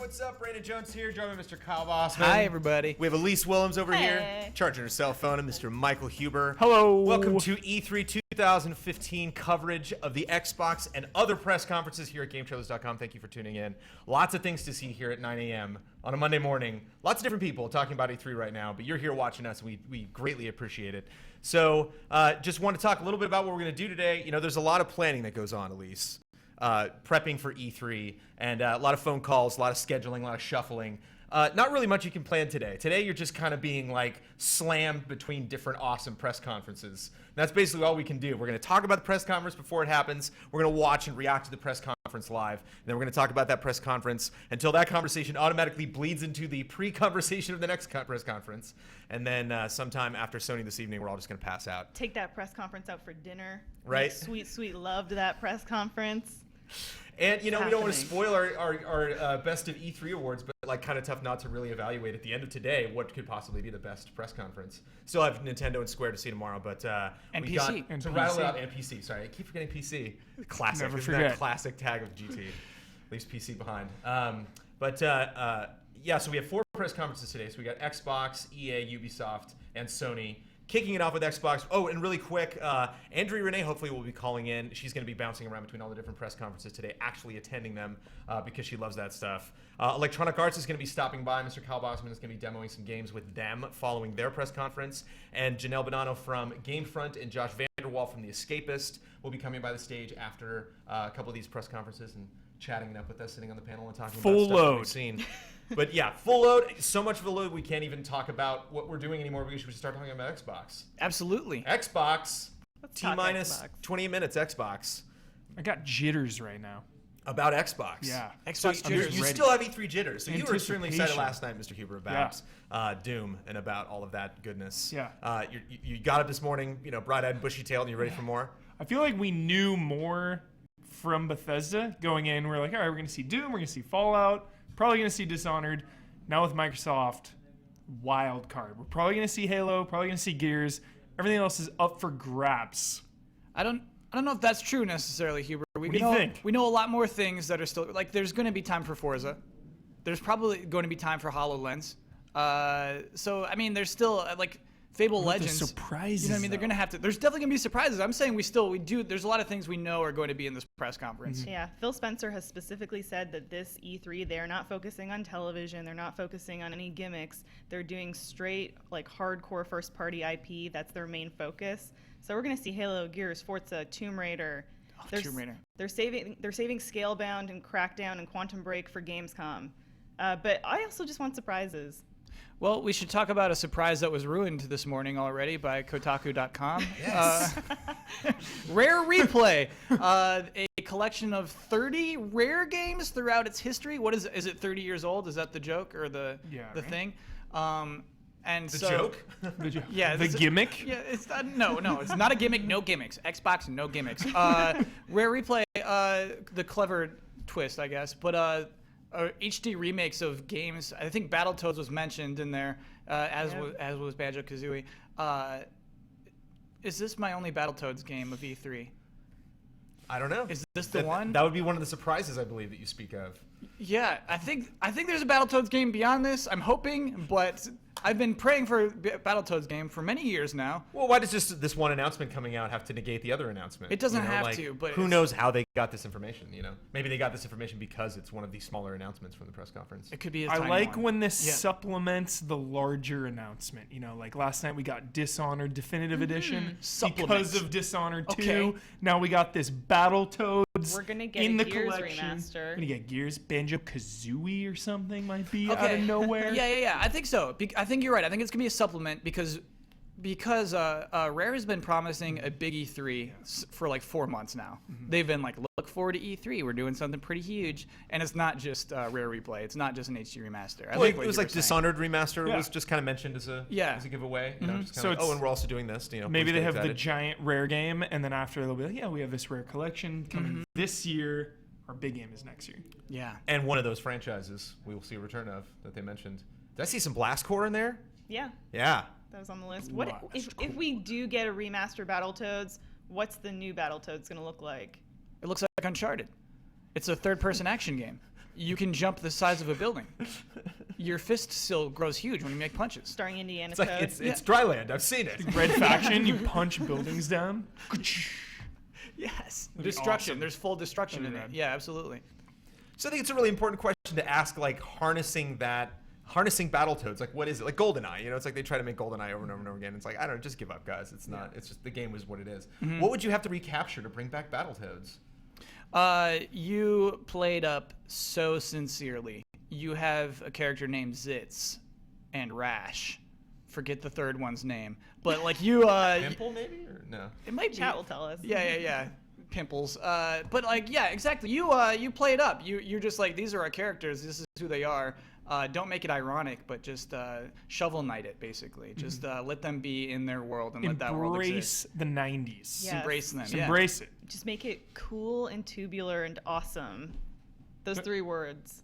what's up? Brandon Jones here, joined by Mr. Kyle Bossman. Hi, everybody. We have Elise Willems over Hey. here, charging her cell phone, and Mr. Michael Huber. Hello. Welcome to E3 2015 coverage of the Xbox and other press conferences here at GameTrailers.com. Thank you for tuning in. Lots of things to see here at 9 a.m. on a Monday morning. Lots of different people talking about E3 right now, but you're here watching us, and we greatly appreciate it. So just want to talk a little bit about what we're going to do today. You know, there's a lot of planning that goes on, Elise. Prepping for E3, and a lot of phone calls, a lot of scheduling, a lot of shuffling. Not really much you can plan today. Today you're just kind of being like slammed between different awesome press conferences. And that's basically all we can do. We're going to talk about the press conference before it happens. We're going to watch and react to the press conference live. And then we're going to talk about that press conference until that conversation automatically bleeds into the pre-conversation of the next press conference. And then sometime after Sony this evening, we're all just going to pass out. Take that press conference out for dinner. Right. Make sweet, sweet love to that press conference. And, you know, we don't want to Happening. spoil our best of E3 awards, but, like, kind of tough not to really evaluate at the end of today what could possibly be the best press conference. Still have Nintendo and Square to see tomorrow, but And we PC. got And to PC. rattle it out, and PC. Sorry, I keep forgetting PC. Classic. Never Isn't forget. that classic tag of GT? Leaves PC behind. Yeah, so we have 4 press conferences today. So we got Xbox, EA, Ubisoft, and Sony. Kicking it off with Xbox. Oh, and really quick, Andrea Renee hopefully will be calling in. She's going to be bouncing around between all the different press conferences today, actually attending them because she loves that stuff. Electronic Arts is going to be stopping by. Mr. Kyle Bossman is going to be demoing some games with them following their press conference. And Janelle Bonanno from Gamefront and Josh Vanderwall from The Escapist will be coming by the stage after a couple of these press conferences and chatting it up with us, sitting on the panel and talking Full about stuff that load. we've seen. But yeah, full load. So much of a load we can't even talk about what we're doing anymore because we should start talking about Xbox. Absolutely. Xbox. Let's talk T-minus Xbox. 20 minutes Xbox. I got jitters right now. About Xbox. Yeah. Xbox So jitters. you ready. still have E3 jitters. So you were extremely excited Anticipation. last night, Mr. Huber, about Doom and about all of that goodness. Yeah. You got up this morning, you know, bright-eyed and bushy-tailed, and you're ready for more? I feel like we knew more from Bethesda going in. We're like, all right, we're going to see Doom, we're going to see Fallout, probably going to see Dishonored. Now with Microsoft, wild card. We're probably going to see Halo, probably going to see Gears. Everything else is up for grabs. I don't know if that's true necessarily, Huber. What do you think? We know a lot more things that are still like. There's going to be time for Forza. There's probably going to be time for HoloLens. So I mean, there's still like Fable What about the Legends. surprises, You know what I mean? They're though? going to have to. There's definitely going to be surprises. I'm saying we do. There's a lot of things we know are going to be in this press conference. Yeah, Phil Spencer has specifically said that this E3, they're not focusing on television. They're not focusing on any gimmicks. They're doing straight, like, hardcore first-party IP. That's their main focus. So we're going to see Halo, Gears, Forza, Tomb Raider. Tomb Raider. They're saving Scalebound and Crackdown and Quantum Break for Gamescom. But I also just want surprises. Well, we should talk about a surprise that was ruined this morning already by Kotaku.com. Yes. Rare Replay, a collection of 30 rare games throughout its history. What is it 30 years old? Is that the joke or the right. thing? And The so, joke? Yeah, The it's a- gimmick? Yeah, it's no, it's not a gimmick. No gimmicks. Xbox, no gimmicks. Rare Replay, the clever twist, I guess, but HD remakes of games. I think Battletoads was mentioned in there, as was Banjo-Kazooie. Is this my only Battletoads game of E3? I don't know. Is this the one? That would be one of the surprises, I believe, that you speak of. Yeah, I think there's a Battletoads game beyond this. I'm hoping, but I've been praying for a Battletoads game for many years now. Well, why does just this one announcement coming out have to negate the other announcement? It doesn't You know, have like, to, but who it's- knows how they got this information, you know? Maybe they got this information because it's one of the smaller announcements from the press conference. It could be a I tiny like one. when this Yeah. supplements the larger announcement. You know, like last night we got Dishonored Definitive Edition Supplements. because of Dishonored 2. Okay. Now we got this Battletoads We're gonna get in a the Gears collection. remaster. We're gonna get Gears, Banjo-Kazooie or something might be out Okay. of nowhere. Yeah. I think so. I think you're right. I think it's gonna be a supplement because Rare has been promising a big E3 for like 4 months now. They've been like, look forward to E3. We're doing something pretty huge, and it's not just Rare Replay. It's not just an HD remaster. I Well, Oh, think it what was you like were saying. Dishonored remaster Yeah. was just kind of mentioned as a giveaway. You know, just kind So of like, it's- and we're also doing this. You know, Maybe please they get have the excited. giant Rare game, and then after they'll be like, yeah, we have this Rare collection coming this year. Our big game is next year. Yeah. And one of those franchises we will see a return of that they mentioned. Did I see some Blast Core in there? Yeah, Yeah. that was on the list. Wow, What that's if we do get a remaster Battletoads? What's the new Battletoads gonna look like? It looks like Uncharted. It's a third-person action game. You can jump the size of a building. Your fist still grows huge when you make punches. Starring Indiana It's like Toad. it's Dryland. I've seen it. Red faction, you punch buildings down. Yes. be Destruction. awesome. There's full destruction in it. rad. Yeah, absolutely. So I think it's a really important question to ask, like harnessing Battletoads. Like, what is it? Like GoldenEye, you know, it's like they try to make GoldenEye over and over and over again. It's like, I don't know, just give up, guys. It's not. It's just the game is what it is. What would you have to recapture to bring back Battletoads? You played up so sincerely. You have a character named Zitz and Rash. Forget the third one's name, but like you, Pimple maybe or no? it might Chat be. will tell us. Yeah. Pimples. But like, yeah, exactly. You play it up. You're just like, these are our characters. This is who they are. Don't make it ironic, but just Shovel Knight it, basically. Just let them be in their world and let that world exist. Embrace the 90s. Yeah. Embrace them. Just Yeah. embrace it. Just make it cool and tubular and awesome. Those 3 words.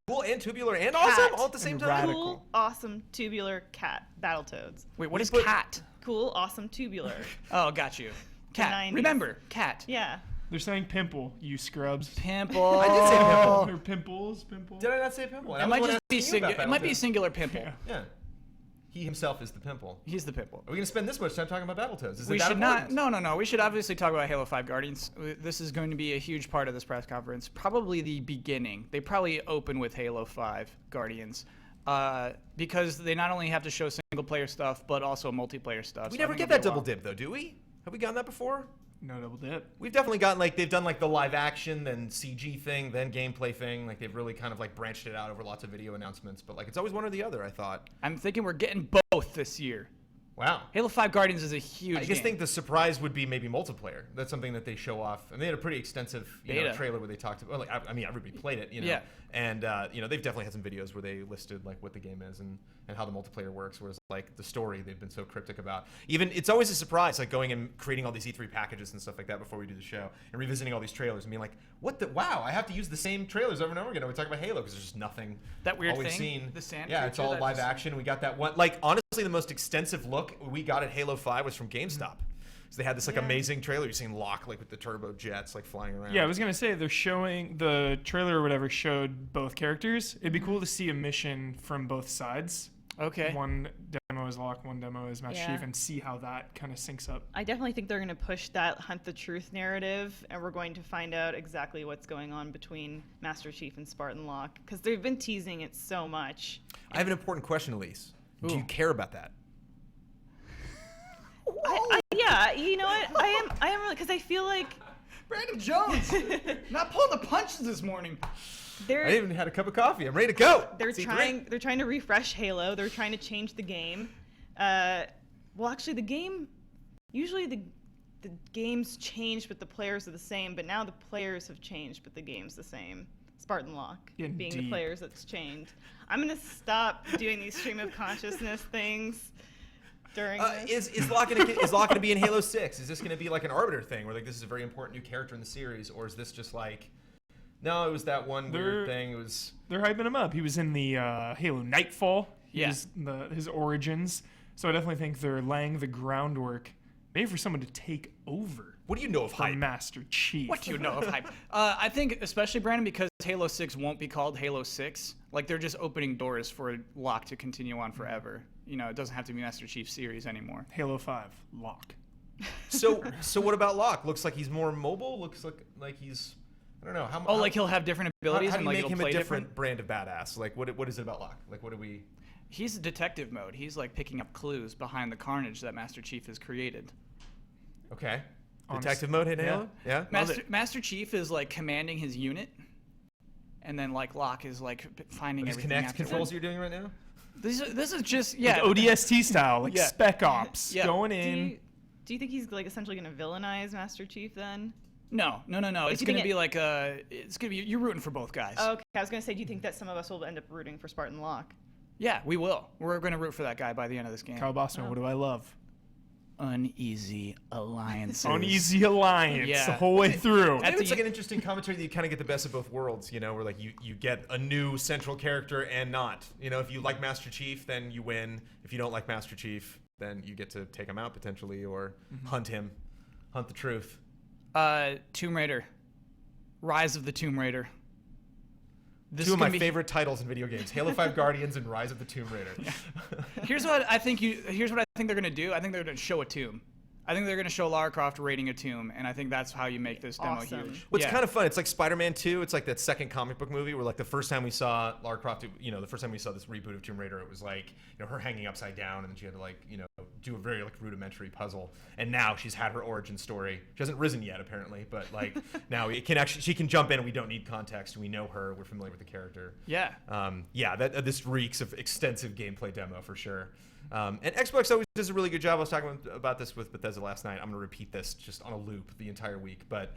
Cool and tubular and Cat. awesome all at the same And time. radical. Cool, awesome, tubular, cat. Battletoads. Wait, what is put- cat? Cool, awesome, tubular. Oh, got you. Cat. 90s. Remember, cat. Yeah. They're saying pimple, you scrubs. Pimple. I did say pimple. Or pimples, pimple. Did I not say pimple? It might just be singular. It might be a singular pimple. Yeah. Yeah. He himself is the pimple. He's the pimple. Are we going to spend this much time talking about Battletoads? Is We it that should not. important? No. We should obviously talk about Halo 5 Guardians. This is going to be a huge part of this press conference. Probably the beginning. They probably open with Halo 5 Guardians. Because they not only have to show single player stuff, but also multiplayer stuff. We So I never think get it'll that be a double lot. dip, though, do we? Have we gotten that before? No double dip. We've definitely gotten, like, they've done, like, the live action, then CG thing, then gameplay thing. Like, they've really kind of, like, branched it out over lots of video announcements. But, like, it's always one or the other, I thought. I'm thinking we're getting both this year. Wow. Halo 5 Guardians is a huge I just game. think the surprise would be maybe multiplayer. That's something that they show off, and they had a pretty extensive Beta. trailer where they talked about. Like, I mean, everybody played it, you know. Yeah. And they've definitely had some videos where they listed like what the game is and how the multiplayer works. Whereas like the story, they've been so cryptic about. Even it's always a surprise, like going and creating all these E3 packages and stuff like that before we do the show, and revisiting all these trailers and being like, what the wow, I have to use the same trailers over and over again when we talk about Halo because there's just nothing. That weird all we've thing, seen. the sand Yeah, it's creature all that live just- action. We got that one. Like honestly, the most extensive look we got at Halo 5 was from GameStop. So they had this like Yeah. amazing trailer. You've seen Locke like with the turbo jets like flying around. Yeah, I was gonna say they're showing the trailer or whatever showed both characters. It'd be cool to see a mission from both sides. Okay. One demo is Locke, one demo is Master Yeah. Chief, and see how that kind of syncs up. I definitely think they're going to push that hunt the truth narrative, and we're going to find out exactly what's going on between Master Chief and Spartan Locke, because they've been teasing it so much. I have an important question, Elise. Do you Ooh. care about that? Yeah, you know what? I am really, because I feel like Brandon Jones, not pulling the punches this morning. they're I even had a cup of coffee. I'm ready to go. they're It's E3. trying to refresh Halo. They're trying to change the game. Well, actually, the game usually the games change, but the players are the same. But now the players have changed, but the game's the same. Spartan Locke being the Indeed. players that's changed. I'm gonna stop doing these stream of consciousness things during this. Is Locke gonna be in Halo 6? Is this gonna be like an Arbiter thing where like this is a very important new character in the series, or is this just like no, it was that one weird thing. It was They're hyping him up. He was in the Halo Nightfall. Yeah. His origins. So I definitely think they're laying the groundwork, maybe for someone to take over what do you know of for hype? Master Chief. What do you know of hype? I think, especially Brandon, because Halo 6 won't be called Halo 6. Like they're just opening doors for Locke to continue on forever. You know, it doesn't have to be Master Chief series anymore. Halo 5, Locke. So what about Locke? Looks like he's more mobile. Looks like he's I don't know how. Oh, like he'll have different abilities How and do you like make it'll him a play different brand of badass? Like what is it about Locke? Like what do we? He's detective mode. He's like picking up clues behind the carnage that Master Chief has created. Okay. Honest- Detective mode in yeah. Halo? Yeah. Master Chief is like commanding his unit, and then like Locke is like finding These everything. Connect afterwards. controls you're doing right now? This is just Like ODST style, like Yeah. Spec Ops, Yeah. going Do in. you think he's like essentially gonna villainize Master Chief then? No. It's you gonna think be like it's gonna be you're rooting for both guys. Okay, I was gonna say, do you think that some of us will end up rooting for Spartan Locke? Yeah, we will. We're gonna root for that guy by the end of this game. Kyle Bossman, what do I love? Uneasy alliances. Uneasy alliance Yeah. the whole way through. At Maybe it's the- like an interesting commentary that you kind of get the best of both worlds, you know, where like you get a new central character and not. You know, if you like Master Chief, then you win. If you don't like Master Chief, then you get to take him out potentially or hunt him, hunt the truth. Tomb Raider. Rise of the Tomb Raider. This Two is of my gonna be- favorite titles in video games: Halo 5 Guardians and Rise of the Tomb Raider. Here's what I think they're gonna do. I think they're gonna show a tomb. I think they're gonna show Lara Croft raiding a tomb, and I think that's how you make this demo Awesome. huge. What's Yeah. kind of fun, it's like Spider-Man 2. It's like that second comic book movie where like the first time we saw Lara Croft, you know, the first time we saw this reboot of Tomb Raider, it was like, you know, her hanging upside down and then she had to like, you know, do a very like rudimentary puzzle. And now she's had her origin story. She hasn't risen yet apparently, but like now she can jump in and we don't need context. We know her. We're familiar with the character. Yeah. This reeks of extensive gameplay demo for sure. And Xbox always does a really good job. I was talking about this with Bethesda last night. I'm going to repeat this just on a loop the entire week. But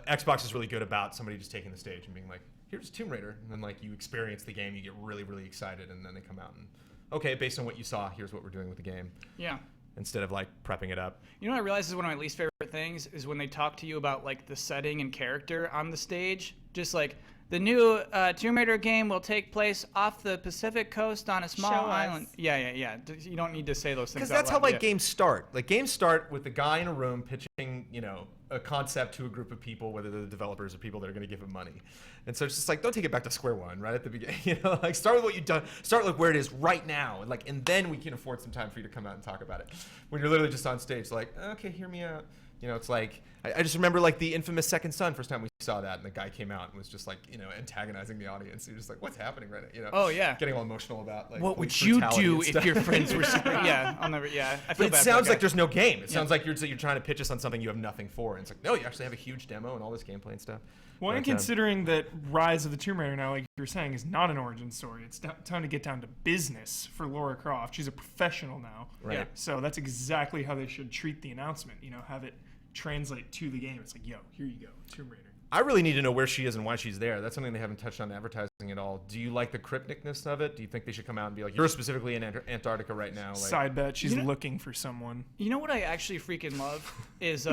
Xbox is really good about somebody just taking the stage and being like, here's Tomb Raider. And then like you experience the game, you get really, really excited. And then they come out and, okay, based on what you saw, here's what we're doing with the game. Yeah. Instead of like prepping it up. You know what I realize is one of my least favorite things is when they talk to you about like the setting and character on the stage. Just like the new Tomb Raider game will take place off the Pacific coast on a small Show us. island. Yeah. You don't need to say those things. Because that's how like Yeah. games start. Like games start with the guy in a room pitching, you know, a concept to a group of people, whether they're the developers or people that are going to give him money. And so it's just like, don't take it back to square one right at the beginning. You know, like start with what you've done. Start with where it is right now, and then we can afford some time for you to come out and talk about it. When you're literally just on stage, like, okay, hear me out. You know, it's like I just remember like the infamous Second Son. First time we saw that, and the guy came out and was just like, you know, antagonizing the audience. You're just like, what's happening right now? You know? Oh, yeah. Getting all emotional about like What would police you brutality do and if stuff. your friends were super? Yeah, I'll never. Yeah, I feel But it bad for sounds that like guy. there's no game. It sounds like you're trying to pitch us on something you have nothing for. And it's like, no, you actually have a huge demo and all this gameplay and stuff. Well, and But, considering that Rise of the Tomb Raider now, like you were saying, is not an origin story. It's time to get down to business for Lara Croft. She's a professional now. Right. Yeah. So that's exactly how they should treat the announcement. You know, have it translate to the game. It's like, yo, here you go, Tomb Raider. I really need to know where she is and why she's there. That's something they haven't touched on advertising at all. Do you like the crypticness of it? Do you think they should come out and be like, you're specifically in Antarctica right now? Like, Side bet, she's You know- looking for someone. You know what I actually freaking love is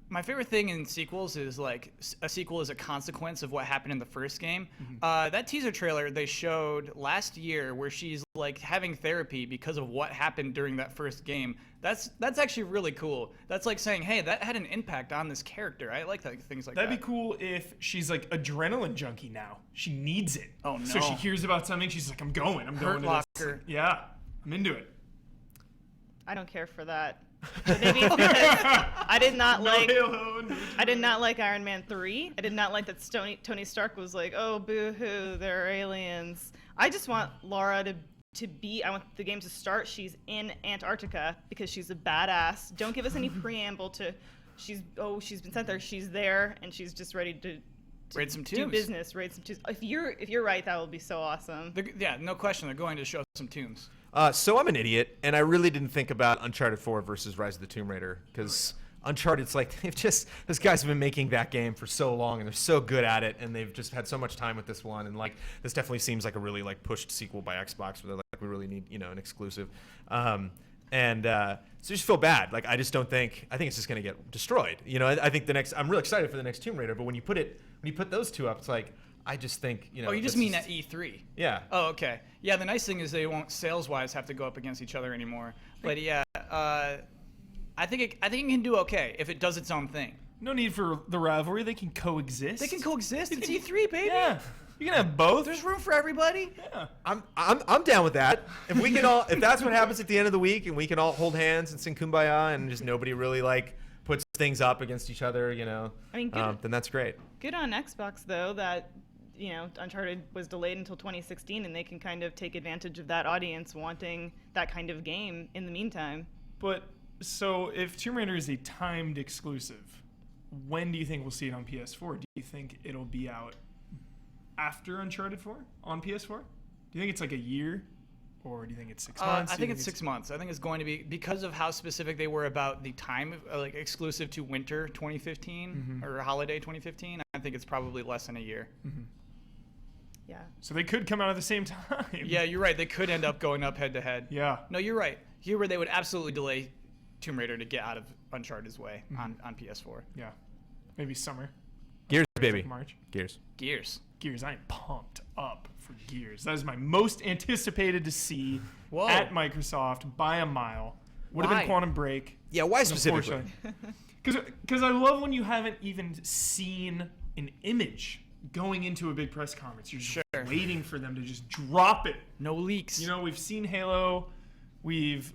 my favorite thing in sequels is like a sequel is a consequence of what happened in the first game. That teaser trailer they showed last year where she's like having therapy because of what happened during that first game. That's actually really cool. That's like saying, hey, that had an impact on this character. I like things like That'd that. be cool if she's like adrenaline junkie now. She needs it. Oh, no. So she hears about something. She's like, I'm going to this. Locker. Yeah, I'm into it. I don't care for that. But maybe it's because I did not like Halo, no I did not like Iron Man 3. I did not like that Tony Stark was like, oh, boo-hoo, they're aliens. I just want Lara to be, I want the game to start. She's in Antarctica because she's a badass. Don't give us any preamble to, she's been sent there. She's there, and she's just ready to Raid some do tombs. business. Raid some tombs. If you're right, that will be so awesome. Yeah, no question. They're going to show some tombs. So I'm an idiot, and I really didn't think about Uncharted 4 versus Rise of the Tomb Raider, because Uncharted's like, those guys have been making that game for so long, and they're so good at it, and they've just had so much time with this one, and like, this definitely seems like a really like pushed sequel by Xbox, where they're like, we really need, you know, an exclusive. So I just feel bad. Like, I think it's just going to get destroyed. You know, I think I'm real excited for the next Tomb Raider, but when you put those two up, it's like, I just think, you know. Oh, you just this mean is- at E3? Yeah. Oh, okay. Yeah, the nice thing is they won't sales-wise have to go up against each other anymore. But yeah, I think it can do okay if it does its own thing. No need for the rivalry. They can coexist. They can coexist. It's E3, baby. Yeah, you can have both. There's room for everybody. Yeah. I'm down with that. If that's what happens at the end of the week, and we can all hold hands and sing Kumbaya, and just nobody really like puts things up against each other, you know, I mean, then that's great. Good on Xbox, though, that, you know, Uncharted was delayed until 2016, and they can kind of take advantage of that audience wanting that kind of game in the meantime. But so if Tomb Raider is a timed exclusive, when do you think we'll see it on PS4? Do you think it'll be out after Uncharted 4 on PS4? Do you think it's like a year? Or do you think it's 6 months? I Do you think it's 6 months. I think it's going to be, because of how specific they were about the time, like exclusive to winter 2015 or holiday 2015. I think it's probably less than a year. Yeah. So they could come out at the same time. Yeah, you're right. They could end up going up head to head. Yeah. No, you're right. Here where they would absolutely delay Tomb Raider to get out of Uncharted's way on PS4. Yeah. Maybe summer. Gears, baby. March. Gears. Gears. I'm pumped up for Gears. That is my most anticipated to see Whoa. at Microsoft by a mile. Would have Why? been Quantum Break. Yeah, why specifically? Because I love when you haven't even seen an image going into a big press conference. You're just Sure. waiting for them to just drop it. No leaks. You know, we've seen Halo, we've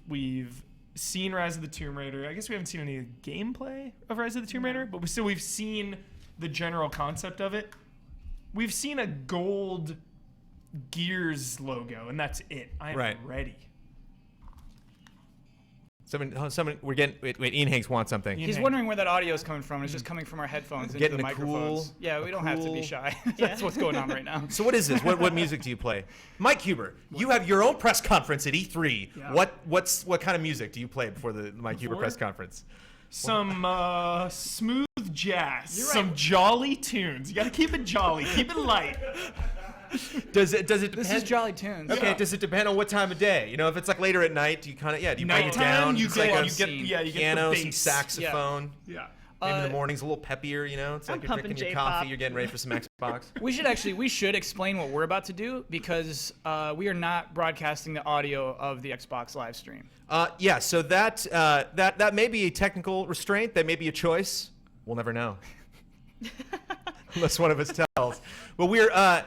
seen Rise of the Tomb Raider. I guess we haven't seen any gameplay of Rise of the Tomb Raider, but we've seen the general concept of it. We've seen a gold Gears logo, and that's it. I'm Right. ready. Someone, we're getting. Wait, Ian Hanks wants something. Ian He's Hank. wondering where that audio is coming from. It's just coming from our headphones into Getting the a microphones. cool- Yeah, we a don't have to be cool- shy. That's what's going on right now. So what is this? What music do you play? Mike Huber, you have your own press conference at E3. Yeah. What kind of music do you play before the Mike Huber Before? press conference? Some smooth jazz, You're some right. jolly tunes. You gotta keep it jolly, keep it light. Does it depend? This is Jolly Tunes. Okay, Yeah. does it depend on what time of day? You know, if it's like later at night, do you kind of do you bring it Nighttime, down? you It's get, like you a get, yeah, you get piano, the some bass. saxophone. Yeah. Maybe in the Uh, morning's a little peppier, you know? It's like I'm you're pumping drinking your J-pop. coffee, you're getting ready for some Xbox. We should explain what we're about to do because we are not broadcasting the audio of the Xbox live stream. Yeah, so that may be a technical restraint. That may be a choice. We'll never know. Unless one of us tells. Well,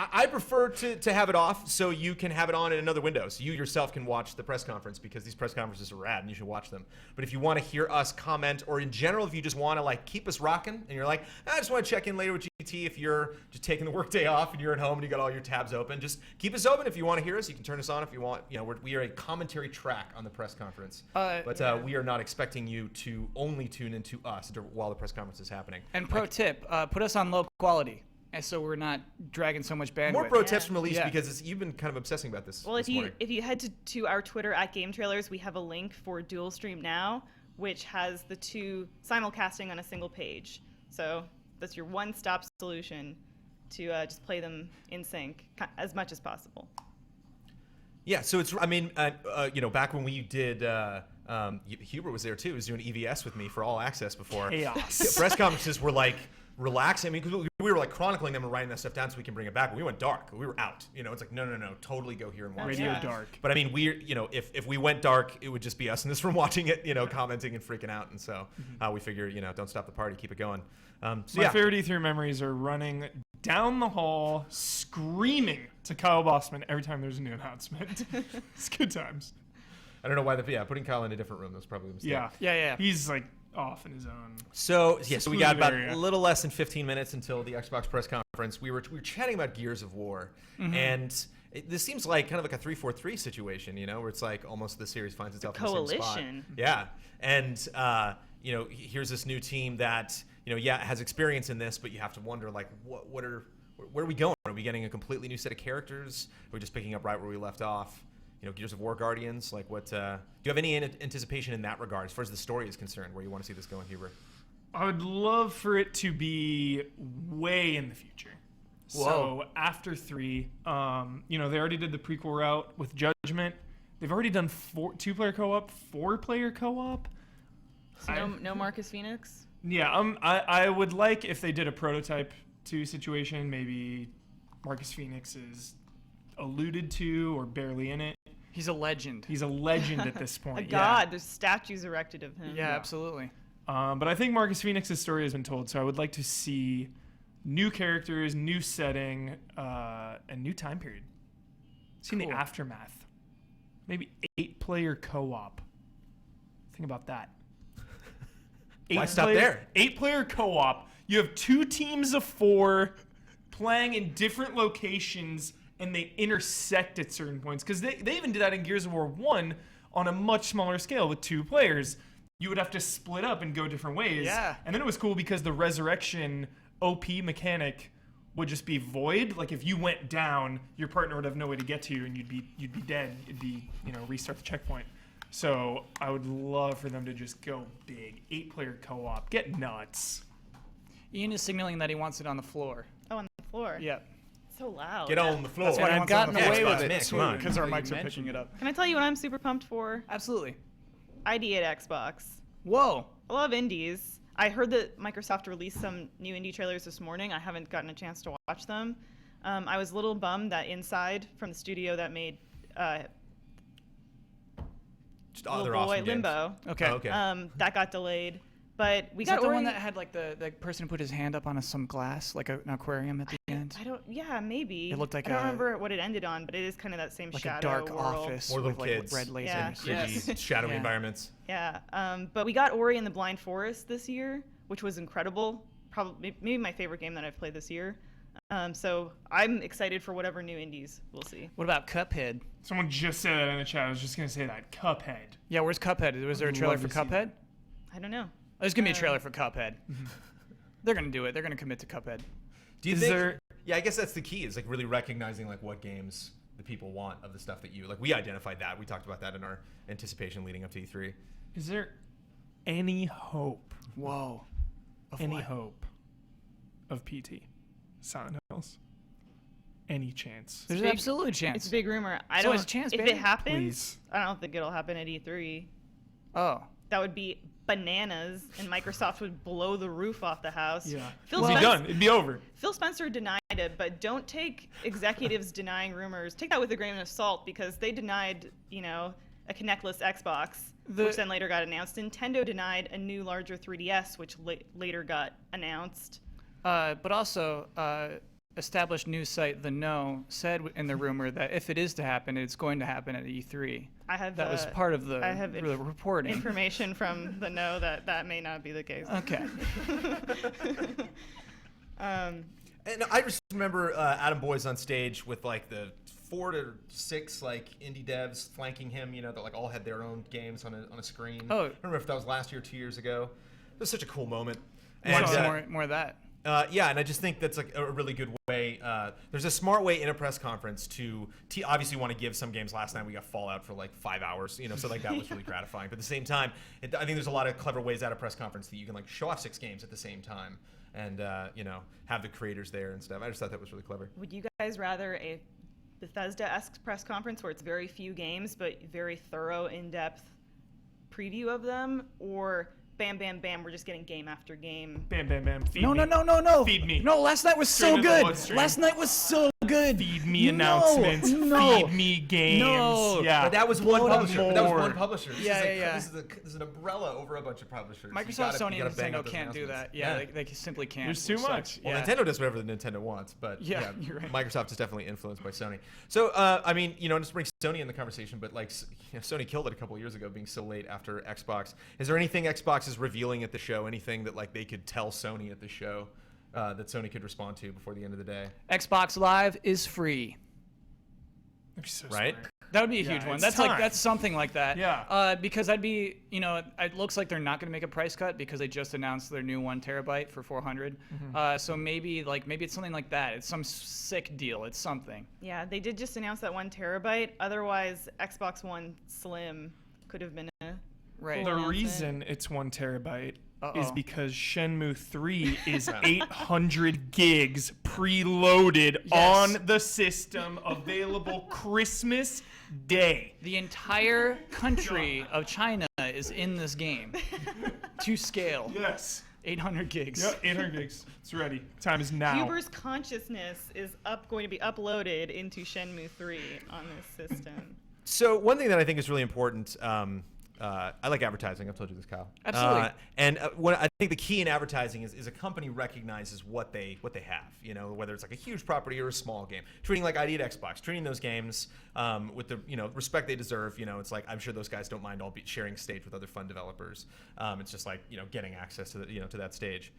I prefer to have it off so you can have it on in another window. So you yourself can watch the press conference because these press conferences are rad and you should watch them. But if you want to hear us comment, or in general, if you just want to like keep us rocking and you're like, I just want to check in later with GT, if you're just taking the workday off and you're at home and you got all your tabs open, just keep us open. If you want to hear us, you can turn us on if you want. You know, we are a commentary track on the press conference. But we are not expecting you to only tune into us while the press conference is happening. And pro tip, put us on low quality, and so we're not dragging so much bandwidth. More pro tips from Elise Yeah. because you've been kind of obsessing about this. Well, this morning. if you head to our Twitter at GameTrailers, we have a link for Dual Stream Now, which has the two simulcasting on a single page. So that's your one-stop solution to just play them in sync as much as possible. Yeah, so it's, I mean, you know, back when we did, Hubert was there too. He was doing EVS with me for All Access before. Chaos. Press conferences were like relaxing. I mean, because we were like chronicling them and writing that stuff down so we can bring it back. But we went dark. We were out. You know, it's like, no, totally go here and watch Radio it. dark. But I mean, you know, if we went dark, it would just be us in this room watching it, you know, commenting and freaking out. And so we figured, you know, don't stop the party, keep it going. So My yeah. favorite E3 memories are running down the hall, screaming to Kyle Bossman every time there's a new announcement. It's good times. I don't know why putting Kyle in a different room was probably a mistake. Yeah. He's like off in his own. So yeah, so we got about area. a little less than 15 minutes until the Xbox press conference. We were chatting about Gears of War, and this seems like kind of like a 3-4-3 situation, you know, where it's like almost the series finds itself in the same spot. Coalition. Yeah, and you know, here's this new team that has experience in this, but you have to wonder like where are we going? Are we getting a completely new set of characters? Are we just picking up right where we left off? You know, Gears of War Guardians, like what, do you have any anticipation in that regard as far as the story is concerned, where you want to see this going, Huber? I would love for it to be way in the future. Whoa. So after 3, you know, they already did the prequel route with Judgment. They've already done 2-player co-op, 4-player co-op. So no Marcus Phoenix? Yeah, I would like if they did a prototype 2 situation, maybe Marcus Phoenix is alluded to or barely in it. He's a legend. He's a legend at this point. A yeah. god. There's statues erected of him. Yeah, absolutely. But I think Marcus Phoenix's story has been told, so I would like to see new characters, new setting, and new time period. See Cool. the aftermath. Maybe 8-player co-op. Think about that. Why stop there? 8-player co-op. You have 2 teams of 4 playing in different locations, and they intersect at certain points. Because they even did that in Gears of War 1 on a much smaller scale with 2 players. You would have to split up and go different ways. Yeah. And then it was cool because the resurrection OP mechanic would just be void. Like if you went down, your partner would have no way to get to you, and you'd be dead. It'd be, you know, restart the checkpoint. So I would love for them to just go big. 8-player co-op. Get nuts. Ian is signaling that he wants it on the floor. Oh, on the floor. Yeah. So loud. Get on the floor. That's why And I've wants it on gotten the away Xbox with it mix, come on. because our You mics are mentioned picking it up. Can I tell you what I'm super pumped for? Absolutely. ID at Xbox. Whoa. I love indies. I heard that Microsoft released some new indie trailers this morning. I haven't gotten a chance to watch them. I was a little bummed that Inside, from the studio that made Just other Little Boy awesome games. Limbo, Okay. Oh, okay. that got delayed. But we Is got that the Ori. one that had like the person who put his hand up on some glass, like an aquarium at the end? Yeah, maybe. It looked like I don't a- remember what it ended on, but it is kind of that same Like shadow a dark world. office More with little like kids. red lasers. Yeah. Creepy, Yes. shadowy Yeah. environments. Yeah, but we got Ori and the Blind Forest this year, which was incredible. Probably maybe my favorite game that I've played this year. So I'm excited for whatever new indies we'll see. What about Cuphead? Someone just said that in the chat. I was just gonna say that. Cuphead. Yeah, where's Cuphead? Was there a I'd trailer love for to see Cuphead? that. I don't know. There's gonna be a trailer for Cuphead. They're gonna do it. They're gonna commit to Cuphead. Do you Is think? there- Yeah, I guess that's the key. Is like really recognizing like what games the people want of the stuff that you like. We identified that. We talked about that in our anticipation leading up to E3. Is there any hope? Whoa. Of Any what? hope of PT? Silent Hills? Any chance? There's an big- absolute chance. It's a big rumor. I It's don't. always a chance, if baby. it happens, Please. I don't think it'll happen at E3. Oh. That would be bananas, and Microsoft would blow the roof off the house. Yeah. Phil It'd be Spencer, done. It'd be over. Phil Spencer denied it, but don't take executives denying rumors. Take that with a grain of salt because they denied, a Kinect-less Xbox, which then later got announced. Nintendo denied a new, larger 3DS, which later got announced. But also, established news site The No said in the rumor that if it is to happen, it's going to happen at E3. I have That was part of the, I have the reporting. information from the No that may not be the case. Okay. And I just remember Adam Boyes on stage with like the 4 to 6 like indie devs flanking him. That like all had their own games on a screen. Oh. I don't remember if that was last year or 2 years ago. It was such a cool moment. Want And, to see more of that? yeah, and I just think that's like a really good way. There's a smart way in a press conference to obviously want to give some games. Last night we got Fallout for like 5 hours, so like that was really gratifying. But at the same time, I think there's a lot of clever ways at a press conference that you can like show off 6 games at the same time, and have the creators there and stuff. I just thought that was really clever. Would you guys rather a Bethesda-esque press conference where it's very few games but very thorough, in-depth preview of them, or bam, bam, bam, we're just getting game after game? Bam, bam, bam. Feed No, me. no. Feed me. No, last night was Straight so to the good. bloodstream. Last night was so good. Feed me No, announcements. no. Feed me games. No. Yeah. But that was one Blow it up publisher. But that was more. one publisher. This Yeah, is like, yeah. This is an umbrella over a bunch of publishers. Microsoft, Sony, you and gotta bang out Nintendo those can't do announcements. that. Yeah, they simply can't. There's too which much. sucks. Well, Yeah. Nintendo does whatever the Nintendo wants, but Yeah, you're right. Microsoft is definitely influenced by Sony. So, just bring Sony in the conversation, but like, Sony killed it a couple of years ago, being so late after Xbox. Is there anything Xbox is revealing at the show? Anything that like they could tell Sony at the show that Sony could respond to before the end of the day? Xbox Live is free. That'd be so Right? smart. That would be a Yeah, huge one. it's That's time. that's something like that. Yeah. Because I'd be, it looks like they're not going to make a price cut because they just announced their new 1 terabyte for $400. So maybe it's something like that. It's some sick deal. It's something. Yeah, they did just announce that 1 terabyte. Otherwise, Xbox One Slim could have been a Right. cool The announcement. reason it's 1 terabyte is Uh-oh. because Shenmue 3 is 800 gigs preloaded Yes. on the system, available Christmas Day. The entire country of China is in this game to scale. Yes. 800 gigs. Yep, 800 gigs. It's ready. Time is now. Huber's consciousness is going to be uploaded into Shenmue 3 on this system. So one thing that I think is really important, I like advertising. I've told you this, Kyle. Absolutely. What I think the key in advertising is a company recognizes what they have. Whether it's like a huge property or a small game. Treating like ID at Xbox, treating those games with the respect they deserve. It's like I'm sure those guys don't mind all sharing stage with other fun developers. It's just like getting access to to that stage.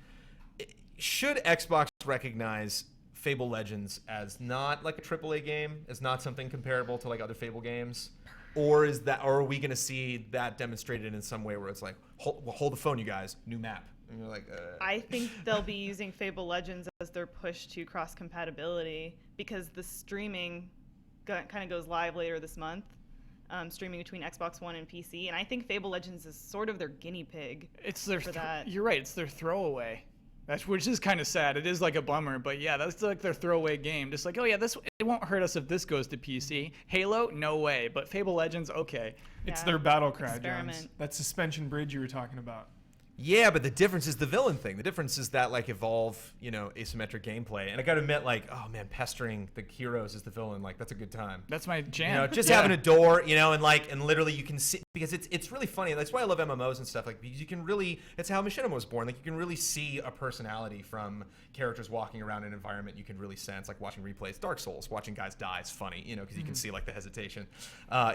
Should Xbox recognize Fable Legends as not like a AAA game, as not something comparable to like other Fable games? Or are we going to see that demonstrated in some way where it's like, hold the phone, you guys, new map? And you're like, I think they'll be using Fable Legends as their push to cross-compatibility because the streaming kind of goes live later this month, streaming between Xbox One and PC. And I think Fable Legends is sort of their guinea pig. It's their for that. You're right. It's their throwaway. Which is kind of sad. It is like a bummer, but yeah, that's like their throwaway game. Just like, oh yeah, it won't hurt us if this goes to PC. Halo, no way. But Fable Legends, okay. It's Yeah. their battle cry, Experiment. Jones. That suspension bridge you were talking about. Yeah, but the difference is the villain thing. The difference is that like evolve, asymmetric gameplay. And I got to admit, like, oh man, pestering the heroes as the villain, like that's a good time. That's my jam. Just having a door, and literally you can see, because it's really funny. That's why I love MMOs and stuff, like, because you can really, it's how Machinima was born. Like you can really see a personality from characters walking around an environment. You can really sense, like watching replays. Dark Souls, watching guys die is funny, because you can see like the hesitation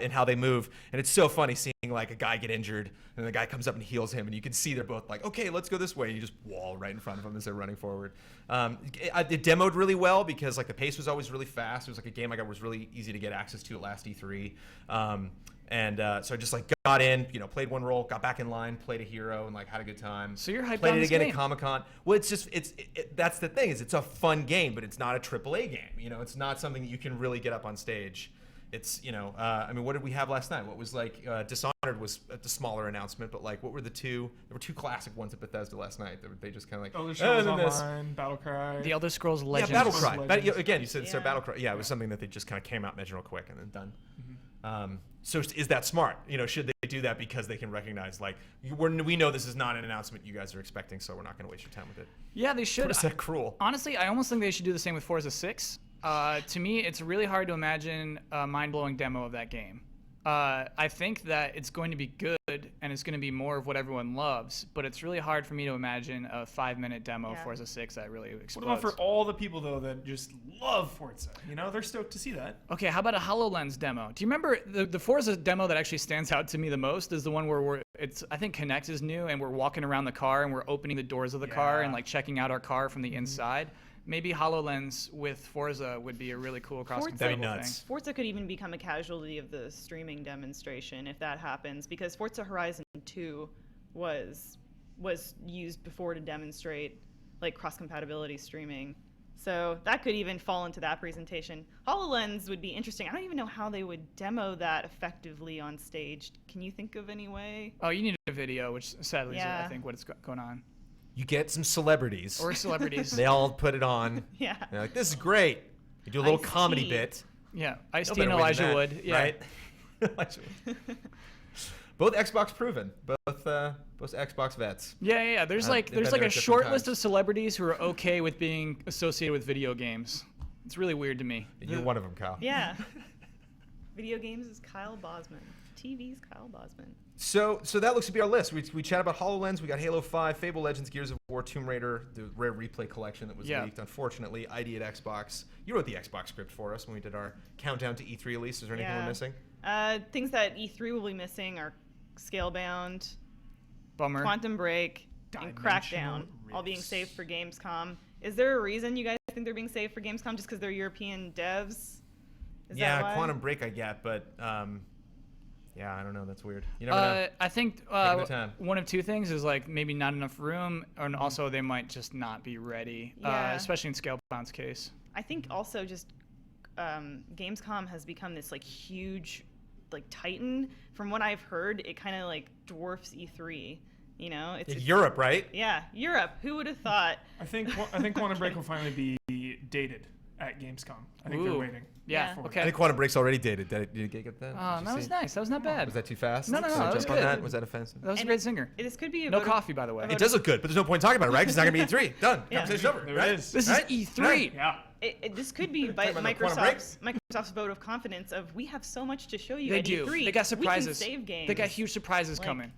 in how they move. And it's so funny seeing like a guy get injured and the guy comes up and heals him, and you can see they're both like, okay, let's go this way. And you just wall right in front of them as they're running forward. It demoed really well because like the pace was always really fast. It was like a game I got was really easy to get access to at last E3. So I just like got in, played one role, got back in line, played a hero, and like had a good time. So you're hyped Played on it this again game. at Comic-Con. Well, that's the thing, is it's a fun game, but it's not a AAA game. It's not something that you can really get up on stage. It's, what did we have last night? What was like Dishonored was the smaller announcement, but like what were the two? There were two classic ones at Bethesda last night. They just kind of like, Elder Scrolls Online, Battlecry. The Elder Scrolls Legends. Yeah, Battlecry. Legends. Again, you said it's Yeah. Battlecry. Yeah, it was something that they just kind of came out, mentioned real quick, and then done. So is that smart? Should they do that because they can recognize, like, we know this is not an announcement you guys are expecting, so we're not going to waste your time with it? Yeah, they should. Or is that cruel? Honestly, I almost think they should do the same with Forza 6. To me, it's really hard to imagine a mind-blowing demo of that game. I think that it's going to be good and it's going to be more of what everyone loves, but it's really hard for me to imagine a 5-minute demo of Yeah. Forza 6 that really What explodes. about for all the people though that just love Forza? They're stoked to see that. Okay, how about a HoloLens demo? Do you remember the Forza demo that actually stands out to me the most is the one where I think Connect is new and we're walking around the car and we're opening the doors of the car and like checking out our car from the inside. Maybe HoloLens with Forza would be a really cool cross-compatible That'd be thing. nuts. Forza could even become a casualty of the streaming demonstration if that happens, because Forza Horizon 2 was used before to demonstrate like cross-compatibility streaming. So that could even fall into that presentation. HoloLens would be interesting. I don't even know how they would demo that effectively on stage. Can you think of any way? Oh, you need a video, which sadly is, I Yeah. think, what is going on. You get some celebrities. Or celebrities. They all put it on. Yeah. They're like, this is great. You do a little Ice-T. comedy bit. Yeah, Ice-T No and better way than Elijah that, Wood. Yeah. Right? Elijah Wood. Both Xbox proven. Both Xbox vets. Yeah. There's they've like been there a at different short list times. of celebrities who are okay with being associated with video games. It's really weird to me. You're one of them, Kyle. Yeah. Video games is Kyle Bosman. TV's Kyle Bosman. So that looks to be our list. We chat about HoloLens. We got Halo 5, Fable Legends, Gears of War, Tomb Raider, the Rare Replay collection that was leaked. Unfortunately, ID at Xbox. You wrote the Xbox script for us when we did our countdown to E3 release. Is there anything we're missing? Things that E3 will be missing are Scalebound, Bummer. Quantum Break, and Dimensional Crackdown, all being Rifts. saved for Gamescom. Is there a reason you guys think they're being saved for Gamescom just because they're European devs? Is that why? Quantum Break I get, but I don't know. That's weird. You never know. I think Taking their time. one of two things is like maybe not enough room, and also they might just not be ready, Yeah. especially in Scalebound's case. I think also just Gamescom has become this like huge like titan. From what I've heard, it kind of like dwarfs E3. It's Europe, right? Yeah, Europe. Who would have thought? I think Quantum Break will finally be dated at Gamescom. I think they're Ooh. waiting. Yeah. Yeah. I Okay. think Quantum Break's already dated. Did you get that? Oh, Did that you was see? nice. That was not bad. Was that too fast? No, Should I that was jump on good. that? Was that offensive? That was a And great singer. This could be a No vote of- coffee, by the way. a It vote does look good, but there's no point talking about it, right? Because it's not going to be E3. Done. Yeah. Conversation's over. There right? it is. This Right? is E3. Right? Yeah. This could be by Talking about the Quantum Microsoft's vote of confidence of we have so much to show you They at do. E3. They got surprises. We can save games. They got huge surprises Like, coming.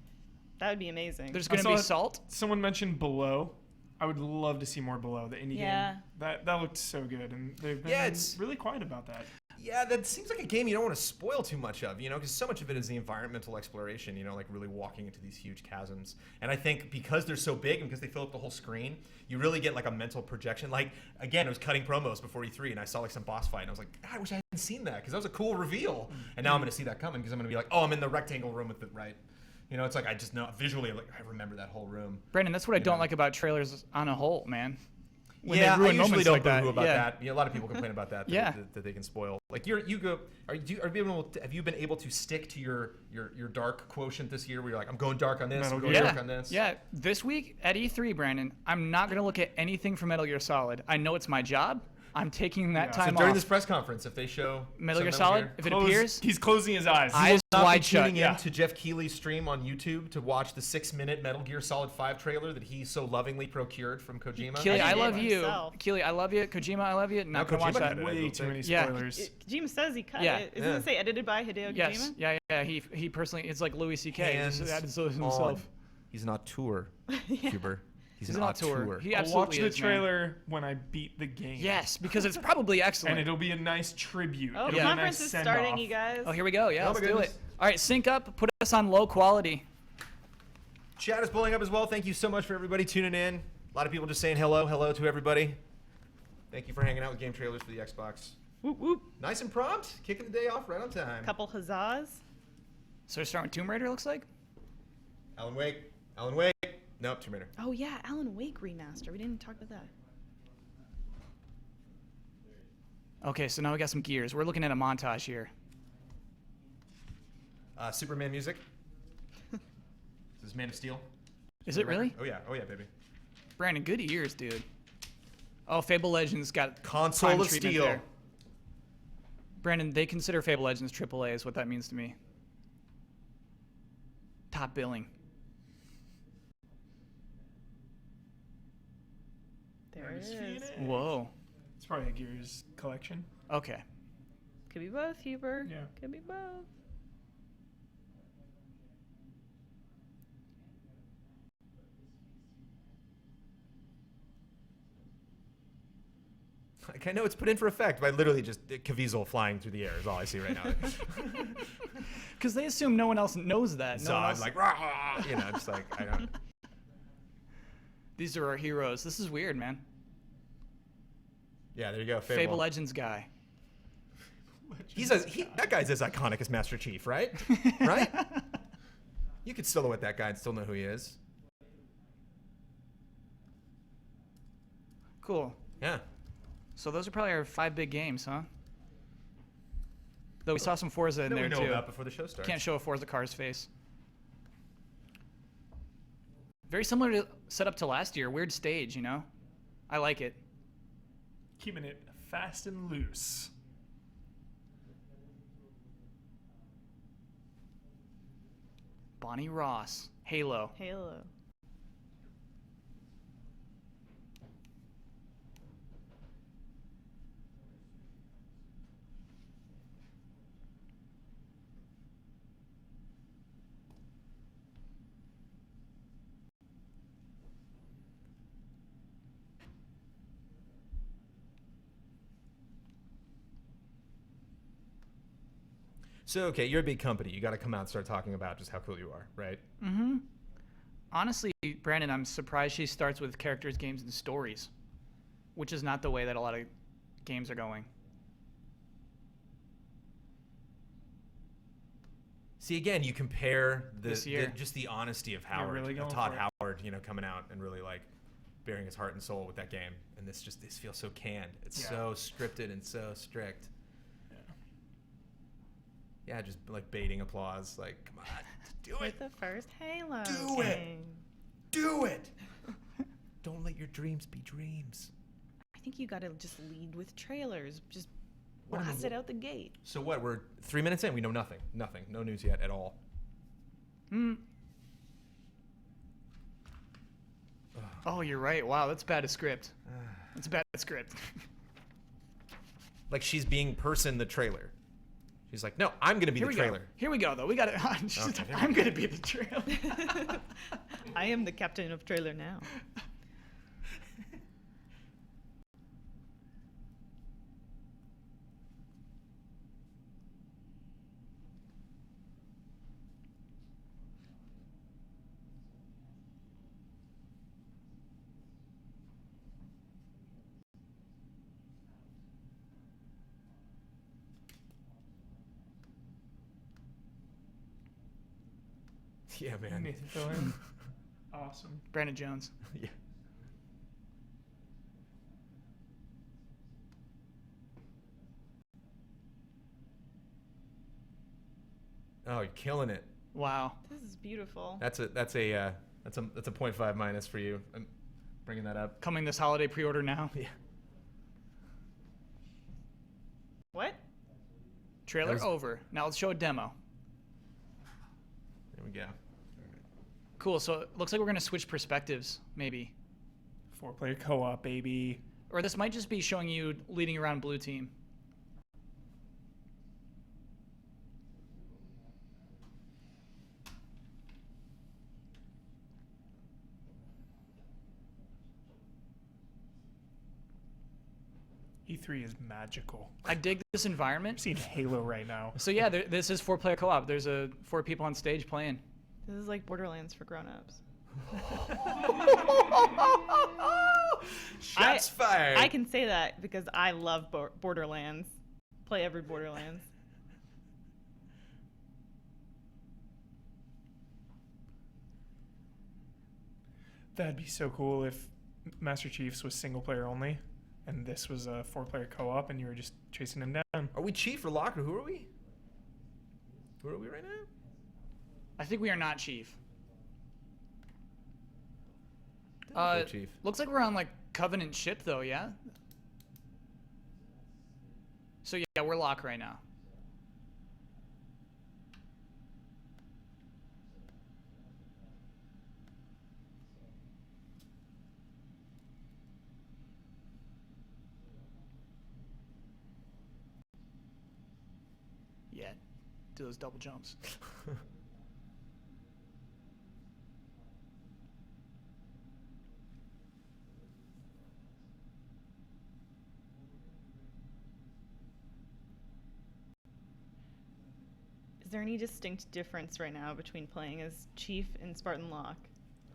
That would be amazing. There's I going to be saw Salt. Someone mentioned Below. I would love to see more Below, the indie Yeah. game. That looked so good, and they've been it's- really quiet about that. Yeah, that seems like a game you don't want to spoil too much of, because so much of it is the environmental exploration, like really walking into these huge chasms. And I think because they're so big and because they fill up the whole screen, you really get like a mental projection. Like, again, I was cutting promos before E3 and I saw like some boss fight and I was like, God, I wish I hadn't seen that because that was a cool reveal. And now I'm going to see that coming because I'm going to be like, oh, I'm in the rectangle room with it, right? It's like I just know visually, like I remember that whole room. Brandon, that's what I don't like about trailers on a whole, man. When Yeah, they ruin I usually moments don't like that. boo-hoo about Yeah. that. A lot of people complain about that. That, Yeah. that they can spoil. Like have you been able to stick to your dark quotient this year? Where you're like, I'm going dark on this, Metal I'm going Gear. dark on this. Yeah, this week at E3, Brandon, I'm not going to look at anything from Metal Gear Solid. I know it's my job. I'm taking that Yeah. time During off. this press conference, if they show Metal some Gear Solid, if it appears, He's closing his eyes. Eyes not wide be shut. tuning Yeah. in to Jeff Keighley's stream on YouTube to watch the 6-minute Metal Gear Solid 5 trailer that he so lovingly procured from Kojima. Keely, I edited love it you. himself. Keely, I love you. Kojima, I love you. Not gonna watch Kojima that. cut it. Way too many Yeah. spoilers. Kojima says he cut Yeah. it. Doesn't it say edited by Hideo Yes. Kojima? Yeah. He personally, it's like Louis C.K. Hands He added those on. himself. He's an auteur, Huber. He's an an auteur. auteur. He I'll absolutely watch the is, man. trailer when I beat the game. Yes, because it's probably excellent. And it'll be a nice tribute. Oh, it'll be a conference nice is send-off. starting, you guys. Oh, here we go. Yeah, Oh, my let's do goodness. it. All right, sync up. Put us on low quality. Chat is blowing up as well. Thank you so much for everybody tuning in. A lot of people just saying hello to everybody. Thank you for hanging out with Game Trailers for the Xbox. Whoop, whoop. Nice and prompt. Kicking the day off right on time. Couple huzzas. So we're starting with Tomb Raider, looks like? Alan Wake. Alan Wake. Nope, Tomb Raider. Oh yeah, Alan Wake remaster. We didn't talk about that. Okay, so now we got some gears. We're looking at a montage here. Superman music. This is Man of Steel. Is it really? Oh yeah, baby. Brandon, good ears, dude. Oh, Fable Legends got Console prime of treatment Steel. there. Brandon, they consider Fable Legends AAA is what that means to me. Top billing. There it Nice is. Phoenix. Whoa. It's probably a Gears collection. Okay. Could be both, Huber. Yeah. Could be both. Like, I know it's put in for effect by literally just Caviezel flying through the air is all I see right now. Because they assume no one else knows that. So No one I'm else... like, rah, you know, just like I don't. These are our heroes. This is weird, man. Yeah, there you go. Fable Legends guy. That guy's as iconic as Master Chief, right? Right? You could silhouette that guy and still know who he is. Cool. Yeah. So those are probably our 5 big games, huh? Though we saw some Forza in That we there know too. about before the show starts. Can't show a Forza car's face. Very similar to setup to last year. Weird stage, you know? I like it. Keeping it fast and loose. Bonnie Ross. Halo. Halo. So, okay, you're a big company. You got to come out and start talking about just how cool you are, right? Honestly, Brandon, I'm surprised she starts with characters, games, and stories, which is not the way that a lot of games are going. See, again, you compare This year. just the honesty of Howard, really of going Todd for it. Howard, you know, coming out and really like bearing his heart and soul with that game. And this feels so canned. It's Yeah. so scripted and so strict. Yeah. Yeah, just like baiting applause. Like, come on, do it, With the first Halo Do it. game. do it. Don't let your dreams be dreams. I think you gotta just lead with trailers. Just What blast it out the gate. So what? We're 3 minutes in. We know nothing. Nothing. No news yet at all. Oh, you're right. Wow, that's bad as script. That's bad as script. Like she's being person the trailer. She's like, no, I'm gonna be the trailer. Here we go, though. We got it. I'm gonna be the trailer. I am the captain of trailer now. Yeah, man. Nathan Fillion. Awesome. Brandon Jones. Yeah. Oh, you're killing it. Wow. This is beautiful. That's a 0.5 minus for you. I'm bringing that up. Coming this holiday pre-order now. Yeah. What? Trailer was- over. Now let's show a demo. There we go. Cool. So it looks like we're gonna switch perspectives, maybe, 4-player co-op, baby. or this might just be showing you leading around blue team. E3 is magical. I dig this environment. I'm seeing Halo right now. So yeah, this is 4-player co-op. There's 4 people on stage playing. This is like Borderlands for grown-ups. Shots fired. I can say that because I love Borderlands. Play every Borderlands. That'd be so cool if Master Chief's was single player only, and this was a 4-player co-op, and you were just chasing him down. Are we Chief or Locker? Who are we? Who are we right now? I think we are not Chief. We're Chief. Looks like we're on like Covenant ship though, yeah. So yeah, we're Locke right now. Yeah, do those double jumps. Is there any distinct difference right now between playing as Chief and Spartan Locke?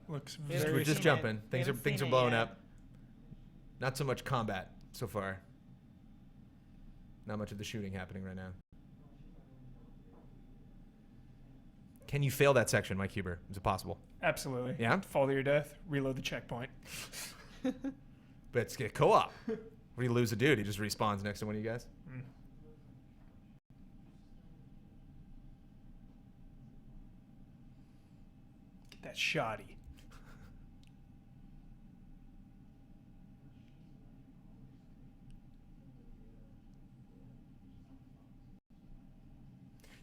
Looks Yeah, very We're just seen it. jumping. We Things are haven't seen it blowing yet. up. Not so much combat so far. Not much of the shooting happening right now. Can you fail that section, Mike Huber? Is it possible? Absolutely. Yeah? Fall to your death, reload the checkpoint. But it's a co-op. What do you lose a dude? He just respawns next to one of you guys? Get that shoddy.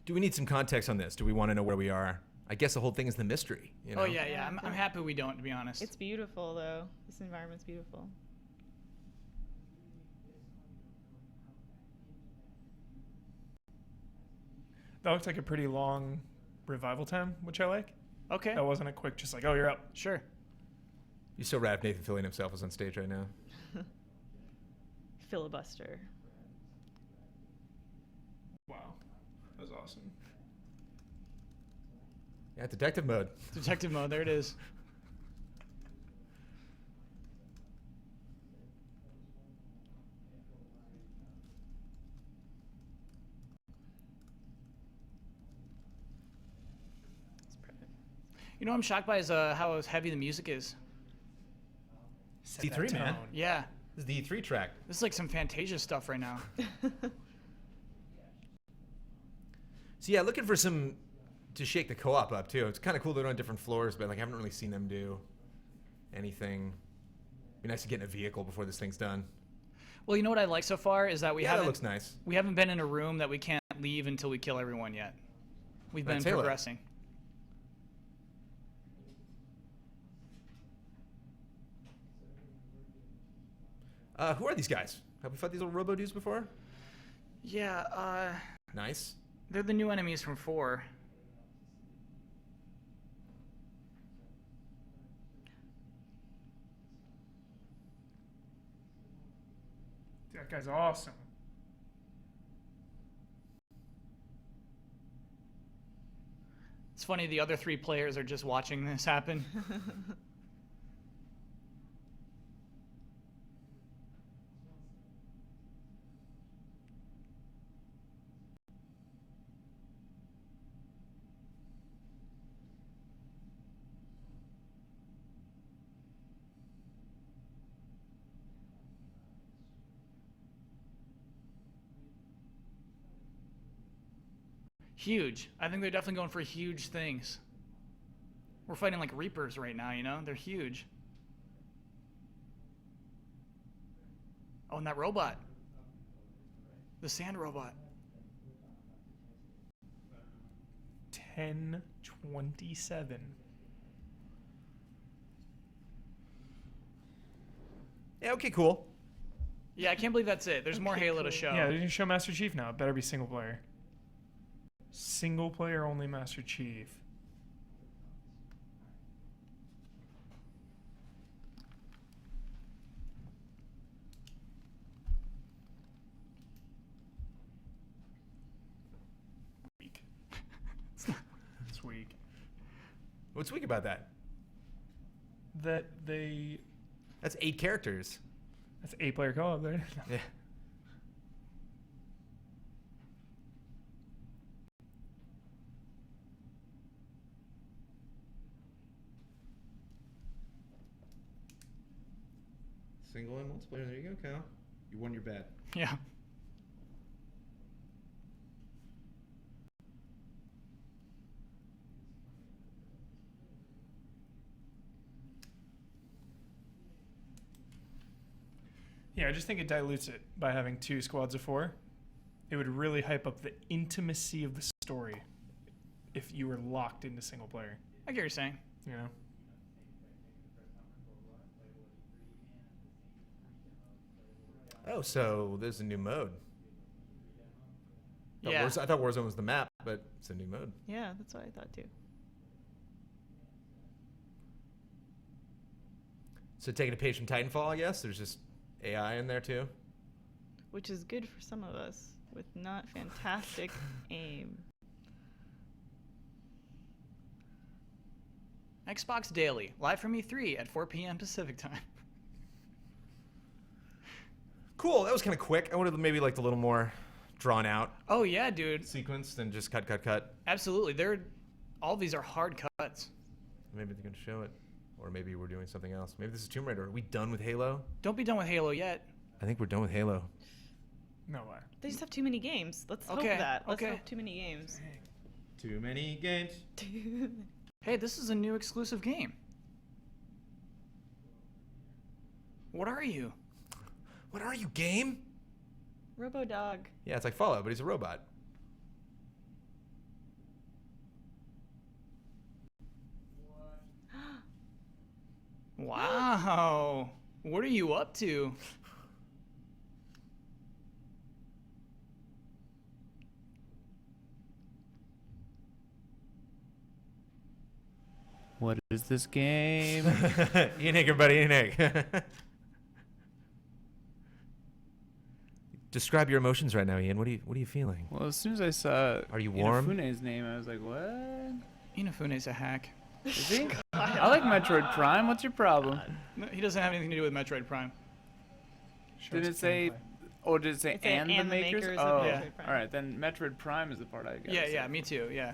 Do we need some context on this? Do we want to know where we are? I guess the whole thing is the mystery. You know? Oh yeah. I'm happy we don't, to be honest. It's beautiful, though. This environment's beautiful. That looks like a pretty long revival time, which I like. Okay. That wasn't a quick, just like, oh, you're up. Sure. You're so rad if Nathan Fillion himself was on stage right now. Filibuster. Wow. That was awesome. Yeah, detective mode. Detective mode. There it is. It's perfect. You know what I'm shocked by is how heavy the music is. Set E3, that man. tone. Yeah. This is the E3 track. This is like some Fantasia stuff right now. So yeah, looking for some to shake the co-op up too. It's kind of cool they're on different floors, but like I haven't really seen them do anything. Be nice to get in a vehicle before this thing's done. Well, you know what I like so far is that we Yeah, that haven't looks nice. we haven't been in a room that we can't leave until we kill everyone yet. We've been That's Halo. progressing. Who are these guys? Have we fought these little robo dudes before? Yeah, Nice. they're the new enemies from 4. That guy's awesome. It's funny the other 3 players are just watching this happen. Huge. I think they're definitely going for huge things. We're fighting like Reapers right now, you know? They're huge. Oh, and that robot. The sand robot. 10/27. Yeah, okay, cool. Yeah, I can't believe that's it. There's more Okay, Halo to cool. show. Yeah, they're gonna show Master Chief now. It better be single player. Single player only Master Chief. Weak. It's weak. What's weak about that? That they. That's 8 characters. That's 8-player co-op there. Yeah. Single and multiplayer. There you go, Cal. You won your bet. Yeah. Yeah, I just think it dilutes it by having 2 squads of 4. It would really hype up the intimacy of the story if you were locked into single player. I get what you're saying. You know? Oh, so there's a new mode. Yeah. I thought Warzone was the map, but it's a new mode. Yeah, that's what I thought too. So taking a page from Titanfall, I guess. There's just AI in there too. Which is good for some of us with not fantastic aim. Xbox Daily, live from E3 at 4 p.m. Pacific time. Cool. That was kind of quick. I would have maybe liked a little more drawn out Oh yeah, dude. sequence than just cut, cut, cut. Absolutely. All these are hard cuts. Maybe they're gonna show it, or maybe we're doing something else. Maybe this is Tomb Raider. Are we done with Halo? Don't be done with Halo yet. I think we're done with Halo. No way. They just have too many games. Let's hope Okay, that. Let's okay. hope too many games. Too many games. Hey, this is a new exclusive game. What are you? What are you, game? Robo-Dog. Yeah, it's like Fallout, but he's a robot. Wow. What are you up to? What is this game? Ian Egg, everybody, Ian Egg. Describe your emotions right now, Ian. What are you feeling? Well, as soon as I saw Are you warm? Inafune's name, I was like, what? Inafune's a hack. Is he? I like Metroid Prime. What's your problem? No, he doesn't have anything to do with Metroid Prime. Show Did us it say, gameplay. or did it say It said, and the makers? of Oh, Metroid Prime. all right. Then Metroid Prime is the part I got. Yeah, yeah, me too. Yeah.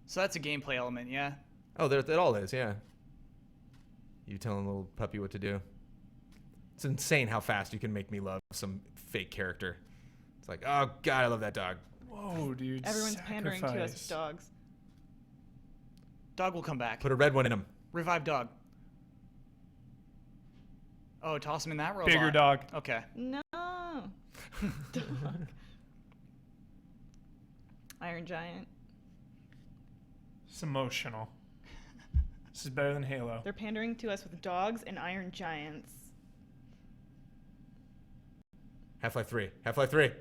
So that's a gameplay element, yeah. Oh, there it all is. Yeah. You telling a little puppy what to do. It's insane how fast you can make me love some fake character. It's like, oh god, I love that dog. Whoa, dude. Everyone's pandering to us with sacrifice. dogs. Dog will come back. Put a red one in him. Revive dog. Oh, toss him in that robot. Bigger dog. Okay. No. Dog. Iron Giant. It's emotional. This is better than Halo. They're pandering to us with dogs and Iron Giants. Half-Life 3. Half-Life 3.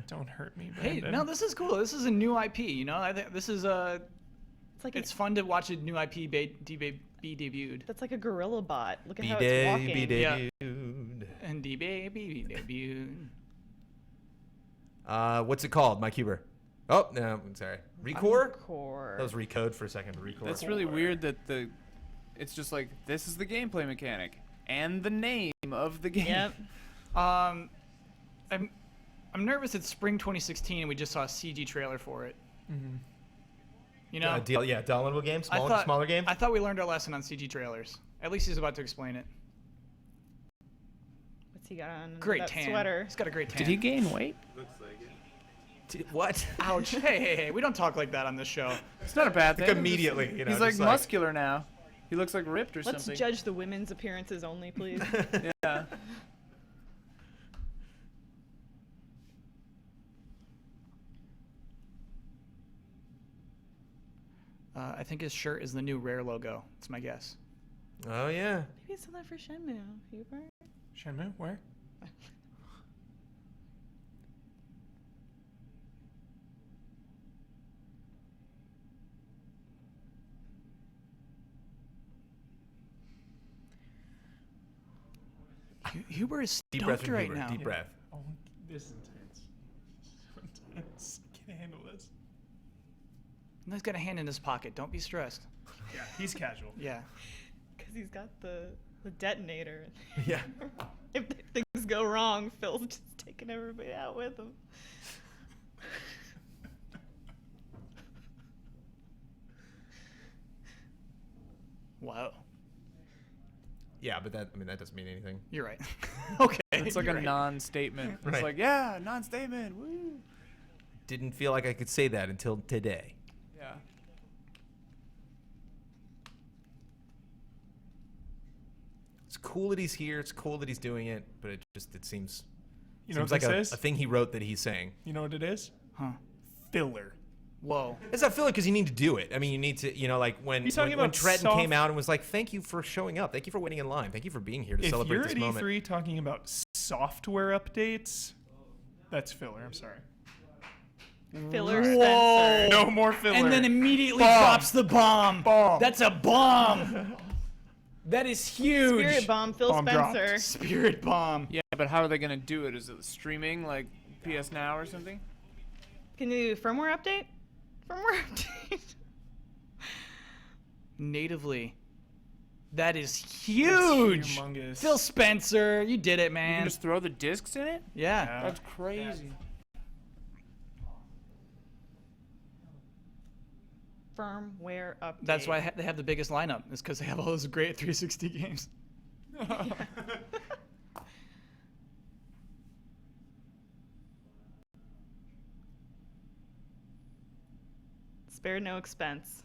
Don't hurt me, Hey, Brandon. no, this is cool. This is a new IP, you know? I think this is It's like it's fun to watch a new IP be debuted. that's like a gorilla bot. Look at how B-Day, it's walking. B-Day, Yeah. dude. And be debuted. What's it called? My cuber. Oh, no, I'm sorry. Recore? Core. That was recode for a second. Recore. That's really weird that it's just like, this is the gameplay mechanic and the name of the game. Yep. I'm nervous it's spring 2016 and we just saw a CG trailer for it. Mm-hmm. You know, downloadable games, I smaller game. I thought we learned our lesson on CG trailers. At least he's about to explain it. What's he got on? Great that tan. sweater. He's got a great tan. Did he gain weight? What? Ouch. Hey, we don't talk like that on this show. It's not a bad thing. Like immediately, you know, He's like just muscular now. He looks like ripped or Let's something. judge the women's appearances only, please. Yeah. I think his shirt is the new Rare logo. It's my guess. Oh yeah. Maybe it's something for Shenmue. Hubert? Shenmue, where? Huber is Deep breath stoked from right Hubert. now. Deep breath. Oh, this is intense. So intense. Can't handle this. And he's got a hand in his pocket. Don't be stressed. Yeah, he's casual. Yeah. Because he's got the detonator. Yeah. If things go wrong, Phil's just taking everybody out with him. Wow. Yeah, but that doesn't mean anything. You're right. Okay. It's like you're a right. non-statement. It's Right. like, yeah, non-statement. Woo. Didn't feel like I could say that until today. Yeah. It's cool that he's here. It's cool that he's doing it, but it seems You know seems what like this a is? thing he wrote that he's saying. You know what it is? Huh. Filler. Whoa. It's not filler because you need to do it. I mean, you need to, like when He's talking when about Trenton soft- came out and was like, "Thank you for showing up. Thank you for waiting in line. Thank you for being here to If celebrate you're this at moment." E3 talking about software updates, that's filler. I'm sorry. Filler Whoa. Spencer. No more filler. And then immediately Bomb. drops the bomb. Bomb. That's a bomb. That is huge. Spirit bomb, Phil Bomb dropped. Spencer. Spirit bomb. Yeah, but how are they gonna do it? Is it streaming like PS Now or something? Can you do firmware update? Firmware update. Natively. That is huge. humongous. Phil Spencer, you did it, You can man. just throw the discs in it? Yeah. Yeah. That's crazy. Firmware update. That's why they have the biggest lineup. Is because they have all those great 360 games. Spare no expense.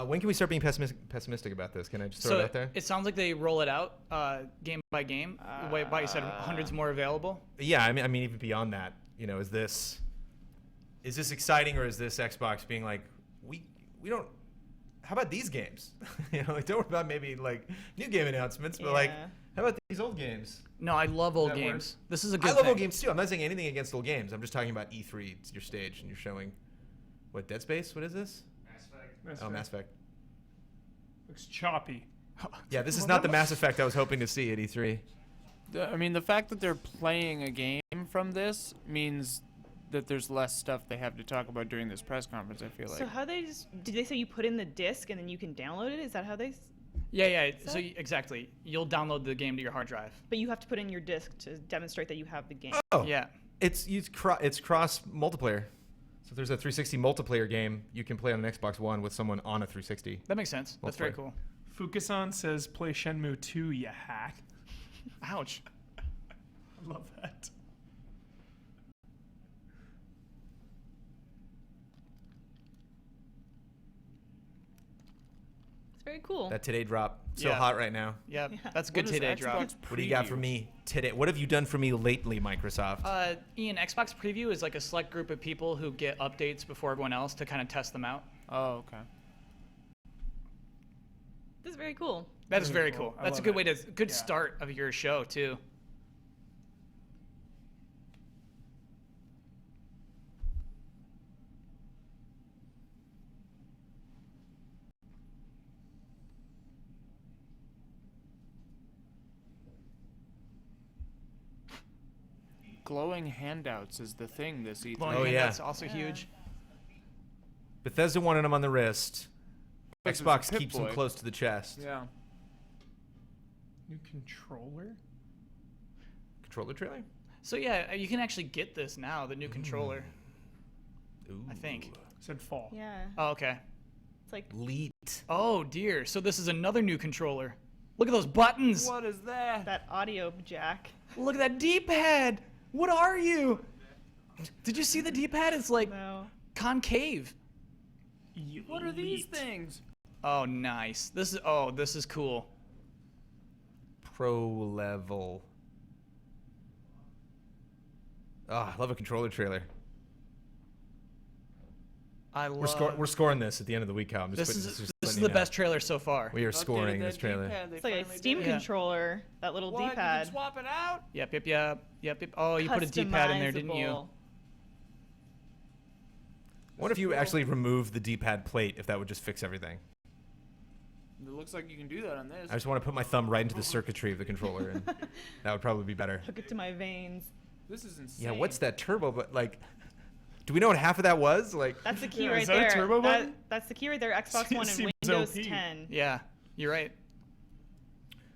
When can we start being pessimistic about this? Can I just throw it out there? it sounds like they roll it out game by game. Why you said hundreds more available. Yeah, I mean, even beyond that, is this exciting, or is this Xbox being like, we don't? How about these games? Like, don't worry about maybe like new game announcements, but like, Yeah. how about these old games? No, I love old That games. works. This is a good I love thing. old games too. I'm not saying anything against old games. I'm just talking about E3. It's your stage, and you're showing what Dead Space. What is this? Mass Effect. Looks choppy. Yeah, this is not the Mass Effect I was hoping to see at E3. I mean, the fact that they're playing a game from this means that there's less stuff they have to talk about during this press conference, I feel like. So how did they say you put in the disc and then you can download it? Is that how they? Yeah. So exactly, you'll download the game to your hard drive. But you have to put in your disc to demonstrate that you have the game. Oh, Yeah. It's cross multiplayer. So if there's a 360 multiplayer game, you can play on an Xbox One with someone on a 360. That makes sense. That's very Multiplayer. cool. Fukasan says play Shenmue 2, you hack. Ouch. I love that. It's very cool. That today drop, so Yeah. hot right now. Yep. Yeah. That's a good What is today Xbox drop. What do you got Preview? for me today? What have you done for me lately, Microsoft? Ian, Xbox Preview is like a select group of people who get updates before everyone else to kind of test them out. Oh, okay. This is very cool. That is Very very cool. cool. I That's a love good it. way to good Yeah. start of your show too. Glowing handouts is the thing this E3. Blowing Oh, hand, yeah. That's also huge. Bethesda wanted them on the wrist. Because it's Xbox a Pip keeps them Boy. close to the chest. Yeah. New controller? Controller trailer? So yeah, you can actually get this now, the new controller. Ooh. I think. Said fall. Yeah. Oh, okay. It's like Leet. Oh dear. So this is another new controller. Look at those buttons. What is that? that audio jack. Look at that D-pad. What are you? Did you see the D-pad? It's like No. concave. What are these Elite. things? Oh, nice. This is cool. Pro level. Oh, I love a controller trailer. We're scoring this at the end of the week, Kyle. I'm just This just is letting the you know. best trailer so far. We are Updated scoring that this trailer. D-pad, they It's like a finally Steam did it. controller, that little What? You D-pad. can swap it out? Yep. Oh, you put a D-pad in there, didn't you? Customizable. What if you actually remove the D-pad plate? If that would just fix everything. It looks like you can do that on this. I just want to put my thumb right into the circuitry of the controller, and that would probably be better. Hook it to my veins. This is insane. Yeah, what's that turbo? But like, do we know what half of that was? Like, That's the key Yeah, right is that a there. turbo button? That's the key right there. Xbox One and Seems Windows OP. 10. Yeah, you're right.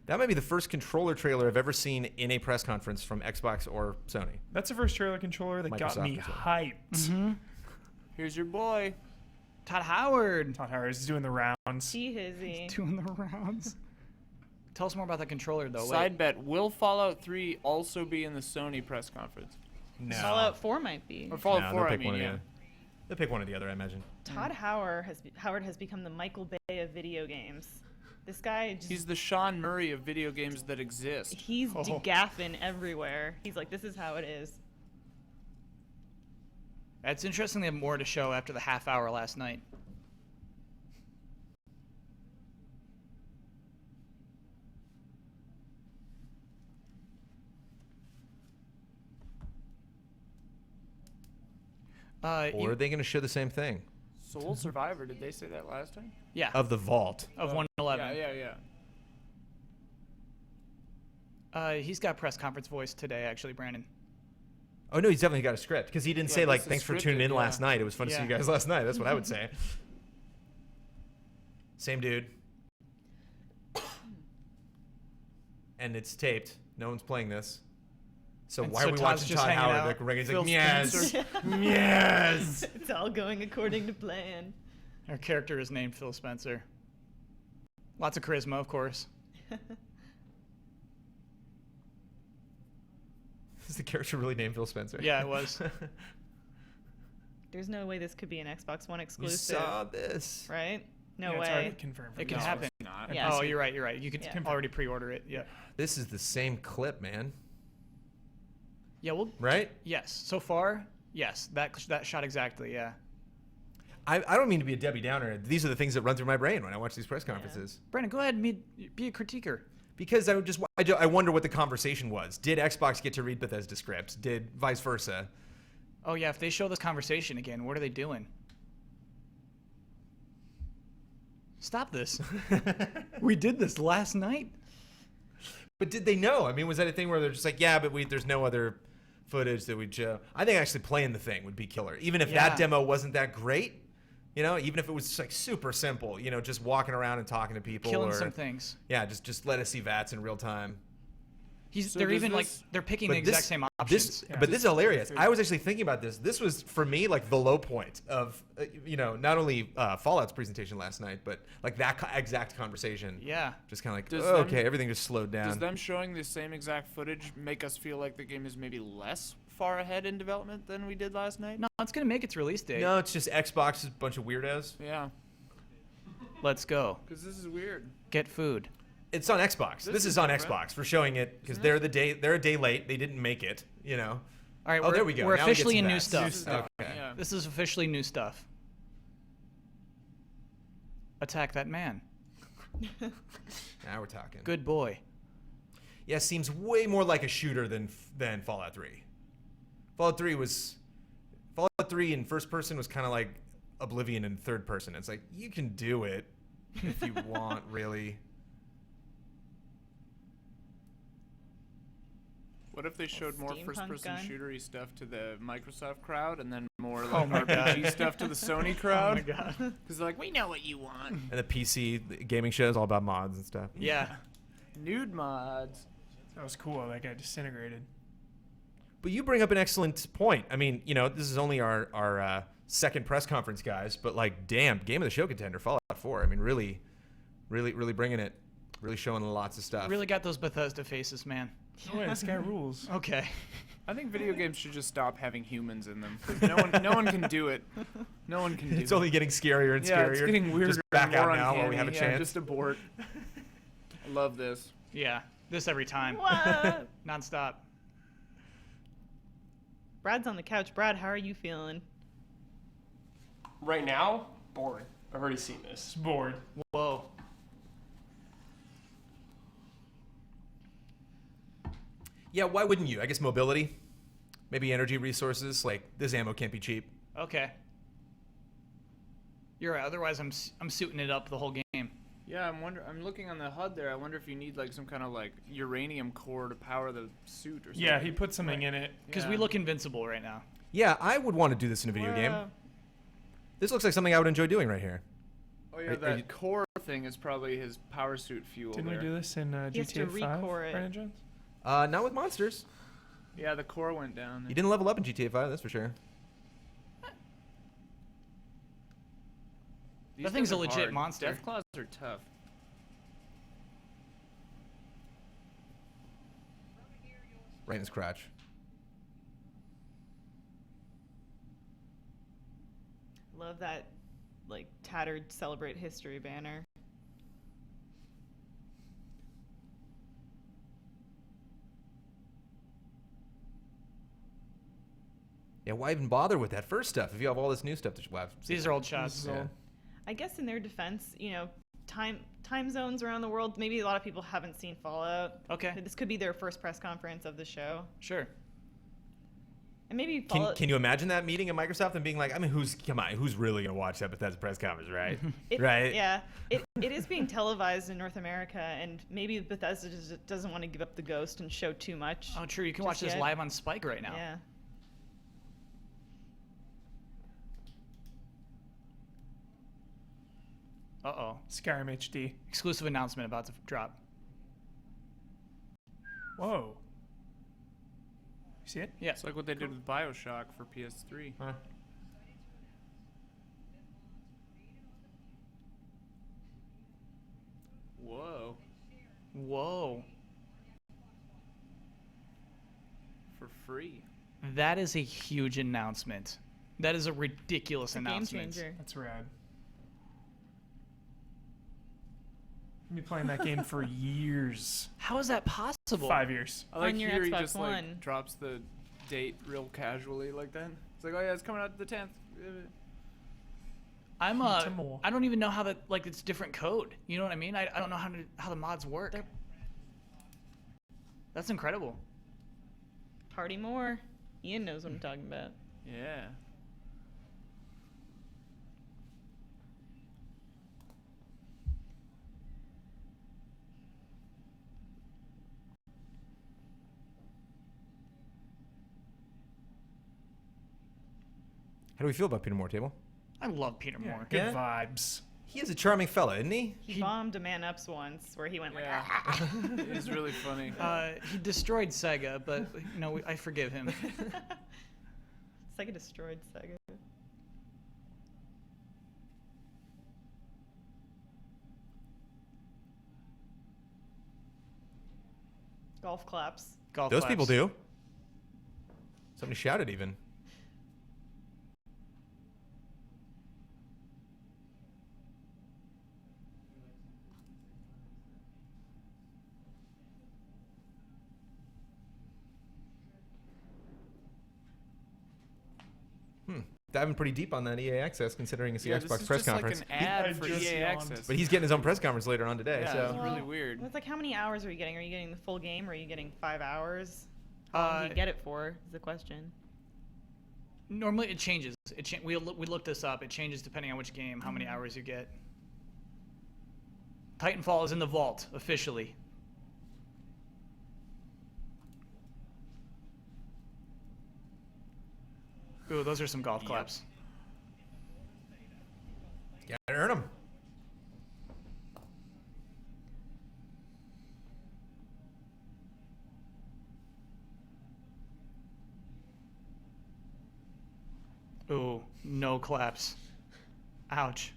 that might be the first controller trailer I've ever seen in a press conference from Xbox or Sony. That's the first trailer controller that got Microsoft me as well. hyped. Here's your boy. Todd Howard Todd Howard is doing the rounds. Hizzy. doing the rounds. Tell us more about that controller, though. Side bet: will Fallout 3 also be in the Sony press conference? No. Fallout 4 might be. Or Fallout No, 4, they'll I pick mean, one or the yeah. other. They'll pick one or the other, I imagine. Todd Howard has become the Michael Bay of video games. This guy just He's the Sean Murray of video games that exist. he's degaffing everywhere. He's like, this is how it is. It's interesting they have more to show after the half hour last night. Or are they going to show the same thing? Soul Survivor, did they say that last time? yeah, Of the vault. of 111. Yeah. He's got press conference voice today, actually, Brandon. Oh, no, he's definitely got a script. Because he didn't Yeah, say, like, this is thanks for tuning in scripted, last yeah. night. It was fun to see you Yeah. guys last night. That's what I would say. Same dude. And it's taped. No one's playing this. So And why so are we Todd's watching just Todd hanging Howard? out. Like, Reagan's Phil like, yes, Spencer. yes. It's all going according to plan. Our character is named Phil Spencer. Lots of charisma, of course. Is the character really named Phil Spencer? Yeah, it was. There's no way this could be an Xbox One You exclusive, saw this. right? No Yeah, it's way. already confirmed. It can No. happen. Not. Yeah. Oh, you're right. You're right. You could Yeah. already pre-order it. Yeah. This is the same clip, man. Yeah. Well. Right? Yes. So far, yes. That shot exactly. Yeah. I don't mean to be a Debbie Downer. These are the things that run through my brain when I watch these press conferences. Brandon, go ahead and be a critiquer. Because I wonder what the conversation was. Did Xbox get to read Bethesda scripts? Did vice versa? Oh yeah. If they show this conversation again, what are they doing? Stop this. We did this last night. But did they know? I mean, was that a thing where they're just like, yeah, but there's no other footage that we'd show? I think actually playing the thing would be killer. Even if Yeah. that demo wasn't that great, even if it was like super simple, just walking around and talking to people. Killing or, some things. Yeah, just let us see VATS in real time. So They're does even like this- they're picking But the exact same options. But this is hilarious. I was actually thinking about this. This was for me like the low point of not only Fallout's presentation last night, but like that exact conversation. Yeah. Just kind of like Does okay, them- everything just slowed down. Does them showing the same exact footage make us feel like the game is maybe less far ahead in development than we did last night? No, it's gonna make its release date. No, it's just Xbox is a bunch of weirdos. Yeah, Let's go. because this is weird. Get food. It's on Xbox. This is is on different. Xbox for showing it because they're a day late. They didn't make it. All right. Oh, there we go. We're Now we get officially some in new VATS. stuff. New stuff. Okay. Yeah. This is officially new stuff. Attack that man. Now we're talking. Good boy. Yeah, seems way more like a shooter than Fallout 3. Fallout 3 in first person was kind of like Oblivion in third person. It's like you can do it if you want, really. What if they showed more steampunk first-person gun? shootery stuff to the Microsoft crowd, and then more Oh like my RPG God. stuff to the Sony crowd? God. Because they're like, we know what you want. And the PC gaming show is all about mods and stuff. Yeah. Nude mods. That was cool. That guy disintegrated. But you bring up an excellent point. I mean, this is only our second press conference, guys, but like, damn, game of the show contender, Fallout 4. I mean, really bringing it, really showing lots of stuff. Really got those Bethesda faces, man. Oh, yeah, this guy rules. Okay. I think video games should just stop having humans in them. 'Cause no one can do it. No one can do it. It's only getting scarier and Yeah, scarier. it's getting weirder. Just back and more out now while we uncanny. have a Yeah, chance. just abort. I love this. Yeah. This every time. What? Nonstop. Brad's on the couch. Brad, how are you feeling? Right now, bored. I've already seen this. It's bored. Whoa. Yeah, why wouldn't you? I guess mobility, maybe energy resources. Like, this ammo can't be cheap. Okay. You're right. Otherwise, I'm suiting it up the whole game. Yeah, I'm looking on the HUD there. I wonder if you need like some kind of like uranium core to power the suit or something. Yeah, he put something in it. Because Yeah. we look invincible right now. Yeah, I would want to do this in a video game. This looks like something I would enjoy doing right here. Oh yeah, Are that you- core thing is probably his power suit fuel. Didn't there. we do this in He has to GTA 5, recore it. Brandon Jones? Not with monsters. Yeah, the core went down. You didn't level up in GTA 5, that's for sure. These That thing's guys a are legit hard. monster. Death claws are tough. Right in his crotch. Love that, like, tattered Celebrate History banner. Yeah, why even bother with that first stuff if you have all this new stuff to have? These are old shots. Yeah. I guess in their defense, time zones around the world, maybe a lot of people haven't seen Fallout. Okay. This could be their first press conference of the show. Sure. And maybe Fallout... Can you imagine that meeting at Microsoft and being like, I mean, who's really gonna watch that Bethesda press conference, right? Right? Yeah. It is being televised in North America, and maybe Bethesda just doesn't want to give up the ghost and show too much. Oh, true. You can Just watch this yet. live on Spike right now. Yeah. Uh-oh. Skyrim HD. Exclusive announcement about to drop. Whoa. You see it? Yeah. It's like what they did with BioShock for PS3. Huh. Whoa. Whoa. For free. That is a huge announcement. That is a ridiculous It's a game announcement. changer. That's rad. I've been playing that game for years. How is that possible? 5 years. I like On your here he Xbox just One. like drops the date real casually like that. It's like, oh yeah, it's coming out the 10th. I'm Tomorrow. I don't even know how that, like, it's different code. You know what I mean? I don't know how the mods work. That's incredible. Party more. Ian knows what I'm talking about. Yeah. How do we feel about Peter Moore, Table? I love Peter Yeah, Moore. good Yeah? vibes. He is a charming fella, isn't he? He bombed a Man Ups once where he went like, Yeah. It's really funny. He destroyed Sega, but I forgive him. Sega destroyed Sega. Golf claps. Golf Those claps. people do. Somebody shouted even. Diving pretty deep on that EA Access, considering it's the Yeah, Xbox this is press just conference. like an ad I for just EA yawned. Access. But he's getting his own press conference later on today, Yeah, so it's really weird. It's like, how many hours are you getting? Are you getting the full game, or are you getting 5 hours? How long do you get it for? Is the question. Normally it changes. We looked this up. It changes depending on which game, how many hours you get. Titanfall is in the vault officially. Ooh, those are some golf claps. gotta earn them. Ooh, no claps. Ouch.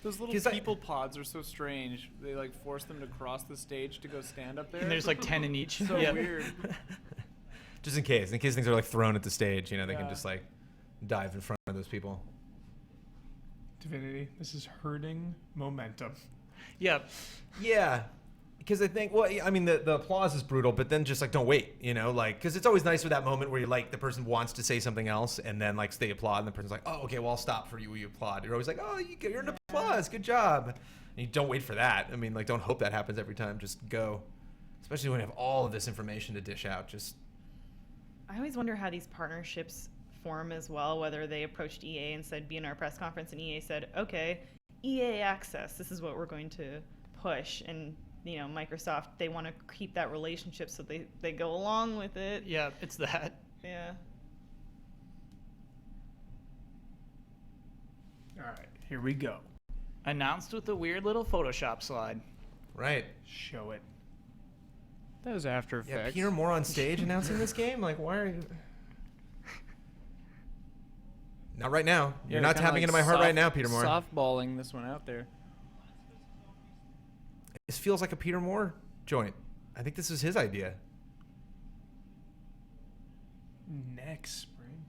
Those little 'Cause people pods are so strange. They like force them to cross the stage to go stand up there. And there's like 10 in each. so Yeah. weird. Just in case things are like thrown at the stage, they Yeah. can just like dive in front of those people. Divinity, this is hurting momentum. Yeah. Yeah, because I think, well, I mean, the applause is brutal, but then just like don't wait, because it's always nice for that moment where you like the person wants to say something else, and then like they applaud, and the person's like, oh, okay, well, I'll stop for you. You applaud. You're always like, oh, you're an applause, good job. And you don't wait for that. I mean, like, don't hope that happens every time. Just go, especially when you have all of this information to dish out. Just I always wonder how these partnerships form as well, whether they approached EA and said, be in our press conference, and EA said, okay, EA Access, this is what we're going to push. And, Microsoft, they want to keep that relationship, so they go along with it. Yeah, it's that. Yeah. All right, here we go. Announced with a weird little Photoshop slide. right. Show it. That was After Yeah, Effects. Peter Moore on stage announcing this game. Like, why are you? Not right now. Yeah, You're not kinda tapping like into my heart right now, Peter Moore. Softballing this one out there. This feels like a Peter Moore joint. I think this was his idea. Next spring.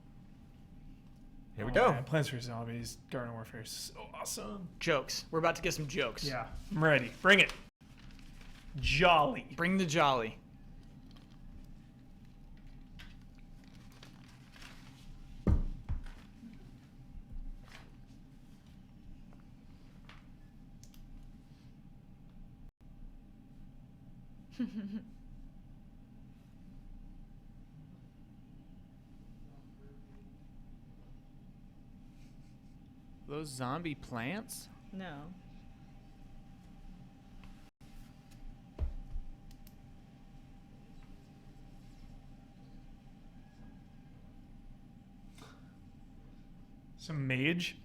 Here we go. Man, Plants vs. Zombies, Garden Warfare is so awesome. Jokes. We're about to get some jokes. Yeah, I'm ready. Bring it. Jolly. Bring the jolly. Those zombie plants? No. Some mage.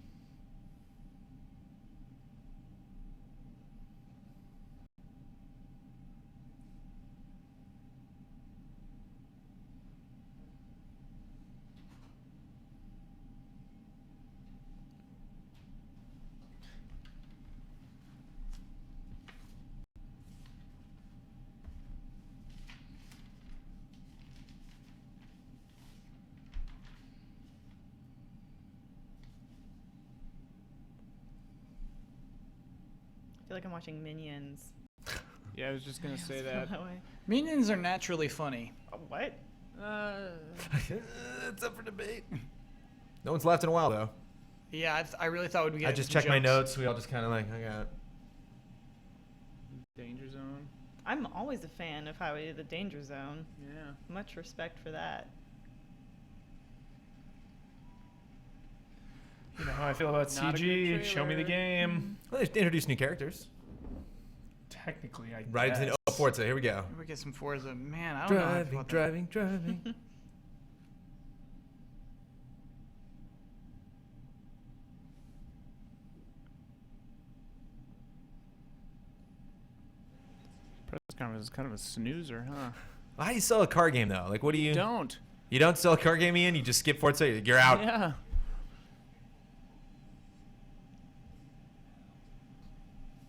I feel like I'm watching Minions. Yeah, I was just gonna say that. way. Minions are naturally funny. What? It's up for debate. No one's laughed in a while, though. Yeah, I really thought we'd be I getting just some checked my jokes. notes. We all just kind of like, I got it. Danger zone. I'm always a fan of Highway to the Danger Zone. Yeah. Much respect for that. You know how I feel about Not a good CG. Show me the trailer. game. Well, they introduced new characters. Technically, I Right guess. into the Forza. Here we go. We get some Forza. Man, I don't know. how I feel about that. driving. Press conference is kind of a snoozer, huh? How do you sell a car game though? Like, what do you? Don't. You don't sell a car game, Ian. You just skip Forza. You're out. Yeah.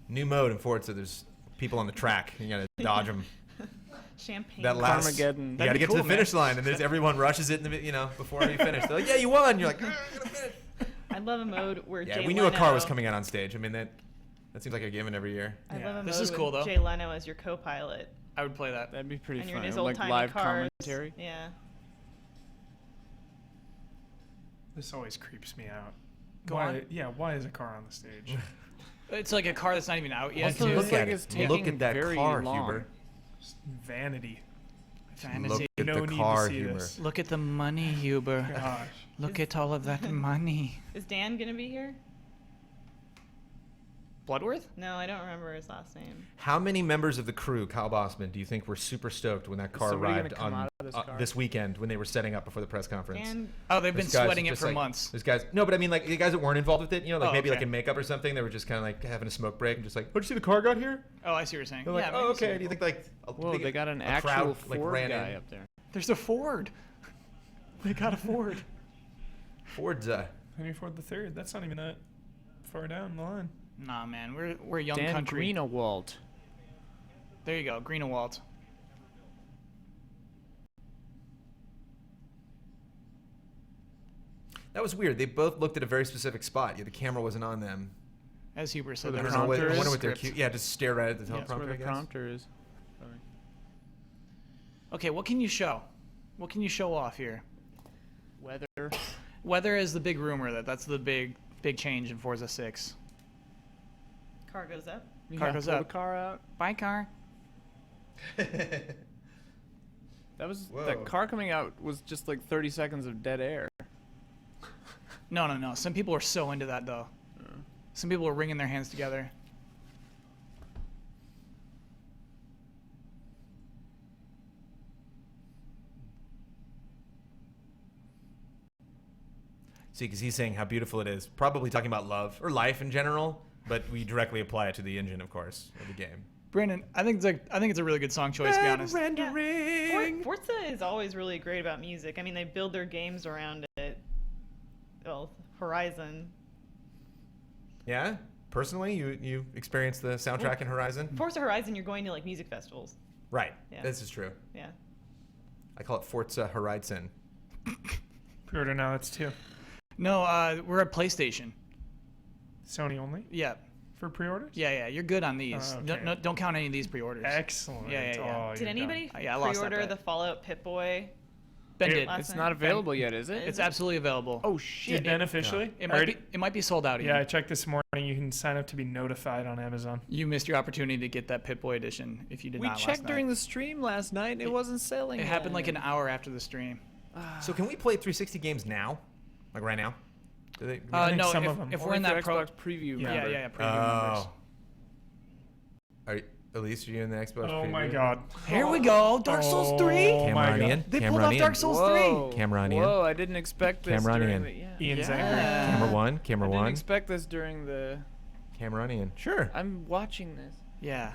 New mode in Forza. There's people on the track. You gotta dodge them. Champagne. That last. Carmageddon. You That'd gotta be get cool, to the man. finish line, and there's everyone rushes it in the before you finish. They're like, "Yeah, you won." You're like, "I'm gonna finish." I love a mode where Yeah, Jay we knew a car was Leno- coming out on stage. I mean that seems like a given every year. I Yeah. love a This mode is cool, with though. Jay Leno as your co-pilot, I would play that. That'd be pretty and you're in fun. his Like old-timey live cars. commentary. Yeah. This always creeps me out. Go why, on. Yeah, why is a car on the stage? It's like a car that's not even out yet. Also, too. it looks Look like at it's it. taking Look at that very car, long. Huber. Just vanity. Fantasy. Look at No the need to car, see Huber. this. Look at the money, Huber. Gosh. Look at all of that money. Is Dan gonna be here? Bloodworth? No, I don't remember his last name. How many members of the crew, Kyle Bossman, do you think were super stoked when that car somebody gonna arrived come on out of this car? this weekend when they were setting up before the press conference? Dan. Oh, they've been There's guys sweating it just for like- months. There's guys, no, but I mean like the guys that weren't involved with it, like Oh, maybe like okay. in makeup or something, they were just kind of like having a smoke break and just like, oh, did you see the car got here? Oh, I see what you're saying. They're like, yeah, oh, maybe okay. so. Do you think like Whoa, they got an a actual crowd, like, Ford ran guy in? up there. There's a Ford. They got a Ford. Forza. Henry Ford III. That's not even that far down the line. Nah, man, we're a young Dan country. Greenewalt. There you go, Greenewald. That was weird. They both looked at a very specific spot. Yeah, the camera wasn't on them. As Huber said, the I there's don't know what, I prompter wonder is? what their script. cue. Yeah, just stare right at the Yeah, That's where teleprompter. the I guess. prompter is. Okay, what can you show? What can you show off here? Weather. Weather is the big rumor that's the big change in Forza 6. Car goes up. Car goes pull up. the car out. Bye, car. That Whoa. car coming out was just like 30 seconds of dead air. No. Some people are so into that though. Some people are wringing their hands together. See, because he's saying how beautiful it is. Probably talking about love or life in general, but we directly apply it to the engine, of course, of the game. Brandon, I think it's a really good song choice, to be honest. Rendering. Forza is always really great about music. I mean, they build their games around it. Well, Horizon. Yeah. Personally, you experienced the soundtrack in Horizon. Forza Horizon, you're going to like music festivals. Right. Yeah. This is true. Yeah. I call it Forza Horizon. Pre-order now. That's 2. No, we're at PlayStation. Sony only Yeah. for pre-orders. Yeah, you're good on these. Oh, okay. Don't count any of these pre-orders. Excellent. Yeah. Oh, Did you're anybody done. Yeah, I lost that pre-order bet. the Fallout Pip-Boy? Ben It- did. Last It's night? not available yet, is it? It's absolutely available. Oh shit. Did Ben officially? It Already- might be sold out. Yeah, I Ian. checked this morning. You can sign up to be notified on Amazon. You missed your opportunity to get that Pip-Boy edition if you did We not checked last during night. the stream last night. It wasn't selling. It happened like yet. an hour after the stream. So can we play 360 games now? Like right now? Do they, I think No, some of them. if we're Only in for that pro, Xbox preview. Yeah. member. yeah, preview members. Are Elise, are you in the Xbox? Oh my preview? God. Here we go, Dark Souls 3. Oh my Cameronian. God. They pulled off Dark Souls 3. Whoa. Cameronian. Whoa, I didn't expect this Cameronian. during the... Yeah. Ian's Yeah. angry. Camera one. I Camera didn't one. expect this during the... Cameronian. Sure. I'm watching this. Yeah.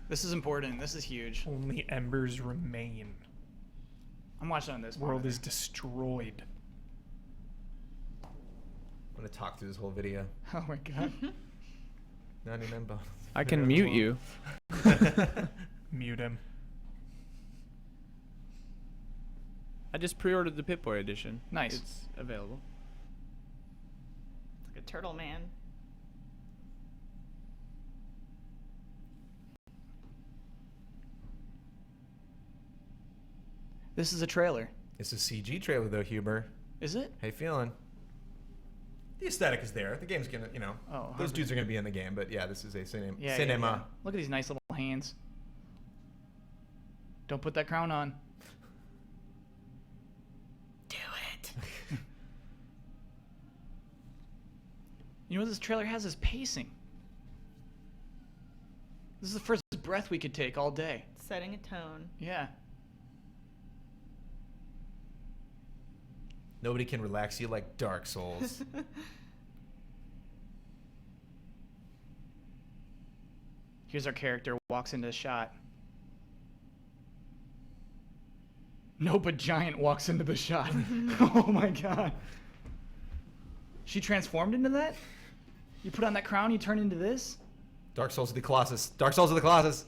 This is important. This is huge. Only embers remain. I'm watching on this. World monitor. is destroyed. I'm gonna talk through this whole video. Oh my god. 99 bottles. I can mute you. Mute him. I just pre-ordered the Pip-Boy edition. Nice. It's available. Like a turtle man. This is a trailer. It's a CG trailer though, Huber. Is it? How you feeling? The aesthetic is there. The game's gonna, Oh, those dudes are gonna be in the game. But yeah, this is a cinema. Yeah, cinema. yeah. Look at these nice little hands. Don't put that crown on. Do it. You know what this trailer has is pacing. This is the first breath we could take all day. Setting a tone. Yeah. Nobody can relax you like Dark Souls. Here's our character walks into a shot. No, but Giant walks into the shot. Oh my god. She transformed into that? You put on that crown, you turn into this? Dark Souls of the Colossus. Dark Souls of the Colossus.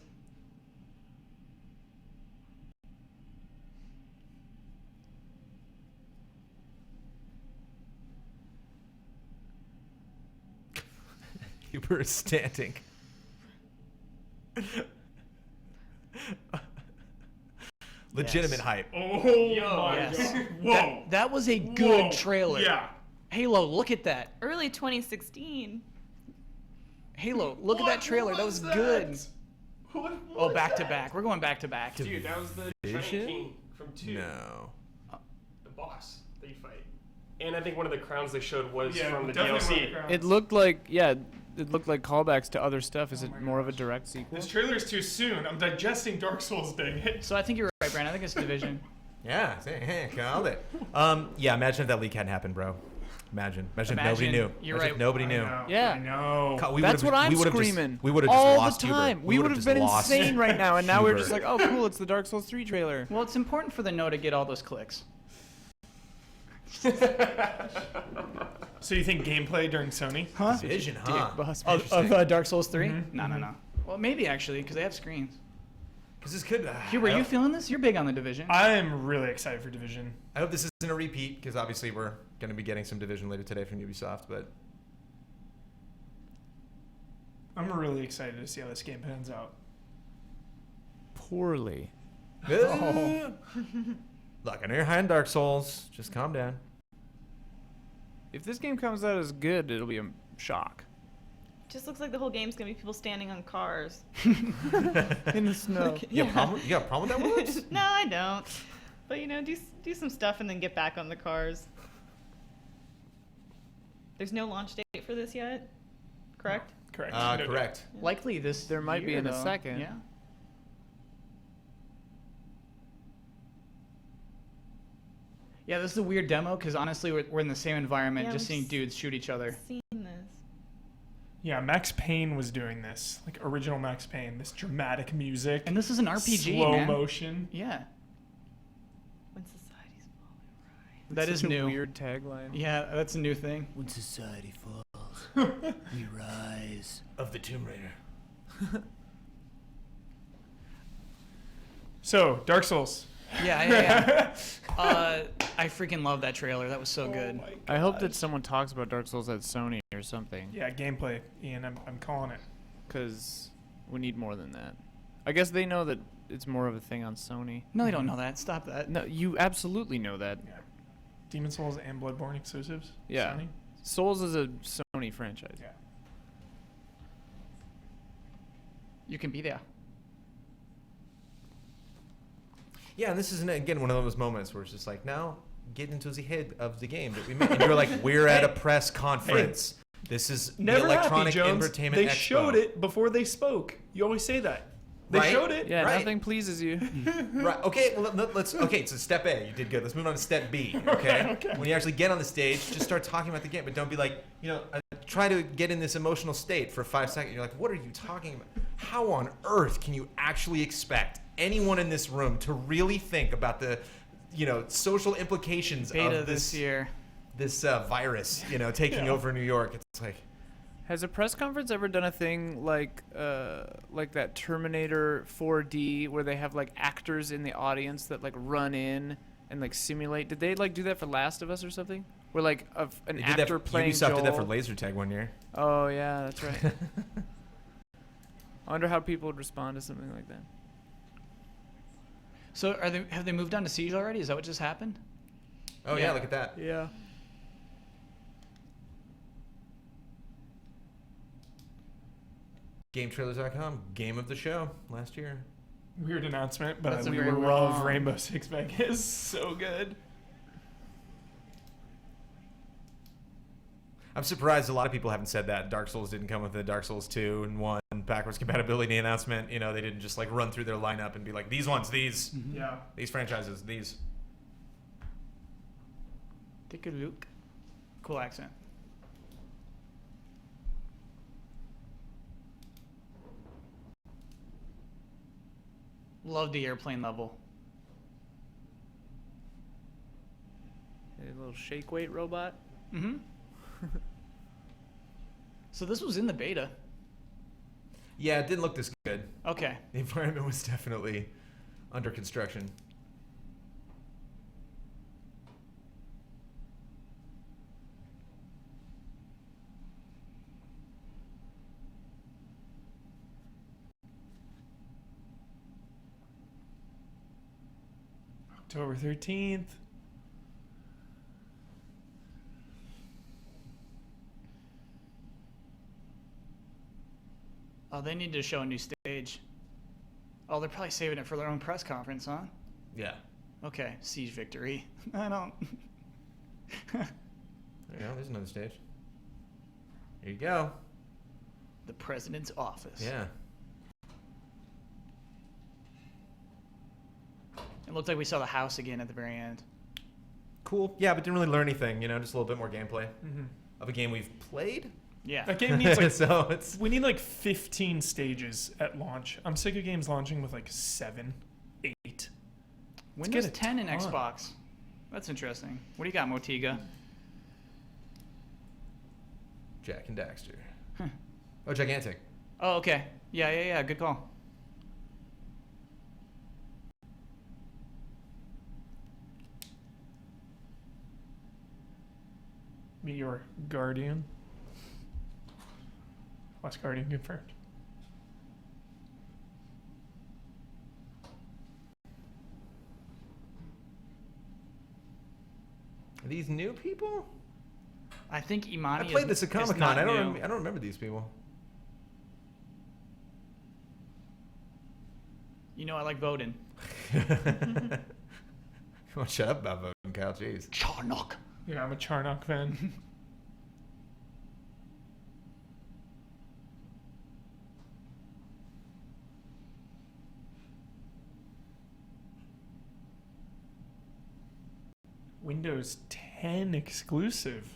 Huber is standing. Legitimate Yes. hype. Oh my Yes. God. Whoa. That was a good Whoa. trailer. Yeah. Halo, look at that. Early 2016. Halo, look at that trailer. That was good. Oh, back to back. We're going back to back. Dude, that was the Vision? Giant King from 2. No. The boss that you fight. And I think one of the crowns they showed was Yeah, from the definitely one of the DLC. crowns. It looked like, it looked like callbacks to other stuff. Is it more of a direct sequel? This trailer is too soon. I'm digesting Dark Souls, dang it. So I think you're right, Brandon. I think it's Division. Yeah, called it. Yeah, imagine if that leak hadn't happened, bro. Imagine if nobody knew. You're Imagine right. if nobody knew. Yeah. I know. God, we That's would've- what I'm we would've screaming. Just, we would have just all lost the time. Huber. We would have just been lost insane right now, and now we're Huber. just like, oh, cool, it's the Dark Souls 3 trailer. Well, it's important for the no to get all those clicks. So you think gameplay during Sony? Huh? Division, huh? Must be Of interesting. Dark Souls 3? No. Well, maybe actually, because they have screens. Because this could. Huber, are you feeling this? You're big on the Division. I'm really excited for Division. I hope this isn't a repeat, because obviously we're going to be getting some Division later today from Ubisoft. But I'm really excited to see how this game pans out. Poorly. look, I know you're high on Dark Souls. Just calm down. If this game comes out as good, it'll be a shock. Just looks like the whole game's gonna be people standing on cars. In the snow. You got a problem with that, Williams? No, I don't. But you know, do some stuff and then get back on the cars. There's no launch date for this yet, correct? Correct. No doubt. Correct. Likely this There might be year, in a though. second. Yeah. Yeah, this is a weird demo because honestly, we're in the same environment, Yeah, just we've seeing dudes shoot each other. Seen this. Yeah, Max Payne was doing this, like original Max Payne, this dramatic music, And this is an RPG, slow man. motion. Yeah, When society's falling right. that Such is a new. weird tagline. Yeah, that's a new thing. When society falls, we rise. Of the Tomb Raider. So, Dark Souls. Yeah. I freaking love that trailer. That was so good. Oh my I hope gosh. that someone talks about Dark Souls at Sony or something, Yeah, gameplay, Ian. I'm calling it. because we need more than that. I guess they know that it's more of a thing on Sony. No, they don't know that. Stop that. No, you absolutely know that. Yeah. Demon Souls and Bloodborne exclusives. Yeah. Sony? Souls is a Sony franchise. Yeah. You can be there. Yeah, and this is, again, one of those moments where it's just like, now get into the head of the game that we made. And you're like, we're at a press conference. This is the Never Electronic happy, Jones. Entertainment They Expo. showed it before they spoke. You always say that. They Right? showed it. Yeah, Right. nothing pleases you. Right. Okay. Well, let's. Okay. So step A, you did good. Let's move on to step B. Okay. Okay. When you actually get on the stage, just start talking about the game, but don't be like, try to get in this emotional state for 5 seconds. You're like, what are you talking about? How on earth can you actually expect anyone in this room to really think about the, social implications Beta of this year. this virus, taking over New York? It's like. Has a press conference ever done a thing like that Terminator 4D where they have like actors in the audience that like run in and like simulate? Did they like do that for Last of Us or something? Where like an They did that actor for, playing Ubisoft Joel? did that for laser tag one year. Oh yeah, that's right. I wonder how people would respond to something like that. So have they moved on to Siege already? Is that what just happened? Oh yeah, look at that. Yeah. GameTrailers.com, game of the show last year. Weird announcement, but That's I a really very love long- Rainbow Six Vegas. So good. I'm surprised a lot of people haven't said that. Dark Souls didn't come with the Dark Souls 2 and 1 backwards compatibility announcement. They didn't just like run through their lineup and be like, these Yeah. these franchises, these. Take a look. Cool accent. Love the airplane level. A little shake weight robot. Mm-hmm. So this was in the beta. Yeah, it didn't look this good. Okay. The environment was definitely under construction. October 13th. Oh, they need to show a new stage. Oh, they're probably saving it for their own press conference, huh? Yeah. Okay, Siege victory. I don't. There you go. There's another stage. Here you go. The president's office. Yeah. It looked like we saw the house again at the very end. cool. Yeah, but didn't really learn anything. You know, just a little bit more gameplay of a game we've played. Yeah. That game needs like So it's we need like 15 stages at launch. I'm sick of games launching with like 7, 8. Windows get a 10 and ton. Xbox. That's interesting. What do you got, Motiga? Jack and Daxter. Oh, gigantic. Oh, okay. Yeah. Good call. Meteor Guardian. West Guardian confirmed. Are these new people? I think Imani I played is, this at is Comic-Con. not I new. don't remember these people. You know I like Voden. Come on, shut up about voting, Kyle. Jeez. Charnock. Yeah, I'm a Charnock fan. Windows 10 exclusive.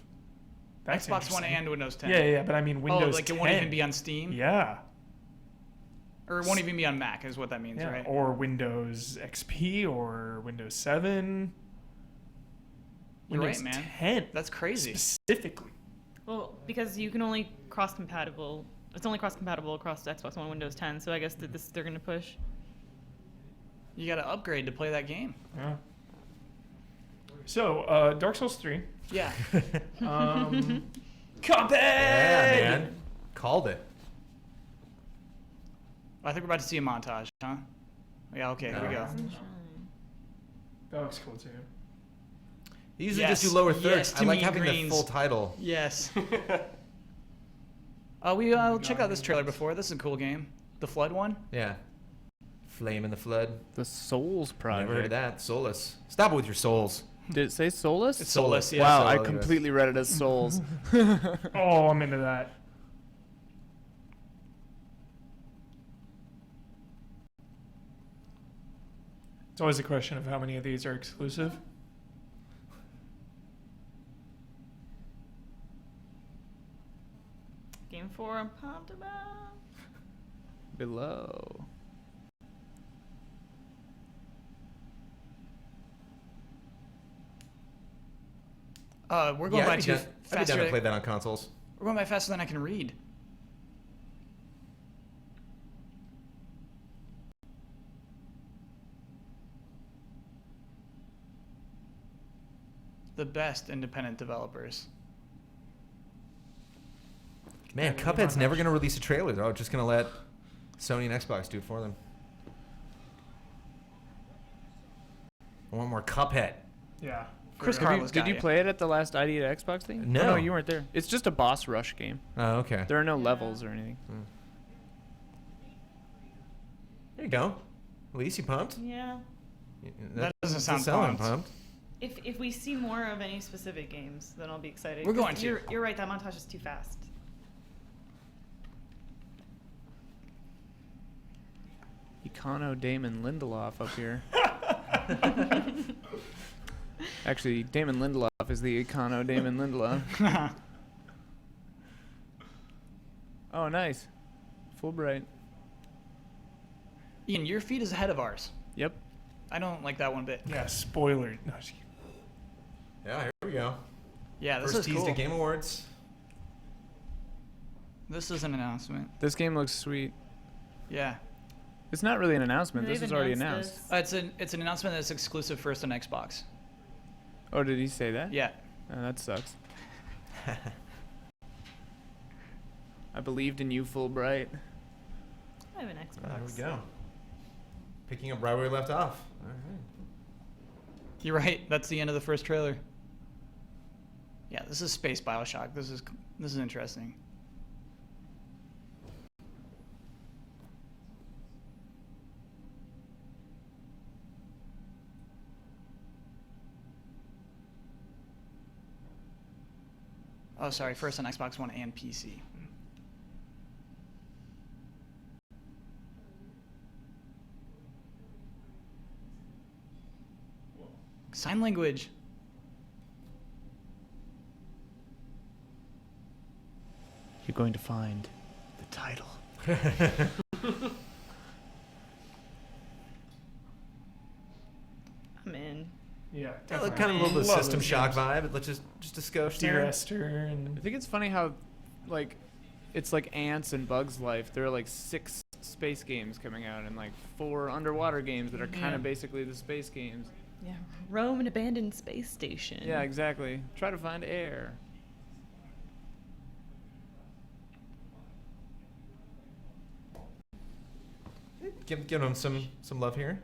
That's Xbox One interesting. and Windows 10. Yeah, but I mean Windows Oh, like 10. it won't even be on Steam? Yeah. Or it won't even be on Mac is what that means, Yeah, right? or Windows XP or Windows 7. You're Windows right, man. 10 That's crazy. specifically. Well, because you can only cross-compatible. It's only cross-compatible across Xbox One, Windows 10. So I guess that they're going to push. You got to upgrade to play that game. Yeah. So, Dark Souls 3. Yeah. Cuphead! Yeah, man. Called it. I think we're about to see a montage, huh? Yeah, okay, here we go. That looks cool too. You usually Yes, just do lower thirds. yes, I to like me, having greens. the full title. Yes. We checked out this trailer before. This is a cool game. The Flood one? Yeah. Flame in the Flood. The Souls Project. Never heard of that. Soulless. Stop it with your souls. Did it say Solus? It's Soulless, yeah. Wow, So, I yes. completely read it as Souls. Oh, I'm into that. It's always a question of how many of these are exclusive. Game 4, I'm pumped about. Below. We're going by I'd be too down- I'd be faster. down to play that on consoles. We're going by faster than I can read. The best independent developers. Man, Cuphead's never going to release a trailer. They're just going to let Sony and Xbox do it for them. I want more Cuphead. Yeah. Chris for- Carlos Did got you ya. play it at the last ID to Xbox thing? No. Oh, no, you weren't there. It's just a boss rush game. Oh, okay. There are no levels or anything. There you go. At least you pumped. Yeah. That doesn't doesn't sound pumped. If we see more of any specific games, then I'll be excited. We're going 'Cause to. You're right. That montage is too fast. Econo Damon Lindelof up here. Actually, Damon Lindelof is the Econo Damon Lindelof. Oh, nice. Fulbright. Ian, your feed is ahead of ours. Yep. I don't like that one bit. Yeah, spoiler. No, just kidding. Yeah, here we go. Yeah, this First is teased cool. at Game Awards. This is an announcement. This game looks sweet. Yeah. It's not really an announcement. They've This is already announced announced. this. It's an announcement that's exclusive first on Xbox. Oh, did he say that? Yeah. Oh, that sucks. I believed in you, Fulbright. I have an Xbox. There we go. Picking up right where we left off. All right. You're right. That's the end of the first trailer. Yeah, this is Space BioShock. This is interesting. Oh, sorry. First on Xbox One and PC. Sign language. you're going to find the title. I'm in. Yeah, Kind definitely. of a little bit of Love System those Shock games. vibe. Let's just a skosh Dear there. Esther and I think it's funny how, like, it's like Ants and Bugs Life. There are like 6 space games coming out and like 4 underwater games that are kind Yeah. of basically the space games. Yeah. Rome, an abandoned space station. Yeah, exactly. Try to find air. Give him some love here.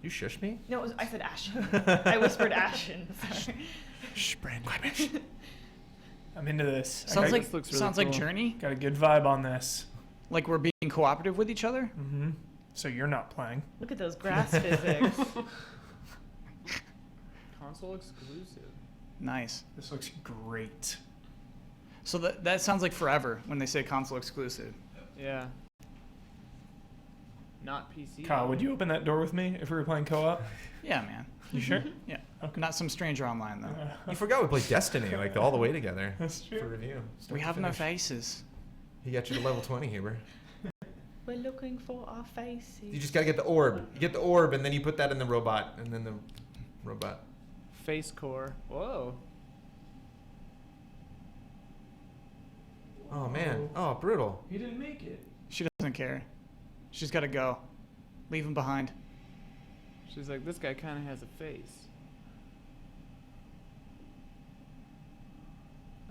You shush me? No, I said Ashen. I whispered Ashen. Sorry. Shh, Brandon. I'm into this. I Sounds got, like this looks really sounds like cool. Journey. got a good vibe on this. Like we're being cooperative with each other. Mm-hmm. So you're not playing. Look at those grass physics. Console exclusive. Nice. This looks great. So that sounds like forever when they say console exclusive. Yeah. Not PC. Kyle, would you open that door with me if we were playing co-op? Yeah, man. You sure? Yeah. Okay. Not some stranger online though. You forgot we played Destiny like all the way together That's for true. review. Start We to have no finish. faces. He got you to level 20, Huber. We're looking for our faces. You just gotta get the orb. You get the orb, and then you put that in the robot, and then the robot. Face core. Whoa. Oh man. Oh, brutal. He didn't make it. She doesn't care. She's got to go. Leave him behind. She's like, this guy kind of has a face.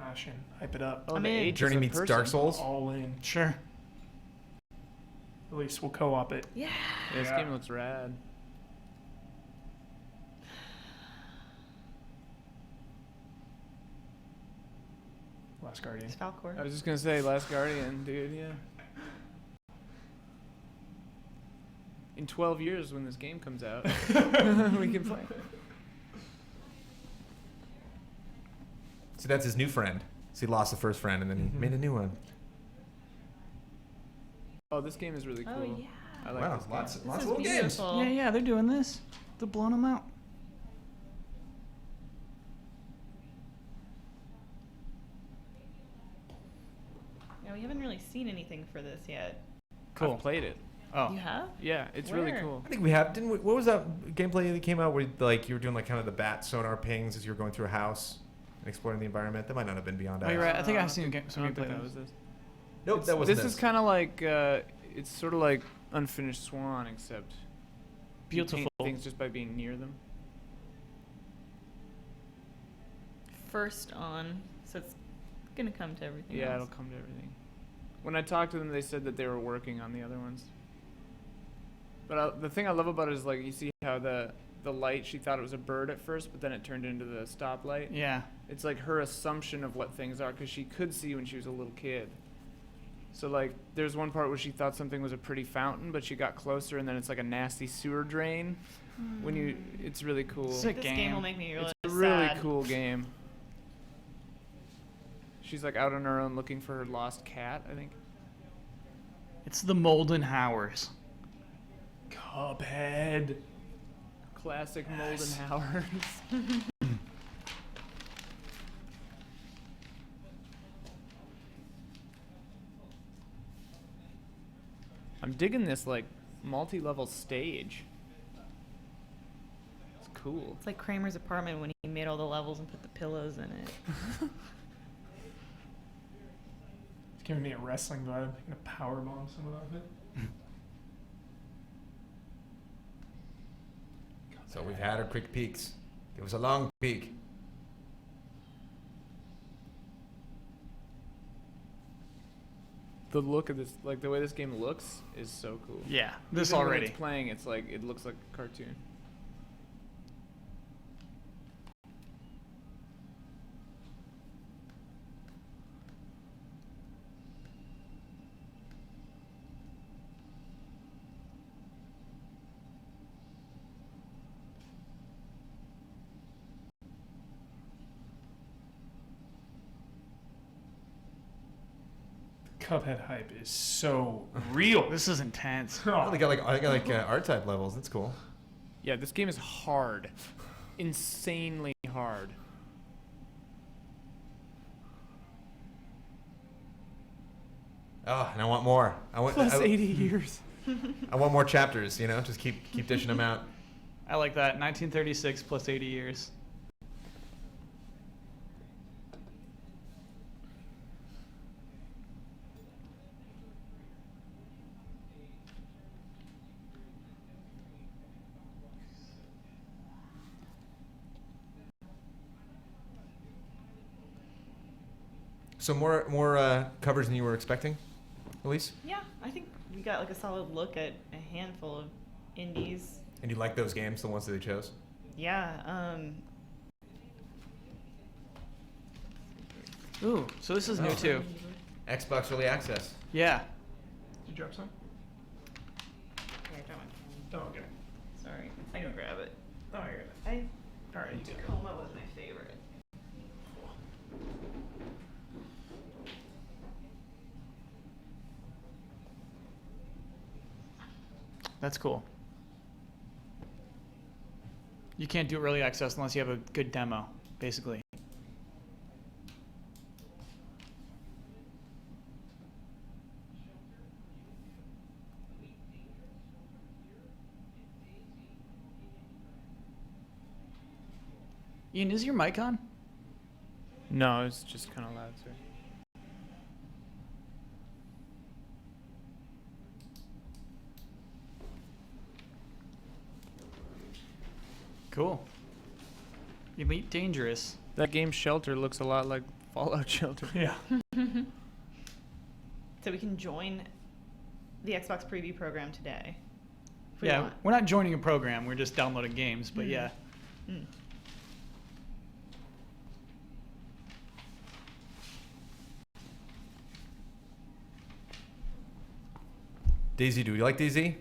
Ashen, hype it up. Oh, I'm the in. age is Journey a meets person. Dark Souls. All in. Sure. At least we'll co-op it. Yeah. Yeah, this Yeah. game looks rad. Last Guardian. It's Falcor. I was just gonna say Last Guardian, dude. Yeah. In 12 years, when this game comes out, we can play. So that's his new friend. So he lost the first friend, and then he made a new one. Oh, this game is really cool. Oh yeah. I like Wow, this game. lots This of is little games. beautiful. Yeah, they're doing this. They're blowing them out. Yeah, we haven't really seen anything for this yet. Cool. I've played it. Oh. You have? Yeah, it's really Where? cool. I think we have. Didn't we? What was that gameplay that came out where like you were doing like kind of the bat sonar pings as you were going through a house and exploring the environment? That might not have been Beyond Oh, you're Ice. right. I think Uh, I've seen some I don't think gameplay. that was this. Nope, that wasn't This is kind of like it's sort of like Unfinished Swan, except you paint Beautiful. things just by being near them. First on, so it's gonna come to everything. Yeah, it'll else. come to everything. When I talked to them, they said that they were working on the other ones. But the thing I love about it is like you see how the light, she thought it was a bird at first, but then it turned into the stoplight. Yeah. It's like her assumption of what things are because she could see when she was a little kid. So like there's one part where she thought something was a pretty fountain, but she got closer and then it's like a nasty sewer drain. When you, it's really cool. Sick This game. game will make me really It's a really sad. cool game. She's like out on her own looking for her lost cat, I think. It's the Molden Howers. Cuphead. Classic Moldenhauer. I'm digging this like multi-level stage. It's cool. It's like Kramer's apartment when he made all the levels and put the pillows in it. It's giving me a wrestling vibe. I'm gonna powerbomb someone off it. So we've had our quick peeks. It was a long peek. The look of this, like the way this game looks, is so cool. Yeah. This Even when already. it's playing, it's like it looks like a cartoon. Cuphead hype is so real. This is intense. Oh, they got like R-type levels. That's cool. Yeah, this game is hard, insanely hard. Oh, and I want more. Plus 80 years. I want more chapters. You know, just keep dishing them out. I like that. 1936 plus 80 years. So more coverage than you were expecting, Elise? Yeah, I think we got like a solid look at a handful of indies. And you like those games, the ones that they chose? Yeah. Ooh, so this is new too. Xbox Early Access. Yeah. Did you drop some? Here, I don't want- Oh, okay. Sorry, I can grab it. Oh, you're good. I All right, you do. Tacoma was my favorite. That's cool. You can't do early access unless you have a good demo, basically. Ian, is your mic on? No, it's just kind of loud, sir. Cool. Elite Dangerous. That game Shelter looks a lot like Fallout Shelter. Yeah. So we can join the Xbox preview program today. If we Yeah, want. we're not joining a program. We're just downloading games, but yeah. Mm. DayZ, do you like DayZ?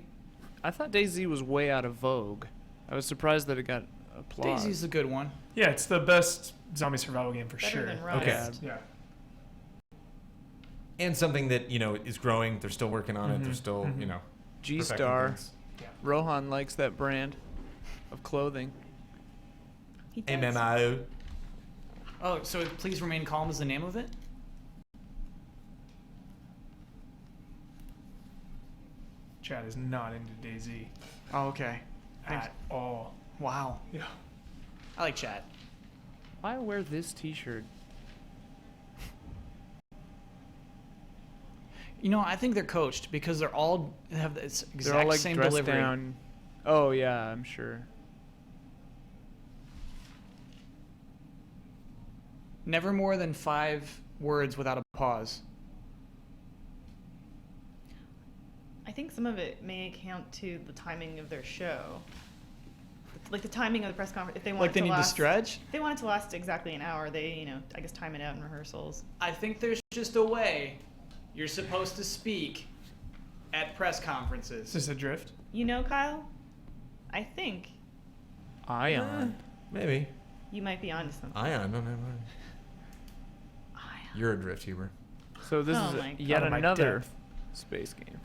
I thought DayZ was way out of vogue. I was surprised that it got applause. DayZ's a good one. Yeah, it's the best zombie survival game for Better sure. than Rust. Okay. Yeah. And something that, you know, is growing. They're still working on it. They're Mhm. still, Mhm. you know, G-Star. perfecting things. Rohan likes that brand of clothing. He does. MMO. Oh, so Please Remain Calm is the name of it? Chad is not into DayZ Oh, okay. at all. Wow. Yeah. I like chat. Why wear this T-shirt? You know, I think they're coached because they're all have this exact They're all like same dressed delivery. down. Oh yeah, I'm sure. Never more than 5 words without a pause. I think some of it may account to the timing of their show. Like the timing of the press conference. If they want Like it they to need last, to stretch? If they want it to last exactly an hour, they, you know, I guess time it out in rehearsals. I think there's just a way you're supposed to speak at press Is conferences. this a drift? You know, Kyle, I think Ion. Maybe. you might be onto something. Ion. No. You're adrift, Huber. So this Oh is my yet God. another space game.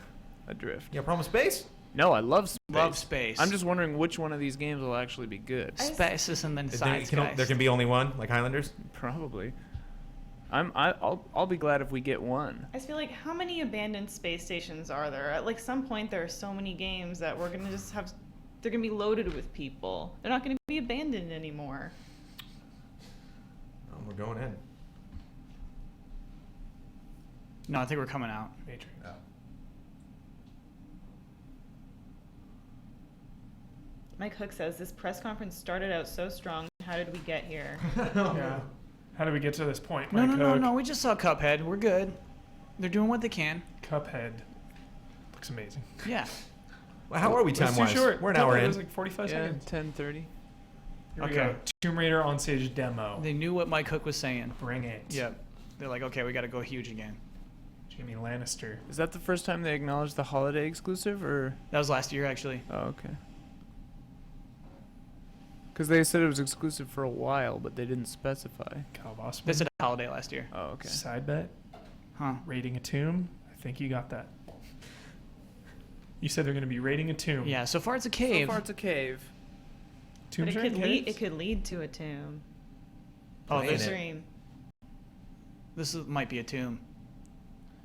Adrift. Yeah, problem with space? No, I love space. Love space. I'm just wondering which one of these games will actually be good. Spaces and then sides, guys. There can be only one, like Highlanders? Probably. I'll be glad if we get one. I just feel like how many abandoned space stations are there? At like some point, there are so many games that we're gonna just have. They're gonna be loaded with people. They're not gonna be abandoned anymore. Oh, we're going in. No, I think we're coming out. Matrix. Mike Hook says this press conference started out so strong. How did we get here? Yeah. How did we get to this point? No, Mike no, no, Hook? no. We just saw Cuphead. We're good. They're doing what they can. Cuphead. Looks amazing. Yeah. Well, how are we It's time-wise? too short. We're an hour Cuphead in. was like 45 Yeah, seconds. 10:30. Here we Okay. go. Tomb Raider on stage demo. They knew what Mike Hook was saying. Bring it. Yep. They're like, okay, we got to go huge again. Jamie Lannister. Is that the first time they acknowledged the holiday exclusive, or? That was last year, actually. Oh, okay. Because they said it was exclusive for a while, but they didn't specify. Kyle Bossman. They said holiday last year. Oh, okay. Side bet. Huh. Raiding a tomb. I think you got that. You said they're going to be raiding a tomb. Yeah, so far it's a cave. So far, it's a cave. Tombs But are it in could lead. caves? It could lead to a tomb. Oh, Playing this, it. Dream. this might be a tomb.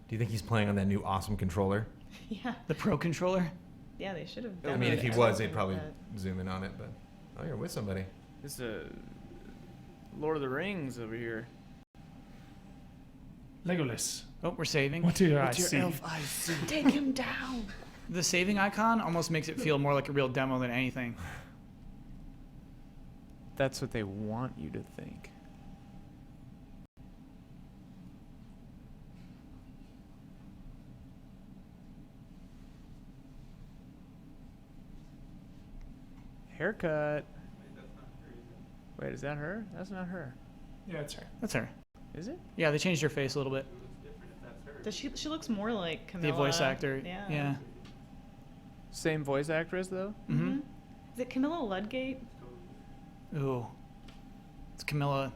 Do you think he's playing on that new awesome controller? Yeah. The Pro controller. Yeah, they should have. I mean, if he was, they'd probably zoom in on it. But oh, you're with somebody. It's a Lord of the Rings over here. Legolas. Oh, we're saving. What do your eyes What's see? your elf eyes see? Take him down. The saving icon almost makes it feel more like a real demo than anything. That's what they want you to think. Haircut. Wait, is that her? That's not her. Yeah, it's her. That's her. Is it? Yeah, they changed her face a little bit. Does she? She looks more like Camilla. The voice actor. Yeah. Yeah. Same voice actress though? Mm-hmm. Is it Camilla Ludgate? Ooh. It's Camilla.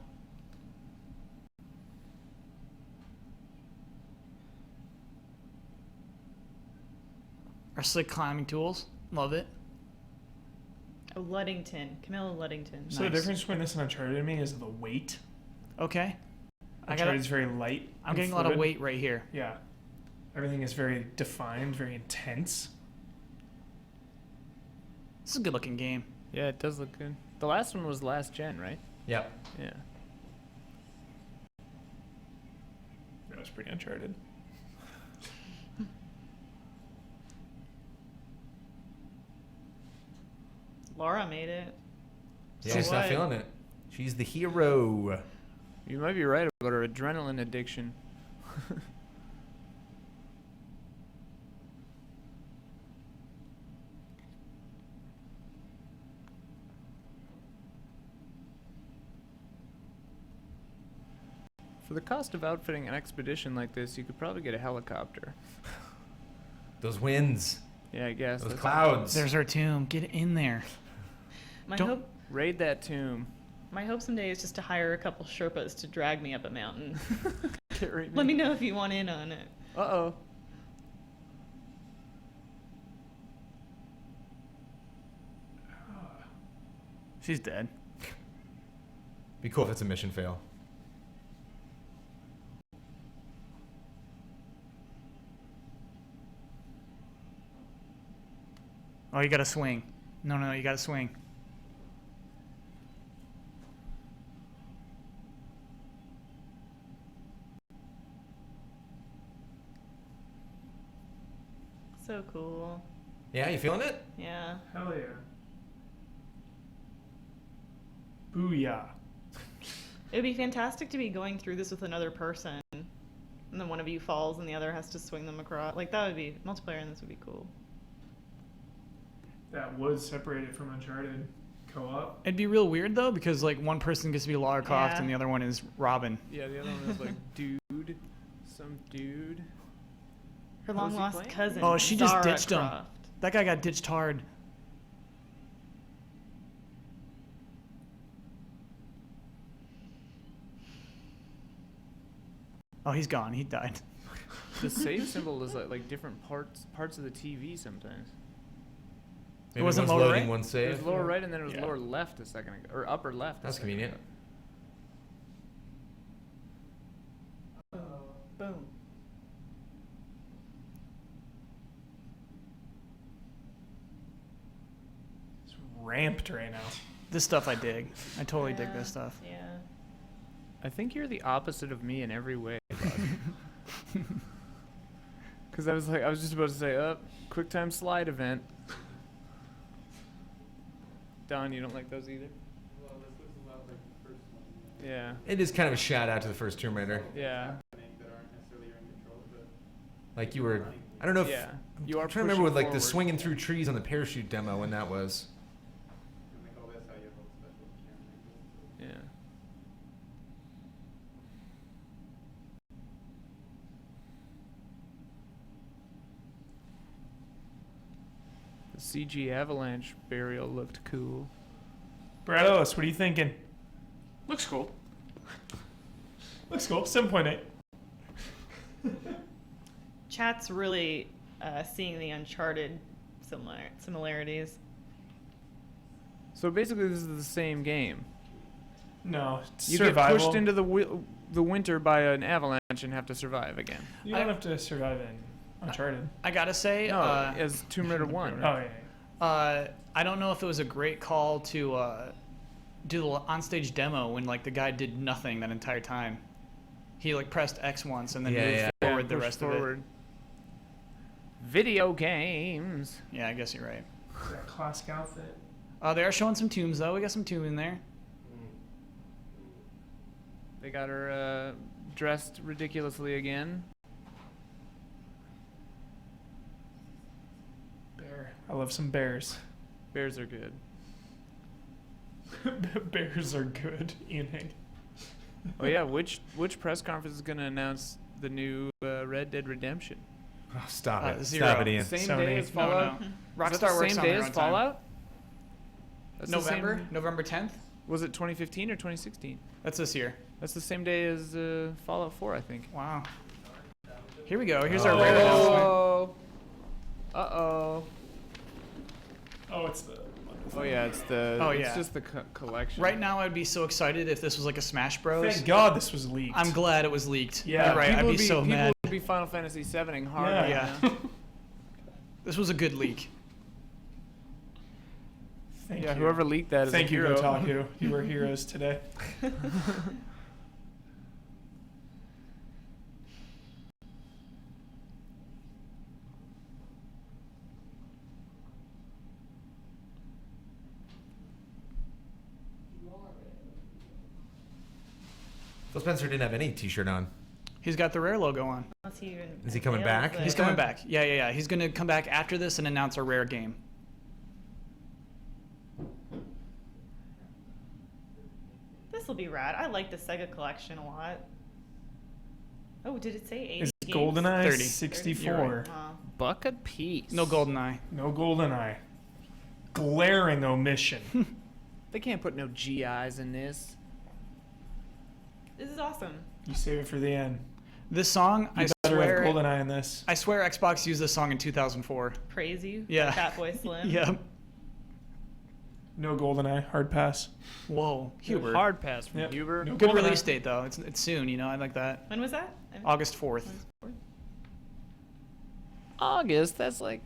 Our slick climbing tools. Love it. Oh, Luddington. Camilla Luddington. So the Nice. difference between this and Uncharted to me is the weight. Okay. Uncharted's very light. I'm and getting a lot of fluid. weight right here. Yeah. Everything is very defined, very intense. This is a good looking game. Yeah, it does look good. The last one was last gen, right? Yep. Yeah. That was pretty Uncharted. Laura made it. Yeah, So she's not what? feeling it. She's the hero. You might be right about her adrenaline addiction. For the cost of outfitting an expedition like this, you could probably get a helicopter. Those winds. Yeah, I guess. Those that's- clouds. There's our tomb. Get in there. My Don't- hope. Raid that tomb. My hope someday is just to hire a couple Sherpas to drag me up a mountain. Carry Let me know if you want in on it. Uh-oh. She's dead. Be cool if it's a mission fail. Oh, you gotta swing. No, you gotta swing. So cool. Yeah, you feeling it? Yeah. Hell yeah. Booyah. It would be fantastic to be going through this with another person, and then one of you falls and the other has to swing them across. Like, that would be multiplayer, and this would be cool. That was separated from Uncharted co-op. It'd be real weird though, because like one person gets to be Lara Croft Yeah. and the other one is Robin. Yeah, the other one is like, dude. Some dude. Her Who's long he lost playing? cousin. Oh, she just Zara ditched him. Croft. That guy got ditched hard. Oh, he's gone. He died. The save symbol is like different parts of the TV sometimes. Maybe wasn't one's lower loading, right? one It save. was lower right and then it was Yeah. lower left a second ago. Or upper left. a That's second convenient. ago. Boom. It's ramped right now. This stuff I dig. I totally dig this stuff. Yeah. I think you're the opposite of me in every way. Because I was just about to say, quick time slide event. Don, you don't like those either? Well, this looks a lot like the first one. Yeah. It is kind of a shout out to the first Tomb Raider. Yeah. That aren't necessarily your own control, but Like you were, I don't know if, Yeah. I'm You are trying to remember with pushing like the forward. swinging through trees on the parachute demo when that was. and like all this, how you have all the special camera angles. Yeah. The CG avalanche burial looked cool. Brad Ellis, what are you thinking? Looks cool. Looks cool. 7.8. Chat's really seeing the Uncharted similarities. So basically, this is the same game. No, it's You survival. get pushed into the winter by an avalanche, Mansion have to survive again? You don't have to survive in Uncharted. I gotta say, No, as Tomb Raider 1. Oh, yeah. I don't know if it was a great call to do the onstage demo when like the guy did nothing that entire time. He like pressed X once and then moved forward the push rest forward. of it. Video games. Yeah, I guess you're right. That classic outfit. They are showing some tombs though. We got some tomb in there. They got her dressed ridiculously again. Bear. I love some bears. Bears are good. Bears are good, Ian Haig. Oh yeah, which press conference is going to announce the new Red Dead Redemption? Oh, stop it. Zero. Stop it, Ian. Same Sony. day as No, Fallout. no. Is that Rockstar the works same on day their as own time. Fallout? That's the November, same- November 10th. Was it 2015 or 2016? That's this year. That's the same day as Fallout 4, I think. Wow. Here we go. Here's our rare announcement. Oh. Uh-oh. Oh, it's the. Oh yeah, it's the. Oh, It's yeah. just the collection. Right now, I'd be so excited if this was like a Smash Bros. Thank God this was leaked. I'm glad it was leaked. Yeah. You're right. People I'd would be so people mad. would be Final Fantasy 7ing hard Yeah. right Yeah. now. This was a good leak. Thank Yeah, you. whoever leaked that is Thank a you, hero. Kotaku. You were heroes today. Phil Spencer didn't have any T-shirt on. He's got the Rare logo on. Unless he even Is he coming unveils back? it. He's coming back. Yeah. He's gonna come back after this and announce a Rare game. This will be rad. I like the Sega collection a lot. Oh, did it say 80 Is games? GoldenEye 30. 64? You're right. Wow. Buck a piece. No GoldenEye. No GoldenEye. Glaring omission. They can't put no GIs in this. This is awesome. You save it for the end. This song, You I better have swear, GoldenEye in this. I swear, Xbox used this song in 2004. Praise you. Yeah. Fatboy Slim. Yeah. No GoldenEye. Hard pass. Whoa, Huber. Hard pass from Yep. Huber. No Good GoldenEye. release date though. It's soon. You know, I like that. When was that? August 4th. August. That's like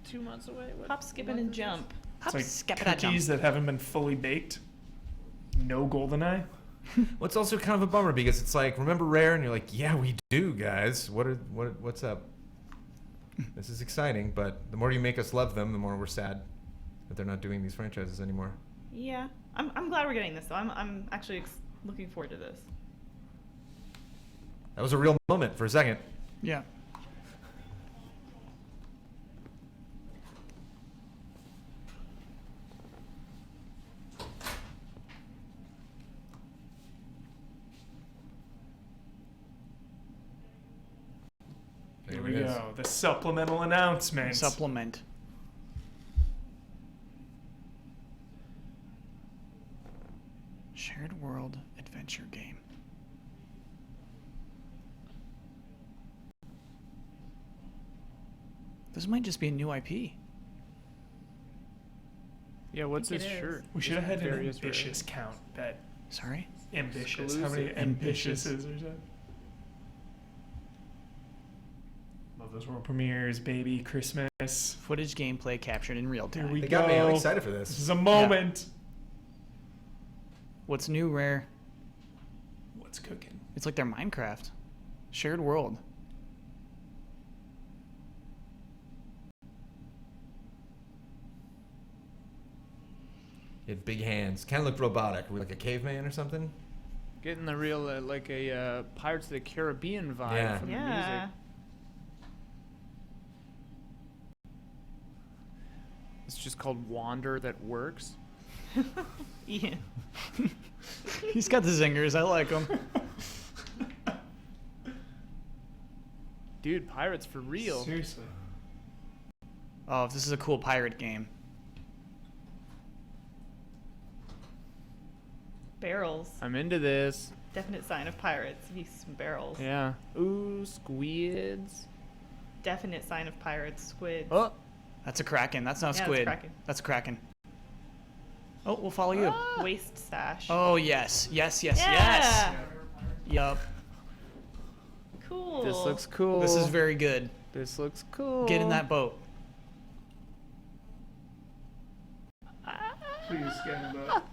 2 months away. What? Hop, skipping, and jump. It's like cookies that haven't been fully baked. No GoldenEye. Well, it's also kind of a bummer because it's like, remember Rare? And you're like, yeah, we do, guys. What's up? This is exciting, but the more you make us love them, the more we're sad that they're not doing these franchises anymore. Yeah. I'm glad we're getting this, though. I'm actually looking forward to this. That was a real moment for a second. Yeah. Here There we it is. go. The supplemental announcement. Supplement. Shared world adventure game. This might just be a new IP. Yeah, what's think his it is. shirt? We should have had an Various ambitious count. Bet. Sorry? Ambitious. How many Exclusive. ambitious is there? Love those world premieres, baby. Christmas. Footage gameplay captured in real Here time. we They go. got me. I'm excited for This this. is a moment. What's new, Rare? What's cooking? It's like their Minecraft. Shared world. He had big hands. Kind of looked robotic. Like a caveman or something. Getting the real like a Pirates of the Caribbean vibe Yeah. from the Yeah. music. It's just called Wander that works. Yeah. He's got the zingers. I like him. Dude, pirates for real. Seriously. Oh, this is a cool pirate game. Barrels. I'm into this. Definite sign of pirates. If you see some barrels. Yeah. Ooh, squids. Definite sign of pirates. Squid. Oh, That's a kraken. That's not a Yeah, squid. it's kraken. That's a kraken. Oh, we'll follow you. Waist stash. Oh yes, yes, yes, Yeah. yes. Yup. cool. This looks cool. This is very good. This looks cool. Get in that boat. Please get in the boat.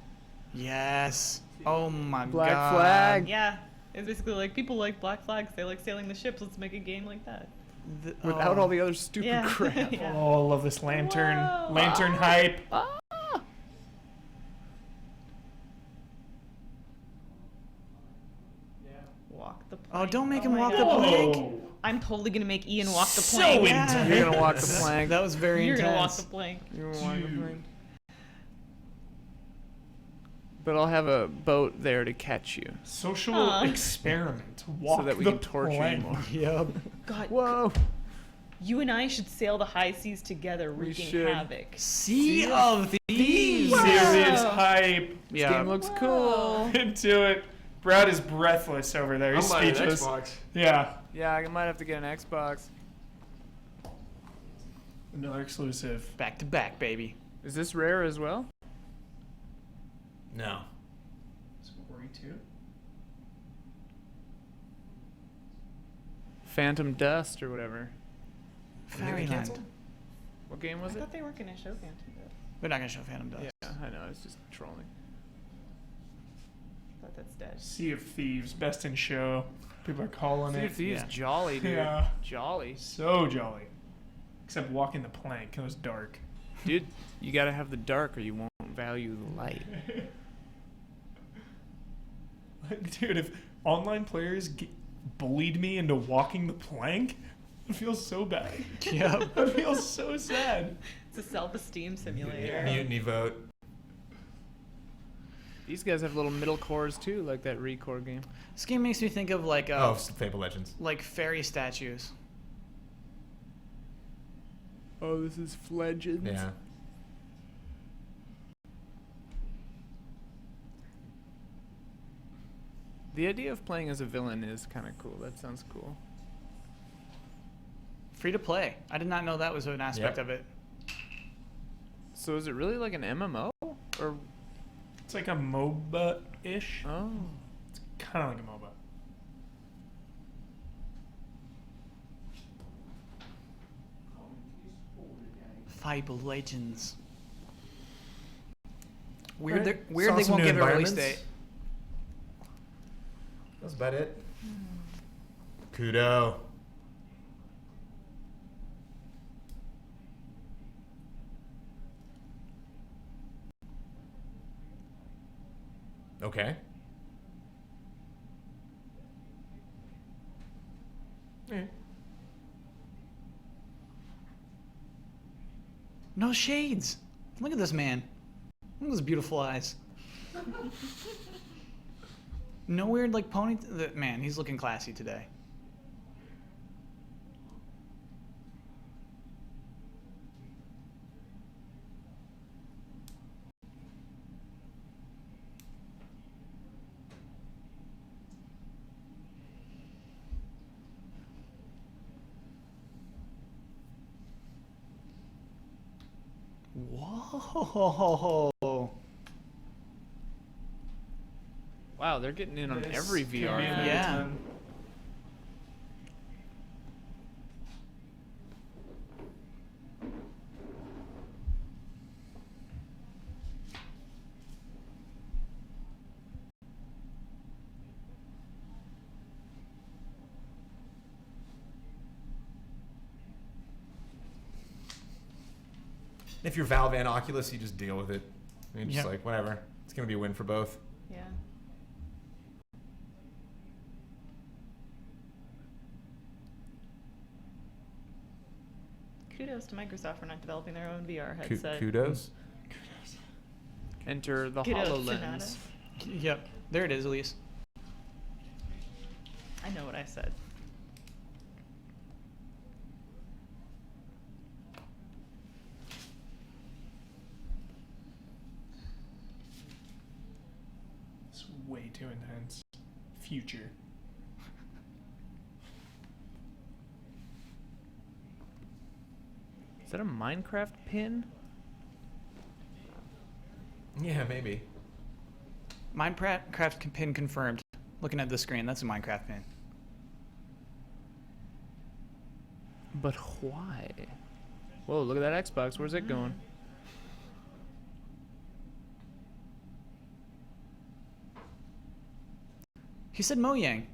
Yes. Oh my Black god. flag. Yeah. It's basically like people like black flags. They like sailing the ships. Let's make a game like that. Without all the other stupid Yeah. crap. Yeah. Oh, I love this lantern. Whoa. Lantern hype. Walk the plank. Oh, don't make him my walk the God. plank. Whoa. I'm totally gonna make Ian walk the So plank. intense. You're gonna walk the plank. That was very You're intense. gonna walk the plank. You're gonna walk the Dude. plank. But I'll have a boat there to catch you, Social Aw. experiment. Walk so that we the can torture you plank. more. Yep. God, Whoa! you and I should sail the high seas together, We wreaking should. havoc. Sea of Thieves. Serious hype. This Yeah. game looks cool. Into it. Brad is breathless over there. He's I'm buying an speechless. Xbox. Yeah. Yeah, I might have to get an Xbox. Another exclusive. Back to back, baby. Is this rare as well? No. Ori 2. Phantom Dust or whatever. Fairyland. What game I was it? thought they weren't gonna show Phantom Dust. We're not gonna show Phantom Dust. Yeah, I know. I was just trolling. I thought that's dead. Sea of Thieves. Best in show. People are calling Sea it. of Thieves, yeah. jolly, dude. Yeah. Jolly. So jolly. Except walking the plank. It was dark. Dude, you gotta have the dark or you won't value the light. Like, dude, if online players bullied me into walking the plank, I feel so bad. Yep. I feel so sad. It's a self-esteem simulator. Mutiny vote. These guys have little middle cores too, like that Recore game. This game makes me think of like Oh, Fable Legends. like fairy statues. Oh, this is Flegends. Yeah. The idea of playing as a villain is kind of cool. That sounds cool. Free to play. I did not know that was an aspect Yep. of it. So is it really like an MMO? Or It's like a MOBA-ish. oh, It's kind of like a MOBA. Fable Legends. Weird. Alright. Weird. Saw They some won't new give it a release environments. date. That's about it. Kudo. Okay. No shades. Look at this man. Look at those beautiful eyes. No weird like pony. Man, he's looking classy today. Whoa. wow, they're getting in on This every VR. command thing. Yeah. button. If you're Valve and Oculus, you just deal with it. You're just Yep. like, whatever. It's going to be a win for both. Yeah. Kudos to Microsoft for not developing their own VR headset. Kudos. Enter the Kudos, HoloLens. Sonata. Yep. There it is, Elise. I know what I said. It's way too intense. Future. Is that a Minecraft pin? Yeah, maybe. Minecraft pin confirmed. Looking at the screen, that's a Minecraft pin. But why? Whoa, look at that Xbox. Where's it going? He said Mojang.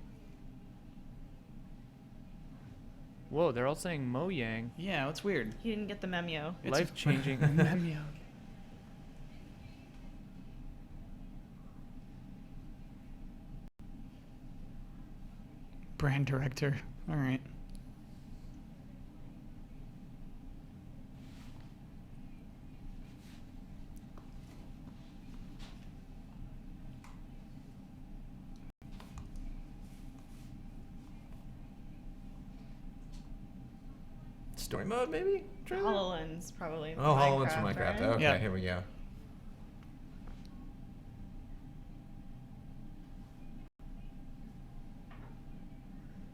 Whoa, they're all saying Mojang. Yeah, that's weird. He didn't get the memo. Life-changing. Memo. Brand director. All right. Story mode, maybe? Trailer? HoloLens, probably. Oh, HoloLens from Minecraft. right? Okay, Yeah. here we go.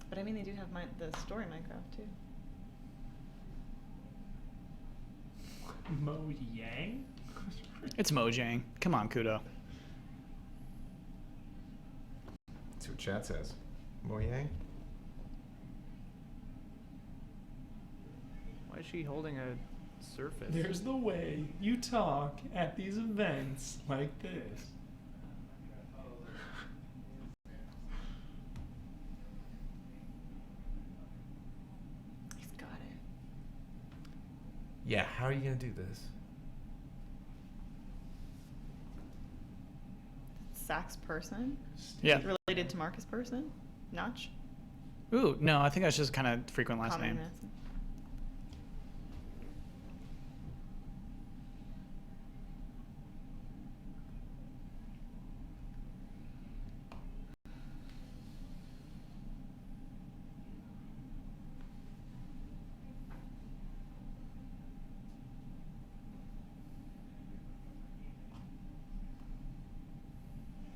But I mean, they do have the story Minecraft too. Mojang? It's Mojang. Come on, Kudo. Let's see what chat says. Mojang? Why is she holding a Surface? There's the way you talk at these events like this. He's got it. Yeah, how are you going to do this? Sax Person? Yeah. Related to Marcus Person? Notch? Ooh, no, I think that's just kind of frequent last Common name. last name.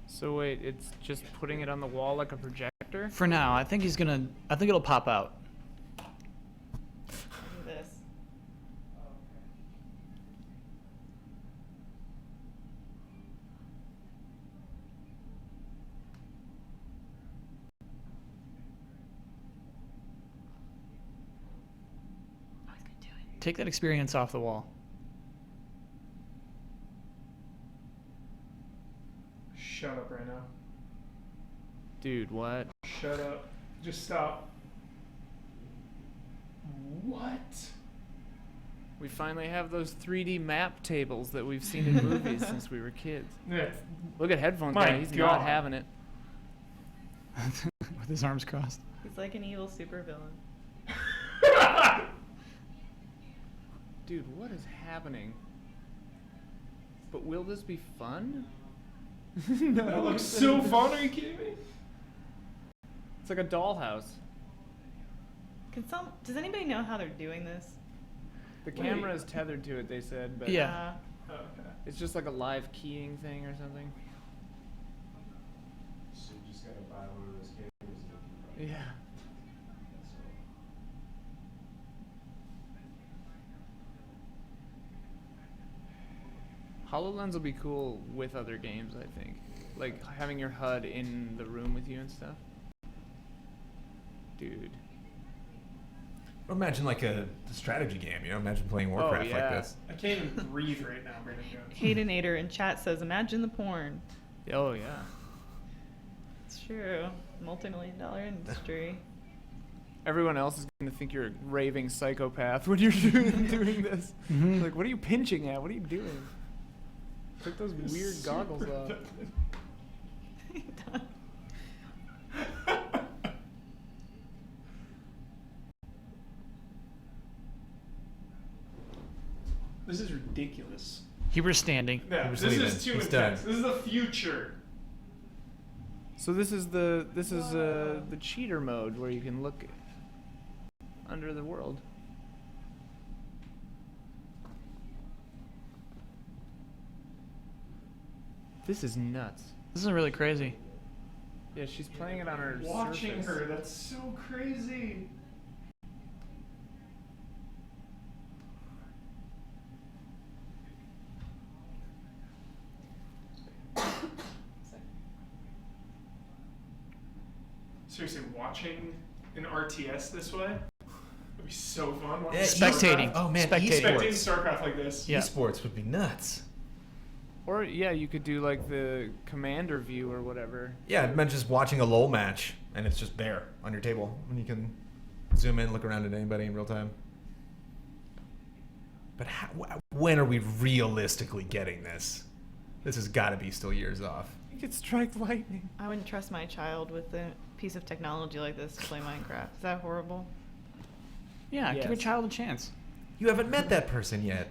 So wait, it's just putting it on the wall like a projector? For now, I think I think it'll pop out. Do this. Oh, he's gonna do it. Take that experience off the wall. Shut up right now. Dude, what? Shut up. Just stop. What? We finally have those 3D map tables that we've seen in movies since we were kids. Yeah. Look at headphones My guy, he's God. not having it. With his arms crossed. He's like an evil supervillain. Dude, what is happening? But will this be fun? No. That looks so fun. Are you kidding me? It's like a dollhouse. Does anybody know how they're doing this? The Wait. camera is tethered to it, they said, but Yeah. Oh, okay. it's just like a live keying thing or something. So you just gotta buy one of those cameras. Yeah. HoloLens will be cool with other games, I think. Like having your HUD in the room with you and stuff. Dude. Or imagine like a strategy game, you know? Imagine playing Warcraft like yeah. this. I can't even breathe right now, Brandon Jones. Haydenator in chat says, "Imagine the porn." Oh yeah. It's true. Multi-million-dollar industry. Everyone else is gonna think you're a raving psychopath when you're doing this. Mhm. Like, what are you pinching at? What are you doing? Take those weird goggles off. This is ridiculous. He was standing. No, was this leaving. is too He's intense. done. This is the future. So this is the cheater mode where you can look under the world. This is nuts. This is really crazy. Yeah, she's playing it on her Watching Surface. her, that's so crazy. Seriously, watching an RTS this way would be be so fun. Yeah, Spectating. Oh man, Spectating. Spectating esports. StarCraft like this. Yeah. Esports would be nuts. Or yeah, you could do like the commander view or whatever. Yeah, it meant just watching a LoL match, and it's just there on your table, and you can zoom in, look around at anybody in real time. But when are we realistically getting this? This has got to be still years off. You could strike lightning. I wouldn't trust my child with a piece of technology like this to play Minecraft. Is that horrible? Yeah, give your Yes. child a chance. You haven't met that person yet.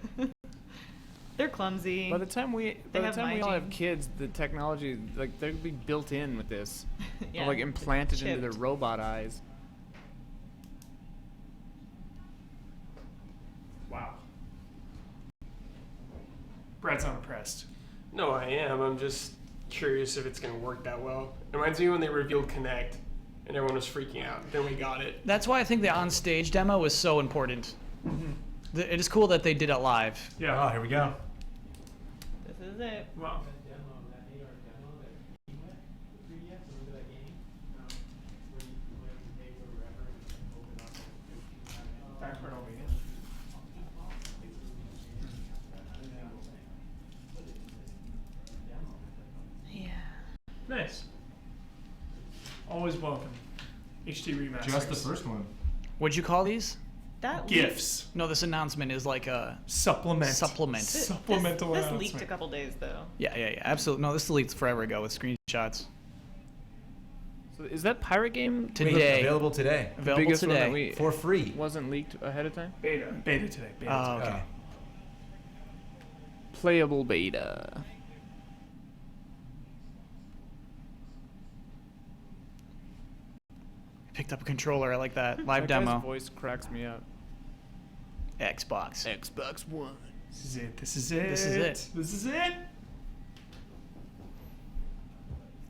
They're clumsy. By the time we have my all have genes. kids, the technology like they'll be built in with this, Yeah, or like implanted into chipped. their robot eyes. Wow. Brad's not impressed. No, I am. I'm just curious if it's going to work that well. It reminds me when they revealed Kinect and everyone was freaking out. Then we got it. That's why I think the on-stage demo was so important. It is cool that they did it live. Yeah. Oh, here we go. This is it. Wow. Backward over again. Yeah. Nice. Always welcome. HD remasters. Just the first one. What'd you call these? That Gifts. No, this announcement is like a Supplement. supplement. Supplemental This announcement. leaked a couple days though. Yeah, absolutely. No, this leaked forever ago with screenshots. So is that pirate game Today. Available today. the Available biggest one that today. we For free. wasn't leaked ahead of time? Beta. Beta today. Beta Oh, today. okay. Playable beta. Picked up a controller. I like that. Live That guy's demo. voice cracks me up. Xbox. Xbox One. This is it. This is it. This is it. This is it.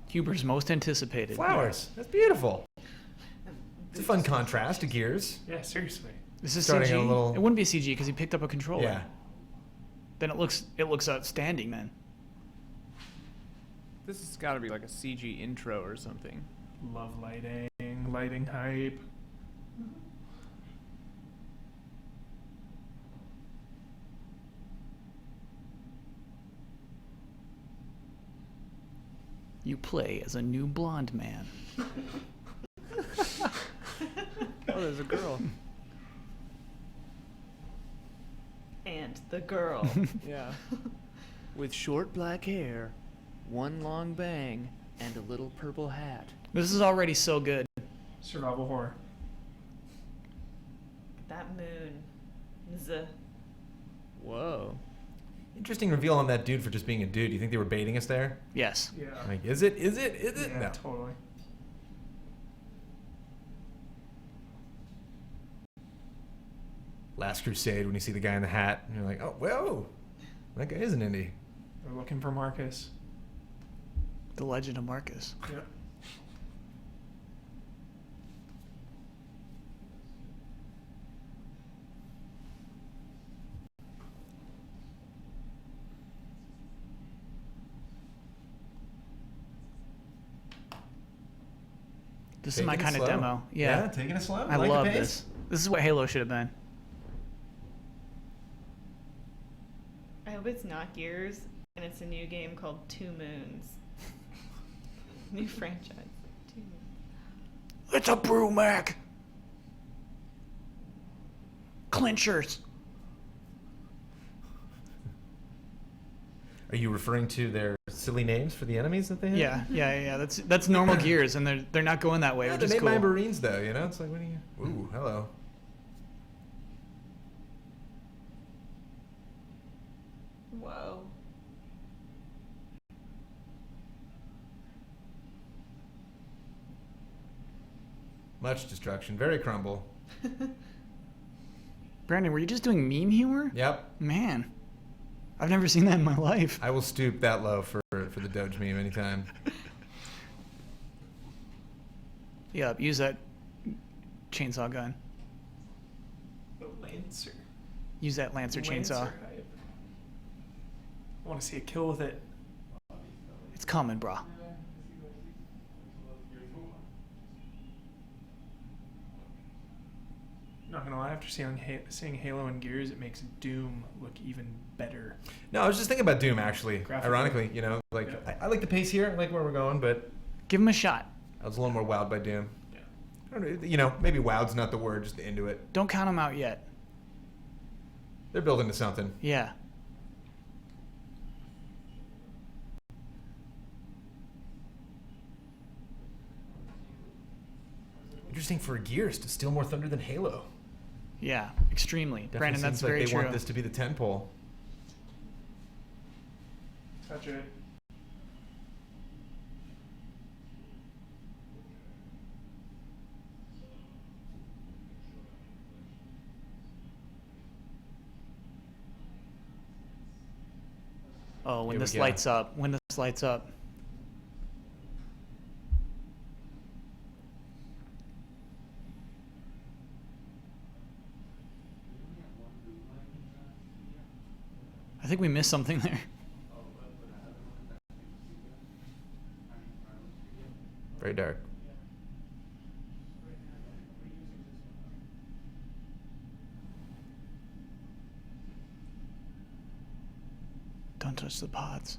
Huber's most anticipated. Flowers. That's beautiful. It's a fun contrast to Gears. Yeah, seriously. This is Starting CG. a little- It wouldn't be CG because he picked up a controller. Yeah. Then it looks outstanding. Then This has got to be like a CG intro or something. Love lighting. Lighting hype. you play as a new blonde man. Oh, there's a girl. And the girl. Yeah. With short black hair, one long bang, and a little purple hat. This is already so good. Survival horror. That moon. Whoa. Interesting reveal on that dude for just being a dude. Do you think they were baiting us there? Yes. Yeah. Like, is it? Is it? Is it? Yeah, No. totally. Last Crusade, when you see the guy in the hat, and you're like, oh, whoa, that guy is an indie. They're looking for Marcus. The Legend of Marcus. Yeah. This is my Taking it kind of slow. demo. Yeah. taking it slow. I like love the pace. this. This is what Halo should have been. I hope it's not Gears and it's a new game called Two Moons. New franchise. 2 Moons. It's a Brumac. Clinchers. Are you referring to their silly names for the enemies that they have? Yeah. That's normal Gears, and they're not going that way, Yeah, which they is made cool. my Marines though. You know, it's like, what do you? Ooh, hello. Whoa. Much destruction, very crumble. Brandon, were you just doing meme humor? Yep, Man, I've never seen that in my life. I will stoop that low for the Doge meme anytime. Yep, use that chainsaw gun. The Lancer. Use that Lancer chainsaw. Lancer hype. I want to see a kill with it. It's coming, brah. Not gonna lie, after seeing Halo and Gears, it makes Doom look even better. No, I was just thinking about Doom actually. Graphically. Ironically, like Yeah. I like the pace here. I like where we're going, but Give him a shot. I was a little more wowed by Doom. Yeah. I don't know, maybe wowed's not the word, just into it. Don't count him out yet. They're building to something. Yeah. Interesting for Gears to steal more thunder than Halo. Yeah, extremely. Definitely Brandon, that's seems like very they true. want this to be the tentpole. Touch it. Oh, when Here we this go. lights up. When this lights up. I think we missed something there. Very dark. Don't touch the pods.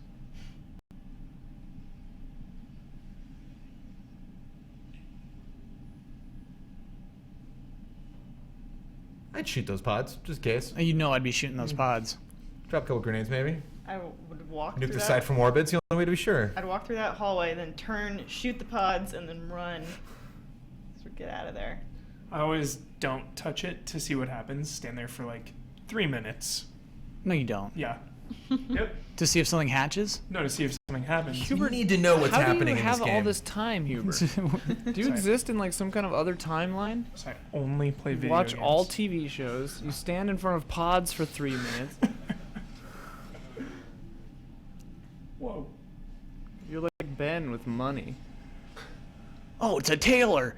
I'd shoot those pods, just in case. You know I'd be shooting those pods. Drop a couple grenades, maybe. I would walk Nuke through the that. side from orbits. The only way to be sure. I'd walk through that hallway, then turn, shoot the pods, and then run. So get out of there. I always don't touch it to see what happens. Stand there for like 3 minutes. No, you don't. Yeah. Yep. To see if something hatches? No, to see if something happens. You need to know what's How happening do you in have this game. all this time, Hubert? Do you Sorry. exist in like some kind of other timeline? So I only play video Watch games. all TV shows. You stand in front of pods for 3 minutes. Whoa. You're like Ben with money. Oh, it's a tailor.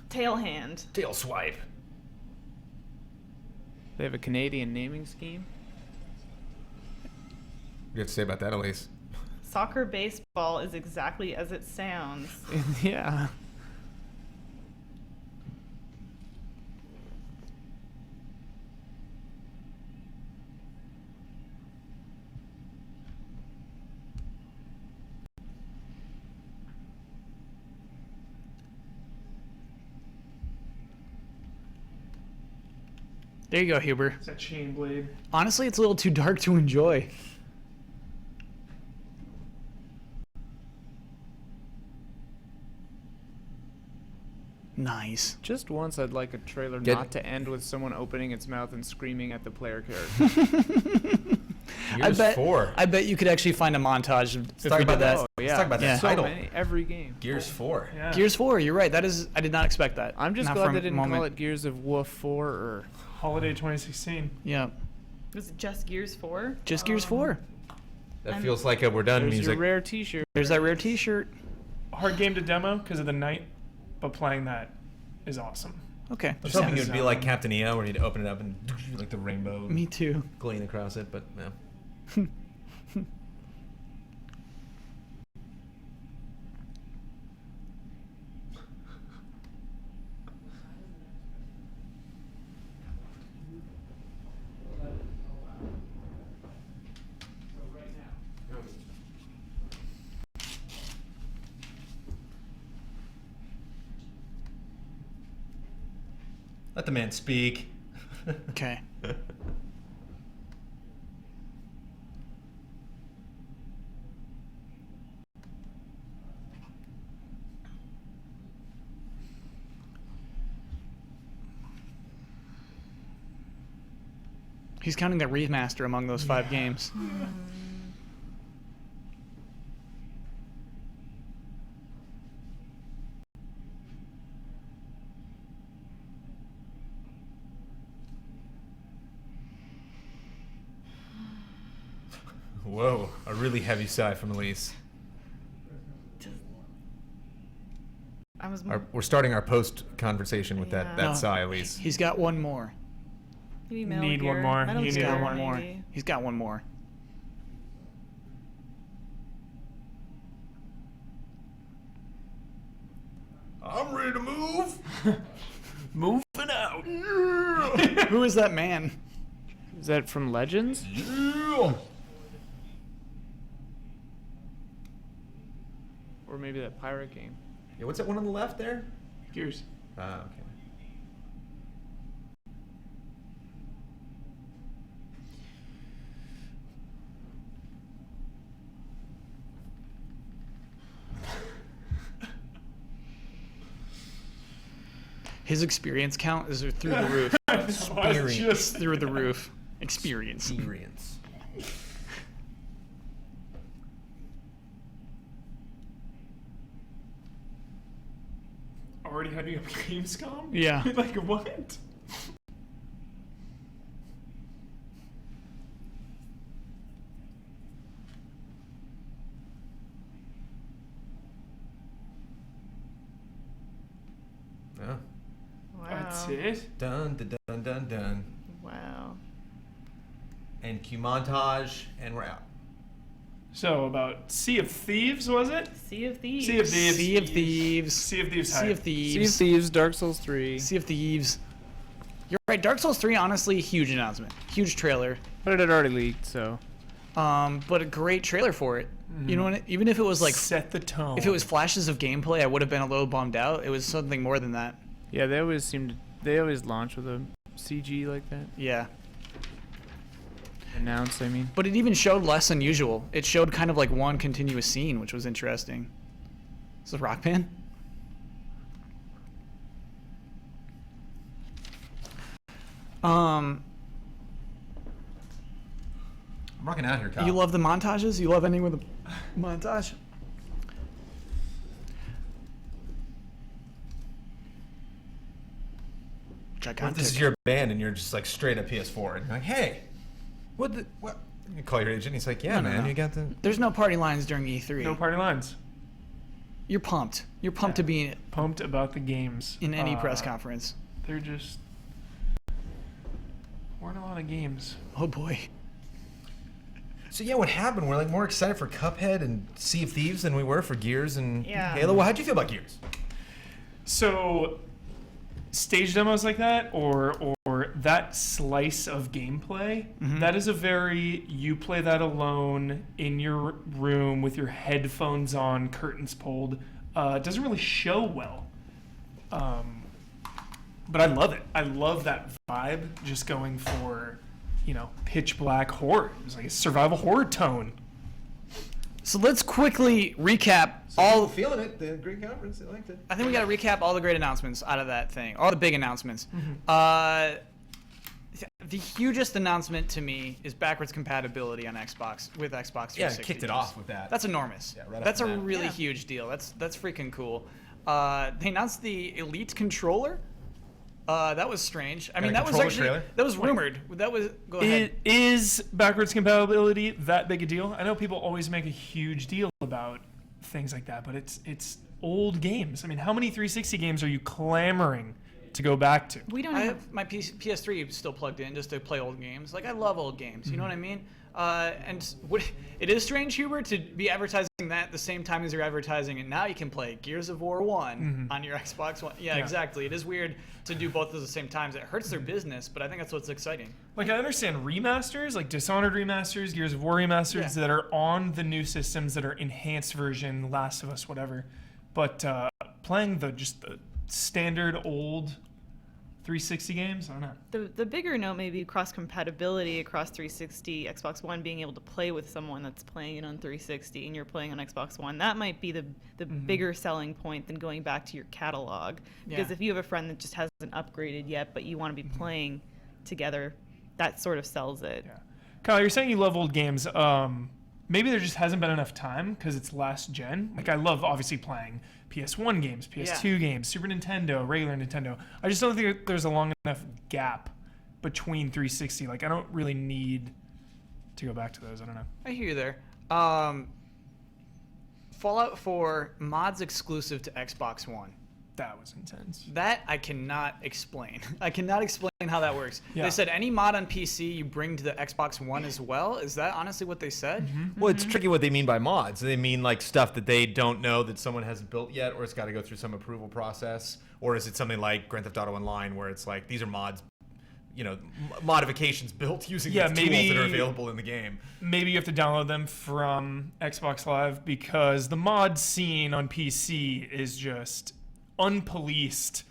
Tail hand. Tail swipe. They have a Canadian naming scheme. What do you have to say about that, Elise? Soccer baseball is exactly as it sounds. Yeah. There you go, Huber. It's that chain blade. Honestly, it's a little too dark to enjoy. Nice. Just once, I'd like a trailer Get- not to end with someone opening its mouth and screaming at the player character. Gears 4. I bet you could actually find a montage of Let's if talk we about did that. Oh, yeah. Let's talk about that Yeah. So title. many, every game. Gears 4. Yeah. Gears 4, you're right. That is, I did not expect that. I'm just Not glad for they a didn't moment. call it Gears of War 4 or... Holiday 2016. Yeah. Was it just Gears 4? Just Gears 4. That feels like a we're done There's music. your rare T-shirt. There's that rare T-shirt. Hard game to demo because of the night, but playing that is awesome. Okay. I was hoping it Sounds would be like Captain EO, where you'd open it up and like the rainbow Me too. gleam across it, but no. Let the man speak. Okay. He's counting the remaster among those 5 games. Whoa, a really heavy sigh from Elise. I was. We're starting our post conversation with that Yeah. No. sigh, Elise. He's got one more. Maybe Metal Need one Gear. more. Metal You He's need Gear, got one more. maybe. He's got one more. I'm ready to move. Moving out. Who is that man? Is that from Legends? Yeah. Or maybe that pirate game? Yeah, what's that one on the left there? Gears. Ah, okay. His experience count is through the roof. Experience. Through the roof. Experience. Experience. Already having a Gamescom? Yeah. Like what? Yeah. Wow. That's it? Dun dun dun dun dun. Wow. And cue montage, and we're out. So about Sea of Thieves, was it? Sea of Thieves. Sea of Thieves. Sea of Thieves. Sea of Thieves. Sea hype. of Thieves. Sea of Thieves, Dark Souls 3. Sea of Thieves. You're right. Dark Souls 3, honestly, huge announcement. Huge trailer. But it had already leaked, so. But a great trailer for it. You know what? Even if it was like, Set the tone. if it was flashes of gameplay, I would have been a little bummed out. It was something more than that. Yeah, they always launch with a CG like that. Yeah. Announce, I mean. But it even showed less than usual. It showed kind of like one continuous scene, which was interesting. Is this Rock Band? I'm rocking out here, Kyle. You love the montages? You love ending with a montage? What if Gigantic. this is your band and you're just like straight up PS4 and you're like, hey, what? You call your agent. He's like, yeah, No, man, no. you got the. There's no party lines during E3. No party lines. You're pumped. You're pumped to be Pumped about the games. in any press conference. They're just weren't a lot of games. Oh boy. So yeah, what happened? We're like more excited for Cuphead and Sea of Thieves than we were for Gears and Yeah. Halo. Well, how'd you feel about Gears? So, stage demos like that, or that slice of gameplay, that is a very you play that alone in your room with your headphones on, curtains pulled. It doesn't really show well, but I love it. I love that vibe. Just going for, pitch black horror. It was like a survival horror tone. So let's quickly recap All all. feeling it. The great conference. They liked it. I think we got to recap all the great announcements out of that thing, all the big announcements. The hugest announcement to me is backwards compatibility on Xbox with Xbox 360. Yeah, it kicked it off with that. That's enormous. Yeah, right That's off a the bat. really Yeah. huge deal. That's freaking cool. They announced the Elite controller. That was strange. I mean, that was controller actually trailer? that was rumored. That was go ahead. Is backwards compatibility that big a deal? I know people always make a huge deal about things like that, but it's old games. I mean, how many 360 games are you clamoring to go back to? We don't I have. have my PS3 still plugged in just to play old games. Like I love old games. You know what I mean? It is strange, Hubert, to be advertising that at the same time as you're advertising it. Now you can play Gears of War 1 on your Xbox One. Yeah, exactly. It is weird to do both at the same time. It hurts their business, but I think that's what's exciting. Like, I understand remasters, like Dishonored remasters, Gears of War remasters that are on the new systems that are enhanced version, Last of Us, whatever. But playing the standard old 360 games, I don't know. The bigger note may be cross compatibility across 360, Xbox One, being able to play with someone that's playing it on 360 and you're playing on Xbox One. That might be the bigger selling point than going back to your catalog. Because Yeah. if you have a friend that just hasn't upgraded yet, but you want to be playing together, that sort of sells it. Yeah. Kyle, you're saying you love old games. Maybe there just hasn't been enough time because it's last gen. Like, I love obviously playing PS1 games, PS2 games, Super Nintendo, regular Nintendo. I just don't think there's a long enough gap between 360. Like, I don't really need to go back to those. I don't know. I hear you there. Fallout 4 mods exclusive to Xbox One. That was intense. That I cannot explain. I cannot explain how that works. Yeah. They said any mod on PC you bring to the Xbox One as well. Is that honestly what they said? Well, it's tricky what they mean by mods. They mean like stuff that they don't know that someone hasn't built yet, or it's got to go through some approval process, or is it something like Grand Theft Auto Online where it's like these are mods, modifications built using the tools that are available in the game. Maybe you have to download them from Xbox Live because the mod scene on PC is just unpoliced.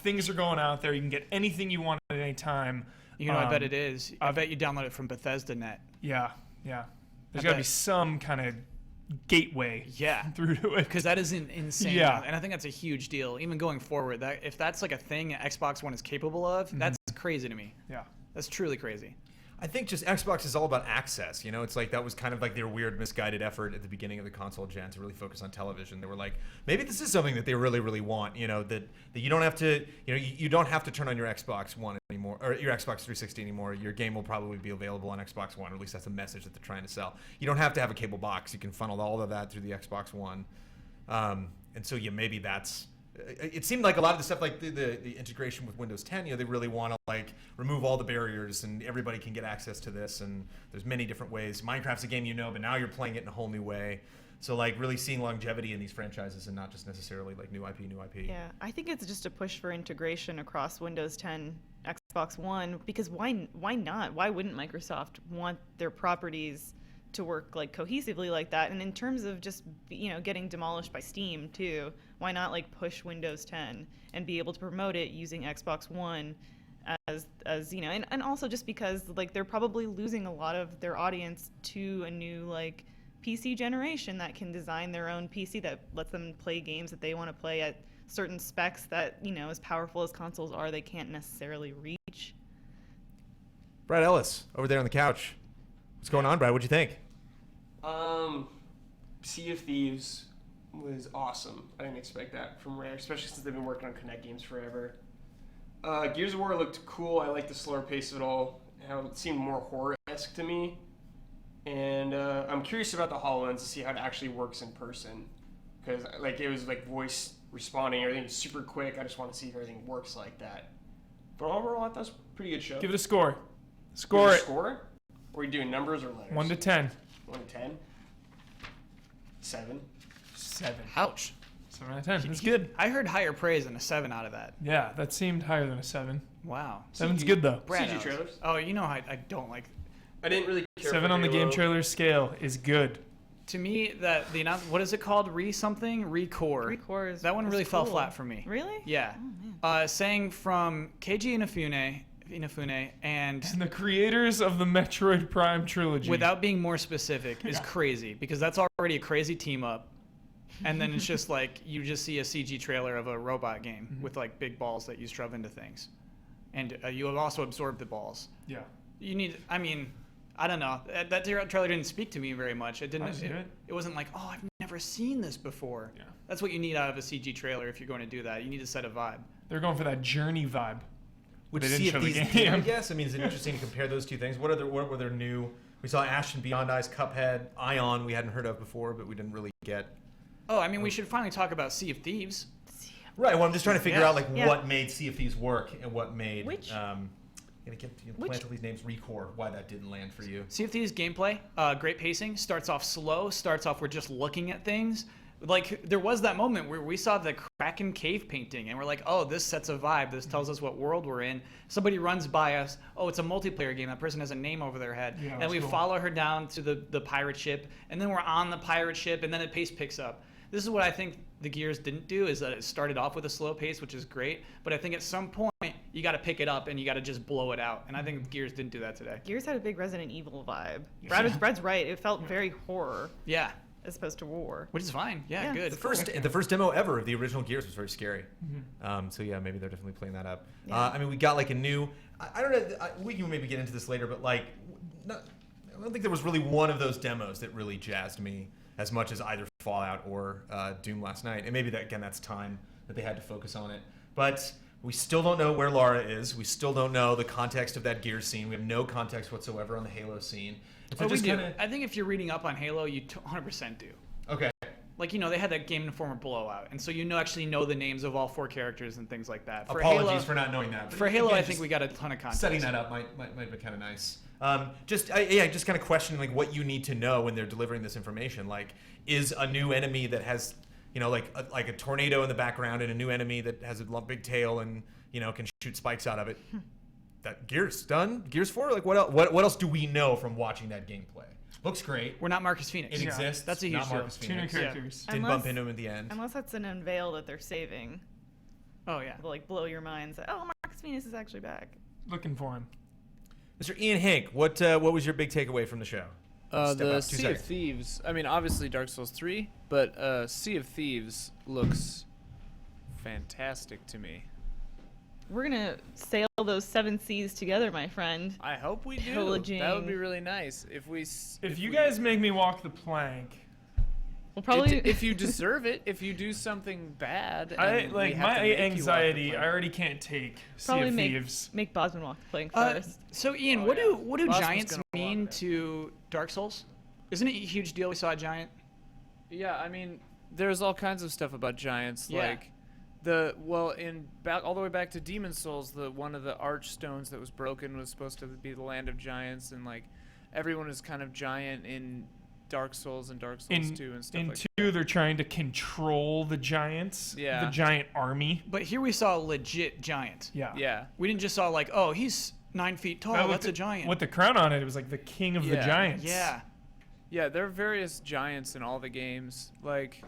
Things are going out there. You can get anything you want at any time. I bet it is. I bet you download it from Bethesda Net. Yeah. There's got to be some kind of gateway through to it. Because that is insane. Yeah. And I think that's a huge deal. Even going forward, that if that's like a thing Xbox One is capable of, that's crazy to me. Yeah. That's truly crazy. I think just Xbox is all about access. It's like that was kind of like their weird misguided effort at the beginning of the console gen to really focus on television. They were like, maybe this is something that they really, really want. That you don't have to, you don't have to turn on your Xbox One anymore or your Xbox 360 anymore. Your game will probably be available on Xbox One, or at least that's the message that they're trying to sell. You don't have to have a cable box. You can funnel all of that through the Xbox One. And so maybe that's. It seemed like a lot of the stuff, like the integration with Windows 10, they really want to like remove all the barriers and everybody can get access to this. And there's many different ways. Minecraft's a game but now you're playing it in a whole new way. So like really seeing longevity in these franchises and not just necessarily like new IP. Yeah, I think it's just a push for integration across Windows 10, Xbox One, because why not? Why wouldn't Microsoft want their properties to work like cohesively like that? And in terms of just getting demolished by Steam too, why not like push Windows 10 and be able to promote it using Xbox One as and also just because like they're probably losing a lot of their audience to a new like PC generation that can design their own PC that lets them play games that they want to play at certain specs that as powerful as consoles are, they can't necessarily reach. Brad Ellis over there on the couch. What's going on, Brad? What'd you think? Sea of Thieves was awesome. I didn't expect that from Rare, especially since they've been working on Kinect games forever. Gears of War looked cool. I liked the slower pace of it all. How it seemed more horror-esque to me. And I'm curious about the HoloLens to see how it actually works in person. Because it was like voice responding, everything's super quick. I just want to see if everything works like that. But overall, I thought it was a pretty good show. Give it a score. Score it. Score? Are we doing numbers or letters? 1 to 10. 1 to 10? 7. 7. Ouch. 7 out of 10. That's good. I heard higher praise than a 7 out of that. Yeah, that seemed higher than a 7. Wow. 7's good though. Brad CG Ellis. trailers? Oh, I don't like. I didn't really care 7 for on the Halo. game trailer scale is good. To me, what is it called? Recore. Recore is That one really fell cool. flat for me. Really? Yeah. Oh, man. Saying from Keiji Inafune and And the creators of the Metroid Prime trilogy. without being more specific is crazy, because that's already a crazy team up. And then it's just like you just see a CG trailer of a robot game with like big balls that you shove into things. And you have also absorbed the balls. Yeah. I don't know. That trailer didn't speak to me very much. It didn't. I've seen it. It wasn't like, oh, I've never seen this before. Yeah. That's what you need out of a CG trailer if you're going to do that. You need to set a vibe. They're going for that journey vibe. Which They didn't Sea show of the Thieves game. did, I guess. I mean, is it interesting to compare those two things? What were their new? We saw Ash and Beyond Eyes, Cuphead, Ion. We hadn't heard of before, but we didn't really get. Oh, we should finally talk about Sea of Thieves. Right. Well, I'm just trying to figure Yeah. out Yeah. what made Sea of Thieves work and what made. Which- Gonna get Which- plant all these names. Recore. Why that didn't land for you? Sea of Thieves gameplay, great pacing. Starts off slow. Starts off we're just looking at things. Like there was that moment where we saw the Kraken cave painting, and we're like, oh, this sets a vibe. This tells us what world we're in. Somebody runs by us. Oh, it's a multiplayer game. That person has a name over their head, Yeah, and that's we cool. follow her down to the pirate ship, and then we're on the pirate ship, and then the pace picks up. This is what I think the Gears didn't do, is that it started off with a slow pace, which is great, but I think at some point you got to pick it up and you got to just blow it out, and I think Gears didn't do that today. Gears had a big Resident Evil vibe. Yeah. Brad's right. It felt very horror Yeah, as opposed to war. which is fine. Yeah, Yeah. good. The first demo ever of the original Gears was very scary. So yeah, maybe they're definitely playing that up. Yeah. We got like a new. I don't know. We can maybe get into this later, but like, I don't think there was really one of those demos that really jazzed me as much as either Fallout or Doom last night. And maybe that's time that they had to focus on it. But we still don't know where Lara is. We still don't know the context of that Gears scene. We have no context whatsoever on the Halo scene. And so Oh, we just do. kinda, I think if you're reading up on Halo, you 100% do. okay. Like, they had that Game Informer blowout, and so actually know the names of all 4 characters and things like that. For Apologies Halo, for not knowing that. But For Halo, again, I think we got a ton of context. setting that up might be kind of nice. Just kind of questioning like what you need to know when they're delivering this information. Like, is a new enemy that has, like a tornado in the background and a new enemy that has a big tail and can shoot spikes out of it. That Gears done? Gears 4? Like what else? What else do we know from watching that gameplay? Looks great. We're not Marcus Phoenix. It exists. That's a huge not deal. Marcus 2 new Phoenix. characters. Didn't bump into him at the end. Unless that's an unveil that they're saving. Oh, yeah. Will, like, blow your minds. Oh, Marcus Phoenix is actually back. Looking for him. Mr. Ian Hank, what was your big takeaway from the show? Step The out, 2 Sea of seconds. Thieves. I mean, obviously Dark Souls 3, but Sea of Thieves looks fantastic to me. We're going to sail those 7 seas together, my friend. I hope we do. Pillaging. That would be really nice If you guys make me walk the plank, We'll probably... if you deserve it, if you do something bad, I and we like have to my make you walk the anxiety. plank. I already can't take Sea probably of make Thieves. Bosman walk the plank Uh, first. so, Ian, Oh, what yeah. do Bosman's giants gonna mean walk it. to Dark Souls? Isn't it a huge deal we saw a giant? Yeah, I mean, there's all kinds of stuff about giants, Yeah. like all the way back to Demon Souls, one of the archstones that was broken was supposed to be the land of giants, and like everyone is kind of giant in Dark Souls and Dark Souls 2 and stuff In like 2, they're trying to control the giants. Yeah. The giant army. But here we saw a legit giant. Yeah. that. Yeah. We didn't just saw like, oh, he's 9 feet tall. With That's the- a giant. With the crown on it, it was like the king of the Yeah. giants. Yeah. Yeah, there are various giants in all the games. Like,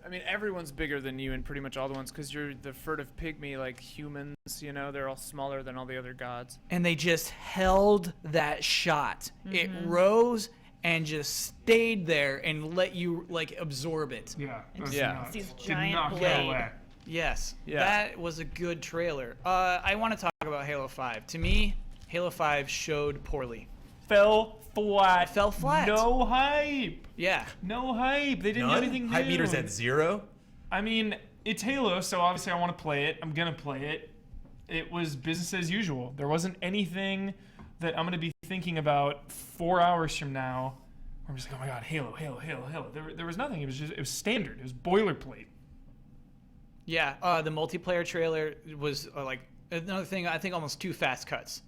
I mean, everyone's bigger than you in pretty much all the ones because you're the furtive pygmy, like humans, they're all smaller than all the other gods. And they just held that shot. It rose and just stayed there and let you like absorb it. Yeah. That's Yeah. nuts. These Did giant not go blade. away. Yes. Yeah. That was a good trailer. I want to talk about Halo 5. To me, Halo 5 showed poorly. Fell flat. It fell flat. No hype. Yeah. No hype. They didn't do None? anything new. Hype meters at 0. I mean, it's Halo, so obviously I want to play it. I'm going to play it. It was business as usual. There wasn't anything that I'm going to be thinking about 4 hours from now where I'm just like, oh my god, Halo, Halo, Halo, Halo. There was nothing. It was standard. It was boilerplate. Yeah. The multiplayer trailer was like another thing. I think almost 2 fast cuts.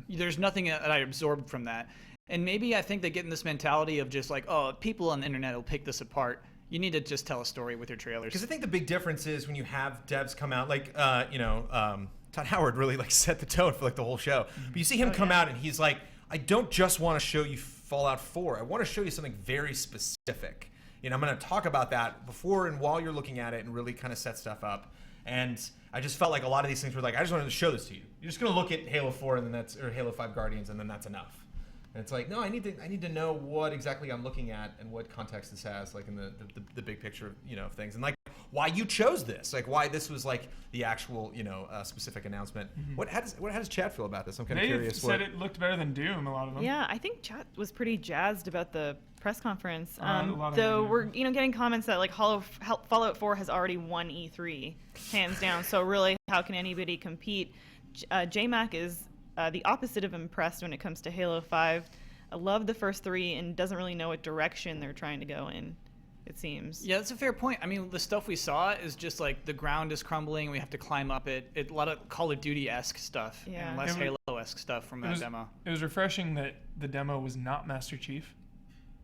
There's nothing that I absorbed from that. And maybe I think they get in this mentality of just like, oh, people on the internet will pick this apart. You need to just tell a story with your trailers. Because I think the big difference is when you have devs come out, like, Todd Howard really like set the tone for like the whole show. But you see him come out and he's like, I don't just want to show you Fallout 4. I want to show you something very specific. I'm going to talk about that before and while you're looking at it and really kind of set stuff up. And I just felt like a lot of these things were like, I just wanted to show this to you. You're just going to look at Halo 4 and then or Halo 5 Guardians and then that's enough. And it's like, no, I need to know what exactly I'm looking at and what context this has, like in the big picture, of things, and like why you chose this, like why this was like the actual, specific announcement. How does Chad feel about this? I'm kind of They curious. said it looked better than Doom, a lot of them. Yeah, I think chat was pretty jazzed about the press conference. A lot of Though them, we're getting comments that like Fallout 4 has already won E3 hands down. So really, how can anybody compete? JMac is the opposite of impressed when it comes to Halo 5. I love the first 3 and doesn't really know what direction they're trying to go in. It seems. Yeah, that's a fair point. I mean, the stuff we saw is just like the ground is crumbling. We have to climb up it. A lot of Call of Duty-esque stuff Yeah. and less It was- Halo-esque stuff from that demo. It was refreshing that the demo was not Master Chief.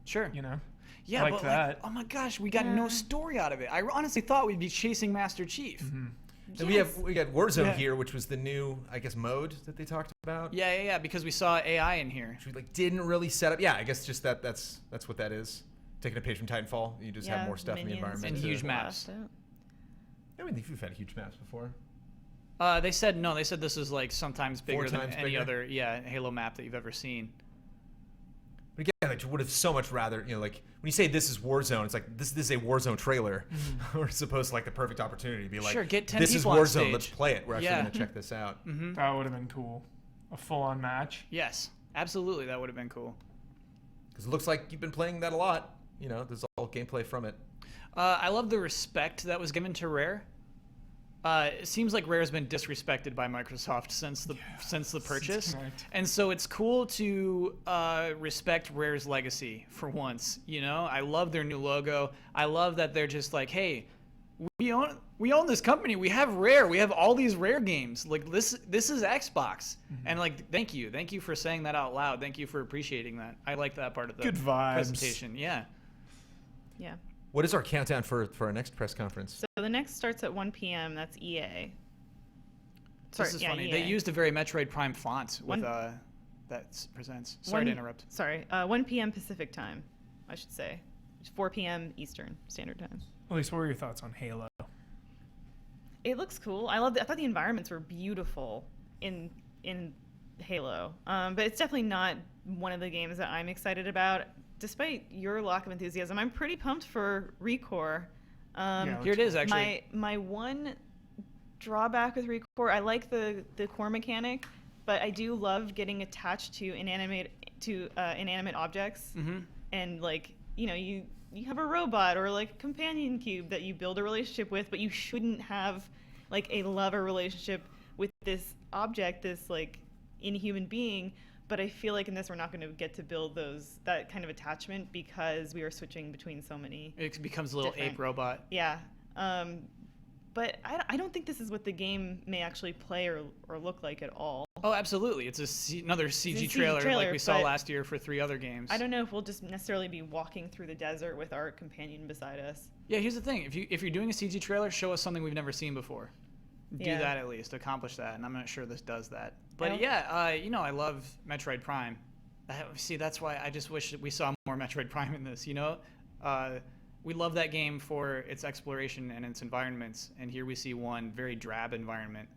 Sure. Yeah, like but that. like, oh my gosh, we got no Yeah. story out of it. I honestly thought we'd be chasing Master Chief. And we got Warzone Yeah. here, which was the new, I guess, mode that they talked about. Yeah, because we saw AI in here. Which we like didn't really set up. Yeah, I guess just that's what that is. Taking a page from Titanfall, you just have more stuff in the minions environment. And to- huge maps. blast out. I mean, you've had huge maps before. They said this is like sometimes bigger than times any bigger? other Halo map that you've ever seen. But again, like, you would have so much rather, like when you say this is Warzone, it's like this is a Warzone trailer, or it's supposed to like the perfect opportunity to be like, Sure, get 10 this is people on Warzone, stage. let's play it. We're actually Yeah. going to check this out. That would have been cool. A full-on match. Yes, absolutely, that would have been cool. Because it looks like you've been playing that a lot. There's all gameplay from it. I love the respect that was given to Rare. It seems like Rare's been disrespected by Microsoft since the purchase, correct. and so it's cool to respect Rare's legacy for once. You know, I love their new logo. I love that they're just like, hey, we own this company. We have Rare. We have all these Rare games. Like this is Xbox, and like thank you for saying that out loud. Thank you for appreciating that. I like that part of the Good vibes. presentation. Yeah. Yeah. What is our countdown for our next press conference? So the next starts at 1 p.m. That's EA. Sorry, This is yeah, funny. EA. They used a very Metroid Prime font with One- that presents. Sorry to interrupt. Sorry, 1 p.m. Pacific time, I should say. 4 p.m. Eastern Standard Time. Elise, what were your thoughts on Halo? It looks cool. I thought the environments were beautiful in Halo, but it's definitely not one of the games that I'm excited about. Despite your lack of enthusiasm, I'm pretty pumped for ReCore. Here it is, actually. My one drawback with ReCore, I like the core mechanic, but I do love getting attached to inanimate objects, and like you have a robot or like a companion cube that you build a relationship with, but you shouldn't have like a lover relationship with this object, this like inhuman being. But I feel like in this we're not going to get to build that kind of attachment because we are switching between so many. It becomes a little different- ape robot. Yeah. But I don't think this is what the game may actually play or look like at all. Oh, absolutely. It's another CG, CG trailer like trailer, we saw but last year for 3 other games. I don't know if we'll just necessarily be walking through the desert with our companion beside us. Yeah, here's the thing. If you're doing a CG trailer, show us something we've never seen before. Do Yeah. that at least. Accomplish that. And I'm not sure this does that. But I yeah, I love Metroid Prime. See, that's why I just wish that we saw more Metroid Prime in this, we love that game for its exploration and its environments, and here we see one very drab environment.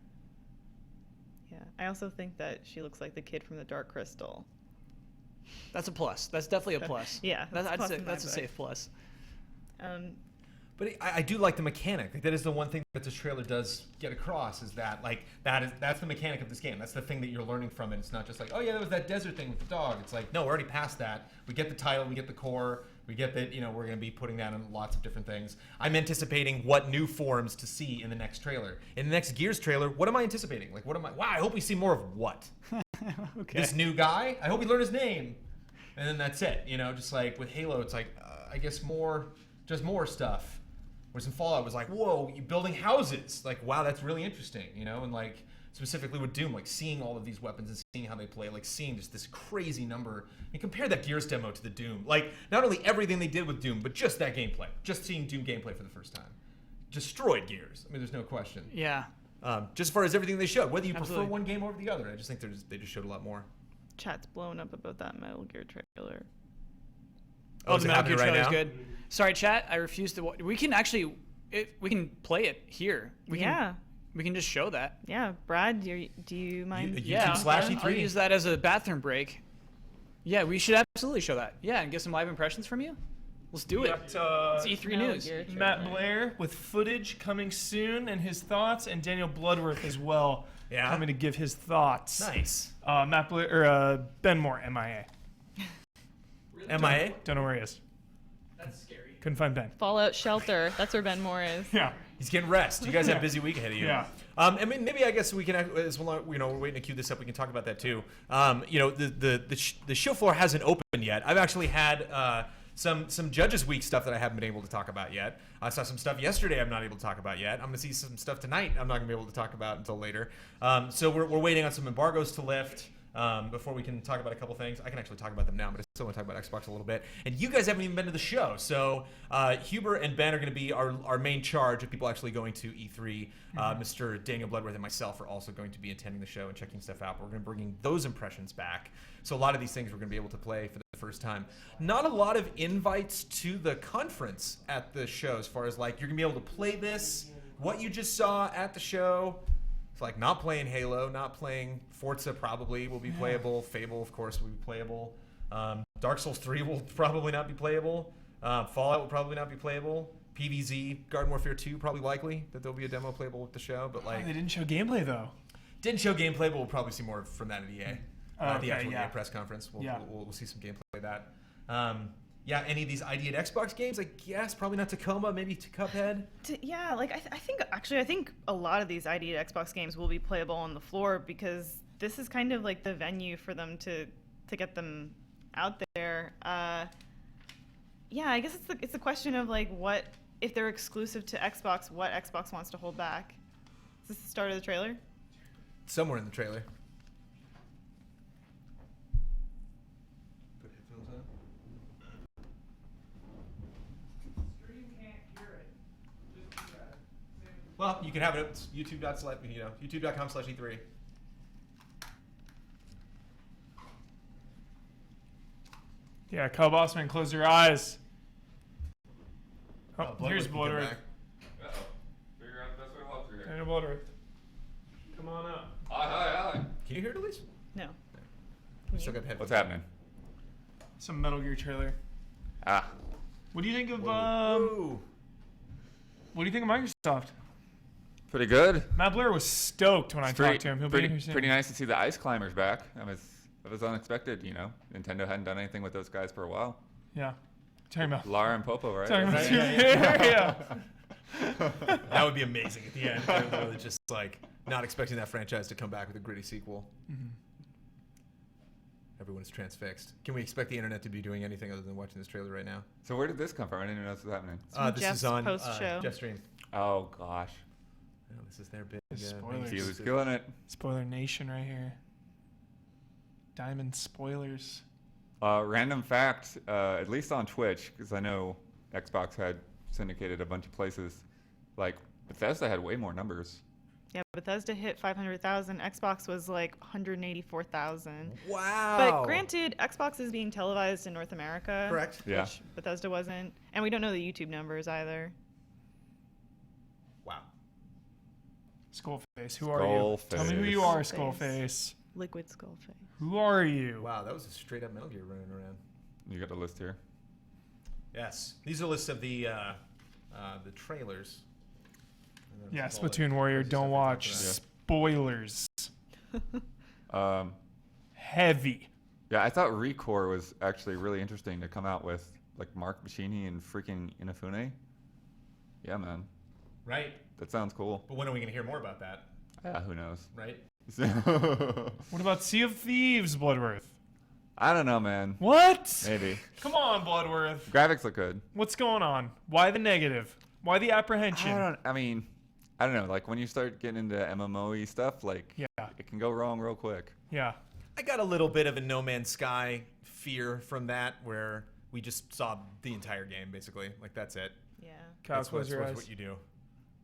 Yeah. I also think that she looks like the kid from the Dark Crystal. That's a plus. That's definitely a plus. Yeah, that's a I'd plus say in my that's a book. safe plus. But I do like the mechanic. Like, that is the one thing that this trailer does get across, is that that's the mechanic of this game. That's the thing that you're learning from it. It's not just like, oh yeah, there was that desert thing with the dog. It's like, no, we're already past that. We get the title, we get the core, we get that we're going to be putting that on lots of different things. I'm anticipating what new forms to see in the next trailer. In the next Gears trailer, what am I anticipating? Like, wow, I hope we see more of what? Okay. This new guy? I hope we learn his name. And then that's it. Just like with Halo, it's like, I guess just more stuff. Whereas in Fallout, it was like, whoa, you're building houses. Like, wow, that's really interesting, And like, specifically with Doom, like seeing all of these weapons and seeing how they play, like seeing just this crazy number. And compare that Gears demo to the Doom. Like, not only everything they did with Doom, but just that gameplay. Just seeing Doom gameplay for the first time. Destroyed Gears. I mean, there's no question. Yeah. Just as far as everything they showed. Whether you Absolutely. prefer one game over the other, I just think they just showed a lot more. Chat's blown up about that Metal Gear trailer. Oh, is the it Metal Gear happening right trailer's now? good. Sorry, chat. I refuse to. We can actually, we can play it here. We can just show that. Yeah, Brad, do you mind? YouTube/E3. I'll use that as a bathroom break. Yeah, we should absolutely show that. Yeah, and get some live impressions from you. Let's do it. Got, It's E3 Metal news. Gear trailer. Matt Blair with footage coming soon and his thoughts, and Daniel Bloodworth as well coming to give his thoughts. Nice. Matt Blair or Ben Moore, MIA. MIA? Don't know where he is. That's scary. Couldn't find Ben. Fallout Shelter. That's where Ben Moore is. Yeah. He's getting rest. You guys have a busy week ahead of you. Yeah. I mean, maybe I guess we can, as well, we're waiting to queue this up. We can talk about that too. The show floor hasn't opened yet. I've actually had some Judges Week stuff that I haven't been able to talk about yet. I saw some stuff yesterday I'm not able to talk about yet. I'm going to see some stuff tonight I'm not going to be able to talk about until later. So we're waiting on some embargoes to lift. Before we can talk about a couple things. I can actually talk about them now, but I still want to talk about Xbox a little bit. And you guys haven't even been to the show. So Huber and Ben are going to be our main charge of people actually going to E3. Mr. Daniel Bloodworth and myself are also going to be attending the show and checking stuff out. But we're going to be bringing those impressions back. So a lot of these things we're going to be able to play for the first time. Not a lot of invites to the conference at the show, as far as like you're going to be able to play this, what you just saw at the show. It's like not playing Halo, not playing Forza probably will be playable. Fable, of course, will be playable. Dark Souls 3 will probably not be playable. Fallout will probably not be playable. PvZ, Garden Warfare 2, probably likely that there'll be a demo playable with the show. But like, They didn't show gameplay though. didn't show gameplay, but we'll probably see more from that at EA. Okay, The actual yeah. EA press conference. We'll see some gameplay of that. yeah, any of these ID at Xbox games, I guess probably not Tacoma, maybe to Cuphead. Yeah, like I think a lot of these ID at Xbox games will be playable on the floor because this is kind of like the venue for them to get them out there. Yeah, I guess it's a question of like what if they're exclusive to Xbox, what Xbox wants to hold back. Is this the start of the trailer? Somewhere in the trailer. Put headphones on. Stream can't hear it. Just do that. Well, you can have it at youtube.com/E3. Yeah, Cub Bossman, close your eyes. Oh, Bloodworth here's can come Bloodworth. back. Figure out the best way to walk through here. Daniel Bloodworth. Come on up. Hi. Can you hear it at least? No. We still got the headphones. What's happening? Some Metal Gear trailer. Ah, What do you think of Whoa. What do you think of Microsoft? pretty good. Matt Blair was stoked when I It's talked to him. He'll be in here soon. pretty nice to see the Ice Climbers back. It was unexpected, you know. Nintendo hadn't done anything with those guys for a while. Yeah. Talking about. Lara and Popo, right? Talking about. Yeah, Yeah. That would be amazing at the end. They're literally just like not expecting that franchise to come back with a gritty sequel. Mhm. Everyone's transfixed. Can we expect the internet to be doing anything other than watching this trailer right now? So where did this come from? I didn't even know this was happening. from This Jeff's is on post-show. Jeff Stream. Oh gosh, Oh, this is their big. Spoilers. he was killing it. Spoiler Nation right here. Diamond spoilers. Random fact, at least on Twitch, because I know Xbox had syndicated a bunch of places. Like Bethesda had way more numbers. Yeah, Bethesda hit 500,000. Xbox was like 184,000. Wow. But granted, Xbox is being televised in North America. Correct. Yeah. Which Bethesda wasn't. And we don't know the YouTube numbers either. Wow. Skullface. Who are you? Tell me who you are, Skullface. Skullface. Liquid Skullface. Who are you? Wow, that was a straight up Metal Gear running around. You got a list here. Yes. These are lists of the trailers. And then Yeah, it's all Splatoon the Warrior. crazy Don't stuff we watch. talked Spoilers. Heavy. Yeah, I thought Recore was actually really interesting to come out with, like Mark Bashini and freaking Inafune. Yeah, man, about. Right. that sounds cool. But when are we going to hear more about that? Yeah, who knows? Right? What about Sea of Thieves, Bloodworth? I don't know, man. What? Maybe. Come on, Bloodworth. Graphics look good. What's going on? Why the negative? Why the apprehension? I don't know. Like when you start getting into MMO-y stuff, like Yeah. it can go wrong real quick. Yeah. I got a little bit of a No Man's Sky fear from that, where we just saw the entire game, basically. Like, that's it. Yeah. Kyle, That's close your eyes. what you do.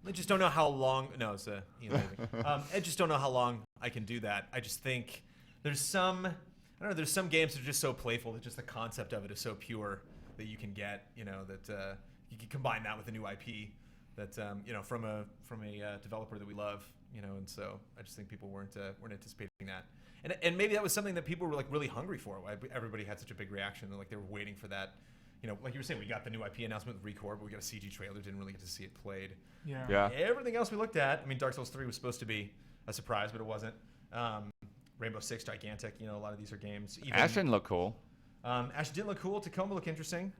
I just don't know how long. No, it's Ian leaving. I just don't know how long I can do that. I just think there's some. I don't know. There's some games that are just so playful that just the concept of it is so pure that you can get. You know that you can combine that with a new IP that you know from a developer that we love. You know, and so I just think people weren't anticipating that. And maybe that was something that people were like really hungry for. Why everybody had such a big reaction. Like they were waiting for that. You know, like you were saying, we got the new IP announcement with Recore, but we got a CG trailer. Didn't really get to see it played. Yeah. Yeah. Everything else we looked at, I mean, Dark Souls 3 was supposed to be a surprise, but it wasn't. Rainbow Six, gigantic. You know, a lot of these are games. Even, Ash didn't look cool. Ash didn't look cool. Tacoma looked interesting.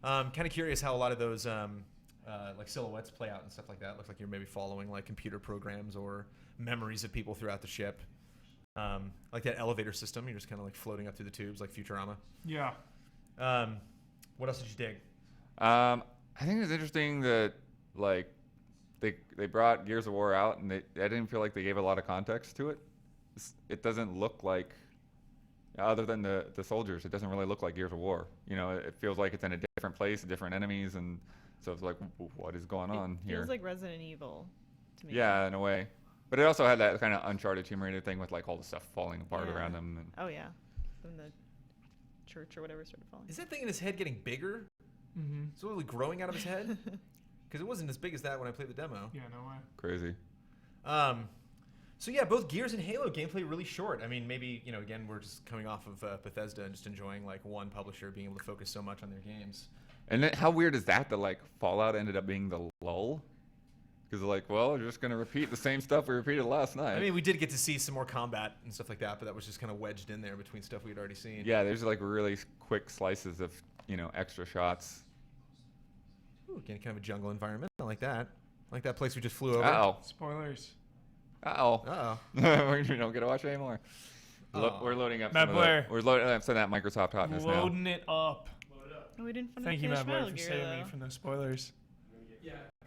Kind of curious how a lot of those like silhouettes play out and stuff like that. Looks like you're maybe following like computer programs or memories of people throughout the ship. Like that elevator system, you're just kind of like floating up through the tubes like Futurama. Yeah. What else did you dig? I think it's interesting that like they brought Gears of War out and I didn't feel like they gave a lot of context to it. It doesn't look like, other than the soldiers, it doesn't really look like Gears of War. You know, it feels like it's in a different place, different enemies, and so it's like, what is going on here? Feels like Resident Evil to me. Yeah, in a way. But it also had that kind of Uncharted Tomb Raider thing with like all the stuff falling apart Yeah. around them. And Oh yeah. When the church or whatever started falling. Is that thing in his head getting bigger? Mm-hmm. Is it really growing out of his head? Because it wasn't as big as that when I played the demo. Yeah, no way. crazy. So yeah, both Gears and Halo gameplay really short. I mean, maybe, you know, again, we're just coming off of Bethesda and just enjoying like one publisher being able to focus so much on their games. And then how weird is that like Fallout ended up being the lull? Because like, well, we're just going to repeat the same stuff we repeated last night. I mean, we did get to see some more combat and stuff like that, but that was just kind of wedged in there between stuff we had already seen. yeah, there's like really quick slices of extra shots. Ooh, again, kind of a jungle environment. I like that. I like that place we just flew over. Uh-oh. Spoilers. Uh-oh. Uh-oh. We don't get to watch it anymore. We're loading up Matt some Blair. of the, we're loading up some of that Microsoft hotness now. Loading it up. Oh, we didn't Thank you, finish Matt Blair, Metal for Gear, saving me though. from those spoilers.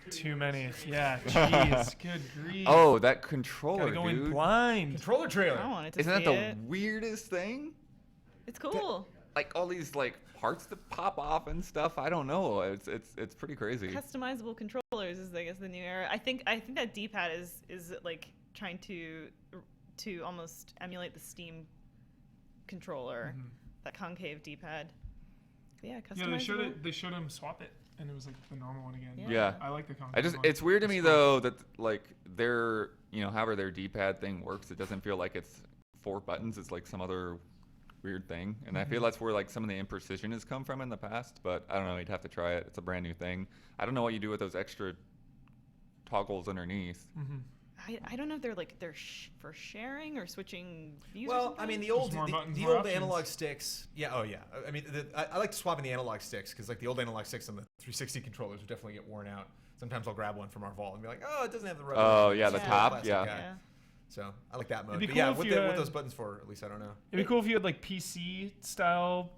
Too many. Yeah, jeez. Good grief. Oh, that controller, Gotta go in dude. blind. Controller trailer. I wanted to Isn't see that the it. weirdest thing? It's cool. Like all these like parts that pop off and stuff. I don't know. It's pretty crazy. Customizable controllers is, I guess, the new era. I think that D-pad is like trying to almost emulate the Steam controller, that concave D-pad. But yeah, customizable. Yeah, they showed him swap it, and it was like the normal one again. Yeah. I like the concave one. It's weird to me It's fun. though that like their however their D-pad thing works, it doesn't feel like it's 4 buttons. It's like some other weird thing, and I feel that's where like some of the imprecision has come from in the past. But I don't know. You'd have to try it. It's a brand new thing. I don't know what you do with those extra toggles underneath. I don't know if they're for sharing or switching views. or Well, something. I mean, the Just old more buttons, the more old options. analog sticks. Yeah. Oh yeah. I mean, I like swapping the analog sticks because like the old analog sticks on the 360 controllers would definitely get worn out. Sometimes I'll grab one from our vault and be like, oh, it doesn't have the rubber. Oh, yeah, It's the just a top, plastic yeah. guy. So I like that mode. It'd be But cool yeah, if what you what had- those buttons for? At least I don't know. It'd be cool if you had like PC style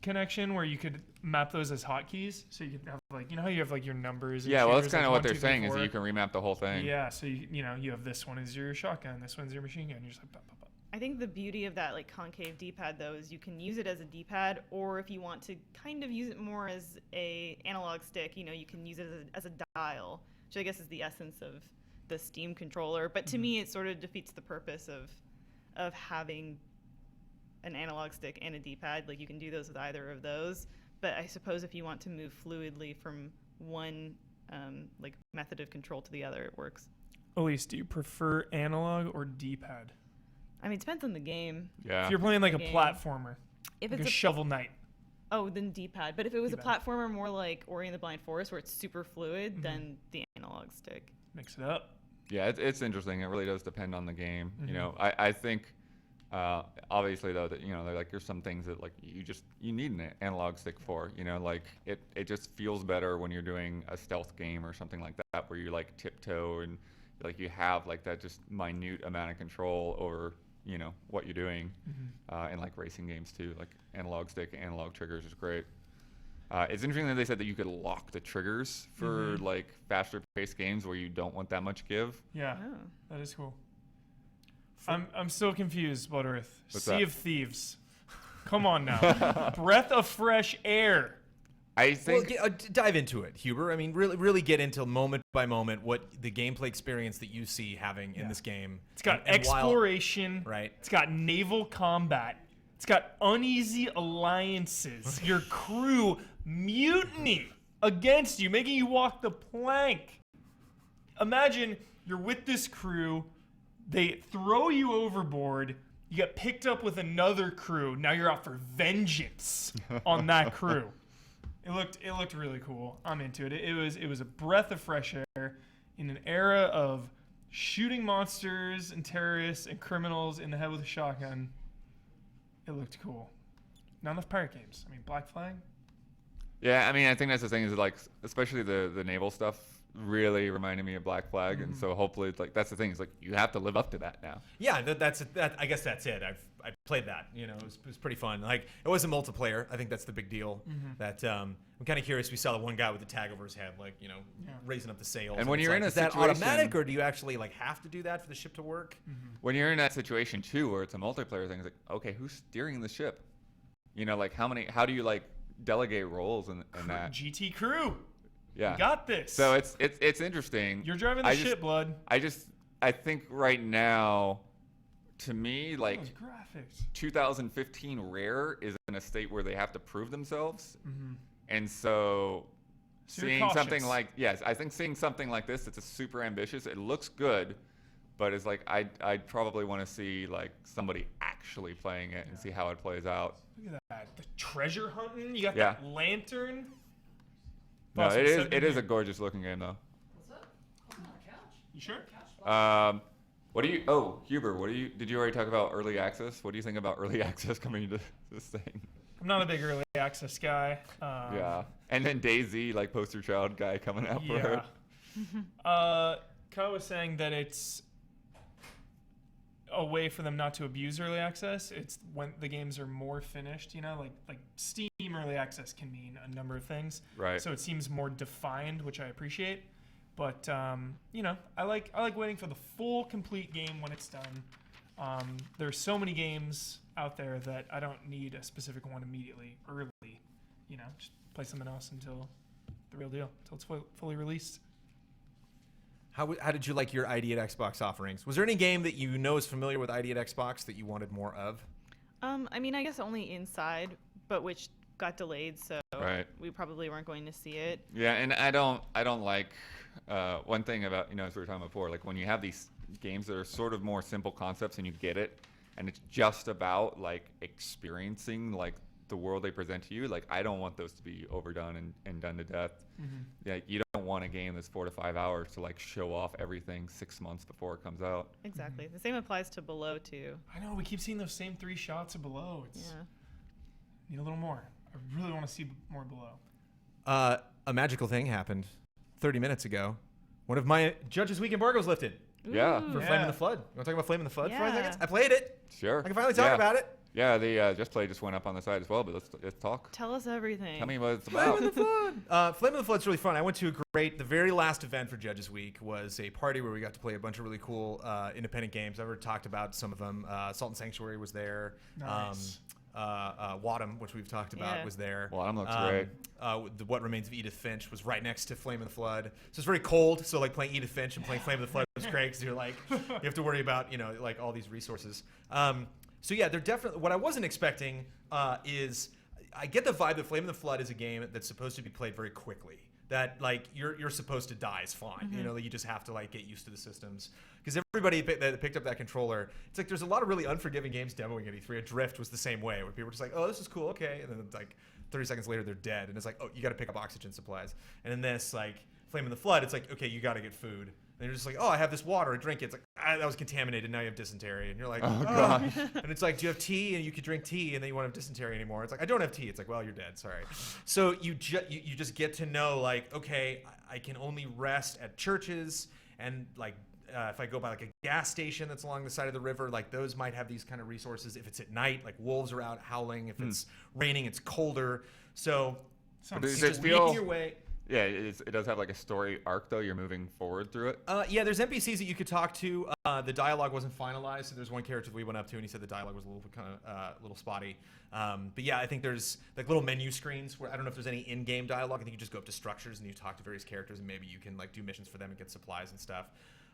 connection where you could map those as hotkeys, so you could have like how you have like your numbers. And Yeah, well, that's shaders, kind of like what 1, they're 2, 3, saying is that 4. you can remap the whole thing. Yeah, so you have this one is your shotgun, this one's your machine gun. You're just like, pop, pop, pop. I think the beauty of that like concave D-pad though is you can use it as a D-pad, or if you want to kind of use it more as a analog stick, you can use it as a dial, which I guess is the essence of the Steam controller. But to me, it sort of defeats the purpose of having an analog stick and a D-pad. Like you can do those with either of those. But I suppose if you want to move fluidly from one like method of control to the other, it works. Elise, do you prefer analog or D-pad? I mean, it depends on the game. Yeah. If you're playing like a Game. platformer, If like it's a Shovel Knight. Oh, then D-pad. But if it was a D-pad. platformer more like Ori and the Blind Forest, where it's super fluid, then the analog stick. Mix it up. Yeah, it's interesting. It really does depend on the game. I think obviously though that they're like there's some things that like you need an analog stick for. Like it just feels better when you're doing a stealth game or something like that where you like tiptoe and like you have like that just minute amount of control over what you're doing. And like racing games too, like analog stick, analog triggers is great. It's interesting that they said that you could lock the triggers for like faster paced games where you don't want that much give. Yeah, Oh. that is cool. I'm still confused, Bloodworth. What's Sea that? of Thieves. Come on now. Breath of fresh air. I Well, think dive into it, Huber. I mean, really get into moment by moment what the gameplay experience that you see having in this game. It's got And while- exploration. right. It's got naval combat. It's got uneasy alliances. Your crew mutiny against you, making you walk the plank. Imagine you're with this crew. They throw you overboard. You get picked up with another crew. Now you're out for vengeance on that crew. It looked really cool. I'm into it. It was a breath of fresh air in an era of shooting monsters and terrorists and criminals in the head with a shotgun. It looked cool. Not enough pirate games. I mean, Black Flag. Yeah, I mean, I think that's the thing is like, especially the naval stuff really reminded me of Black Flag, and so hopefully, it's like that's the thing is like you have to live up to that now. Yeah, that's that. I guess that's it. I played that. It was pretty fun. Like it wasn't multiplayer. I think that's the big deal. That I'm kind of curious. We saw the one guy with the tag over his head, like raising up the sails. And when it's you're like, in a is that situation- automatic, or do you actually like have to do that for the ship to work? When you're in that situation too, where it's a multiplayer thing, it's like, okay, who's steering the ship? Like how do you like delegate roles in that? GT crew. Yeah. You got this. So it's interesting. You're driving the ship, blood. I think right now, to me, like Those graphics. 2015 Rare is in a state where they have to prove themselves, and so So you're seeing something cautious. like I think seeing something like this that's a super ambitious. It looks good, but it's like I'd probably want to see like somebody actually playing it and see how it plays out. Look at that. The treasure hunting. You got Yeah. that lantern. No, Awesome. it is Send me it is here. a gorgeous looking game though. You sure? What do you? Oh, Huber, did you already talk about early access? What do you think about early access coming into this thing? I I'm not a big early access guy. Yeah. And then DayZ, like poster child guy coming out for her. Kyle was saying that it's a way for them not to abuse early access. It's when the games are more finished, like Steam early access can mean a number of things. Right. So it seems more defined, which I appreciate. But I like waiting for the full complete game when it's done. There's so many games out there that I don't need a specific one immediately early. Just play something else until the real deal, until it's fully released. How did you like your ID at Xbox offerings? Was there any game that is familiar with ID at Xbox that you wanted more of? I mean, I guess only Inside, but which got delayed, so Right. we probably weren't going to see it. Yeah, and I don't like one thing about, as we were talking before, like when you have these games that are sort of more simple concepts and you get it, and it's just about like experiencing like the world they present to you. Like I don't want those to be overdone and done to death. Mm-hmm. Yeah, you don't want a game that's 4 to 5 hours to like show off everything 6 months before it comes out. Exactly. The same applies to Below too. I know we keep seeing those same 3 shots of Below. It's Yeah. need a little more. I really want to see more Below. A magical thing happened 30 minutes ago. One of my Judges Week embargoes lifted Yeah. Ooh. for Flame in the Flood. You want to talk about Flame in the Flood for 5 Yeah. seconds? I played it. Sure. I can finally talk about it. Yeah, the Just Play just went up on the site as well, but let's talk. Tell us everything. Tell me what it's Flame in about. the Flood. Flame in the Flood's really fun. I went to the very last event for Judges Week was a party where we got to play a bunch of really cool independent games. I've already talked about some of them. Salt and Sanctuary was there. Nice. Wadham, which we've talked about, Yeah. was there. Wadham looks great. The What Remains of Edith Finch was right next to Flame in the Flood. So it's very cold. So like playing Edith Finch and playing Flame in the Flood was great because you're like you have to worry about like all these resources. So yeah, they're definitely. What I wasn't expecting is I get the vibe that Flame in the Flood is a game that's supposed to be played very quickly. That like you're supposed to die is fine. That you just have to like get used to the systems. Because everybody that picked up that controller, it's like there's a lot of really unforgiving games demoing at E3. Adrift was the same way, where people were just like, oh, this is cool, okay, and then it's like 30 seconds later they're dead, and it's like, oh, you got to pick up oxygen supplies. And in this like Flame in the Flood, it's like, okay, you got to get food. And you're just like, oh, I have this water, I drink it. It's like, that was contaminated. Now you have dysentery, and you're like, Oh, gosh. And it's like, do you have tea? And you could drink tea, and then you won't have dysentery anymore. It's like, I don't have tea. It's like, well, you're dead. Sorry. So you just get to know, like, okay, I can only rest at churches, and like if I go by like a gas station that's along the side of the river, like those might have these kind of resources. If it's at night, like wolves are out howling. If it's raining, it's colder. So Sounds Does you're it just feel- making your way. Yeah, it does have like a story arc though. You're moving forward through it. Yeah, there's NPCs that you could talk to. The dialogue wasn't finalized, so there's one character that we went up to, and he said the dialogue was a little kind of a little spotty. But yeah, I think there's like little menu screens where I don't know if there's any in-game dialogue. I think you just go up to structures and you talk to various characters, and maybe you can like do missions for them and get supplies and stuff.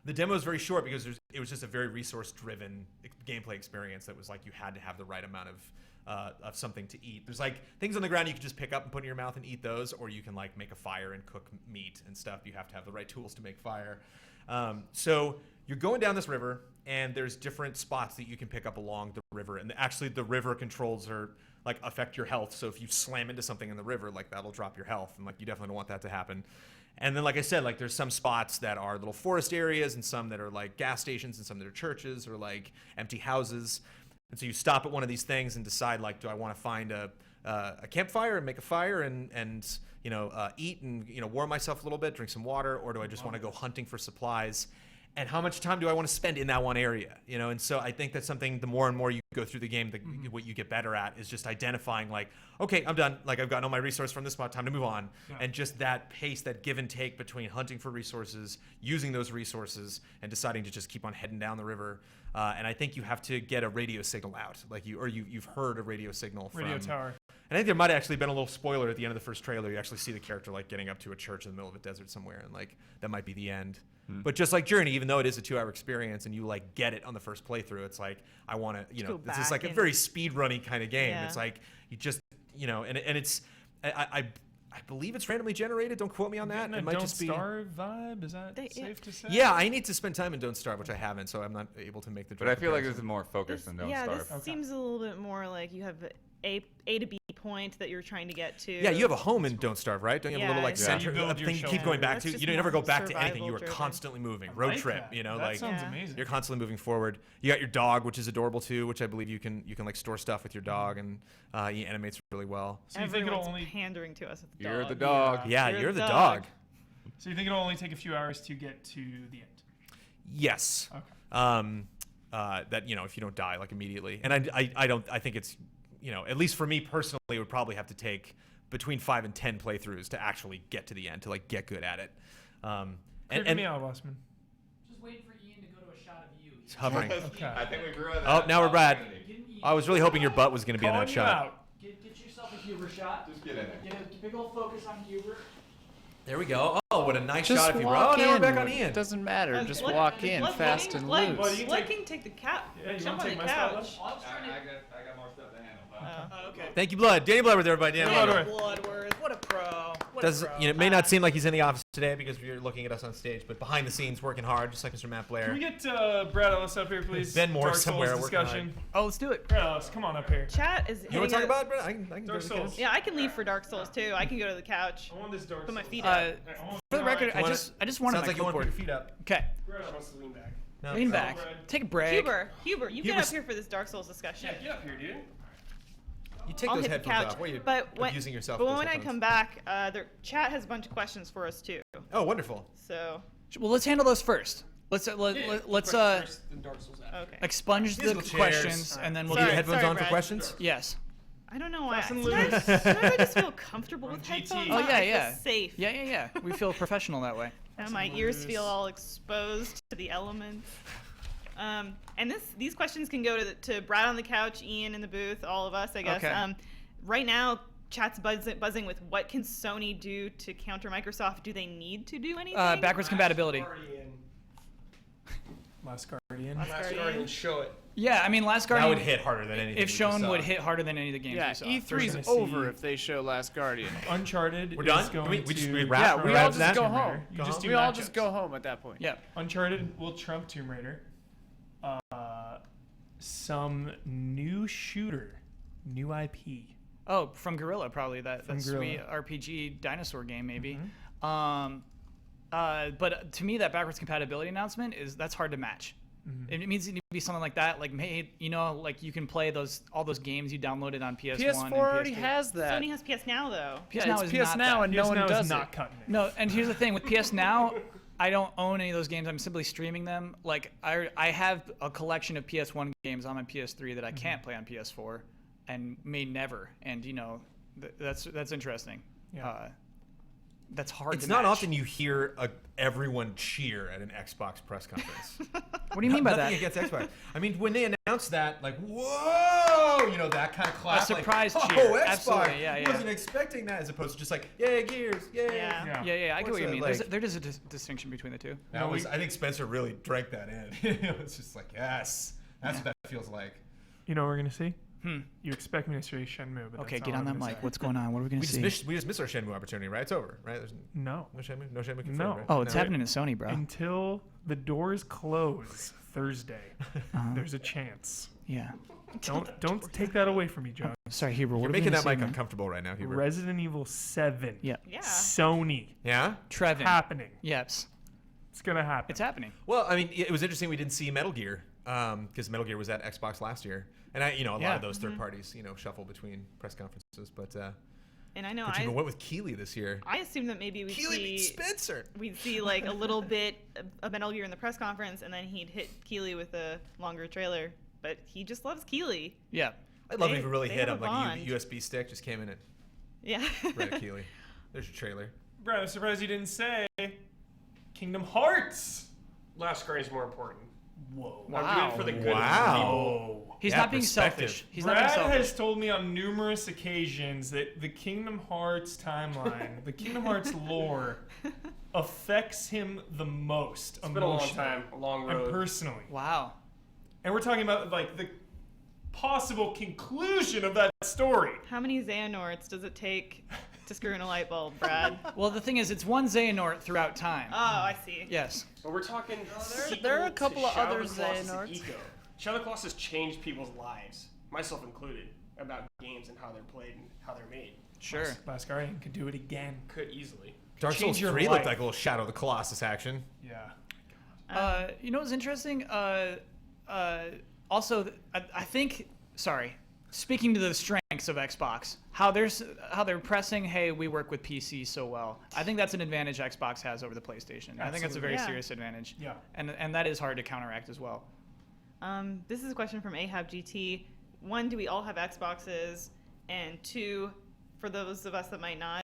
The demo is very short because it was just a very resource-driven gameplay experience that was like you had to have the right amount of something to eat. There's like things on the ground you can just pick up and put in your mouth and eat those, or you can like make a fire and cook meat and stuff. You have to have the right tools to make fire. So you're going down this river, and there's different spots that you can pick up along the river. And actually, the river controls are like affect your health. So if you slam into something in the river, like that'll drop your health, and like you definitely don't want that to happen. And then, like I said, like there's some spots that are little forest areas, and some that are like gas stations, and some that are churches or like empty houses. And so you stop at one of these things and decide, like, do I want to find a campfire and make a fire and eat and warm myself a little bit, drink some water, or do I just want to go hunting for supplies? And how much time do I want to spend in that one area? And so I think that's something. The more and more you go through the game, what you get better at is just identifying, like, okay, I'm done. Like I've gotten all my resource from this spot. Time to move on. Yeah. And just that pace, that give and take between hunting for resources, using those resources, and deciding to just keep on heading down the river. And I think you have to get a radio signal out, like you've heard a radio signal from Radio tower. And I think there might have actually been a little spoiler at the end of the first trailer. You actually see the character like getting up to a church in the middle of a desert somewhere, and like that might be the end. But just like Journey, even though it is a 2-hour experience and you like get it on the first playthrough, it's like I want to, go this is back like a and- very speed runny kind of game. Yeah. It's like you just, and it's I believe it's randomly generated. Don't quote me on that. Getting a It might Don't just be. Starve vibe. Is that They- safe to say? Yeah, I need to spend time in Don't Starve, which I haven't, so I'm not able to make the. But I feel like this comparison. is more focused than Don't yeah, Starve. this seems a little bit more like you have A to B point that you're trying to get to. Yeah, you have a home in Don't Starve, right? Don't you have a little like Yeah. center You build your thing you keep shelter. going back That's to? just You never go more back to anything. You are survival-driven. constantly moving. I Road like trip, that. you know, that like sounds Yeah. amazing. you're constantly moving forward. You got your dog, which is adorable too, which I believe you can like store stuff with your dog, and he animates really well. So you think it'll Everyone's only pandering to us with the You're dog. the dog. Yeah, You're you're the the dog. dog. so you think it'll only take a few hours to get to the end? Yes. Okay. That if you don't die like immediately, and I think it's at least for me personally, it would probably have to take between 5 and 10 playthroughs to actually get to the end to like get good at it. Creeping me out, Bossman. Just waiting for Ian to go to a shot of you. It's hovering. Okay. I think we ruined Oh, that now we're bad. opportunity. I was really hoping your butt was going to be in Calling that you shot. out. Get yourself a Huber shot. Just get in there. Get a big old focus on Huber. There we go. Oh, what a nice Just shot if you were. walk Oh, now we're in. back on Ian. It doesn't matter. Just Blood- walk in Blood fast King- and Blood- loose. Blood King, take the cat. Yeah, you jump wanna on take the my spot, couch. I got more stuff to handle. Oh, okay. Thank you, Blood. Danny Bloodworth, everybody. Danny Danny Bloodworth. Bloodworth, what a pro. Does it may not seem like he's in the office today because you're looking at us on stage, but behind the scenes working hard, just like Mr. Matt Blair. Can we get Brad Ellis up here, please? Ben Moore Dark Souls somewhere working discussion. Oh, let's do it. Brad Ellis, come on up here. Chat is. You want to talk hitting about it, Brett? I can go Dark to the couch. Souls. Yeah, I can leave for Dark Souls too. I can go to the couch. I want this Dark Put my Souls. feet up. For the record, I wanna- just wanted Sounds my like you want to put clipboard. your feet up. Okay, Brad Ellis wants to lean back. No. lean back. Brad. Take a break. Huber, you get Huber's- up here for this Dark Souls discussion. Yeah, get up here, dude. You take I'll those hit the headphones couch. off. What are you But when, abusing yourself? but with those when I headphones? come back, the chat has a bunch of questions for us too. Oh, wonderful. So Well, let's handle those first. Let's okay. expunge the Musical chairs. questions and then we'll Keep Sorry, your get. headphones sorry, on for Brad. questions. Yes. I don't know why. Fast and Sometimes, loose. sometimes I just feel comfortable with GT. headphones. Oh on. yeah, I feel yeah. safe. Yeah. We feel professional that way. And my ears feel all exposed to the elements. And these questions can go to Brad on the couch, Ian in the booth, all of us, I guess. Okay. Right now, chat's buzzing with what can Sony do to counter Microsoft? Do they need to do anything? Backwards compatibility. Last Guardian. Last Guardian, show it. Yeah, I mean, Last That Guardian, would hit harder than anything. if we just shown, saw. would hit harder than any of the games Yeah, we saw. E3's gonna over see- if they show Last Guardian. Uncharted We're done? is going We just- to... we wrap? Yeah, Wrap we that? all just go Tomb Raider. home. You Go just home? do We all matchups. just go home at that point. Yeah. Uncharted will trump Tomb Raider. Some new shooter, new IP. Oh, from Gorilla, probably that From sweet Guerrilla. RPG dinosaur game, maybe. But to me, that backwards compatibility announcement that's hard to match. It means it needs to be something like that, like like you can play all those games you downloaded on PS1. PS4 and already PS2. has that. Sony has PS Now though. PS Yeah, Now it's is PS not Now that. and PS no one Now does is it. not cutting it. No, and here's the thing with PS Now, I don't own any of those games. I'm simply streaming them. Like I have a collection of PS1 games on my PS3 that I can't play on PS4, and may never. And that's interesting. Yeah. That's hard. It's to not match. often you hear everyone cheer at an Xbox press conference. What do you mean by Nothing that? against Xbox. I mean, when they announced that, like, whoa, that kind of clap. surprise like, cheer. Oh, Xbox. Absolutely, yeah. Wasn't expecting that, as opposed to just like, yay, Gears, yay. Yeah. Yeah, I get What's what you that mean. like? There is a distinction between the two. That was, I think Spencer really drank that in. It was just like, yes, that's what that feels like. You know what we're going to see? You expect me to say Shenmue, but Okay, that's get all on I'm that gonna mic. say. What's going on? What are we gonna We see? just missed our Shenmue opportunity, right? It's over, right? There's No. no Shenmue confirmed, No. right? Oh, it's No. happening to Sony, bro. Until the doors close Thursday, there's a chance. Yeah. Don't take that away from me, John. Sorry, Huber. What You're are we making gonna that see, mic man? uncomfortable right now, Hubert. Resident Evil 7. Yeah. Yeah. Sony. Yeah? Trevin. Happening. Yes. It's going to happen. It's happening. Well, I mean, it was interesting we didn't see Metal Gear because Metal Gear was at Xbox last year, and a lot Yeah. of those third parties, shuffle between press conferences. But And I know but you went with Keeley this year. I assumed that maybe Keeley beat Spencer. we'd see like a little bit of Metal Gear in the press conference, and then he'd hit Keeley with a longer trailer. But he just loves Keeley. Yeah. I'd love They- if you really they hit have him a like a bond. USB stick just came in and Yeah. right at Keeley. There's your trailer. Brad, I'm surprised you didn't say Kingdom Hearts. Last Guardian is more important. Whoa. I'm doing it for the good Wow. of the people. Whoa. He's Yeah, not being perspective. selfish. He's not being Brad selfish. has told me on numerous occasions that the Kingdom Hearts timeline, the Kingdom Hearts lore, affects him the most It's been a long emotionally time, a long and road. personally. Wow. And we're talking about like the possible conclusion of that story. How many Xehanorts does it take to screw in a light bulb, Brad? Well, the thing is, it's one Xehanort throughout time. Oh, I see. Yes. But we're talking. there are a sequel couple to of Shadow other of the Colossus Xehanorts. Eco. Shadow of the Colossus changed people's lives, myself included. about games and how they're played and how they're made. Sure. Last Guardian could do it again. Could easily. Dark Souls Change your 3 looked life. like a little Shadow of the Colossus action. Yeah. You know what's interesting? Also, I think. Sorry. Speaking to the strengths of Xbox, how they're pressing, hey, we work with PC so well. I think that's an advantage Xbox has over the PlayStation. I think that's a very Yeah. serious advantage. Yeah. And that is hard to counteract as well. This is a question from Ahab GT. 1, do we all have Xboxes? And 2, for those of us that might not,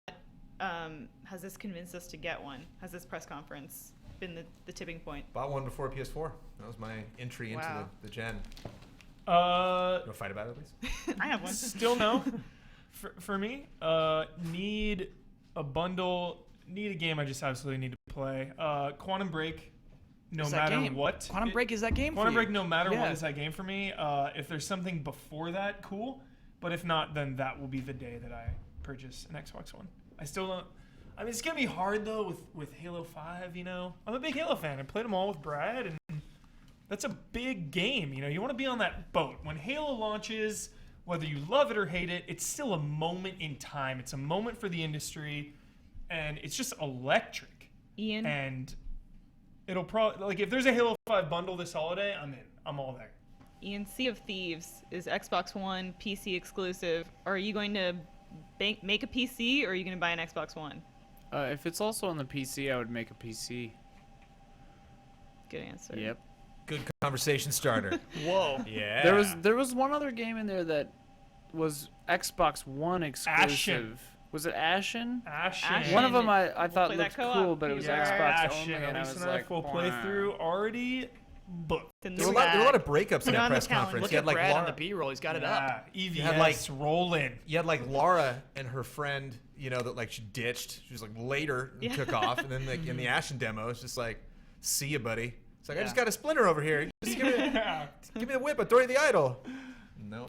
has this convinced us to get one? Has this press conference been the tipping point? Bought one before PS4. That was my entry into Wow. the gen. You want to fight about it, at least? I have one. Still no. For me, need a bundle. Need a game I just absolutely need to play. Quantum Break. No Is that matter game? what. Quantum Break is that game Quantum for you? Break, no matter Yeah. what, is that game for me. If there's something before that, cool. But if not, then that will be the day that I purchase an Xbox One. I still don't. I mean, it's gonna be hard though with Halo 5. You know, I'm a big Halo fan. I played them all with Brad, and that's a big game. You know, you want to be on that boat when Halo launches. Whether you love it or hate it, it's still a moment in time. It's a moment for the industry, and it's just electric. Ian? And it'll probably, like, if there's a Halo 5 bundle this holiday, I'm in. I'm all there. Ian, Sea of Thieves is Xbox One PC exclusive. Are you going to make a PC, or are you going to buy an Xbox One? If it's also on the PC, I would make a PC. Good answer. Yep. Good conversation starter. Whoa. Yeah. There was one other game in there that was Xbox One exclusive. Ashen. Was it Ashen? Ashen. One of them I We'll thought play that looked co-op. cool, but it was Yeah. Xbox Ashen. only, and I Lisa was and I like, full "Wah." playthrough already booked. It's in There the were a lot of bag. breakups Put in it that on the press calendar. conference. Look You at had like Brad on Laura, the B-roll. He's got it up. Yeah, EVS had, like- rolling. you had like Laura and her friend, you know, that like she ditched. She was like later and Yeah. took off, and then like in the Ashen demo, it's just like, see you, buddy. It's like I Yeah. just got a splinter over here. Just give me the whip. I throw you the idol. No.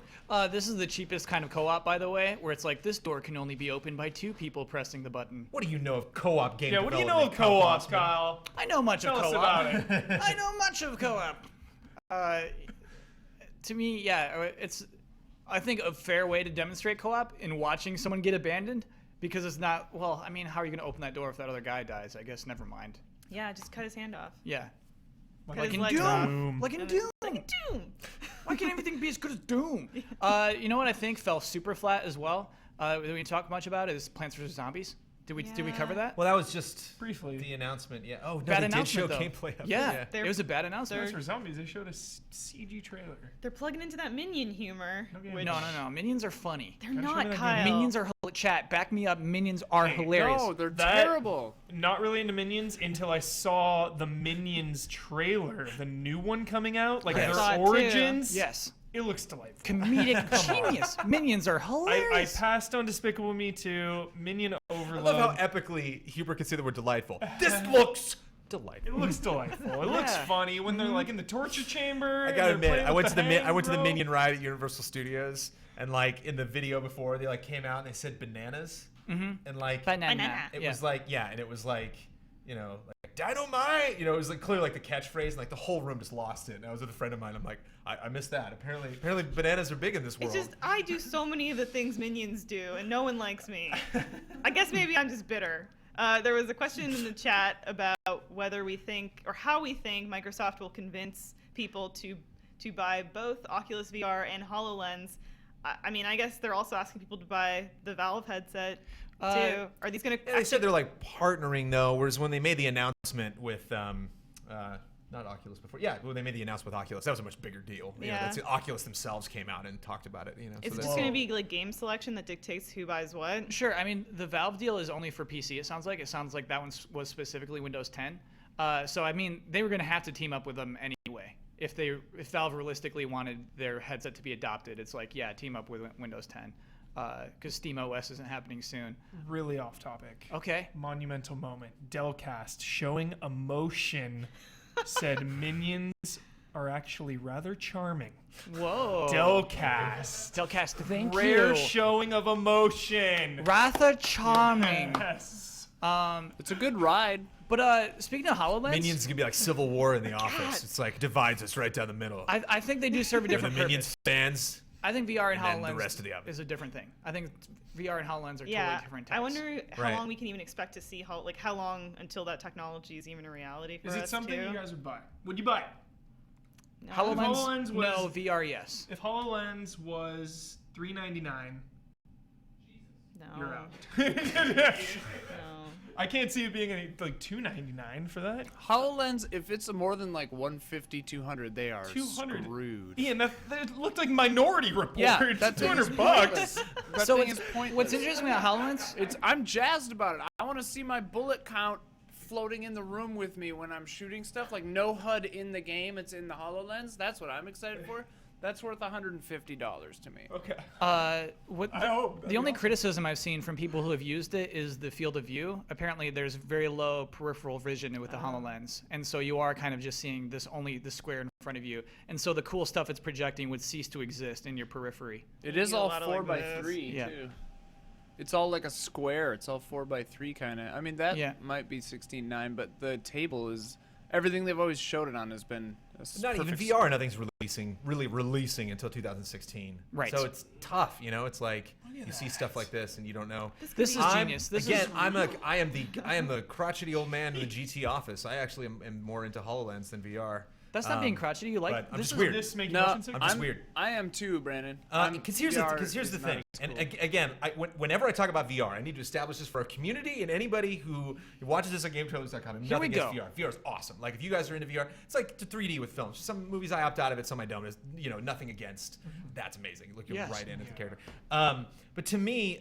This is the cheapest kind of co-op, by the way, where it's like this door can only be opened by 2 people pressing the button. What do you know of co-op game? Yeah, what do you know of co-op, development, Kyle? I know much Tell of us co-op. about it. I know much of co-op. To me, yeah, it's I think a fair way to demonstrate co-op in watching someone get abandoned, because it's not. Well, I mean, how are you going to open that door if that other guy dies? I guess never mind. Yeah, just cut his hand off. Yeah, Cut like his in legs Doom. off. Like in Doom. Doom. Why can't everything be as good as Doom? You know what I think fell super flat as well? That we talk much about is Plants vs Zombies. Did we cover that? Well, that was just Briefly. the announcement. Yeah. Oh, no, Bad they did show announcement, though. gameplay of Yeah, it. They're- it was a bad announcement. Plants vs. Zombies, they showed a CG trailer. They're plugging into that minion humor. Okay. which- No. Minions are funny. They're Gotta show me not, that Kyle. Minions are chat. Back me up. Minions are hilarious. No, they're That- terrible. Not really into Minions until I saw the Minions trailer, the new one coming out, like Yes. their Saw it too. origins. Yes. It looks delightful. Comedic genius. Minions are I hilarious. passed on Despicable Me 2, Minion I Overload. love how epically Huber could say the word delightful. This looks delightful. It looks delightful. It looks Yeah. funny when they're like in the torture chamber. I and gotta they're admit, playing I with went to the hands, I went to the bro. Minion ride at Universal Studios, and like in the video before, they like came out and they said bananas, and like Banana. it was like and it was like, you know, like dynamite. You know, it was like clearly like the catchphrase, and like the whole room just lost it. And I was with a friend of mine. I'm like, I missed that. Apparently bananas are big in this world. It's just I do so many of the things minions do, and no one likes me. I guess maybe I'm just bitter. There was a question in the chat about whether we think or how we think Microsoft will convince people to buy both Oculus VR and HoloLens. I mean, I guess they're also asking people to buy the Valve headset too. Are these going to? Yeah, they said they're like partnering though, whereas when they made the announcement with not Oculus before, yeah, when they made the announcement with Oculus, that was a much bigger deal. You know, Yeah. that's Oculus themselves came out and talked about it. You know, It's so just going to be like game selection that dictates who buys what. Sure. I mean, the Valve deal is only for PC. It sounds like that one was specifically Windows 10. So I mean, they were going to have to team up with them anyway. If Valve realistically wanted their headset to be adopted, it's like, yeah, team up with Windows 10, because SteamOS isn't happening soon. Really off topic. Okay. Monumental moment. Delcast showing emotion said Minions are actually rather charming. Whoa. Delcast. Delcast, thank Rare you. showing of emotion. Rather charming. Yes. It's a good ride. But speaking of HoloLens, Minions is gonna be like Civil War in the office. It's like divides us right down the middle. I think they do serve a the different Minions purpose. fans I think VR and, and then HoloLens the rest of the oven. is a different thing. I think VR and HoloLens are Yeah, totally different types. I wonder how Right. long we can even expect to see how long until that technology is even a reality for Is us it something too? you guys would buy? Would you buy it? No. HoloLens, HoloLens no. was- VR, yes. If HoloLens was $399, No. you're out. No. I can't see it being any like $299 for that. HoloLens, if it's more than like 150, 200, they are 200. screwed. Ian, that looked like Minority Report. Yeah, that thing is $200. pointless. That So thing it's, is pointless. what's interesting about HoloLens? I'm jazzed about it. I want to see my bullet count floating in the room with me when I'm shooting stuff. Like no HUD in the game, it's in the HoloLens. That's what I'm excited for. That's worth $150 to me. Okay. What I hope. the only criticism I've seen from people who have used it is the field of view. Apparently, there's very low peripheral vision with the HoloLens, and so you are kind of just seeing only the square in front of you, and so the cool stuff it's projecting would cease to exist in your periphery. It is do a all lot of 4 like by this. 3 Yeah. too. It's all like a square. It's all 4 by 3 kind of. I mean that Yeah. might be 16:9, but the table is everything they've always showed it on has been. Not even perfect VR. Nothing's really releasing until 2016. Right. So it's tough. You know, it's like you see stuff like this and you don't know. This is I'm- genius. This again, is I am the crotchety old man in the GT office. I actually am more into HoloLens than VR. that's not being crotchety. You like but I'm this just is weird. This make No, motion sickness? I'm just weird. I am too, Brandon. Because here's VR the is not thing, as and cool. again, whenever I talk about VR, I need to establish this for a community and anybody who watches this on GameTrailers.com. And Here we nothing against go. VR. VR is awesome. Like if you guys are into VR, it's like to 3D with films. Some movies I opt out of it, some I don't. There's nothing against. That's amazing. Look, you're Yes. right into the character. But to me,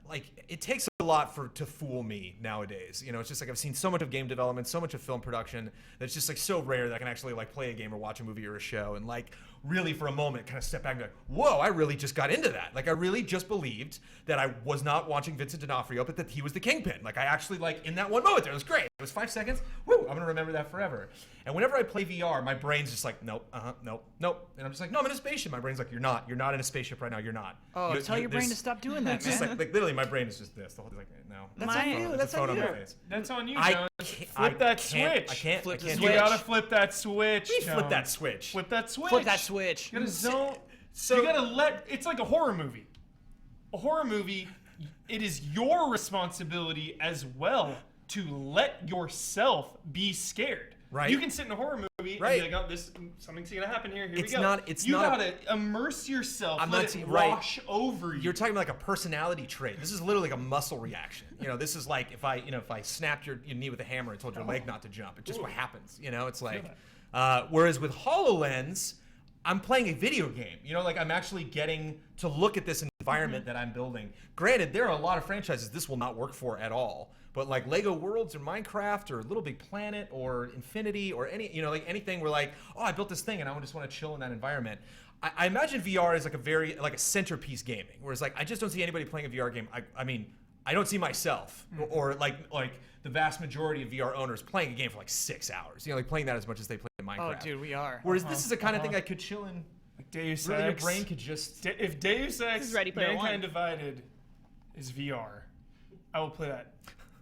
like it takes a lot to fool me nowadays. It's just like I've seen so much of game development, so much of film production that it's just like so rare that I can actually like play a game or watch a movie or a show and like really for a moment kind of step back and be like, whoa, I really just got into that. Like I really just believed that I was not watching Vincent D'Onofrio, but that he was the Kingpin. Like I actually like in that one moment there, it was great. It was 5 seconds. Woo, I'm gonna remember that forever. And whenever I play VR, my brain's just like, nope, nope. And I'm just like, no, I'm in a spaceship. My brain's like, you're not in a spaceship right now. You're not. Oh, tell your brain to stop doing that, It's just man. like literally my brain is just this. The whole thing's like, no. That's My- on you. It's That's a phone on on you. my face. That's on you, I Jones. can't- Flip that can't- switch. I can't. Flip I the can't You do it. gotta flip that switch. Please flip Jones. that switch. Flip that switch. Flip that switch. You gotta zone. So- you gotta let. It's like a horror movie. A horror movie. It is your responsibility as well to let yourself be scared. Right. You can sit in a horror movie Right. and be like, "Oh, something's gonna happen here. Here It's we go." not- it's you not gotta immerse yourself. I'm let not it saying- right. wash over you. You're talking about like a personality trait. This is literally like a muscle reaction. This is like if I snapped your knee with a hammer and told your leg not to jump. It's just what happens. It's like, whereas with HoloLens, I'm playing a video game. Like I'm actually getting to look at this environment that I'm building. Granted, there are a lot of franchises this will not work for at all. But like Lego Worlds or Minecraft or Little Big Planet or Infinity or like anything where like, oh, I built this thing and I just want to chill in that environment. I imagine VR is like a centerpiece gaming. Whereas like I just don't see anybody playing a VR game. I mean, I don't see myself or like the vast majority of VR owners playing a game for like 6 hours. Like playing that as much as they play Minecraft. Oh, dude, we are. Whereas this is the kind of thing I could chill in. Like Deus Really, your Ex. brain could just. If Deus Ex is Ready Player Mankind One. Divided is VR, I will play that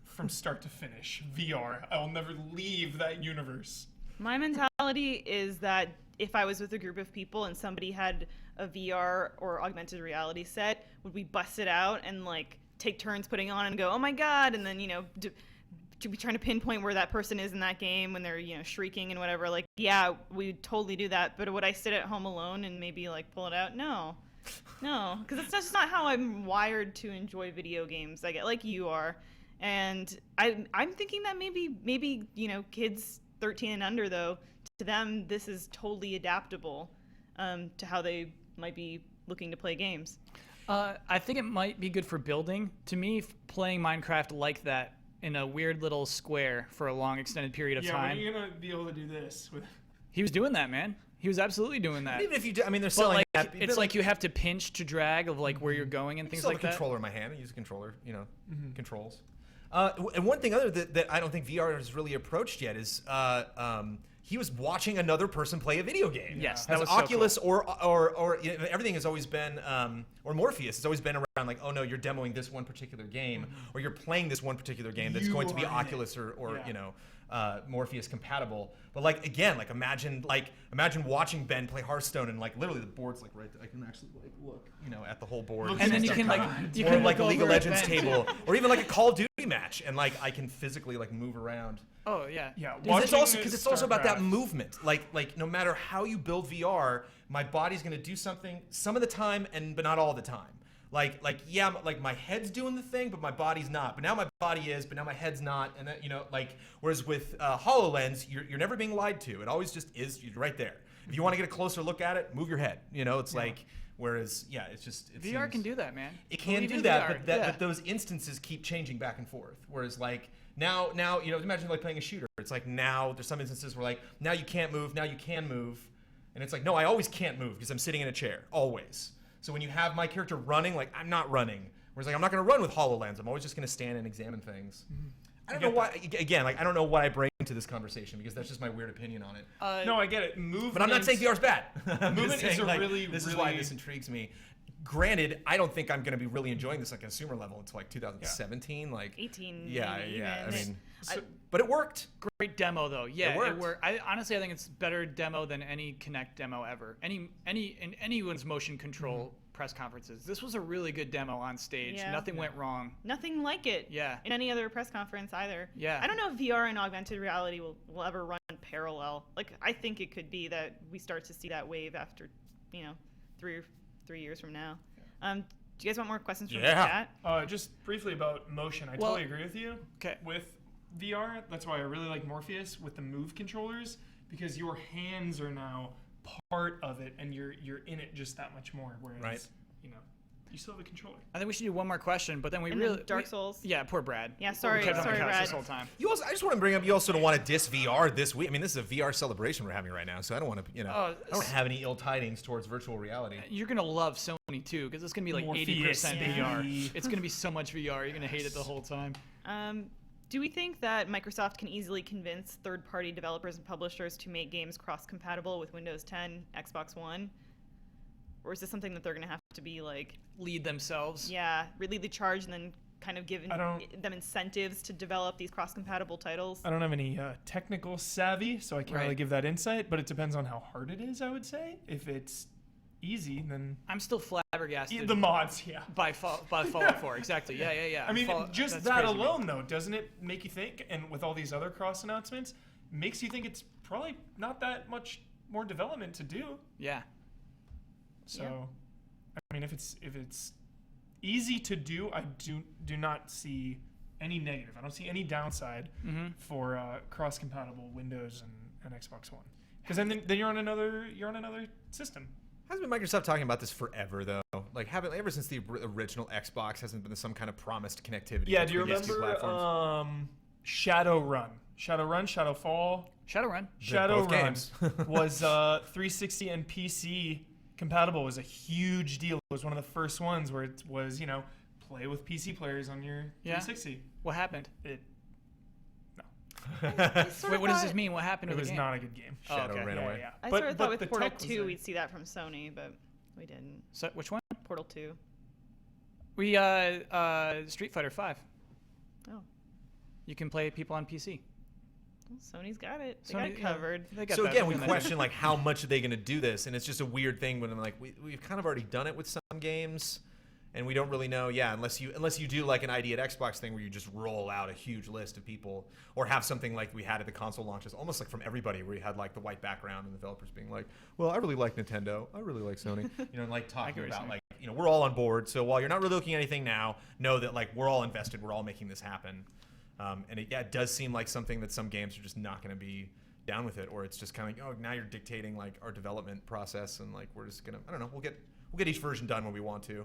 from start to finish. VR. I will never leave that universe. My mentality is that if I was with a group of people and somebody had a VR or augmented reality set, would we bust it out and like take turns putting on and go, oh my god, and then to be trying to pinpoint where that person is in that game when they're shrieking and whatever. Like, yeah, we'd totally do that. But would I sit at home alone and maybe like pull it out? No, because it's just not how I'm wired to enjoy video games. I get like you are, and I'm thinking that maybe kids 13 and under though, to them this is totally adaptable to how they might be looking to play games. I think it might be good for building. To me, playing Minecraft like that in a weird little square for a long extended period of Yeah, when time. are you gonna be able to do this? He was doing that, man. He was absolutely doing that. Even if you do, I mean, they're But selling like, that. it's like you have to pinch to drag of like where you're going and I things still like have a that. controller in my hand. I use a controller, controls. And one thing other that I don't think VR has really approached yet is he was watching another person play a video game. Yes, that As was so Oculus or you know, everything has always been, or Morpheus has always been around like, oh no, you're demoing this one particular game, or you're playing this one particular game that's You going to be are in it. Oculus or Yeah. you know, Morpheus compatible. But like again, like imagine watching Ben play Hearthstone and like literally the board's like right there. I can actually like look, you know, at the whole board. Look And then at you the can like God. you or can like a look League of over at Legends Ben, too. table, or even like a Call of Duty match, and like I can physically like move around. Oh yeah. Yeah, Because it's also watching about that StarCraft. movement. Like no matter how you build VR, my body's gonna do something some of the time, but not all the time. Like my head's doing the thing, but my body's not. But now my body is, but now my head's not. And that, you know, like whereas with HoloLens, you're never being lied to. It always just is. You're right there. If you want to get a closer look at it, move your head. You know, it's like. Whereas, yeah, it's just VR can do that, man. It can Believe do in that, VR, but those instances keep changing back and forth. Whereas, like now, you know, imagine like playing a shooter. It's like now there's some instances where like now you can't move, now you can move, and it's like no, I always can't move because I'm sitting in a chair always. So when you have my character running, like I'm not running. Whereas like I'm not going to run with HoloLens. I'm always just going to stand and examine things. I don't know why. Again, like I don't know what I bring to this conversation because that's just my weird opinion on it. No, I get it. Movement. But I'm not saying VR's bad. I'm Movement just saying, is a like, really, this is why really- this intrigues me. Granted, I don't think I'm going to be really enjoying this on a consumer level until like 2017. Like 18. Yeah, maybe yeah. I even. mean, but it worked. Great demo though. Yeah, worked. it worked. Honestly, I think it's better demo than any Kinect demo ever. In anyone's motion control press conferences. This was a really good demo on stage. Yeah. Nothing went wrong. Nothing like it Yeah. in any other press conference either. Yeah. I don't know if VR and augmented reality will ever run parallel. Like, I think it could be that we start to see that wave after, you know, 3 years from now. Do you guys want more questions from the Yeah. chat? Just briefly about motion. I Well- totally agree with you. 'Kay. With VR, that's why I really like Morpheus with the Move controllers because your hands are now part of it and you're in it just that much more. Whereas, Right. you know, you still have a controller. I think we should do one more question, but then we And then really Dark Souls. Yeah, poor Brad. Yeah, sorry, We kept him on sorry, the couch Brad. this whole time. I just want to bring up. You also don't want to diss VR this week. I mean, this is a VR celebration we're having right now, so I don't want to. You know, Oh, I don't have any ill tidings towards virtual reality. You're gonna love Sony too, because it's gonna be like Morpheus, 80% VR. baby. It's gonna be so much VR. You're gonna hate it the whole time. Do we think that Microsoft can easily convince third-party developers and publishers to make games cross-compatible with Windows 10, Xbox One? Or is this something that they're going to have to be like, Lead themselves. yeah, really the charge and then kind of give I don't- them incentives to develop these cross-compatible titles? I don't have any technical savvy, so I can't really Right. give that insight, but it depends on how hard it is, I would say. If it's easy, then I'm still flabbergasted the mods, yeah. by Fallout 4. Exactly. Yeah. I mean, just that's that crazy to me. alone, though, doesn't it make you think? And with all these other cross announcements, makes you think it's probably not that much more development to do. Yeah. So, I mean, if it's easy to do, I do not see any negative. I don't see any downside for cross-compatible Windows and Xbox One. Because then you're on another system. Hasn't been Microsoft talking about this forever though? Like, ever since the original Xbox, hasn't been some kind of promised connectivity. Yeah, do you between these two remember platforms? Shadowrun, Shadowfall? Shadowrun. Both games. Shadowrun was 360 and PC compatible. It was a huge deal. It was one of the first ones where it was, you know, play with PC players on your Yeah. 360. What happened? Sort Wait, of what does thought- this mean? What happened It to the was game? not a good game. Oh, Shadow okay. ran Yeah, away. yeah. I But- sort of but thought with the Portal tech was 2 there. we'd see that from Sony, but we didn't. So, which one? Portal 2. We Street Fighter 5. Oh, You can play people on PC. well, Sony's got it. They Sony- got it yeah, covered. they got So that. again, we They're doing that. question like how much are they going to do this, and it's just a weird thing when I'm like, we've kind of already done it with some games, and we don't really know. Yeah, unless you do like an ID at Xbox thing where you just roll out a huge list of people, or have something like we had at the console launches, almost like from everybody, where you had like the white background and the developers being like, well, I really like Nintendo, I really like Sony, you know, and like get talking what you're about saying. like, you know, we're all on board. So while you're not really looking at anything now, know that like we're all invested, we're all making this happen. And it does seem like something that some games are just not going to be down with it, or it's just kind of like, oh, now you're dictating like our development process, and like we're just gonna, I don't know, we'll get each version done when we want to.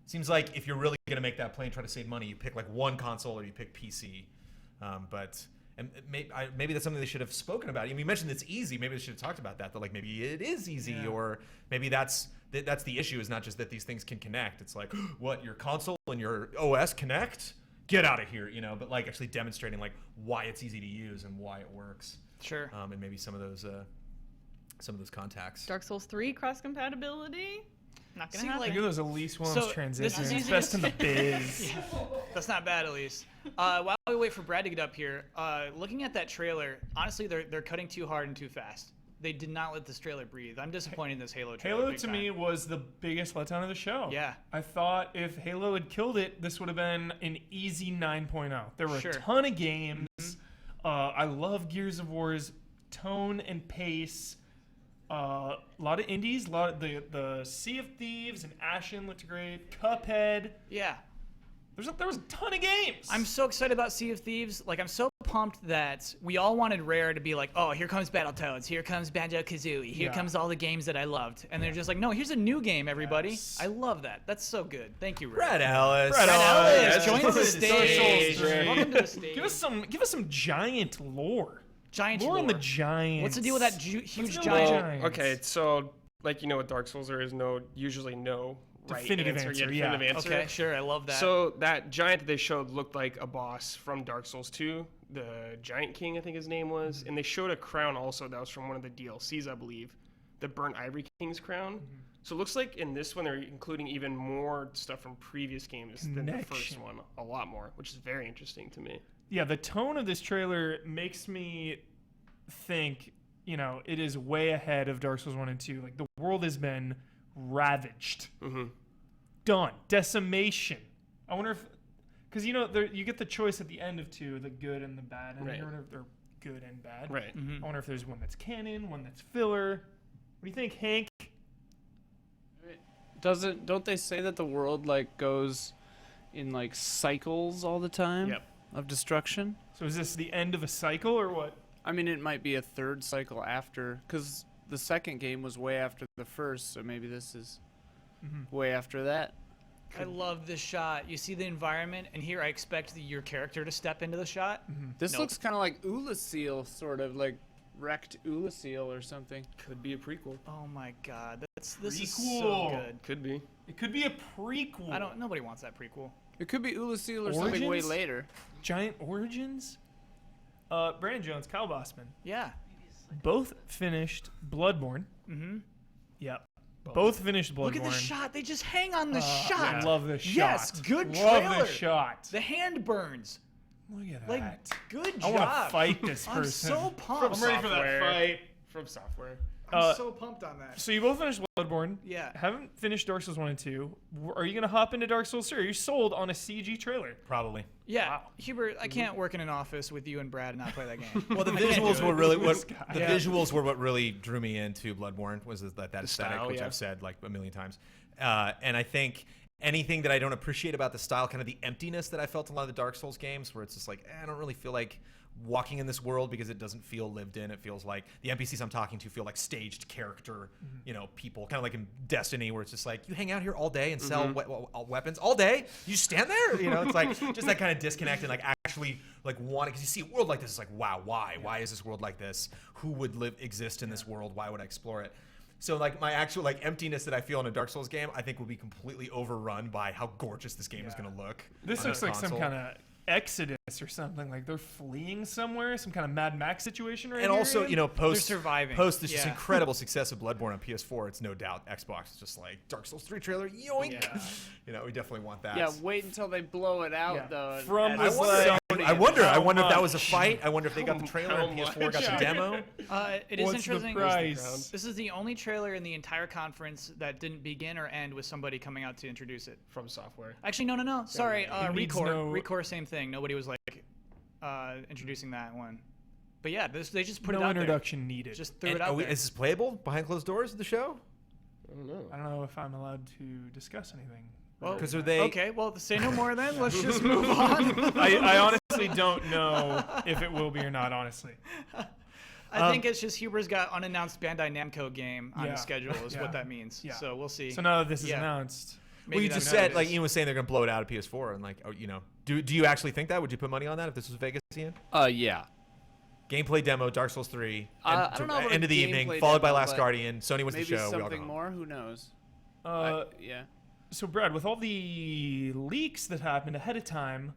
Seems like if you're really gonna make that play and try to save money, you pick like one console or you pick PC. Maybe that's something they should have spoken about. I mean, you mentioned it's easy. Maybe they should have talked about that. That like maybe it is easy, Yeah. or maybe that's the issue. Is not just that these things can connect. It's like what your console and your OS connect. get out of here, you know, but like actually demonstrating like why it's easy to use and why it works. Sure. And maybe some of those contacts. Dark Souls 3 cross compatibility. Not gonna See, happen. like- Look at those Elise Williams So, transitions. this is easy Best to- in the biz. That's not bad, at least. While we wait for Brad to get up here, looking at that trailer, honestly, they're cutting too hard and too fast. They did not let this trailer breathe. I'm disappointed in this Halo trailer. Halo big to time. me was the biggest letdown of the show. Yeah. I thought if Halo had killed it, this would have been an easy 9.0. There were Sure. a ton of games. I love Gears of War's tone and pace. A lot of indies, a lot of the Sea of Thieves and Ashen looked great. Cuphead. Yeah. There was a ton of games. I'm so excited about Sea of Thieves. Like, I'm so pumped that we all wanted Rare to be like, oh, here comes Battletoads, here comes Banjo-Kazooie, here Yeah. comes all the games that I loved. And they're just like, no, here's a new game, everybody. Yes. I love that. That's so good. Thank you, Rare. Brad Ellis. Brad Ellis, Ellis, join the Dark stage. Souls 3. Welcome to the stage. Give us some giant lore. Giant Lore on the lore. giants. What's the deal with that huge the deal with giant? giants? Okay, so like with Dark Souls, there is usually no Definitive right answer, Yeah, yeah. definitive answer. Okay, sure, I love that. So that giant that they showed looked like a boss from Dark Souls 2, the Giant King, I think his name was, and they showed a crown also that was from one of the DLCs, I believe, the Burnt Ivory King's crown. So it looks like in this one they're including even more stuff from previous games than the first Connection. one, a lot more, which is very interesting to me. Yeah, the tone of this trailer makes me think, it is way ahead of Dark Souls 1 and 2. Like, the world has been ravaged. Mm-hmm. Done. Decimation. I wonder if... Because, you get the choice at the end of 2, the good and the bad. And Right. I wonder if they're good and bad. Right. I wonder if there's one that's canon, one that's filler. What do you think, Hank? Don't they say that the world like goes in like cycles all the time Yep. of destruction? So is this the end of a cycle or what? I mean, it might be a third cycle after, because the second game was way after the first, so maybe this is way after that. I love this shot. You see the environment, and here I expect your character to step into the shot. This Nope. looks kind of like Ulasil, sort of like wrecked Ulasil or something. Could be a prequel. Oh my god, this is so Prequel. good. Could be. It could be a prequel. Nobody wants that prequel. It could be Ulasil or something way Origins? later. Giant Origins? Brandon Jones, Kyle Bossman. Yeah. Both finished Bloodborne. Mm-hmm. Yep. Both finished Bloodborne. Look at the shot. They just hang on the shot. I love this shot. Yes, good Love trailer. this shot. The hand burns. Look at Like, that. good I job. want to fight this I'm person. so pumped. I'm ready for that Software. fight. From software. I'm so pumped on that. So you both finished Bloodborne. Yeah. Haven't finished Dark Souls 1 and 2. Are you going to hop into Dark Souls 3? Are you sold on a CG trailer? Probably. Yeah, Wow. Hubert, I can't work in an office with you and Brad and not play that game. Well, the I can't do visuals it. were really This guy. the visuals were what really drew me into Bloodborne was that aesthetic, style, which yeah. I've said like a million times. And I think anything that I don't appreciate about the style, kind of the emptiness that I felt in a lot of the Dark Souls games, where it's just like I don't really feel like walking in this world because it doesn't feel lived in. It feels like the NPCs I'm talking to feel like staged character, people, kind of like in Destiny, where it's just like you hang out here all day and sell weapons all day. You just stand there, It's like just that kind of disconnect and like actually like wanting because you see a world like this, it's like wow, why? Why is this world like this? Who would exist in this world? Why would I explore it? So like my actual like emptiness that I feel in a Dark Souls game, I think will be completely overrun by how gorgeous this game is going to look. This on looks a like some console. kind of Exodus or something. Like they're fleeing somewhere, some kind of Mad Max situation right And here, also, Ian? post surviving. post this just Yeah. incredible success of Bloodborne on PS4, it's no doubt Xbox is just like Dark Souls 3 trailer, yoink. We definitely want that. Yeah, wait until they blow it out, Yeah. though. From and the I it's wonder. Sony I and wonder. I how wonder if that was a much? fight. I wonder if they got the trailer How on PS4, much? got the demo. It is What's the interesting. price? This is the only trailer in the entire conference that didn't begin or end with somebody coming out to introduce it. From software. Actually, no. Sorry, It needs Recore. no- Recore, same thing. Nobody was like introducing that one. But yeah, they just put no it out introduction needed. there. Just threw And it out there. is this playable behind closed doors of the show? I don't know. I don't know if I'm allowed to discuss anything. Well, Because are they? okay, well, say no more then. Let's just move on. I honestly don't know if it will be or not. Honestly, I think it's just Huber's got unannounced Bandai Namco game on Yeah. his schedule is Yeah. what that means. Yeah. So we'll see. so now that this is Yeah. announced, Well, Maybe you that's just what said it like is. Ian was saying they're gonna blow it out of PS4 and like do you actually think that? Would you put money on that if this was Vegas, Ian? Yeah. Gameplay demo, Dark Souls 3, I don't know about end a of the evening, gameplay followed by demo, Last but Guardian. Sony was Maybe the show. We all go something home. more. Who knows? uh, Yeah. so Brad, with all the leaks that happened ahead of time,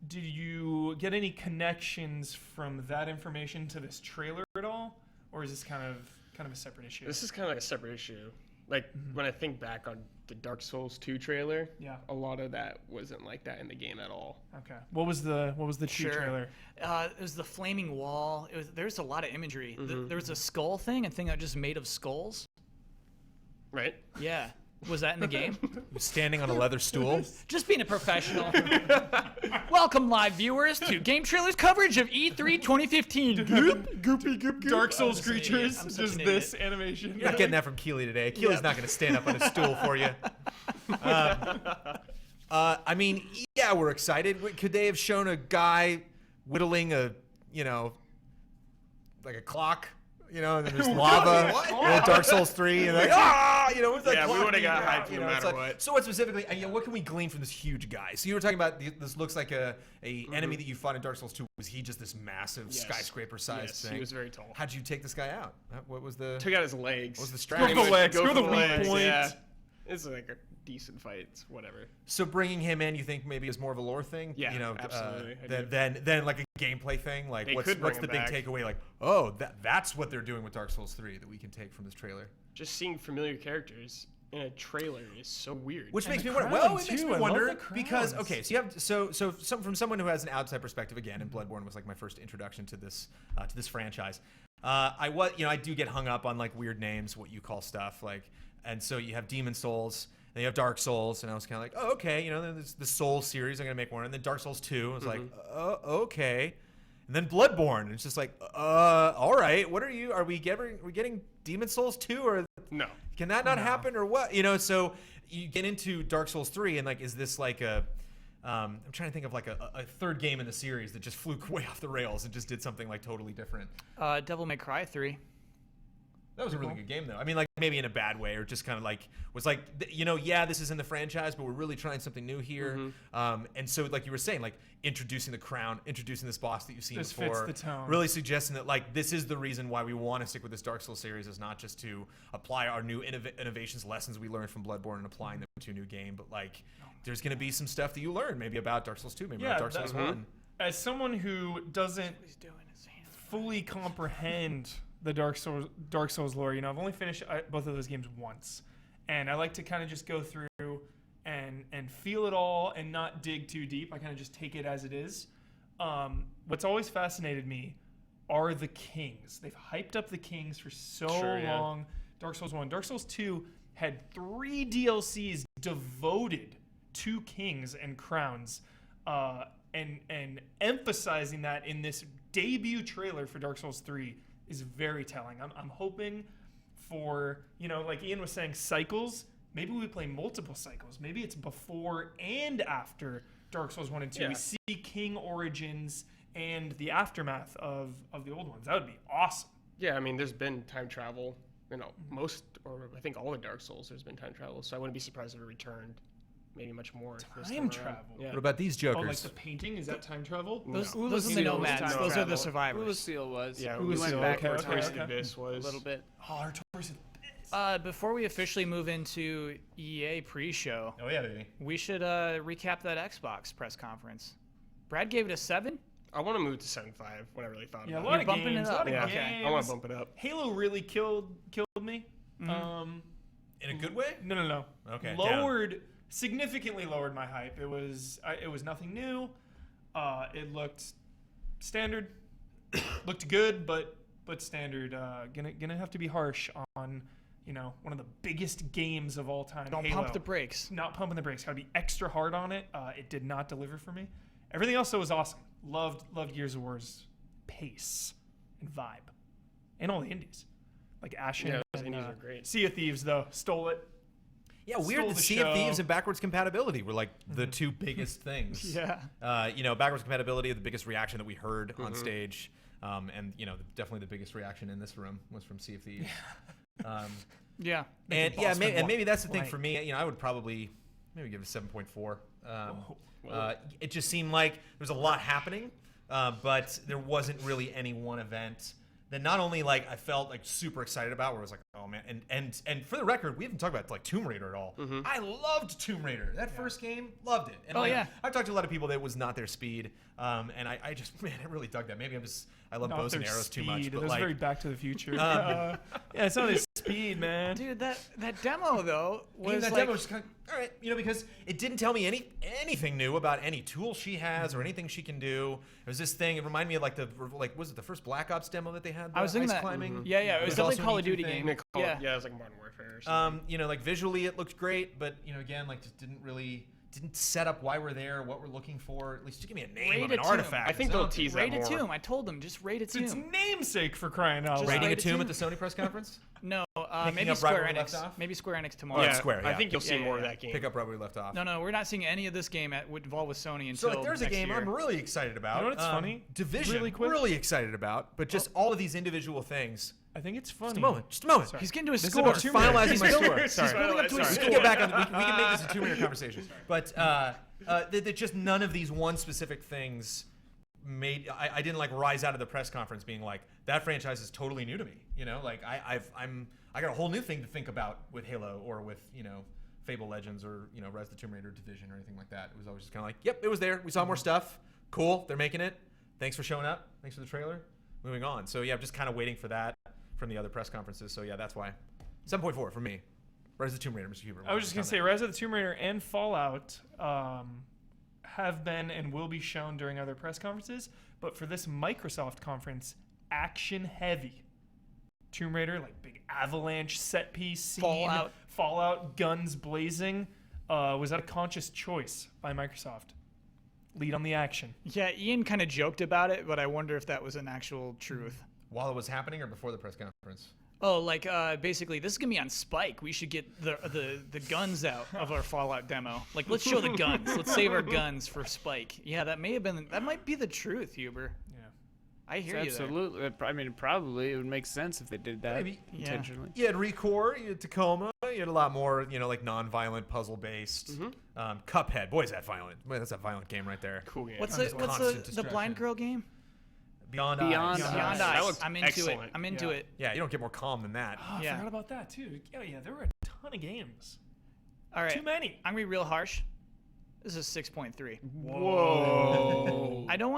did you get any connections from that information to this trailer at all, or is this kind of a separate issue? This is kind of like a separate issue. Like when I think back on the Dark Souls 2 trailer, a lot of that wasn't like that in the game at all. Okay. What was the 2 trailer? It was the flaming wall. There's a lot of imagery. There was a skull thing, a thing that just made of skulls. Right? Yeah. Was that in the game? Standing on a leather stool. Just being a professional. Welcome, live viewers, to Game Trailers coverage of E3 2015. Goopy Dark Souls I'm such an idiot. creatures. I'm such Just an this idiot. animation. You're not getting that from Keeley today. Keeley's not going to stand up on a stool for you. I mean, yeah, we're excited. Could they have shown a guy whittling a, like a clock? And then there's lava. Dark Souls 3, and like, what's that Yeah, we clock would've got mean? hyped no matter it's like- what. So what specifically, what can we glean from this huge guy? So you were talking about this looks like a enemy that you fought in Dark Souls 2. Was he just this massive skyscraper-sized Yes, thing? he was very tall. How'd you take this guy out? What was the... Took out his legs. What was the Pretty strategy? Go for the much legs. Go for the the weak legs, point. yeah. It's like a decent fight. It's whatever. So bringing him in, you think maybe is more of a lore thing? Yeah, absolutely, I do. Than like a gameplay thing? Like, They what's could bring the him big back. takeaway? Like, oh, that's what they're doing with Dark Souls 3 that we can take from this trailer. Just seeing familiar characters in a trailer is so weird. Which makes the me wonder. crowd, Well, it makes too. me I love wonder the because crowds. okay, so you have from someone who has an outside perspective again, and Bloodborne was like my first introduction to this franchise. I do get hung up on like weird names, what you call stuff like, and so you have Demon Souls. And you have Dark Souls, and I was kind of like, oh, okay, then there's the Souls series. I'm gonna make one, and then Dark Souls 2. I was like, okay, and then Bloodborne. And it's just like, all right, what are you? Are we getting Demon Souls 2, or No. can that not happen, or what? So you get into Dark Souls 3, and like, is this like a? I'm trying to think of like a third game in the series that just flew way off the rails and just did something like totally different. Devil May Cry 3. That was a really good game, though. I mean, like maybe in a bad way, or just kind of like was like, yeah, this is in the franchise, but we're really trying something new here. And so, like you were saying, like introducing the crown, introducing this boss that you've seen This before, fits the tone. really suggesting that like this is the reason why we want to stick with this Dark Souls series, is not just to apply our new innovations, lessons we learned from Bloodborne, and applying them to a new game, but like there's going to be some stuff that you learn maybe about Dark Souls 2, maybe about Dark Souls 1. As someone who doesn't fully comprehend the Dark Souls lore, I've only finished both of those games once, and I like to kind of just go through and feel it all and not dig too deep. I kind of just take it as it is. What's always fascinated me are the kings. They've hyped up the kings for so long. Dark Souls 1, Dark Souls 2 had 3 DLCs devoted to kings and crowns, and emphasizing that in this debut trailer for Dark Souls 3 is very telling. I'm hoping for, like Ian was saying, cycles. Maybe we play multiple cycles. Maybe it's before and after Dark Souls 1 and 2. Yeah. We see King origins and the aftermath of the old ones. That would be awesome. Yeah, I mean, there's been time travel. Most, or I think all the Dark Souls, there's been time travel. So I wouldn't be surprised if it returned. Maybe much more. this Time time around. travel. Yeah. What about these Oh, Jokers? like the painting? Is that time travel? Those No. are the Seal was nomads. time Those are travel. the survivors. Seal was. Yeah, Who we was went Seal? back Okay, for okay, time Twisted okay. Abyss was a little bit. Oh, our Taurus is Before we officially move into EA pre-show, Oh yeah, baby. we should recap that Xbox press conference. Brad gave it a 7. I want to move to 7.5 when I really thought Yeah, a about lot it. of bumping it games. A up. lot of Yeah, Okay. I want games. to bump it up. Halo really killed me. In a good way? No. Okay, Significantly lowered my hype. It was nothing new. It looked standard. Looked good, but standard. Gonna have to be harsh on one of the biggest games of all time. Don't Halo. pump the brakes. Not pumping the brakes. Gotta be extra hard on it. It did not deliver for me. Everything else though was awesome. Loved Gears of War's pace and vibe, and all the indies like Ashen. Yeah, those and, indies are great. Sea of Thieves though stole it. Yeah, weird Stole that the Sea of show. Thieves and backwards compatibility were like the two biggest things. Yeah. Backwards compatibility, the biggest reaction that we heard on stage, and definitely the biggest reaction in this room was from Sea of Thieves. Yeah. And Making Boston and maybe that's the thing white. for me. I would probably maybe give it a 7.4. It just seemed like there was a lot happening, but there wasn't really any one event that not only like I felt like super excited about, where I was like, oh man, and for the record, we haven't talked about like Tomb Raider at all. I loved Tomb Raider. That first game, loved it. And Oh, like, yeah. I've talked to a lot of people that was not their speed, and I just man, I really dug that. Maybe I love bows and arrows too much, but It was like very Back to the Future. Yeah, it's not his speed, man. Dude, that demo though was that like, demo was kind of, all right, because it didn't tell me anything new about any tool she has or anything she can do. It was this thing. It reminded me of like was it the first Black Ops demo that they had? I was thinking ice that. climbing. Yeah, it was definitely also Call an of E3 Duty thing. game. Yeah, Yeah. it was like Modern Warfare or something. Like visually it looked great, but again, like just didn't set up why we're there, what we're looking for. At least just give me a name Raid of a an tomb. artifact. I think they'll tease that Raid a more. tomb. I told them just raid a It's its tomb. namesake, for crying out Just loud. raiding a Raid a tomb tomb? at the Sony press conference. No, Picking maybe up right Square where we left Enix. off? Maybe Square Enix tomorrow. Yeah, Square, I think you'll see Yeah, more yeah, of that game. Pick up right where we left off. No, we're not seeing any of this game involved with Sony So until like, there's a next game year. I'm really excited about. You know what's funny? Division. Really quick? Really excited about, but just all of these individual things. I think it's funny. Just a moment. He's getting to his This is score. about Tomb Raider. Finalizing my He's score. building- Sorry. He's building up to his We score. can get back on. We can make this a 2 minute conversation. But that just none of these one specific things made. I didn't like rise out of the press conference being like that franchise is totally new to me. Like I got a whole new thing to think about with Halo or with Fable Legends or Res the Tomb Raider Division or anything like that. It was always just kind of like, yep, it was there. We saw more stuff. Cool, they're making it. Thanks for showing up. Thanks for the trailer. Moving on. So yeah, I'm just kind of waiting for that from the other press conferences. So yeah, that's why 7.4 for me. Res the Tomb Raider, Mr. Huber. I was just going to say, Rise of the Tomb Raider and Fallout have been and will be shown during other press conferences. But for this Microsoft conference, action heavy. Tomb Raider, like big avalanche set piece scene. Fallout, guns blazing. Was that a conscious choice by Microsoft? Lead on the action. Yeah, Ian kind of joked about it, but I wonder if that was an actual truth. While it was happening or before the press conference? Oh, like basically, this is gonna be on Spike. We should get the guns out of our Fallout demo. Like, let's show the guns. Let's save our guns for Spike. Yeah, that might be the truth, Huber. Yeah. I hear you there. Absolutely. I mean, probably it would make sense if they did that Maybe. Yeah. intentionally. You had Recore, you had Tacoma, you had a lot more, like non-violent, puzzle-based. Cuphead, boy, is that violent. Boy, that's a violent game right there. Cool game. What's Just the constant blind distraction. girl game? Beyond Beyond Eyes. Eyes. Beyond That Eyes. looks I'm into excellent. it. I'm into Yeah. it. Yeah, you don't get more calm than that. Oh, I Yeah. forgot about that, too. Oh, yeah, there were a ton of games. All right. Too many. I'm gonna be real harsh. This is 6.3. Whoa. I don't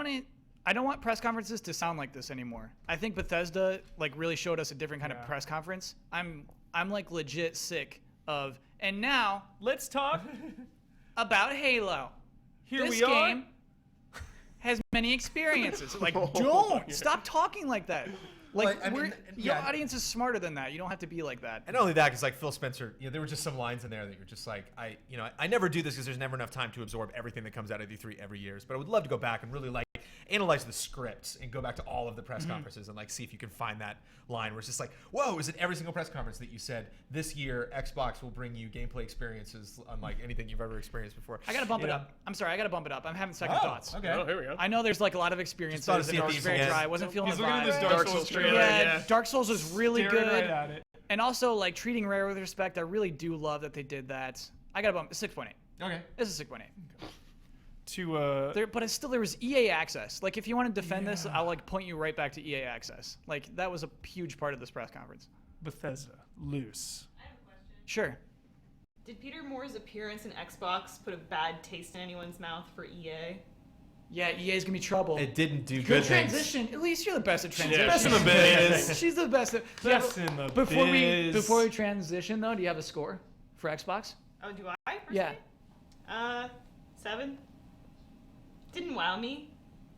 want press conferences to sound like this anymore. I think Bethesda like really showed us a different kind of press conference. I'm like legit sick of. And now Let's talk. about Halo. Here This we are. game has many experiences. Like, don't stop talking like that. Like, Well, I mean, your yeah. audience is smarter than that. You don't have to be like that. And not only that, because like Phil Spencer, there were just some lines in there that you're just like, I never do this because there's never enough time to absorb everything that comes out of E3 every year. But I would love to go back and really like analyze the scripts and go back to all of the press conferences and like see if you can find that line where it's just like, whoa, is it every single press conference that you said this year Xbox will bring you gameplay experiences unlike anything you've ever experienced before? I gotta bump it up. I'm sorry, I gotta bump it up. I'm having second thoughts. Okay. Oh, here we go. I know there's like a lot of experiences thought to see and if it was these very again- dry. I wasn't feeling He's the looking at vibe. this Dark Souls trailer. Yeah, Dark Souls was really Staring good. right at it. And also like treating Rare with respect. I really do love that they did that. I gotta bump 6.8. Okay. This is 6.8. But it's still there was EA access. Like if you want to defend this, I'll like point you right back to EA access. Like that was a huge part of this press conference. Bethesda, loose. I have a question. Sure. Did Peter Moore's appearance in Xbox put a bad taste in anyone's mouth for EA? Yeah, EA's gonna be trouble. It didn't do Good good things. transition. At least you're the best at transition. Best in the biz. She's the best. Best in the before biz. we transition though, do you have a score for Xbox? Oh, do I? Yeah. Personally? 7. Didn't wow me.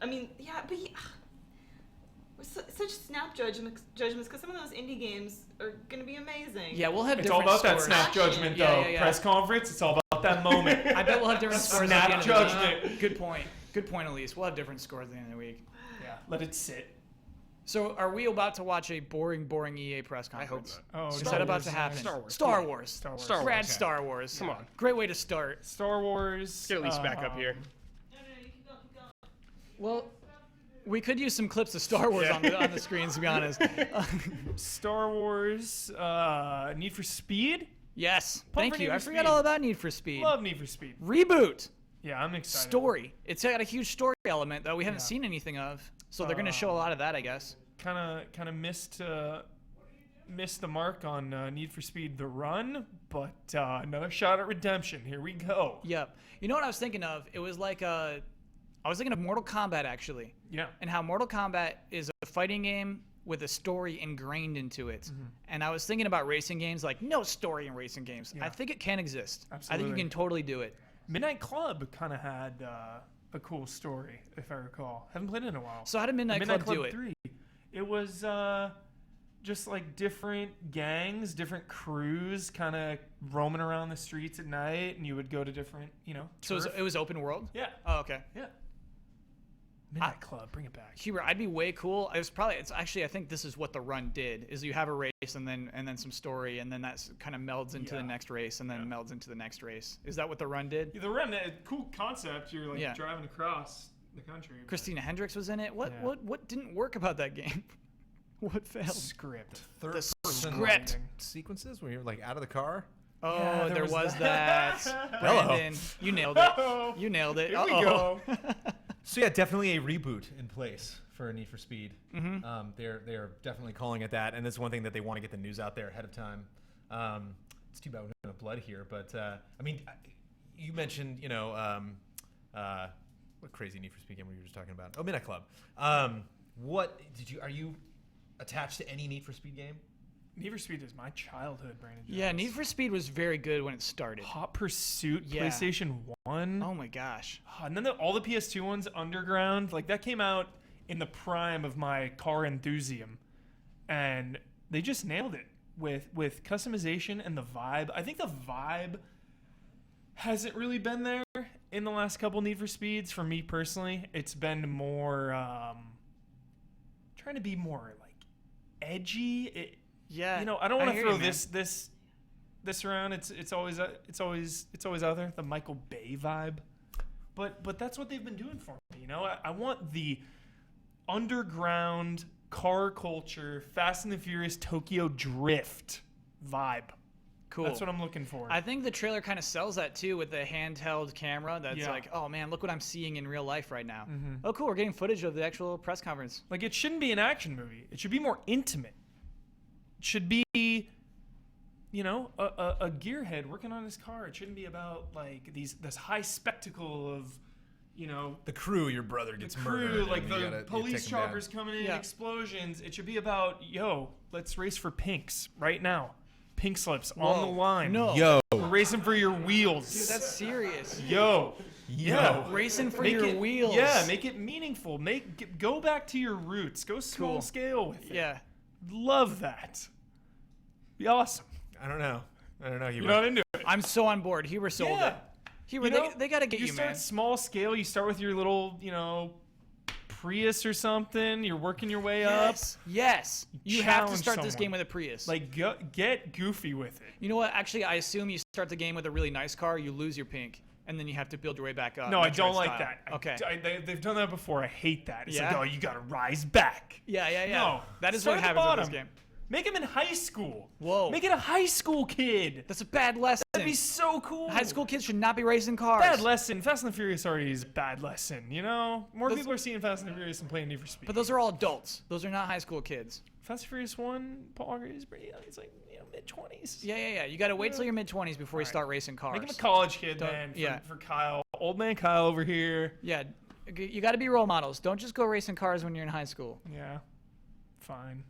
I mean, yeah, but such snap judgments because some of those indie games are gonna be amazing. Yeah, we'll have It's all different about that scores. snap judgment, Yeah, though. yeah, yeah. Press conference, it's all about that moment. I bet we'll have different scores Snap at the end of the judgment. week. Good point. Good point, Elise. We'll have different scores at the end of the week. Yeah, let it sit. So, are we about to watch a boring EA press I hope conference? not. Oh, Is that about to happen? Star Wars. Star Wars. Star Wars. Star Wars. Rad Okay. Star Wars. Come on. Great way to start. Star Wars. Get at least back up here. No, you keep going. Well, we could use some clips of Star Wars on the screens, to be honest. Star Wars. Need for Speed. Yes. Pump Thank for you. Need I for forgot Speed. all about Need for Speed. Love Need for Speed. Reboot. Yeah, I'm excited. Story. It's got a huge story element, though we haven't Yeah. seen anything of. So they're going to show a lot of that, I guess. kind of missed the mark on Need for Speed: The Run, but another shot at redemption. Here we go. Yep. You know what I was thinking of? It was like I was thinking of Mortal Kombat actually. Yeah. And how Mortal Kombat is a fighting game with a story ingrained into it. And I was thinking about racing games, like no story in racing games. Yeah. I think it can exist. I think Absolutely. you can totally do it. Midnight Club kind of had a cool story, if I recall. Haven't played it in a while. So how did Midnight Club do it? 3. It was just like different gangs, different crews kind of roaming around the streets at night, and you would go to different, So turf. it was open world? Yeah. Oh, okay. Yeah. Midnight Club, bring it back. Hubert, I'd be way cool. It's actually, I think this is what the run did, is you have a race and then some story, and then that kind of melds into the next race and then melds into the next race. Is that what the run did? Yeah, the Run, cool concept. You're like Yeah. driving across the country. but Christina Hendricks was in it. What Yeah. what didn't work about that game? What failed? Script. Third The person script. sequences when you're like out of the car. Oh, Yeah, there there was was that. Hello. Brandon, you nailed it. You nailed it. Here we Uh-oh. go. So yeah, definitely a reboot in place for Need for Speed. They're definitely calling it that, and it's one thing that they want to get the news out there ahead of time. It's too bad we don't have blood here, but I mean, you mentioned what crazy Need for Speed game were you just talking about? Oh, Midnight Club. Are you attached to any Need for Speed game? Need for Speed is my childhood, Brandon. Yeah, Jones. Need for Speed was very good when it started. Hot Pursuit, Yeah. PlayStation 1. Oh my gosh. And then all the PS2 ones, Underground, like that came out in the prime of my car enthusiasm, and they just nailed it with customization and the vibe. I think the vibe hasn't really been there in the last couple Need for Speeds for me personally. It's been more trying to be more like edgy. Yeah. I don't want to hear throw you, man. this around. It's always out there, the Michael Bay vibe. But that's what they've been doing for me. I want the underground car culture, Fast and the Furious Tokyo Drift vibe. Cool. That's what I'm looking for. I think the trailer kind of sells that too with the handheld camera. That's Yeah. like, oh man, look what I'm seeing in real life right now. Oh, cool. We're getting footage of the actual press conference. Like, it shouldn't be an action movie. It should be more intimate. It should be, a gearhead working on his car. It shouldn't be about like this high spectacle of, The crew, your brother the gets crew, murdered. like and you the gotta- you police take him down. choppers coming in, Yeah. explosions. It should be about, let's race for pinks right now. Pink slips on Whoa. the line. No. Yo, We're racing for your wheels. Dude, that's serious. Yo. Yeah. Racing for Make your it, wheels. Yeah, make it meaningful. Go back to your roots. Go small Cool. scale with it. Yeah. Love that. Be awesome. I don't know. You're not into it. I'm so on board. Hubert sold Yeah. it. Hubert, they got to get you, start man. small scale. You start with your little, Prius or something. You're working your way up. Yes. You have to challenge start this someone. game with a Prius. Like, get goofy with it. You know what? Actually, I assume you start the game with a really nice car, you lose your pink, and then you have to build your way back up. No, I Metroid don't like style. that. Okay. They've done that before. I hate that. It's Yeah? like, oh, you got to rise back. Yeah. No. That is Start what at the happens in this bottom. game. Make him in high school. Whoa. Make it a high school kid. That's a bad lesson. That'd be so cool. High school kids should not be racing cars. Bad lesson. Fast and the Furious already is a bad lesson, More Those- people are seeing Fast and the Furious and playing Need for Speed. But those are all adults. Those are not high school kids. Fast and Furious 1, Paul Walker is pretty young. He's like, mid-20s. Yeah. You got to wait till your mid-20s before you start racing cars. Make him a college kid, Don't- man, yeah. for Kyle. Old man Kyle over here. Yeah. You got to be role models. Don't just go racing cars when you're in high school. Yeah. Fine.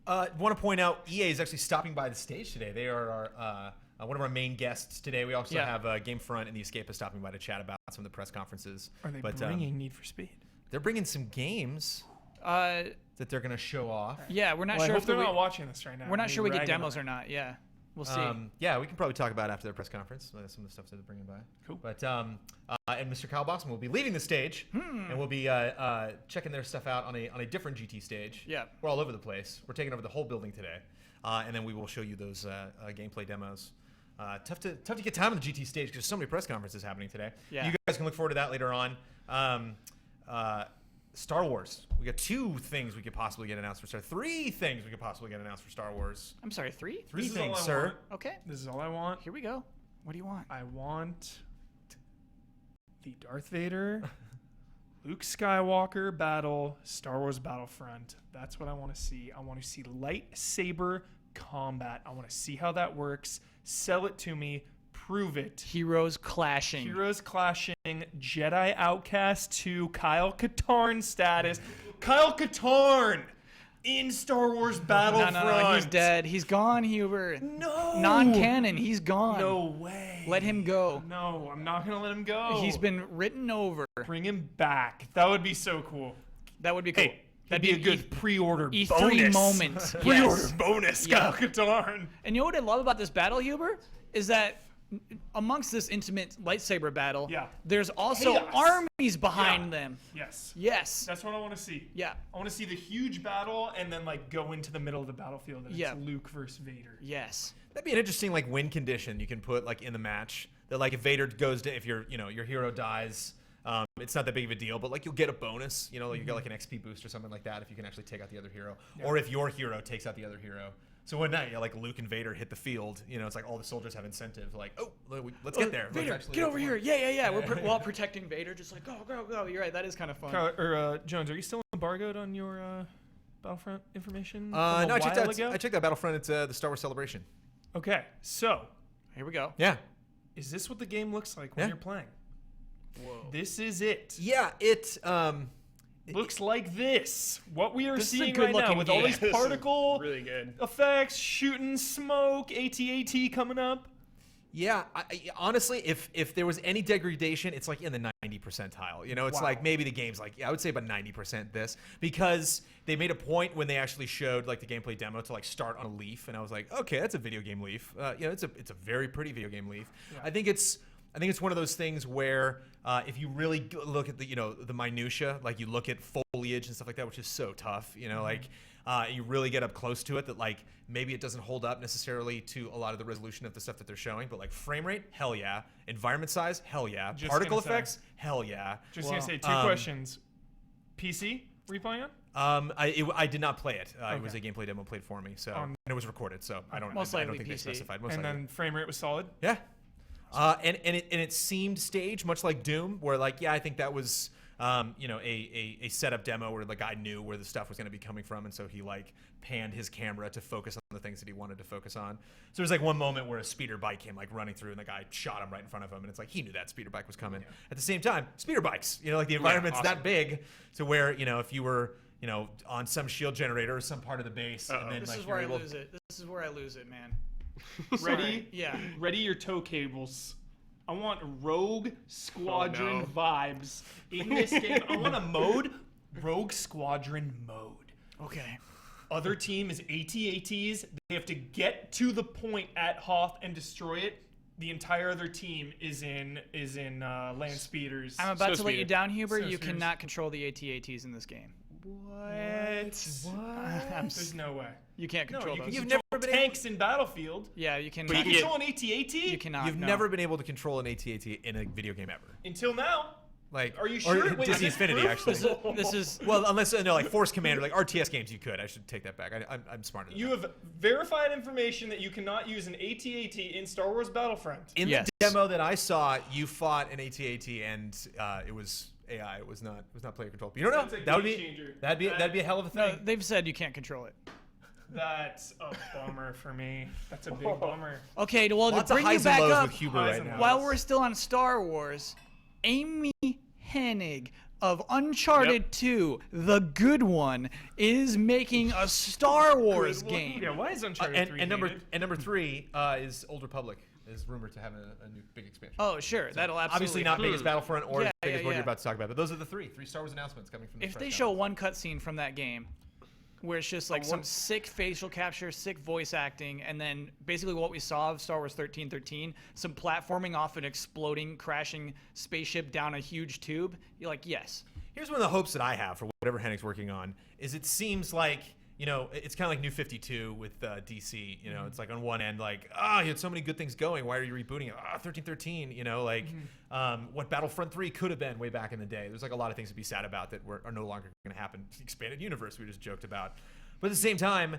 Want to point out, EA is actually stopping by the stage today. They are one of our main guests today. We also Yeah. have Gamefront and the Escape is stopping by to chat about some of the press conferences. Are they But, bringing Need for Speed? They're bringing some games Yeah, that they're going to show off. we're not Well, I sure hope if they're we- not watching this right now. we're not Me sure we get ragging on demos it. or not. Yeah. We'll see. Yeah, we can probably talk about after their press conference some of the stuff that they're bringing by. Cool. But and Mr. Kyle Boxman will be leaving the stage, and we'll be checking their stuff out on a different GT stage. Yeah. We're all over the place. We're taking over the whole building today, and then we will show you those gameplay demos. Tough to get time on the GT stage because so many press conferences happening today. Yeah. You guys can look forward to that later on. Star Wars. We got 2 things we could possibly get announced for Star. 3 things we could possibly get announced for Star Wars. I'm sorry, 3? 3 This is all things, I sir. want. Okay. This is all I want. Here we go. What do you want? I want the Darth Vader, Luke Skywalker battle Star Wars Battlefront. That's what I want to see. I want to see lightsaber combat. I want to see how that works. Sell it to me. Prove it. Heroes clashing. Heroes clashing. Jedi Outcast 2. Kyle Katarn status. Kyle Katarn in Star Wars Battlefront. No, he's dead. He's gone, Hubert. No. Non-canon. He's gone. No way. Let him go. No, I'm not gonna let him go. He's been written over. Bring him back. That would be so cool. That would be cool. Hey, that'd be a good pre-order E3 bonus. moment. Pre-order Yes. bonus. Yeah. Kyle Katarn. And you know what I love about this battle, Huber? Is that amongst this intimate lightsaber battle, Yeah. there's also Chaos. armies behind Yeah. them. Yes. Yes. That's what I want to see. Yeah. I want to see the huge battle and then like go into the middle of the battlefield and Yeah. it's Luke versus Vader. Yes. That'd be an interesting like win condition you can put like in the match. That like if Vader goes to, if your hero dies, it's not that big of a deal, but like you'll get a bonus. You know, you get like an XP boost or something like that if you can actually take out the other hero, or if your hero takes out the other hero. So when that, like Luke and Vader hit the field, it's like all the soldiers have incentive, like, oh, let's get there. Vader, get over here. Yeah. We're while protecting Vader, just like go. You're right. That is kind of fun. Jones, are you still embargoed on your Battlefront information? No, from a I checked while out. ago? I checked out Battlefront. It's the Star Wars Celebration. Okay, so Here we go. Yeah. is this what the game looks like when Yeah. you're playing? Whoa. This is it. Yeah. It. Looks like this. What we are This is a seeing right now good-looking with all game. these particle Really good. effects, shooting smoke, AT-AT coming up. Yeah, honestly, if there was any degradation, it's like in the 90 percentile. It's Wow. like maybe the game's like, I would say about 90% this, because they made a point when they actually showed like the gameplay demo to like start on a leaf, and I was like, okay, that's a video game leaf. It's a very pretty video game leaf. Yeah. I think it's one of those things where if you really look at the minutia, like you look at foliage and stuff like that, which is so tough, like you really get up close to it, that like maybe it doesn't hold up necessarily to a lot of the resolution of the stuff that they're showing, but like frame rate, hell yeah. Environment size, hell yeah. Just Particle gonna say. effects, hell yeah. Just gonna say two Um, questions. PC, were you playing on? I did not play it. It was a Okay. gameplay demo played for me, so Um, and it was recorded, so I don't Most I don't likely think they PC. specified. Most And likely. then frame rate was solid. Yeah. And it seemed staged, much like Doom, where like I think that was a setup demo where the guy knew where the stuff was going to be coming from, and so he like panned his camera to focus on the things that he wanted to focus on. So there's like one moment where a speeder bike came like running through, and the guy shot him right in front of him, and it's like he knew that speeder bike was coming. At the same time, speeder bikes, like the environment's awesome. that big to where if you were on some shield generator or some part of the base, and then This like is you're where I able. lose it. This is where I lose it, man. Ready? Yeah. Ready your tow cables. I want Rogue Squadron no. vibes in this game. I want a mode, Rogue Squadron mode. Okay. Other team is AT-ATs. They have to get to the point at Hoth and destroy it. The entire other team is in land speeders. I'm about So to let you speeder. down, Huber. So You speeders. cannot control the AT-ATs in this game. There's no way. You can't No, control you can those. You've control never been tanks in Battlefield. Yeah, you can. But You you can can't- control an AT-AT? You cannot. You've no. never been able to control an AT-AT in a video game ever. Until now. Like, Are you or sure? Wait, Disney is this Infinity proof? actually. This is. Well, unless like Force Commander, like RTS games, you could. I should take that back. I'm smarter than You that. have verified information that you cannot use an AT-AT in Star Wars Battlefront. In Yes. the demo that I saw, you fought an AT-AT, and it was AI. It was not player controlled. But you don't know. That's a That would game be changer. that'd be a hell of a thing. No, they've said you can't control it. That's a bummer for me. That's a big bummer. Okay, well, Lots to of bring you highs and back lows up, with Huber Highs right and now. lows. while we're still on Star Wars, Amy Hennig of Uncharted 2, the good one, is making a Star Wars game. Yeah, why is Uncharted 3 and number hated? and number 3 is Old Republic. Is rumored to have a new big expansion. Oh, sure, that'll absolutely. Obviously not big as Battlefront or Yeah, as big as yeah, what yeah. you're about to talk about, but those are the three Star Wars announcements coming from the If press they show conference. one cutscene from that game, where it's just like some sick facial capture, sick voice acting, and then basically what we saw of Star Wars 1313, some platforming off an exploding, crashing spaceship down a huge tube, you're like, yes. Here's one of the hopes that I have for whatever Hennig's working on, is it seems like, it's kind of like New 52 with DC, it's like on one end, like, you had so many good things going, why are you rebooting it? 1313, what Battlefront 3 could have been way back in the day. There's like a lot of things to be sad about that are no longer going to happen. Expanded universe we just joked about. But at the same time,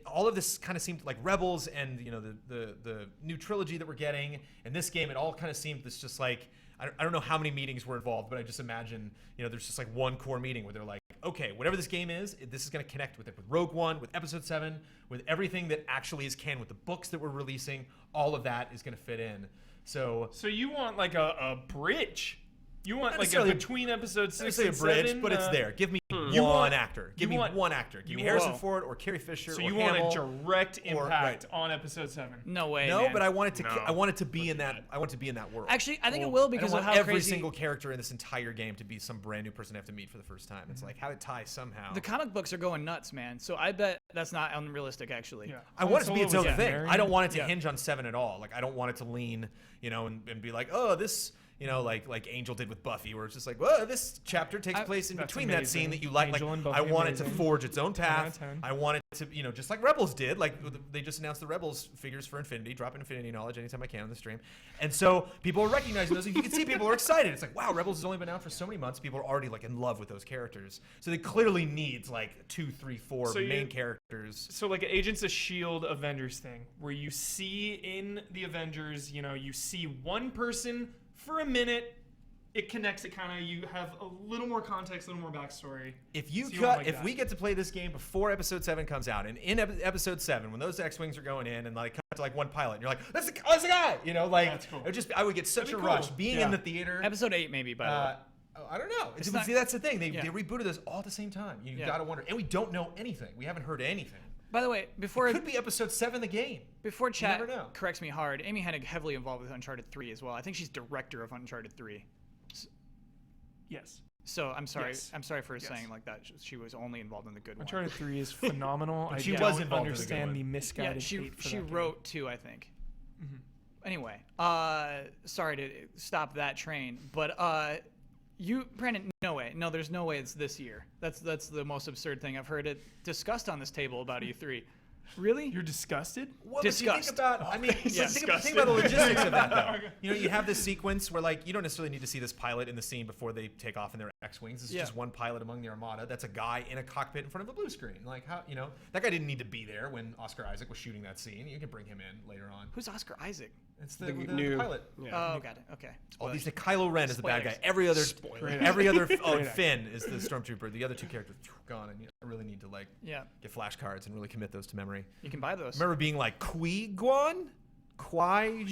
all of this kind of seemed like Rebels and, the new trilogy that we're getting, and this game, it all kind of seemed this just like, I don't know how many meetings were involved, but I just imagine, there's just like one core meeting where they're like, okay, whatever this game is, this is going to connect with it, with Rogue One, with Episode 7, with everything that actually is canon, with the books that we're releasing. All of that is going to fit in. So you want like a bridge? You want Not like a necessarily- between episodes I 6 say a and bridge, 7? but it's there. Give me You one want- actor. Give you me want- one actor. Give me you Harrison want- Ford or Carrie Fisher So or you Hamill. want a direct or- impact on episode 7? No way. No, man. but I wanted to. No. I wanted to be in that. I want to be in that world. Actually, I think it Well, will I because don't of want how every crazy single character in this entire game to be some brand new person I have to meet for the first time. It's like, have it tie somehow. the comic books are going nuts, man. So I bet that's not unrealistic, actually. Yeah. I want it to be Han its Solo own was thing. married. I don't want it to Yeah. hinge on 7 at all. Like, I don't want it to lean, and be like, oh, this, like Angel did with Buffy, where it's just like, well, this chapter takes place in That's between that scene amazing. that you like. Angel and I Buffy, want it to amazing. forge its own 10 out path. of 10. I want it to, just like Rebels did. Like, they just announced the Rebels figures for Infinity, dropping Infinity knowledge anytime I can on the stream. And so people are recognizing those. You can see people are excited. It's like, wow, Rebels has only been out for so many months. People are already like in love with those characters. So they clearly need like 2, 3, 4 So main you- characters. So like an Agents of S.H.I.E.L.D. Avengers thing, where you see in the Avengers, you see one person for a minute, it connects it kind of, you have a little more context, a little more backstory. If you So you cut, want like if that. we get to play this game before Episode 7 comes out, and in Episode 7, when those X-wings are going in, and like cut to like one pilot, and you're like, that's the guy, That's cool. it would just, I would get such a That'd be rush cool. being Yeah. in the theater. Episode 8, maybe, by the way. I don't know. It's See, not- that's the thing. They Yeah. rebooted us all at the same time. You Yeah. gotta wonder, and we don't know anything. We haven't heard anything. By the way, before It could be Episode 7 the game. before chat never know. corrects me hard, Amy Hennig heavily involved with Uncharted 3 as well. I think she's director of Uncharted 3. Yes. So I'm sorry. Yes. I'm sorry for Yes. saying like that. She was only involved in the good one. Uncharted 3 is phenomenal. I she don't was involved in the good understand one. the Yeah, misguided she hate for she that game. wrote 2, I think. Anyway, sorry to stop that train, but Brandon, no way, no, there's no way it's this year. That's the most absurd thing I've heard it discussed on this table about E3. Really? You're disgusted? Well, but you think Disgust. about, I mean, Yeah. think about the logistics of that, though. You have this sequence where, like, you don't necessarily need to see this pilot in the scene before they take off in their X-Wings. It's Yeah. just one pilot among the Armada. That's a guy in a cockpit in front of a blue screen. Like, how, that guy didn't need to be there when Oscar Isaac was shooting that scene. You can bring him in later on. Who's Oscar Isaac? It's the, The the new pilot. Yeah. Oh, got it. Okay. All these, Spoilers. Kylo Ren is the bad guy. Spoilers. Every other, Spoilers. Great Finn is the stormtrooper. The other 2 characters gone, and I really need to like Yeah, get flashcards and really commit those to memory. you can buy those. Remember being like Qui-Gon, Qui-Gon?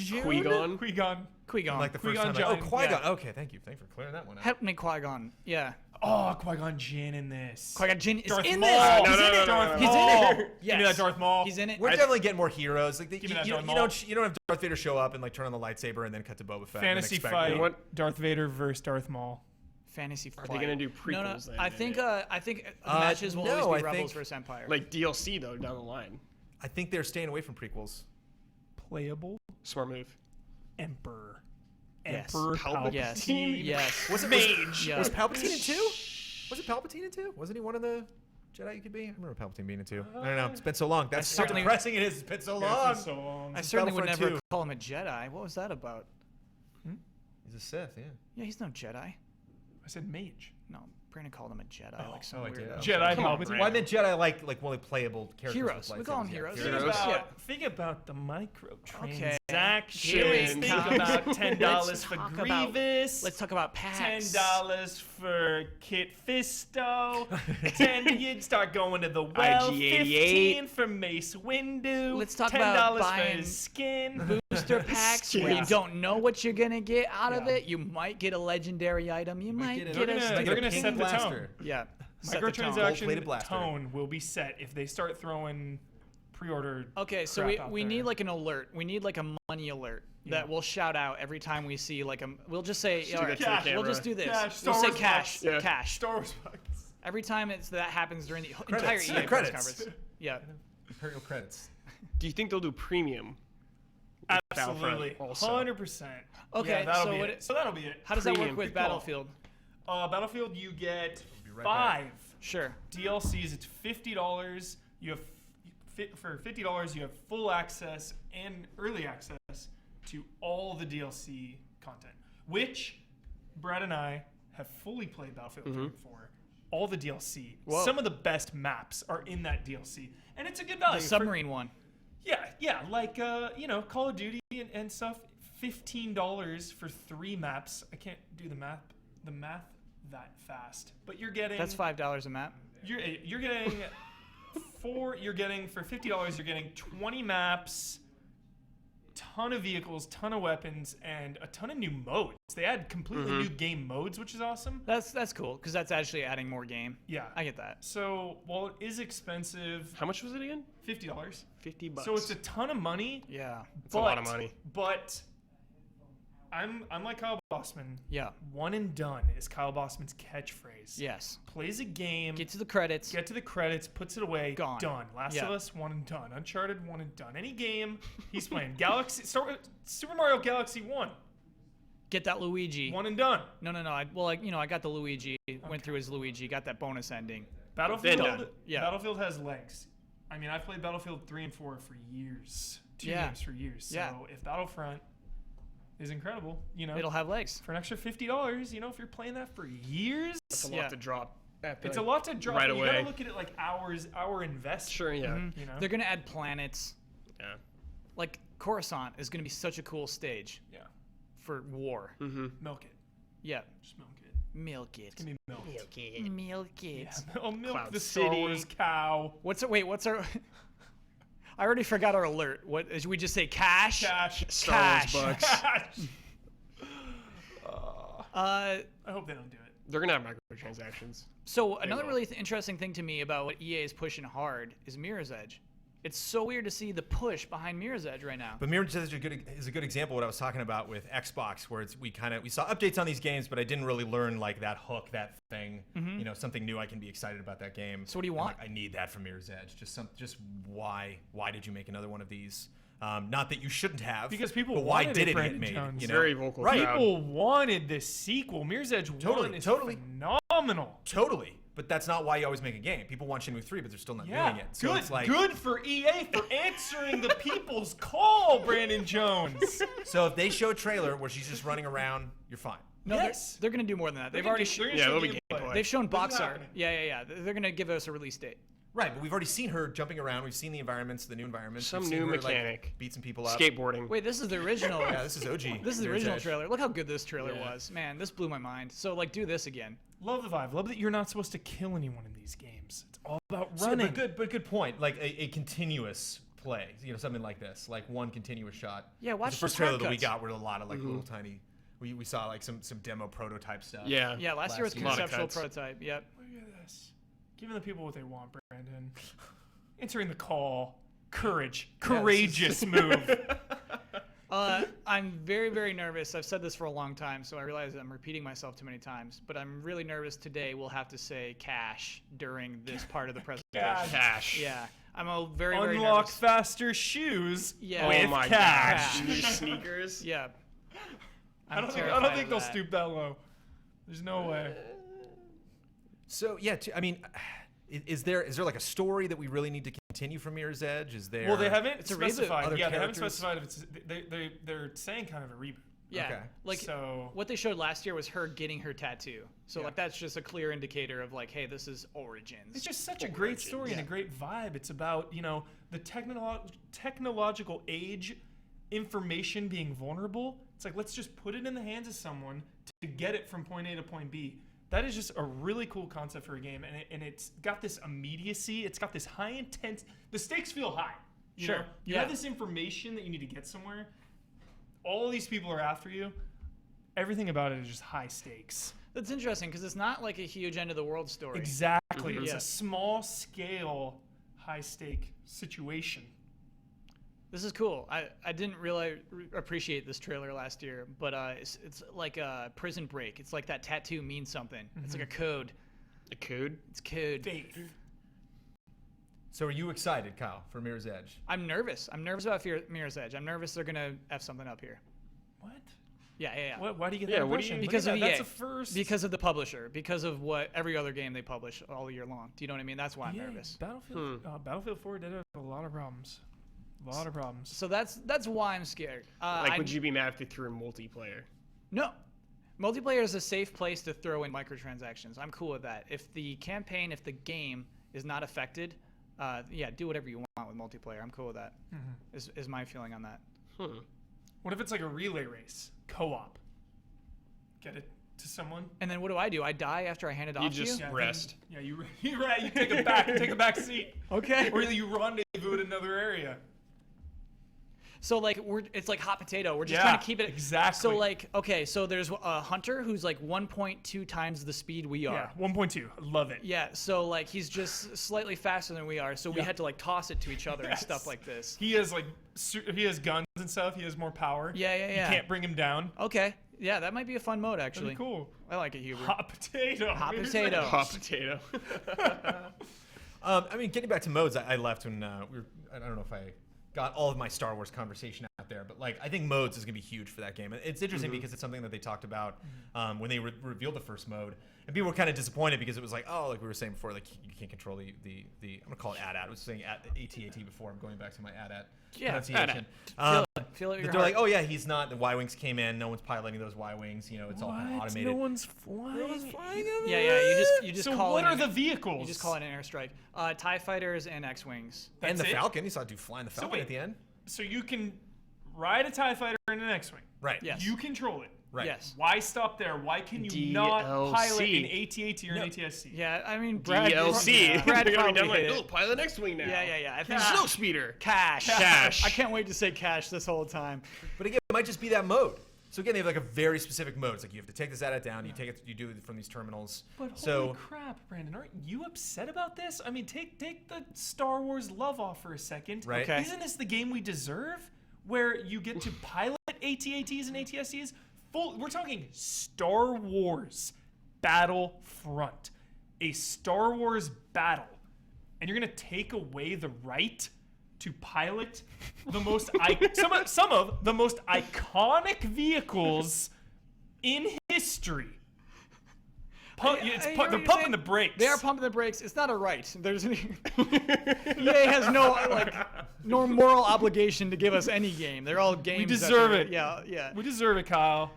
Qui-Gon. like the first Qui-Gon time. Like, Jinn. oh, Qui-Gon. Yeah. Okay, thank you. Thanks for clearing that one out. Help me, Qui-Gon. Yeah. Oh, Qui-Gon Jinn in this. Qui-Gon Jinn is Darth in Maul. this. No, He's no, in no, it. no, no, He's no. in it. Give Yes. me that Darth Maul. He's in it. We're definitely getting more heroes. Like Give me that you Darth Maul. don't have Darth Vader show up and like turn on the lightsaber and then cut to Boba Fett. Fantasy and then fight. expect- What? Darth Vader versus Darth Maul. Fantasy Are flight. they gonna do No, no. prequels then, I maybe? think the matches will no, always be I Rebels think- versus Empire. Like DLC though down the line. I think they're staying away from prequels. Playable Smart move. Emperor. Yes. Emperor Palpatine. Yes. Palpatine. Yes. Was it Mage. Yeah. Was Palpatine in 2? Was it Palpatine in 2? Wasn't he one of the Jedi you could be? I remember Palpatine being in 2. I don't know. It's been so long. That's how certainly- depressing it is. It's been so long. So long. I certainly would Battlefront never 2. call him a Jedi. What was that about? He's a Sith, yeah. Yeah, he's no Jedi. I said mage. No, Brandon called him a Jedi. like some I weird. did. Jedi Come on, Palpatine. Well, I meant Jedi like only playable characters. Heroes. With We call them lightsabers, yeah. heroes. Think Heroes. about, Yeah. think about the microtransactions. Here we Think come. about $10 Let's for talk about- Grievous. Let's talk about packs. $10 for Kit Fisto. 10 you'd start going to the well. IG-88. 15 for Mace Windu. Let's talk $10 about for buying his skin. Booster packs where you Yeah. don't know what you're gonna get out of Yeah. it. You might get a legendary item. You might Get it. get They're a gonna- Like they're a gonna pink set the tone. blaster. yeah. set the tone. Gold-plated Microtransaction blaster. tone will be set if they start throwing pre-order. Okay, so crap out we there. need like an alert. We need like a money alert that we'll shout out every time we see like a. We'll just say, all right, that to the we'll camera. just do this. Cash, Star we'll say Wars cash, bucks. Yeah. cash. Star Wars bucks. Every time that happens during the entire Credits. EA press Credits. conference. Yeah. Imperial credits. Do you think they'll do premium? Absolutely, Battlefront also. 100%. Okay, yeah, that'll so be what it. it- So that'll be it. How does that work Premium. with Good call. Battlefield? Battlefield, you get right 5 Sure. DLCs. It's $50. You have for $50. You have full access and early access to all the DLC content, which Brad and I have fully played Battlefield 3 and 4. All the DLC. Whoa. Some of the best maps are in that DLC, and it's a good value. The for- submarine one. Yeah, like Call of Duty and stuff. $15 for 3 maps. I can't do the math that fast. But you're getting That's $5 a map. You're getting for $50 you're getting 20 maps, ton of vehicles, ton of weapons, and a ton of new modes. They add completely new game modes, which is awesome. That's cool because that's actually adding more game. Yeah. I get that. So while it is expensive, How much was it again? $50. $50. So it's a ton of money. Yeah. It's a lot of money. But I'm like Kyle Bossman. Yeah. One and done is Kyle Bossman's catchphrase. Yes. Plays a game, Get to the credits. get to the credits, puts it away, Gone. done. Last Yeah. of Us, one and done. Uncharted, one and done. Any game he's playing. Super Mario Galaxy 1, Get that Luigi. one and done. No. I got the Luigi. Went through his Luigi. Got that bonus ending. Battlefield, Then done. Yeah. Battlefield has legs. I mean, I've played Battlefield 3 and 4 for years. Two Yeah. games for years. So Yeah. if Battlefront is incredible, It'll have legs. for an extra $50, if you're playing that for years, It's a Yeah. lot to drop. it's a lot to drop. right You away. gotta look at it like hour investment. Sure, yeah. Mm-hmm. They're gonna add planets. Yeah. Like Coruscant is gonna be such a cool stage Yeah. for war. Milk it. Yeah. Just milk it. Milk it. It's gonna be milked. Milk it. Yeah. Oh, milk Cloud the Star City. Wars cow. What's our? I already forgot our alert. What should we just say? Cash. Cash. Star Wars Cash. bucks. I hope they don't do it. They're gonna have microtransactions. So another will. really interesting thing to me about what EA is pushing hard is Mirror's Edge. It's so weird to see the push behind Mirror's Edge right now. But Mirror's Edge is a good example of what I was talking about with Xbox, where we saw updates on these games, but I didn't really learn like that hook, that thing, something new I can be excited about that game. So what do you And, want? I need that from Mirror's Edge. Just why did you make another one of these? Not that you shouldn't have, Because people but why wanted did it, it get Brandon made? Jones. You know? Very vocal. Right. crowd. People wanted this sequel. Mirror's Edge 1 is Totally. phenomenal. Totally. But that's not why you always make a game. People want Shenmue 3, but they're still not doing it. So good. it's like, Good for EA for answering the people's call, Brandon Jones. so if they show a trailer where she's just running around, you're fine. No, Yes. they're gonna do more than that. They've They're already gonna Yeah, show there'll be gameplay. gameplay. they've shown box is art. happening. Yeah. They're gonna give us a release date. Right, but we've already seen her jumping around. We've seen the environments, the new environments. Some We've seen new her, like, mechanic. beat some people up. Skateboarding. Wait, this is the original. Yeah, this is OG. This is the Mirror's original Edge. trailer. Look how good this trailer Yeah. was. Man, this blew my mind. So like, do this again. Love the vibe. Love that you're not supposed to kill anyone in these games. It's all about So, running. but good point. Like a continuous play, something like this, like one continuous shot. Yeah, watch the first the trailer that we cuts. got were a lot of like little tiny. We saw like some demo prototype stuff. Yeah. Yeah, last year was Last year. Lot of conceptual cuts. prototype. Yep. Look at this. Giving the people what they want, Brandon. Answering the call. Courage. Courageous move. I'm very, very nervous. I've said this for a long time, so I realize I'm repeating myself too many times. But I'm really nervous today. We'll have to say cash during this part of the presentation. Cash. Yeah, I'm a very Unlock nervous. faster shoes Yeah. with Oh my cash. gosh. New sneakers. Yeah. I don't think terrified of they'll that. stoop that low. There's no way. So yeah, I mean, is there like a story that we really need to continue from Mirror's Edge? Is there? Well, they haven't It's a reboot. specified. Other Yeah, they haven't characters? specified if it's. They're saying kind of a reboot. Yeah. Okay. Like So what they showed last year was her getting her tattoo. So Yeah. like that's just a clear indicator of like, hey, this is origins. it's just such a great story and a great vibe. It's about the technological age, information being vulnerable. It's like let's just put it in the hands of someone to get it from point A to point B. That is just a really cool concept for a game, and it's got this immediacy. It's got this high intense. The stakes feel high. You Sure. know? You Yeah. have this information that you need to get somewhere. All of these people are after you. Everything about it is just high stakes. That's interesting because it's not like a huge end of the world story. Exactly. It's Yeah. a small scale, high stake situation. This is cool. I didn't really appreciate this trailer last year, but it's like a Prison Break. It's like that tattoo means something. It's like a code. A code. It's code. Faith. So are you excited, Kyle, for Mirror's Edge? I'm nervous. I'm nervous about Mirror's Edge. I'm nervous they're gonna F something up here. What? Yeah. What? Why do you get Yeah, that what do you- impression? Because Look of at that. EA. That's a first. Because of the publisher. Because of what every other game they publish all year long. Do you know what I mean? That's why I'm EA, nervous. Battlefield 4 did have a lot of problems. A lot of problems. So that's why I'm scared. Would you be mad if they threw in multiplayer? No. Multiplayer is a safe place to throw in microtransactions. I'm cool with that. If the campaign, if the game is not affected, do whatever you want with multiplayer. I'm cool with that. Is my feeling on that. What if it's like a relay race, co-op? Get it to someone. And then what do? I die after I hand it You off just to you? rest. Yeah, you take a back seat, Okay. or you rendezvous at another area. So like it's like hot potato. We're just Yeah, trying to keep it exactly. So like okay, so there's a hunter who's like 1.2 times the speed we are. Yeah, 1.2. Love it. Yeah, so like he's just slightly faster than we are, so we Yeah. had to like toss it to each other and Yes. stuff like this. He has he has guns and stuff. He has more power. Yeah. You can't bring him down. Okay. Yeah, that might be a fun mode actually. That'd be cool. I like it, Hubert. Hot potato. Hot Maybe it's potato. like- Hot potato. I mean, getting back to modes, I left when I don't know if I got all of my Star Wars conversation out there, but like I think modes is gonna be huge for that game. It's interesting because it's something that they talked about when they revealed the first mode, and people were kind of disappointed because it was like, oh, like we were saying before, like you can't control the I'm gonna call it AT-AT. I was saying AT-AT before. I'm going back to my AT-AT pronunciation. Feel it in your They're heart. like, oh yeah, he's not. The Y-wings came in. No one's piloting those Y-wings. You know, it's all kind of automated. No one's flying. Yeah, you just So call what it are an- the vehicles? You just call it an airstrike. TIE fighters and X-wings. And the That's it? Falcon. You saw a dude flying the Falcon wait. at the end. So you can ride a TIE fighter in an X-wing. Right. Yes. You control it. Right. Yes. Why stop there? Why can you not DLC. pilot an AT-AT or an ATSC? Yeah, I mean Brad. DLC. Brad They're gonna be probably done like, hit it. oh, pilot X-wing now. Yeah. I think Snow speeder. Cash. Cash. I can't wait to say cash this whole time. But again, it might just be that mode. So again, they have like a very specific mode. It's like you have to take this AT-AT down. You take it. You do it from these terminals. But holy so crap, Brandon, aren't you upset about this? I mean, take the Star Wars love off for a second. Right. Okay. Isn't this the game we deserve, where you get to pilot AT-ATs and ATSCs? We're talking Star Wars Battlefront, a Star Wars battle, and you're gonna take away the right to pilot the most some of the most iconic vehicles in history. I They're hear what you're pumping saying. the brakes. They are pumping the brakes. It's not a right. There's EA has no moral obligation to give us any game. They're all games. that deserve they're- it. Yeah. We deserve it, Kyle.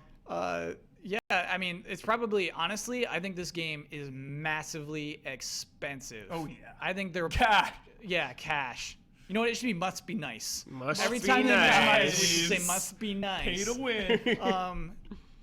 Yeah, I mean, it's probably, honestly, I think this game is massively expensive. Oh, yeah. I think they're, Cash. yeah, cash. You know what? It should be must be nice. Must Every be time they nice. memorize, we should say must be nice. Pay to win.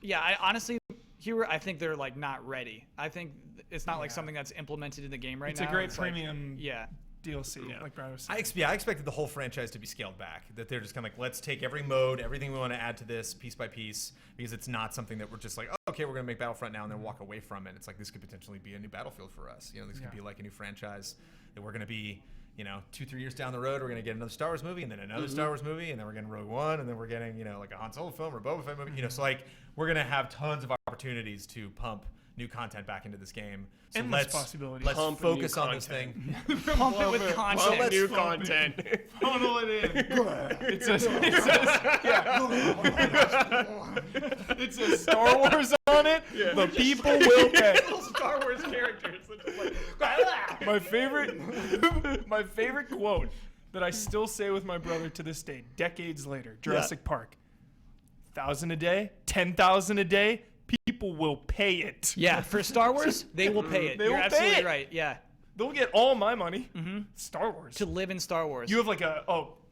Yeah, I honestly, here, I think they're like not ready. I think it's not like something that's implemented in the game right It's now. a great like- premium yeah. DLC, like Brad was saying. I expected the whole franchise to be scaled back. That they're just kind of like, let's take every mode, everything we want to add to this piece by piece, because it's not something that we're just like, oh, okay, we're gonna make Battlefront now and then walk away from it. It's like this could potentially be a new Battlefield for us. You know, this could be like a new franchise that we're gonna be. 2-3 years down the road, we're gonna get another Star Wars movie, and then another Star Wars movie, and then we're getting Rogue One, and then we're getting like a Han Solo film or Boba Fett movie. So like we're gonna have tons of opportunities to pump new content back into this game. So Endless let's possibilities. let's Pump focus new on this thing. Pump it with content. Pump new content. Funnel it in. It says Star Wars on it. The people will pay. Star Wars characters. My favorite quote that I still say with my brother to this day, decades later, Jurassic Park. 1,000 a day, 10,000 a day, people will pay it. Yeah, for Star Wars, they will pay it. They You're will pay absolutely it. right. Yeah, They'll get all my money. Star Wars. to live in Star Wars. You have like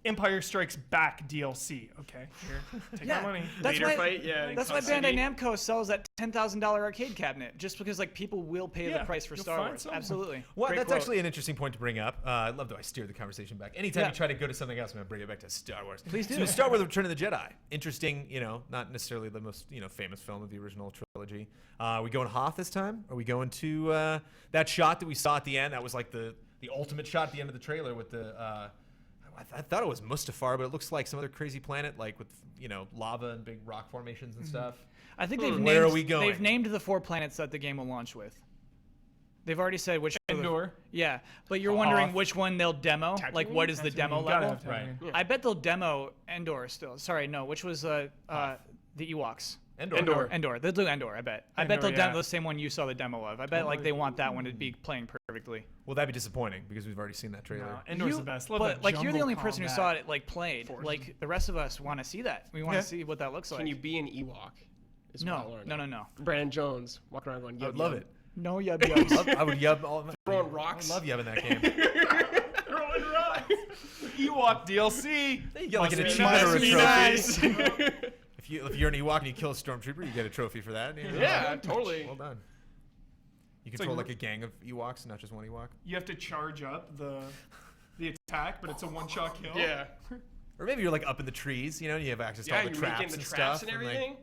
Empire Strikes Back DLC. Okay, here, take my money. That's Leader why, fight, yeah. That's why Custody. Bandai Namco sells that $10,000 arcade cabinet, just because like people will pay the Yeah, price for you'll Star find Wars. someone. Absolutely. Well, Great that's quote. actually an interesting point to bring up. I love that I steer the conversation back. Anytime Yeah. you try to go to something else, I'm going to bring it back to Star Wars. Please do. So Star Wars: Return of the Jedi. Interesting, not necessarily the most famous film of the original trilogy. Are we going Hoth this time? Are we going to that shot that we saw at the end? That was like the ultimate shot at the end of the trailer with the. I thought it was Mustafar, but it looks like some other crazy planet, like with lava and big rock formations and stuff. I think they've Where named, are we going? They've named the 4 planets that the game will launch with. They've already said which. Endor. Yeah, but you're wondering Hoth. which one they'll demo. Like, what is the demo You gotta level? have Right. Tatooine. I bet they'll demo Endor still. Sorry, no. Which was the Ewoks? Endor. Endor. They'll do Endor. I bet. I bet Endor, they'll demo yeah. the same one you saw the demo of. I bet like they want that one to be playing perfectly. Well, that'd be disappointing because we've already seen that trailer. No, Endor's the best. Love But that like you're the jungle only person who combat. saw it like played. Like the rest of us want to see that. We want to see what that looks like. Can you be an Ewok? Is what I No, learned. no. Brandon Jones walking around going, I yub, would love yub. it. No, yub yubs. I would yub all. Throwing rocks. I love yubbing that game. Throwing rocks. Ewok DLC. You get like an Must be achievement or a nice. trophy. Nice. If you're an Ewok and you kill a stormtrooper, you get a trophy for that. You know? Yeah, totally. Well done. You It's control like like a gang of Ewoks, not just one Ewok. You have to charge up the attack, but it's a one-shot kill. Yeah. Or maybe you're like up in the trees, you know, and you have access to Yeah, all the you're traps making the and traps stuff. and like- everything.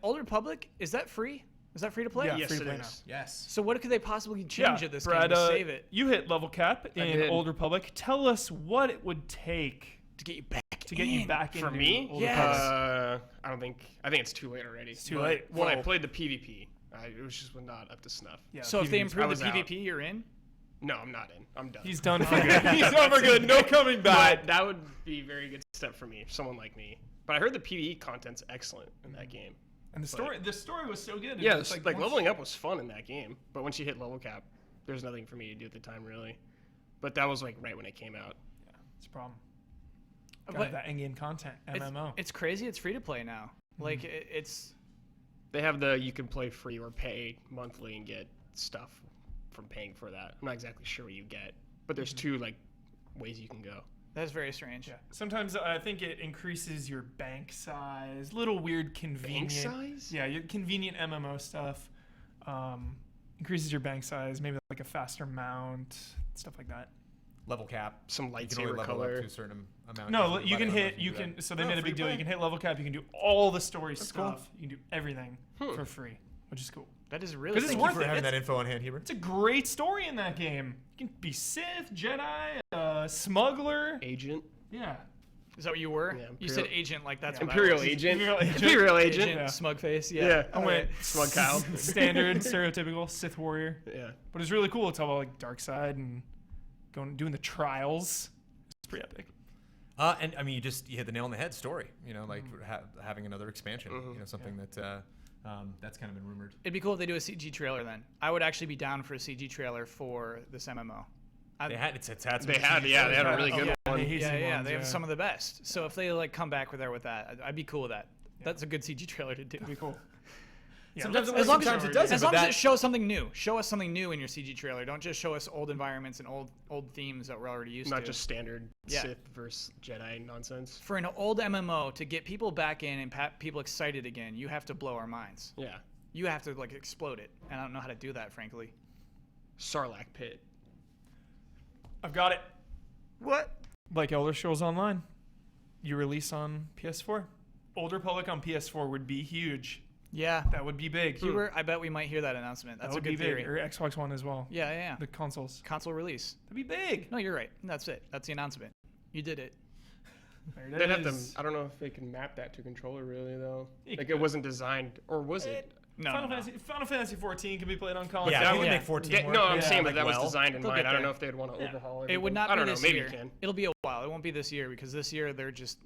Old Republic, is that free? Is that free to play? Yeah, Yes, free to it play is. yes. So what could they possibly change Yeah, at this Brad, game to save it? You hit level cap in did. Old Republic. Tell us what it would take To get you back to get you back For into me? Old Yes. Republic. I think it's too late already. It's too late. When I Whoa. played the PvP, it was just not up to snuff. Yeah, So if they PvP. improve was the out. PvP, you're in? No, I'm not in. I'm done. He's done for good. He's done for good. No coming back. But that would be a very good step for me, someone like me. But I heard the PvE content's excellent in that game. And the story was so good. Yeah, It's like once- leveling up was fun in that game. But once you hit level cap, there's nothing for me to do at the time really. But that was like right when it came out. It's a problem. But Got that in-game content, it's, MMO. it's crazy. It's free to play now. Like it's They have the you can play free or pay monthly and get stuff from paying for that. I'm not exactly sure what you get, but there's two like ways you can go. that's very strange. Yeah. Sometimes I think it increases your bank size. Little weird convenient. size? Yeah, your convenient MMO stuff. Increases your bank size. Maybe like a faster mount, stuff like that. Level cap. Some You can only lightsaber level up color. to a certain amount. No, Usually you can level hit. up, You do can. that. So they Oh, made a free big deal. play? You can hit level cap. You can do all the story cool. stuff. You can do everything for free, which is cool. That is really 'Cause it's cool. Thank worth you for it. having that info on hand, Heber. It's a great story in that game. You can be Sith, Jedi, smuggler. Agent. Yeah. Is that what you were? Yeah, You said agent like that's what I Imperial was. agent. Imperial agent. Imperial agent. Agent, Yeah. smug face. Yeah. Yeah. I went Smug Kyle. standard, stereotypical Sith warrior. Yeah. But it's really cool. It's all like dark side and doing the trials. It's pretty epic. And I mean, you hit the nail on the head. Story, you know, like having another expansion. You know, something that that's kind of been rumored. It'd be cool if they do a CG trailer then. I would actually be down for a CG trailer for this MMO. They had it's had some They had CG yeah, they had a trailers. really good one. Yeah, they have some of the best. So if they like come back with that, I'd be cool with that. That's a good CG trailer to do. Pretty cool. Yeah, Sometimes let's- it works, sometimes it doesn't. As but long as that- it shows something new. Show us something new in your CG trailer. Don't just show us old environments and old themes that we're already used to. Not just standard Yeah. Sith versus Jedi nonsense. For an old MMO to get people back in and people excited again, you have to blow our minds. Yeah. You have to like explode it, and I don't know how to do that, frankly. Sarlacc pit. I've got it. What? Like Elder Scrolls Online, you release on PS4. Old Republic on PS4 would be huge. Yeah. That would be big. Hubert, I bet we might hear that announcement. That's that a would be good big. theory. Or Xbox One as well. Yeah, yeah, yeah. The consoles. Console release. That'd be big. No, you're right. That's it. That's the announcement. You did it. There it They'd have is. to. I don't know if they can map that to a controller really though. You Like could. it wasn't designed, or was it? No, Final no, no. Fantasy 14 can be played on console. Yeah, that we would- can make 14 Yeah, work. no, I'm Yeah, saying, like, but that was well. designed in They'll mind. get I don't there. know if they'd want to overhaul it. It would not I be don't know. this Maybe year. you can. It'll be a while. It won't be this year because this year they're just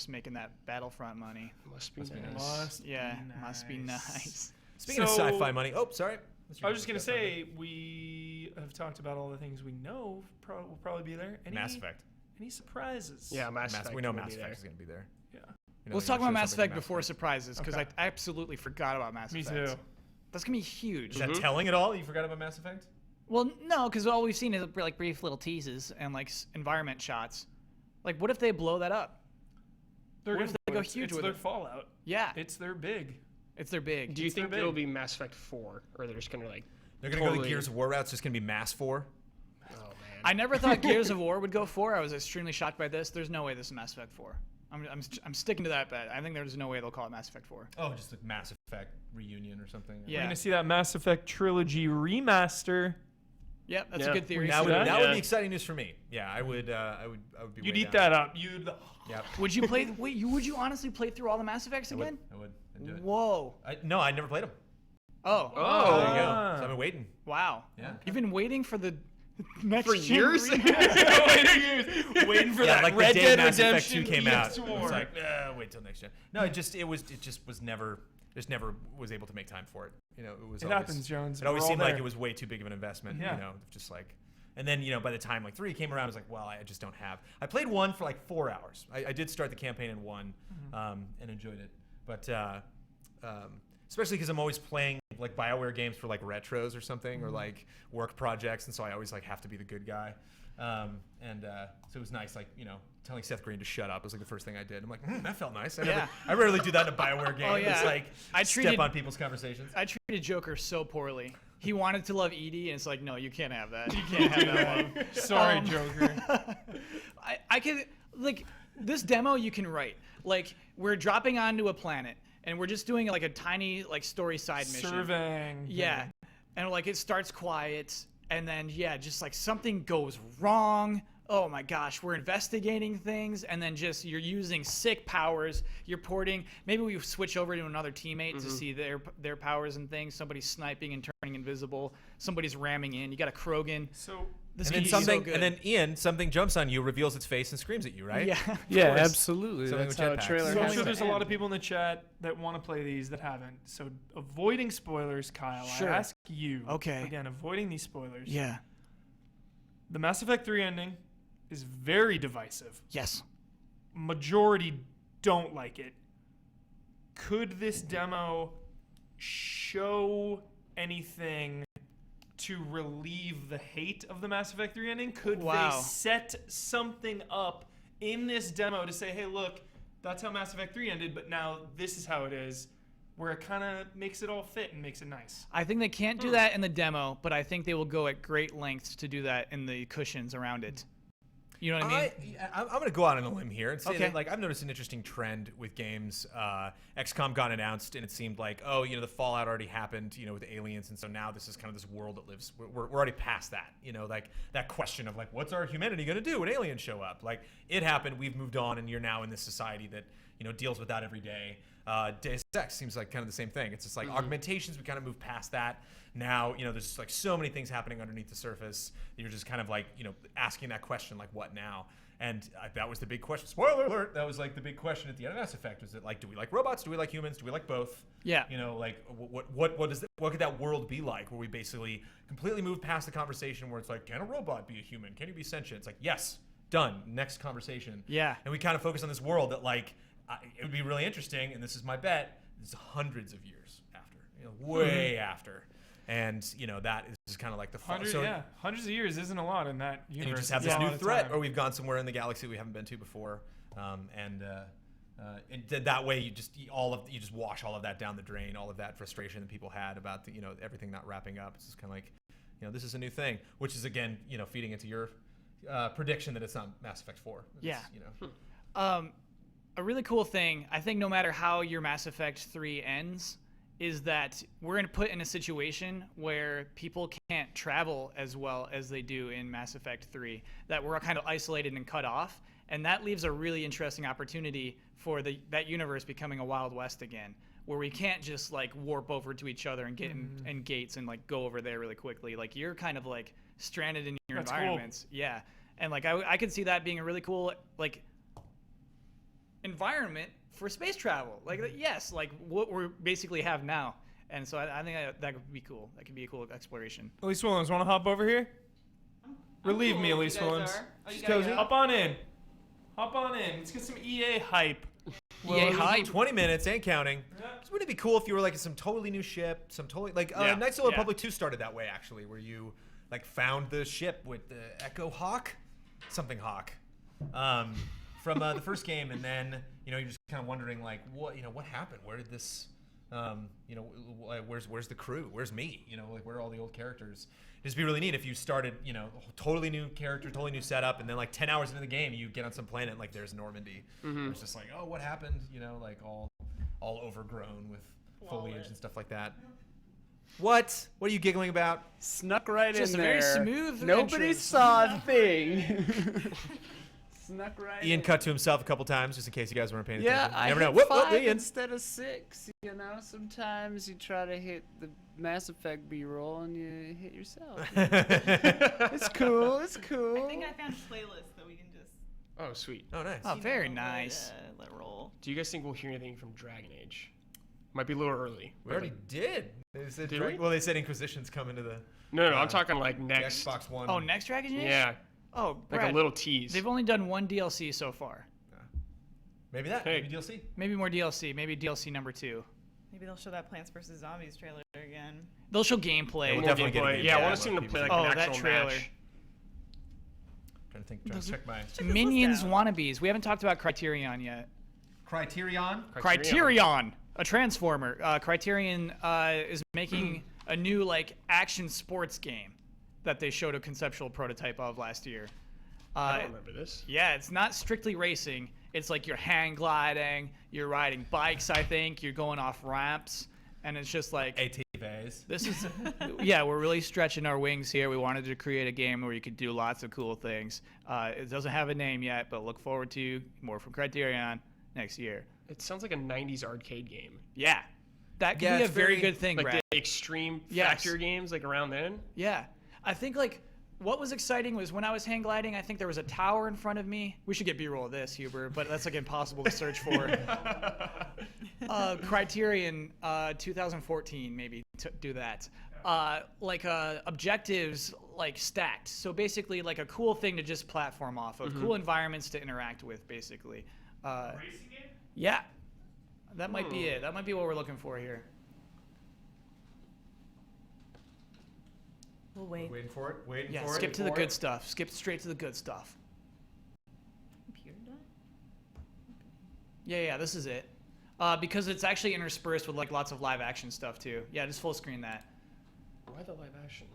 making that Battlefront money. Must be Must be nice. Must Yeah, be must be nice. Speaking of So- sci-fi money, oh, sorry. I was just gonna say we have talked about all the things we know will probably be there. Any, Mass Effect. Any surprises? Yeah, Mass Effect. We know will Mass be Effect is there. going to be there. Yeah. You know, Let's they're talk gonna about show Mass something Effect in Mass before Effect. surprises because Okay. I absolutely forgot about Mass Me Effect. too. That's gonna be huge. Is that telling at all? You forgot about Mass Effect? Well, no, because all we've seen is like brief little teases and like environment shots. Like, what if they blow that up? They're What if gonna they go it's- huge It's with their it? Fallout. Yeah, It's their big. it's their big. Do you It's their think it'll big. be Mass Effect 4, or they're just gonna like? They're going to go the Totally. Gears of War route. It's just going to be Mass 4. Oh man. I never thought Gears of War would go 4. I was extremely shocked by this. There's no way this is Mass Effect 4. I'm sticking to that bet. I think there's no way they'll call it Mass Effect 4. Oh, just like Mass Effect reunion or something. Yeah. We're gonna see that Mass Effect trilogy remaster. Yep, that's Yeah. a good theory. That would, that? that would Yeah. be exciting news for me. Yeah, I would be. You'd way eat down. that up. You'd. Yep. Would you play? Wait, would you honestly play through all the Mass Effects I would. again? I would. I'd do it. Whoa. No, I never played them. Oh. Oh. There you go. Ah. So I've been waiting. Wow. Yeah. You've been waiting for the next For gen years? Waiting for Yeah, that like Red the day Dead Mass Effect Redemption 2 came out. PS4. It was like, wait till next gen. No, it just was never. Just never was able to make time for it. You know, it was. It always, happens, Jones. It always We're all seemed like there. it was way too big of an investment. Yeah. You know, just like. And then by the time like 3 came around, I was like, well, I just don't have. I played 1 for like 4 hours. I did start the campaign in 1, and enjoyed it. But especially because I'm always playing like BioWare games for like retros or something or like work projects, and so I always like have to be the good guy. So it was nice, like, you know, telling Seth Green to shut up was like the first thing I did. I'm like, that felt nice. I rarely do that in a BioWare game. Oh, yeah. It's like I step treated- on people's conversations. I treated Joker so poorly. He wanted to love Edie, and it's like, no, you can't have that. You can't have that love. Sorry, Joker. I can, like, this demo you can write. Like, we're dropping onto a planet, and we're just doing like a tiny like story side mission. Surveying. Yeah. And like it starts quiet, and then just like something goes wrong. Oh my gosh, we're investigating things, and then just you're using sick powers. You're porting. Maybe we switch over to another teammate to see their powers and things. Somebody's sniping and turning invisible. Somebody's ramming in. You got a Krogan. So This And then game's so something, good. and then Ian, something jumps on you, reveals its face, and screams at you, right? Yeah. Yeah, course. absolutely. Something That's with how a jetpacks. trailer So I'm has sure to there's a lot end. of people in the chat that want to play these that haven't. So avoiding spoilers, Kyle. Sure. I ask you. Okay. Again, avoiding these spoilers. Yeah. The Mass Effect 3 ending is very divisive. Yes. Majority don't like it. Could this demo show anything to relieve the hate of the Mass Effect 3 ending? Could Wow. they set something up in this demo to say, hey, look, that's how Mass Effect 3 ended, but now this is how it is, where it kind of makes it all fit and makes it nice? I think they can't do that in the demo, but I think they will go at great lengths to do that in the cushions around it. You know what I mean? I'm going to go out on a limb here and say Okay. that, like, I've noticed an interesting trend with games. XCOM got announced, and it seemed like, oh, you know, the fallout already happened, you know, with aliens, and so now this is kind of this world that lives. We're already past that, you know, like that question of like, what's our humanity going to do when aliens show up? Like, it happened, we've moved on, and you're now in this society that, you know, deals with that every day. Deus Ex seems like kind of the same thing. It's just like augmentations. We kind of move past that. Now, you know, there's like so many things happening underneath the surface that you're just kind of like, you know, asking that question, like, what now? And that was the big question. Spoiler alert! That was like the big question at the end of Mass Effect. Was it like, do we like robots? Do we like humans? Do we like both? Yeah. You know, like what could that world be like, where we basically completely move past the conversation where it's like, can a robot be a human? Can you be sentient? It's like, yes, done. Next conversation. Yeah. And we kind of focus on this world that like it would be really interesting, and this is my bet. It's hundreds of years after, you know, way after. And, you know, that is kind of like the fun. Hundreds of years isn't a lot in that universe. And you just have It's this a new lot of threat, time. or we've gone somewhere in the galaxy we haven't been to before. That way you just wash all of that down the drain, all of that frustration that people had about the, you know, everything not wrapping up. It's just kind of like, you know, this is a new thing, which is again, you know, feeding into your prediction that it's not Mass Effect 4. It's, Yeah. You know. A really cool thing, I think no matter how your Mass Effect 3 ends, is that we're going to put in a situation where people can't travel as well as they do in Mass Effect 3, that we're kind of isolated and cut off, and that leaves a really interesting opportunity for that universe becoming a Wild West again, where we can't just like warp over to each other and get in gates and like go over there really quickly. Like you're kind of like stranded in your That's cool. environments. Yeah. And like I could see that being a really cool like environment for space travel. Like yes, like what we basically have now. And so I think that could be cool. That could be a cool exploration. Elise Williams, want to hop over here? Relieve me, Elise Williams. She's cozy. Hop on in. Hop on in. Let's get some EA hype. EA hype. 20 minutes and counting. So wouldn't it be cool if you were like some totally new ship, some totally like Knights of the Republic 2 started that way actually, where you like found the ship with the Echo Hawk, something Hawk, from the first game, and then you know you're just kind of wondering like what happened? Where did this where's the crew? Where's me? You know, like where are all the old characters? It'd just be really neat if you started, you know, totally new character, totally new setup, and then like 10 hours into the game, you get on some planet and like there's Normandy. It's just like, oh, what happened? You know, like all overgrown with foliage and stuff like that. What? What are you giggling about? Snuck right Just in a there. very smooth Nobody entrance. saw a thing. Snuck right Ian in. cut to himself a couple times just in case you guys weren't paying Yeah, attention. I You never know. hit Whoop, 5 Ian. instead of 6. You know, sometimes you try to hit the Mass Effect B-roll and you hit yourself. It's cool. It's cool. I think I found a playlist that we can just Oh, sweet. Oh, nice. Oh, very nice. let roll. Do you guys think we'll hear anything from Dragon Age? Might be a little early. We already did. They said Did we? Well, they said Inquisition's coming to the No, I'm talking like the next. Xbox One. Oh, next Dragon Age? Yeah, Oh, like Brad, a little tease. They've only done one DLC so far. Maybe that. Hey. Maybe DLC. Maybe more DLC. Maybe DLC number 2. Maybe they'll show that Plants vs Zombies trailer again. They'll show gameplay. We'll More definitely get a gameplay. game Yeah, I for want that. to see them to play like Oh, an that actual trailer. match. Trying to check my this Minions list wannabes. We haven't talked about Criterion yet. Criterion. Criterion, a transformer. Criterion is making a new like action sports game that they showed a conceptual prototype of last year. I don't remember this. Yeah, it's not strictly racing. It's like you're hang gliding, you're riding bikes. I think you're going off ramps, and it's just like ATVs. this is. Yeah, we're really stretching our wings here. We wanted to create a game where you could do lots of cool things. It doesn't have a name yet, but look forward to more from Criterion next year. It sounds like a 90s arcade game. Yeah, that could Yeah, be a it's very very- good thing, Like Brad. the extreme Yes. factor games like around then. Yeah, I think like what was exciting was when I was hang gliding. I think there was a tower in front of me. We should get B-roll of this, Huber, but that's like impossible to search for. Criterion 2014, maybe do that. Objectives like stacked. So basically, like a cool thing to just platform off of, cool environments to interact with, basically. Racing game? Yeah, that might be it. That might be what we're looking for here. We'll wait. Waiting for it. Waiting Yeah, for it. skip to the good stuff. Skip straight to the good stuff. Computer died? Yeah, this is it. Because it's actually interspersed with like lots of live action stuff too. Yeah, just full screen that. Why the live action?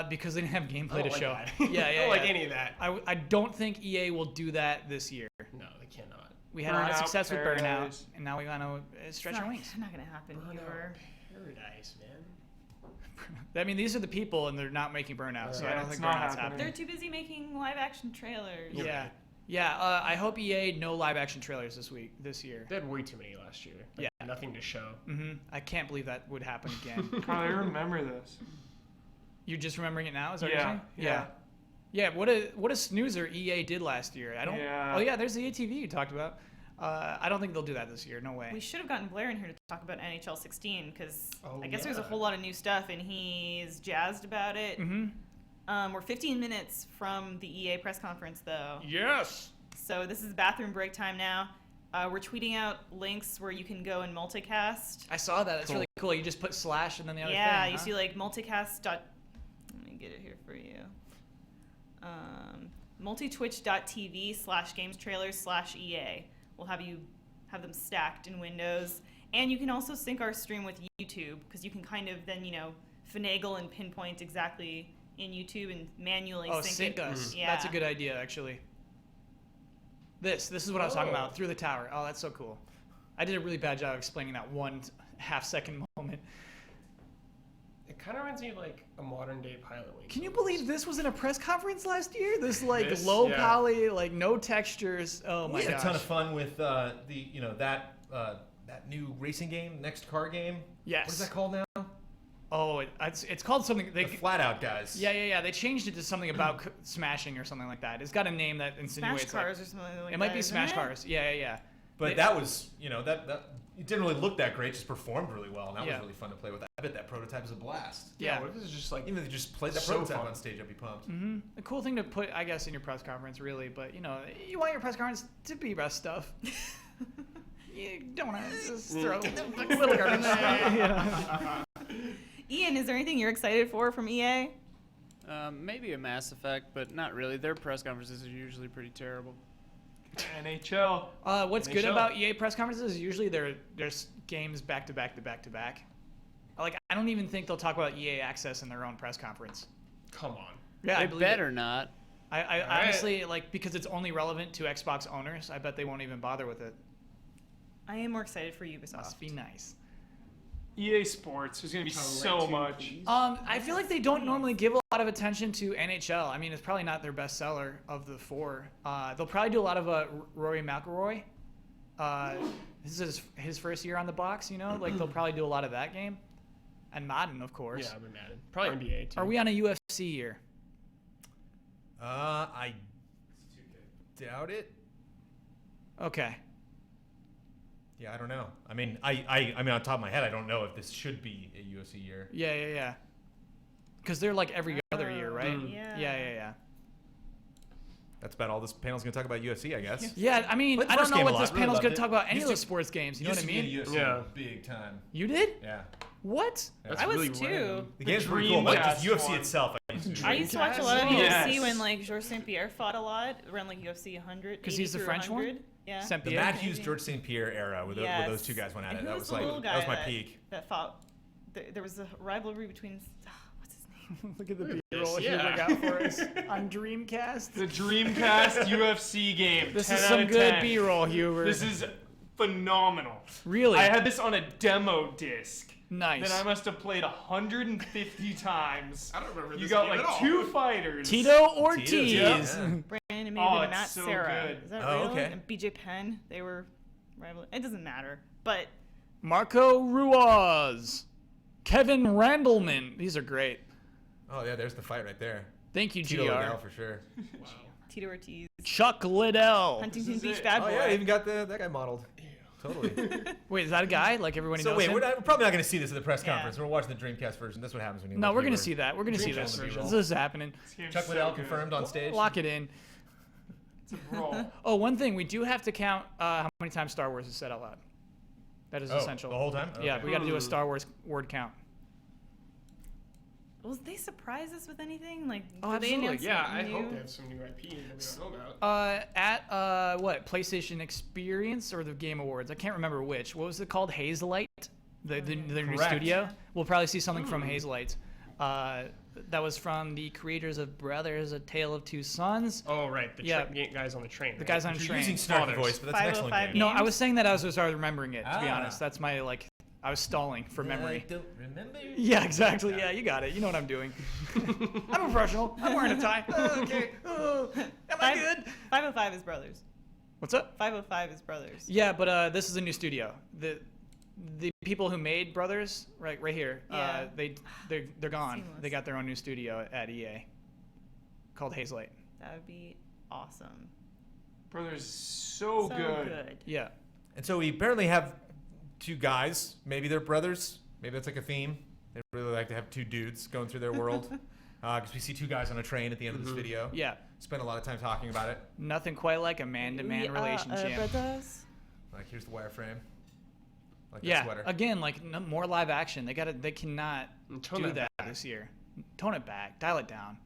Because they didn't have I gameplay don't to like show. that. Yeah, I yeah. don't like yeah. any of that. I don't think EA will do that this year. No, they cannot. We had a lot of Burnout success with Burnout, Paradise. and now we want to stretch It's our not, wings. not gonna happen, Huber. Paradise, man. I mean, these are the people, and they're not making Burnout, so I Yeah, don't it's think not Burnout's happening. They're too busy making live action trailers. Yeah, yeah. I hope EA no live action trailers this year. They had way too many last year. Like, Yeah. Nothing to show. I can't believe that would happen again. Kyle, I remember this. You're just remembering it now? Is that what you're Yeah, saying? yeah. Yeah, what a snoozer EA did last year. I don't. Yeah. Oh yeah, there's the ATV you talked about. I don't think they'll do that this year. No way. We should have gotten Blair in here to talk about NHL 16 because Oh, I guess there's a yeah. whole lot of new stuff and he's jazzed about it. We're 15 minutes from the EA press conference though, Yes. so this is bathroom break time now. We're tweeting out links where you can go and multicast. I saw that. It's really cool. You just put slash and then the other Yeah, thing. you huh? see like multicast. Let me get it here for you. multitwitch.tv/gamestrailers/EA. We'll have them stacked in Windows, and you can also sync our stream with YouTube because you can kind of then finagle and pinpoint exactly in YouTube and manually sync it. us. Yeah. That's a good idea, actually. This is what I was talking about. Through the tower. Oh, that's so cool. I did a really bad job explaining that 1/2 second moment. It kind of reminds me of like a modern day Pilot Wings. Can you believe this was in a press conference last year? This like This? low Yeah. poly, like no textures. Oh my We had gosh. a ton of fun with that new racing game, next car game. Yes. What is that called now? Oh, it's called something. The Flat Out guys. Yeah. They changed it to something about smashing or something like that. It's got a name that insinuates Smash Cars like, or something like that. it might be isn't Smash it? Cars. Yeah. But They- that was, that it didn't really look that great. Just performed really well, and that Yeah. was really fun to play with. I bet that prototype is a blast. Yeah. What if it's just like Even if they just played that So prototype fun. on stage, I'd be pumped. A cool thing to put, I guess, in your press conference, really. But you want your press conference to be best stuff. You don't want to just throw little garbage. Yeah. Ian, is there anything you're excited from EA? Maybe a Mass Effect, but not really. Their press conferences are usually pretty terrible. NHL. What's good NHL. about EA press conferences is usually there's games back to back to back to back. Like I don't even think they'll talk about EA Access in their own press conference. come on. Yeah, I They believe better it. not. I right. honestly like because it's only relevant to Xbox owners. I bet they won't even bother with it. I am more excited for Ubisoft. Must be nice. EA Sports. There's gonna be so much. I feel like they don't normally give a lot of attention to NHL. I mean, it's probably not their best seller of the four. They'll probably do a lot of Rory McIlroy. This is his first year on the box, Like they'll probably do a lot of that game, and Madden, of course. Yeah, I've been mad. Probably NBA too. Are we on a UFC year? I doubt it. Okay. Yeah, I don't know. I mean, I mean, on top of my head, I don't know if this should be a UFC year. Yeah. Because they're like every other year, right? Yeah. Yeah. That's about all this panel's going to talk about UFC, I guess. Yeah, I mean, Played the I don't first know game a what lot, this really panel's loved going to it. talk about any of Used the to- sports games. You know what I Used to be mean? a UFC Yeah. big time. You did? Yeah. What? That's I was really too. random. The game's pretty cool, but just Dreamcast UFC one. itself, I used to I used to watch a lot of Yes. UFC when like Georges St. Pierre fought a lot around like UFC 100. 'Cause he's the 80 through French one? 100. Yeah. Saint The Pierre? Matt Hughes, George St. Pierre era where Yes. those two guys went at And it. who That was was the like little that was guy my that- peak. That fought. There was a rivalry between. What's his name? Look at the this, B-roll yeah. Huber got for us on Dreamcast. The Dreamcast UFC game. This 10 is out some of good 10. B-roll, Huber. This is phenomenal. Really I had this on a demo disc. nice. Then I must have played 150 times. I don't remember You this got game like at all. 2 fighters. Tito Ortiz. yeah. Brandon Maven Oh, and it's Matt so Serra. good. Is that Oh, real? okay. And BJ Penn. They were rival. It doesn't matter. But Marco Ruiz. Kevin Randleman. These are great. Oh yeah, there's the fight right there. Thank you, Tito GR. Liddell for sure. Tito Ortiz, Chuck Liddell. Huntington is Beach it. bad Oh boy. yeah, they even got that guy modeled. Totally. Wait, is that a guy? Like everybody So knows wait, him? we're probably not going to see this at the press Yeah. conference. We're watching the Dreamcast version. That's what happens when you. No, look we're gonna here. see that. We're gonna see Dreamcast this. version. This is happening. This game's Chuck so Liddell good. confirmed on stage. Lock it in. It's a brawl. Oh, one thing we do have to count how many times Star Wars is said out loud. That is Oh, essential. the whole time. Yeah, Okay. we got to do a Star Wars word count. Will they surprise us with anything? Like, Oh, do they absolutely. announce Yeah, I something hope new? they have some new IP that we don't know about. At what PlayStation Experience or the Game Awards? I can't remember which. What was it called? Hazelight, the new Correct. studio. We'll probably see something from Hazelight. That was from the creators of Brothers: A Tale of Two Sons. Oh, right. The Yeah. guys on the train. The right? guys on a You're train. using snarky Fathers. voice, but that's an excellent 505 game. No, I games? was saying that as I started remembering it. To be Ah. honest, that's my like. I was stalling for memory. I don't remember. Yeah, exactly. Yeah, you got it. You know what I'm doing. I'm a professional. I'm wearing a tie. Okay. Oh, am I good? 505 is Brothers. What's up? 505 is Brothers. Yeah, but this is a new studio. The people who made Brothers, right here, Yeah. they're gone. Seamless. They got their own new studio at EA called Hazelight. That would be awesome. Brothers, so good. Yeah. And so we apparently have two guys. Maybe they're brothers. Maybe that's like a theme. They really like to have two dudes going through their world. Because we see two guys on a train at the end of this video. Yeah. Spend a lot of time talking about it. Nothing quite like a man-to-man relationship. Brothers. Like here's the wireframe. Like that Yeah. sweater. Again, like more live action. They cannot Tone do that that this year. Tone it back. Dial it down.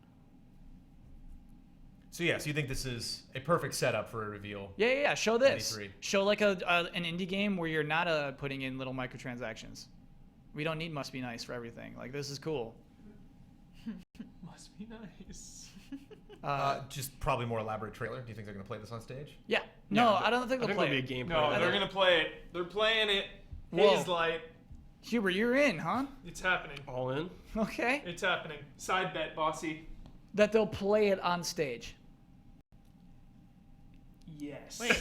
So yeah, so you think this is a perfect setup for a reveal? Yeah. Show this. 93. Show like an indie game where you're not putting in little microtransactions. We don't need must be nice for everything. Like this is cool. Must be nice. Just probably more elaborate trailer. Do you think they're going to play this on stage? Yeah. No, I don't think I they'll think play there'll it. be a gameplay. No, of they're it. gonna play it. They're playing it. Whoa. Hazelight. Huber, you're in, huh? It's happening. all in. Okay. It's happening. Side bet, bossy. That they'll play it on stage. Yes. Wait.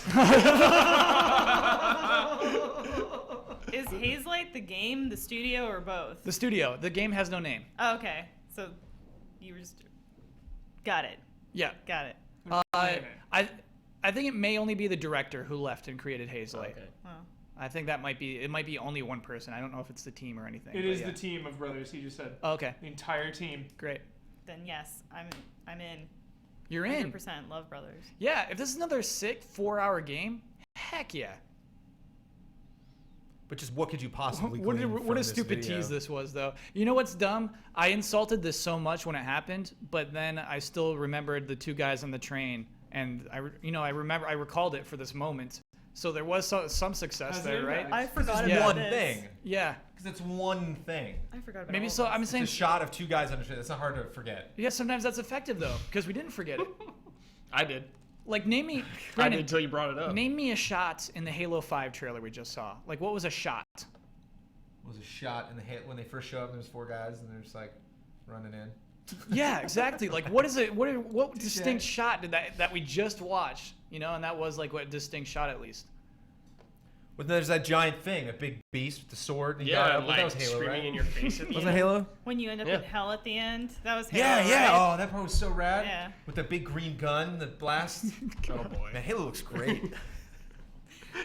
Is Hazelight the game, the studio, or both? The studio. The game has no name. Oh, okay. So you were just. Got it. Yeah. Got it. playing it. I think it may only be the director who left and created Hazelight. Okay. Oh. I think that might be only one person. I don't know if it's the team or anything. It but is yeah. the team of brothers. He just said Oh, okay. the entire team. Great. Then yes, I'm in. You're in. 100% Love Brothers. Yeah, if this is another sick 4-hour game, heck yeah. But just what could you possibly What glean a from stupid video? tease this was, though. You know what's dumb? I insulted this so much when it happened, but then I still remembered the two guys on the train, and I recalled it for this moment. So there was some success Has there, there right? been? I forgot Yeah. about One this. thing. Yeah. Because it's one thing. I forgot about Maybe all so. this. I'm It's saying. a shot of two guys on a train. That's not hard to forget. Yeah, sometimes that's effective though, because we didn't forget it. I did. Like, name me. I Brandon, did until you brought it up. name me a shot in the Halo 5 trailer we just saw. Like, what was a shot? Was a shot in the when they first show up. There's four guys and they're just like running in. Yeah, exactly. Like, what is it? What distinct shot did that we just watched? You know, and that was like what distinct shot at least. But there's that giant thing, a big beast with the sword. And he got Yeah, up. Well, that like was Halo, screaming right? in your face at the Wasn't end. that Halo? When you end up Yeah. in hell at the end, that was Halo, Yeah, yeah. right? Oh, that part was so rad. Yeah. With the big green gun that blasts. Oh boy. Man, Halo looks great.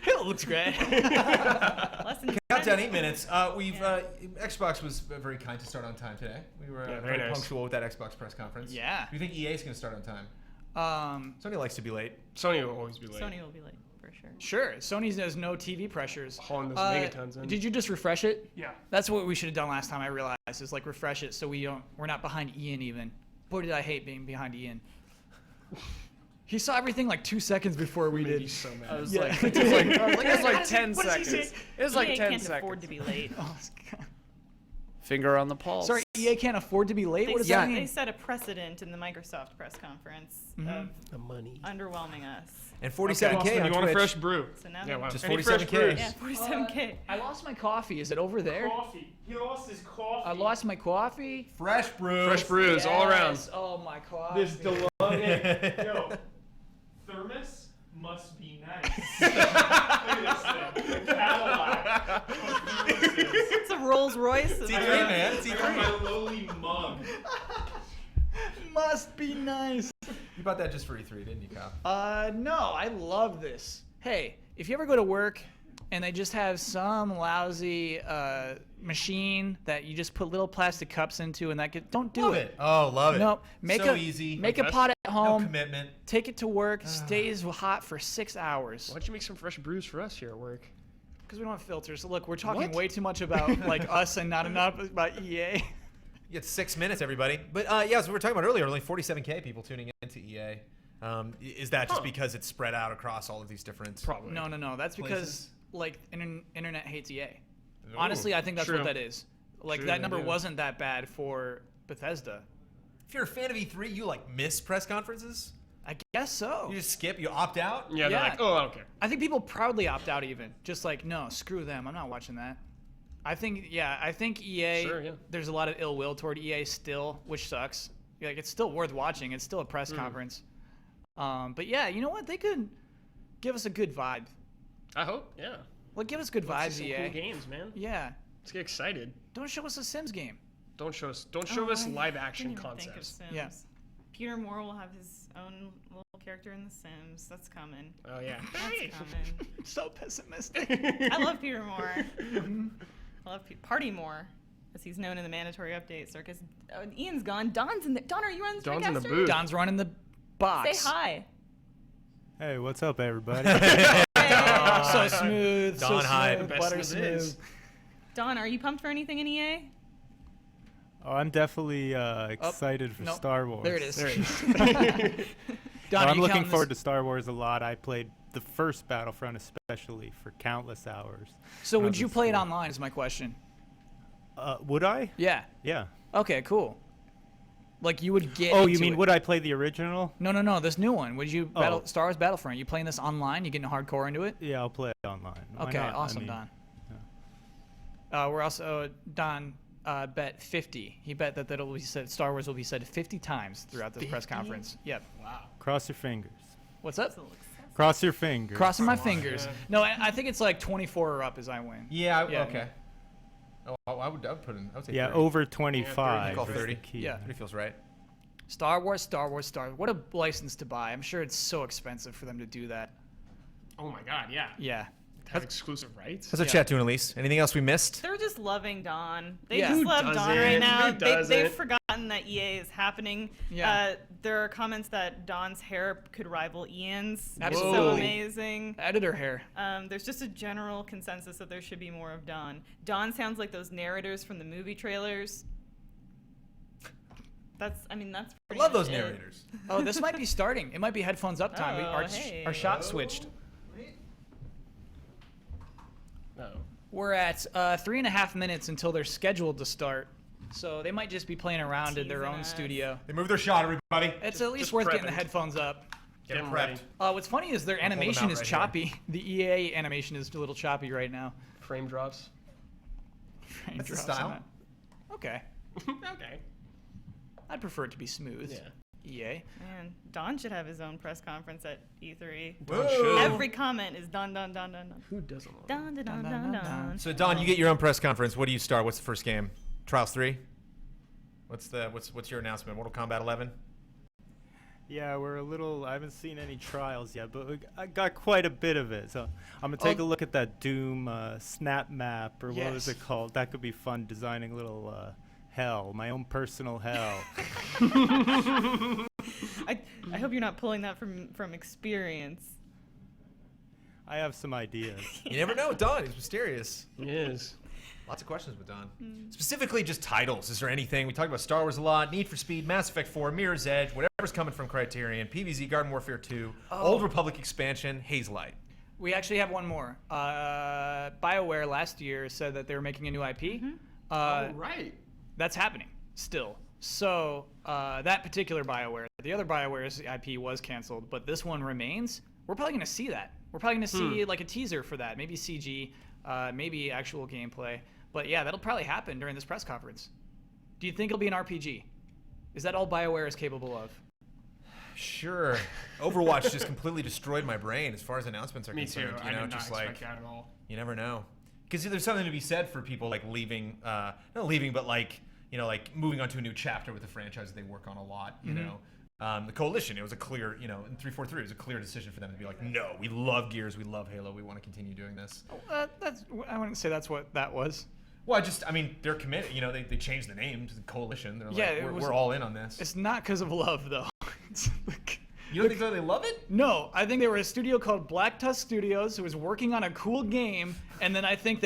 Halo looks great. Less than Countdown 10. 8 minutes. Xbox was very kind to start on time today. We were Yeah, very very nice. punctual with that Xbox press conference. Yeah. Do you think EA is going to start on time? Sony likes to be late. Sony will always be late. Sony will be late for sure. Sure. Sony has no TV pressures. Hauling those megatons in. Did you just refresh it? Yeah. That's what we should have done last time. I realized is like refresh it so we're not behind Ian even. Boy, did I hate being behind Ian. He saw everything like 2 seconds before we Made did. you so mad. I was Yeah. like, it was like 10 What did he seconds. say? It was like EA 10 can't seconds. afford to be late. Oh, God. Finger on the pulse. Sorry, EA can't afford to be late. What does that They mean? set a precedent in the Microsoft press conference of The money. underwhelming us. And Okay, 47K Austin, on you want a Twitch. fresh brew? So now Yeah, wow. Just Any fresh 47K. brews? Yeah, 47K. I lost my coffee. Is it over there? Coffee. He lost his coffee. I lost my coffee. Fresh brew. Fresh brews all around. Yes. Oh my coffee. This deluxe. Yo, thermos must be nice. Look at this thing. A Cadillac. of thermoses. It's a Rolls Royce. T3, man. I got T3. my lowly mug. Must be nice. You bought that just for E3, didn't you, Kyle? No, I love this. Hey, if you ever go to work and they just have some lousy machine that you just put little plastic cups into and don't do Love it. Oh, love it. No, make so a easy. make a Like pot at no home. commitment. Take it to work. Stays hot for 6 hours. Why don't you make some fresh brews for us here at work? Because we don't have filters. So look, we're talking What? way too much about like us and not enough about EA. You get 6 minutes, everybody. But yeah, as we were talking about earlier, only 47K people tuning into EA. Is that just because it's spread out across all of these different? Probably. No. That's because Places? like internet hates EA. Ooh. Honestly, I think that's True. what that is. Like True, that they number do. wasn't that bad for Bethesda. If you're a fan of E3, you like miss press conferences. I guess so. You just skip. You opt out. Yeah, they're Yeah. like, oh, I don't care. I think people proudly opt out even. Just like, no, screw them. I'm not watching that. I think EA, Sure, yeah. there's a lot of ill will toward EA still, which sucks. Like, it's still worth watching. It's still a press conference. But yeah, you know what? They could give us a good vibe. I hope, yeah. Like, give us good Let's vibes, see some EA. cool games, man. Yeah. Let's get excited. Don't show us a Sims game. Don't show us live action Didn't even think of concepts. Sims. Yeah. Peter Moore will have his own little character in The Sims. That's coming. Oh yeah. That's coming. So pessimistic. I love Peter Moore. I love Party Moore, as he's known in the mandatory update circus. Ian's gone. Don's in there. Don, are you on the Don's in the Streetcaster? booth. Don's running the box. Say hi. Hey, what's up, everybody? So smooth. Don so Hyde. smooth, Best butter in the biz. smooth. Don, are you pumped for anything in EA? Oh, I'm definitely excited for nope. Star Wars. There it is. There it is. Don, Well, are I'm you looking counting forward this- to Star Wars a lot. I played the first Battlefront especially for countless hours. So when I would was you in play it school. online is my question. Would I? Yeah. Yeah. Okay, cool. Like you would get Oh, you into mean it. would I play the original? No, this new one. Would you Oh. Star Wars Battlefront? You playing this online? You getting hardcore into it? Yeah, I'll play it online. Why Okay, not? I awesome, mean, Don. We're also Don bet 50. He bet that it'll be said Star Wars will be said 50 times throughout this press conference. Yep. Cross your fingers. What's up? Cross your fingers. Crossing my fingers. No, I think it's like 24 or up as I win. Yeah. Yeah. Okay. Oh, I would put in. I would say Yeah, 30. over 25. Call is 30. the key. Yeah. 30 feels right. Star Wars. What a license to buy. I'm sure it's so expensive for them to do that. Oh my god, yeah. Yeah. Have exclusive rights. How's our chat doing, Elise? Anything else we missed? They're just loving Don. They Yeah. just Who love Don doesn't? right now. Who They've doesn't? forgotten that EA is happening. Yeah. There are comments that Don's hair could rival Ian's. It's so Absolutely. amazing. Editor hair. There's just a general consensus that there should be more of Don. Don sounds like those narrators from the movie trailers. That's I pretty love much those it. narrators. Oh, this might be starting. It might be headphones up time. Oh, hey. Our shot switched. Oh. We're at 3.5 minutes until they're scheduled to start. So they might just be playing around in their Teasing own us. studio. They moved their shot, everybody. It's at least just worth getting the prepping. headphones up. Get 'em prepped. ready. What's funny is their hold them animation out is right here. choppy. The EA animation is a little choppy right now. Frame drops. Frame That's the drops on style. that. Okay. Okay. I'd prefer it to be smooth. Yeah. EA. Man, Don should have his own press conference at E3. Whoa. Every comment is Don, Don, Don, Don, Don. Who doesn't want Don, Don, Don, Don, Don. So Don, you get your own press conference. What do you start? What's the first game? Trials 3. What's your announcement? Mortal Kombat 11. Yeah, I haven't seen any trials yet, but I got quite a bit of it. So I'm going to take a look at that Doom snap map, or what was Yes. it called? That could be fun, designing a little hell, my own personal hell. I hope you're not pulling that from experience. I have some ideas. You never know with Don. He's mysterious. He is. Lots of questions with Don. Specifically, just titles. Is there anything? We talked about Star Wars a lot, Need for Speed, Mass Effect 4, Mirror's Edge, whatever's coming from Criterion, PvZ, Garden Warfare 2, Old Republic expansion, Hazelight. We actually have one more. BioWare last year said that they were making a new IP. Right. That's happening still. So that particular BioWare, the other BioWare's IP was canceled, but this one remains. We're probably going to see that. We're probably going to see like a teaser for that, maybe CG, maybe actual gameplay. But yeah, that'll probably happen during this press conference. Do you think it'll be an RPG? Is that all BioWare is capable of? Sure. Overwatch just completely destroyed my brain as far as announcements are Me too. concerned. I You know, did not just expect like that at all. you never know. Because there's something to be said for people like leaving, not leaving, but like like moving on to a new chapter with the franchise that they work on a lot. You know, the Coalition. It was a clear, in 343, it was a clear decision for them to be like, no, we love Gears, we love Halo, we want to continue doing this. I wouldn't say that's what that was. Well, they're committed. They changed the name to the Coalition. They're like, we're all in on this. It's not because of love, though. It's like, You don't think that they love it? no, I think they were a studio called Black Tusk Studios who was working on a cool game, and then I think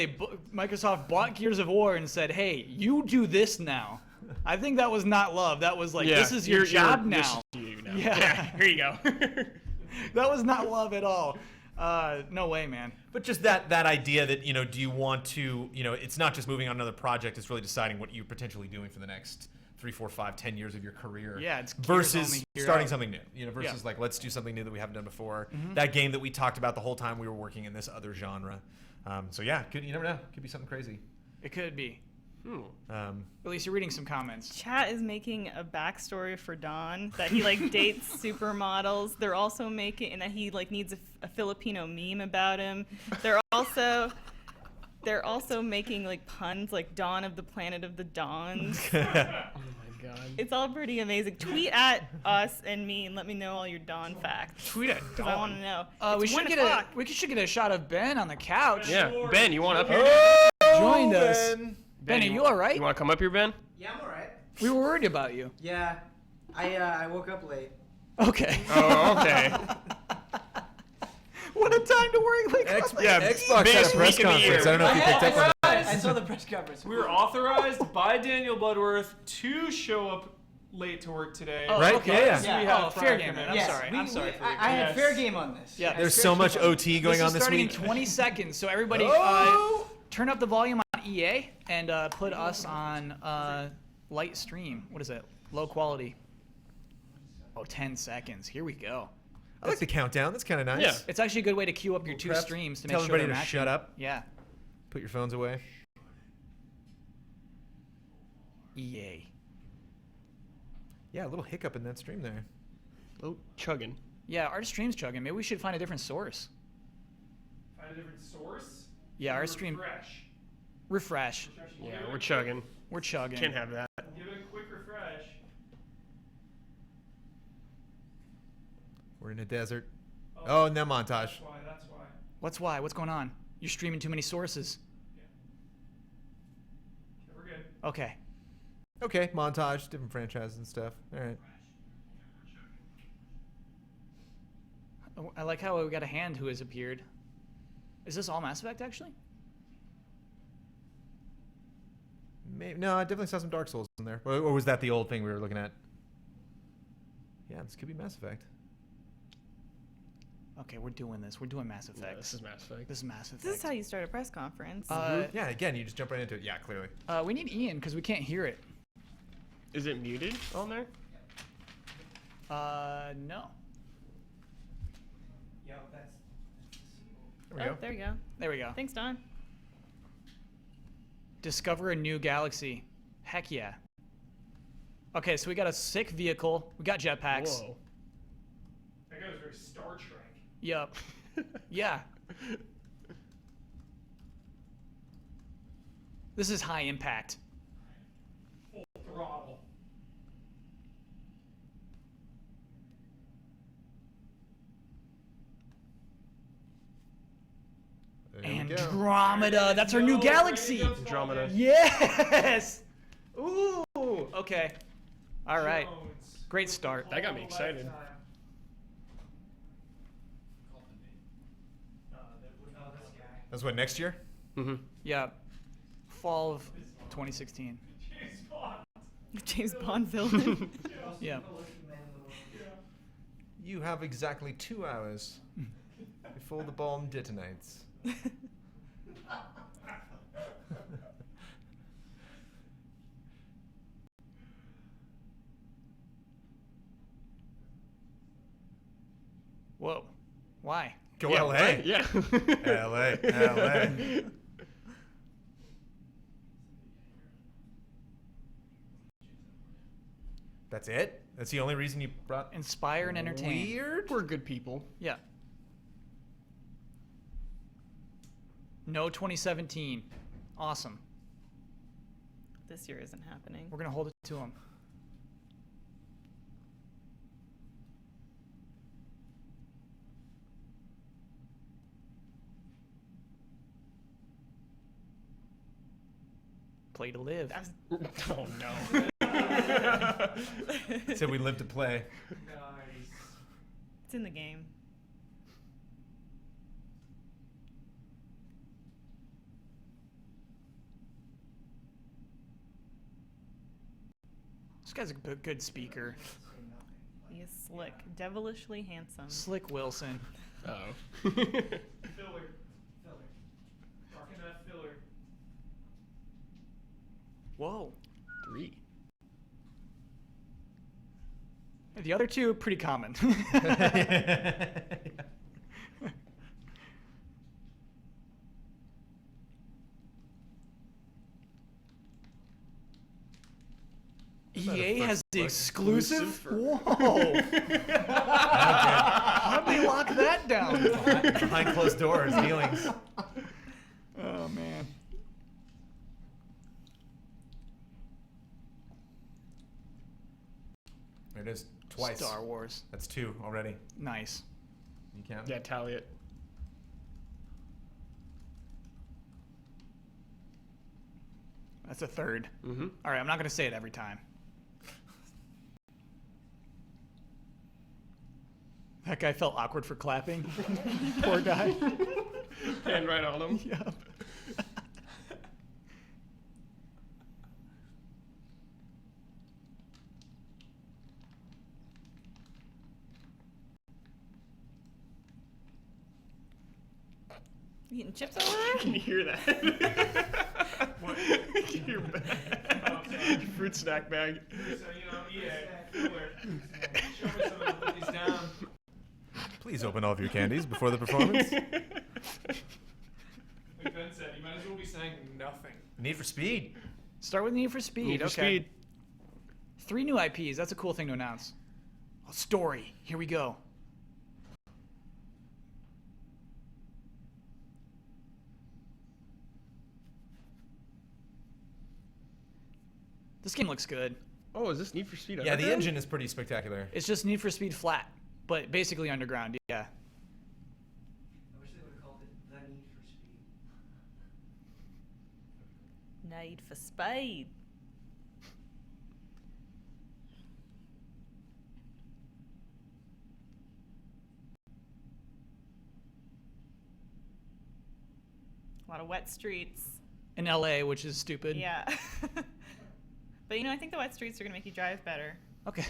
Microsoft bought Gears of War and said, hey, you do this now. I think that was not love. That was like, this is your job now. This is you now. Yeah. Here you go. That was not love at all. No way, man. But just that idea that, do you want to, it's not just moving on another project, it's really deciding what you're potentially doing for the next 3, 4, 5, 10 years of your career. Yeah, it's Gears versus only, Gears starting out. something new. Versus like, let's do something new that we haven't done before. That game that we talked about the whole time we were working in this other genre. So yeah, you never know. Could be something crazy. It could be. Um, At least you're reading some comments. Chat is making a backstory for Don that he dates supermodels. They're also making, and that he needs a Filipino meme about him. They're also making puns like Dawn of the Planet of the Dawns. Oh my god. It's all pretty amazing. Tweet at us and me and let me know all your Dawn facts. Tweet at Because I want to know. We It's should 1 get o'clock. we should get a shot of Ben on the couch. Yeah. Ben, you want up here? Joined us. Ben, are you all right? You want to come up here, Ben? Yeah, I'm alright. We were worried about you. Yeah, I woke up late. Okay. Oh, okay. What a time to worry. Xbox biggest had a press week of the conference. year. I don't know if you picked up on that. I saw the press conference. We were authorized by Daniel Bloodworth to show up late to work today. Right? Okay. Yeah. So we Yeah. have fair game. I'm Yes, sorry. I'm sorry for you. I had Yes. fair game on this. Yeah. There's so much OT going This on is this starting week. in 20 seconds, so everybody turn up the volume on EA and put us on light stream. What is it? Low quality. Oh, 10 seconds. Here we go. I like the countdown. That's kind of nice. Yeah. It's actually a good way to queue up your two Prep. streams to make Tell sure everybody they're to matching. shut up. Yeah. Put your phones away. EA. Yeah, a little hiccup in that stream there. Oh, chugging. Yeah, our stream's chugging. Maybe we should find a different source. Find a different source. Yeah, our stream. Refresh. Refresh. Yeah, we're chugging. We're chugging. Can't have that. Give it a quick refresh. We're in a desert. Oh, and then montage. That's why. That's why. What's why? What's going on? You're streaming too many sources. Okay, we're good. Okay. Okay, montage, different franchises and stuff. All right. Oh, I like how we got a hand who has appeared. Is this all Mass Effect, actually? Maybe, no, I definitely saw some Dark Souls in there. Or was that the old thing we were looking at? Yeah, this could be Mass Effect. Okay, we're doing this. We're doing Mass Effect. Yeah, this is Mass Effect. This is Mass Effect. This is how you start a press conference. Yeah, again, you just jump right into it. Yeah, clearly. We need Ian because we can't hear it. Is it muted on there? No. There we go. There you go. There we go. Thanks, Don. Discover a new galaxy. Heck yeah. Okay, so we got a sick vehicle. We got jetpacks. Whoa. That guy was very Star Trek. Yep. Yeah. This is high impact. Full throttle. There we go. Andromeda. That's our new galaxy. Andromeda. Yes. Ooh. Okay. All right. Great start. That got me excited. That's what, next year? Mm-hmm. Yeah. Fall of 2016. James Bond villain. Yeah. You have exactly 2 hours before the bomb detonates. Whoa. Why? Go Yeah, LA. right? Yeah. LA. LA. That's it? That's the only reason you brought Inspire and entertain. Weird? We're good people. Yeah. No 2017. Awesome. This year isn't happening. We're going to hold it to him. Play to live. Oh no. Said we live to play. It's in the game. This guy's a good speaker. He is slick, devilishly handsome. Slick Wilson. Oh. Filler. Talking that filler. Whoa. 3. The other two, pretty common. EA has the exclusive? Whoa. How'd they lock that down? Behind closed doors, dealings. Oh, man. There it is. Twice. Star Wars. That's 2 already. Nice. You count? Yeah, tally it. That's a third. Mm-hmm. All right, I'm not going to say it every time. That guy felt awkward for clapping. Poor guy. Hand right on him. Yep. You eating chips over there? Can you hear that? What? Your bag. Your fruit snack bag. So, EA, filler. Show me some of the put these down. Please open all of your candies before the performance. Like Ben said, you might as well be saying nothing. Need for Speed. Start with Need for Speed. Need for okay. Speed. 3 new IPs. That's a cool thing to announce. A story. Here we go. This game looks good. Oh, is this Need for Speed? Yeah, the Underground? engine is pretty spectacular. It's just Need for Speed flat, but basically underground. Yeah. I wish they would have called it The Need for Speed. Need for Speed. A lot of wet streets. In LA, which is stupid. Yeah. But I think the wet streets are going to make you drive better. Okay.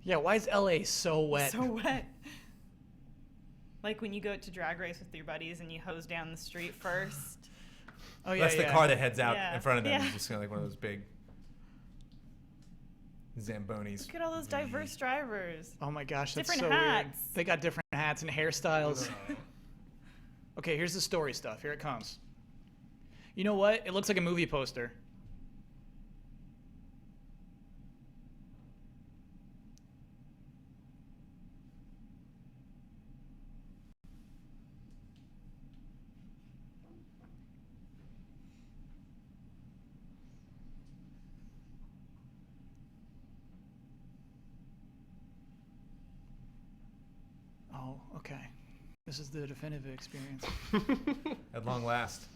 Yeah, why is LA so wet? So wet. Like when you go to drag race with your buddies and you hose down the street first. Oh yeah, That's the car that heads out Yeah. in front of them. Yeah. It's just kind of like one of those big Zambonis. Look at all those diverse drivers. Oh my gosh, that's Different so hats. weird. They got different hats and hairstyles. Okay, here's the story stuff. Here it comes. You know what? It looks like a movie poster. Oh, okay. This is the definitive experience. At long last.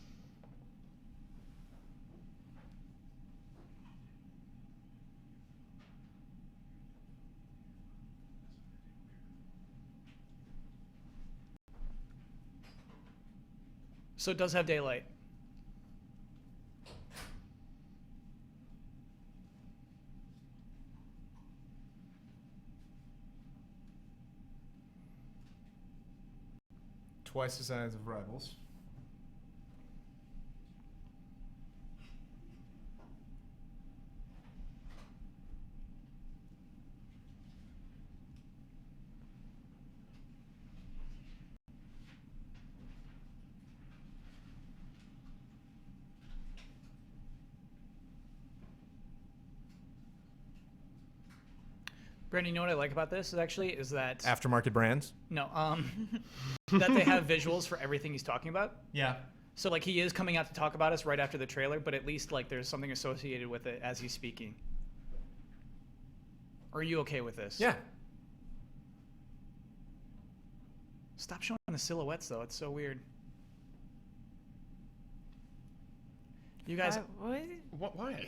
So it does have daylight. Twice the size of Rivals. Brandon, you know what I like about this is that Aftermarket brands. no, that they have visuals for everything he's talking about. Yeah. So like he is coming out to talk about us right after the trailer, but at least like there's something associated with it as he's speaking. Are you okay with this? Yeah. Stop showing the silhouettes though. It's so weird. You guys, what? Why?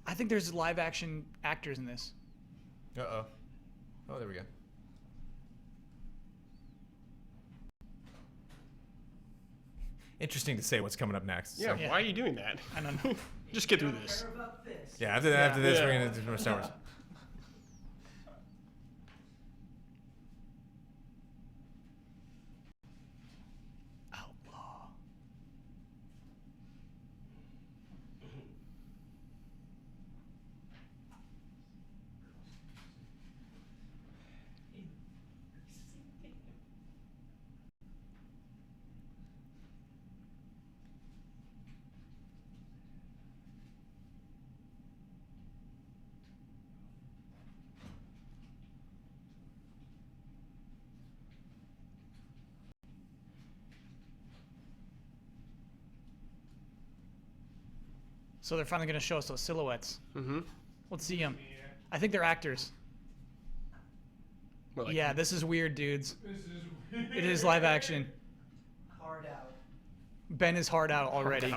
I think there's live action actors in this. Uh-oh. Oh, there we go. Interesting to say what's coming up next. Yeah, so. why are you doing that? I don't know. Just get through this. Care about this. Yeah, after this, Yeah. we're going to do more Star Wars. Outlaw. So they're finally going to show us those silhouettes. Mm-hmm. Let's see them. I think they're actors. Well, like, Yeah, this is weird, dudes. It is live action. Hard out. Ben is hard out already.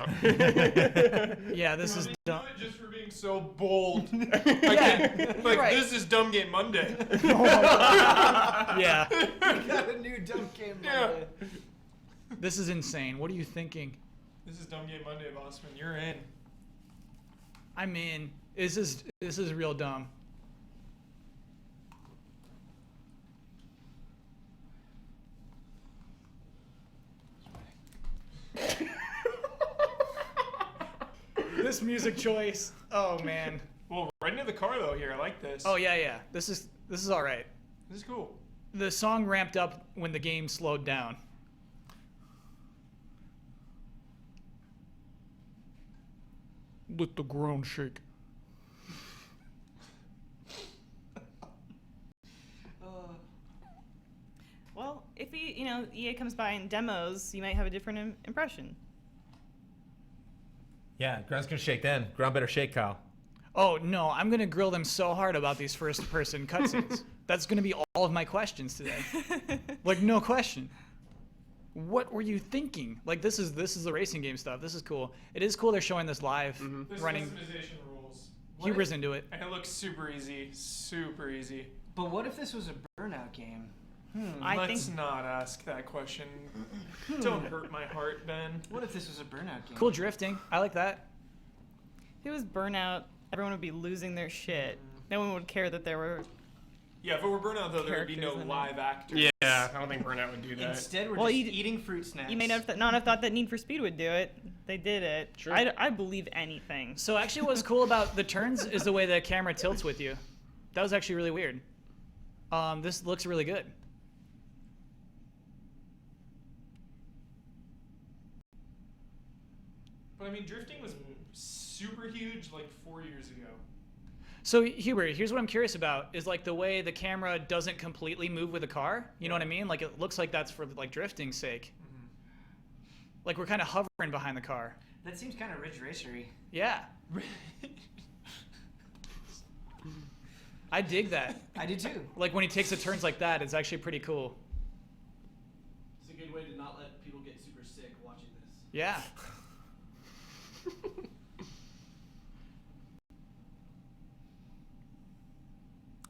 Yeah, this is dumb. Just for being so bold. Yeah, Like, right. this is Dumb Game Monday. Yeah, We got a new dumb game. Yeah. Monday. this is insane. What are you thinking? This is Dumb Game Monday, Bossman. You're in. I'm in. This is real dumb. This music choice. Oh man. Well, right into the car, though, here. I like this. Oh yeah. This is all right. This is cool. The song ramped up when the game slowed down. Let the ground shake. Well, if EA comes by and demos, you might have a different impression. Yeah, ground's going to shake then. Ground better shake, Kyle. Oh no, I'm gonna grill them so hard about these first-person cutscenes. That's gonna be all of my questions today. Like no question. What were you thinking? Like this is the racing game stuff. This is cool. It is cool they're showing this live This running. customization rules. Huber's into it. And it looks super easy. Super easy. But what if this was a Burnout game? Let's not ask that question. Don't hurt my heart, Ben. What if this was a Burnout game? Cool drifting. I like that. If it was Burnout, everyone would be losing their shit. No one would care that there were. Yeah, if it were Burnout, though, there would be no Characters in it. live actors. Yeah, I don't think Burnout would do that. Instead, we're Well, just you- eating fruit snacks. You may not have thought that Need for Speed would do it. They did it. Sure. I believe anything. So actually, what's cool about the turns is the way the camera tilts with you. That was actually really weird. This looks really good. But I mean, drifting was super huge like 4 years ago. So Hubert, here's what I'm curious about: is like the way the camera doesn't completely move with the car. You know what I mean? Like it looks like that's for like drifting's sake. Like we're kind of hovering behind the car. That seems kind of Ridge Racery. Yeah. I dig that. I do too. Like when he takes the turns like that, it's actually pretty cool. It's a good way to not let people get super sick watching this. Yeah.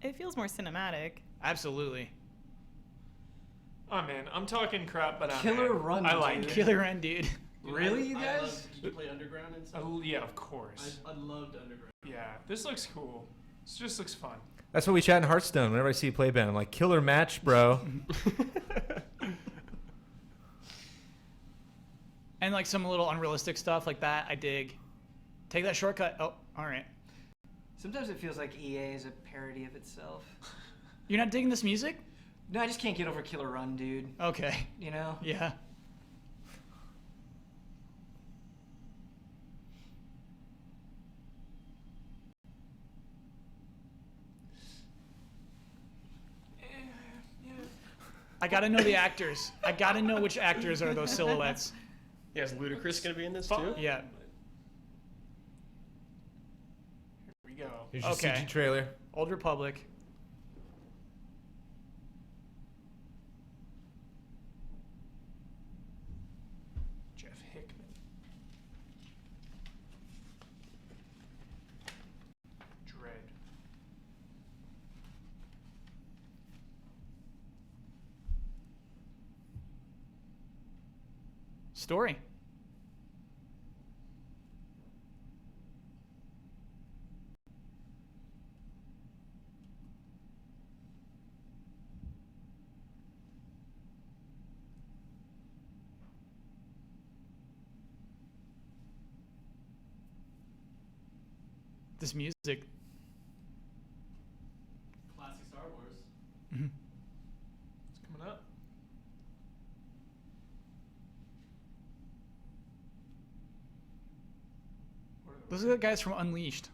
It feels more cinematic. Absolutely. Oh man, I'm talking crap, but I'm Killer in. Run, I like dude. it. Killer End, dude. Really, you guys? Did you play Underground and stuff? Yeah, of course. I loved Underground. Yeah, this looks cool. This just looks fun. That's what we chat in Hearthstone. Whenever I see you play Ben, I'm like, killer match, bro. And like some little unrealistic stuff like that, I dig. Take that shortcut. Oh, all right. Sometimes it feels like EA is a parody of itself. You're not digging this music? No, I just can't get over Killer Run, dude. Okay. You know? Yeah. I gotta know the actors. I gotta know which actors are those silhouettes. Yeah, is Ludacris gonna be in this too? Yeah. Here we go. Here's your Okay. CG trailer. Old Republic. Jeff Hickman. Dread. Story. This music. Classic Star Wars. Mhm. It's coming up. Those are the guys from Unleashed.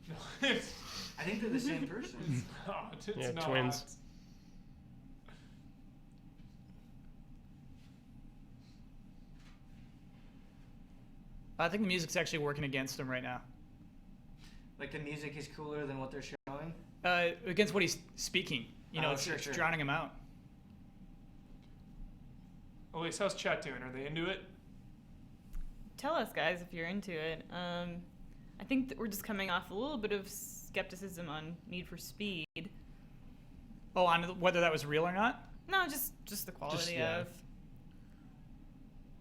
No, it's, I think they're the same person. not. It's Yeah, not. twins. I think the music's actually working against him right now. Like the music is cooler than what they're showing. Against what he's speaking. You know, Oh, it's, sure, it's sure. drowning him out. Elise, how's chat doing? Are they into it? Tell us, guys, if you're into it. I think that we're just coming off a little bit of skepticism on Need for Speed. Oh, on whether that was real or not? No, just the quality yeah. of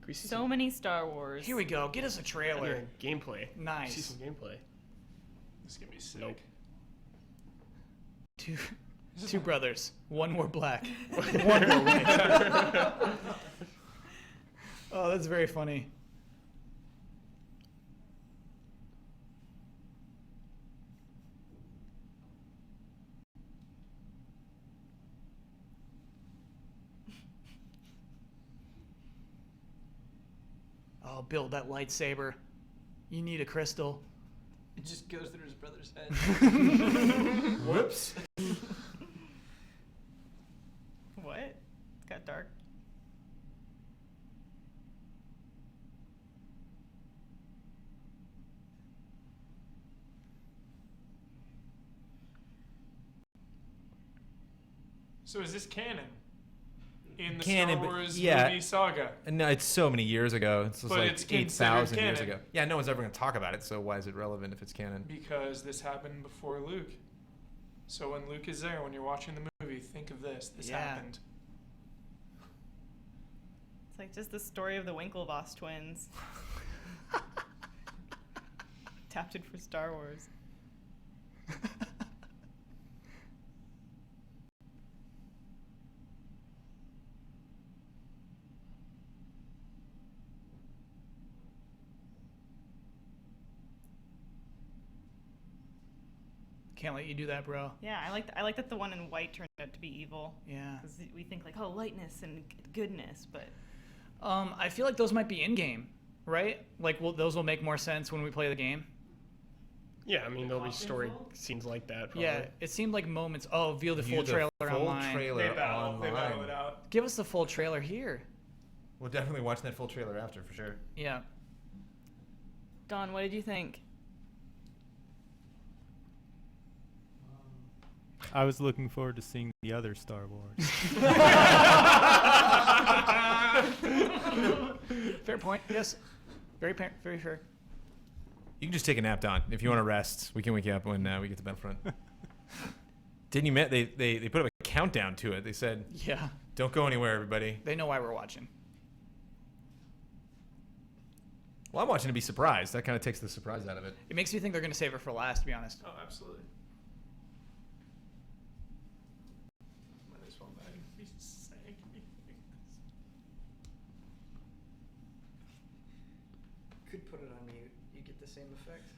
Can we see so some many Star Wars. Here we go. Get us a trailer. gameplay? Nice. See some gameplay. This is gonna be sick. Nope. Two brothers. One more black. One more white. Oh, that's very funny. Oh, build that lightsaber. You need a crystal. It just goes through his brother's head. Whoops. What? It got dark. So is this canon? In the Canon, Star but- Wars yeah. movie saga? No, it's so many years ago. It's just But like it's 8,000 years considered ago. Yeah, no one's ever going to talk about it, so why is it relevant if it's canon? Because this happened before Luke. So when Luke is there, when you're watching the movie, think of this. This Yeah. happened. It's like just the story of the Winklevoss twins. Adapted for Star Wars. Can't let you do that, bro. Yeah, I like that the one in white turned out to be evil. Yeah. Because we think like, oh, lightness and goodness, but I feel like those might be in game, right? Like, those will make more sense when we play the game. Yeah, I mean there'll be costume story involved? scenes like that. Probably. Yeah, it seemed like moments. Oh, view the View full the trailer full online. trailer They battle online. it out. Give us the full trailer here. We'll definitely watch that full trailer after, for sure. Yeah. Don, what did you think? I was looking forward to seeing the other Star Wars. Fair point. Yes. Very fair. You can just take a nap, Don. If you want to rest, we can wake you up when we get to Battlefront. Didn't you met? They put up a countdown to it. They said, Yeah. "Don't go anywhere, everybody." They know why we're watching. Well, I'm watching to be surprised. That kind of takes the surprise out of it. It makes me think they're going to save it for last, to be honest. Oh, absolutely. Might as well not even be saying anything. Could put it on mute. You get the same effect.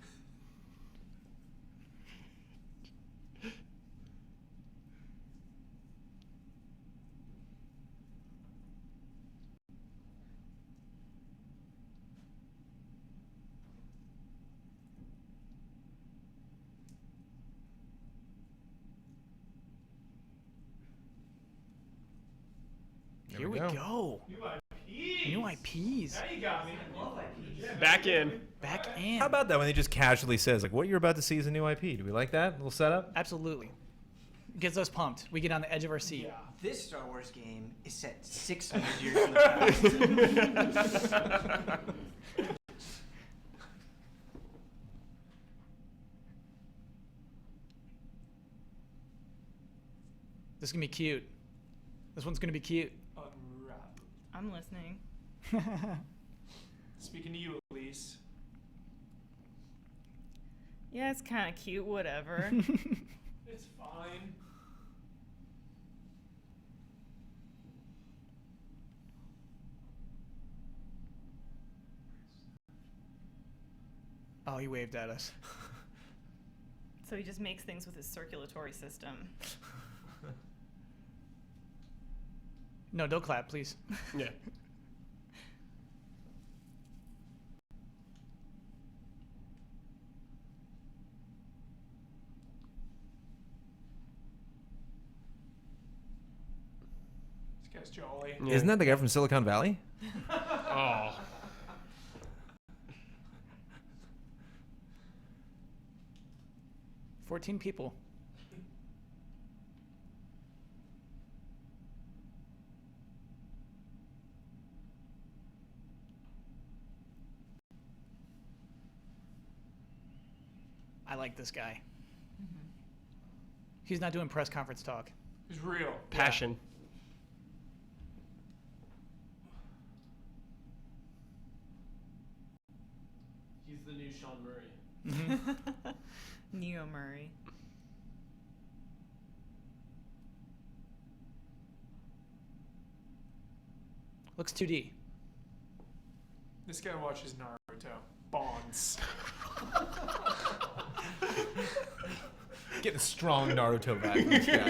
Here we go. New IPs. New IPs. Now you got me. Back in. Back in. How about that when they just casually says, like, what you're about to see is a new IP? Do we like that? A little setup? Absolutely. Gets us pumped. We get on the edge of our seat. This Star Wars game is set 600 years in the past. This is going to be cute. This one's going to be cute. Unwrap. I'm listening. Speaking to you, Elise. Yeah, it's kind of cute. Whatever. It's fine. Oh, he waved at us. So he just makes things with his circulatory system. No, don't clap, please. Yeah. This guy's jolly. Yeah. Isn't that the guy from Silicon Valley? Oh. $14 people. I like this guy. He's not doing press conference talk. He's real. Passion. He's the new Sean Murray. Neo Murray. Looks 2D. This guy watches Naruto. Bonds. Getting a strong Naruto vibe from this guy.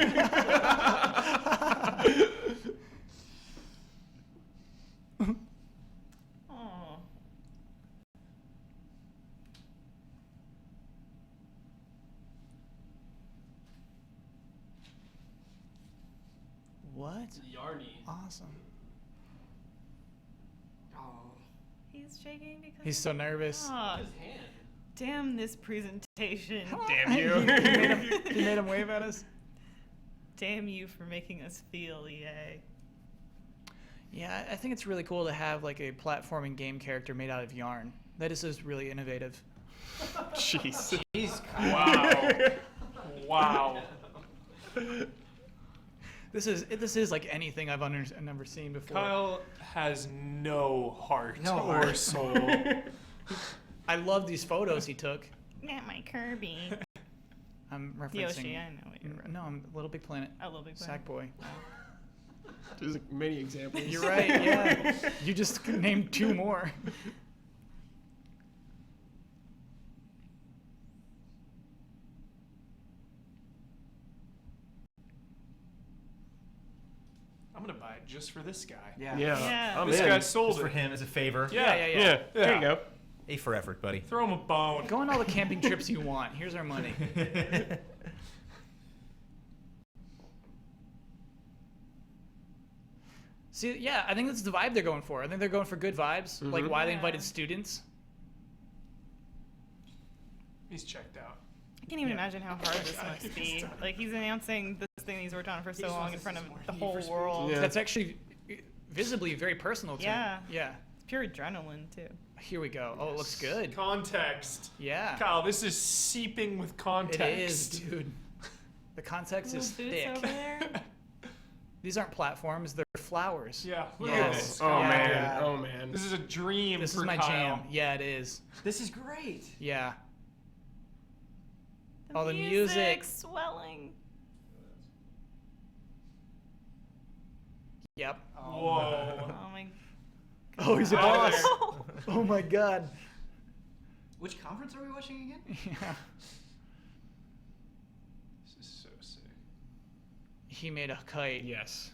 Oh. What? Yarny. Awesome. Oh. He's shaking because He's so nervous. Aw, His hand. damn this presentation. Damn you. He made him wave at us. Damn you for making us feel EA. Yeah, I think it's really cool to have like a platforming game character made out of yarn. That is just really innovative. Jeez. Wow. Wow. This is like anything I've never seen before. Kyle has no heart No or heart. soul. I love these photos he took. Not my Kirby. I'm referencing. Yoshi, I know what you're. No, I'm Little Big Planet. Oh, Little Big Planet. Sackboy. There's like many examples. You're right. Yeah. You just named 2 more. I'm gonna buy it just for this guy. Yeah. Yeah. Yeah. I'm This in. guy sold Just for it. him as a favor. Yeah. Yeah. There you go. A for effort, buddy. Throw him a bone. Go on all the camping trips you want. Here's our money. See, yeah, I think that's the vibe they're going for. I think they're going for good vibes, like why they invited students. He's checked out. I can't even imagine how hard this must be. Like, he's announcing this thing he's worked on for so long in front of the whole world. Yeah. That's actually visibly very personal to Yeah. him. Yeah. It's pure adrenaline, too. Here we go. Oh, it looks good. Context. Yeah. Kyle, this is seeping with context. It is, dude. The context Little is boots thick. over there. These aren't platforms; they're flowers. Yeah. Look Yes. at this. Oh Yeah. man. Yeah. Oh man. This is a dream This for is my Kyle. jam. Yeah, it is. This is great. Yeah. The Oh, the music. swelling. Yep. Whoa. Oh my. Oh, he's a Out of boss. there. Oh my god. Which conference are we watching again? Yeah. This is so sick. He made a kite. Yes.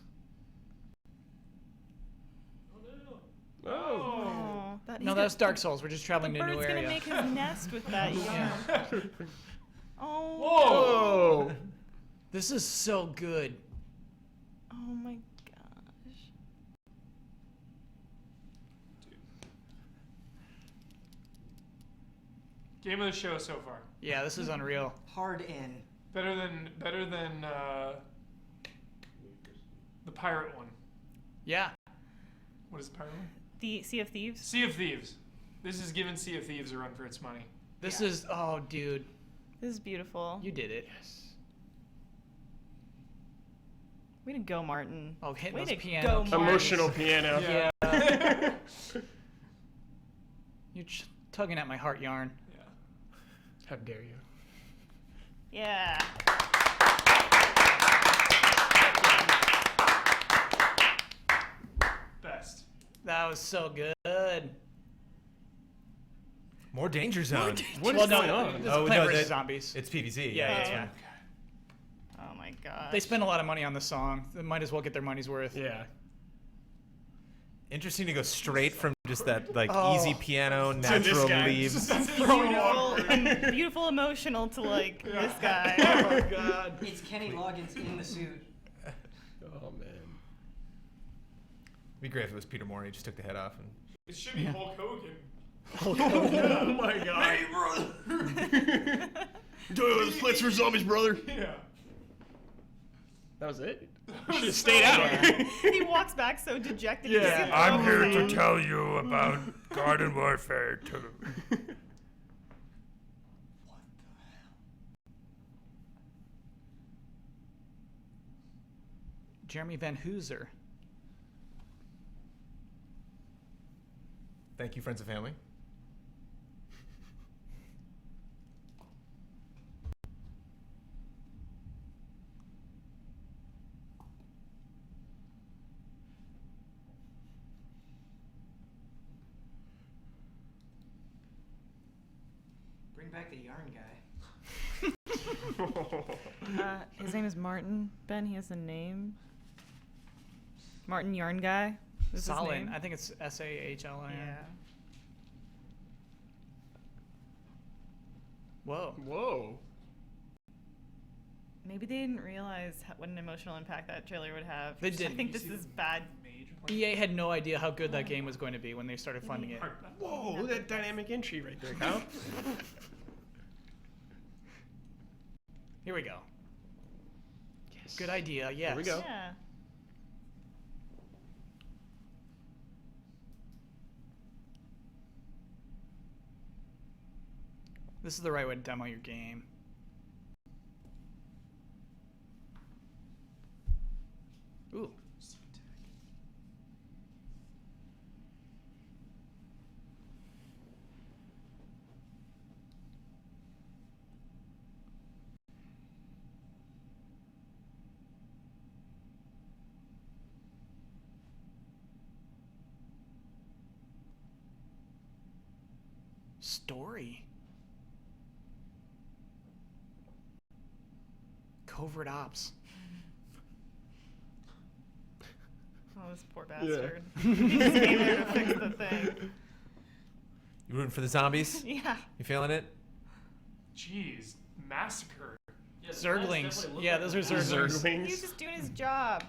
Oh. Oh, No, that's Dark Souls. We're just traveling The to a new bird's area. gonna make his nest with that yarn. Oh. Whoa. This is so good. Oh my gosh. Game of the show so far. Yeah, this is unreal. Hard in. Better than the pirate one. Yeah. What is the pirate one? The Sea of Thieves. Sea of Thieves. This is giving Sea of Thieves a run for its money. This is, oh, dude. This is beautiful. You did it. Way to go, Martin. Oh, hitting Way those to piano go, keys. Martin. Emotional piano. Yeah. You're tugging at my heart yarn. Yeah. How dare you? Yeah. Best. That was so good. More Danger Zone. What Well, is no, going on? This is Plant vs. that- Zombies. It's PVZ. Yeah, that's yeah, one. Oh my god. They spend a lot of money on the song. They might as well get their money's worth. Yeah. Interesting to go straight from just that like Oh. easy piano, this natural guy. leaves. Beautiful, beautiful, emotional to like this guy. Oh my god. It's Kenny Loggins in the suit. Oh man. It'd be great if it was Peter Moore. He just took the head off. And... It should be Hulk Hogan. Oh my god. Hey, brother! Enjoy those Plants vs. Zombies, brother. Yeah. That was it. Should have stayed out. He walks back so dejected. Yeah. You see the I'm here fan. to tell you about Garden Warfare 2. Jeremy Van Hooser. Thank you, friends and family. Bring back the yarn guy. His name is Martin. Ben, he has a name. Martin Yarn Guy. Is his Salin. name? I think it's Sahlin. Yeah. Whoa. Whoa. Maybe they didn't realize what an emotional impact that trailer would have. They I didn't. think this is bad. EA had no idea how good that game was going to be when they started funding it. Whoa, look at that dynamic entry right there, Kyle. Here we go. Yes. Good idea. Yes. Here we go. Yeah. This is the right way to demo your game. Ooh. Story. Covert Ops. Oh, this poor bastard. He just came there to fix the thing. You rooting for the zombies? Yeah. You feeling it? Jeez, massacre. Yeah, the plants Zerglings. definitely look Yeah, like those are plants. Zerglings. He was just doing his job.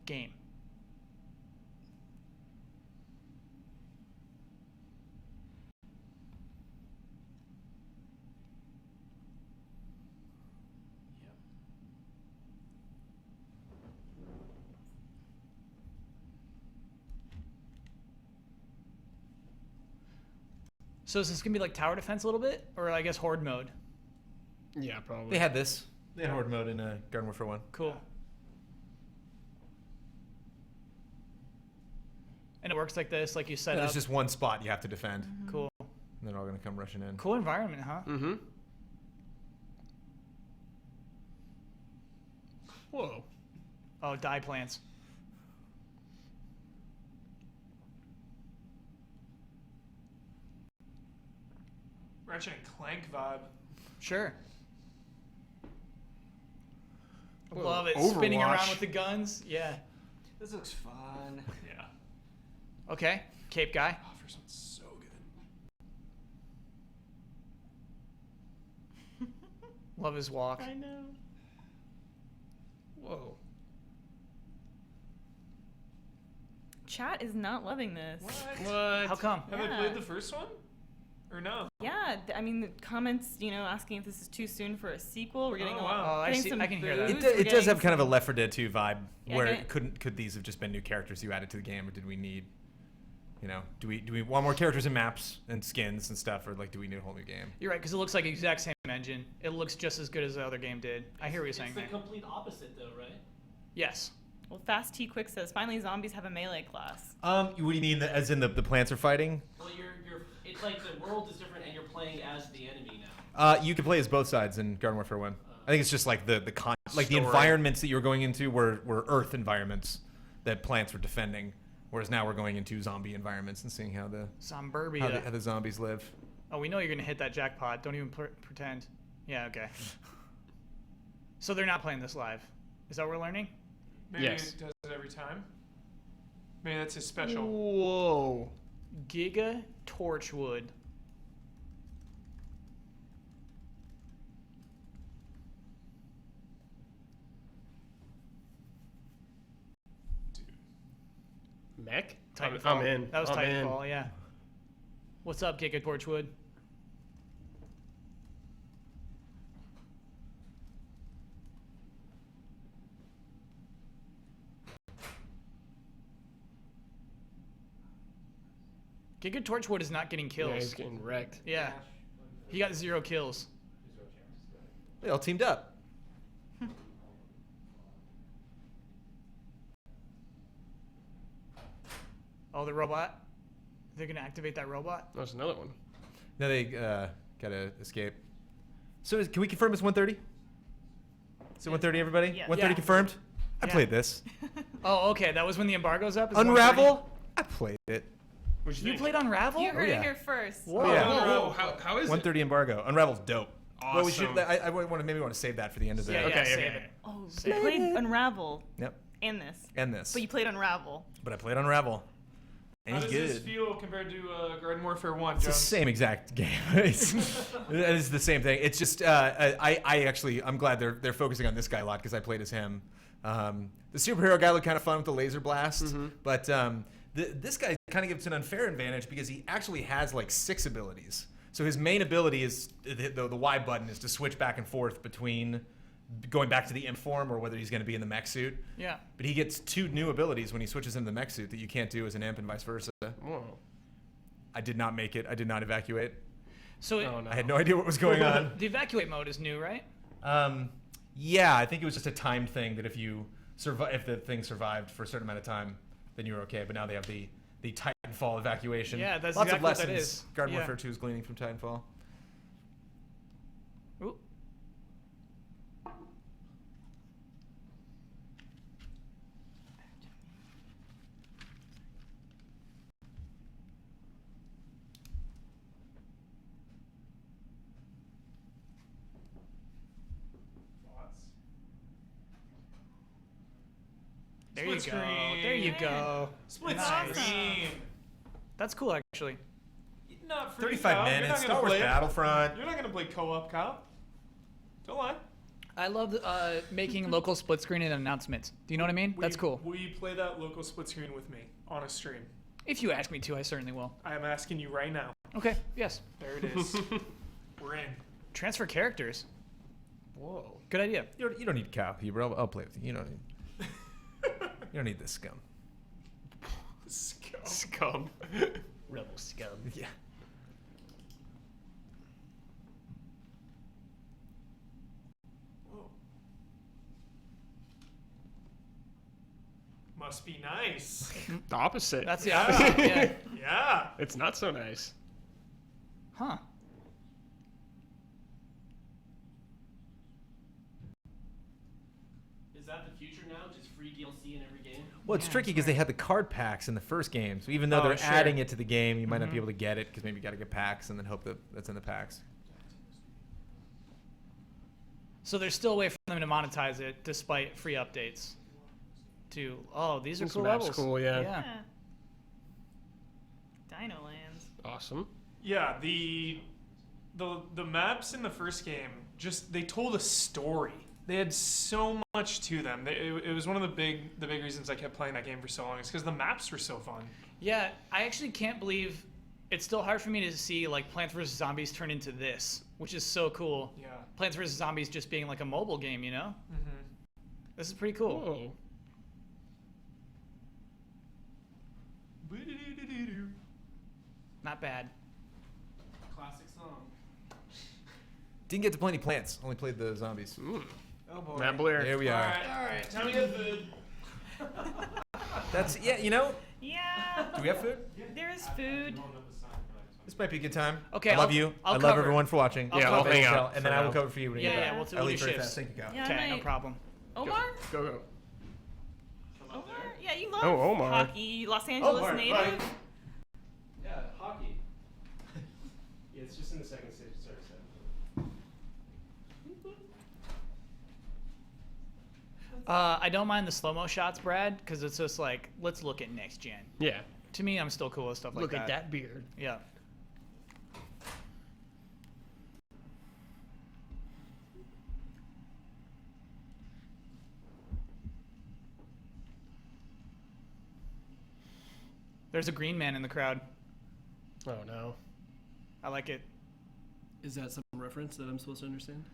Game. So is this gonna be like tower defense a little bit, or I guess horde mode? Yeah, probably. They had this. They had Horde mode in Garden Warfare 1. Cool. And it works like this, like you set There's up. just one spot you have to defend. Cool. And they're all going to come rushing in. Cool environment, huh? Mm-hmm. Whoa. Oh, dye plants. Ratchet and Clank vibe. Sure. Whoa, Love it. Spinning Overwatch. around with the guns. Yeah. This looks fun. Yeah. Okay. Cape guy. Oh, first one's so good. Love his walk. I know. Whoa. Chat is not loving this. What? How come? Have I Yeah. played the first one? Or no? Yeah, I mean, the comments, asking if this is too soon for a sequel. We're getting Oh, a wow. lot. Oh, I getting see- some I can hear that. boos. It We're does have getting kind of a some- Left 4 Dead 2 vibe, Yeah, where get- could these have just been new characters you added to the game, or did we need, do we want more characters and maps and skins and stuff, or do we need a whole new game? You're right, because it looks like the exact same engine. It looks just as good as the other game did. I hear what you're saying It's the there. complete opposite, though, right? Yes. Well, Fast T Quick says finally zombies have a melee class. What do you mean, as in the plants are fighting? Well, it's like the world is different, and you're playing as the enemy now. You can play as both sides in Garden Warfare 1. I think it's just like the Story. environments that you were going into were Earth environments that plants were defending, whereas now we're going into zombie environments and seeing how the Somburbia. how the zombies live. Oh, we know you're going to hit that jackpot. Don't even pretend. Yeah, okay. So they're not playing this live. Is that what we're learning? Maybe Yes. it does it every time. Maybe that's his special. Whoa. Giga Torchwood. Mech? Titanfall. I'm in. That was I'm in. Titanfall, yeah. What's up, Giga Torchwood? Giga Torchwood is not getting kills. Yeah, he's getting wrecked. Yeah. He got 0 kills. They all teamed up. Oh, the robot? They're going to activate that robot? There's another one. Now they gotta escape. So can we confirm it's 1:30? Is it 1:30, everybody? Yes. 1:30 Yeah. confirmed? I Yeah. played this. Oh, okay. That was when the embargo's up? Is Unravel? I played it. What'd You played Unravel? You heard yeah. it here first. Whoa. Yeah. Whoa, how is it? 1:30 embargo. Unravel's dope. Well, we should. Awesome. I maybe want to save that for the end of the. Yeah, Okay, save okay. it. Oh, Same. you played Unravel Yep. and this. And this. But you played Unravel. But I played Unravel. How And does he's this good. feel compared to Garden Warfare 1, It's the Jones? same exact game. It's the same thing. It's just I'm glad they're focusing on this guy a lot because I played as him. The superhero guy looked kind of fun with the laser blast, but this guy kind of gives an unfair advantage because he actually has like 6 abilities. So his main ability is the Y button is to switch back and forth between going back to the imp form or whether he's going to be in the mech suit. Yeah. But he gets 2 new abilities when he switches into the mech suit that you can't do as an imp and vice versa. Whoa. I did not make it. I did not evacuate. So Oh, no. I had no idea what was going on. the evacuate mode is new, right? Yeah, I think it was just a timed thing that if the thing survived for a certain amount of time, then you were okay. But now they have the Titanfall evacuation. Yeah, that's lots exactly of what lessons. that is. Garden Yeah. Warfare 2 is gleaning from Titanfall. Ooh. There you Split go. screen. There you go. Split Nice. screen. That's cool, actually. Not for 35 you, Kyle. You're minutes, not Star gonna Wars play it. Battlefront. You're not gonna play co-op, Kyle. Don't lie. I love making local split screen and announcements. Do you know what I mean? That's cool. Will you play that local split screen with me on a stream? If you ask me to, I certainly will. I am asking you right now. Okay, yes. There it is. We're in. Transfer characters. Whoa. Good idea. You don't need Cal. I'll play with you. You don't need. You don't need this scum. Scum. Rebel scum. Yeah. Must be nice. The opposite. That's the opposite. Yeah. Yeah. It's not so nice. Huh. Is that the future now? Just free DLC in every game? Well, it's tricky because they had the card packs in the first game. So even though they're sure. adding it to the game, you might not be able to get it because maybe you got to get packs and then hope that that's in the packs. So there's still a way for them to monetize it despite free updates. These are This cool map's levels. cool, yeah. Yeah. Dino Lands. Awesome. Yeah, the maps in the first game they told a story. They had so much to them. It was one of the big reasons I kept playing that game for so long. Is because the maps were so fun. Yeah, I actually can't believe it's still hard for me to see like Plants vs Zombies turn into this, which is so cool. Yeah. Plants vs Zombies just being like a mobile game, you know? Mm-hmm. This is pretty cool. Whoa. Not bad. Classic song. Didn't get to play any plants. Only played the zombies. Oh boy. Matt Blair. There we are. All right. Time to get food. That's You know. Yeah. Do we have food? There's food. This might be a good time. Okay, I love I'll- you. I'll I love cover. everyone for watching. Yeah, I'll hang out And for then I will now. cover for you when you Yeah, get yeah, back. we'll do I'll leave your very shifts. fast. Thank you, Kyle. Yeah, Okay, no might- problem. Omar? Go. Omar? Yeah, you love Oh, Omar. hockey. Los Angeles Omar, native. right. Yeah, hockey. Yeah, it's just in the second stage. Sorry, I don't mind the slow-mo shots, Brad, because it's just like, let's look at next gen. Yeah. To me, I'm still cool with stuff like Look that. at that beard. Yeah. There's a green man in the crowd. Oh no. I like it. Is that some reference that I'm supposed to understand?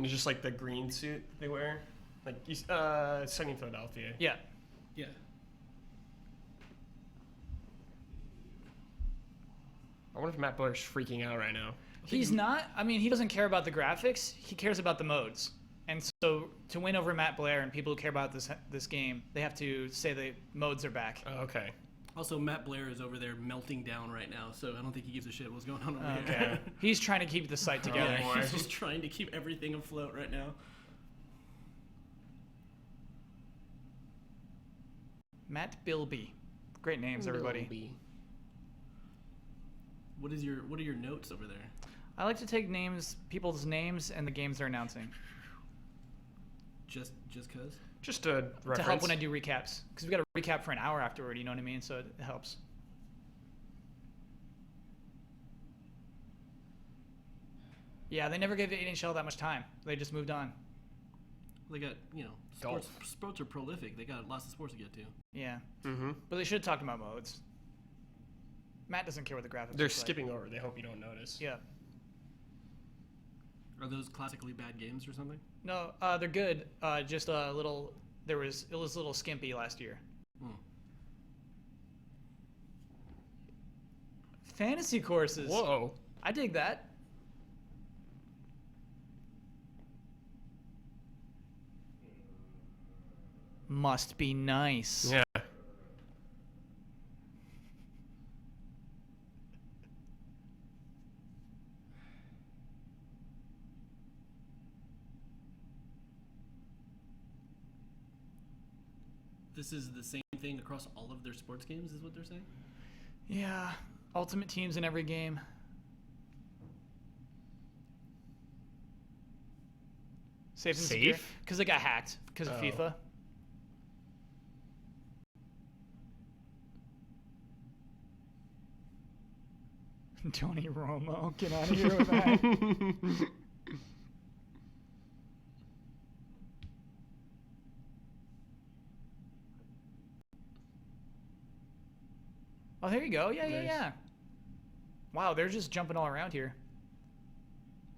Just like the green suit they wear. Like Sunny in Philadelphia. Yeah. Yeah. I wonder if Matt Blair's freaking out right now. He's not. I mean, he doesn't care about the graphics. He cares about the modes. And so to win over Matt Blair and people who care about this game, they have to say the modes are back. Oh, okay. Also, Matt Blair is over there melting down right now, so I don't think he gives a shit what's going on over Okay. here. He's trying to keep the site together. Oh, boy. He's just trying to keep everything afloat right now. Matt Bilby. Great names, everybody. Bilby. What are your notes over there? I like to take people's names, and the games they're announcing Just cause? Just a reference. to help when I do recaps. Because we got to recap for an hour afterward. You know what I mean? So it helps. Yeah, they never gave 8NHL that much time. They just moved on. They got, sports are prolific. They got lots of sports to get to. Yeah. Mm-hmm. But they should have talked about modes. Matt doesn't care what the graphics They're look like. skipping over. They hope you don't notice. Yeah. Are those classically bad games or something? No, they're good. Just a little. It was a little skimpy last year. Hmm. Fantasy courses. Whoa. I dig that. Must be nice. Yeah. This is the same thing across all of their sports games, is what they're saying? Yeah. Ultimate teams in every game. Safe and secure. Safe? Because they got hacked because of Oh. FIFA. Tony Romo, get out of here with that. Oh, there you go. Yeah, yeah, Nice. yeah. Wow, they're just jumping all around here.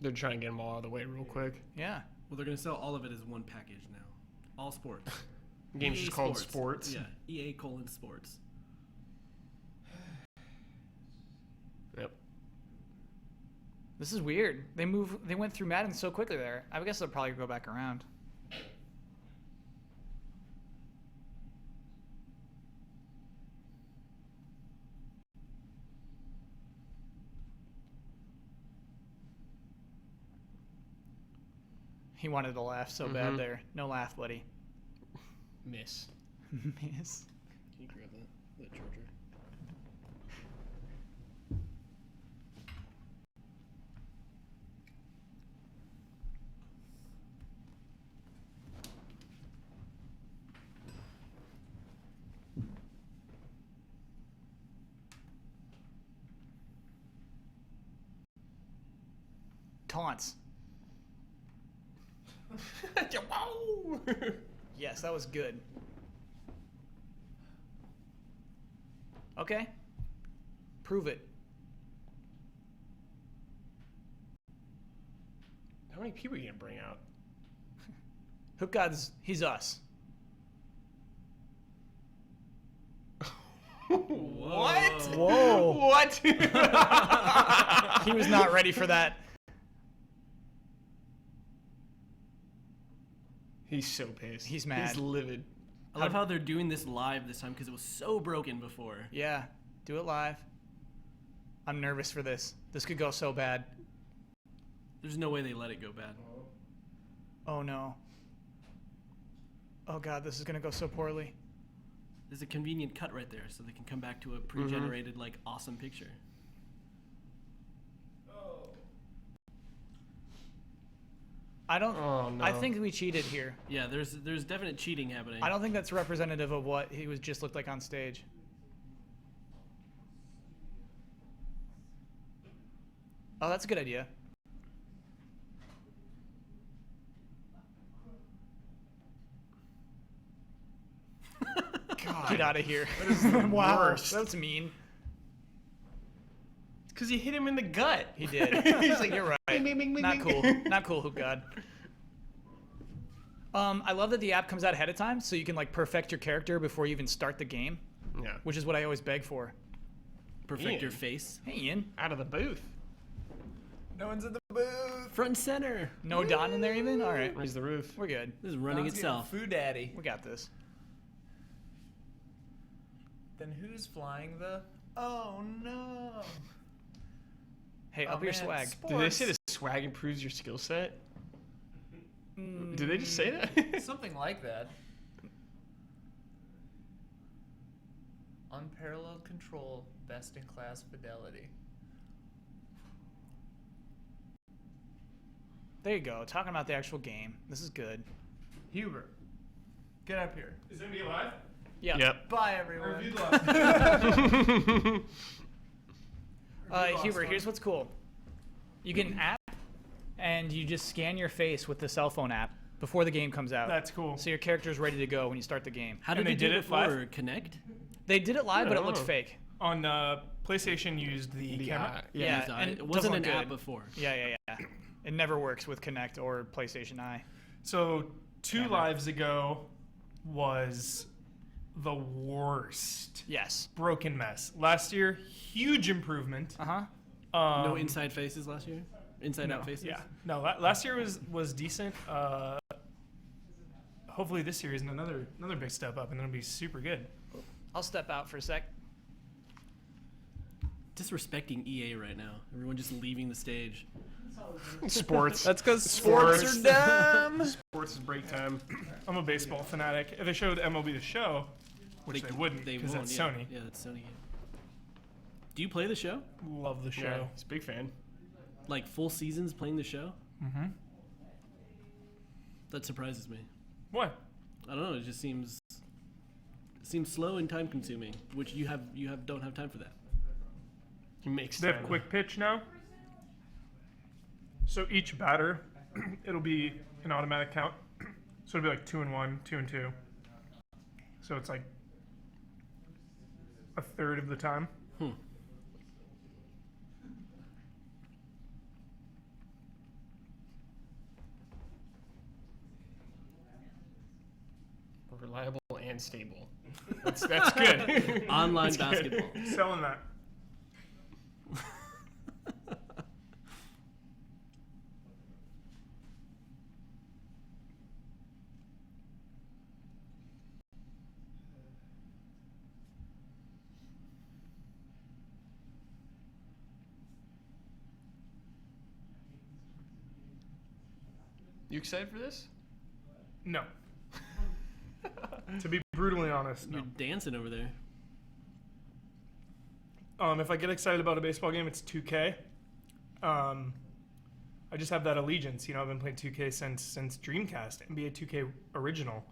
They're trying to get them all out of the way real quick. Yeah. Well, they're going to sell all of it as one package now. All sports. Game's EA just called Sports. Yeah, EA:sports. Yep. This is weird. They went through Madden so quickly there. I guess they'll probably go back around. He wanted to laugh so bad there. No laugh, buddy. Miss. Miss. Can you grab that charger? Taunts. Yes, that was good. Okay. Prove it. How many people are you gonna bring out? Hook Gods, he's us. What? Whoa. What? He was not ready for that. He's so pissed. He's mad. He's livid. I love how they're doing this live this time because it was so broken before. Yeah, do it live. I'm nervous for this. This could go so bad. There's no way they let it go bad. Oh no. Oh god, this is gonna go so poorly. There's a convenient cut right there, so they can come back to a pre-generated, like, awesome picture. I don't. Oh, no. I think we cheated here. Yeah, there's definite cheating happening. I don't think that's representative of what he was just looked like on stage. Oh, that's a good idea. God. Get out of here. That is the Wow, worst. that's mean. Because he hit him in the gut. He did. He's like, you're right. Bing, bing, bing, bing, Not bing. cool. Not cool, Hook God. I love that the app comes out ahead of time, so you can like perfect your character before you even start the game. Yeah. Which is what I always beg for. Perfect your Ian. face. Hey, Ian. Out of the booth. No one's in the booth. Front and center. No Don in there even? All right. Raise the roof. We're good. This is running itself. Food daddy. We got this. Then who's flying the? Oh no. Hey, Oh, up your man, swag. Did they say the swag improves your skill set? Did they just say that? Something like that. Unparalleled control, best in class fidelity. There you go. Talking about the actual game. This is good. Huber, get up here. Is it gonna be live? Yeah. Yep. Bye everyone. Reviewed live. Huber, here's what's cool. You get an app, and you just scan your face with the cell phone app before the game comes out. That's cool. So your character's ready to go when you start the game. How did And they they do did it it before? live? Connect? They did it live, but it Oh. looked fake. On PlayStation used the camera. Yeah, Yeah, and it doesn't wasn't look an app good. before. Yeah. It never works with Kinect or PlayStation Eye. So two Camera. lives ago was the worst. Yes. Broken mess. Last year, huge improvement. Uh-huh. No inside faces last year? Inside no, out faces? Yeah. No, last year was decent. Hopefully this year is another big step up, and it'll be super good. I'll step out for a sec. Disrespecting EA right now. Everyone just leaving the stage. Sports. That's because Sports. sports are dumb. Sports is break time. I'm a baseball fanatic. If they showed MLB The Show, which they wouldn't, They because won't, that's yeah. Sony. Yeah, that's Sony. Do you play the show? Love the show. Yeah, he's a big fan. Like full seasons playing the show? Mm-hmm. That surprises me. What? I don't know. It just seems slow and time consuming, which you don't have time for that. He makes They have time. quick pitch now. So each batter, it'll be an automatic count. So it'll be like 2-1, 2-2. So it's like a third of the time. Reliable and stable. That's good. Online That's good. basketball. Selling that. You excited for this? No. To be brutally honest, no. You're dancing over there. If I get excited about a baseball game, it's 2K. I just have that allegiance. You know, I've been playing 2K since Dreamcast, NBA 2K original.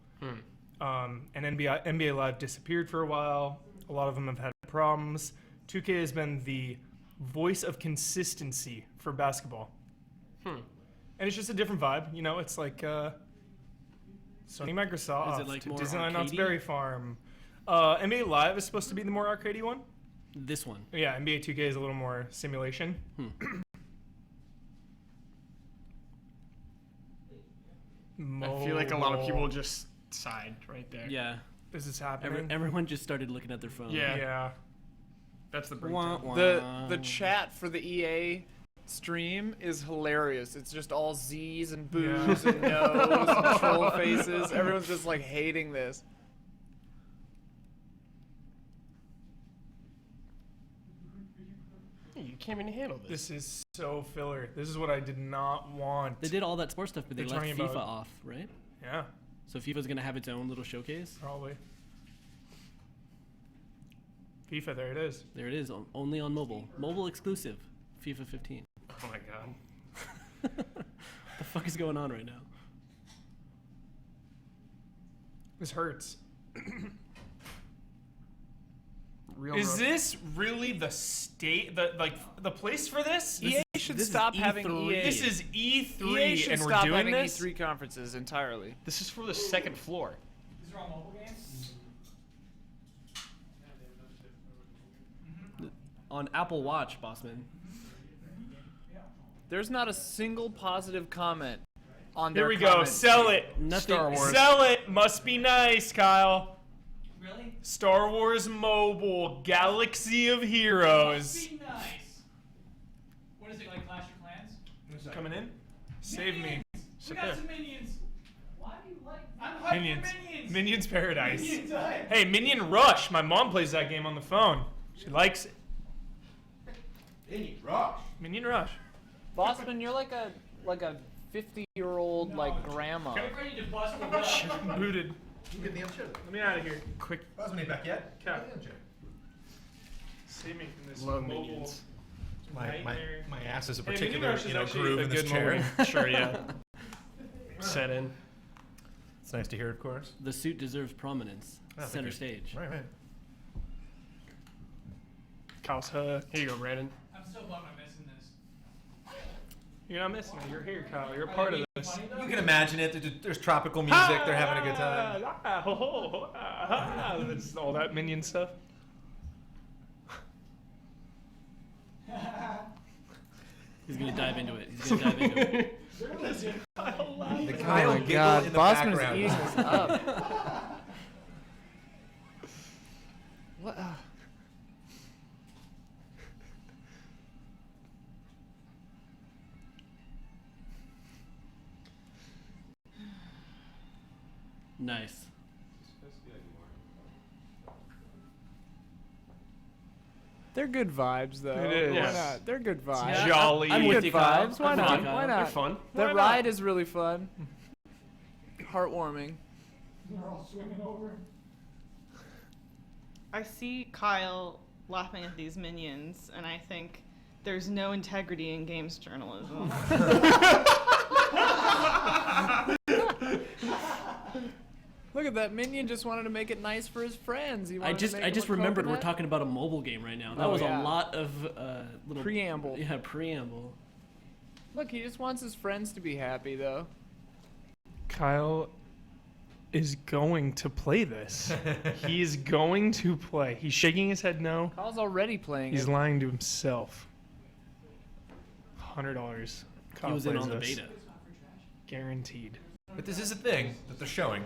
And NBA Live disappeared for a while. A lot of them have had problems. 2K has been the voice of consistency for basketball. And it's just a different vibe. You know, it's like Sony Microsoft, Is it like more Disneyland Knott's arcadey? Berry Farm. NBA Live is supposed to be the more arcadey one. This one. Yeah, NBA 2K is a little more simulation. I feel like a lot of people just sighed right there. Yeah. This is happening. Everyone just started looking at their phone. Yeah. That's the Wah, breakdown. wah. The chat for the EA stream is hilarious. It's just all Z's and boos and no's and troll faces. Everyone's just like hating this. You can't even handle this. This is so filler. This is what I did not want. They did all that sports stuff, but they They're left talking FIFA about- off, right? Yeah, So FIFA's gonna have its own little showcase. probably. FIFA, there it is. There it is, only on mobile. Mobile exclusive. FIFA 15. Oh my god. The fuck is going on right now? This hurts. Real Is rough. this really the the place for this? EA should stop having EA. This is E3, EA should and we're stop doing having this. E3 conferences entirely. This is for the second floor. These are all mobile games? On Apple Watch, Bossman. There's not a single positive comment on Here their we go. comment Sell sheet. it. Nothing. Star Wars. Sell it. Must be nice, Kyle. Really? Star Wars Mobile, Galaxy of Heroes. Must be nice. What is it, like Clash of Clans? Coming in? Save me. Minions! We Sit got there. some minions. Why do you like? I'm hyped Minions. for minions. Minions Paradise. Minions hype. Hey, Minion Rush. My mom plays that game on the phone. She likes it. Minion Rush. Minion Rush. Bossman, you're like a 50-year-old like grandma. Get ready to bust the nut. Booted. Get the other Let me out of here. Quick. Wasn't he back yet? Cat. Save me from this Love mobile Minions. nightmare. My ass is a Hey, particular Minion Rush is actually groove a in this good chair. mobile. Sure, yeah. Set in. It's nice to hear, of course. The suit deserves prominence. Oh, thank Center you. stage. Right. Kyle's hooked. Here you go, Brandon. I'm so bummed I'm missing this. You're not missing it. You're here, Kyle. You're a part of this. You can imagine it. There's tropical music. They're having a good time. That's all that Minion stuff. He's gonna dive into it. He's gonna dive into it. The Oh Kyle my giggle god, in the Bossman is background. eating this up. What? Nice. They're good vibes, though. It is. Why not? They're good vibes. Yeah, Jolly. I'm with Good you, Kyle. vibes. Why I'm with not? you, Kyle. Why They're not? fun. The Why not? ride is really fun. Heartwarming. I see Kyle laughing at these minions, and I think there's no integrity in games journalism. Look at that minion! Just wanted to make it nice for his friends. He I wanted to just make I him just a remembered we're coconut. talking about a mobile game right now. That Oh, was yeah. a lot of little Preamble. Yeah, preamble. Look, he just wants his friends to be happy, though. Kyle is going to play this. He is going to play. He's shaking his head no. Kyle's already playing He's it. lying to himself. $100. Kyle He was in plays on the this. beta. Guaranteed. But this is a thing that they're showing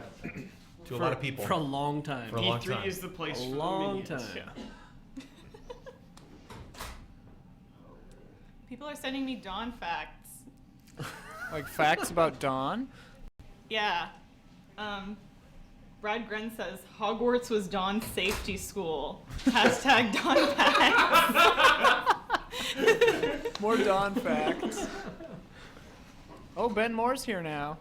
to a lot of people. For a long time. For a long E3 time. is the place A for long the minions. time. Yeah. People are sending me Dawn facts. Like facts about Dawn. Yeah. Brad Gren says Hogwarts was Dawn's safety school. Hashtag Dawn facts. More Dawn facts. Oh, Ben Moore's here now.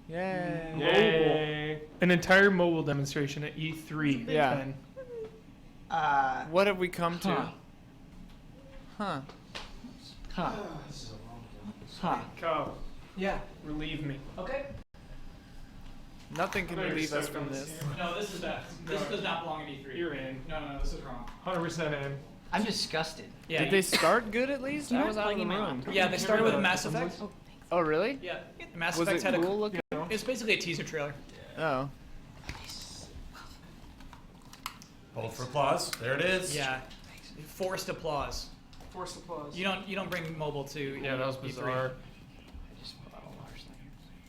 Yay. Yay. An entire mobile demonstration at E3. Yeah. Ben. What have we come to? Huh. Go. Yeah. Relieve me. Okay. Nothing can relieve us from this. No, this is bad. This does not belong in E3. You're in. No, this is wrong. 100% in. I'm disgusted. Yeah. Did they start good at least? I was out of the room. Yeah, they started with Mass Effect. Oh, really? Yeah. Mass Was Effect it had cool looking? It's basically a teaser trailer. Oh. Hold for applause. There it is. Yeah. Forced applause. Forced applause. You don't bring mobile to Yeah, that was E3. bizarre.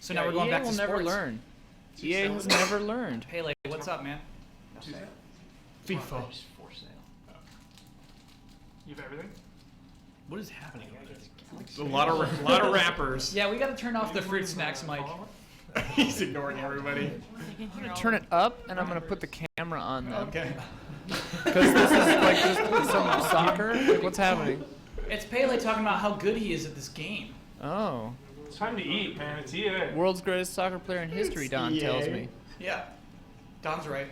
So now we're going back to will sports. never learn. EA has never learned. Hey, like, what's up, man? FIFA. You have everything? What is happening? A lot of rappers. Yeah, we got to turn off the fruit snacks, Mike. He's ignoring everybody. I'm gonna turn it up, and I'm gonna put the camera on them. Okay. Because this is like just some soccer. Like, what's happening? It's Pele talking about how good he is at this game. Oh. It's time to eat, man. It's EA. World's greatest soccer player in history, Don tells me. Yeah. Don's right.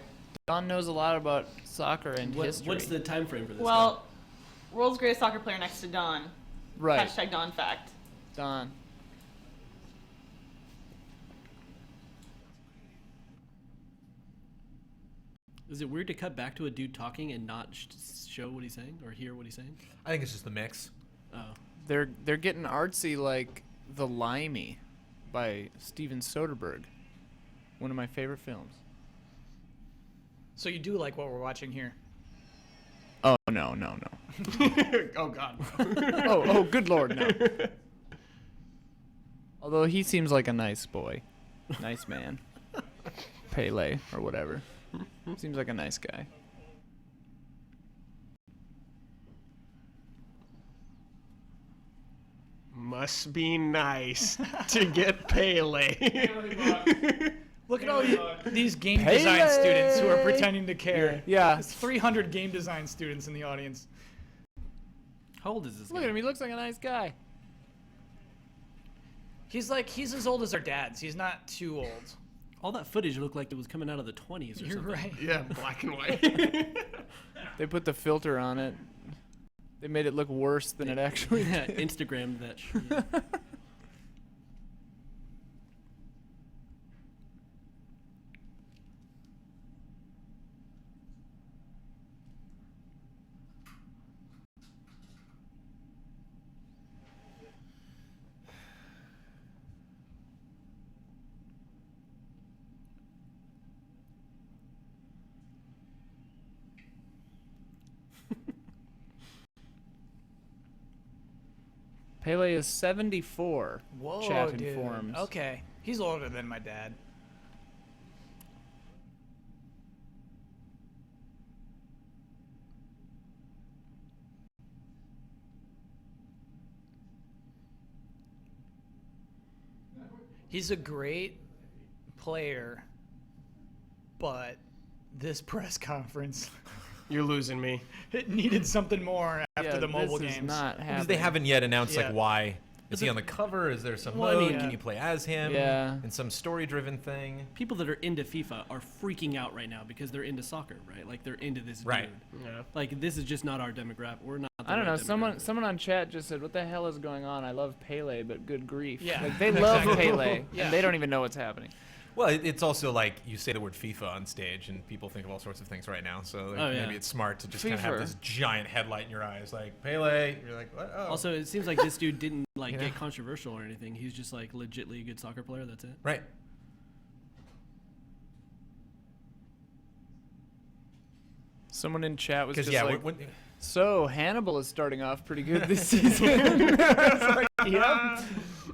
Don knows a lot about soccer and history. What's the time frame for this? Well, world's greatest soccer player next to Don. Right. Hashtag Don fact. Don. Is it weird to cut back to a dude talking and not show what he's saying or hear what he's saying? I think it's just the mix. Oh. They're getting artsy like The Limey by Steven Soderbergh. One of my favorite films. So you do like what we're watching here? Oh, no. Oh, God. oh, good Lord, no. Although he seems like a nice boy. Nice man. Pele, or whatever. Seems like a nice guy. Must be nice to get Pele. Look at all these game Pele! design students who are pretending to care. Yeah. There's 300 game design students in the audience. How old is this Look guy? at him. He looks like a nice guy. He's as old as our dads. He's not too old. All that footage looked like it was coming out of the 20s or You're something. right. Yeah, black and white. They put the filter on it. They made it look worse than it actually Yeah, did. Instagrammed that shit. Pele is 74. Whoa, Chat dude. informs. Okay. He's older than my dad. He's a great player, but this press conference, You're losing me. it needed something more after Yeah, the mobile this is games. not Because happening. they haven't yet announced Yeah. like why. Is he on the cover? Is there some Well, I mode? mean, Can you play as him? Yeah. In some story-driven thing? People that are into FIFA are freaking out right now because they're into soccer, right? Like they're into this Right. dude. Yeah. Like this is just not our demographic. We're not. The I don't right know. Someone demographic. on chat just said, "What the hell is going on? I love Pele, but good grief." Yeah, Like they love exactly. Pele, Yeah. and they don't even know what's happening. Well, it's also like you say the word FIFA on stage, and people think of all sorts of things right now. So like, Oh, yeah. maybe it's smart to just kind of have FIFA. this giant headlight in your eyes, like Pele. You're like, what? Oh. Also, it seems like this dude didn't like You get know? controversial or anything. He's just like legitly a good soccer player. That's it. Right. Someone in chat was Because just yeah, like, when, "So Hannibal is starting off pretty good this season." It's like, yep,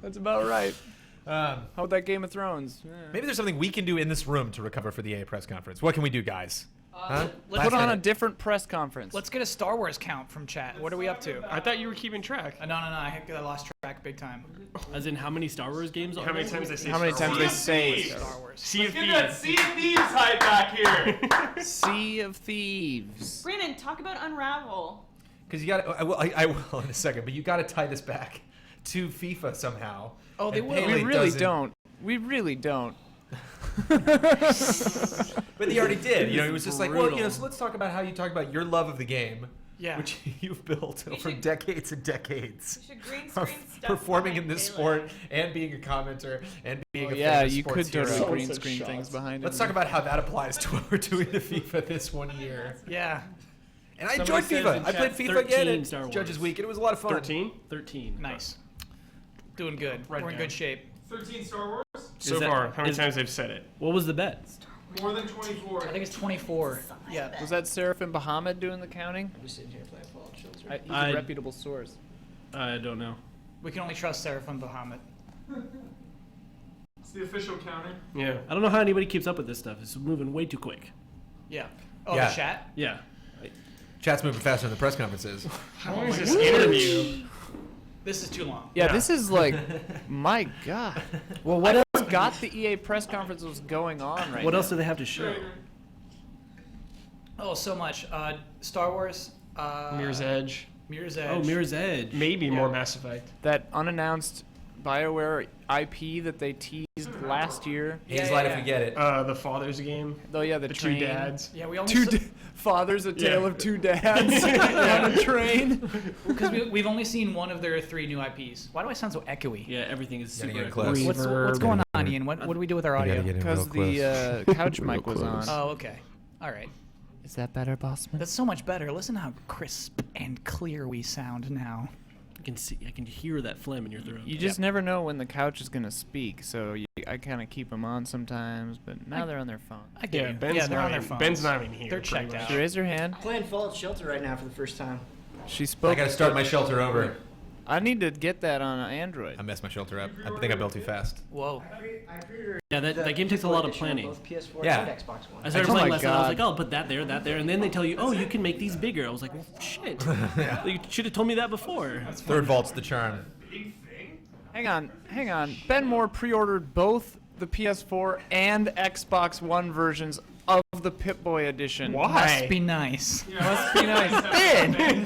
that's about right. How about that Game of Thrones? Yeah. maybe there's something we can do in this room to recover for the EA press conference. What can we do, guys? Huh? let's Put Last on a minute. different press conference. Let's get a Star Wars count from chat. What are we up to? I thought you were keeping track. No, I lost track big time. As in, how many Star Wars games are How many there? times they say How many Star times Wars? they say Star Wars. Sea of Get that Thieves. Sea of Thieves hype back here. Sea of Thieves. Brandon, talk about Unravel. Because you got to, I will in a second, but you got to tie this back to FIFA somehow. Oh, they and will. Pele We really doesn't. don't. We really don't. But he already did. You know, he was just like, well, you know, brutal. so let's talk about how you talk about your love of the game. Yeah. Which you've built over should- decades and decades. You should green of screen stuff performing behind in this Pele. sport and being a commenter and being a Yeah, famous you sports could totally hero. green screen things behind Let's it. talk about how that applies to what we're doing to FIFA this one year. Yeah. And I Somebody enjoyed says FIFA. in I played chat, FIFA again 13 at Star Wars. Judges Week, and it was a lot of fun. 13? 13. Nice. Doing good. We're in good shape. 13 Star Wars? So that- far, how many is- times they've said it? What was the bet? More than 24. I think it's 24. Yeah. Was that Seraphim Bahamut doing the counting? I'm just sitting here playing Fallout Shelter. He's I- a reputable source. I don't know. We can only trust Seraphim Bahamut. It's the official counter. Yeah. I don't know how anybody keeps up with this stuff. It's moving way too quick. Yeah. Oh, Yeah. the chat? Yeah. Chat's moving faster than the press conferences. How long is this interview? This is too long. Yeah, this is like, my God. Well, what else got the EA press conference was going on right What now? else do they have to show? Oh, so much. Star Wars. Mirror's Edge. Mirror's Edge. Oh, Mirror's Edge. Maybe more Mass Effect. That unannounced BioWare IP that they teased last year. Haze Light if we get it. The Father's game. Oh yeah, the The train. two dads. Yeah, we only fathers, a tale Yeah. of two dads on a train. because we've only seen one of their 3 new IPs. Why do I sound so echoey? Yeah, everything is Gotta super get close. echoey. What's going on, Ian? What do we do with our audio? Because the couch mic was on. Oh, okay. All right. Is that better, Bossman? That's so much better. Listen how crisp and clear we sound now. I can hear that phlegm in your throat. You just never know when the couch is gonna speak, so I kind of keep them on sometimes. But now they're on their phone. I get you. Ben's Yeah, they're not on their even- phones. Ben's not even here. They're pretty checked much. out. She raised her hand. I'm playing Fallout Shelter right now for the first time. She spoke. I gotta start my shelter over. I need to get that on Android. I messed my shelter up. I think I built too fast. Whoa. I pre-ordered Yeah, that the game takes a FIFA lot of edition on planning. Both PS4 Yeah. and Xbox One. I started Oh playing my last night. I was God. like, oh, put that there, and then they tell you, oh, you can make these bigger. I was like, well, shit. You should have told me that before. Third vault's the charm. Hang on. Ben Moore pre-ordered both the PS4 and Xbox One versions of the Pip-Boy edition. Must be nice. Must be nice. Ben!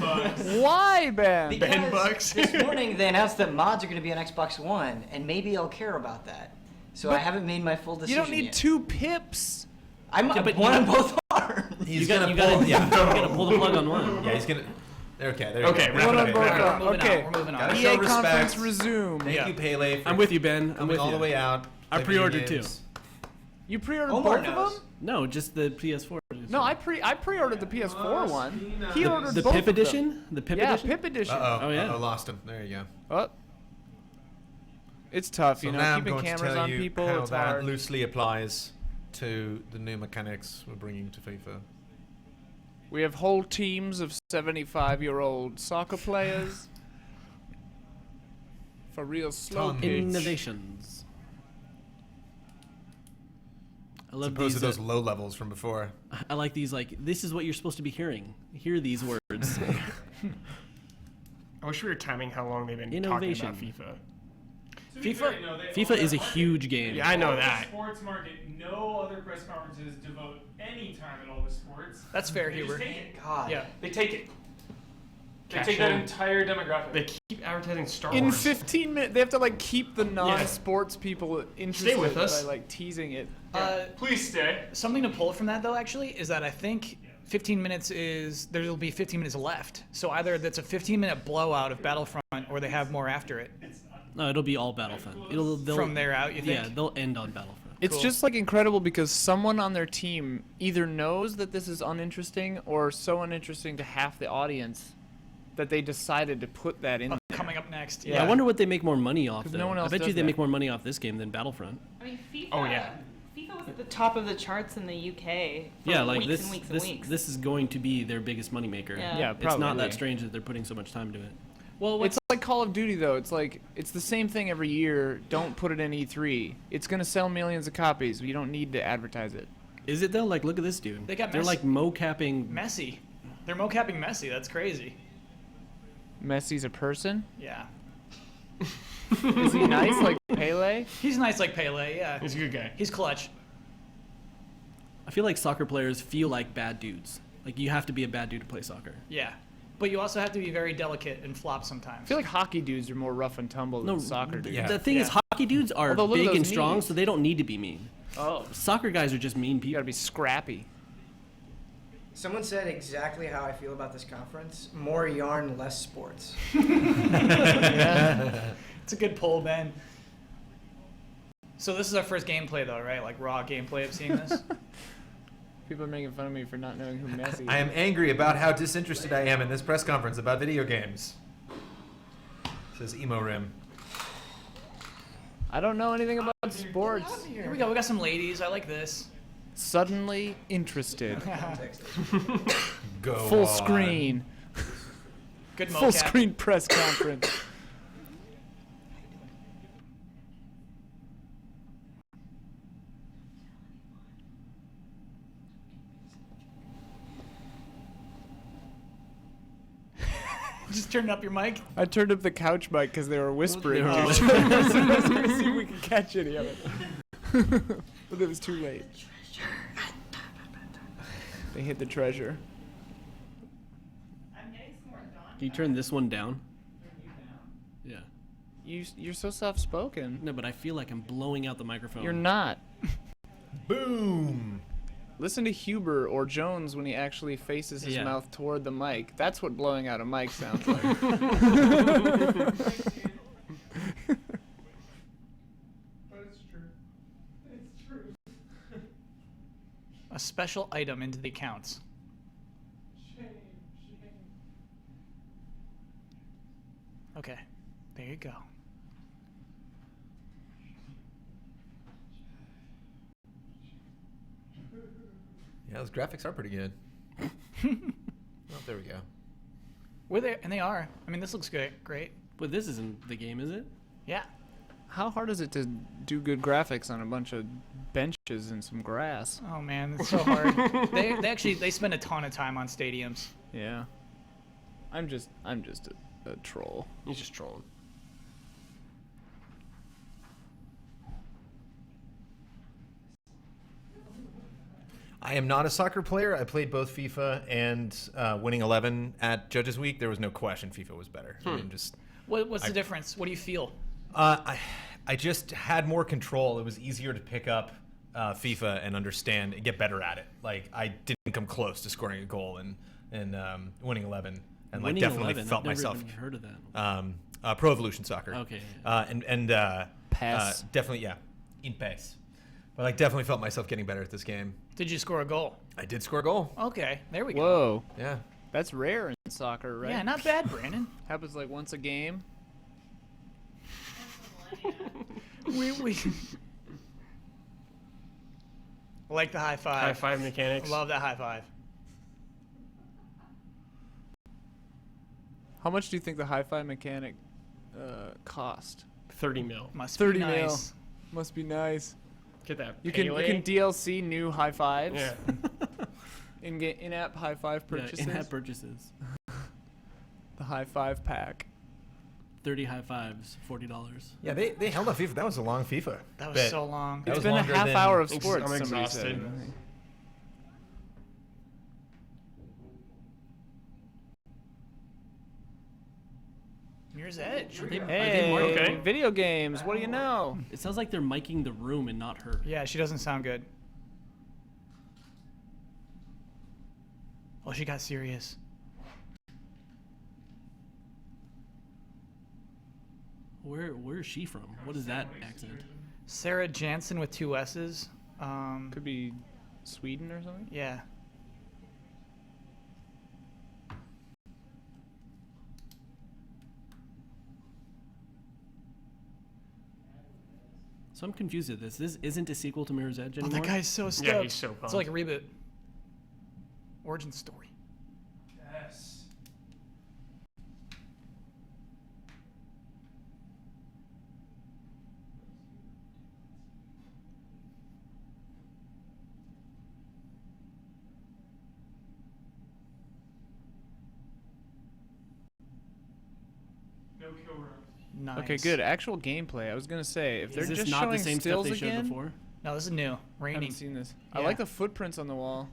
Why, Ben? Because this morning they announced that mods are going to be on Xbox One, and maybe I'll care about that. So I But haven't made my full You decision don't need yet. 2 Pips. I'm Yeah, but one you- on both arms. He's You gonna gotta pull. Yeah. you gotta pull the plug on one. Yeah, he's gonna. Okay, there you Okay, go. wrap One it on up. both Wrap it up. arms. We're moving Okay. on. We're moving on. Gotta EA show conference respect. resume. Thank you, Pele. For I'm with you, Ben. I'm coming with all you. the way out. I play pre-ordered video too. games. You pre-ordered Omar both of knows. them? No, just the PS4. No, I pre-ordered the PS4 one. He ordered The both Pip of them. edition? The Pip Yeah, edition? Pip edition. Uh-oh. Oh, yeah. Uh-oh, lost him. There you go. Oh. It's tough, So you know, now I'm keeping going to cameras tell on you people, how it's that hard. loosely applies to the new mechanics we're bringing to FIFA. We have whole teams of 75-year-old soccer players. For real slow Tons. pitch. Innovations. I As love opposed these. to those low levels from before. I like these. Like, this is what you're supposed to be hearing. Hear these words. I wish we were timing how long they've been Innovation. talking about FIFA. FIFA is a huge game. Yeah, I know that. Sports market. No other press conferences devote any time at all to sports. That's fair, They just Huber. take it. God. Yeah. They take it. They Cash take that in. entire demographic. They keep advertising Star In Wars. 15 minutes, they have to like keep the non-sports people interested with us. by like teasing it. Please stay. Something to pull from that though, actually, is that I think 15 minutes there'll be 15 minutes left. So either that's a 15-minute blowout of Battlefront, or they have more after it. No, it'll be all Battlefront. They'll- From there out, you think? Yeah, they'll end on Battlefront. It's Cool. just like incredible because someone on their team either knows that this is uninteresting or so uninteresting to half the audience that they decided to put that in. Coming up next. Yeah, I wonder what they make more money off. 'Cause Though. no one else I bet does you they that. make more money off this game than Battlefront. I mean, FIFA. Oh, yeah. FIFA was at the top of the charts in the UK for Yeah, like weeks this. and weeks this and weeks. this is going to be their biggest moneymaker. Yeah. Yeah, It's not probably. that strange that they're putting so much time to it. Well, It's like Call of Duty though. It's like it's the same thing every year. Don't put it in E3. It's gonna sell millions of copies. You don't need to advertise it. Is it though? Like, look at this dude. They got They're Messi. like mocapping. Messi. They're mocapping Messi. That's crazy. Messi's a person. Yeah. Is he nice like Pele? He's nice like Pele. Yeah. He's a good guy. He's clutch. I feel like soccer players feel like bad dudes. Like you have to be a bad dude to play soccer. Yeah. But you also have to be very delicate and flop sometimes. I feel like hockey dudes are more rough and tumble than soccer dudes. The thing is, hockey dudes are Although look at big and those strong, knees. so they don't need to be mean. Oh. Soccer guys are just mean people. You gotta be scrappy. Someone said exactly how I feel about this conference. More yarn, less sports. It's a good poll, Ben. So this is our first gameplay, though, right? Like raw gameplay of seeing this. People are making fun of me for not knowing who Messi is. I am angry about how disinterested I am in this press conference about video games. Says Emo Rim. I don't know anything about sports. Here we go. We got some ladies. I like this. Suddenly interested. Go Full on. screen. Good Full mocap. screen press conference. Just turn up your mic. I turned up the couch mic because they were whispering. They were to each whispering. other. So I was gonna see if we could catch any of it. But it was too late. They hid the treasure. Can you turn this one down? Yeah. You're so soft spoken. No, but I feel like I'm blowing out the microphone. You're not. Boom. Listen to Huber or Jones when he actually faces his Yeah. mouth toward the mic. That's what blowing out a mic sounds like. A special item into the accounts. Okay, there you go. Yeah, those graphics are pretty good. Oh, there we go. We're there, and they are. I mean, this looks great. Great. But this isn't the game, is it? Yeah. How hard is it to do good graphics on a bunch of benches and some grass? Oh man, it's so hard. they spend a ton of time on stadiums. Yeah. I'm just a troll. He's just trolling. I am not a soccer player. I played both FIFA and Winning 11 at Judges Week. There was no question FIFA was better. I mean, just What's the difference? What do you feel? I just had more control. It was easier to pick up FIFA and understand and get better at it. Like I didn't come close to scoring a goal in Winning 11, and like Winning definitely 11, felt I've never myself. even heard of that. Pro Evolution Soccer. Okay. PES. Definitely, yeah, in PES. But like definitely felt myself getting better at this game. Did you score a goal? I did score a goal. Okay, there we go. Whoa. Yeah. That's rare in soccer, right? Yeah, not bad, Brandon. Happens like once a game. we like the high five. High five mechanics. Love that high five. How much do you think the hi-fi mechanic cost? 30 mil. Must 30 be mil. nice. Must be nice. Get that. You can DLC new high fives. Yeah. In-app high five purchases. Yeah, in-app purchases. The high five pack. 30 high fives, $40. Yeah, they held up FIFA. That was a long FIFA. That was bit. so long. That It's was been a longer half than- hour of I'm sports. somebody exhausted. said. Mirror's Edge. Hey, Okay. video games. What do you know? It sounds like they're miking the room and not her. Yeah, she doesn't sound good. Oh, she got serious. Where is she from? What is that accent? Sarah Jansen with 2 S's. Could be Sweden or something. Yeah. So I'm confused at this. This isn't a sequel to Mirror's Edge Oh, anymore? that guy's so stoked. Yeah, he's so pumped. It's like a reboot. Origin story. Yes. No kill room. Nice. Okay, good. Actual gameplay. I was gonna say if they're Is this just not showing the same stuff stills they showed again. before? No, this is new. I Raining. haven't seen this. I Yeah. like the footprints on the wall.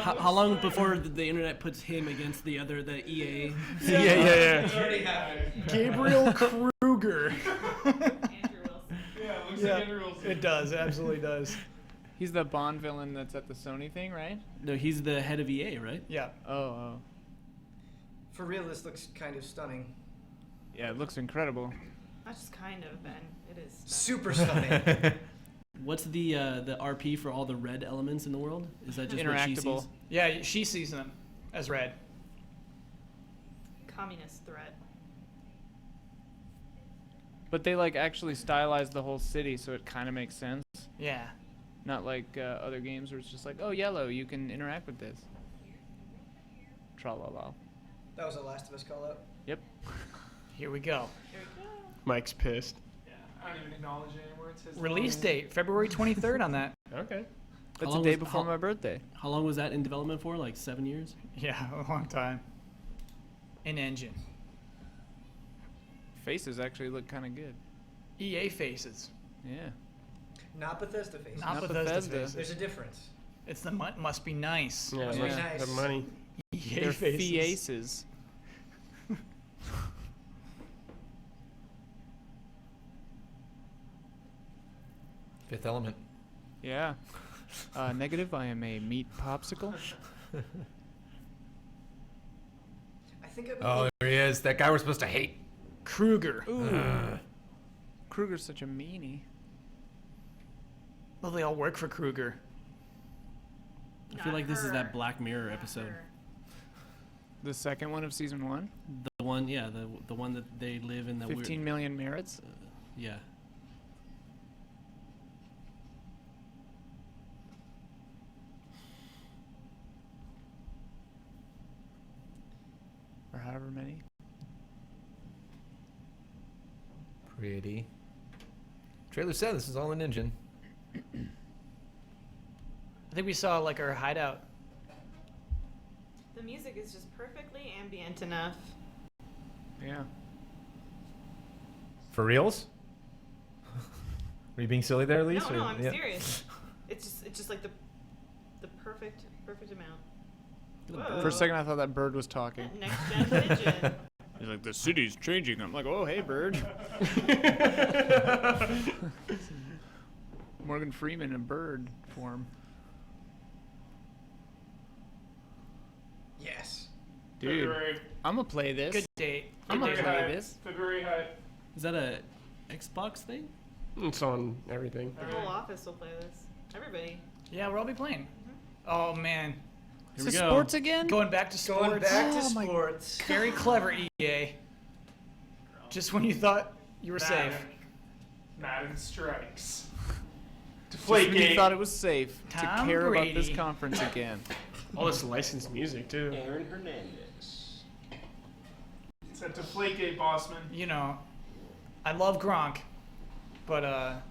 How long before the internet puts him against the EA? Yeah. Gabriel Kruger. Yeah, it looks like Andrew Wilson. It does. It absolutely does. He's the Bond villain that's at the Sony thing, right? No, he's the head of EA, right? Yeah. Oh. For real, this looks kind of stunning. Yeah, it looks incredible. Not just kind of, Ben. It is stunning. Super stunning. What's the RP for all the red elements in the world? Is that just what she Interactable. sees? Yeah, she sees them as red. Communist threat. But they like actually stylized the whole city, so it kind of makes sense. Yeah. Not like other games where it's just like, oh, yellow, you can interact with this. Tra-la-la. That was a Last of Us call out. Yep. Here we go. Mike's pissed. Yeah, I don't even acknowledge it anymore. It's his Release date, February 23rd on that. Okay. That's long the day was- before how- my birthday. How long was that in development for? Like 7 years? Yeah, a long time. In engine. Faces actually look kind of good. EA faces. Yeah. Not Bethesda faces. Not Not Bethesda Bethesda. faces. There's a difference. It's the must be nice. Yeah, Must be nice. the money. EA They're faces. faces. Fifth Element. Yeah. Negative, I am a meat popsicle. I think I've Oh, there he is. That guy we're supposed to hate. Kruger. Ooh. Kruger's such a meanie. Well, they all work for Kruger. I feel like this is that Black Mirror episode. The second one of season 1? The one, yeah, the one that they live in the 15 million merits? Yeah. Or however many. Pretty. Trailer said this is all an engine. I think we saw like our hideout. The music is just perfectly ambient enough. Yeah. For reals? Were you being silly there, Elise? No, or- I'm yeah. serious. It's just like the perfect amount. For a second, I thought that bird was talking. Next gen pigeon. He's like, the city's changing. I'm like, oh, hey, bird. Morgan Freeman in bird form. Yes. Dude, February. I'm going to play this. Good date. I'm going to February play high. this. February high. Is that a Xbox thing? It's on everything. The whole office will play this. Everybody. Yeah, we'll all be playing. Oh man. Here Is we it go. sports again? Going back to sports. Going back to Oh my- sports. Very clever, EA. Just when you thought you were safe. Madden strikes. Just when you Deflategate. thought it was safe Tom to care about this Brady. conference again. All this licensed music too. Aaron Hernandez. It's a Deflategate, Bossman. You know, I love Gronk, but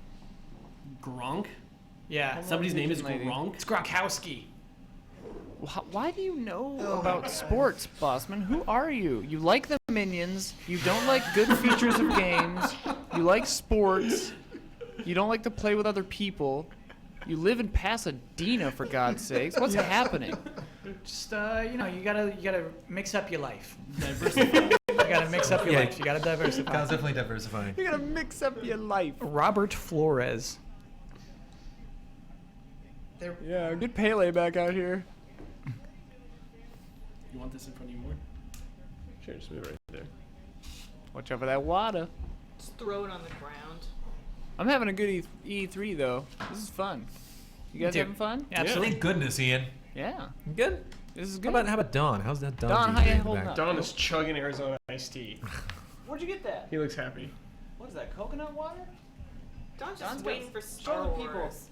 Gronk? yeah, Somebody's name is Lady. Gronk? it's Gronkowski. Why do you know Oh my about God. sports, Bossman? Who are you? You like the Minions. You don't like good features of games. You like sports. You don't like to play with other people. You live in Pasadena, for God's sakes. What's happening? Just you know, you gotta mix up your life. Diversify. You gotta mix up your Yeah. life. You gotta diversify. Definitely diversifying. You gotta mix up your life. Robert Flores. Yeah, get Pele back out here. You want this in front of you more? Sure, just move it right there. Watch out for that water. Just throw it on the ground. I'm having a good E3 though. This is fun. You guys Dude. having fun? Yeah, absolutely. Thank goodness, Ian. Yeah. Good. This is How good. about Don? How's that Don? Don, doing how you in the holding back? up? Don is chugging Arizona iced tea. Where'd you get that? He looks happy. What is that? Coconut water? Don's Don's just got- waiting for show Star the people. Wars.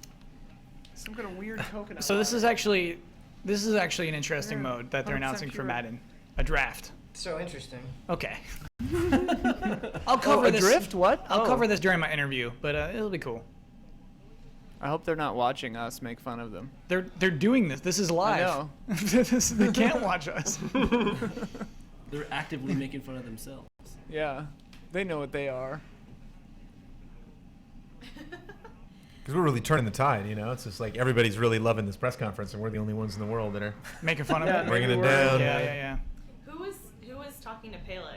Some kind of weird coconut. So this water. is actually an interesting Yeah, mode that they're 100% announcing for pure. Madden. A draft. So interesting. Okay. I'll cover a this. drift? What? I'll Oh. cover this during my interview, but it'll be cool. I hope they're not watching us make fun of them. They're doing this. This is live. know. They can't watch us. They're actively making fun of themselves. Yeah, they know what they are. Because we're really turning the tide, you know? It's just like everybody's really loving this press conference, and we're the only ones in the world that are making fun of Yeah, it. bringing it down. Yeah. Who was talking to Pele?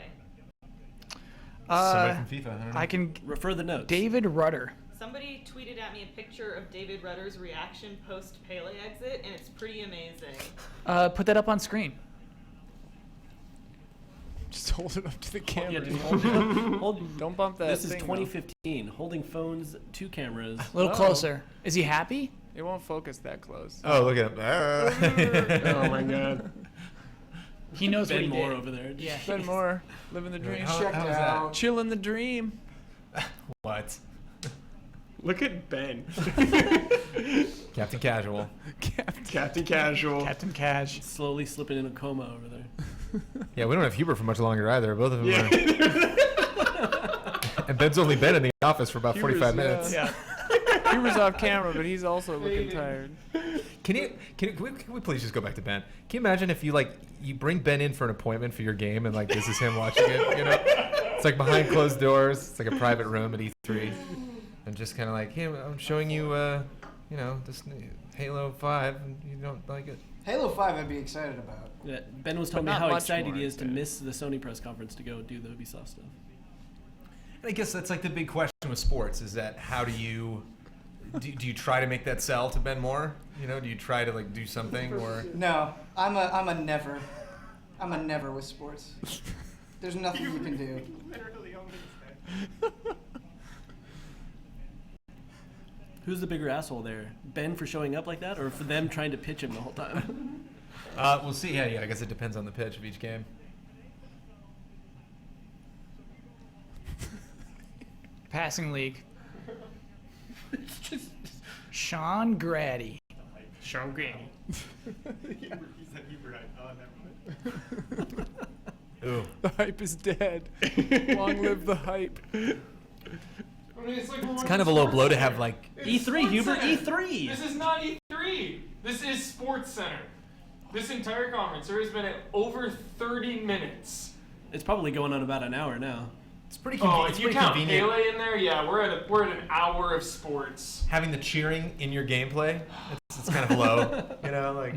Somebody from FIFA. I don't know. I can refer the notes. David Rudder. Somebody tweeted at me a picture of David Rudder's reaction post Pele exit, and it's pretty amazing. Put that up on screen. Just hold it up to the camera. Yeah, just hold it up. Don't bump that. This is thing, 2015. Holding phones, 2 cameras. A little closer. Is he happy? It won't focus that close. Oh, look at him. Oh my god. He knows Ben what he Moore did. over there. Yeah. Ben Moore, living the dream. How was that? Chilling the dream. What? Look at Ben. Captain Casual. Captain Casual. Captain Cash. Slowly slipping in a coma over there. Yeah, we don't have Hubert for much longer either. Both of them Yeah. are. And Ben's only been in the office for about 45 minutes. Yeah. Huber's off camera, but he's also looking tired. Can we please just go back to Ben? Can you imagine if you bring Ben in for an appointment for your game and this is him watching it? You know, it's like behind closed doors. It's like a private room at E3, and just kind of like, hey, I'm showing you, this Halo 5, and you don't like it. Halo 5 I'd be excited about. Yeah, Ben was telling me not how much excited more he is to excited. miss the Sony press conference to go do the Ubisoft stuff. And I guess that's like the big question with sports is that how do you try to make that sell to Ben Moore? You know, do you try to do something or? No, I'm a never. I'm a never with sports. There's nothing you can do. Literally only Who's the bigger asshole there? Ben for showing up like that, or for them trying to pitch him the whole time? We'll see. Yeah. I guess it depends on the pitch of each game. Passing league. Sean Grady. Sean Grady. Ooh. The hype is dead. Long live the hype. I mean, It's kind of a low blow to have E3, Hubert, E3. This is not E3. This is Sports Center. This entire conference, there has been over 30 minutes. It's probably going on about an hour now. It's pretty Oh, it's if you pretty count convenient. Pele in there, yeah, we're at an hour of sports. Having the cheering in your gameplay, it's kind of low. You know,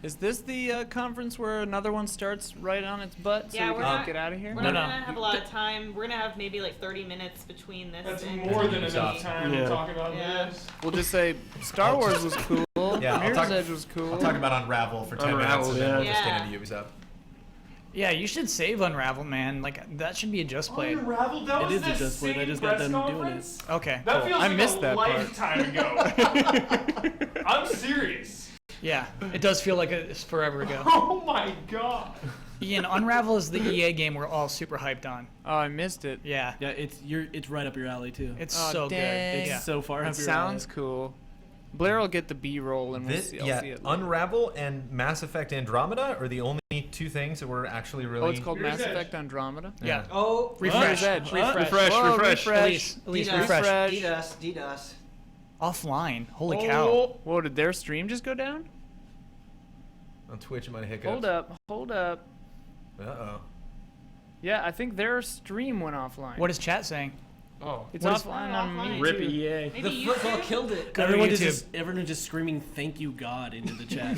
Is this the conference where another one starts right on its butt so Yeah, we we're can not- get out of here? We're not gonna have a lot of time. We're gonna have maybe 30 minutes between this. That's and more than Ubisoft. enough time to talk about Yeah. this. We'll just say Star Wars was cool. Yeah, Mirror's Edge was cool. I'll talk about Unravel for 10 minutes, and then we'll just get into Ubisoft. Yeah, you should save Unravel, man. That should be a just played. Unravel, that was It is a the just played. I same just got press them doing conference? it. Okay, That cool. feels I like missed a that part. lifetime ago. I'm serious. Yeah, it does feel like it's forever ago. Oh my god. Ian, Unravel is the EA game we're all super hyped on. Oh, I missed it. Yeah. Yeah, it's right up your alley too. It's Oh, so dang. good. It's Yeah. so far It up your sounds alley. cool. Blair will get the B-roll and we'll see. I'll see it. later. Unravel and Mass Effect Andromeda are the only two things that were actually really. Oh, it's called Mass Effect Andromeda? Yeah. Oh, Refresh. Mirror's Edge. Refresh, Whoa, refresh. Elise, DDoS, refresh. DDoS. Offline. Holy Oh. cow. Whoa, did their stream just go down? On Twitch, it might have hiccups. Hold up. Uh-oh. Yeah, I think their stream went offline. What is chat saying? Oh. It's what is- offline on me. Rip too. EA. Maybe The football YouTube? killed it. Go to Everyone YouTube. is just screaming "Thank you, God" into the chat.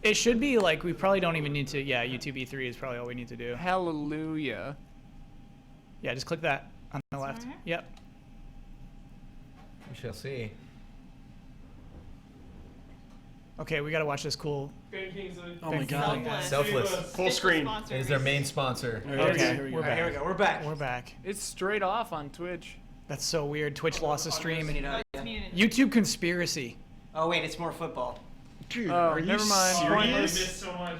It should be we probably don't even need to. Yeah, YouTube E3 is probably all we need to do. Hallelujah. Yeah, just click that on the left. right here? Yep. We shall see. Okay, we gotta watch this cool. Ben Kingsley. Oh my God. Selfless. Selfless. Full screen. Sponsor. It is their main sponsor. All right, Okay, here we go. we're All right, here we back. go. We're back. We're back. It's straight off on Twitch. That's so weird. Twitch lost a stream. We need No, audio. it's muted. YouTube conspiracy. Oh wait, it's more football. Oh, never mind. I really Pointless. missed so much.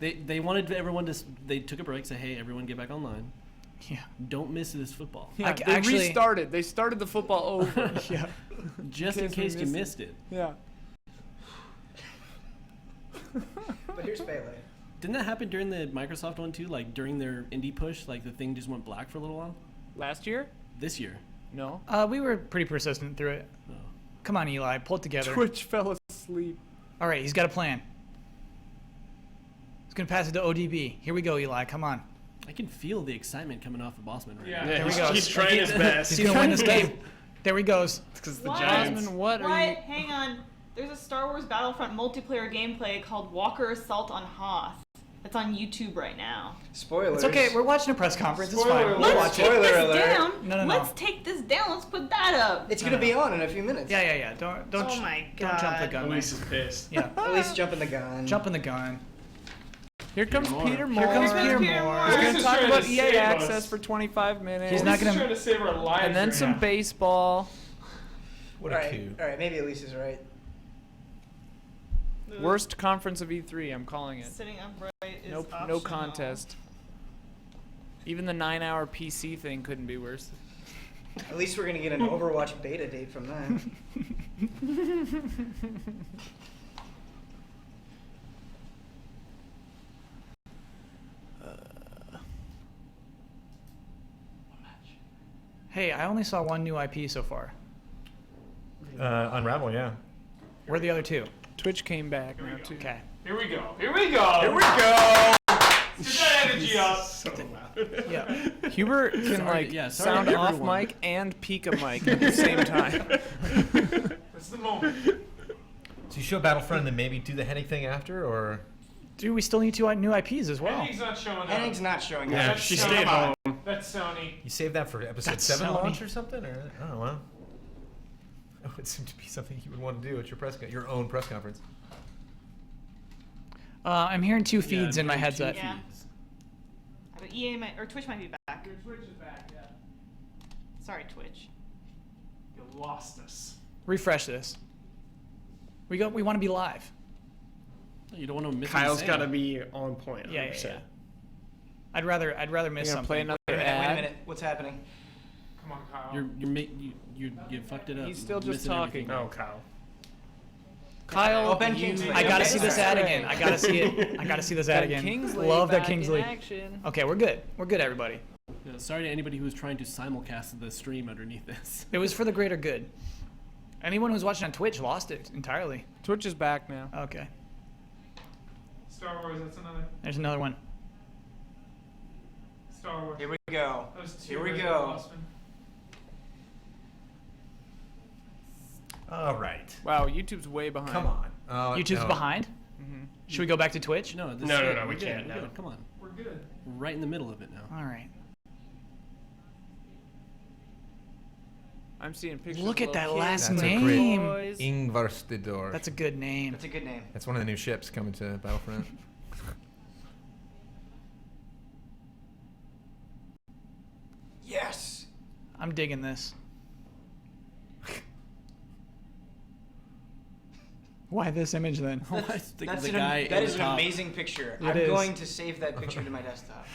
They wanted everyone to. They took a break. Say, hey, everyone, get back online. Yeah. Don't miss this football. Yeah, They they actually- restarted. They started the football over. Yeah. Just in case you missed missed it. Yeah. But here's Pele. Didn't that happen during the Microsoft one too? Like during their indie push, the thing just went black for a little while. Last year? This year. No. We were pretty persistent through it. Oh. Come on, Eli, pull it together. Twitch fell asleep. All right, he's got a plan. He's gonna pass it to ODB. Here we go, Eli. Come on. I can feel the excitement coming off of Bossman right now. Yeah, There we go. He's trying his best. He's gonna win this game. There he goes. Because the What? Giants. Jasmine, what are you? Hang on. There's a Star Wars Battlefront multiplayer gameplay called Walker Assault on Hoth. It's on YouTube right now. Spoilers. It's okay. We're watching a press conference. It's Spoiler fine. alert. We'll Let's watch take it. this Spoiler alert. down. No. Let's take this down. Let's put that up. It's gonna be on in a few minutes. Yeah. Don't Oh my don't jump the God. gun. Elise Mike. is pissed. Yeah. At least jumping the gun. Jumping the gun. Here comes Peter Moore. Here comes Peter Peter Moore. Moore. He's This gonna is talk trying about to EA save access us. for 25 minutes. He's not He's gonna- trying to save our lives. and then right some now. baseball. What All a right, coup. all right. Maybe Elise is right. Worst conference of E3. I'm calling it. Sitting upright is Nope, optional. no contest. Even the 9-hour PC thing couldn't be worse. At least we're gonna get an Overwatch beta date from that. Hey, I only saw one new IP so far. Unravel, yeah. Where are the other two? Twitch came back now too. Okay. Here we go. Here we go. Here we go. Get that energy up. So loud. Yeah. Huber can Sorry, sorry sound to off everyone. mic and peak a mic at the same time. That's the moment. So you show Battlefront and then maybe do the Hennig thing after, or? Dude, we still need two new IPs as well. Hennig's not showing up. Hennig's not showing Yeah, up. She Sony. stayed home. That's Sony. You save that for episode That's 7 Sony. launch or something, or I don't know. It would seem to be something you would want to do at your own press conference. I'm hearing two Yeah, feeds in my two headset. Yeah. feeds. But EA might, or Twitch might be back. Your Twitch is back, yeah. Sorry, Twitch. You lost us. Refresh this. We want to be live. You don't want to miss Kyle's anything. got to be on point. Yeah. 100%. I'd rather miss You're gonna something. play another Wait a ad. minute. What's happening? Come on, Kyle. You fucked it up. He's still You're just missing talking. everything. Oh, Kyle. Kyle, Oh, Ben you- Kingsley. I gotta Okay. see this ad again. I gotta see it. I gotta see this ad Ben again. Kingsley Love that back in Kingsley. action. Okay, we're good. We're good, everybody. Yeah, sorry to anybody who was trying to simulcast the stream underneath this. It was for the greater good. Anyone who's watching on Twitch lost it entirely. Twitch is back now. Okay, Star Wars, that's another. there's another one. Star Wars. Here we go. Those two Here we right go. there, Bossman. All right. Wow, YouTube's way behind. Come on. YouTube's no. behind. Mm-hmm. Should we go back to Twitch? No, this No, is no, it. no, We're we good. can't, We're no. good. Come on. We're good. We're right in the middle of it now. All right. I'm seeing pictures. Look of at that little last kids. That's a name. Boys. Ingvar Stidor. That's a good name. That's a good name. That's one of the new ships coming to Battlefront. Yes. I'm digging this. Why this image then? I think That's the an, guy that in is the an top. amazing picture. It I'm is. going to save that picture to my desktop.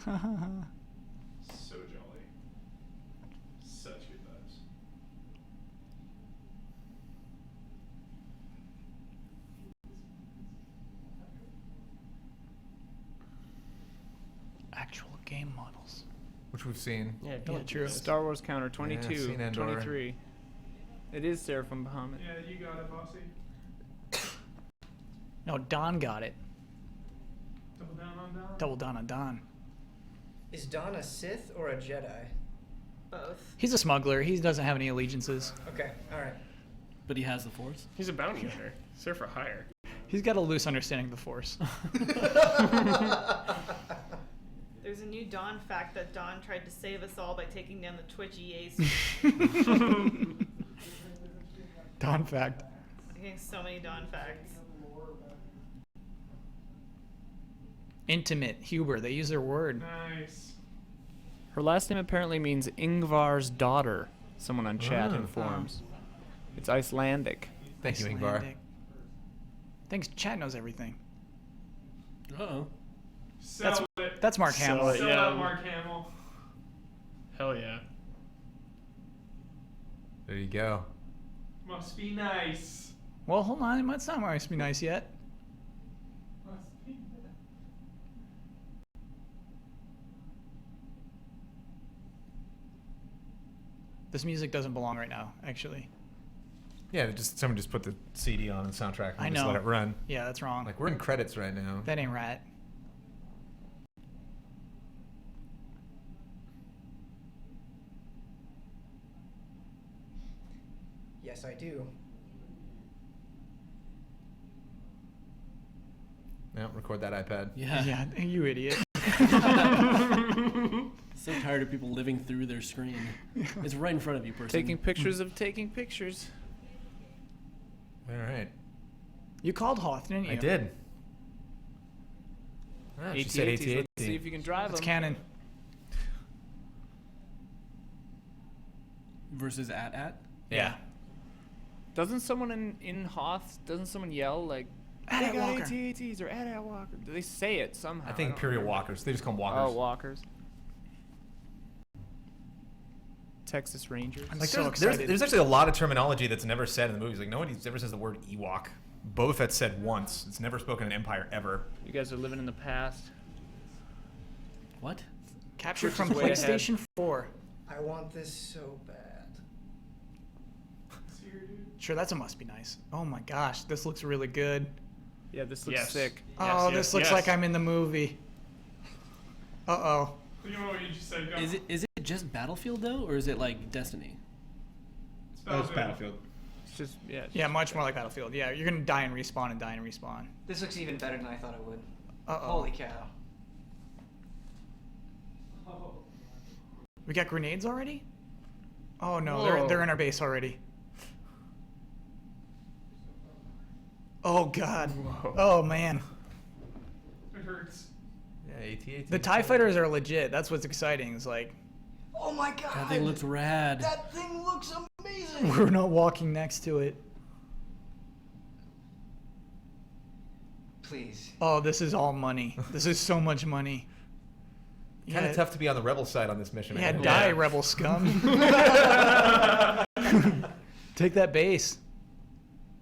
So jolly. Such good vibes. Actual game models. Which we've seen. Yeah, Yeah, true. Star Wars counter 22, seen Andor. 23. It is Seraphim Bahamut. Yeah, you got it, bossy. No, Don got it. Double down on down. Double down on Don. Is Don a Sith or a Jedi? Both. He's a smuggler. He doesn't have any allegiances. Okay, all right. But he has the Force. He's a bounty hunter. He's there for hire. He's got a loose understanding of the Force. There's a new Dawn fact that Dawn tried to save us all by taking down the Twitch EAs. Don fact. I'm getting so many Dawn facts. Intimate. Huber. They use their word. Nice. Her last name apparently means Ingvar's daughter. Someone on chat Oh. informs. It's Icelandic. Thank you, Ingvar. Icelandic. Thanks. Chat knows everything. Uh-oh. Sell it. That's Mark Sell Hamill. it. Sell Yeah. out Mark Hamill. Hell yeah. There you go. Must be nice. Well, hold on. It might not must be nice yet. Must be nice. This music doesn't belong right now, actually. Yeah, someone just put the CD on and soundtrack and I just know. let it run. Yeah, that's wrong. Like, we're in credits right now. That ain't right. Yes, I do. No, record that iPad. Yeah. Yeah, you idiot. So tired of people living through their screen. It's right in front of you, person. Taking pictures of taking pictures. All right. You called Hoth, didn't you? I did. Ah, she said AT-ATs, AT-AT. let's see if you can drive It's them. canon. Versus at. Yeah. Doesn't someone in Hoth, doesn't someone yell like, At they got Walker. AT-ATs or at Walker? Do they say it somehow? I think don't Imperial remember. Walkers. They just call them Walkers. Oh, Walkers. Texas Rangers. I'm Like so there's excited. there's actually a lot of terminology that's never said in the movies. Like nobody ever says the word Ewok. Boba Fett's said once. It's never spoken in Empire ever. You guys are living in the past. What? Captured Which from is way ahead. PlayStation 4. I want this so bad. Sure, that's a must be nice. Oh my gosh, this looks really good. Yeah, this looks Yes. sick. Oh, Yes, this looks yes. like I'm in the movie. Uh-oh. You know what you just said, go. Is it just Battlefield though, or is it like Destiny? It's Battlefield. It's just, yeah. it's Yeah, just- much more like Battlefield. Yeah, you're gonna die and respawn and die and respawn. This looks even better than I thought it would. Uh-oh. Holy cow. We got grenades already? Oh no, Whoa. they're in our base already. Oh god. Whoa. Oh man. It hurts. Yeah, AT-AT. The TIE fighters are legit. That's what's exciting. It's like Oh my god. That thing looks rad. That thing looks amazing. we're not walking next to it. Please. Oh, this is all money. This is so much money. Kind of Yeah. tough to be on the rebel side on this mission. I Yeah, gotta die, admit. rebel scum. Take that base.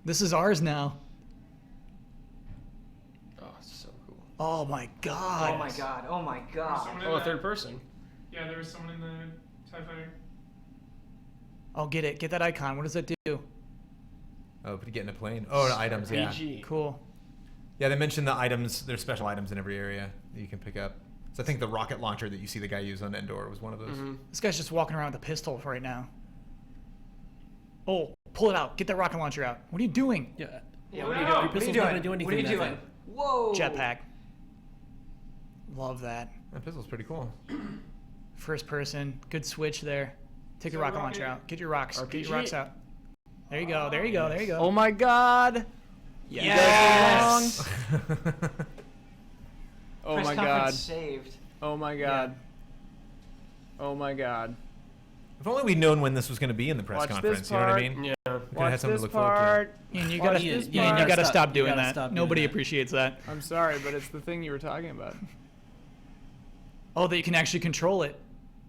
This is ours now. Oh, so cool. Oh my god. Oh my god. Oh my god. Someone in Oh, a that- third person. Yeah, there was someone in the TIE fighter. Oh, get it. Get that icon. What does it do? Oh, but to get in a plane. Oh, the items, yeah. PG. Cool. Yeah, they mentioned the items. There's special items in every area that you can pick up. So I think the rocket launcher that you see the guy use on Endor was one of those. Mm-hmm. This guy's just walking around with a pistol right now. Oh, pull it out. Get that rocket launcher out. What are you doing? Yeah. Yeah, what are you doing? What are Your you pistol's doing? not gonna do anything. What are you to that doing? thing. Whoa. Jetpack. Love that. That pistol's pretty cool. First person. Good switch there. Take your So rocket launcher rocket- out. Get your rocks. Get your RPG. rocks out. There you go. There you go. There you go. Oh my god. Yes. Oh Press my conference god. saved. Oh my god. Oh my god. If only we'd known when this was going to be in the press Watch conference. this You know what I part. mean? Yeah. We could have Watch had something this to look forward to. part. Ian, you Watch gotta, this Ian, you part. gotta stop You doing gotta that. stop doing Nobody that. appreciates that. I'm sorry, but it's the thing you were talking about. Oh, that you can actually control it.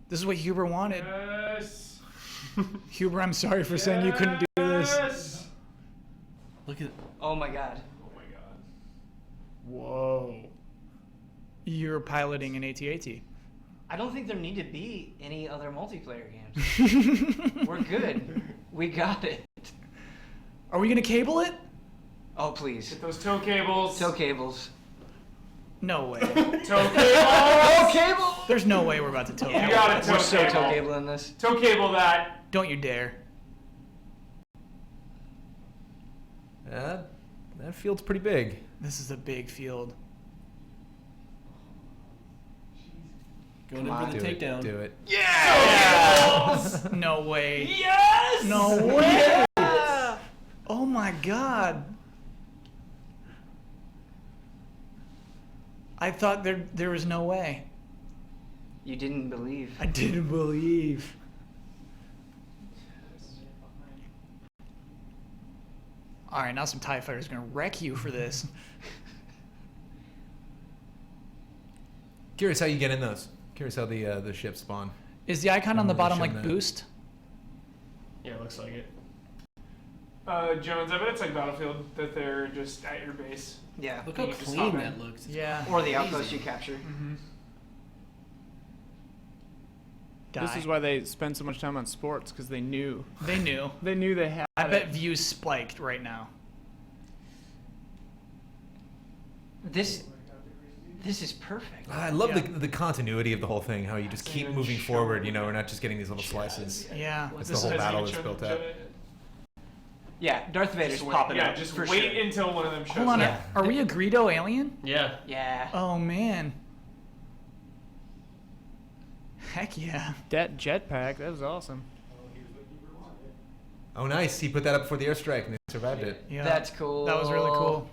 This is what Huber wanted. Yes. Huber, I'm sorry for saying you couldn't do this. Yes. Look at. Oh my god. Oh my god. Whoa. You're piloting an AT-AT. I don't think there need to be any other multiplayer games. We're good. We got it. Are we gonna cable it? Oh please. Get those tow cables. Tow cables. No way. Tow cables. Tow cable. There's no way we're about to tow Yeah, cable. got it, we're tow so cable. tow cable in this. Tow cable that. Don't you dare. That field's pretty big. This is a big field. Going in Come for the Do it. takedown. Do it. Yes! No way. Yes. No way. Oh my god. I thought there was no way. You didn't believe. I didn't believe. All right, now some TIE fighters are gonna wreck you for this. Curious how you get in those. Curious how the ships spawn. Is the icon on the Really bottom showing like that. boost? Yeah, looks like it. Jones, I bet it's like Battlefield that they're just at your base. Yeah. Look how You just clean hop in. that looks. Yeah. Or the outpost you capture. die. This is why they spend so much time on sports, because they knew. They knew. They knew they had I bet it. views spiked right now. This is perfect. I love the continuity of the whole thing. How you just keep moving forward. You know, we're not just getting these little slices. Yeah. It's the whole battle that's built up. Yeah, Darth Vader's Just wait. popping Yeah, up. just for wait sure. until one of them shows Hold on. up. Are we a Greedo alien? Yeah. Yeah. Oh man. Heck yeah. That jetpack, that was awesome. Oh, nice. He put that up before the airstrike and they survived it. Yeah. That's cool. That was really cool.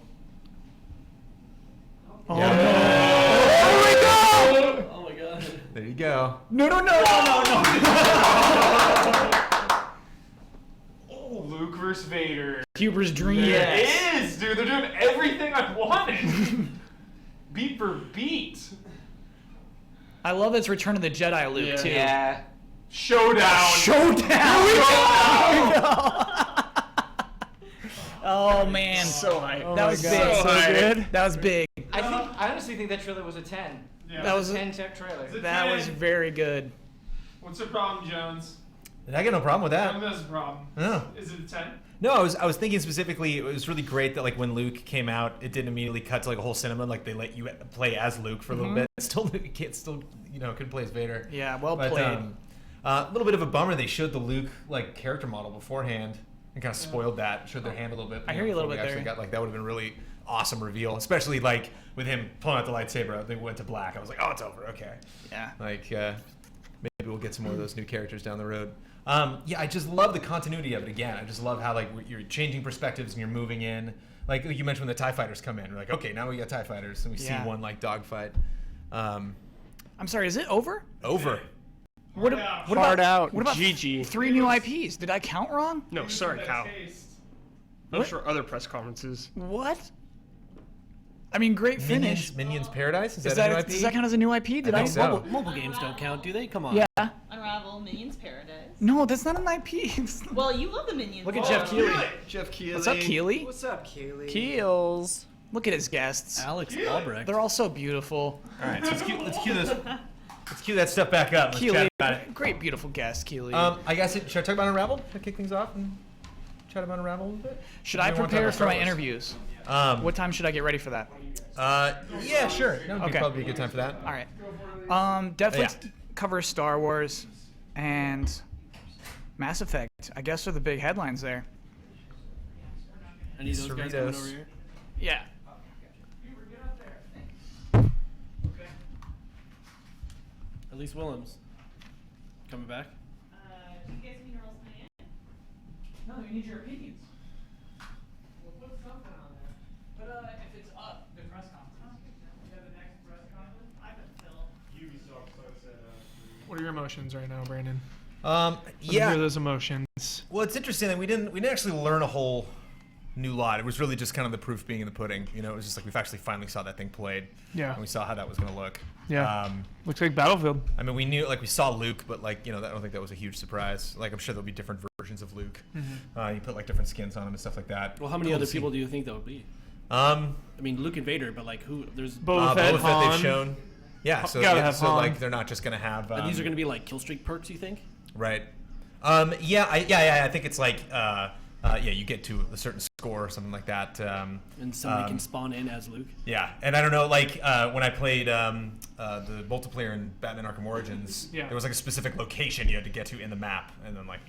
Oh, Yeah. no. Oh my god. There you go. No. Oh, Luke versus Vader. Huber's dream. It is, dude. They're doing everything I wanted. Beat for beat. I love its Return of the Jedi Luke too. Yeah. Showdown. Oh man. So hype. That was big. So That was big. I honestly think that trailer was a 10. Yeah. That was a 10 tech trailer. That was very good. What's the problem, Jones? I got no problem with that. That's a problem. No. Is it a 10? No, I was thinking specifically. It was really great that like when Luke came out, it didn't immediately cut to like a whole cinema. Like they let you play as Luke for a little bit. Still, you can't still couldn't play as Vader. Yeah, well But, played. a little bit of a bummer. They showed the Luke like character model beforehand and kind of spoiled that. Showed their hand a little bit. I hear you a little before we bit actually there. got like that would have been a really awesome reveal, especially like with him pulling out the lightsaber. They went to black. I was like, oh, it's over. Okay. Yeah. Like maybe we'll get some more of those new characters down the road. Yeah, I just love the continuity of it again. I just love how like you're changing perspectives and you're moving in. Like you mentioned when the TIE fighters come in, we're like, okay, now we got TIE fighters, and we see one like dogfight. I'm sorry, is it over? Over. What Hard out. What about GG. 3 new IPs? Did I count wrong? No, sorry, Kyle. I'm sure other press conferences. What? I mean, great finish. Minions Paradise? Is that a new IP? Does that count as a new IP? Did I? think so. Mobile games don't count, do they? Come on. Yeah. Unravel, Minions Paradise. No, that's not an IP. Well, you love the Minions. Look at Jeff Keighley. Jeff Keighley. What's up, Keighley? What's up, Keely? Keels. Look at his guests. Alex Albrecht. They're all so beautiful. All right, so let's cue that stuff back up. Let's Keighley, chat about it. great, beautiful guest, Keighley. I guess should I talk about Unravel? Should I kick things off and chat about Unravel a little bit? Should Or I do you wanna talk prepare about for Star my Wars? interviews? What time should I get ready for that? Yeah, sure. That would Okay. probably be a good time for that. All right. Definitely cover Star Wars and Mass Effect. I guess are the big headlines there. Any of those guys coming Cerritos. over here? Yeah. Elise Willems. Coming back? Do you guys need to roll something in? No, we need your opinions. We'll put something on there. But if it's up, the press conference. Yeah, the next press conference. I can fill. What are your emotions right now, Brandon? Yeah. What are those emotions? Well, it's interesting that we didn't actually learn a whole new lot. It was really just kind of the proof being in the pudding. You know, it was just like we've actually finally saw that thing played. Yeah. And we saw how that was going to look. Yeah. Looks like Battlefield. I mean, we knew, like, we saw Luke, but, like, I don't think that was a huge surprise. Like, I'm sure there'll be different versions of Luke. You put, like, different skins on him and stuff like that. Well, how many Cool other to see. people do you think that would be? I mean, Luke and Vader, but like who? There's Boba Fett, Boba Fett Han. they've shown. Yeah, so, Gotta yeah, have so Han. like, they're not just going to have... and these are going to be like kill streak perks, you think? Right. I think it's like, you get to a certain score or something like that. And somebody can spawn in as Luke. Yeah, and I don't know, like when I played the multiplayer in Batman Arkham Origins, there was like a specific location you had to get to in the map, and then like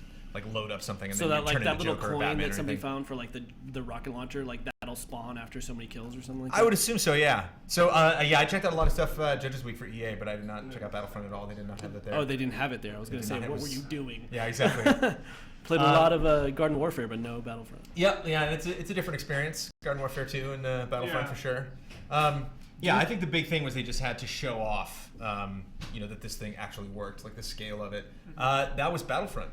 load up something, and So then that you turn like that into little Joker or coin Batman that or somebody anything. found for like the rocket launcher, like that'll spawn after so many kills or something like that. I would assume so, yeah. So I checked out a lot of stuff Judges Week for EA, but I did not check out Battlefront at all. They did not have it there. Oh, they didn't have it there. I was going to say, not. It what was- were you doing? Yeah, exactly. Played a lot of Garden Warfare, but no Battlefront. Yep, yeah, and it's a different experience. Garden Warfare 2 and Battlefront for sure. I think the big thing was they just had to show off, that this thing actually worked, like the scale of it. That was Battlefront.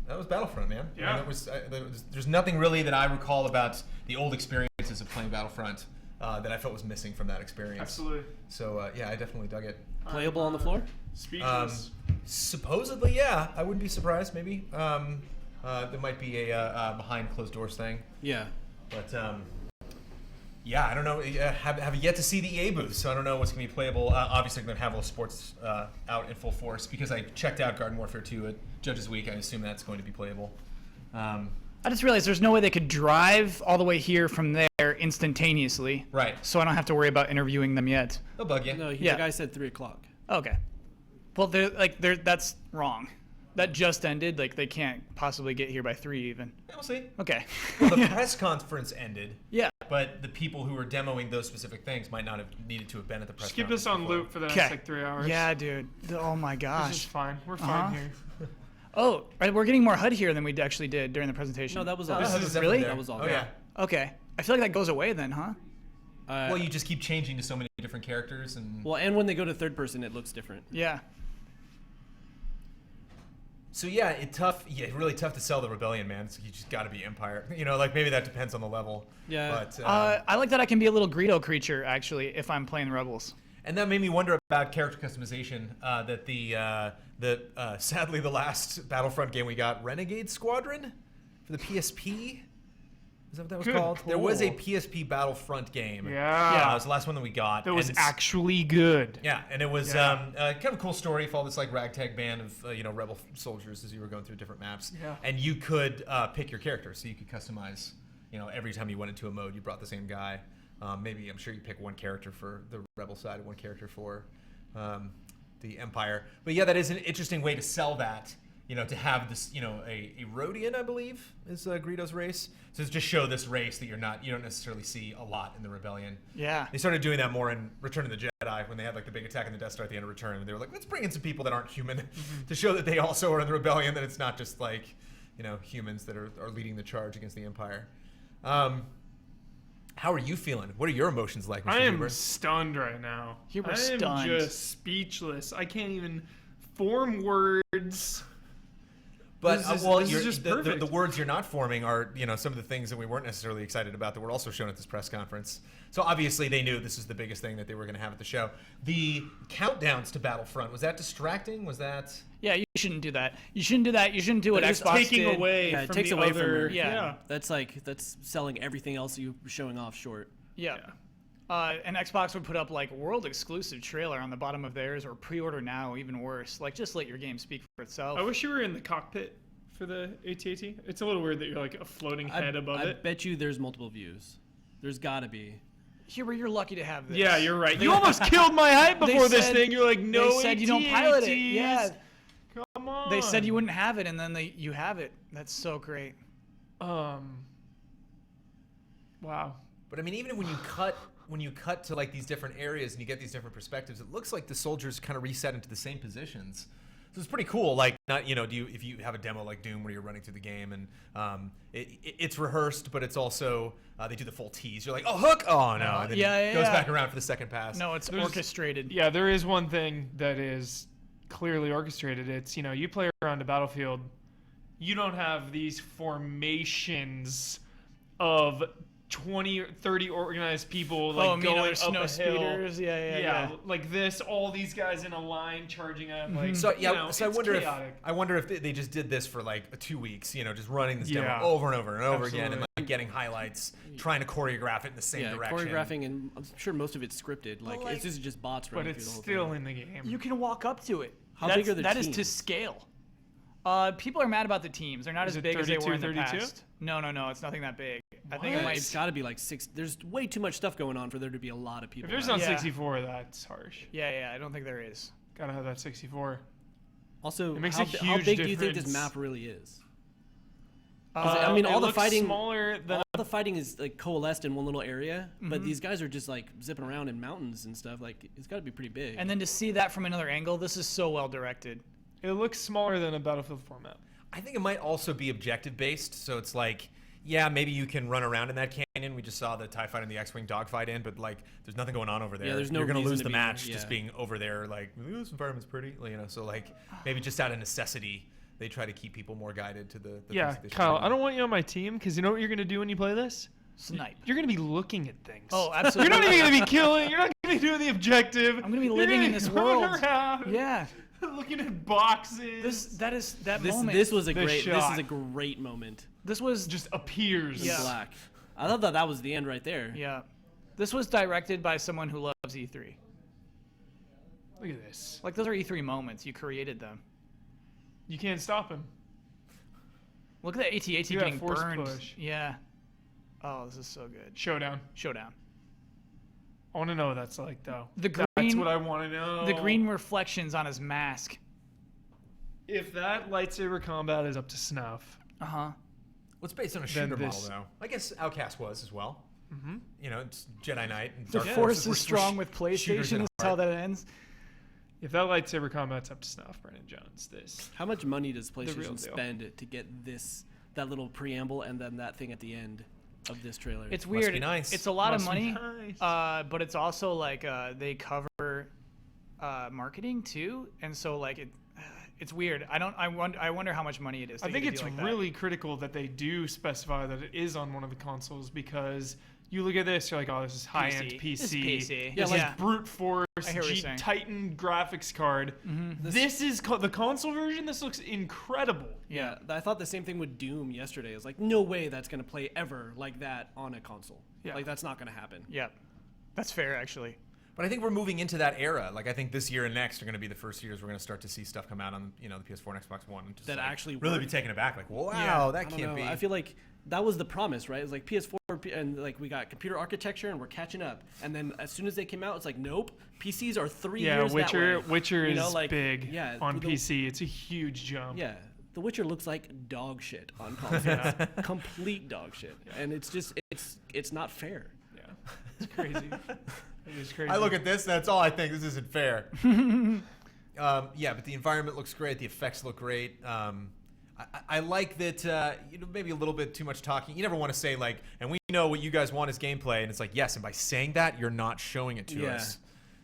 That was Battlefront, man. Yeah. I mean, there's nothing really that I recall about the old experiences of playing Battlefront that I felt was missing from that experience. Absolutely. So I definitely dug it. Playable on the floor? Speechless. Supposedly, yeah. I wouldn't be surprised. Maybe there might be a behind closed doors thing. Yeah. But Yeah, I don't know. Have yet to see the EA booth, so I don't know what's going to be playable. Obviously, I'm going to have all sports out in full force because I checked out Garden Warfare 2 at Judges Week. I assume that's going to be playable. I just realized there's no way they could drive all the way here from there instantaneously. Right. So I don't have to worry about interviewing them yet. They'll bug you. No, the guy said 3 o'clock. Okay. Well, that's wrong. That just ended. Like, they can't possibly get here by 3 even. Yeah, we'll see. Okay. Well, the press conference ended. Yeah. But the people who were demoing those specific things might not have needed to have been at the press Just keep conference. us on before. loop for the next like 3 hours. Yeah, dude. Oh my gosh. This is fine. We're fine here. Oh, right, we're getting more HUD here than we actually did during the presentation. No, that was all. This is really? there. That was all. Oh yeah. Okay. I feel like that goes away then, huh? Well, you just keep changing to so many different characters and. Well, and when they go to third person, it looks different. Yeah. So yeah, really tough to sell the Rebellion, man. So you just got to be Empire. You know, like maybe that depends on the level. Yeah. But I like that I can be a little Greedo creature actually if I'm playing Rebels. And that made me wonder about character customization. Sadly the last Battlefront game we got, Renegade Squadron, for the PSP. Is that what that was called? There was a PSP Battlefront game. Yeah. It was the last one that we got. That was actually good. Yeah, and it was kind of a cool story. Follow this like ragtag band of rebel soldiers as you were going through different maps. Yeah. And you could pick your character, so you could customize. Every time you went into a mode, you brought the same guy. Maybe I'm sure you pick one character for the rebel side and one character for the Empire. But yeah, that is an interesting way to sell that. To have this, a Rhodian, I believe, is Greedo's race. So to just show this race that you don't necessarily see a lot in the Rebellion. Yeah. They started doing that more in Return of the Jedi when they had like the big attack in the Death Star at the end of Return. And they were like, let's bring in some people that aren't human to show that they also are in the Rebellion, that it's not just like, humans that are leading the charge against the Empire. How are you feeling? What are your emotions like, Mr. I am Huber? stunned right now. Huber I stunned. am just speechless. I can't even form words. But This is just the perfect. words you're not forming are some of the things that we weren't necessarily excited about that were also shown at this press conference. So obviously they knew this was the biggest thing that they were going to have at the show. The countdowns to Battlefront, was that distracting? Was that? Yeah, you shouldn't do that. You shouldn't do that. You shouldn't do what It's Xbox taking did. away Yeah, it from takes the away other, from her. Yeah. That's selling everything else you were showing off short. Yeah. And Xbox would put up like world exclusive trailer on the bottom of theirs, or pre-order now, even worse. Like, just let your game speak for itself. I wish you were in the cockpit for the AT-AT. It's a little weird that you're like a floating head above I it. bet you there's multiple views. There's got to be. Huber, you're lucky to have this. Yeah, you're right. You almost killed my hype They before this said- thing. You're like, no, They said you don't pilot it. AT-ATs. Yeah. Come on. They said you wouldn't have it, and then you have it. That's so great. Wow. But I mean, even when you cut to like these different areas and you get these different perspectives, it looks like the soldiers kind of reset into the same positions. So it's pretty cool. Like, not if you have a demo like Doom where you're running through the game and it's rehearsed, but it's also they do the full tease. You're like, oh, hook! Oh no! And then it goes back around for the second pass. No, it's orchestrated. Yeah, there is one thing that is clearly orchestrated. It's you play around a battlefield, you don't have these formations of 20 or 30 organized people like going other up snow a hill. speeders. Yeah. Like this, all these guys in a line charging up. Like So it's I wonder chaotic. if they just did this for like 2 weeks, just running this Yeah. demo over and over and over again, and Absolutely. like getting highlights, trying to choreograph it in the same direction. Choreographing, and I'm sure most of it's scripted. Like, like- this is just bots But running it's through the whole still thing. in the game. You can walk up to it. How big are the That is to teams? scale. People are mad about the teams. They're not Is as it big as they were in the 32? past. No, it's nothing that big. I think it Yeah, might. it's got to be like 6. There's way too much stuff going on for there to be a lot of people. If there's out. not Yeah. 64, that's harsh. Yeah, I don't think there is. Gotta have that 64. Also, It makes how, a how huge big do you think this difference. map really is? 'Cause, I mean, It all the looks fighting, smaller than all the fighting is like coalesced in one little area, but these guys are just like zipping around in mountains and stuff. Like, it's got to be pretty big. And then to see that from another angle, this is so well directed. it looks smaller than a Battlefield 4 map. I think it might also be objective based, so it's like, yeah, maybe you can run around in that canyon. We just saw the TIE fighter and the X-Wing dogfight in, but like, there's nothing going on over there. Yeah, there's no You're gonna reason lose to the be match there, just yeah. being over there. Like, ooh, this environment's pretty, so like, maybe just out of necessity, they try to keep people more guided to the things Yeah, that they should Kyle, do. I don't want you on my team because you know what you're gonna do when you play this? Snipe. You're gonna be looking at things. Oh, You're absolutely. not even gonna be killing. You're not gonna be doing the objective. I'm gonna be You're living gonna in be this running world. around, Yeah. looking at boxes. That this moment. this was a This great. This shot. is a great moment. This was just appears. Yeah. Black. I thought that was the end right there. Yeah. This was directed by someone who loves E3. Look at this. Like, those are E3 moments. You created them. You can't stop him. Look at that AT-AT You got getting force burned. push. Yeah. Oh, this is so good. Showdown. I want to know what that's like, though. That's what I want to know. The green reflections on his mask. If that lightsaber combat is up to snuff. Uh-huh. Well, it's based on a shooter model, though. I guess Outcast was as well. Mm-hmm. You know, it's Jedi Knight. And The Dark Force Forces is strong with PlayStation. Is how that ends. If that lightsaber combat's up to snuff, Brandon Jones, this. How much money does real deal. PlayStation spend to get that little preamble and then that thing at the end of this trailer? It's weird. be nice. It's a lot of Must be money, nice. but it's also like they cover marketing too, and so like it's weird. I wonder how much money it is. To I think get a it's deal like really critical that they do specify that it is on one of the consoles, because you look at this, you're like, oh, this is high-end PC. This is PC. This Yeah. is brute force, I hear what you're saying. Titan graphics card. This is the console version. This looks incredible. Yeah, I thought the same thing with Doom yesterday. It's like, no way that's going to play ever like that on a console. Yeah. Like, that's not going to happen. Yeah, that's fair actually. But I think we're moving into that era. Like, I think this year and next are going to be the first years we're going to start to see stuff come out on, the PS4 and Xbox One. And just, That like, actually really work. be taken aback. Like, wow, Yeah, that I don't can't know. be. I feel like that was the promise, right? It's like PS4 and like we got computer architecture and we're catching up. And then as soon as they came out, it's like, nope, PCs are 3 years that way. Witcher You is know, like, big yeah, on PC. It's a huge jump. Yeah, The Witcher looks like dog shit on consoles. Complete dog shit, and it's just it's not fair. Yeah, it's crazy. It is crazy. I look at this, that's all I think. This isn't fair. Yeah, but the environment looks great. The effects look great. I like that, maybe a little bit too much talking. You never want to say, like, and we know what you guys want is gameplay. And it's like, yes, and by saying that, you're not showing it to us.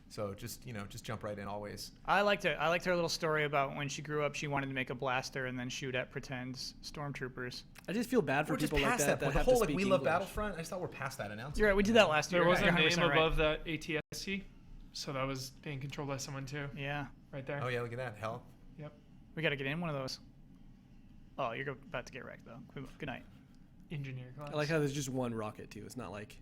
So just jump right in always. I liked it. I liked her little story about when she grew up, she wanted to make a blaster and then shoot at pretend stormtroopers. I just feel bad for We're just people like past that. point. Have the whole to like speak We Love English. Battlefront. I just thought we're past that announcement. You're right. We did that last year. There wasn't a You're name 100% right. above that ATSC, so that was being controlled by someone too. Yeah. Right there. Oh yeah, look at that. Hell. Yep. We got to get in one of those. Oh, you're about to get wrecked though. Good night. Engineer class. I like how there's just one rocket too. It's not like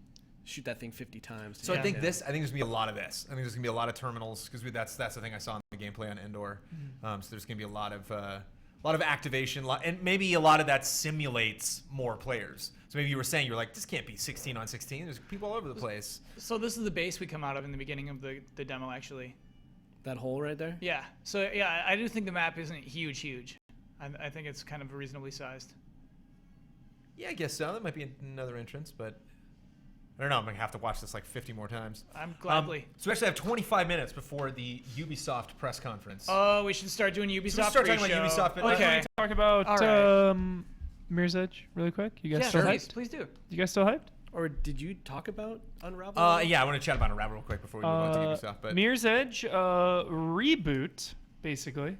shoot that thing 50 times. So I think there's gonna be a lot of this. I think there's gonna be a lot of terminals because that's the thing I saw in the gameplay on Endor. So there's gonna be a lot of activation, and maybe a lot of that simulates more players. So maybe you were saying, you're like, this can't be 16 on 16. There's people all over the place. So this is the base we come out of in the beginning of the demo, actually. That hole right there? Yeah. So yeah, I do think the map isn't huge. I think it's kind of reasonably sized. Yeah, I guess so. That might be another entrance, but I don't know. I'm gonna have to watch this like 50 more times. I'm gladly. So we actually have 25 minutes before the Ubisoft press conference. Oh, we should start doing Ubisoft. So we start talking about pre-show. Ubisoft. But Okay. Talk about All right. Mirror's Edge really quick. You guys Yeah, still please, hyped? please do. You guys still hyped? Or did you talk about Unravel? Yeah, I want to chat about Unravel real quick before we move on to Ubisoft. But Mirror's Edge reboot, basically.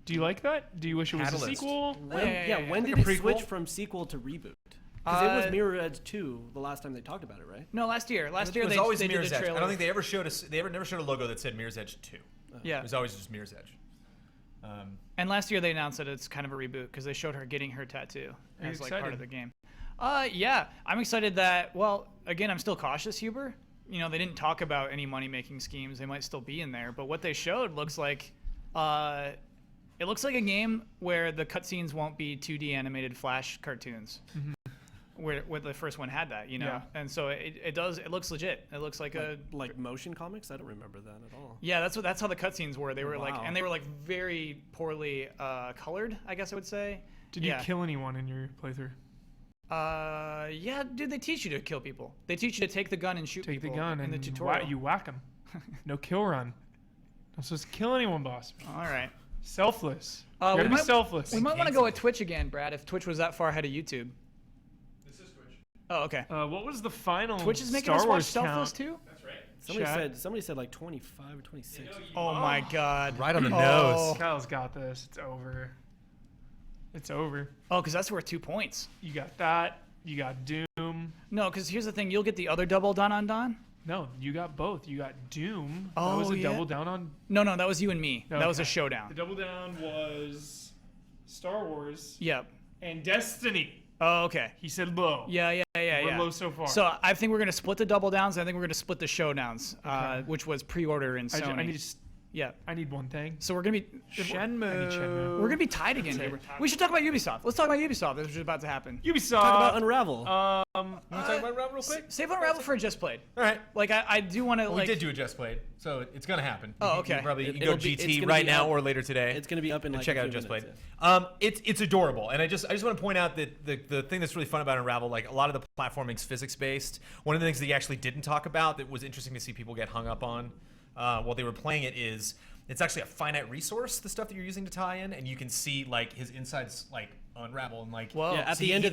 Do you like that? Do you wish it was Catalyst. a sequel? When did Like a it switch prequel? from sequel to reboot? Because it was Mirror Edge 2 the last time they talked about it, right? No, last year. Last year it was they always did Mirror's the Edge. trailer. I don't think they ever showed us. They never showed a logo that said Mirror's Edge 2. Yeah. It was always just Mirror's Edge. And last year they announced that it's kind of a reboot because they showed her getting her tattoo Are you as like part excited? of the game. Yeah, I'm excited that. Well, again, I'm still cautious, Huber. You know, they didn't talk about any money-making schemes. They might still be in there, but what they showed looks like. It looks like a game where the cutscenes won't be 2D animated Flash cartoons. Where the first one had that, you know, Yeah. and so it does. It looks legit. It looks like like motion comics. I don't remember that at all. Yeah, that's how the cutscenes were. They were like, Wow. and they were like very poorly colored, I guess I would say. Did you kill anyone in your playthrough? Yeah, dude, they teach you to kill people. They teach you to take the gun and shoot Take the people gun in and the tutorial. you whack them. No kill run. I'm supposed to kill anyone, boss. All right. Selfless. We You gotta be might- selfless. We might want to go with Twitch again, Brad. If Twitch was that far ahead of YouTube. This is Twitch. Oh, okay. What was the final Twitch is making Star us watch Wars Selfless count? too. That's right. Somebody said like 25 or 26. Oh my God. Right on the Oh. nose. Kyle's got this. It's over. It's over. Oh, because that's worth 2 points. You got that. You got Doom. No, because here's the thing. You'll get the other double down on Don. No, you got both. You got Doom. Oh, that was a yeah. double down on. No, that was you and me. That was a Okay. showdown. The double down was Star Wars Yep. and Destiny. Oh, okay. He said low. Yeah. We're low so far. So I think we're gonna split the double downs. I think we're gonna split the showdowns, which was pre-order in Sony. I need one thing. So we're gonna be Shenmue. We're gonna be tied again here. We should talk about Ubisoft. Let's talk about Ubisoft. This is about to happen. Ubisoft. Talk about Unravel. Want to talk about Unravel real quick? Save Unravel for a Just Played. All right. Like I do want to. Well, we did do a Just Played, so it's gonna happen. Oh, okay. You can go GT right now or later today. It's gonna be up in like check a out few Just Played. minutes, It's adorable, and I just want to point out that the thing that's really fun about Unravel, like a lot of the platforming's physics based. One of the things that he actually didn't talk about that was interesting to see people get hung up on while they were playing it is it's actually a finite resource, the stuff that you're using to tie in, and you can see like his insides like unravel and like. Yeah, at the end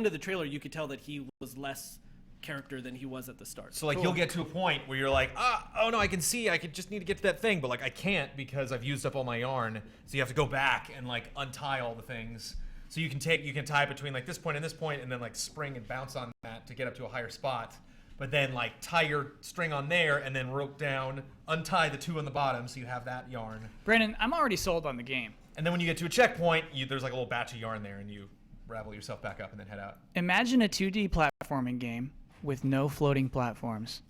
of the trailer, you could tell that he was less character than he was at the start. So like you'll get to a point where you're like, oh no, I can see, I could just need to get to that thing, but like I can't because I've used up all my yarn. So you have to go back and like untie all the things. So you can tie between like this point and this point, and then like spring and bounce on that to get up to a higher spot. But then like tie your string on there and then rope down, untie the two on the bottom so you have that yarn. Brandon, I'm already sold on the game. And then when you get to a checkpoint, there's like a little batch of yarn there and you ravel yourself back up and then head out. Imagine a 2D platforming game with no floating platforms.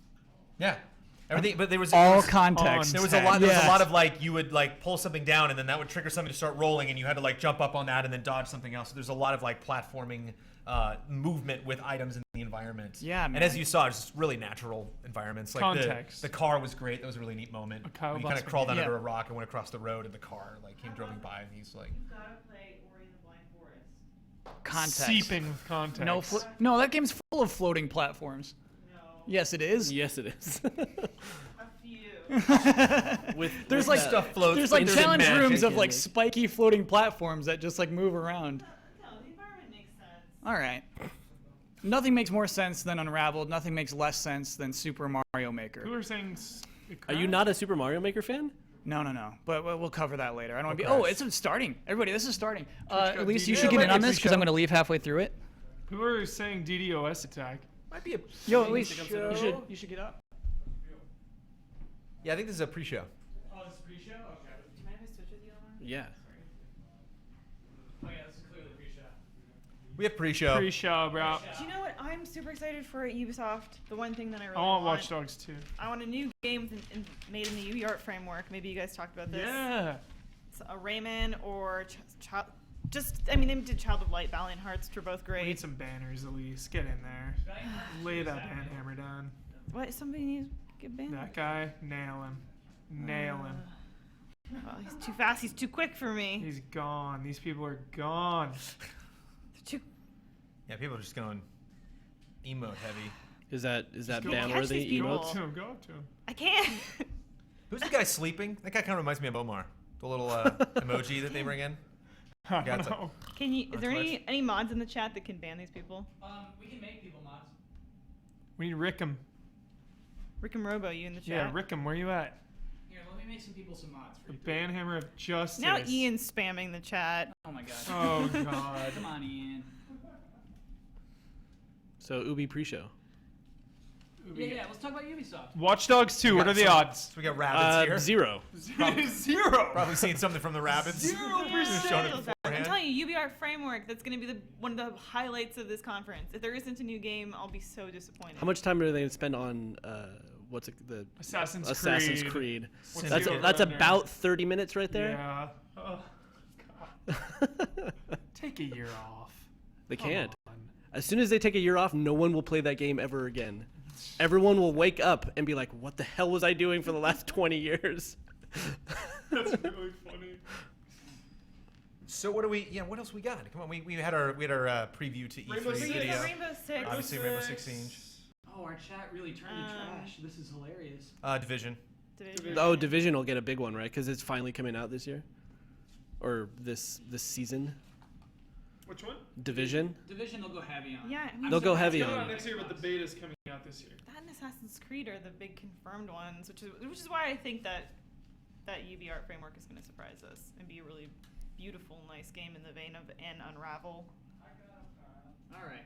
Yeah. Everything, but there was context. There was a lot of like you would like pull something down and then that would trigger something to start rolling and you had to like jump up on that and then dodge something else. So there's a lot of like platforming movement with items in the environment. Yeah, man. And as you saw, it's just really natural environments. Like Context. The car was great. That was a really neat moment. You kind of crawled under a rock and went across the road and the car like came driving by and he's like. You gotta play Ori and the Blind Forest. Context. Seeping with context. No, that game's full of floating platforms. No. Yes, it is. Yes, it is. A few. There's like stuff floats. There's like challenge magic rooms of and, like spiky floating platforms that just like move around. No, the environment makes sense. All right. Nothing makes more sense than Unraveled. Nothing makes less sense than Super Mario Maker. People are saying. Are you not a Super Mario Maker fan? No. But we'll cover that later. I don't want to be. Okay. Oh, it's starting. Everybody, this is starting. got At least you DDoS. should get in on Yeah, this because I'm going to leave halfway through it. People are saying DDoS attack. Might be a. Yo, at least you should get up. Yeah, I think this is a pre-show. Oh, it's pre-show. Okay. Do you mind if I switch with you on that? Yeah. Oh yeah, this is clearly pre-show. We have pre-show. Pre-show, bro. Do you know what? I'm super excited for Ubisoft. The one thing that I really I want Watch Dogs 2. I want a new game made in the UbiArt framework. Maybe you guys talked about this. Yeah. It's a Rayman or they did Child of Light, Valiant Hearts, which are both We great. need some banners at least. Get in there. Lay that ban hammer down. What? Somebody needs to get banned? That guy, nail him. Nail him. Well, he's too fast. He's too quick for me. He's gone. These people are gone. Too. Yeah, people are just going emote heavy. Is that go ban catch worthy these people. emotes? Go up to him. I can't. Who's the guy sleeping? That guy kind of reminds me of Omar. The little emoji that they bring in. I Yeah, don't it's like- know. Can you? Is there Twitch. any mods in the chat that can ban these people? We can make people mods. We need Rickham. Rick and Robo, you in the chat? Yeah, Rickham, where you at? Here, let me make some people some mods. The ban hammer of justice. Now Ian's spamming the chat. Oh my god. Oh god. Come on, Ian. So Ubi pre-show. Yeah. Let's talk about Ubisoft. Watch Dogs 2. What are the odds? So we got rabbits here. 0. Zero. Probably seen something from the rabbits. 0%. Shown it I'm beforehand. telling you, UbiArt framework. That's going to be one of the highlights of this conference. If there isn't a new game, I'll be so disappointed. How much time are they going to spend on the Assassin's Creed? What's That's the that's over about 30 minutes right there. Yeah. Oh, God. Take a year off. They Come can't. on. As soon as they take a year off, no one will play that game ever again. Everyone will wake up and be like, "What the hell was I doing for the last 20 years?" That's really funny. So what do we? Yeah, what else we got? Come on, we had our preview to Rainbow E3 Six. video. Rainbow Six. Obviously, Rainbow Six Siege. Oh, our chat really turned to trash. This is hilarious. Division. Oh, Division will get a big one, right? Because it's finally coming out this year, or this season. Which one? Division. Division will go heavy on. Yeah, They'll go heavy It's coming on. out next year, but the beta's coming out this year. That and Assassin's Creed are the big confirmed ones, which is why I think that UbiArt framework is going to surprise us and be a really beautiful, nice game in the vein of an Unravel. All right.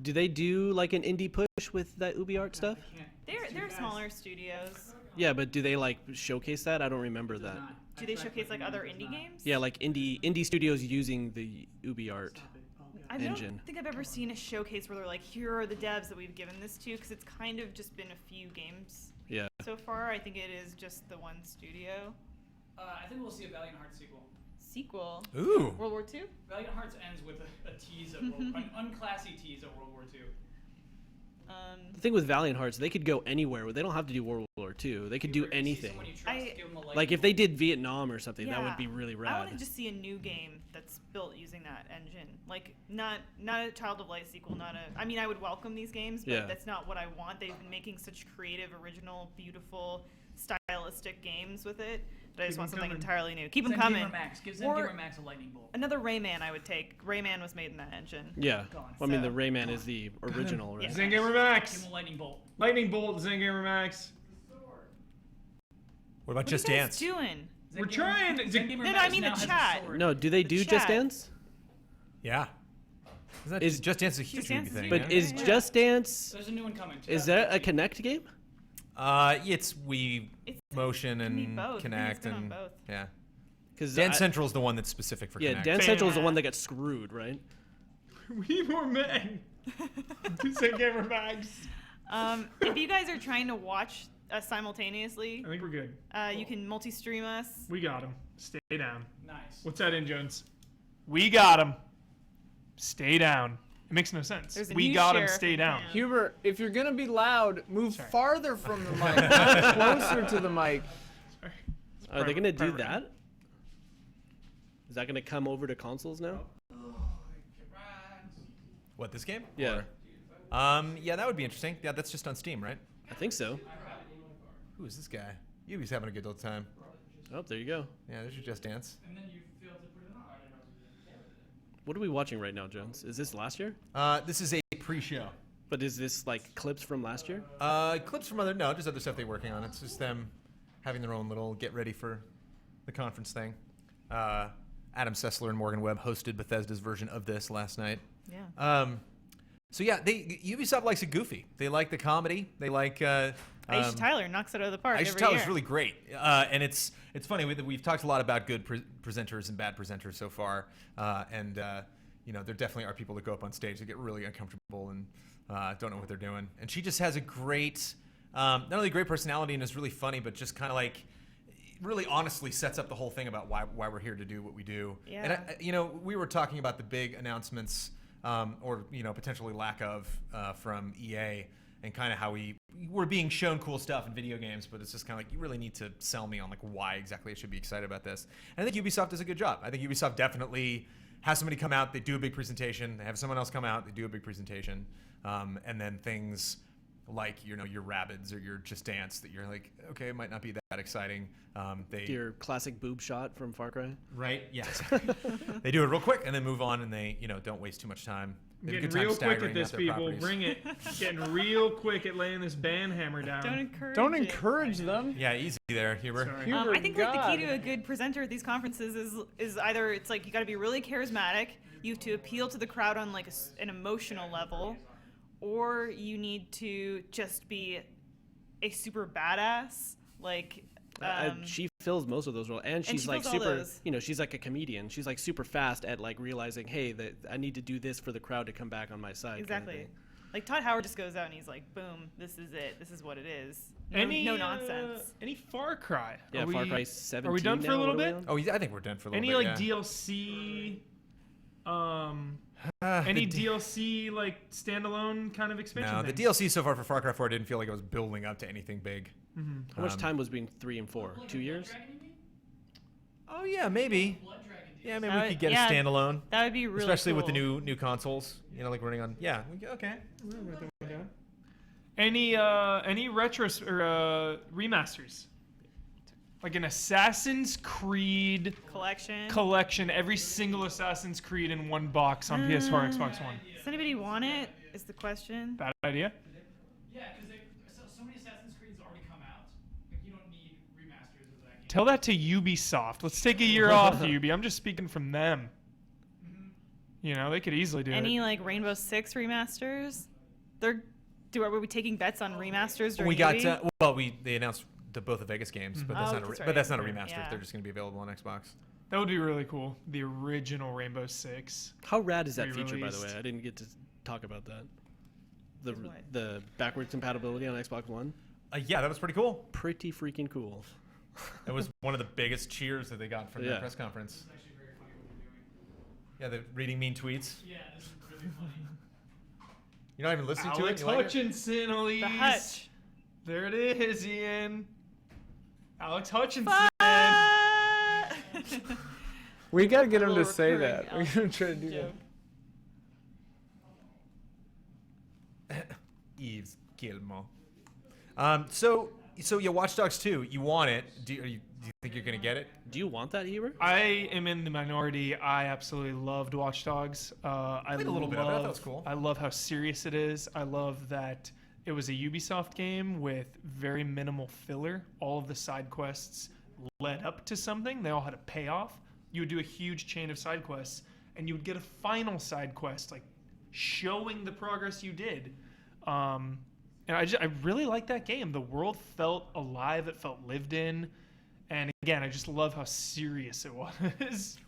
Do they do like an indie push with that UbiArt stuff? They're smaller studios. Yeah, but do they like showcase that? I don't remember that. Do they showcase like other indie games? Yeah, like indie studios using the UbiArt. I engine. don't think I've ever seen a showcase where they're like, here are the devs that we've given this to, because it's kind of just been a few games Yeah. so far. I think it is just the one studio. I think we'll see a Valiant Hearts sequel. Sequel? Ooh. World War II? Valiant Hearts ends with a tease of an unclassy tease of World War II. The thing with Valiant Hearts, they could go anywhere. They don't have to do World War II. They could do anything. Like if they did Vietnam or something, that would be really rad. I want to just see a new game that's built using that engine. Like not a Child of Light sequel, not a. I mean, I would welcome these games, but that's not what I want. They've been making such creative, original, beautiful, stylistic games with it. But I just want something entirely new. Keep them coming. Give Zengamer Max a lightning bolt. Another Rayman I would take. Rayman was made in that engine. Yeah. Well, I mean, the Rayman is the original, right? Zengamer Max. Give him a lightning bolt. Lightning bolt, Zengamer Max. What about What Just are you Dance? guys doing? We're trying. No, I mean the chat. No, do they do Just chat. Dance? Yeah. Is Just Dance a huge Just Dance movie thing? But yeah? is Just Dance? There's a new one coming. Is that a Connect game? It's Wii Motion and both. I think Kinect it's been on and both. yeah. 'Cause Dance Central is the one that's specific for Yeah, Kinect. Dance Central is the one that got screwed, right? We need more men. Zengamer Max. If you guys are trying to watch us simultaneously, I think we're good. you can multi-stream us. We got him. Stay down. Nice. What's that in, Jones? We got him. Stay down. It makes no sense. There's a We new got him. sheriff Stay in down. town. Hubert, if you're gonna be loud, move farther from the mic, not closer to the mic. Are they gonna do private. that? Is that gonna come over to consoles now? What, this game? Yeah. Yeah, that would be interesting. Yeah, that's just on Steam, right? I think so. Who is this guy? Yubi's having a good old time. Oh, there you go. Yeah, there's your Just Dance. And then you failed to put it on. What are we watching right now, Jones? Is this last year? This is a pre-show. But is this like clips from last year? Clips from just other stuff they're working on. It's just them having their own little get ready for the conference thing. Adam Sessler and Morgan Webb hosted Bethesda's version of this last night. Yeah. So yeah, Ubisoft likes it goofy. They like the comedy. They like. Aisha Tyler knocks it out of the park Aisha every Tyler's year. really great, and it's funny. We've talked a lot about good presenters and bad presenters so far, and there definitely are people that go up on stage that get really uncomfortable and don't know what they're doing. And she just has a great, not only great personality and is really funny, but just kind of like really honestly sets up the whole thing about why we're here to do what we do. Yeah. And we were talking about the big announcements or potentially lack of from EA and kind of how we're being shown cool stuff in video games, but it's just kind of like you really need to sell me on like why exactly I should be excited about this. And I think Ubisoft does a good job. I think Ubisoft definitely has somebody come out, they do a big presentation, they have someone else come out, they do a big presentation, and then things like your Rabbids or your Just Dance that you're like, okay, it might not be that exciting. Your classic boob shot from Far Cry. Right? Yeah. They do it real quick and then move on, and they don't waste too much time. They have a Getting good time real quick staggering at this, out their people. properties. Bring it. Getting real quick at laying this ban hammer down. Don't encourage them. Yeah, easy there, Hubert. Sorry. I think like the key to a good presenter at these conferences is either it's like you got to be really charismatic, you have to appeal to the crowd on like an emotional level, or you need to just be a super badass. Like she fills most of those roles, and she's she like fills all super. those. She's like a comedian. She's like super fast at like realizing, hey, that I need to do this for the crowd to come back on my side. Exactly. Kind of thing. Like Todd Howard just goes out and he's like, boom, this is it. This is what it is. No nonsense. Any Far Cry? Yeah, Are Far we- Cry 17. Are we done for now? a little What are we bit? on? Oh, yeah, I think we're done for a little Any bit. like yeah. DLC? Any DLC like standalone kind of expansion? No, the things? DLC so far for Far Cry 4 didn't feel like it was building up to anything big. How much time was between 3 and 4? 2 years? Oh yeah, maybe. Yeah, maybe we That could would- get yeah, a standalone. that would be really especially with the cool. new consoles. Like running on. Yeah. Okay. Any retro or remasters? Like an Assassin's Creed collection. Every single Assassin's Creed in one box on PS4, Xbox One. Does anybody want it? Is the question. Bad idea. Yeah, because so many Assassin's Creeds already come out. Like you don't need remasters of that game. Tell that to Ubisoft. Let's take a year off, Ubi. I'm just speaking from them. They could easily do Any it. like Rainbow Six remasters? Are we taking bets on remasters during We got Ubi? they announced both the Vegas games, but Oh, that's not that's but right. that's not a remaster. Yeah. They're just going to be available on Xbox. That would be really cool. The original Rainbow Six. How rad is that feature, by the way? re-released. I didn't get to talk about that. The backwards compatibility on Xbox One. Yeah, that was pretty cool. Pretty freaking cool. It was one of the biggest cheers that they got from that press conference. Yeah, the reading mean tweets. Yeah, this is really funny. You're not even listening Alex to it? Hutchinson, Elise. The Hutch. There it is, Ian. Alex Hutchinson. We gotta get him to Little say recurring that. We're gonna try to do joke. that. Yves Guillemot. So yeah, Watch Dogs 2, you want it. Do you think you're going to get it? Do you want that, Heber? I am in the minority. I absolutely loved Watch Dogs. I played a little bit of it. I thought it was cool. I love how serious it is. I love that it was a Ubisoft game with very minimal filler. All of the side quests led up to something. They all had a payoff. You would do a huge chain of side quests, and you would get a final side quest, like showing the progress you did. And I really liked that game. The world felt alive. It felt lived in. And again, I just love how serious it was.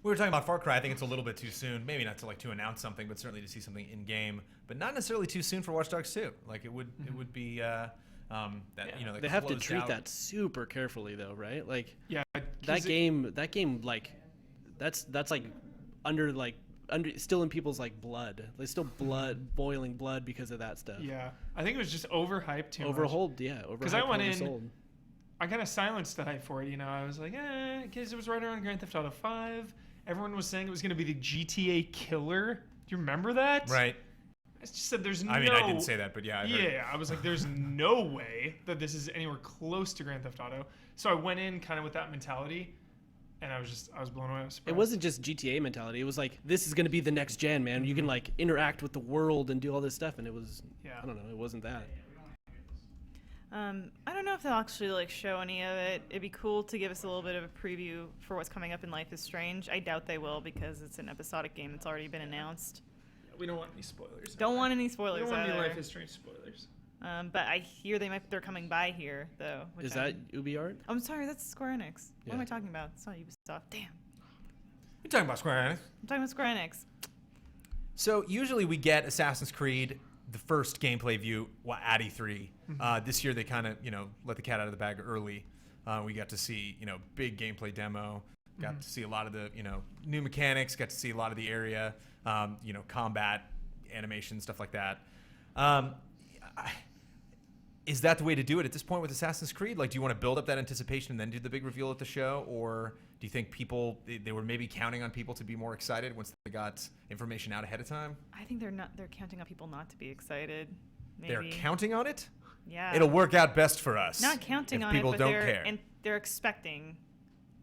We were talking about Far Cry. I think it's a little bit too soon. Maybe not to announce something, but certainly to see something in game. But not necessarily too soon for Watch Dogs 2. Like it would be They have to treat that super carefully, though, right? Like that game, like that's like under still in people's like blood. There's still boiling blood because of that stuff. Yeah, I think it was just overhyped too much. Because I went in, I kind of silenced the hype for it. I was like, because it was right around Grand Theft Auto 5. Everyone was saying it was going to be the GTA killer. Do you remember that? Right. I just said there's no. I mean, I didn't say that, but yeah. I was like, there's no way that this is anywhere close to Grand Theft Auto. So I went in kind of with that mentality. And I was blown away. I was surprised. It wasn't just GTA mentality. It was like, this is going to be the next gen, man. You can like interact with the world and do all this stuff. And it was, I don't know, it wasn't that. I don't know if they'll actually show any of it. It'd be cool to give us a little bit of a preview for what's coming up in Life is Strange. I doubt they will because it's an episodic game that's already been announced. We don't want any spoilers. Don't want any spoilers. We don't want any either. Life is Strange spoilers. But I hear they're coming by here though. Is that Ubi Art? I'm sorry, that's Square Enix. Yeah. What am I talking about? It's not Ubisoft. Damn. You're talking about Square Enix. I'm talking about Square Enix. So usually we get Assassin's Creed, the first gameplay view at E3. This year they kind of let the cat out of the bag early. We got to see big gameplay demo. Got to see a lot of the new mechanics. Got to see a lot of the area, combat, animation, stuff like that. Is that the way to do it at this point with Assassin's Creed? Like, do you want to build up that anticipation and then do the big reveal at the show? Or do you think they were maybe counting on people to be more excited once they got information out ahead of time? I think they're counting on people not to be excited. Maybe. They're counting on it? Yeah. It'll work out best for us. Not counting if on people it, but don't care. And they're expecting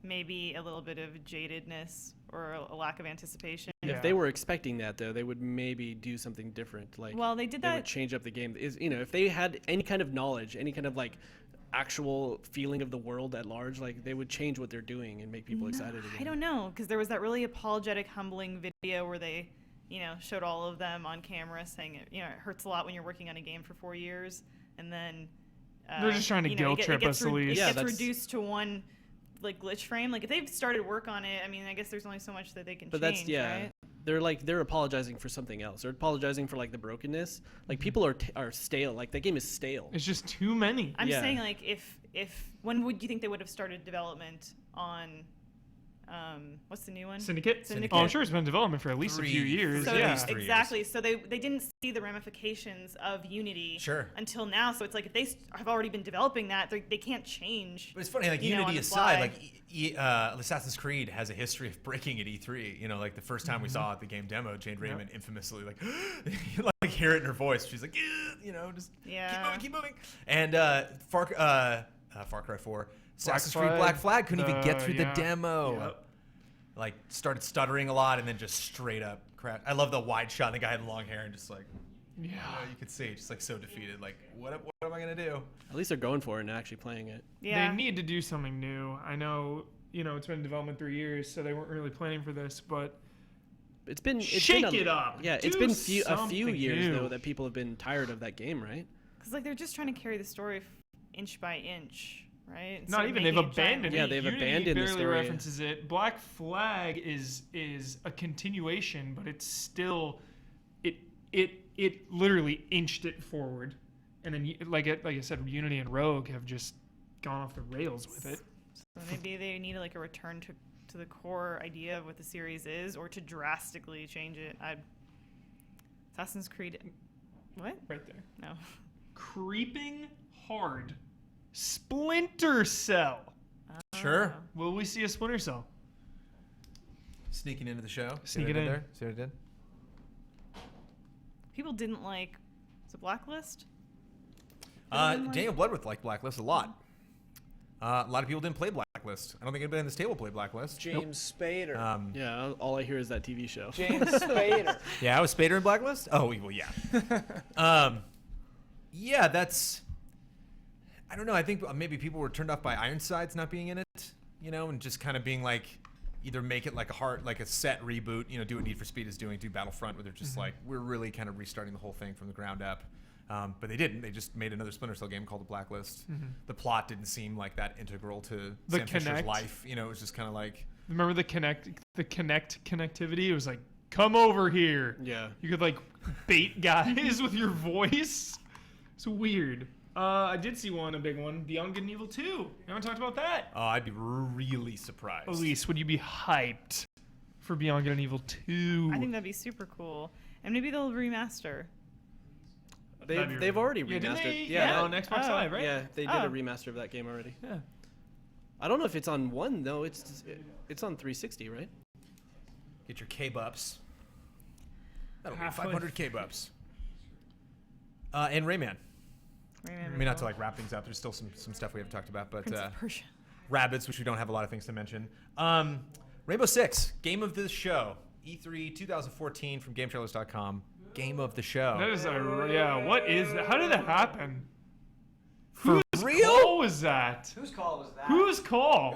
maybe a little bit of jadedness or a lack of anticipation. If they were expecting that, though, they would maybe do something different. Like, well, they did that. They would change up the game. If they had any kind of knowledge, any kind of actual feeling of the world at large, they would change what they're doing and make people excited again. I don't know, because there was that really apologetic, humbling video where they, showed all of them on camera saying it hurts a lot when you're working on a game for 4 years, and then they're just trying to guilt trip us, Elise. It gets reduced to one glitch frame. If they've started work on it, I guess there's only so much that they can change. Right? They're apologizing for something else. They're apologizing for the brokenness. People are stale. That game is stale. It's just too many. I'm saying if when would you think they would have started development on what's the new one? Syndicate. Oh, I'm sure it's been in development for at least a few years. So yeah, exactly. So they didn't see the ramifications of Unity until now. So it's if they have already been developing that, they can't change. But it's funny, Unity aside, Assassin's Creed has a history of breaking at E3. The first time we saw it, the game demo, Jane Raymond infamously you hear it in her voice. She's like, just keep moving. And Far Cry 4. Assassin's Creed Black Flag couldn't even get through the demo. Yep. Started stuttering a lot and then just straight up crashed. I love the wide shot. The guy had long hair and just you could see just so defeated. What am I gonna do? At least they're going for it and actually playing it. Yeah. They need to do something new. I know it's been in development 3 years, so they weren't really planning for this, but it's been it up. Yeah, it's been a few years though that people have been tired of that game, right? Because they're just trying to carry the story inch by inch. right? Not even. They've abandoned it. Yeah, they've Unity abandoned the barely story. references it. Black Flag is a continuation, but it's still it literally inched it forward, and then like I said, Unity and Rogue have just gone off the rails with it. So maybe they need like a return to the core idea of what the series is, or to drastically change it. Assassin's Creed. What? Right there. No. Creeping hard. Splinter Cell. Sure. Will we see a Splinter Cell? Sneaking into the show. Sneaking in. There. See what I did? People didn't like. Was it Blacklist? Daniel Bloodworth liked Blacklist a lot. A lot of people didn't play Blacklist. I don't think anybody on this table played Blacklist. James Spader. Yeah, all I hear is that TV show. James Spader. Yeah, I was Spader in Blacklist? Oh, well, yeah. Yeah, that's... I don't know. I think maybe people were turned off by Ironsides not being in it, and just kind of being like, either make it like a set reboot, do what Need for Speed is doing, do Battlefront, where they're just like, we're really kind of restarting the whole thing from the ground up. But they didn't. They just made another Splinter Cell game called The Blacklist. The plot didn't seem like that integral to Sam Fisher's life. It was just kind of like... Remember the Connect connectivity? It was like, come over here. Yeah. You could like bait guys with your voice. It's weird. I did see a big one. Beyond Good and Evil 2. You haven't talked about that? Oh, I'd be really surprised. Elise, would you be hyped for Beyond Good and Evil 2? I think that'd be super cool. And maybe they'll remaster. They've already remastered. Yeah, on Xbox Live, right? Yeah, they did a remaster of that game already. Yeah. I don't know if it's on One though. It's on 360, right? Get your K-Bups. That'll be Half-Life. 500 K-Bups. And Rayman. I mean, not to like wrap things up. There's still some stuff we haven't talked about, but Prince of Persia. Rabbids, which we don't have a lot of things to mention. Rainbow Six, game of the show. E3 2014 from GameTrailers.com. Game of the show. That is what is that? How did that happen? For Whose real? call was that? Whose call was that? Whose call?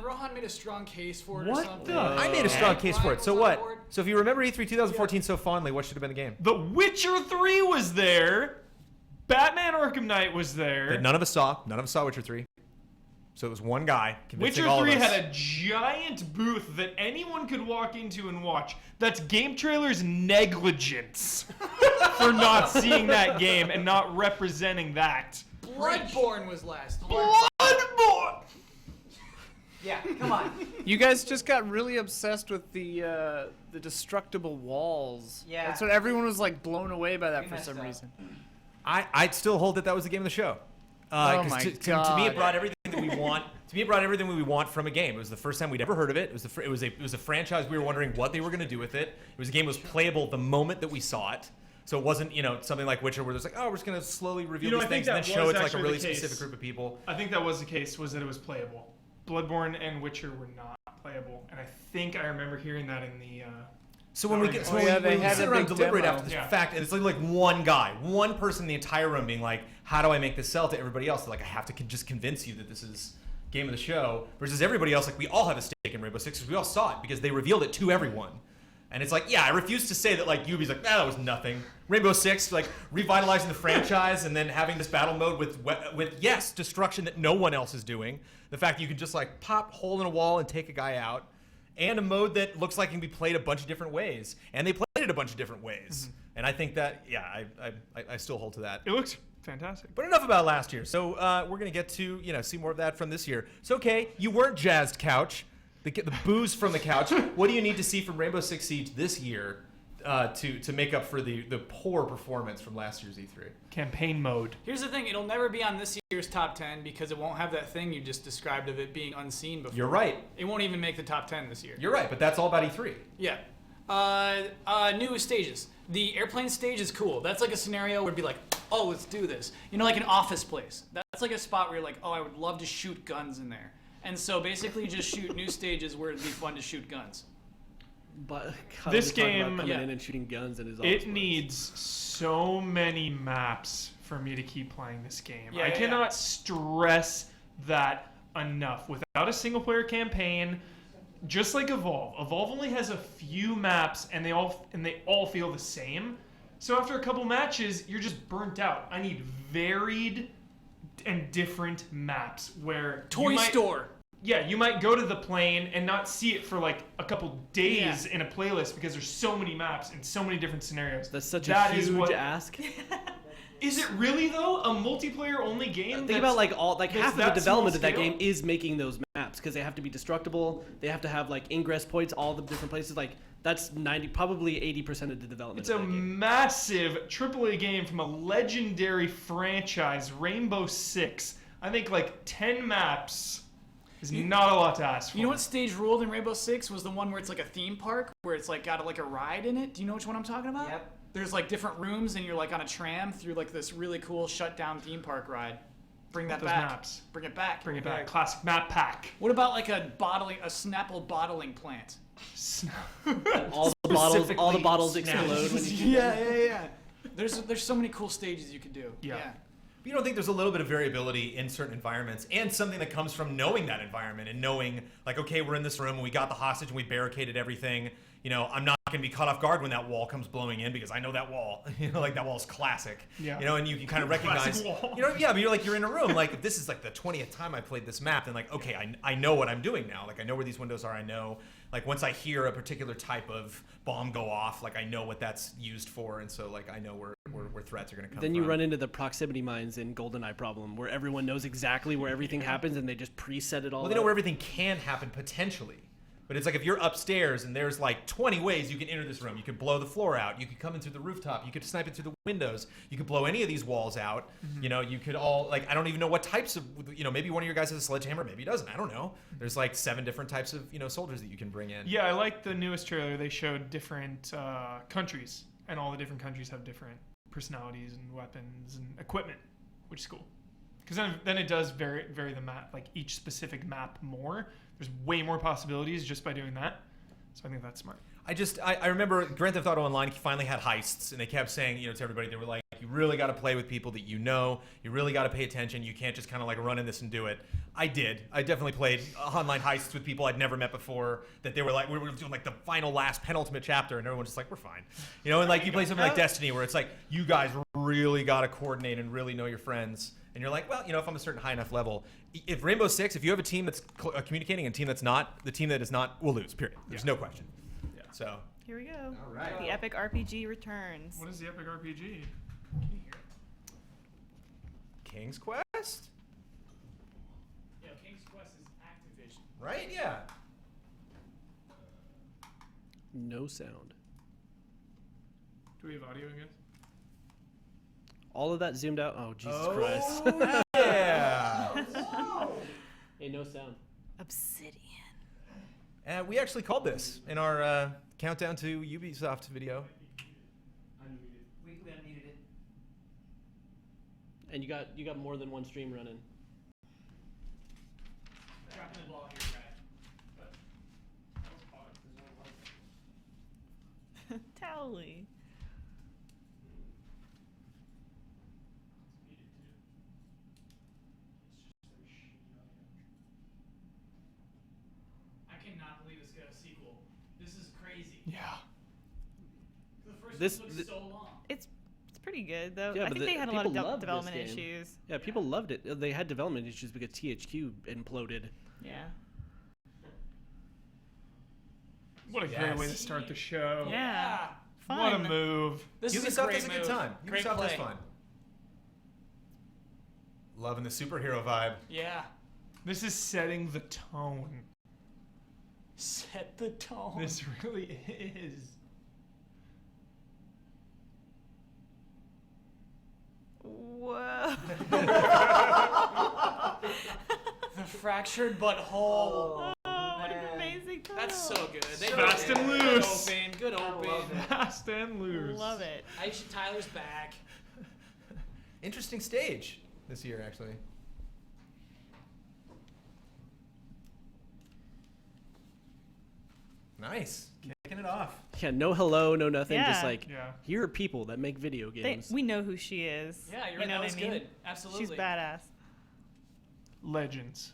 Rohan made a strong case for it or What something. the- I made a strong case for it. So Brian was what? on board. So if you remember E3 2014 so fondly, what should have been the game? The Witcher 3 was there. Batman Arkham Knight was there. That none of us saw. None of us saw Witcher 3. So it was one guy convincing Witcher all 3 of us. had a giant booth that anyone could walk into and watch. That's Game Trailer's negligence for not seeing that game and not representing that. Bloodborne was last. Bloodborne! Yeah, come on. You guys just got really obsessed with the destructible walls. Yeah. That's what everyone was like blown away by that We for messed some up. reason. I'd still hold that was the game of the show. Oh 'cause my to me, it God. brought everything that we want. To me, it brought everything we want from a game. It was the first time we'd ever heard of it. It was a franchise we were wondering what they were going to do with it. It was a game that was playable the moment that we saw it. So it wasn't, something like Witcher where there's like, oh, we're just going to slowly reveal these I think things and then that show was it to like a actually really the case. specific group of people. I think that was the case, was that it was playable. Bloodborne and Witcher were not playable. And I think I remember hearing that in the... So when we article. get, so when we had sit a around and big deliberate demo. after this Yeah. fact, and it's like one guy, one person in the entire room being like, how do I make this sell to everybody else? They're like, I have to just convince you that this is game of the show. Versus everybody else, like, we all have a stake in Rainbow Six because we all saw it because they revealed it to everyone. And it's like, yeah, I refuse to say that like Ubi's like, that was nothing. Rainbow Six, like revitalizing the franchise and then having this battle mode with yes, destruction that no one else is doing. The fact that you can just like pop hole in a wall and take a guy out. And a mode that looks like it can be played a bunch of different ways. And they played it a bunch of different ways. And I think that, yeah, I still hold to that. It looks fantastic. But enough about last year. So we're going to get to, see more of that from this year. It's okay. You weren't jazzed, Couch. The booze from the couch. What do you need to see from Rainbow Six Siege this year to make up for the poor performance from last year's E3? Campaign mode. Here's the thing, it'll never be on this year's top 10 because it won't have that thing you just described of it being unseen before. You're right. It won't even make the top 10 this year. You're right, but that's all about E3. Yeah. New stages. The airplane stage is cool. That's like a scenario where it'd be like, oh, let's do this. Like an office place. That's like a spot where you're like, oh, I would love to shoot guns in there. And so basically just shoot new stages where it'd be fun to shoot guns. But God, This we're talking about game- coming Yeah. in and shooting guns in his It needs so many maps for me to keep playing this game. Yeah, I yeah, cannot stress that enough. Without a single player campaign, just like Evolve. Evolve only has a few maps and they all feel the same. So after a couple matches, you're just burnt out. I need varied, and different maps where Toy store. Yeah, you might go to the plane and not see it for like a couple days in a playlist because there's so many maps and so many different scenarios. That's such a huge ask. Is it really though a multiplayer only game? Think about like half of the development of that scale? game is making those maps because they have to be destructible. They have to have like ingress points, all the different places. Like that's probably 80% of the development. It's a massive AAA game from a legendary franchise, Rainbow Six. I think like 10 maps is not a lot to ask for. You know what stage ruled in Rainbow Six was the one where it's like a theme park where it's like got like a ride in it. Do you know which one I'm talking about? Yep. There's like different rooms and you're like on a tram through like this really cool shut down theme park ride. Bring that those back. maps. Bring it back. Bring it back. Classic map pack. What about like a Snapple bottling plant? all the bottles explode when you Yeah. There's so many cool stages you could do. Yeah. But you don't think there's a little bit of variability in certain environments and something that comes from knowing that environment and knowing like, okay, we're in this room and we got the hostage and we barricaded everything. You know, I'm not going to be caught off guard when that wall comes blowing in because I know that wall. You know, like that wall's classic. Yeah. You know, and you can kind of recognize. You know, yeah, but you're in a room. Like if this is like the 20th time I played this map, then like, okay, I know what I'm doing now. Like I know where these windows are. I know. Like once I hear a particular type of bomb go off, like I know what that's used for, and so like I know where threats are going to come. Then you run into the proximity mines in GoldenEye problem, where everyone knows exactly where everything happens, and they just preset it all. Well, they know where everything can happen potentially. But it's like if you're upstairs and there's like 20 ways you can enter this room. You could blow the floor out. You could come in through the rooftop. You could snipe it through the windows. You could blow any of these walls out. Mm-hmm. You know, you could all, like, I don't even know what types of, you know, maybe one of your guys has a sledgehammer, maybe he doesn't. I don't know. There's like 7 different types of, you know, soldiers that you can bring in. Yeah, I like the newest trailer. They showed different countries, and all the different countries have different personalities and weapons and equipment, which is cool. Because then it does vary the map, like each specific map more. There's way more possibilities just by doing that. So I think that's smart. I remember Grand Theft Auto Online finally had heists, and they kept saying, you know, to everybody, they were like, you really got to play with people that you know. You really got to pay attention. You can't just kind of like run in this and do it. I did. I definitely played online heists with people I'd never met before. That they were like, we were doing like the final last penultimate chapter, and everyone's just like, we're fine, you know. And like you play something like Destiny, where it's like you guys really got to coordinate and really know your friends. And you're like, well, you know, if I'm a certain high enough level, if Rainbow Six, if you have a team that's communicating and a team that's not, the team that is not will lose. Period. There's no question. Yeah. So here we go. All right. The epic RPG returns. What is the epic RPG? King's Quest. Yeah, King's Quest is Activision. Right? Yeah. No sound. Do we have audio again? All of that zoomed out. Oh, Jesus Christ. Yeah. Hey, no sound. Obsidian. We actually called this in our countdown to Ubisoft video. We unmuted it. And you got more than one stream running. Dropping the ball here, Brad. Towley. I cannot believe it's got a sequel. This is crazy. Yeah. The first This- one took so long. It's pretty good though. Yeah, I but think they had a lot of people loved this development game. issues. Yeah, people loved it. They had development issues because THQ imploded. Yeah. What a great way to start the show. Yeah. Fun. What a move. This is a Ubisoft great is a good move. time. Great Ubisoft is play. fun. Loving the superhero vibe. Yeah. This is setting the tone. Set the tone. This really is. Whoa. The fractured butthole. What an amazing title. That's so good. They Fast did and it. loose. Good open. Fast and loose. Love it. Aisha Tyler's back. Interesting stage this year, actually. Nice. Kicking it off. Yeah, no hello, no nothing. Just Yeah. like, here are people that make video games. We know who she is. Yeah, you're you right. know That what was I mean? good. Absolutely. She's badass. Legends.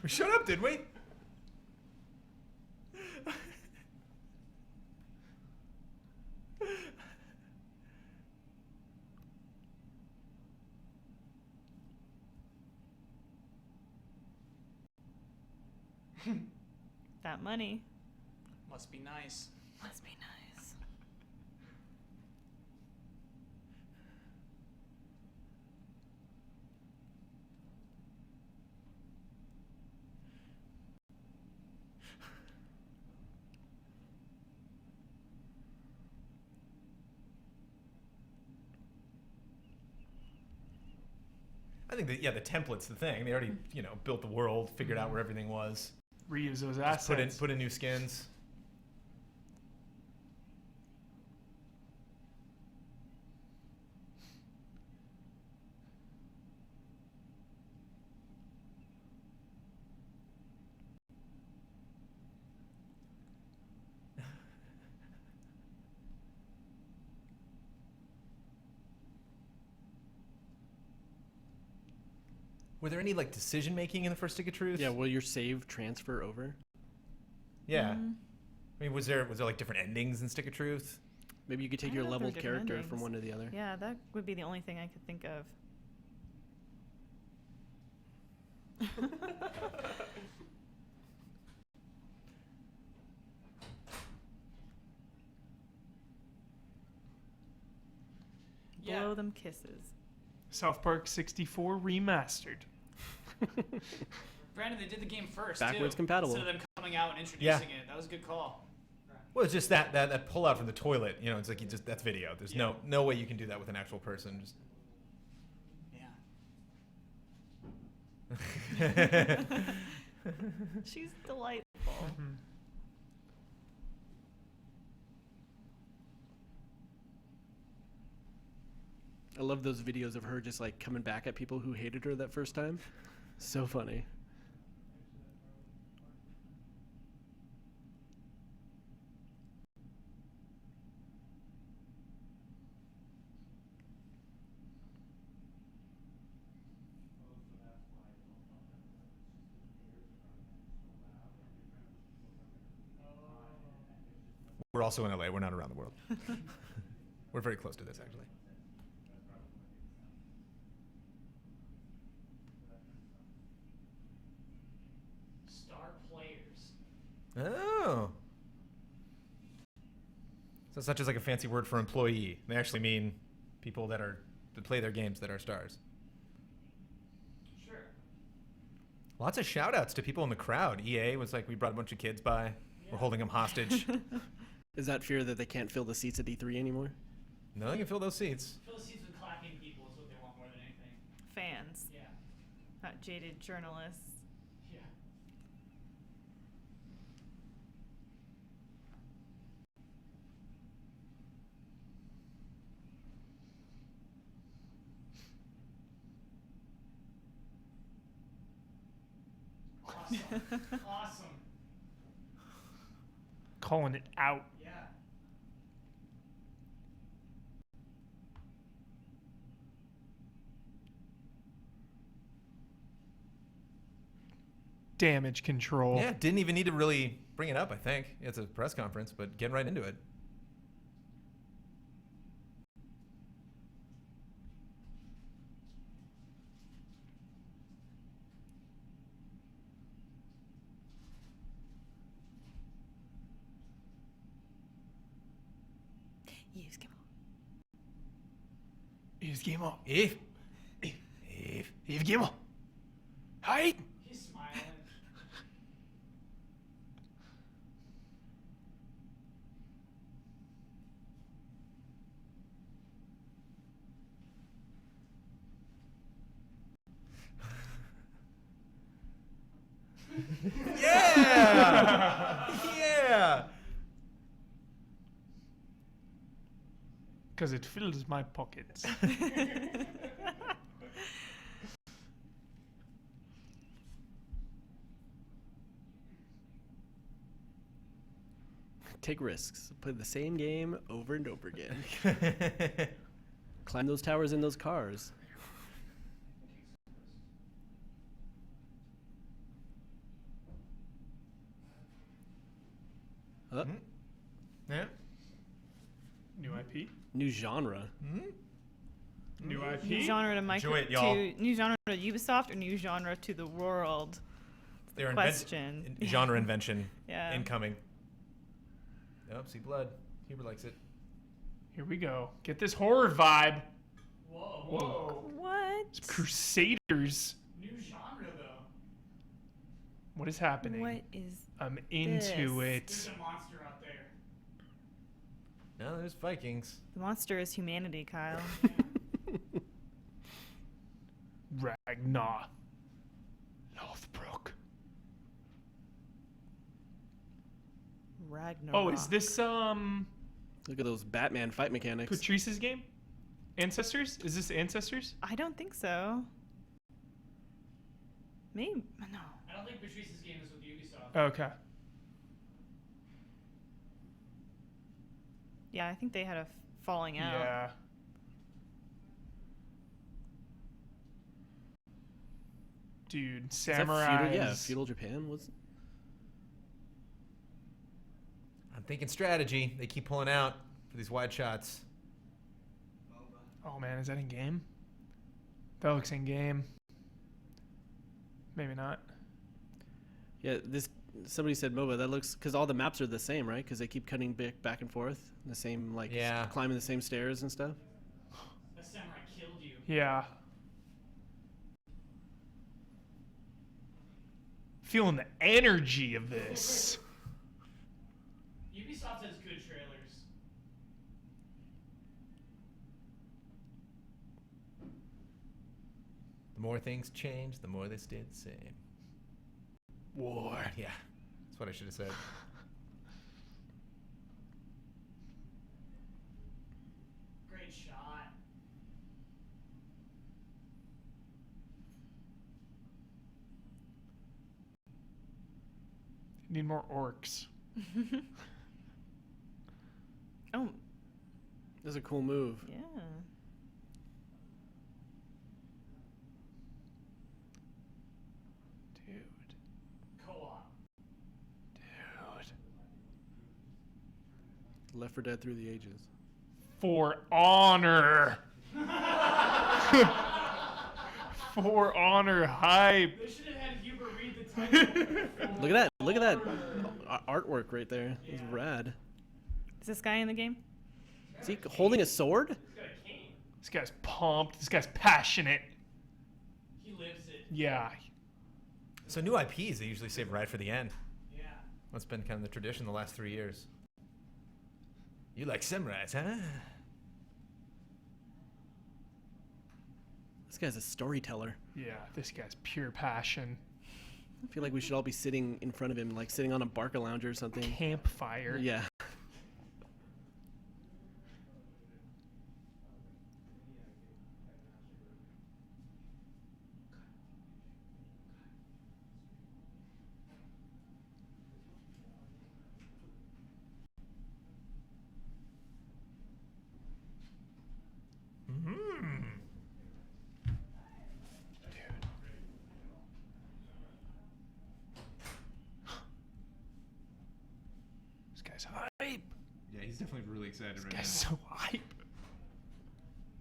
We showed up, didn't we? That money. Must be nice. Must be nice. I think that, yeah, the template's the thing. They already, built the world, figured out where everything was. Reuse those Just assets. put in new skins. Were there any decision making in the first Stick of Truth? Yeah, will your save transfer over? Yeah. I mean, was there different endings in Stick of Truth? Maybe you could take I your don't know if leveled there are different character from endings. one to the other. Yeah, that would be the only thing I could think of. Yeah. Blow them kisses. South Park 64 remastered. Brandon, they did the game first. Backwards too, compatible. Instead of them coming out and introducing it. That was a good call. Well, it's just that pull out from the toilet. It's like that's video. There's no way you can do that with an actual person. Just. Yeah. She's delightful. I love those videos of her just coming back at people who hated her that first time. So funny. We're also in LA. We're not around the world. We're very close to this, actually. Star players. Oh. So it's not just a fancy word for employee. They actually mean people that play their games that are stars. Sure. Lots of shout outs to people in the crowd. EA was we brought a bunch of kids by. We're holding them hostage. Is that fear that they can't fill the seats at E3 anymore? No, they can fill those seats. Fill the seats with clapping people is what they want more than anything. Fans. Yeah. Not jaded journalists. Yeah. Awesome. Awesome. Calling it out. Yeah. Damage control. Yeah, didn't even need to really bring it up, I think. It's a press conference, but getting right into it. Use game on. Eve. Eve game on. Hi. He's smiling. Yeah! Yeah! Because it fills my pockets. Take risks. Play the same game over and over again. Climb those towers in those cars. Yeah. New IP. New genre. New IP. New genre to Enjoy it, y'all. new genre to Ubisoft or new genre to the world? Their Question. genre invention Yeah. incoming. Nope, see blood. Huber likes it. Here we go. Get this horror vibe. Whoa. What? It's Crusaders. New genre though. What is happening? What is I'm into it. There's a monster out there. No, there's Vikings. The monster is humanity, Kyle. Ragnar. Lothbrok. Ragnarok. Oh, is this Look at those Batman fight mechanics. Patrice's game? Ancestors? Is this Ancestors? I don't think so. Maybe no. I don't think Patrice's game is with Ubisoft. Okay. Yeah, I think they had a falling out. Yeah. Dude, Is that samurais. feudal Japan was. I'm thinking strategy. They keep pulling out for these wide shots. Oh man, is that in game? That looks in game. Maybe not. Yeah, somebody said MOBA. That looks because all the maps are the same, right? Because they keep cutting back and forth, the same climbing the same stairs and stuff. That samurai killed you. Yeah. Feeling the energy of this. Ubisoft has good trailers. The more things change, the more they stay the same. War. Yeah, that's what I should have said. Great shot. Need more orcs. Oh. That's a cool move. Yeah. Dude. Co-op. Dude. Left 4 Dead through the ages. For honor. For honor hype. They should have had Huber read the title. Look at that artwork right there. It's rad. Is this guy in the game? Is he holding a sword? This guy's pumped. This guy's passionate. He lives it. Yeah. So new IPs, they usually save right for the end. Yeah. That's been kind of the tradition the last 3 years. You like samurais, huh? This guy's a storyteller. Yeah, this guy's pure passion. I feel like we should all be sitting in front of him, like sitting on a Barca lounger or something. Campfire. Yeah. This guy's hype. Yeah, he's definitely really excited This right guy's now. so hype.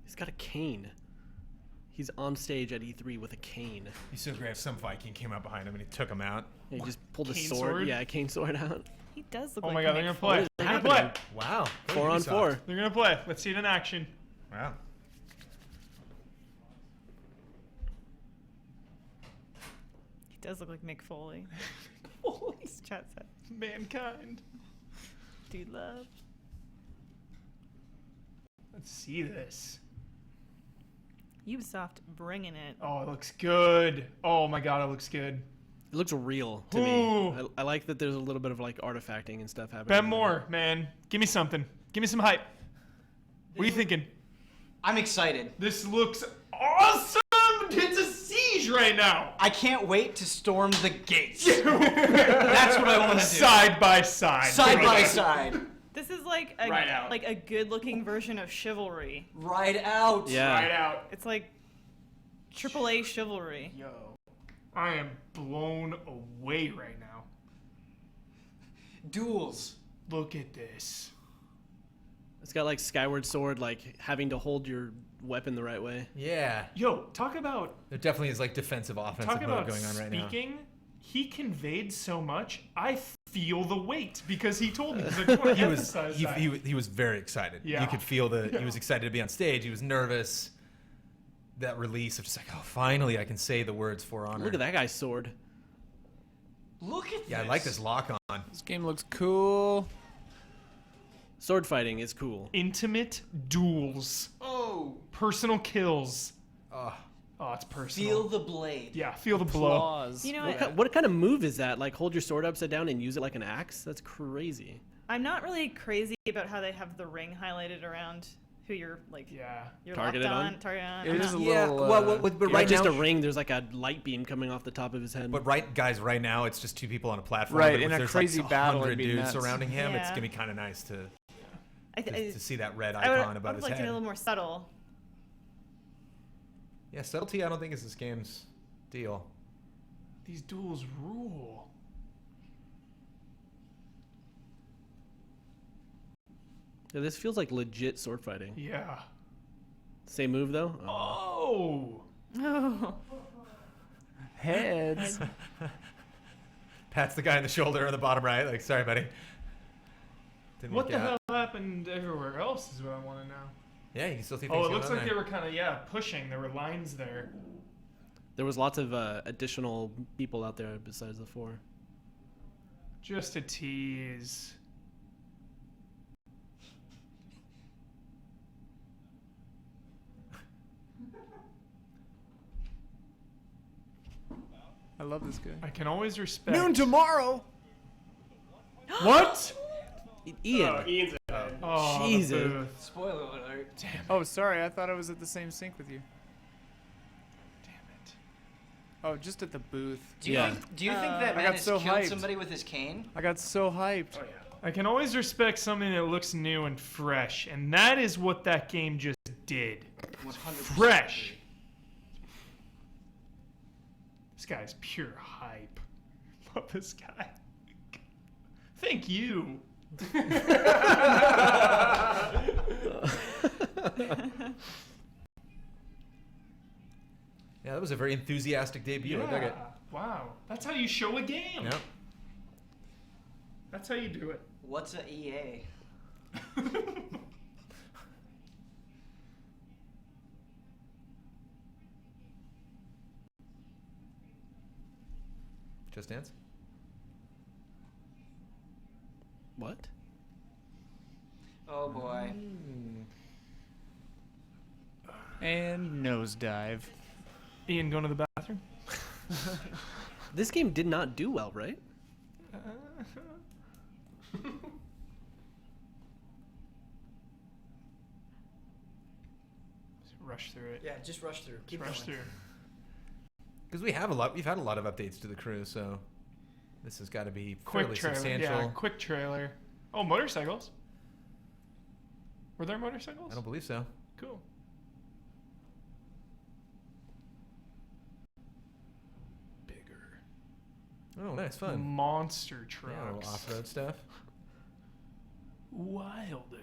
He's got a cane. He's on stage at E3 with a cane. He's so great. Some Viking came out behind him and he took him out. He just pulled a Cane sword. sword? Yeah, a cane sword out. He does look Oh like my god, they're Mick gonna Foley. play. They're gonna play. Wow. 4 on 4. They're gonna play. Let's see it in action. Wow. He does look like Mick Foley. His chat said. Mankind. Dude love. Let's see this. Ubisoft bringing it. Oh, it looks good. Oh my god, it looks good. It looks real to Ooh. me. I like that there's a little bit of like artifacting and stuff happening. Bet more, man. Give me something. Give me some hype. What are you thinking? I'm excited. This looks awesome. It's a siege right now. I can't wait to storm the gates. That's what I want to do. Side by side. Side by side. This is like a Right out. like a good-looking version of chivalry. Right out. Yeah. Right out. It's like AAA chivalry. Yo. I am blown away right now. Duels. Look at this. It's got like Skyward Sword, like having to hold your weapon the right way. Yeah. Yo, talk about... There definitely is like defensive offensive mode going on right now. Speaking, he conveyed so much, I feel the weight because he told me. He's like, I want to emphasize that. He was very excited. Yeah. You could feel he was excited to be on stage. He was nervous. That release of just like, oh, finally I can say the words For Honor. Look at that guy's sword. Look at this. Yeah, I like this lock on. This game looks cool. Sword fighting is cool. Intimate duels. Oh. Personal kills. Oh, it's personal. Feel the blade. Yeah, feel the blow. Applause. You know, What kind of move is that? Like hold your sword upside down and use it like an axe? That's crazy. I'm not really crazy about how they have the ring highlighted around who you're like. Yeah. You're Targeted locked on? Targeted on. It is a yeah. little. Well, but right just now, a ring. There's like a light beam coming off the top of his head. But right now it's just two people on a platform. Right, but in if a there's crazy like battle, 100 it'd be dudes nuts. surrounding him. It's Yeah. gonna be kind of nice to I see that red I would, icon above I would his like to head. be a little more subtle. Yeah, subtlety I don't think is this game's deal. These duels rule. Yeah, this feels like legit sword fighting. Yeah. Same move though. Oh. Oh. Heads. Pats the guy in the shoulder on the bottom right. Like, sorry, buddy. Didn't What work the out. hell happened everywhere else is what I want to know. Yeah, you can still see things Oh, it going looks on like there. they were kind of, pushing. There were lines there. There was lots of additional people out there besides the 4. Just a tease. I love this guy. I can always respect. Noon tomorrow. What? Ian. Oh, Ian's ahead. Oh, Jesus. the booth. Spoiler alert. Damn it. Oh, sorry. I thought I was at the same sync with you. Damn it. Oh, just at the booth. Do you think that I man got has so killed hyped. somebody with his cane? I got so hyped. Oh, yeah. I can always respect something that looks new and fresh, and that is what that game just did. 100% Fresh. This guy's pure hype. Love this guy. Thank you. Yeah, that was a very enthusiastic debut. I dug it. Wow. That's how you show a game. Yep. That's how you do it. What's a EA? Just Dance? What? Oh boy. And nosedive. Ian, going to the bathroom? This game did not do well, right? Rush through it. Yeah, just rush through. Keep Rush going. through. Because we've had a lot of updates to the crew, so this has got to be Quick fairly trailer. substantial. Yeah, quick trailer. Oh, motorcycles. Were there motorcycles? I don't believe so. Cool. Bigger. Oh, nice, fun. Monster Yeah, a little trucks. off-road stuff. Wilder.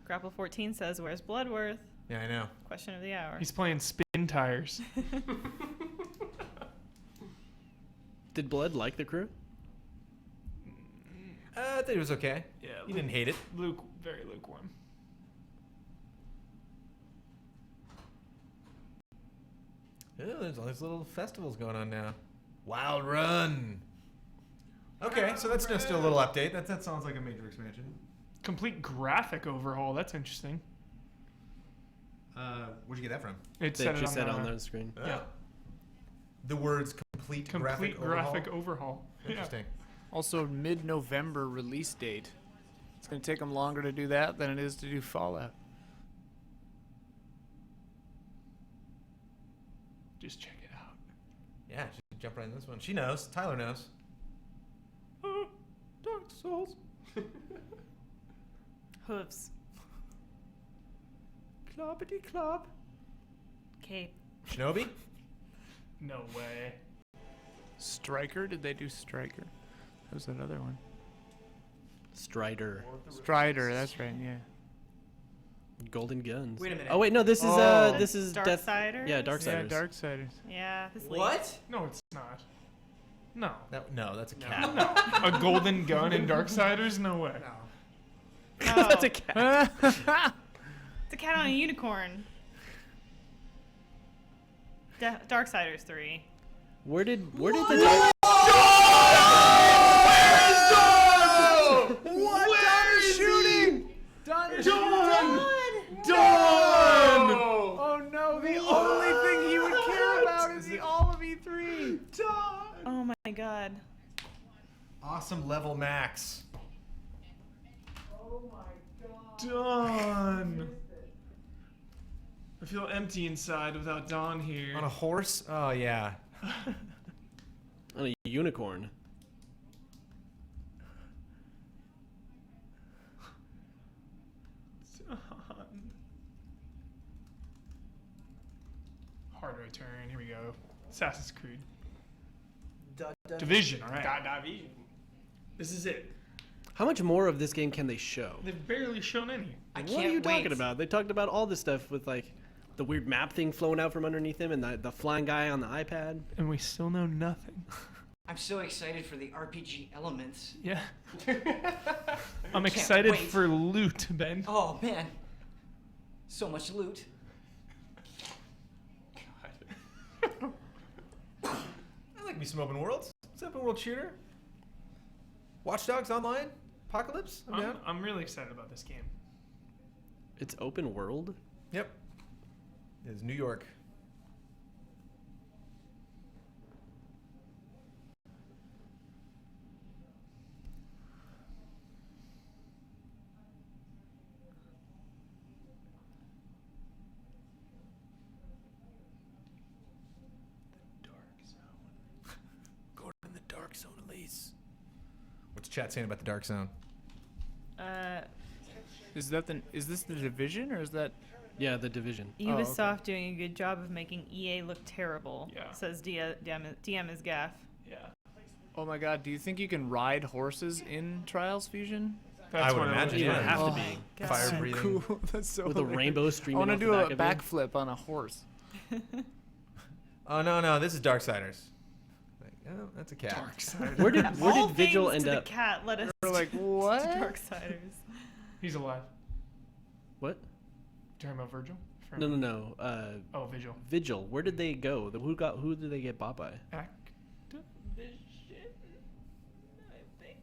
Grapple 14 says, "Where's Bloodworth?" Yeah, I know. Question of the hour. He's playing spin tires. Did Blood like the crew? I think it was okay. Yeah, You didn't hate it. Very lukewarm. Yeah, there's all these little festivals going on now. Wild Run. Okay, so that's just a little update. That sounds like a major expansion. Complete graphic overhaul. That's interesting. Where'd you get that from? It They said just it said on on the screen. Yeah. The words complete graphic overhaul. Yeah. Interesting. Also, mid-November release date. It's going to take them longer to do that than it is to do Fallout. Just check it out. Yeah, she can jump right in this one. She knows. Tyler knows. Dark Souls. Hooves. Cloppity clop. Cape. Shinobi? No way. Striker? Did they do Striker? Who's that other one? Strider. Strider, that's right, yeah. Golden Guns. Wait a minute. Oh wait, no, this is Death. Darksiders? Yeah, Darksiders. Yeah, Darksiders. Yeah. This What? No, it's not. No. No, that's a cat. No. A golden gun in Darksiders? No way. No. That's a cat. It's a cat on a unicorn. Darksiders 3. Where did the Dark... What? Where is shooting? Dawn! Oh no, the only thing he would care about is the all of E3. Oh my god. Awesome level max. Oh my god. Dawn. I feel empty inside without Dawn here. On a horse? Oh, yeah. On a unicorn. Hard right turn. Here we go. Assassin's Creed. Division. All right. Division. This is it. How much more of this game can they show? They've barely shown any. What are you talking about? They talked about all this stuff with like the weird map thing flowing out from underneath him and the flying guy on the iPad. And we still know nothing. I'm so excited for the RPG elements. Yeah. I'm excited wait. for loot, Ben. Oh man, so much loot. I like me some open worlds. It's an open world shooter. Watch Dogs Online? Apocalypse? I'm down. I'm really excited about this game. It's open world? Yep. It's New York. The Dark Zone. Go in the Dark Zone, Elise. What's chat saying about the Dark Zone? Is this the Division or is that? Yeah, the Division. Ubisoft doing a good job of making EA look terrible. Yeah. Says DM is gaff. Yeah. Oh my God! Do you think you can ride horses in Trials Fusion? I would imagine. You Yeah. would have to be. Fire so breathing. cool. That's so With a hilarious. rainbow I streaming want to off the do a back of you. backflip on a horse. Oh no, this is Darksiders. Like, oh, that's a cat. Darksiders. Where did All Vigil things end to up? the cat led us We're like, what? to Darksiders. He's alive. What? Talking about Virgil? No. Oh, Vigil. Vigil. Where did they go? Who did they get bought by? Activision, I think.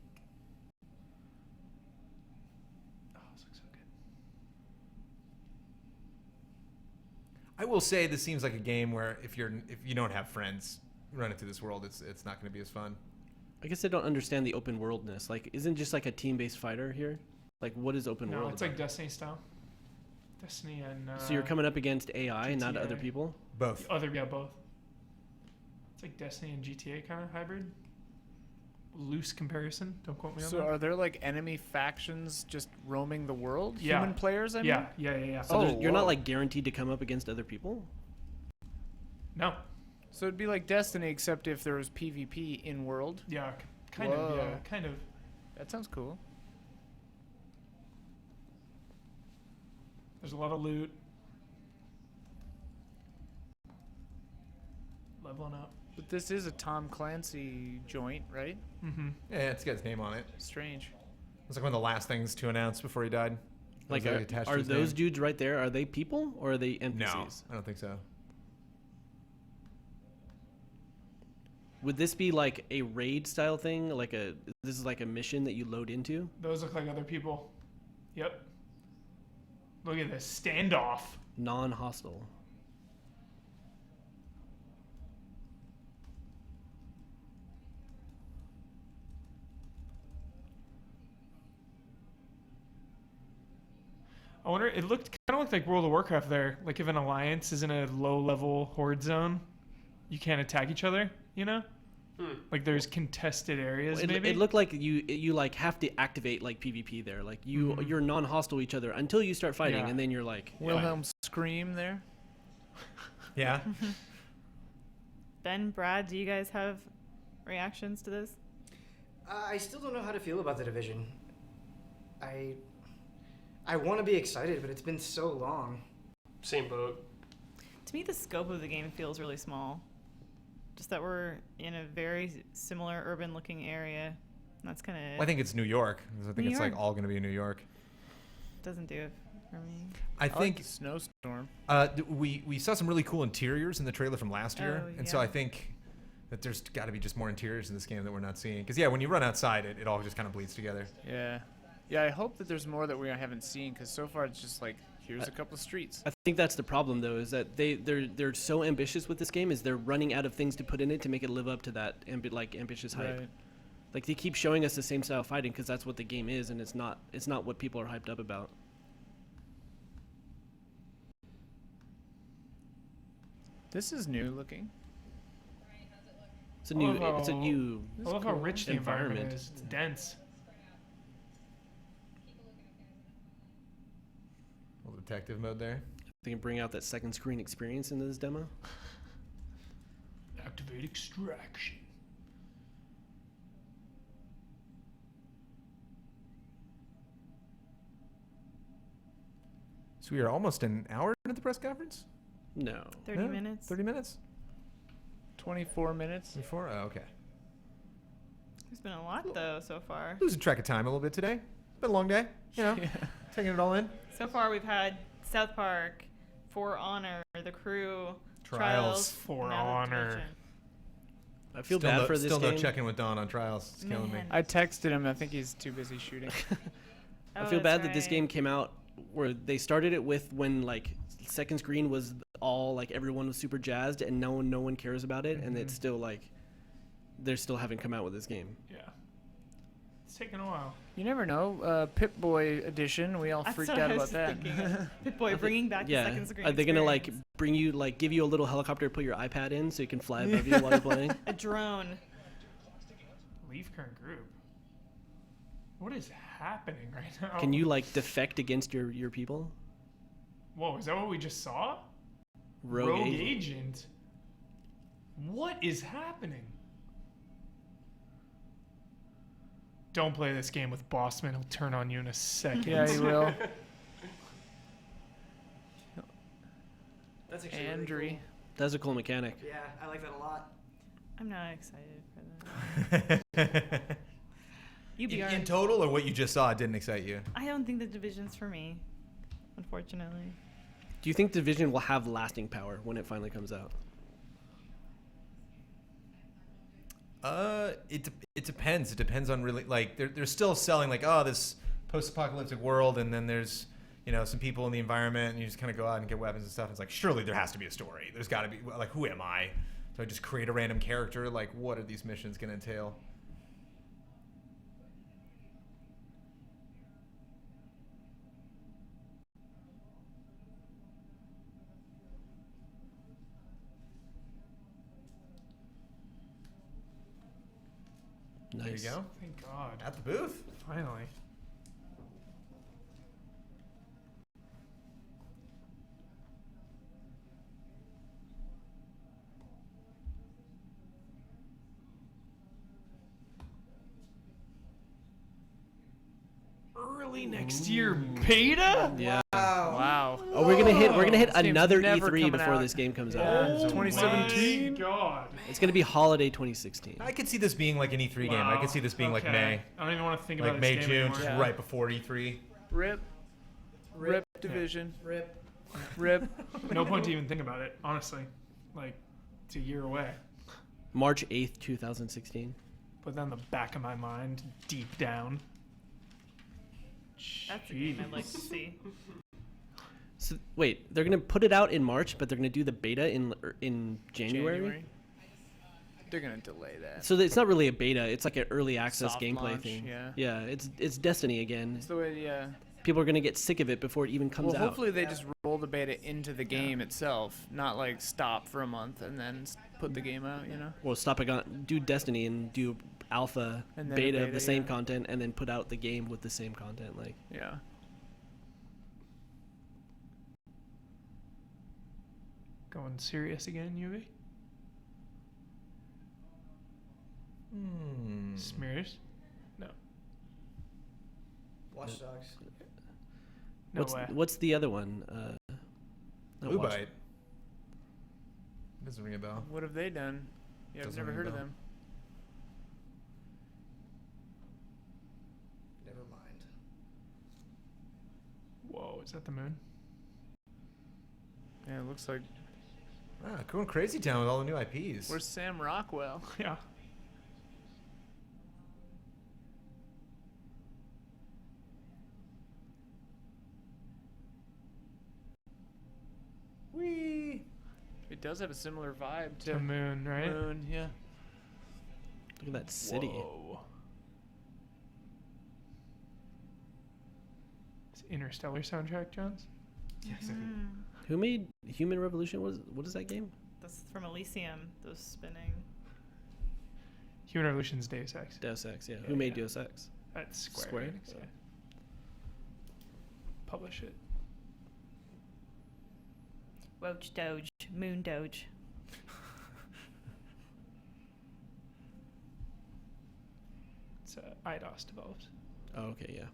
Oh, this looks so good. I will say this seems like a game where if you don't have friends running through this world, it's not going to be as fun. I guess I don't understand the open worldness. Like, isn't just like a team-based fighter here? Like, what is open world? No, it's like Destiny style. Destiny and. So you're coming up against AI, not GTA. other people? Both. Both. It's like Destiny and GTA kind of hybrid. Loose comparison. Don't quote me on So that. are there like enemy factions just roaming the world? Yeah. Human players, I mean? Yeah. So you're not like guaranteed to come up against other people? No. So it'd be like Destiny, except if there was PvP in world. Yeah, kind of. Yeah, Whoa. kind of. That sounds cool. There's a lot of loot. Leveling up. But this is a Tom Clancy joint, right? Mm-hmm. Yeah, it's got his name on it. Strange. It's like one of the last things to announce before he died. Like, Was attached to are his those name. dudes right there? Are they people or are they NPCs? No, I don't think so. Would this be like a raid style thing? This is like a mission that you load into? Those look like other people. Yep. Look at this standoff. Non-hostile. I wonder. It kind of looked like World of Warcraft there. Like if an alliance is in a low-level horde zone, you can't attack each other. You know, like there's contested areas. Well, maybe it looked like you like have to activate like PvP there. Like you're non-hostile to each other until you start fighting, Yeah. and then you're like Wilhelm scream there. Yeah. Ben, Brad, do you guys have reactions to this? I still don't know how to feel about The Division. I want to be excited, but it's been so long. Same boat. To me, the scope of the game feels really small. Just that we're in a very similar urban-looking area. And that's kind of it. Well, I think it's New York. I think New it's York. like all going to be in New York. Doesn't do it for me. I like think the snowstorm. We saw some really cool interiors in the trailer from last year, Oh, and so yeah. I think that there's got to be just more interiors in this game that we're not seeing. Because when you run outside, it all just kind of bleeds together. Yeah. Yeah, I hope that there's more that we haven't seen, because so far it's just like, here's a couple of streets. I think that's the problem, though, is that they're so ambitious with this game, is they're running out of things to put in it to make it live up to that ambitious hype. Right. Like they keep showing us the same style of fighting because that's what the game is, and it's not what people are hyped up about. This is new looking. It's a new. It's a new. I love how rich the environment environment. is. It's dense. A little detective mode there. They can bring out that second screen experience into this demo. Activate extraction. So we are almost an hour into the press conference? No. 30 minutes. 30 minutes? 24 minutes. 24? Oh, okay. There's been a lot, though, so far. Losing track of time a little bit today. Been a long day, taking it all in. So far, we've had South Park, For Honor, The Crew, Trials. For now The Honor. Division. I feel Still bad no, for this still game. no checking with Don on Trials. It's killing me. Man. I texted him. I think he's too busy shooting. I Oh, feel that's bad that this right. game came out where they started it with when like second screen was all like everyone was super jazzed and no one cares about it, and it's still like they still haven't come out with this game. Yeah. It's taking a while. You never know. Pip-Boy edition. We all That's freaked what I out was about that. thinking. Pip-Boy bringing back the Yeah, second screen are they gonna like experience. bring you like give you a little helicopter to put your iPad in so you can fly above you while you're playing? A drone. Leave current group. What is happening right now? Can you like defect against your people? Whoa, is that what we just saw? Rogue Agent. What is happening? Don't play this game with Bossman. He'll turn on you in a second. Yeah, he will. That's actually Andrew. really That's a cool mechanic. cool. Yeah, I like that a lot. I'm not excited for that. You be In total, or what you just saw didn't excite you? I don't think the Division's for me, unfortunately. Do you think Division will have lasting power when it finally comes out? It depends. It depends on really like they're still selling like this post-apocalyptic world, and then there's some people in the environment, and you just kind of go out and get weapons and stuff. It's like surely there has to be a story. There's got to be like who am I? So I just create a random character. Like what are these missions going to entail? Nice. There you go. Thank God. At the booth. Finally. Early next year beta? Yeah. Wow. Oh, we're gonna hit This game's another never E3 coming before out. this game comes Yeah. out. 2017. My God. It's gonna be holiday 2016. I could see this being like an E3 game. I could see this being like Okay. May, I don't even want to think like about May, this game June, anymore. just Yeah. right before E3. Rip. Rip Division. Rip. Rip. No point to even think about it, honestly. Like, it's a year away. March 8th, 2016. Put that in the back of my mind, deep down. That's a game I'd like to see. So wait, they're gonna put it out in March, but they're gonna do the beta in January. They're gonna delay that. So it's not really a beta; it's like an early access Soft gameplay launch, thing. yeah. Yeah, it's Destiny again. It's the way, yeah. People are gonna get sick of it before it even comes Well, out. hopefully they just roll the beta into the game itself, not like stop for a month and then put the game out. Well, stop it. Do Destiny and do alpha, And then a beta of beta, the same yeah. content, and then put out the game with the same content. Like, Yeah. Going serious again, UV? Smears? Watch Dogs. No way. What's the other one? Blue Bite. Doesn't ring a bell. What have they done? Yeah, I've Doesn't never ring a heard of bell. them. Never mind. Whoa, is that the moon? Yeah, it looks like. Ah, going crazy town with all the new IPs. Where's Sam Rockwell? Yeah. Whee! It does have a similar vibe To moon, right? Moon, yeah. Look at that city. Whoa. It's Interstellar soundtrack, Jones? Yes. Who made Human Revolution? What is that game? That's from Elysium. Those spinning. Human Revolution's Deus Ex. Deus Ex, yeah. Who made Deus Ex? That's Square. Square? Enix, yeah. Publish it. Roach Doge. Moon Doge. It's IDOS developed. Oh, okay, yeah.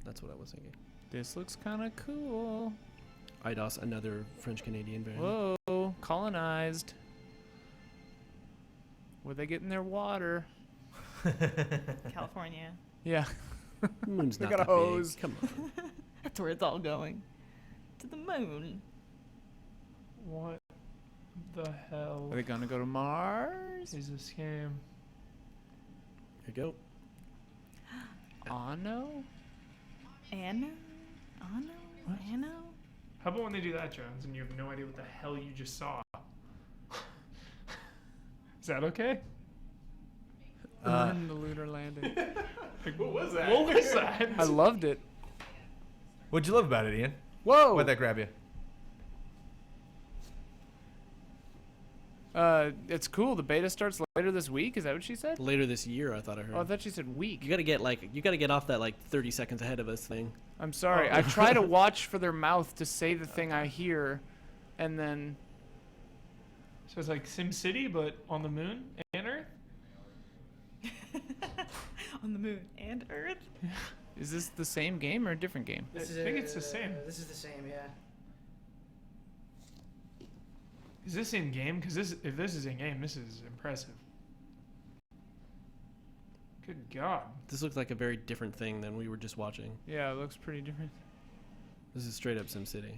That's what I was thinking. This looks kind of cool. IDOS, another French-Canadian band. Whoa, colonized. Where they getting their water? California. Yeah. Moon's They not got a that big. hose. Come on. That's where it's all going. To the moon. What the hell Are they gonna go to Mars? is this game? Here you go. Anno? Anno? Anno? What? Anno? How about when they do that, Jones, and you have no idea what the hell you just saw? Is that okay? Earn the lunar landing. Like, what was that? What was that? I loved it. What'd you love about it, Ian? Whoa! Why'd that grab you? It's cool. The beta starts later this week. Is that what she said? Later this year, I thought I heard. Oh, I thought she said week. You gotta get off that 30 seconds ahead of us thing. I'm sorry. I try to watch for their mouth to say the thing I hear, and then. So it's like SimCity, but on the moon and Earth? On the moon and Earth? Is this the same game or a different game? I think it's the same. This is the same, yeah. Is this in game? Because if this is in game, this is impressive. Good God. This looks like a very different thing than we were just watching. Yeah, it looks pretty different. This is straight up SimCity.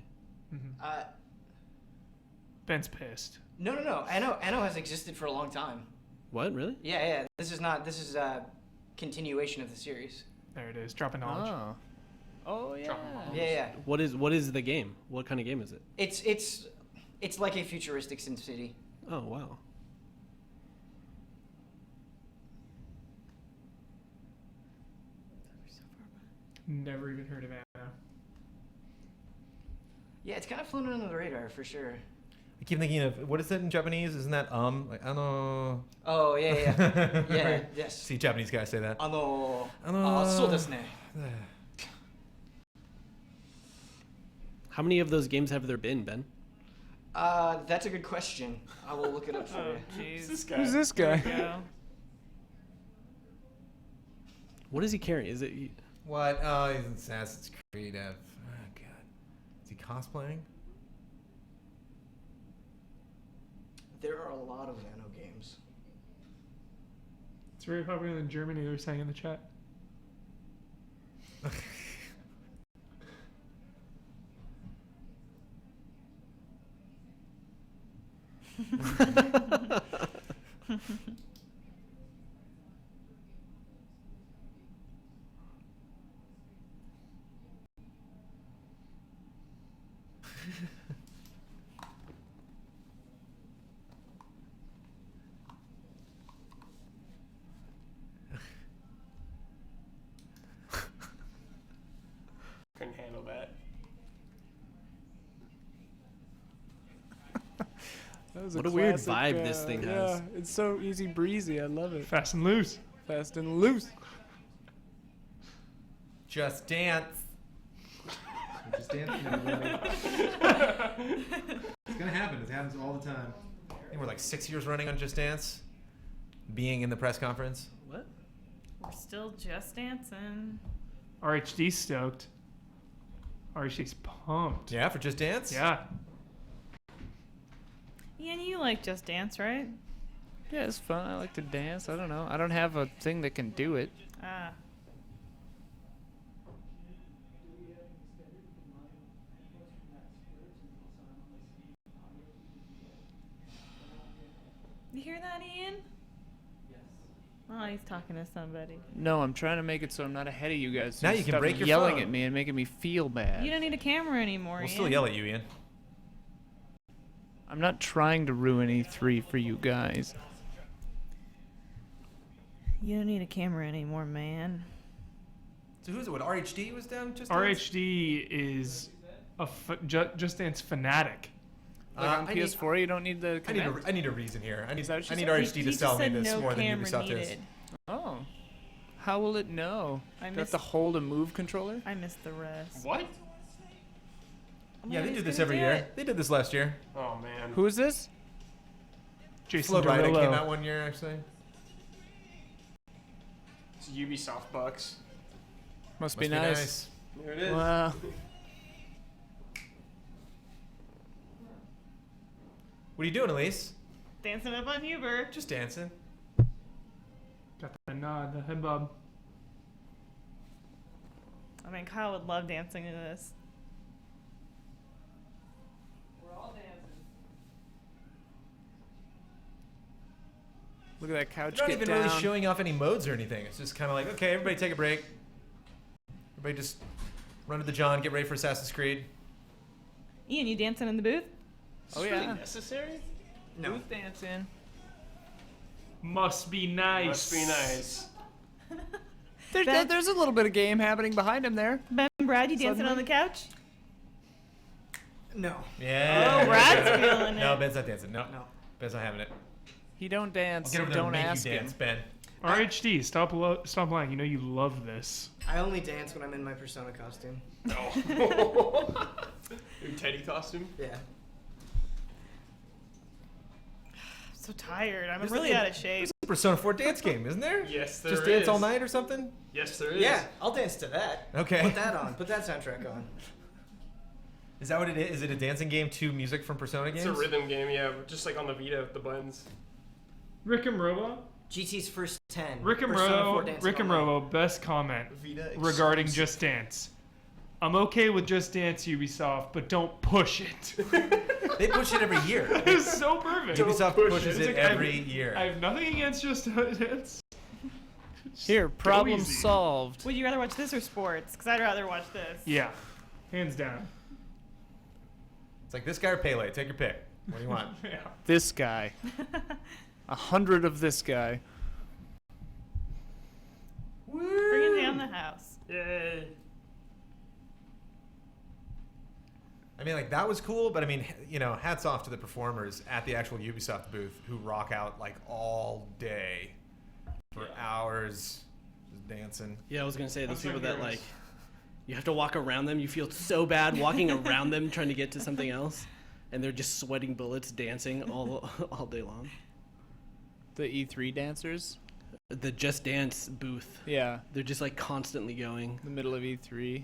Mm-hmm. Ben's pissed. No. Anno has existed for a long time. What? Really? Yeah. This is a continuation of the series. There it is. Dropping knowledge. Oh yeah. Yeah. What is the game? What kind of game is it? It's like a futuristic SimCity. Oh wow. Never even heard of Anno. Yeah, it's kind of flown under the radar for sure. I keep thinking of, what is it in Japanese? Isn't that like ano? Oh yeah. Yeah. Yes. See Japanese guys say that. Ano. そうですね. How many of those games have there been, Ben? That's a good question. I will look it up for you. Jeez. Who's this guy? What is he carrying? Is it? What? Oh, he's in Assassin's Creed. Oh God. Is he cosplaying? There are a lot of Anno games. It's very popular in Germany, they were saying in the chat. Couldn't handle that. That was What a weird classic, vibe this thing has. Yeah, it's so easy breezy. I love it. Fast and loose. Fast and loose. Just Dance. Just Dance. It's gonna happen. It happens all the time. I think we're like 6 years running on Just Dance. Being in the press conference. What? We're still just dancing. RHD stoked. RHD's pumped. Yeah, for Just Dance? Yeah. Ian, you like Just Dance, right? Yeah, it's fun. I like to dance. I don't know. I don't have a thing that can do it. Ah. You hear that, Ian? Yes. Oh, he's talking to somebody. No, I'm trying to make it so I'm not ahead of you guys. Now So you can stop break your yelling phone. at me and making me feel bad. You don't need a camera anymore, We'll Ian. still yell at you, Ian. I'm not trying to ruin E3 for you guys. You don't need a camera anymore, man. So who's it? What, RHD was down Just Dance? RHD is a Just Dance fanatic. Like on PS4, you don't need the I need a reason here. I need that what you RHD said? to sell me said this no more than camera Ubisoft is. needed. Oh. How will it know? Do I have to hold a move controller? I missed the rest. What? Yeah, they he's do this gonna every do year. it. They did this last year. Oh man. Who is this? Jason Flow Rider Derulo. came out one year, actually. It's Ubisoft bucks. Must be nice. There it is. Wow. What are you doing, Elise? Dancing up on Huber. Just dancing. Got the nod, the head bob. I mean, Kyle would love dancing to this. We're all dancing. Look at that couch They're not get even down. really showing off any modes or anything. It's just kind of like, okay, everybody take a break. Everybody just run to the John, get ready for Assassin's Creed. Ian, you dancing in the booth? Oh Is this yeah. really necessary? No. Booth dancing. Must be nice. Must be nice. There's a little bit of game happening behind him there. Ben, Brad, you dancing on the couch? No. Yeah. Oh, Brad's feeling it. No, Ben's not dancing. No. Ben's not having it. He don't dance. I'll get over there Don't and make ask you dance, him. Ben. RHD, stop lying. You know you love this. I only dance when I'm in my Persona costume. No. Your Teddy costume? Yeah. I'm so tired. I'm There's really a- out of shape. There's a Persona 4 dance game, isn't there? Yes, there Just dance all is. night or something? Yes, there is. Yeah, I'll dance to that. Okay. Put that on. Put that soundtrack on. Is that what it is? Is it a dancing game to music from Persona games? It's a rhythm game, yeah, just like on the Vita with the buttons. Rick and Robo? GT's first 10. Rick and Persona 4 Robo, dancing Rick and all night. Robo, best comment Vita regarding exclusive. Just Dance. I'm okay with Just Dance, Ubisoft, but don't push it. They push it every year. It's so perfect. Ubisoft push pushes it. it It's like, every year. I have nothing against Just Dance. Here, problem easy. solved. Would you rather watch this or sports? Because I'd rather watch this. Yeah, hands down. It's like this guy or Pele. Take your pick. What do you want? Yeah. This guy. 100 of this guy. Bringing down the house. Yay. I mean, like, that was cool, but I mean, you know, hats off to the performers at the actual Ubisoft booth who rock out, like, all day for hours just dancing. Yeah, I was gonna say those That's people like that yours. like, you have to walk around them. You feel so bad walking around them trying to get to something else, and they're just sweating bullets, dancing all day long. The E3 dancers. The Just Dance booth. Yeah. They're just like constantly going. The middle of E3.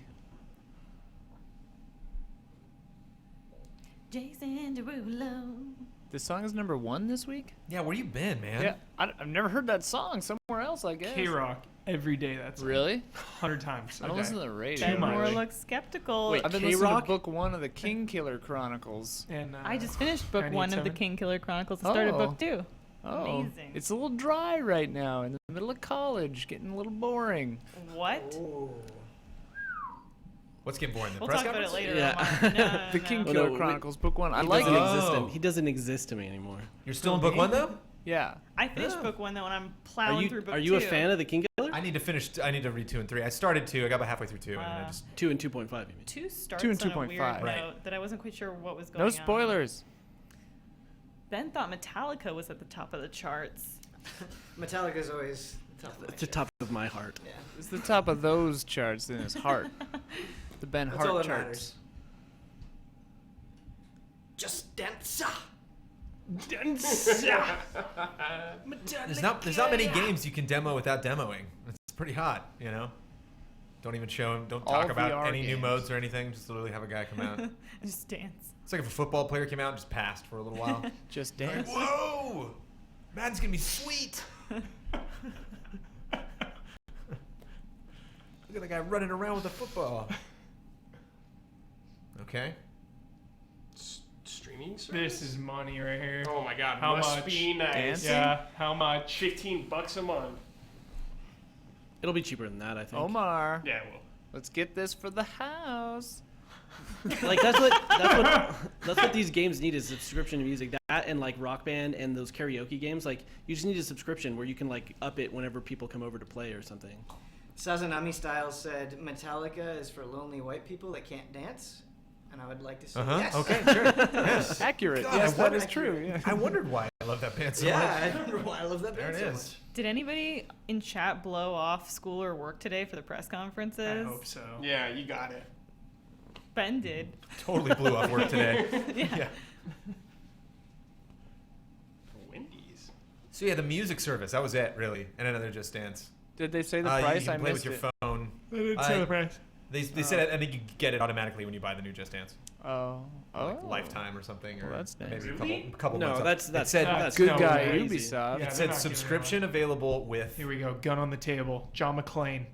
Jason Derulo. This song is number 1 this week? Yeah, where you been, man? Yeah, I've never heard that song somewhere else, I guess. K-Rock every day. That's Really? 100 times. I a don't day. listen to the radio. Too much. Moore looks skeptical. Wait, I've been listening to K-Rock? book 1 of the King Killer Chronicles. And, I just finished book 1 of the 98.7. King Killer Chronicles and started book 2. Oh, Amazing. it's a little dry right now in the middle of college, getting a little boring. What? What's getting boring? The We'll press talk about it conference? later. Yeah. Omar. No, The no. King Well, Killer no, Chronicles, book 1. I He like doesn't it. exist. Oh. He doesn't exist to me anymore. You're still in book 1, though? Yeah. I finished Oh. book 1 though, and I'm plowing through book 2. Are you a fan of the King Killer? I need to finish. I need to read 2 and 3. I started 2. I got about halfway through 2, and then I just 2 and 2.5. You mean? 2 starts 2 and on a weird 2.5. Right. note that I wasn't quite sure what was going No on. spoilers. Ben thought Metallica was at the top of the charts. Metallica's always top of It's the top of my heart. Yeah. It's the top of those charts in his heart. The Ben That's Hart all that charts. matters. Just dance. there's not many games you can demo without demoing. It's pretty hot, you know. Don't even show him. Don't All talk about VR any new games. modes or anything. Just literally have a guy come out. Just dance. It's like if a football player came out and just passed for a little while. Just Like, dance. whoa! Madden's gonna be sweet. Look at the guy running around with a football. Okay. Streaming service? This is money right here. Oh my god, How must much? be nice. Dancing? Yeah, how much? $15 a month. It'll be cheaper than that, I think. Omar, Yeah, well. let's get this for the house. Like that's what these games need is subscription to music. That and like Rock Band and those karaoke games, like you just need a subscription where you can like up it whenever people come over to play or something. Sazanami Styles said Metallica is for lonely white people that can't dance, and I would like to say yes. Okay, sure. Yes. Accurate. God, Yes, I that wonder- is true. Yeah. I wondered why I love that band so Yeah, much. I wonder why I love that There band it so is. much. Did anybody in chat blow off school or work today for the press conferences? I hope so. Yeah, you got it. Ben did. Totally blew off work today. Yeah. Wendy's. So yeah, the music service. That was it, really, and another Just Dance. Did they say the You price? can I play missed with your it. phone. They didn't say the price. They said I think you get it automatically when you buy the new Just Dance. Oh. Like lifetime or something, or Well, that's nice. maybe Really? a couple No, months. that's it said that's Good no guy way. Ubisoft. Yeah, it they're said not giving subscription available with Here we go. Gun on the table. John McClane.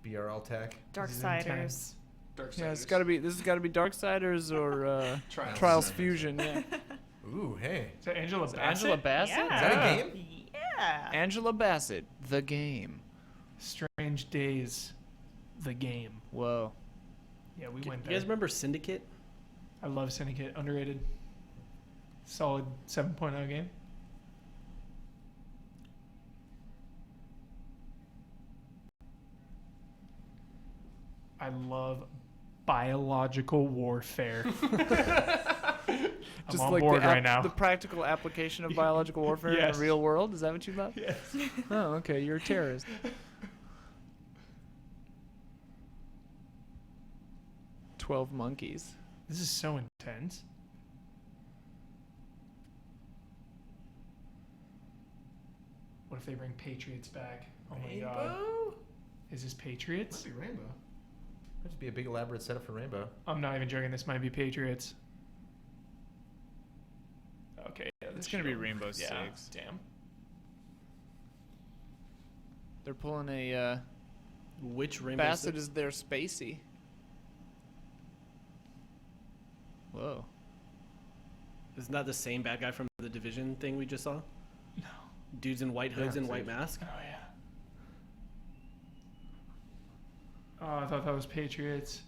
BRL Tech. Darksiders. Yeah, it's got to be. This has got to be Darksiders or Trials. Trials Fusion. Yeah. Ooh, hey. Is that Angela Bassett? Angela Bassett. Yeah. Is that a game? Yeah. Angela Bassett, the game. Strange Days, the game. Whoa. Yeah, we You went guys there. remember Syndicate? I love Syndicate. Underrated. Solid 7.0 game. I love biological warfare. I'm on like board the right now. The practical application of biological warfare in Yes. the real world. Is that what you love? Yes. Oh, okay. You're a terrorist. 12 monkeys. This is so intense. What if they bring Patriots back? Oh my god. Rainbow? Is this Patriots? Might be Rainbow. Might just be a big elaborate setup for Rainbow. I'm not even joking. This might be Patriots. Okay. Yeah, It's this gonna be should- Rainbow yeah, Six. Damn. They're pulling a. Which Rainbow Bassett Six? is their spacey. Whoa. Isn't that the same bad guy from the Division thing we just saw? No. Dudes in white hoods Yeah, and white same. masks? Oh yeah. Oh, I thought that was Patriots.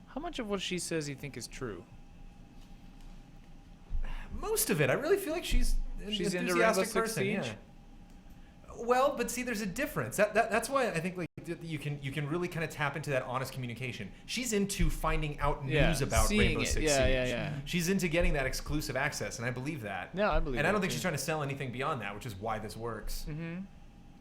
How much of what she says you think is true? Most of it. I really feel like she's an She's into enthusiastic Rainbow Six person. Siege? Yeah. Well, but see, there's a difference. That's why I think like you can really kind of tap into that honest communication. She's into finding out Yeah, news about seeing Rainbow it. Six Yeah, Siege. yeah, yeah. She's into getting that exclusive access, and I believe that. Yeah, I believe And I don't that think too. she's trying to sell anything beyond that, which is why this works. Mm-hmm.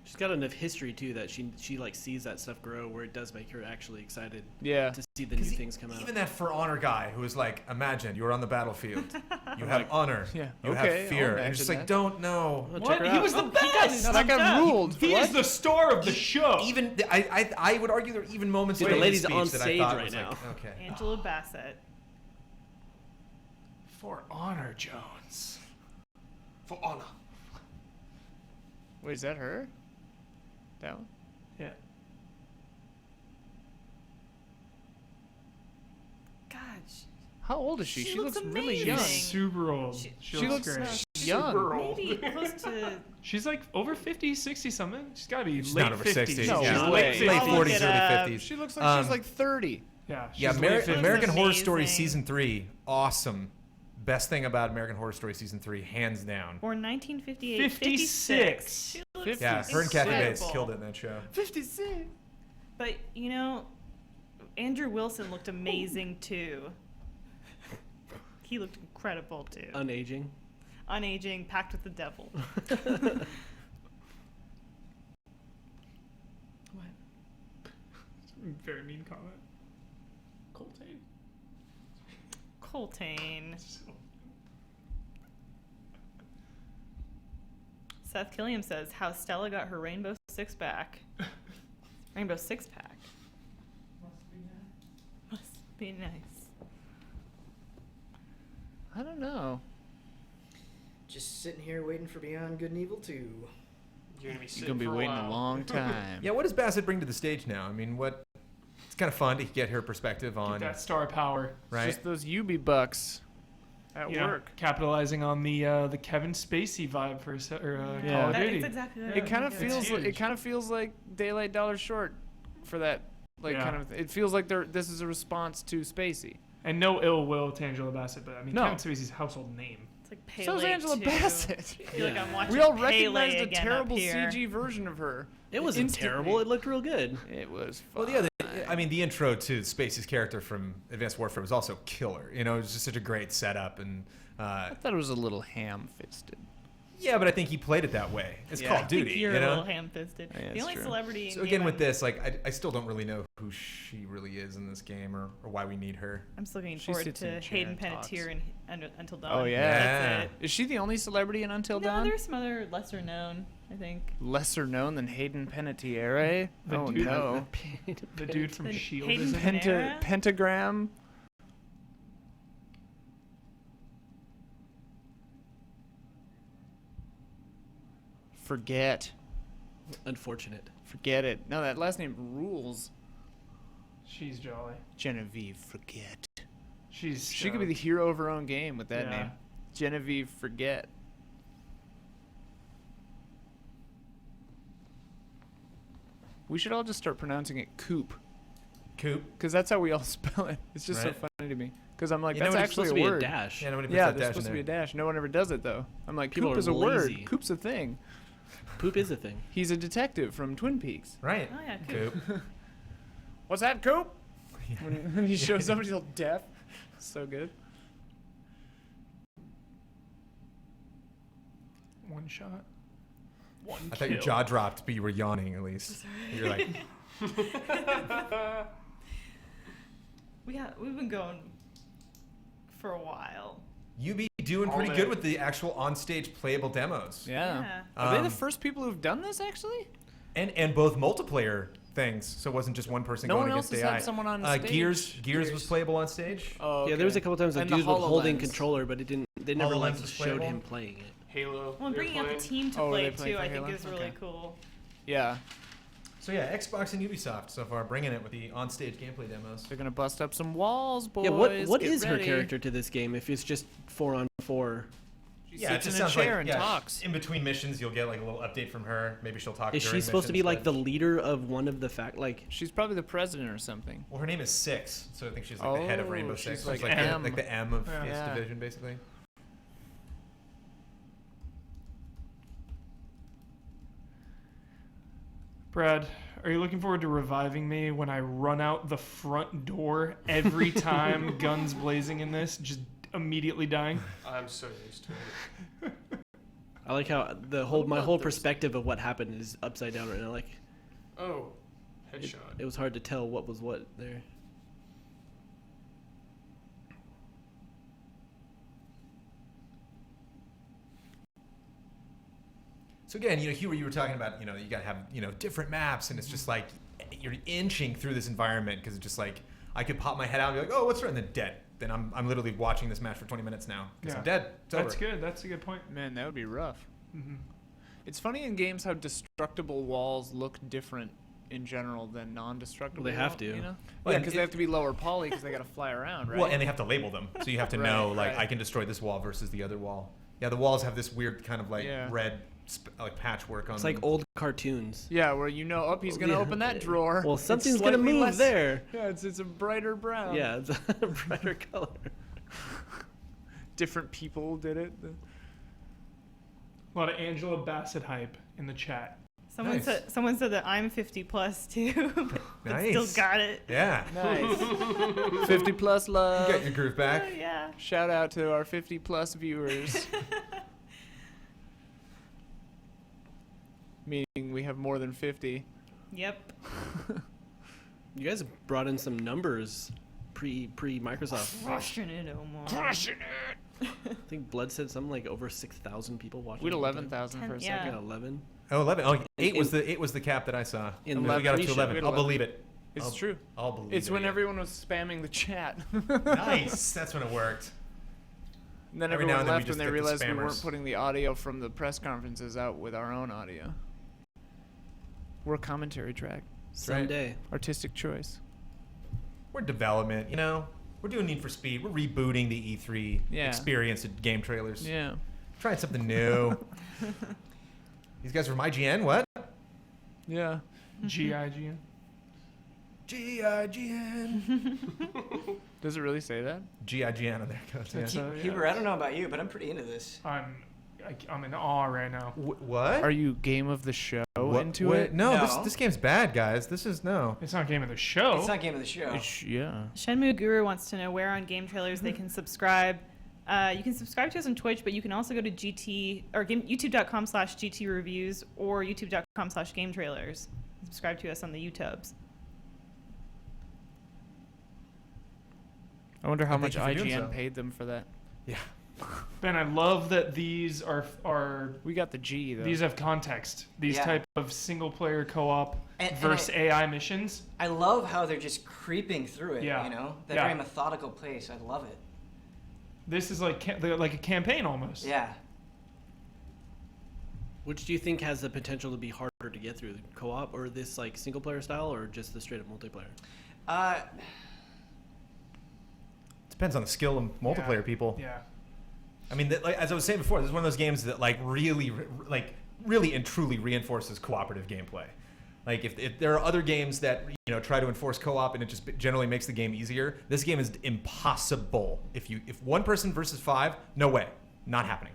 She's got enough history too that she like sees that stuff grow where it does make her actually excited Yeah. to see the new things come out. Even that For Honor guy who was like, imagine you were on the battlefield. You have honor. Yeah, You okay, have fear. I'll And just imagine like, that. don't know. What? He was the best. That guy ruled. He is the star of the show. Even I would argue there are even moments Dude, in the his lady's speech on that I stage thought right was now. like, okay. Angela Bassett. For Honor, Jones. For honor. Wait, is that her? That one? Yeah. God, How old is she? She She looks looks really amazing. young. She's super old. She looks looks great. young. Super old. maybe close to. She's like over 50, 60 something. She's got to be She's late not over 50s. 60. No yeah. way. late Late I'll 50s. look 40s, it early up. 50s. She looks like she's Um, like 30. Yeah, she's Yeah, late 50s. American Horror Story amazing. Season 3, awesome. Best thing about American Horror Story Season 3, hands down. Or 1958. 56. She looks Yeah, her and Kathy Bates incredible. killed it in that show. 56. But you know, Andrew Wilson looked amazing too. He looked incredible too. Unaging. Unaging, packed with the devil. What? Very mean comment. Coltane. Coltane. Seth Killiam says how Stella got her rainbow six-pack. Rainbow six-pack. Must be nice. I don't know. Just sitting here waiting for Beyond Good and Evil 2. You're gonna be sitting You're gonna be for waiting a a while. long time. Yeah, what does Bassett bring to the stage now? I mean, what? It's kind of fun to get her perspective on. Get that star power. Right. Just those Ubi bucks at Yeah, work. capitalizing on the Kevin Spacey vibe for Call of That Duty. is exactly what It kind of I'm feels thinking. it kind of feels like Daylight Dollar Short for that Yeah. kind of. It feels like this is a response to Spacey. And no ill will to Angela Bassett, but I mean No. Kevin Spacey's household name. It's like Pele So is Angela too. Bassett. I feel like I'm watching We all Pele recognized a again terrible up here. CG version of her. It wasn't Instantly. terrible. It looked real good. It was fun. Well, yeah, I mean, the intro to Spacey's character from Advanced Warfare was also killer. You know, it was just such a great setup, and I thought it was a little ham-fisted. yeah, but I think he played it that way. It's Yeah. Call I of think Duty, You're you a know. little ham-fisted. Yeah, The it's only true. celebrity. So in again, game with this, like, I still don't really know who she really is in this game, or why we need her. I'm still looking She forward sits in a to chair Hayden and talks. Panettiere and Until Dawn. Oh yeah. That's it. Is she the only celebrity in Until No, Dawn? there's some other lesser known, I think. Lesser known than Hayden Panettiere? The Oh dude- no. The dude from The Shield Hayden is in it. Panettiere? Pentagram. Forget. Unfortunate. Forget it. No, that last name rules. She's jolly. Genevieve, forget. She's She could be the hero of her own game with that Yeah. name. Genevieve, forget. We should all just start pronouncing it Coop. Coop. Because that's how we all spell it. It's just Right. so funny to me. Because I'm like, You know that's what, it's actually supposed to a be a word. dash. Yeah, nobody puts Yeah, that there's dash supposed in to be a there. dash. No one ever does it though. I'm like, People Coop are is a word. lazy. Coop's a thing. Poop is a thing. He's a detective from Twin Peaks. Right. Oh yeah, Coop. Coop. What's that, Coop? When he shows up, he's all deaf. So good. one shot. One I thought your kill. jaw dropped, but you were yawning at least. You're like, We've been going for a while. you be doing All pretty day. good with the actual on-stage playable demos. Yeah. Yeah. Are they the Um, first people who've done this actually? And both multiplayer things, so it wasn't just one person No going one else against has AI. had someone on Gears stage. was playable on stage. Oh, Yeah, there was a couple times that And the dudes were holding HoloLens. controller, but it didn't. They never like HoloLens was showed playable? him playing it. Halo. Well, and they were bringing out the playing. team to Oh, were play they playing too, for I think Halo? is really Okay. cool. Yeah. So yeah, Xbox and Ubisoft so far bringing it with the on-stage gameplay demos. They're gonna bust up some walls, boys. Yeah, what Get is her ready. character to this game if it's just 4-on-4? She Yeah, it sits just in a sounds chair like and yeah, talks. in between missions, you'll get like a little update from her. Maybe she'll talk. Is she during supposed to be missions, like the but- leader of one of the like? She's probably the president or something. Well, her name is Six, so I think she's like the head of Oh, Rainbow she's Six. like She's M. the M of Yeah. this Yeah. division, basically. Brad, are you looking forward to reviving me when I run out the front door every time, guns blazing in this, just immediately dying? I'm so used to it. I like how my whole perspective of what happened is upside down right now. Like, Oh, headshot. it was hard to tell what was what there. So again, Hugh, you were talking about, you got to have, different maps, and it's just like you're inching through this environment because it's just like I could pop my head out and be like, oh, what's right, and then dead. Then I'm literally watching this match for 20 minutes now because I'm dead. It's That's over. good. That's a good point. Man, that would be rough. Mm-hmm. It's funny in games how destructible walls look different in general than non-destructible. Well, they have wall- to. You know? Well, Yeah, because they it- have to be lower poly because they got to fly around, right? Well, and they have to label them, so you have to know Right, like right. I can destroy this wall versus the other wall. Yeah, the walls have this weird kind of like Yeah. red like patchwork on It's them. like old cartoons. Yeah, where oh, he's gonna Yeah. open that drawer. Well, It's something's gonna slightly move less- there. Yeah, it's a brighter brown. Yeah, it's a brighter color. Different people did it. A lot of Angela Bassett hype in the chat. Someone said that I'm 50 plus too, but Nice. still got it. Yeah. Nice. 50 plus love. You got your groove back. Oh, yeah. Shout out to our 50 plus viewers. Meaning we have more than 50. Yep. You guys brought in some numbers pre Microsoft. Crushing it, Omar. Crushing it. I think Blood said something like over 6,000 people watching. We had it. 11,000 for a Yeah. second. 11. Oh, 11. Oh, eight in- was the cap that I saw. in we the got up to pre-show. 11. We had I'll 11. believe it. It's true. I'll believe It's it. when yeah. everyone was spamming the chat. Nice. That's when it worked. And then Every now everyone and then we left just when they get the realized we spammers. weren't putting the audio from the press conferences out with our own audio. We're a commentary track. Someday. Artistic choice. We're development, you know. We're doing Need for Speed. We're rebooting the E3 Yeah. experience at Game Trailers. Yeah. Trying something new. These guys are from IGN. What? Yeah. GIGN. GIGN. Does it really say that? GIGN on there goes. Yeah. So, yeah. Huber, I don't know about you, but I'm pretty into this. I'm in awe right now. What? Are you game of the show What- into what- it? No, No. This game's bad, guys. This is no. It's not game of the show. It's not game of the show. Yeah. Shenmue Guru wants to know where on Game Trailers they can subscribe. You can subscribe to us on Twitch, but you can also go to youtube.com/GT reviews or youtube.com/Game Trailers. Subscribe to us on the YouTubes. I wonder how Thank much you for doing IGN so. paid them for that. Yeah. Ben, I love that these are We got the G though. these have context. These Yeah. type of single player co-op And versus AI missions. I love how they're just creeping through it. Yeah. You know, that Yeah. very methodical pace. I love it. This is like they're like a campaign almost. Yeah. Which do you think has the potential to be harder to get through, the co-op or this like single player style, or just the straight up multiplayer? Depends on the skill of multiplayer people. Yeah. I mean, like, as I was saying before, this is one of those games that like really and truly reinforces cooperative gameplay. Like if there are other games that try to enforce co-op and it just generally makes the game easier, this game is impossible. If one person versus 5, no way, not happening.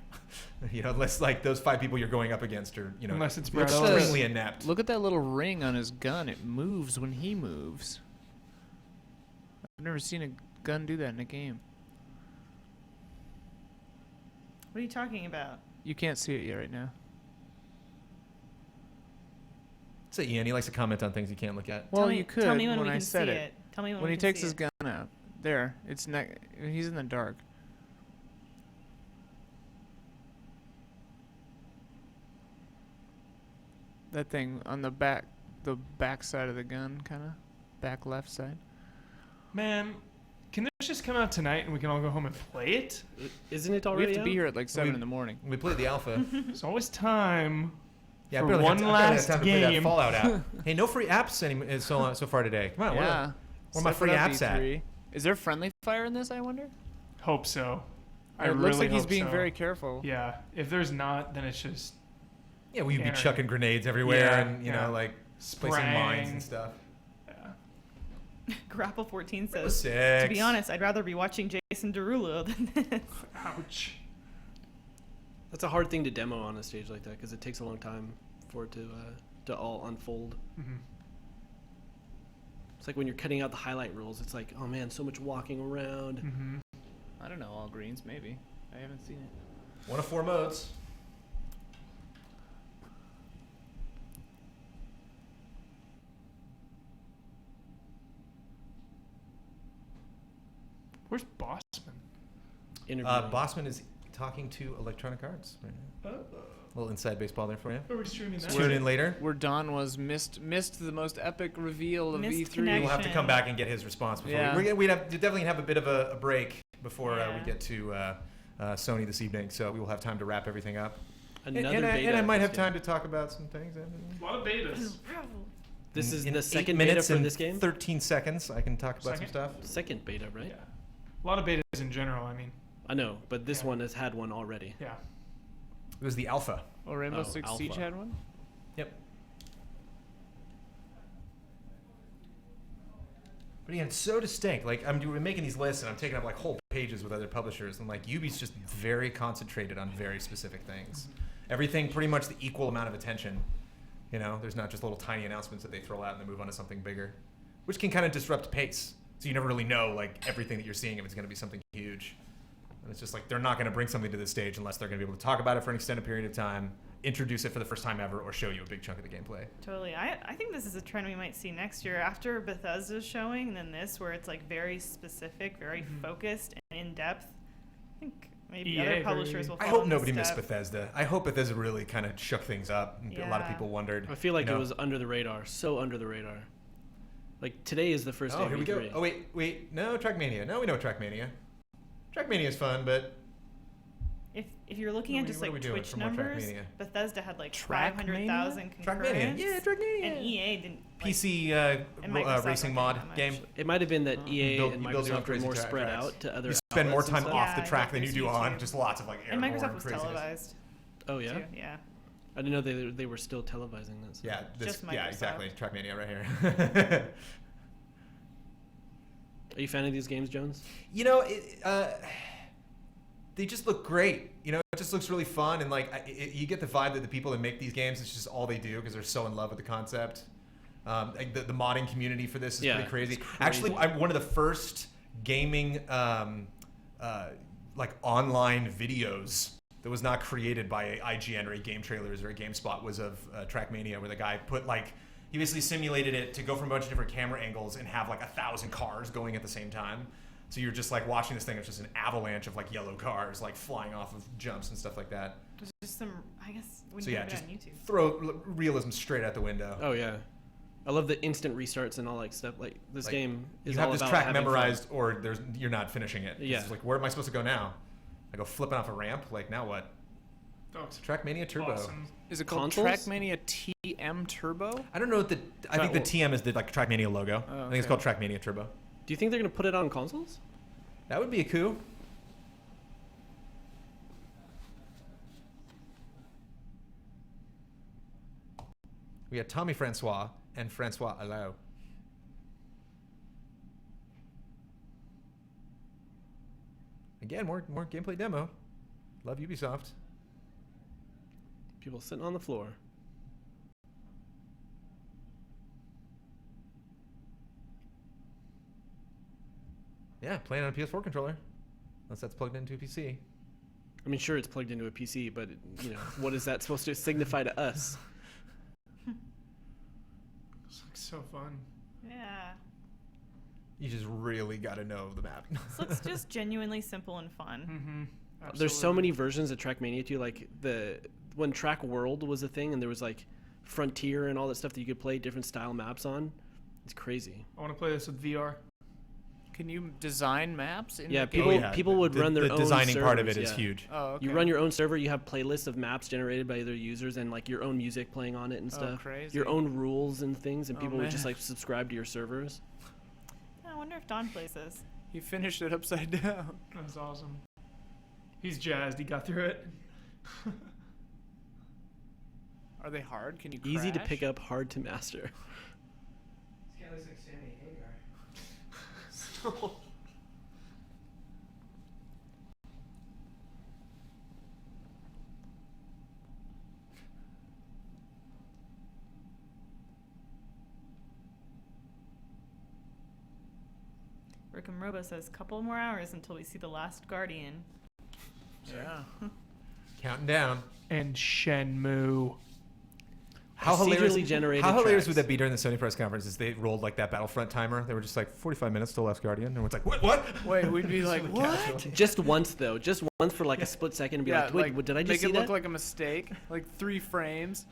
Unless like those 5 people you're going up against are Unless it's extremely inept. Look at that little ring on his gun. It moves when he moves. I've never seen a gun do that in a game. What are you talking about? You can't see it yet right now. Say Ian, he likes to comment on things you can't look at. Well, Tell me- you could tell me when we I can said see it. it. Tell me when when we he can takes see his it. gun out. There, it's he's in the dark. That thing on the back side of the gun, kind of back left side. Man, can this just come out tonight and we can all go home and play it? Isn't it We already have to be out? here at like 7 in the morning. We played the alpha. There's always time. Yeah, for I barely one have time last to play that game. Fallout app. Hey, no free apps so far today. Come on, Yeah. where are my Step free it up, apps at? E3. Is there friendly fire in this? I wonder. Hope so. I It really looks like he's hope being so. very careful. Yeah. If there's not, then it's just Yeah, we'd be Anarchy. chucking grenades everywhere Yeah, and yeah. like placing mines and stuff. Grapple 14 Rainbow says, to be Six. honest, I'd rather be watching Jason Derulo than this. Ouch. That's a hard thing to demo on a stage like that because it takes a long time for it to all unfold. Mhm. It's like when you're cutting out the highlight reels. It's like, oh man, so much walking around. Mm-hmm. I don't know, all greens maybe. I haven't seen it. One of 4 modes. Where's Bossman? Bossman is talking to Electronic Arts right now. A little inside baseball there for you. Are we streaming that? Tune in later. Where Don was missed the most epic reveal of Missed E3. We'll have to come back and get his response before Yeah. we'd definitely have a bit of a break before Yeah. we get to Sony this evening. So we will have time to wrap everything up. Another and beta I might of have this time game. to talk about some things. A lot of betas. This is in the 8 second beta minutes for and this game? 13 seconds. I can talk about some Second? stuff. Second beta, right? Yeah. A lot of betas in general, I mean. I know, but this Yeah. one has had one already. Yeah. It was the alpha. Oh, Rainbow Oh, Six Alpha. Siege had one? Yep. But again, it's so distinct. Like we're making these lists, and I'm taking up like whole pages with other publishers, and like Ubi's just very concentrated on very specific things. Everything pretty much the equal amount of attention. There's not just little tiny announcements that they throw out and they move on to something bigger, which can kind of disrupt pace. So you never really know like everything that you're seeing if it's going to be something huge. And it's just like they're not going to bring something to the stage unless they're going to be able to talk about it for an extended period of time, introduce it for the first time ever or show you a big chunk of the gameplay. Totally. I think this is a trend we might see next year after Bethesda's showing, and then this, where it's like very specific, very focused and in depth. I think maybe other publishers will follow I hope this nobody missed step. Bethesda. I hope Bethesda really kind of shook things up. And a lot of people wondered. I feel like it was under the radar, so under the radar. Like today is the first day. Oh, here we go. Oh wait, no, Trackmania. No, we know Trackmania. Trackmania is fun, but if you're looking at just like Twitch numbers, Bethesda had like 500,000 concurrents. Trackmania, yeah, Trackmania. And EA didn't. PC racing mod game. It might have been that EA and Microsoft were more spread out to other. You spend more outlets and time stuff. off the track than you do on. Just lots of like And airborne Microsoft was craziness. televised. Oh yeah. Too, yeah. I didn't know they were still televising this. Yeah, Just yeah, Microsoft. exactly. Trackmania right here. Are you a fan of these games, Jones? You know, they just look great. You know, it just looks really fun, and like you get the vibe that the people that make these games, it's just all they do because they're so in love with the concept. Like the modding community for this is pretty crazy. Actually, I'm one of the first gaming like online videos that was not created by IGN or a GameTrailers or a GameSpot was of Trackmania, where the guy put like. He basically simulated it to go from a bunch of different camera angles and have like 1,000 cars going at the same time. So you're just like watching this thing. It's just an avalanche of like yellow cars like flying off of jumps and stuff like that. There's just some, I guess, when So you yeah, put it just on YouTube. throw realism straight out the window. Oh yeah, I love the instant restarts and all that stuff. Like this game is you have all this about track having memorized, fun. or you're not finishing it. Yeah. It's like, where am I supposed to go now? I go flipping off a ramp. Like now what? It's Trackmania Turbo. Awesome. Is it called Trackmania TM Turbo? I don't know what I think the TM is the like Trackmania logo. Oh, I think it's called Trackmania Turbo. Do you think they're gonna put it on consoles? That would be a coup. We had Tommy Francois and Francois Allo. Again, more gameplay demo. Love Ubisoft. People sitting on the floor. Yeah, playing on a PS4 controller. Unless that's plugged into a PC. I mean, sure, it's plugged into a PC, but you know, what is that supposed to signify to us? It's like so fun. Yeah. You just really got to know the map. This looks just genuinely simple and fun. Mm-hmm. There's so many versions of Trackmania too. Like when Track World was a thing, and there was like Frontier and all that stuff that you could play different style maps on. It's crazy. I want to play this with VR. Can you design maps? In Yeah, the game? people would run their own designing part of servers, it is huge. Oh, okay. You run your own server. You have playlists of maps generated by other users, and like your own music playing on it and stuff. Crazy. Your own rules and things, and Oh, people would just man. like subscribe to your servers. I wonder if Don plays this. He finished it upside down. That's awesome. He's jazzed. He got through it. Are they hard? Can you crash? Easy to pick up, hard to master. This guy looks like Sammy Hagar. Rick and Robo says, couple more hours until we see the last Guardian. Yeah. Counting down. And Shenmue. How Procedurally hilarious, generated how hilarious tracks. would that be during the Sony press conference? Is they rolled like that Battlefront timer? They were just like 45 minutes till Last Guardian, and everyone's like, what? Wait, we'd be like, Really what? casual. Just once though, just once for like a split second, and be like, wait, did I just make see it that? look like a mistake? Like 3 frames.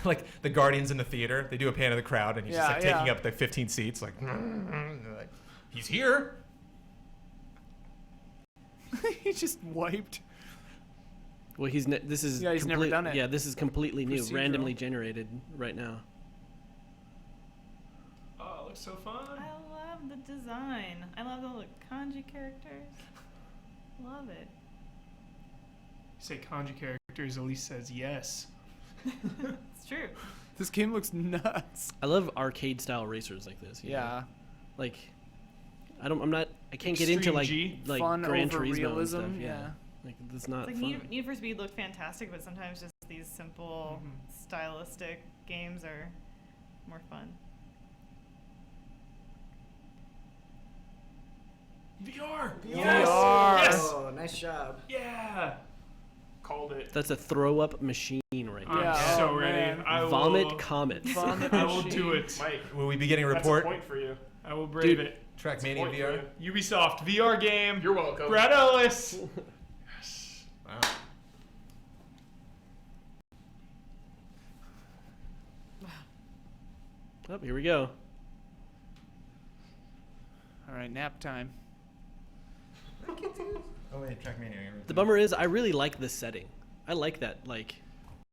Like the Guardians in the theater, they do a pan of the crowd, and he's just like Yeah, taking yeah. up the 15 seats, like, like, he's here. He just wiped. Well, this is Yeah, he's never done it. Yeah, this is completely new, Procedural. randomly generated right now. Oh, it looks so fun. I love the design. I love the kanji characters. Love it. You say kanji characters, Elise says yes. It's true. This game looks nuts. I love arcade style racers like this. you know? Yeah. Like, I can't get into like Extreme G. like Fun Gran over Turismo and realism, stuff. yeah. Like it's not It's like fun. Need for Speed looked fantastic, but sometimes just these simple, stylistic games are more fun. VR. Yes! VR. Yes. Oh, nice job. Yeah. Called called it. That's a throw up machine right now. I'm so ready. I Vomit will, comets. Vomit I will machine. do it. Mike, will we be getting a That's report? a point for you. I will brave it. Trackmania Point VR. for you. Ubisoft VR game. You're welcome. Brad Ellis. Yes. Wow. Oh, here we go. All right, nap time. Oh wait, Trackmania. The bummer is I really like this setting. I like that, like.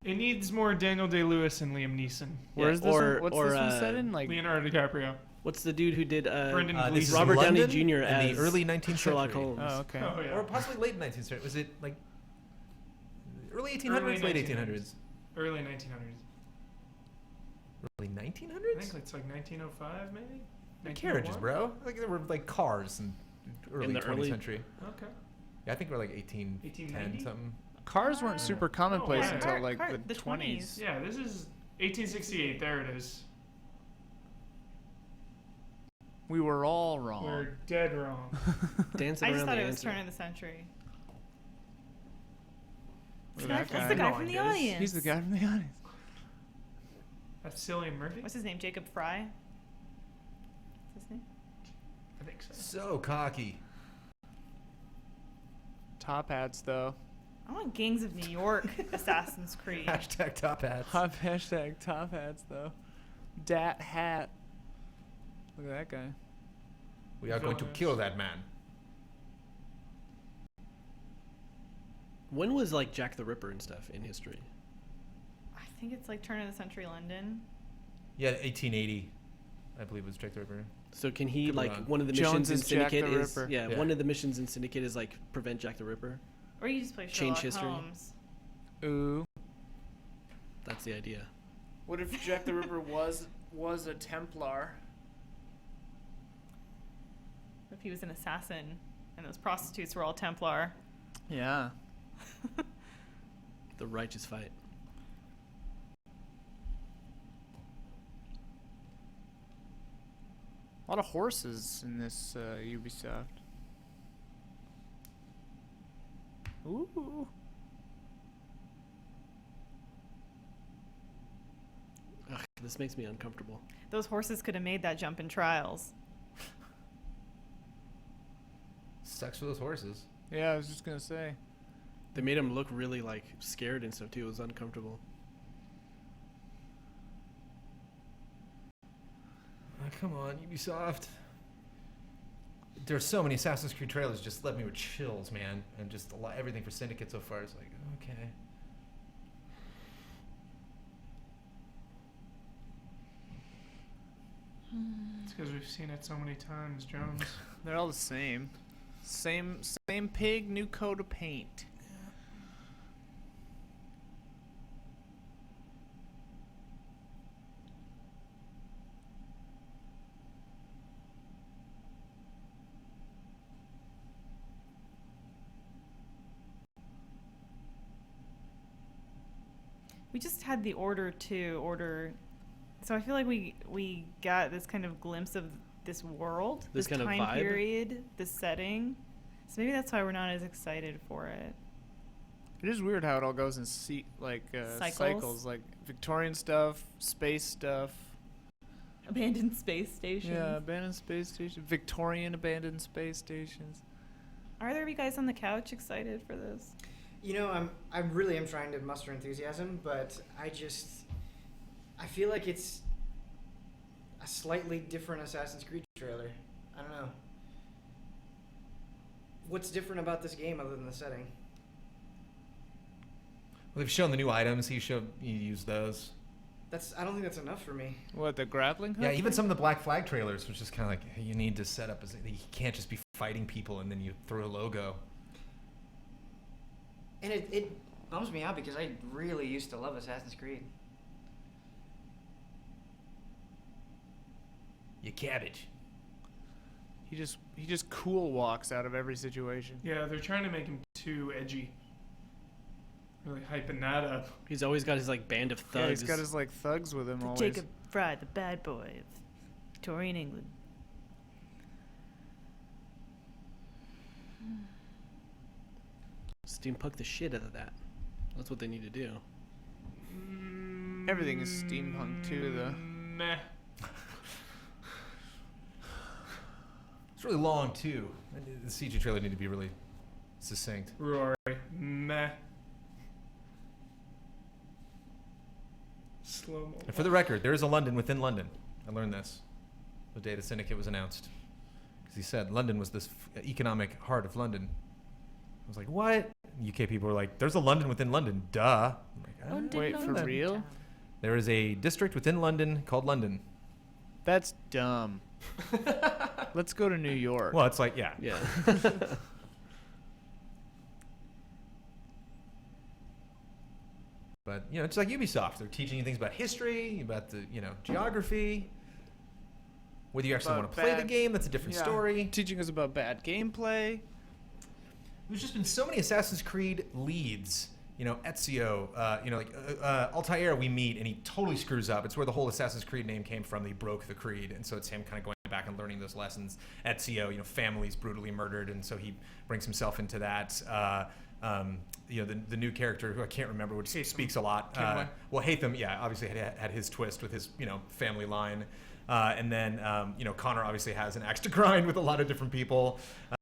It needs more Daniel Day-Lewis and Liam Neeson. Where's this one? What's this one set in? Like Leonardo DiCaprio. What's the dude who did Brendan this is Robert Downey London Jr. in as the early 19th Sherlock century. Holmes? Oh, okay. Oh, yeah. Or possibly late 19th century. Was it like early 1800s, Early late 1900s. 1800s? Early 1900s. Early I 1900s? think it's like 1905, maybe? Carriages, 1901? bro. Like there were like cars in early the 20th early- century. Okay. Yeah, I think we're like 1810 1890? something. Cars weren't super commonplace yeah. until like Car- the 20s. 20s. Yeah, this is 1868. There it is. We were all wrong. We're dead wrong. Dancing I just around thought the it was answer. turn of the century. Look at that That's guy. the guy No, from he the is. audience. He's the guy from the audience. That's Cillian Murphy? What's his name? Jacob Fry? What's his name? I think so. So cocky. Top hats though. I want Gangs of New York Assassin's Creed. Hashtag top hats. Hashtag top hats though. Dat hat. Look at that guy. We are going to Villainous. kill that man. When was like Jack the Ripper and stuff in history? I think it's like turn of the century London. Yeah, 1880, I believe was Jack the Ripper. So can he Could be like wrong. one of the Jones missions in is Jack Syndicate the is Ripper. Yeah. one of the missions in Syndicate is like prevent Jack the Ripper. Or you just play Change Sherlock history. Holmes. Ooh. That's the idea. What if Jack the Ripper was a Templar? If he was an assassin and those prostitutes were all Templar. Yeah. The righteous fight. A lot of horses in this Ubisoft. Ooh. Ugh, this makes me uncomfortable. Those horses could have made that jump in trials. Sucks for those horses. Yeah, I was just gonna say. They made him look really like scared and stuff too. It was uncomfortable. Oh, come on, Ubisoft. There's so many Assassin's Creed trailers just left me with chills, man. And just a lot, everything for Syndicate so far is like, okay. It's because we've seen it so many times, Jones. They're all the same. Same pig, new coat of paint. We just had the order to order, so I feel like we got this kind of glimpse of this world, This kind of time vibe? period, this setting. So maybe that's why we're not as excited for it. It is weird how it all goes in cycles, like Victorian stuff, space stuff. Abandoned space stations. Yeah, abandoned space stations, Victorian abandoned space stations. Are there you guys on the couch excited for this? You know, I really am trying to muster enthusiasm, but I feel like it's a slightly different Assassin's Creed trailer. I don't know. What's different about this game other than the setting? Well, they've shown the new items. You used those. I don't think that's enough for me. What, the grappling hook? Yeah, even some of the Black Flag trailers was just kind of like, hey, you need to set up. You can't just be fighting people and then you throw a logo. And it bums me out because I really used to love Assassin's Creed. You cabbage. He just cool walks out of every situation. Yeah, they're trying to make him too edgy. Really hyping that up. He's always got his like band of thugs. Yeah, he's got his like thugs with him always. Jacob Fry, the bad boy of Victorian England. Steampunk the shit out of that. That's what they need to do. Everything is steampunk too, though. Meh. It's really long too. The CG trailer need to be really succinct. Rory. Meh. Slow mo. And for the record, there is a London within London. I learned this the day the Syndicate was announced. Because he said London was this economic heart of London. I was like, what? UK people were like, there's a London within London. Duh. I'm like, Wait, for real? There is a district within London called London. That's dumb. Let's go to New York. Well, it's like, yeah. Yeah. But, you know, it's like Ubisoft. They're teaching you things about history, about the, you know, geography. Whether you actually want to play the game, that's a different story. Teaching us about bad gameplay. There's just been so many Assassin's Creed leads. You know, Ezio, you know, like Altair we meet and he totally screws up. It's where the whole Assassin's Creed name came from. They broke the creed. And so it's him kind of going back and learning those lessons. Ezio, you know, family's brutally murdered. And so he brings himself into that. You know, the new character who I can't remember, which speaks a lot. Well, Hatham, yeah, obviously had his twist with his, you know, family line. And then, you know, Connor obviously has an axe to grind with a lot of different people.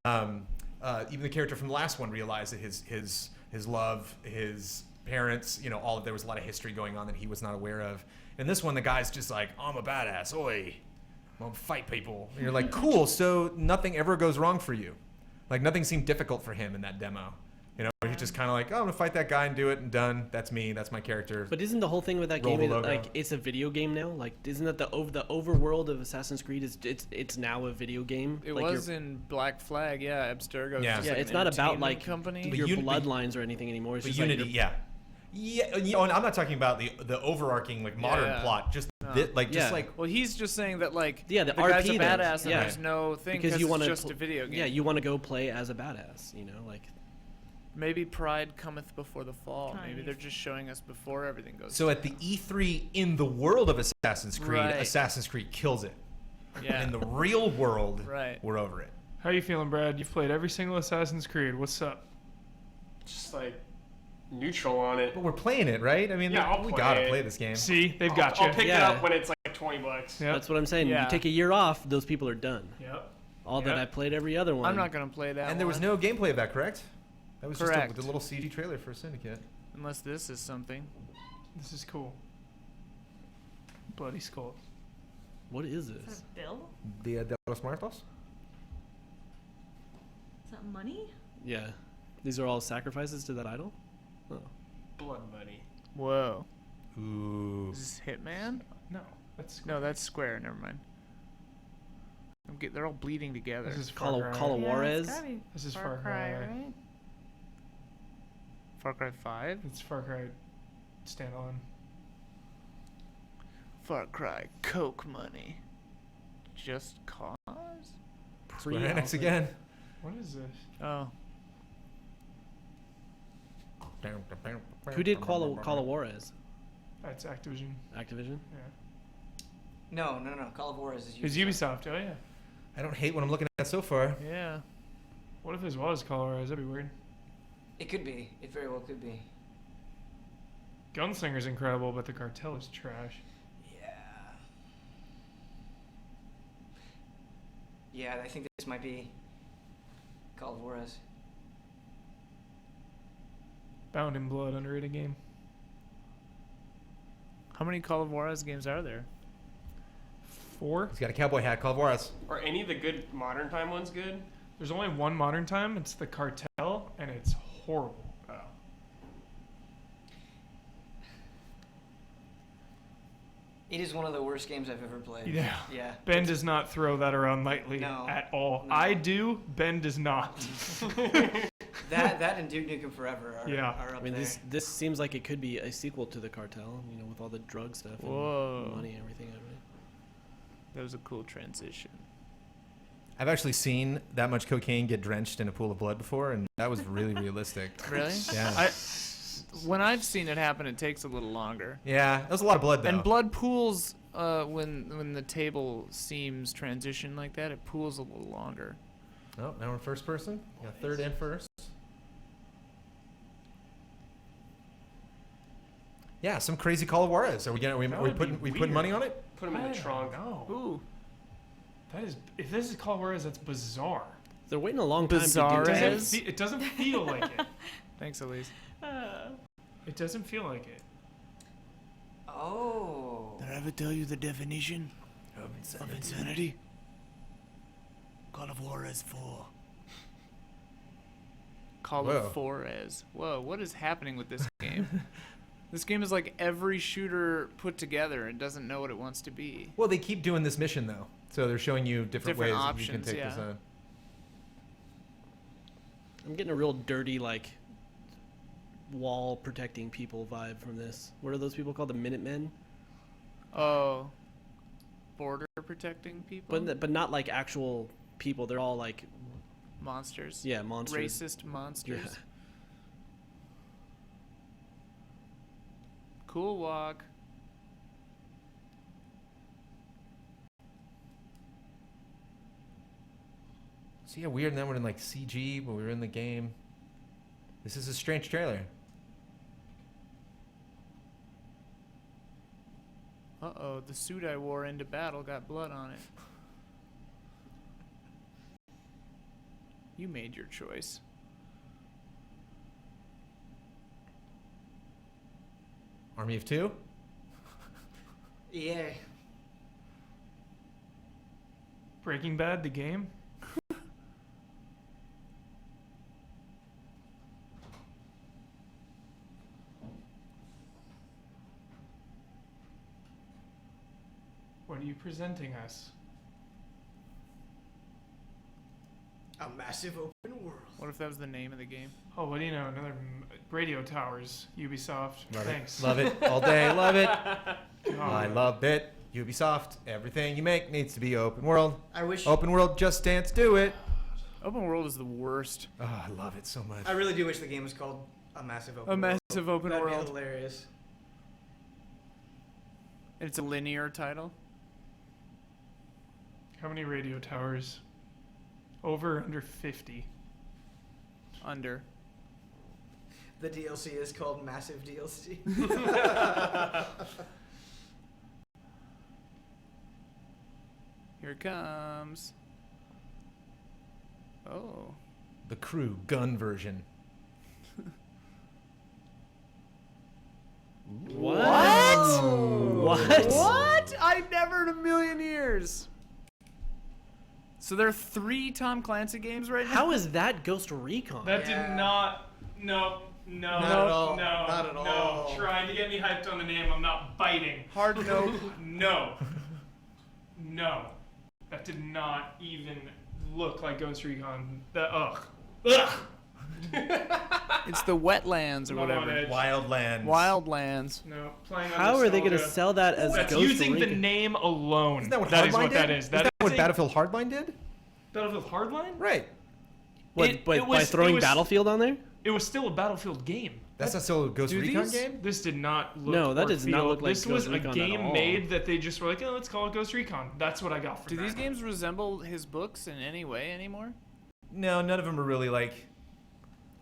Even the character from the last one realized that his love, his parents, you know, there was a lot of history going on that he was not aware of. And this one, the guy's just like, I'm a badass, oi, I'm gonna fight people. And you're like, cool, so nothing ever goes wrong for you. Like, nothing seemed difficult for him in that demo. You know, he's just kind of like, oh, I'm gonna fight that guy and do it and done. That's me. That's my character. But isn't the whole thing with that game like it's a video game now? Like, isn't that the overworld of Assassin's Creed it's now a video game? It like was in Black Flag, yeah. Abstergo. Yeah, yeah. It's not about like company. your bloodlines or anything anymore. It's just Unity, like yeah. You know, and I'm not talking about the overarching like modern plot. Just Well, he's just saying that like the the RP guy's a then. badass and there's no thing because you want it's just a video game. Yeah, you want to go play as a badass. You know, like. Maybe pride cometh before the fall. Maybe they're just showing us before everything goes. So at the E3 in the world of Assassin's Creed, Assassin's Creed kills it. Yeah. In the real world, we're over it. How you feeling, Brad? You've played every single Assassin's Creed. What's up? Just like neutral on it. But we're playing it, right? I mean, we gotta play this game. See, they've got you. I'll pick it up when it's like $20. Yep. That's what I'm saying. You take a year off, those people are done. Yep. All that I played every other one. I'm not gonna play that. And there was no gameplay of that, correct? That was Correct. just the little CG trailer for Syndicate. Unless this is something. This is cool. Bloody skull. What is Is this? that a bill? Dia de los Muertos? Is that money? Yeah. These are all sacrifices to that idol? Oh. Blood money. Whoa. Ooh. Is this Hitman? No, that's Square. Never mind. They're all bleeding together. This is Far Cry. Call of Juarez. This is Far Cry. Right? Far Cry 5? It's Far Cry standalone. Far Cry Coke money. Just Cause? Square Enix again. What is this? Oh. Who did Call of Juarez? That's Activision. Activision? Yeah. No. Call of Juarez is Ubisoft. It's Ubisoft, oh yeah. I don't hate what I'm looking at so far. Yeah. What if this was Call of Juarez? That'd be weird. It could be. It very well could be. Gunslinger's incredible, but the cartel is trash. Yeah, I think this might be Call of Juarez. Bound in Blood, underrated game. How many Call of Juarez games are there? 4. He's got a cowboy hat. Call of Juarez. Are any of the good modern time ones good? There's only one modern time. It's the cartel, and it's horrible. Oh. It is one of the worst games I've ever played. Yeah. Yeah. Ben does not throw that around lightly at all. No. I do. Ben does not. that and Duke Nukem Forever are up there. This seems like it could be a sequel to the cartel, you know, with all the drug stuff and money and everything. That was a cool transition. I've actually seen that much cocaine get drenched in a pool of blood before, and that was really realistic. Really? Yeah. When I've seen it happen, it takes a little longer. Yeah, that was a lot of blood, though. And blood pools, when the table seams transition like that, it pools a little longer. Oh, now we're in first person. Yeah, third and first. Yeah, some crazy Call of Juarez. Are we That would be putting money on it? Put them in the trunk. No. Ooh. That is, if this is Call of Juarez, that's bizarre. They're waiting a long time Bizarre to do as- that. It doesn't feel like it. Thanks, Elise. It doesn't feel like it. Oh. Did I ever tell you the definition of insanity? Call of Juarez 4. Call Whoa. of Juarez. Whoa, what is happening with this game? This game is like every shooter put together and doesn't know what it wants to be. Well, they keep doing this mission though, so they're showing you different ways that you can options, take this yeah. on. I'm getting a real dirty, like, wall protecting people vibe from this. What are those people called? The Minutemen? Oh. Border protecting people? But not like actual people. They're all like, Monsters. yeah, monsters. Racist monsters. Yeah. Cool walk. So yeah, weird. And then we're in like CG, but we were in the game. This is a strange trailer. Uh-oh, the suit I wore into battle got blood on it. You made your choice. Army of Two. Yeah. Breaking Bad, the game. What are you presenting us? A massive open world. What if that was the name of the game? Oh, what do you know? Another radio towers. Ubisoft. Love Thanks. it. Love it all day. Love it. God. I love it. Ubisoft. Everything you make needs to be open world. I wish. Open world, Just Dance, do it. Open world is the worst. Oh, I love it so much. I really do wish the game was called A Massive Open A World. massive open That'd world. be hilarious. It's a linear title. How many radio towers? Over or under 50? Under. The DLC is called Massive DLC. Here it comes. Oh. The Crew gun version. What? What? What? I never in a million years. So there are 3 Tom Clancy games right now? How is that Ghost Recon? That did not. No. Not at all. No. Not at no. all. Trying to get me hyped on the name. I'm not biting. Hard no. No. No. That did not even look like Ghost Recon. Ugh. It's the Wetlands or Not on whatever. edge. Wildlands. Wildlands. No. Playing on How are they going to nostalgia. sell that as That's Ghost using the Recon? name alone. Isn't that what That is Hardline what did? that is. Isn't that is what a- Battlefield Hardline did? Battlefield Hardline? Right. What, It by was- throwing it was- Battlefield on there? It was still a Battlefield game. That's not still a Ghost Do Recon these- game? This did not look. No, that or does not feel- look like This Ghost was Recon a at game all. made that they just were like, oh, let's call it Ghost Recon. That's what I got from Do these that. games resemble his books in any way anymore? No, none of them are really like.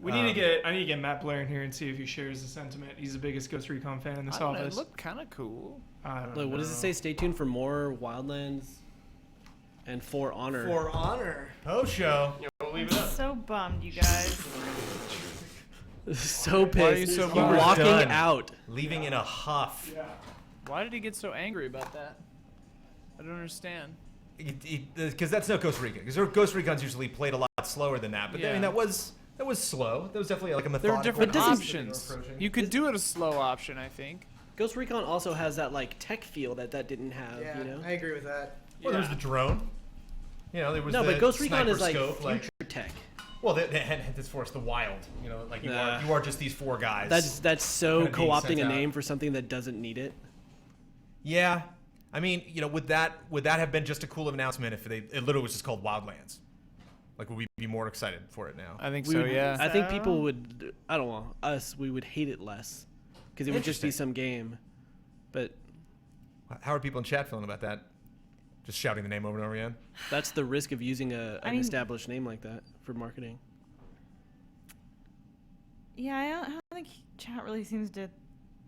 We need to get. I need to get Matt Blair in here and see if he shares the sentiment. He's the biggest Ghost Recon fan in this I don't know, office. it looked kind of cool. I don't Look, what does it know. say? Stay tuned for more Wildlands and For Honor. For Honor. Oh, show. Yeah, we'll leave I'm it up. so bummed, you guys. So Why are you pissed. so He's bummed? walking Done. out. Leaving in a huff. Yeah. Why did he get so angry about that? I don't understand. Because that's no Ghost Recon. Because Ghost Recon's usually played a lot slower than that. But I Yeah. mean, that was slow. That was definitely like a There methodical. are different doesn't- options. You could do it a slow option, I think. Ghost Recon also has that like tech feel that didn't have, Yeah, you know? I agree with that. Well, there was the drone. You know, there was No, the but Ghost Recon sniper is like scope, future tech. Well, it's for us the wild. You know, like you are just these 4 guys. That's so kinda being co-opting sent a out. name for something that doesn't need it. Yeah, I mean, you know, would that have been just a cool announcement if it literally was just called Wildlands? Like, would we be more excited for it now? I think We so, would- yeah. I think people would. I don't know. We would hate it less because it would just be Interesting. some game. But How are people in chat feeling about that? Just shouting the name over and over again. that's the risk of using an I mean- established name like that for marketing. Yeah, I don't think chat really seems to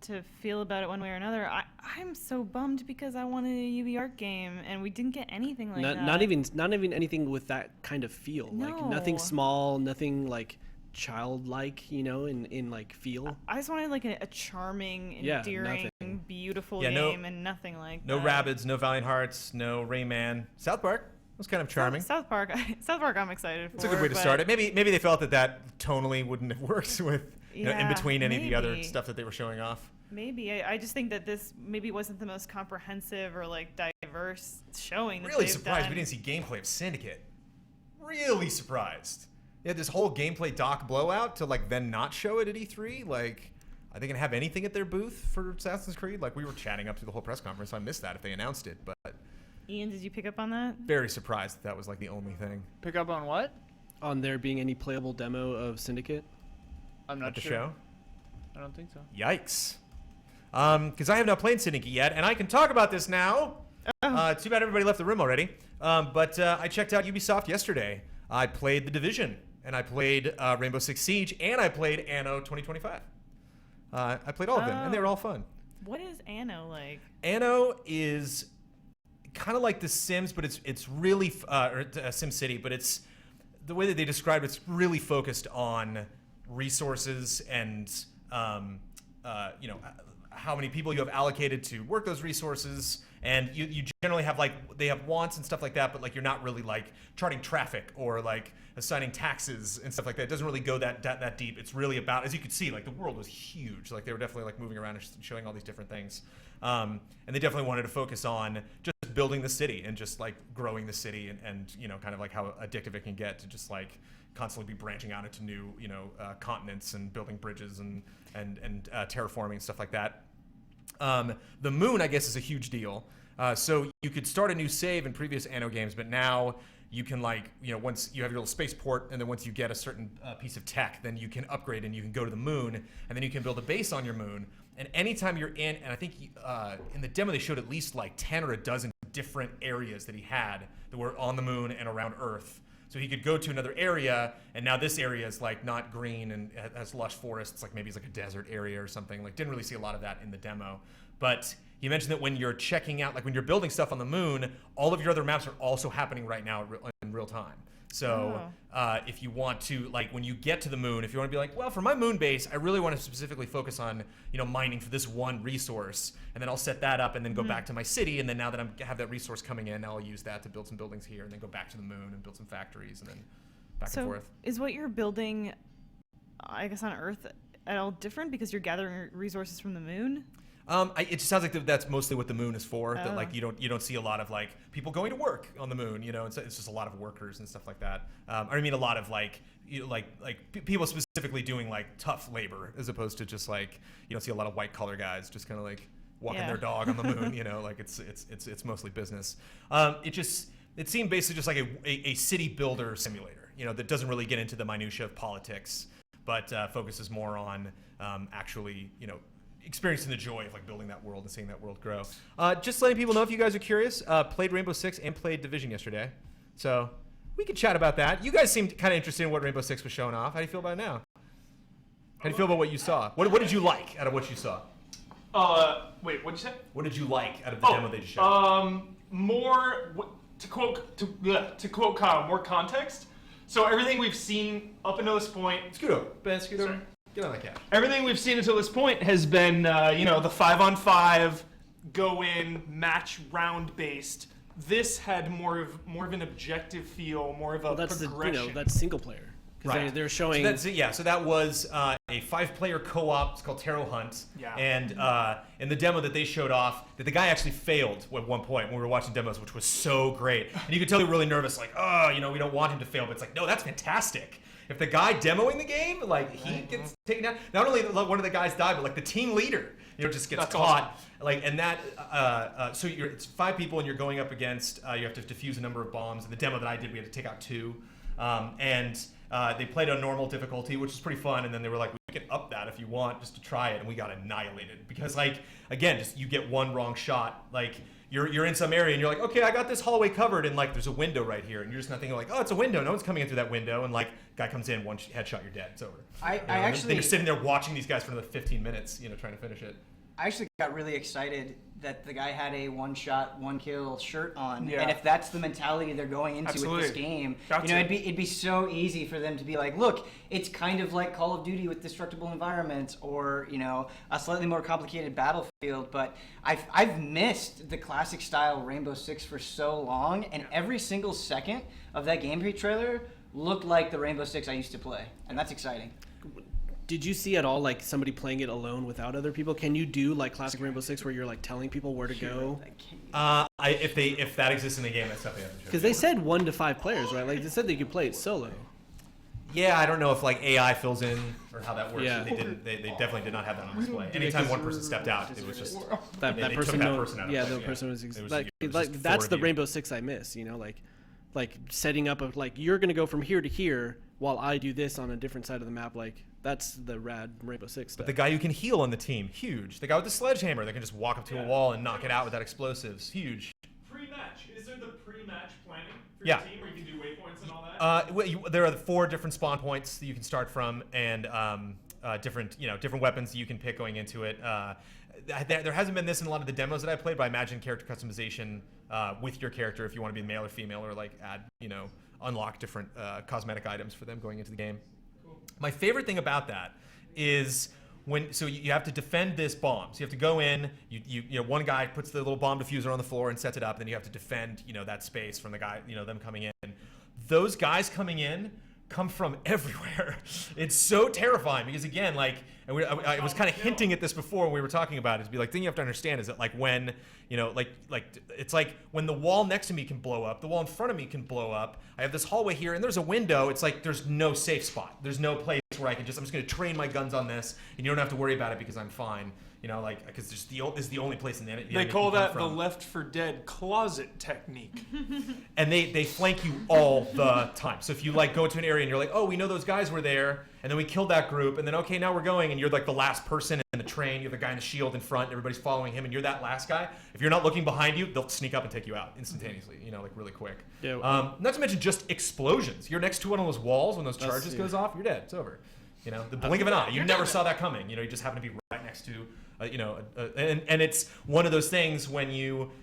to feel about it one way or another. I'm so bummed because I wanted a UbiArt game and we didn't get anything like that. Not even anything with that kind of feel. No. Like nothing small, nothing like childlike, in like feel. I just wanted like a charming, endearing, beautiful game and nothing like no that. Rabbids, no Valiant Hearts, no Rayman. South Park was kind of charming. South Park I'm excited for. It's a good way to start it. Maybe they felt that tonally wouldn't have worked with in between any of the other stuff that they were showing off. Maybe. I just think that this maybe wasn't the most comprehensive or like diverse showing. Really surprised we didn't see gameplay of Syndicate. Really surprised. They had this whole gameplay doc blowout to like then not show it at E3. Like, are they gonna have anything at their booth for Assassin's Creed? Like, we were chatting up through the whole press conference, so I missed that if they announced it. But Ian, did you pick up on that? Very surprised that was like the only thing. Pick up on what? On there being any playable demo of Syndicate? I'm not at the sure. show. I don't think so. Yikes. Because I have not played Syndicate yet, and I can talk about this now. Too bad everybody left the room already. But I checked out Ubisoft yesterday. I played The Division, and I played Rainbow Six Siege, and I played Anno 2025. I played all of them, and they were all fun. What is Anno like? Anno is kind of like The Sims, but it's really or SimCity, but it's the way that they describe it's really focused on resources and how many people you have allocated to work those resources, and you generally have like they have wants and stuff like that, but like you're not really like charting traffic or like assigning taxes and stuff like that. It doesn't really go that deep. It's really about, as you could see, like the world was huge. Like they were definitely like moving around and showing all these different things, and they definitely wanted to focus on just building the city and just like growing the city and kind of like how addictive it can get to just like constantly be branching out into new continents and building bridges and terraforming and stuff like that. The moon, I guess, is a huge deal. So you could start a new save in previous Anno games, but now you can once you have your little spaceport, and then once you get a certain piece of tech, then you can upgrade and you can go to the moon, and then you can build a base on your moon. And anytime you're in, and I think in the demo they showed at least like 10 or a dozen different areas that he had that were on the moon and around Earth. So he could go to another area, and now this area is like not green and has lush forests, like maybe it's like a desert area or something. Like didn't really see a lot of that in the demo. But he mentioned that when you're checking out, like when you're building stuff on the moon, all of your other maps are also happening right now in real time. So if you want to, like when you get to the moon, if you want to be like, well, for my moon base, I really want to specifically focus on, mining for this one resource, and then I'll set that up and then go back to my city, and then now that I have that resource coming in, now I'll use that to build some buildings here, and then go back to the moon and build some factories, and then back and forth. Is what you're building, I guess, on Earth at all different because you're gathering resources from the moon? It just sounds like that's mostly what the moon is for. That like you don't see a lot of like people going to work on the moon. It's just a lot of workers and stuff like that. I mean a lot of like people specifically doing like tough labor as opposed to just like you don't see a lot of white collar guys just kind of like walking their dog on the moon. Like it's mostly business. It seemed basically just like a city builder simulator. That doesn't really get into the minutia of politics, but focuses more on actually experiencing the joy of like building that world and seeing that world grow. Just letting people know if you guys are curious, played Rainbow Six and played Division yesterday, so we could chat about that. You guys seemed kind of interested in what Rainbow Six was showing off. How do you feel about it now? How do you feel about what you saw? What did you like out of what you saw? Wait, what'd you say? What did you like out of the demo they just showed? More to quote Kyle, more context. So everything we've seen up until this point. Scoot over, Ben. Scoot over. Get on the couch. Everything we've seen until this point has been, the 5-on-5, go in, match round based. This had more of an objective feel, more of a progression. That's single player. Right. They're showing. So that was a 5-player co-op. It's called Terror Hunt. Yeah. And in the demo that they showed off, that the guy actually failed at one point when we were watching demos, which was so great. And you could tell they were really nervous, like, we don't want him to fail. But it's like, no, that's fantastic. If the guy demoing the game, like he gets taken down, not only one of the guys died, but like the team leader, just gets caught. Awesome. Like, and that, so it's 5 people, and you're going up against. You have to defuse a number of bombs. In the demo that I did, we had to take out 2, and they played on normal difficulty, which is pretty fun. And then they were like, we can up that if you want, just to try it, and we got annihilated because, like, again, just you get one wrong shot, like. You're in some area and you're like, okay, I got this hallway covered, and like there's a window right here, and you're just not thinking like, oh, it's a window, no one's coming in through that window, and like guy comes in, one headshot, you're dead, it's over. I actually then you're sitting there watching these guys for another 15 minutes, trying to finish it. I actually got really excited that the guy had a one-shot, one-kill shirt on, Yeah. and if that's the mentality they're going into with this game, it'd be so easy for them to be like, look, it's kind of like Call of Duty with destructible environments, or a slightly more complicated Battlefield. But I've missed the classic style Rainbow Six for so long, and every single second of that gameplay trailer looked like the Rainbow Six I used to play, and that's exciting. Did you see at all like somebody playing it alone without other people? Can you do like classic Rainbow Six where you're like telling people where to go? If that exists in the game, that's something. Because they said 1 to 5 players, right? Like they said they could play it solo. Yeah, I don't know if like AI fills in or how that works. Yeah. They didn't. They definitely did not have that on display. Anytime one person stepped out, it was just that they person. took that person out. Yeah, of the play. person was, It was like just that's four the of you. Rainbow Six I miss. Like setting up of like you're gonna go from here to here while I do this on a different side of the map. Like that's the rad Rainbow Six stuff. But the guy who can heal on the team, huge. The guy with the sledgehammer that can just walk up to a wall and knock it out without explosives, huge. Pre-match. Is there the pre-match planning for Yeah. your team where you can do waypoints and all that? There are 4 different spawn points that you can start from, and different weapons that you can pick going into it. There hasn't been this in a lot of the demos that I played, but I imagine character customization with your character if you want to be male or female, or like add unlock different cosmetic items for them going into the game. Cool. My favorite thing about that is so you have to defend this bomb. So you have to go in. One guy puts the little bomb diffuser on the floor and sets it up. Then you have to defend that space from the guy them coming in. Those guys coming in come from everywhere. It's so terrifying because again, I was kind of hinting at this before when we were talking about it. To be like, thing you have to understand is that like when it's like when the wall next to me can blow up, the wall in front of me can blow up. I have this hallway here, and there's a window. It's like there's no safe spot. There's no place where I'm just going to train my guns on this, and you don't have to worry about it because I'm fine. Because this is the only place in the They call that the Left 4 Dead closet technique. And they flank you all the time. So if you go to an area and you're like, oh, we know those guys were there, and then we killed that group, and then okay, now we're going, and you're like the last person in the train. You're the guy in the shield in front. Everybody's following him, and you're that last guy. If you're not looking behind you, they'll sneak up and take you out instantaneously. Really quick. Yeah. Not to mention just explosions. You're next to one of those walls when those charges goes off. You're dead. It's over. The blink of an eye. You never saw that coming. You just happen to be right next to. And it's one of those things when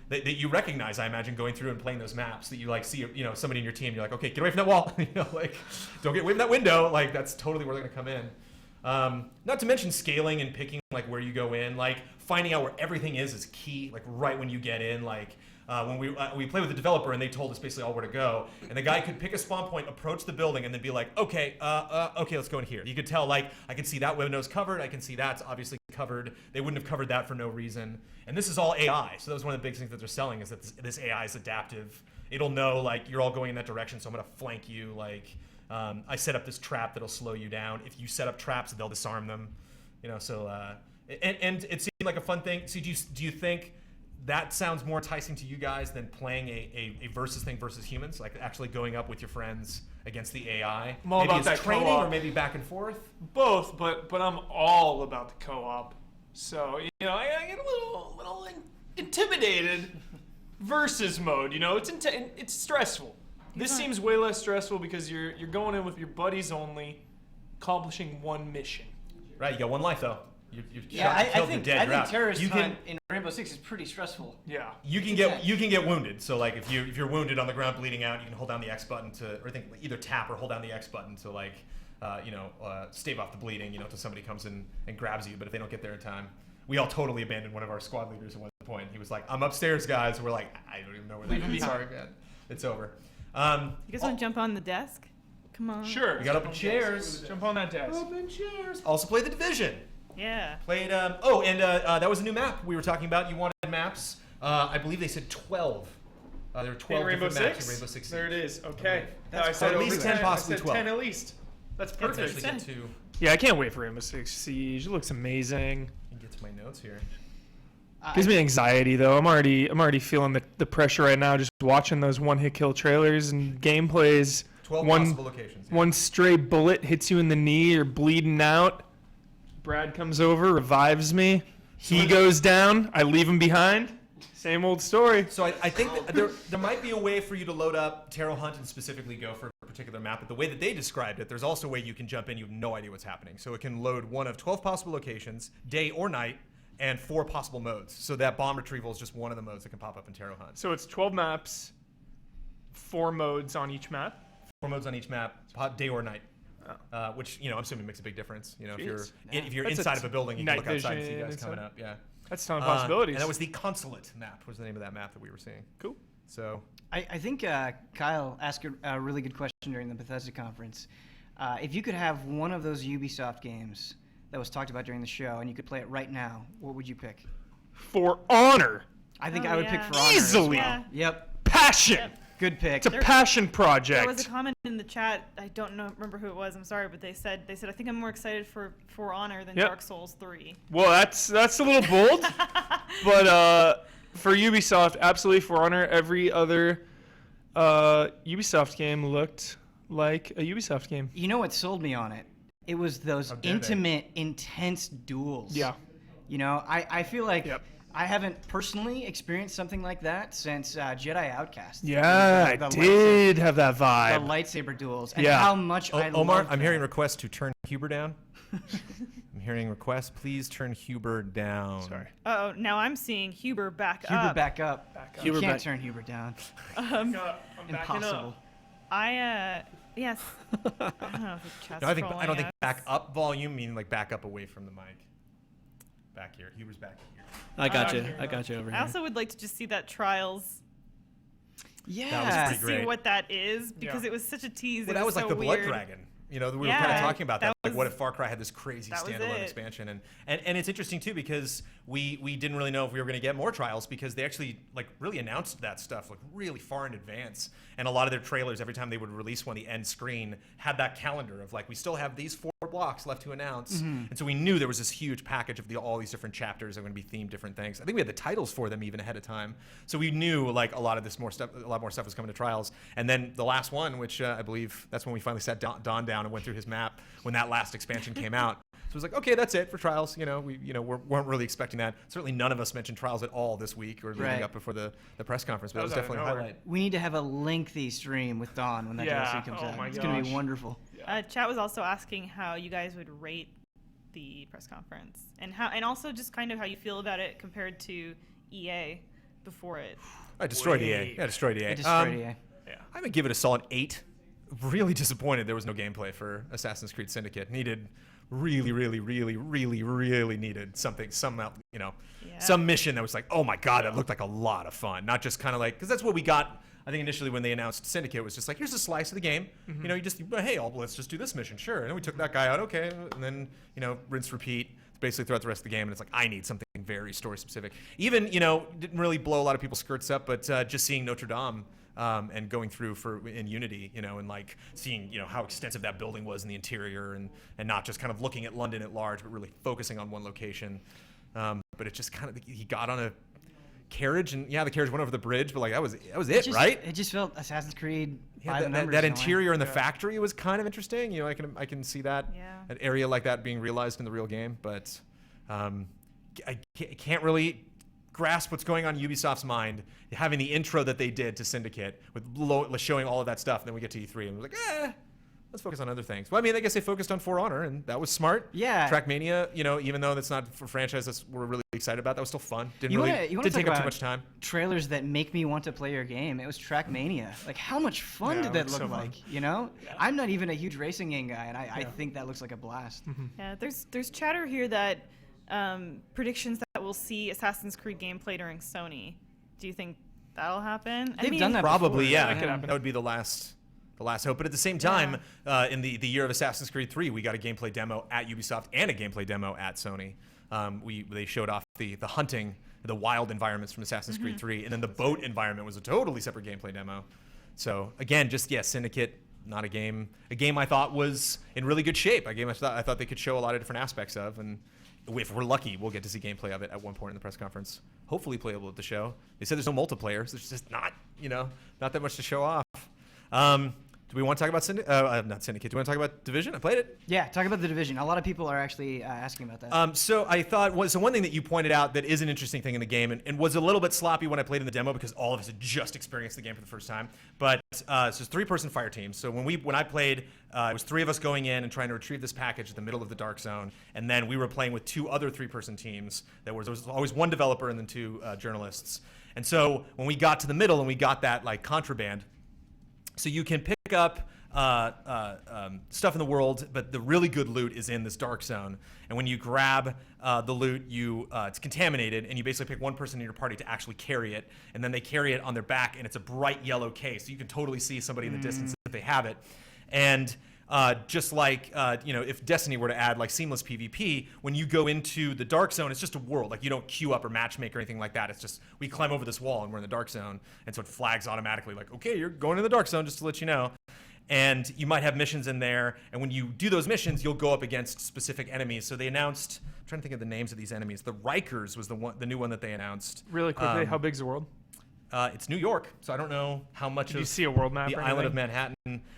that you recognize, I imagine, going through and playing those maps that you see somebody in your team. You're like, okay, get away from that wall. Don't get away from that window. That's totally where they're gonna come in. Not to mention scaling and picking where you go in. Finding out where everything is key. Right when you get in. When we played with the developer and they told us basically all where to go, and the guy could pick a spawn point, approach the building, and then be like, okay, let's go in here. You could tell I can see that window's covered. I can see that's obviously covered. They wouldn't have covered that for no reason. And this is all AI. So that was one of the big things that they're selling is that this AI is adaptive. It'll know you're all going in that direction, so I'm gonna flank you. I set up this trap that'll slow you down. If you set up traps, they'll disarm them. And it seemed like a fun thing. So do you think that sounds more enticing to you guys than playing a versus thing versus humans, actually going up with your friends against the AI? I'm all maybe about it's that training co-op. or maybe back and forth. Both, but I'm all about the co-op. So I get a little intimidated. Versus mode, it's stressful. This seems way less stressful because you're going in with your buddies only, accomplishing one mission. Right, you got one life though. You I think terrorist you hunt in Rainbow Six is pretty stressful. Yeah. You can get wounded. So if you're wounded on the ground bleeding out, you can hold down the X button or I think either tap or hold down the X button to stave off the bleeding. Till somebody comes in and grabs you. But if they don't get there in time, we all totally abandoned one of our squad leaders at one point. He was like, "I'm upstairs, guys." We're like, "I don't even know where they are. Sorry, man. It's over." You guys want to jump on the desk? Come on. Sure. We got open chairs. Jump on that desk. Open chairs. Also play The Division. Yeah. Played. That was a new map we were talking about. You wanted maps. I believe they said 12. There were 12 different maps in Rainbow Six. There it is. Okay. That's at least 10, possibly 12. 10 at least. That's perfect. Potentially get 2. Yeah, I can't wait for Rainbow Six Siege. It looks amazing. Let me get to my notes here. Gives me anxiety though. I'm already feeling the pressure right now just watching those one-hit kill trailers and gameplays. 12 possible locations. Yeah. One stray bullet hits you in the knee, you're bleeding out. Brad comes over, revives me. He goes down. I leave him behind. Same old story. So I think that there might be a way for you to load up Terror Hunt and specifically go for a particular map. But the way that they described it, there's also a way you can jump in. You have no idea what's happening. So it can load one of 12 possible locations, day or night. and 4 possible modes. So that bomb retrieval is just one of the modes that can pop up in Terror Hunt. So it's 12 maps, 4 modes on each map. 4 modes on each map, day or night. Which I'm assuming makes a big difference. If you're That's inside of a building, you can look outside and see guys coming up. Yeah, that's a ton of possibilities. And that was the Consulate map. Was the name of that map that we were seeing? Cool. So I think Kyle asked a really good question during the Bethesda conference. If you could have one of those Ubisoft games that was talked about during the show, and you could play it right now, what would you pick? For Honor. I think I would pick For Honor easily. as well. Yep. Passion. Yep. Good pick. It's a passion project. There was a comment in the chat. I don't remember who it was. I'm sorry, but they said I think I'm more excited for Honor than Dark Souls 3. Well, that's a little bold, but for Ubisoft, absolutely For Honor. Every other Ubisoft game looked like a Ubisoft game. You know what sold me on it? It was those intimate, intense duels. Yeah. I feel like I haven't personally experienced something like that since Jedi Outcast. Yeah, I did have that vibe. The lightsaber duels and how much I Omar, loved I'm that. hearing requests to turn Huber down. I'm hearing requests. Please turn Huber down. Sorry. Oh, now I'm seeing Huber back up. Huber back up. Huber You can't back- turn Huber down. I'm Impossible. Yes. I don't know if the chat's No, I don't trolling think us. back up volume meaning like back up away from the mic. Back here. Huber's back here. I got you over I here. also would like to just see that Trials. Yeah. That was To pretty see great. what that is because it was such a tease. Well, it that was so like the weird. Blood Dragon. We were kind Yeah, of talking about that. that Like, what was- if Far Cry had this crazy that was standalone it. expansion? And it's interesting too because we didn't really know if we were going to get more Trials because they actually like really announced that stuff like really far in advance. And a lot of their trailers, every time they would release one, the end screen had that calendar of like we still have these 4 blocks left to announce. And so we knew there was this huge package of all these different chapters that were going to be themed different things. I think we had the titles for them even ahead of time. So we knew like a lot more stuff was coming to Trials. And then the last one, which I believe that's when we finally sat Don down and went through his map when that last expansion came out. So it was like, okay, that's it for Trials. We weren't really expecting that. Certainly none of us mentioned Trials at all this week or leading up before the press conference, but that was definitely a highlight. We need to have a lengthy stream with Dawn when that DLC comes out. It's going to be wonderful. Chat was also asking how you guys would rate the press conference and also just kind of how you feel about it compared to EA before it. I destroyed EA. I destroyed EA. I would give it a solid 8. Really disappointed there was no gameplay for Assassin's Creed Syndicate. Needed really needed something, some mission that was like, oh my god, that looked like a lot of fun. Not just kind of like, because that's what we got. I think initially when they announced Syndicate was just like, here's a slice of the game. Let's just do this mission, sure. And then we took that guy out, okay, and then rinse, repeat. Basically throughout the rest of the game, and it's like I need something very story specific. Even didn't really blow a lot of people's skirts up, but just seeing Notre Dame. And going through in Unity, and like seeing, how extensive that building was in the interior and not just kind of looking at London at large, but really focusing on one location. But it just kind of, he got on a carriage and the carriage went over the bridge, but like that was it, right? It just felt Assassin's Creed. That interior in the factory was kind of interesting. I can see that an area like that being realized in the real game, but I can't really grasp what's going on in Ubisoft's mind, having the intro that they did to Syndicate with showing all of that stuff, and then we get to E3 and we're like, let's focus on other things. Well, I mean, I guess they focused on For Honor, and that was smart. Yeah. Trackmania, even though that's not a franchise that we're really excited about, that was still fun. Didn't take up too much time. Trailers that make me want to play your game. It was Trackmania. Like, how much fun did that look like? I'm not even a huge racing game guy, and I think that looks like a blast. Yeah, there's chatter here that predictions that we'll see Assassin's Creed gameplay during Sony. Do you think that'll happen? They've done that probably, before. yeah. That would be the last hope. But at the same time, in the year of Assassin's Creed 3, we got a gameplay demo at Ubisoft and a gameplay demo at Sony. They showed off the hunting, the wild environments from Assassin's Creed 3, and then the boat environment was a totally separate gameplay demo. So again, Syndicate, not a game I thought was in really good shape. A game I thought they could show a lot of different aspects of, and if we're lucky, we'll get to see gameplay of it at one point in the press conference. Hopefully playable at the show. They said there's no multiplayer, so there's just not that much to show off. Do we want to talk about not Syndicate? Do we want to talk about Division? I played it. Yeah, talk about the Division. A lot of people are actually asking about that. So I thought, one thing that you pointed out that is an interesting thing in the game, and was a little bit sloppy when I played in the demo because all of us had just experienced the game for the first time. But so it's 3-person fire teams. So when I played, it was 3 of us going in and trying to retrieve this package at the middle of the Dark Zone, and then we were playing with 2 other 3-person teams. There was always 1 developer and then 2 journalists. And so when we got to the middle and we got that like contraband, so you can pick up stuff in the world, but the really good loot is in this Dark Zone. And when you grab the loot, it's contaminated, and you basically pick one person in your party to actually carry it, and then they carry it on their back, and it's a bright yellow case, so you can totally see somebody in the distance if they have it. And just like if Destiny were to add like seamless PvP, when you go into the Dark Zone, it's just a world. Like you don't queue up or matchmake or anything like that. It's just we climb over this wall and we're in the Dark Zone, and so it flags automatically like, okay, you're going to the Dark Zone, just to let you know. And you might have missions in there, and when you do those missions, you'll go up against specific enemies. So they announced, I'm trying to think of the names of these enemies. The Rikers was the new one that they announced. Really quickly, how big's the world? It's New York, so I don't know how much Did of you see a world map the or island of anything?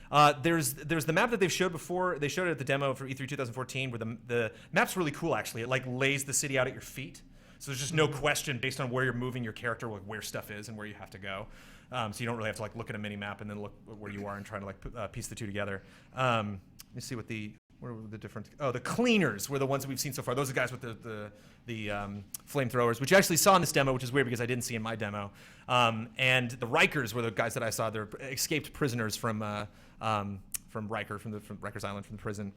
Manhattan. There's the map that they've showed before. They showed it at the demo for E3 2014, where the map's really cool, actually. It like lays the city out at your feet. So there's just no question based on where you're moving your character, like where stuff is and where you have to go. So you don't really have to like look at a mini map and then look where you are and try to like piece the two together. Let me see what where were the different? Oh, the cleaners were the ones that we've seen so far. Those are the guys with the flamethrowers, which you actually saw in this demo, which is weird because I didn't see in my demo. And the Rikers were the guys that I saw. They're escaped prisoners from Riker, from Rikers Island, from the prison.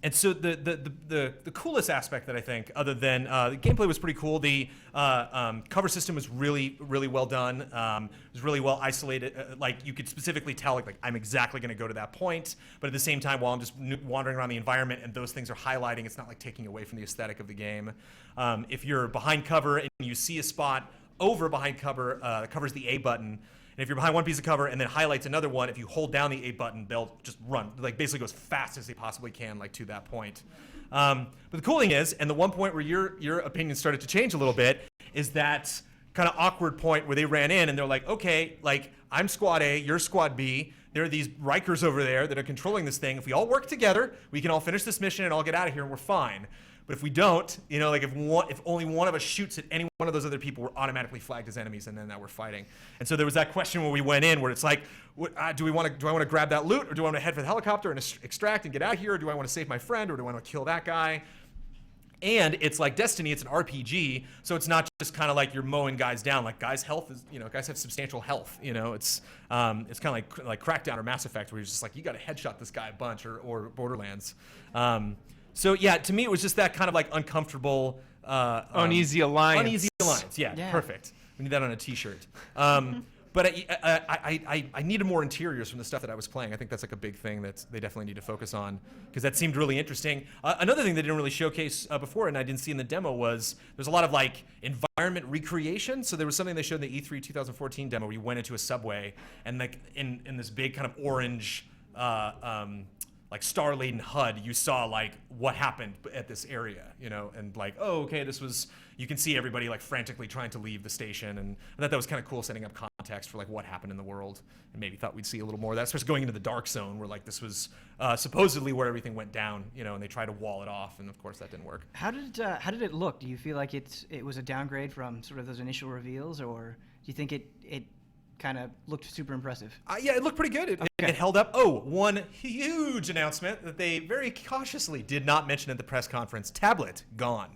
And so the coolest aspect that I think, other than the gameplay was pretty cool, the cover system was really, really well done. It was really well isolated. Like you could specifically tell, like I'm exactly going to go to that point, but at the same time, while I'm just wandering around the environment and those things are highlighting, it's not like taking away from the aesthetic of the game. If you're behind cover and you see a spot over behind cover, covers the A button. And if you're behind one piece of cover and then highlights another one, if you hold down the A button, they'll just run, like basically go as fast as they possibly can, like to that point. But the cool thing is, and the one point where your opinion started to change a little bit, is that kind of awkward point where they ran in and they're like, okay, like I'm squad A, you're squad B. There are these Rikers over there that are controlling this thing. If we all work together, we can all finish this mission and all get out of here and we're fine. But if we don't, like if only one of us shoots at any one of those other people, we're automatically flagged as enemies, and then now we're fighting. And so there was that question when we went in, where it's like, do I want to grab that loot, or do I want to head for the helicopter and extract and get out here, or do I want to save my friend, or do I want to kill that guy? And it's like Destiny, it's an RPG, so it's not just kind of like you're mowing guys down. Like guys' health is, guys have substantial health. It's kind of like Crackdown or Mass Effect, where you're just like, you got to headshot this guy a bunch, or Borderlands. So yeah, to me it was just that kind of like uncomfortable, uneasy alliance. Uneasy alliance, yeah. Perfect. We need that on a T-shirt. But I needed more interiors from the stuff that I was playing. I think that's like a big thing that they definitely need to focus on, because that seemed really interesting. Another thing they didn't really showcase before, and I didn't see in the demo, was there's a lot of like environment recreation. So there was something they showed in the E3 2014 demo where you went into a subway and like in this big kind of orange like star-laden HUD, you saw like what happened at this area, and like, oh, okay, this was, you can see everybody like frantically trying to leave the station, and I thought that was kind of cool, setting up context for like what happened in the world, and maybe thought we'd see a little more of that, especially going into the Dark Zone, where like this was supposedly where everything went down, and they tried to wall it off, and of course that didn't work. How did it look? Do you feel like it was a downgrade from sort of those initial reveals, or do you think it kind of looked super impressive? Yeah, it looked pretty good. It held up. Oh, one huge announcement that they very cautiously did not mention at the press conference: tablet gone.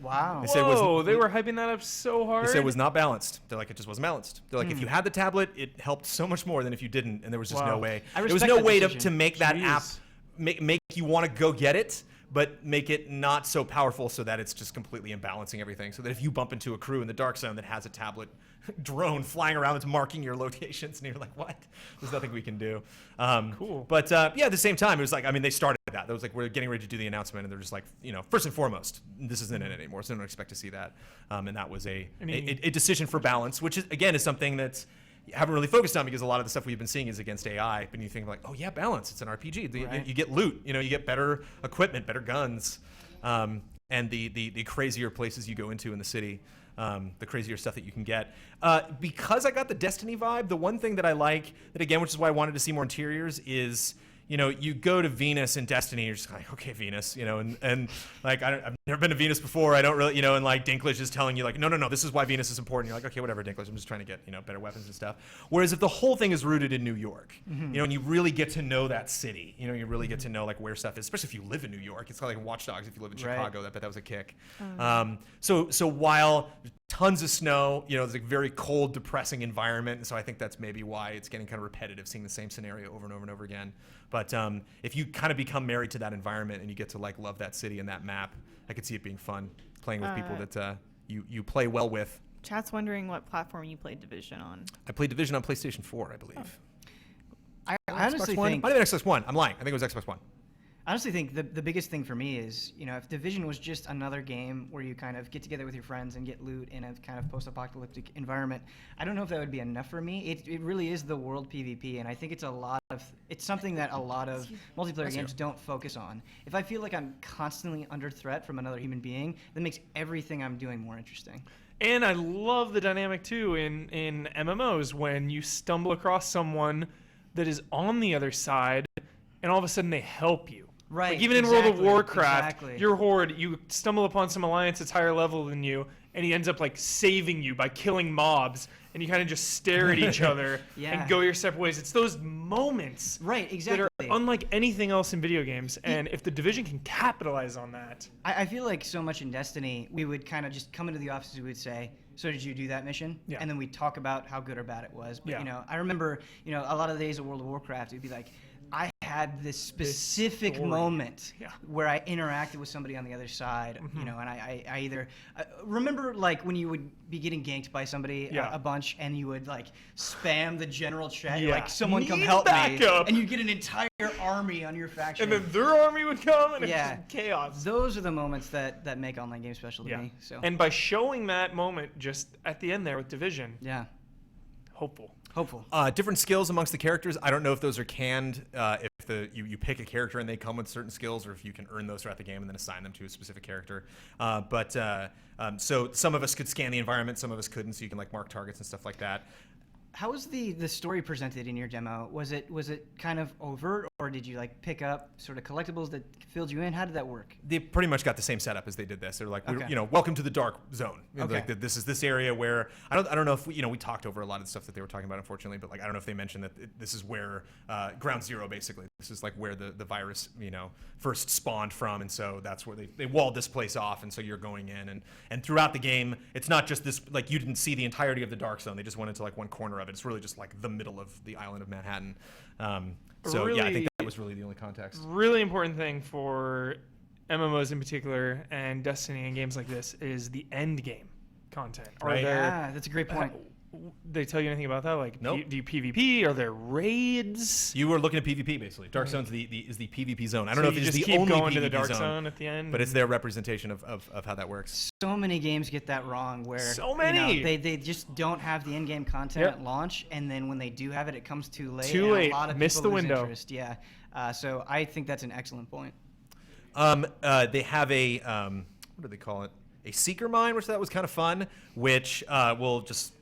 Wow. They said they were hyping that up so hard. They said it was not balanced. They're like, it just wasn't balanced. They're like, if you had the tablet, it helped so much more than if you didn't, and there was just no way. There was no way to make that app make you want to go get it, but make it not so powerful so that it's just completely imbalancing everything. So that if you bump into a crew in the Dark Zone that has a tablet drone flying around that's marking your locations, and you're like, what? There's nothing we can do. Cool. But yeah, at the same time, it was like, they started that. It was like, we're getting ready to do the announcement, and they're just like, first and foremost, this isn't it anymore, so don't expect to see that. And that was a decision for balance, which is, again, is something that you haven't really focused on, because a lot of the stuff we've been seeing is against AI. But you think like, oh yeah, balance. It's an RPG. Right. You get loot. You get better equipment, better guns, and the crazier places you go into in the city. the crazier stuff that you can get. Because I got the Destiny vibe, the one thing that I like, that again, which is why I wanted to see more interiors, is you go to Venus in Destiny, you're just like, okay, Venus, and like, I've never been to Venus before. I don't really, and like Dinklage is telling you like, no, this is why Venus is important. You're like, okay, whatever, Dinklage, I'm just trying to get, better weapons and stuff. Whereas if the whole thing is rooted in New York, and you really get to know that city, you really get to know like where stuff is, especially if you live in New York. It's kind of like Watch Dogs if you live in Chicago. I bet that was a kick. So while tons of snow, there's a very cold, depressing environment, and so I think that's maybe why it's getting kind of repetitive, seeing the same scenario over and over and over again. But if you kind of become married to that environment and you get to like love that city and that map, I could see it being fun playing with people that you play well with. Chat's wondering what platform you played Division on. I played Division on PlayStation 4, I believe. I honestly think... Might have been Xbox One. I'm lying. I think it was Xbox One. I honestly think the biggest thing for me is, if Division was just another game where you kind of get together with your friends and get loot in a kind of post-apocalyptic environment, I don't know if that would be enough for me. It really is the world PvP, and I think it's something that a lot of multiplayer games don't focus on. If I feel like I'm constantly under threat from another human being, that makes everything I'm doing more interesting. And I love the dynamic too in MMOs when you stumble across someone that is on the other side, and all of a sudden they help you. Right. Like even in World of Warcraft, your horde, you stumble upon some alliance that's higher level than you, and he ends up like saving you by killing mobs, and you kind of just stare at each other and go your separate ways. It's those moments that are unlike anything else in video games, and if the Division can capitalize on that. I feel like so much in Destiny, we would kind of just come into the office and we would say, so did you do that mission? Yeah. And then we'd talk about how good or bad it was. But, I remember, a lot of the days of World of Warcraft, it'd be like, I had this specific moment where I interacted with somebody on the other side, and I either remember like when you would be getting ganked by somebody a bunch, and you would like spam the general chat, like someone come help me, and you get an entire army on your faction, and then their army would come, and it's just chaos. Those are the moments that make online games special to me. So, and by showing that moment just at the end there with Division, hopeful. Different skills amongst the characters. I don't know if those are canned. If you pick a character and they come with certain skills, or if you can earn those throughout the game and then assign them to a specific character. So some of us could scan the environment, some of us couldn't. So you can like mark targets and stuff like that. How was the story presented in your demo? Was it kind of overt, or did you like pick up sort of collectibles that filled you in? How did that work? They pretty much got the same setup as they did this. They're like, welcome to the dark zone. Like this is this area where I don't know if we talked over a lot of the stuff that they were talking about, unfortunately, but like I don't know if they mentioned that this is where ground zero basically. This is like where the virus first spawned from, and so that's where they walled this place off, and so you're going in and throughout the game, it's not just this like you didn't see the entirety of the dark zone. They just went into like one corner of it. It's really just like the middle of the island of Manhattan. So really, I think that was really the only context. Really important thing for MMOs in particular and Destiny and games like this is the end game content. Right. That's a great point. They tell you anything about that? Like, nope. Do you PvP? Are there raids? You were looking at PvP basically. Dark Zone's is the PvP zone. I don't so know if it's just the keep only going PvP to the Dark zone, Zone at the end, but it's their representation of how that works. So many games get that wrong, where so many they just don't have the in-game content at launch, and then when they do have it, it comes too late. Too late. A lot of Miss people the lose window. Interest. Yeah. So I think that's an excellent point. They have a what do they call it? A seeker mine, which that was kind of fun, which will just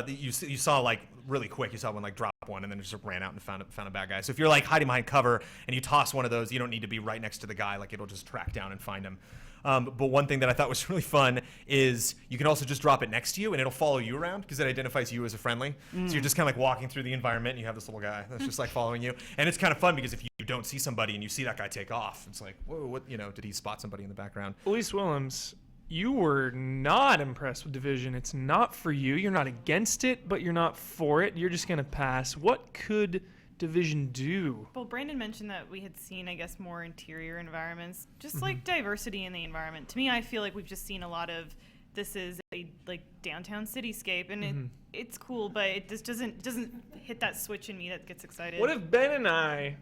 you saw like really quick. You saw one like drop one and then it just ran out and found a bad guy. So if you're like hiding behind cover and you toss one of those, you don't need to be right next to the guy. Like it'll just track down and find him. But one thing that I thought was really fun is you can also just drop it next to you and it'll follow you around because it identifies you as a friendly. So you're just kind of like walking through the environment and you have this little guy that's just like following you. And it's kind of fun because if you don't see somebody and you see that guy take off, it's like, whoa, what, did he spot somebody in the background? Elise Willems, you were not impressed with Division. It's not for you. You're not against it, but you're not for it. You're just going to pass. What could Division do? Well, Brandon mentioned that we had seen, I guess, more interior environments, just like diversity in the environment. To me, I feel like we've just seen a lot of this is a like downtown cityscape, and it's cool, but it just doesn't hit that switch in me that gets excited. What if Ben and I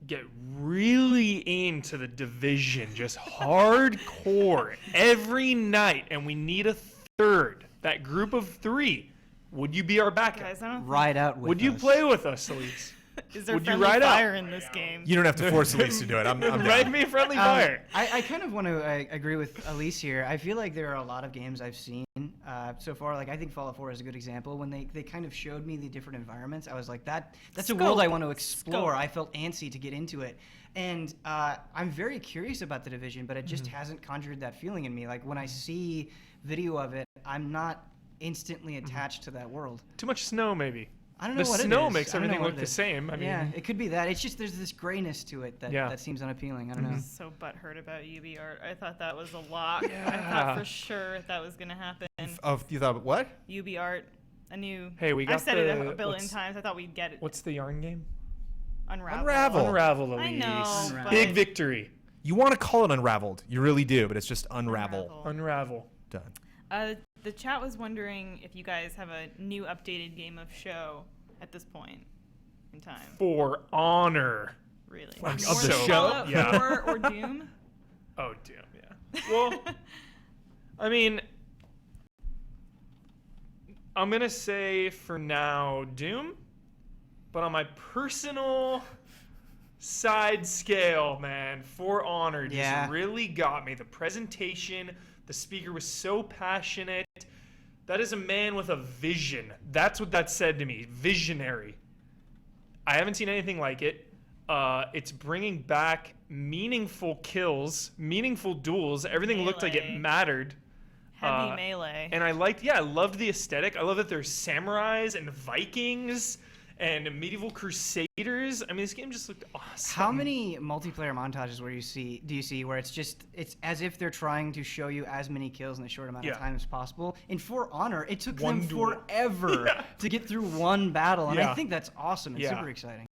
get really into the Division, just hardcore every night, and we need a third, that group of three? Would you be our backup? Guys, I don't Ride out with Would you us. play with us, Elise? Is there Would you friendly ride up? fire in this game? You don't have to force Elise to do it. I'm Ride down. me friendly fire. I kind of want to agree with Elise here. I feel like there are a lot of games I've seen so far. Like I think Fallout 4 is a good example. When they kind of showed me the different environments, I was like, that's a world I want to explore. I felt antsy to get into it. And I'm very curious about The Division, but it just hasn't conjured that feeling in me. Like when I see video of it, I'm not instantly attached to that world. Too much snow, maybe. I don't know what it is. The snow makes I don't know everything what look it the is. same. I mean, Yeah, it could be that. It's just there's this grayness to it that seems unappealing. I don't know. I'm so butthurt about UB art. I thought that was a lock. I thought for sure that was gonna happen. You thought what? UB art, a new. Hey, we got I've said it a the- billion what's- times. I thought we'd get it. What's the yarn game? Unravel. Unravel, Elise. I know. but- Big victory. You want to call it Unraveled. You really do, but it's just Unravel. Unravel. Done. The chat was wondering if you guys have a new updated game of show at this point in time. For Honor. Really? Like More of the than show? Fallout Yeah. 4 or Doom? Oh, Doom, yeah. Well, I mean, I'm going to say for now Doom, but on my personal side scale, man, For Honor just really got me. The presentation, the speaker was so passionate. That is a man with a vision. That's what that said to me. Visionary. I haven't seen anything like it. It's bringing back meaningful kills, meaningful duels. Everything looked like it mattered. Heavy melee. And I loved the aesthetic. I love that there's samurais and Vikings and medieval crusaders. I mean, this game just looked awesome. How many multiplayer montages do you see where it's as if they're trying to show you as many kills in a short amount of time as possible? In For Honor, it took them forever to get through one battle, and I think that's awesome and super exciting.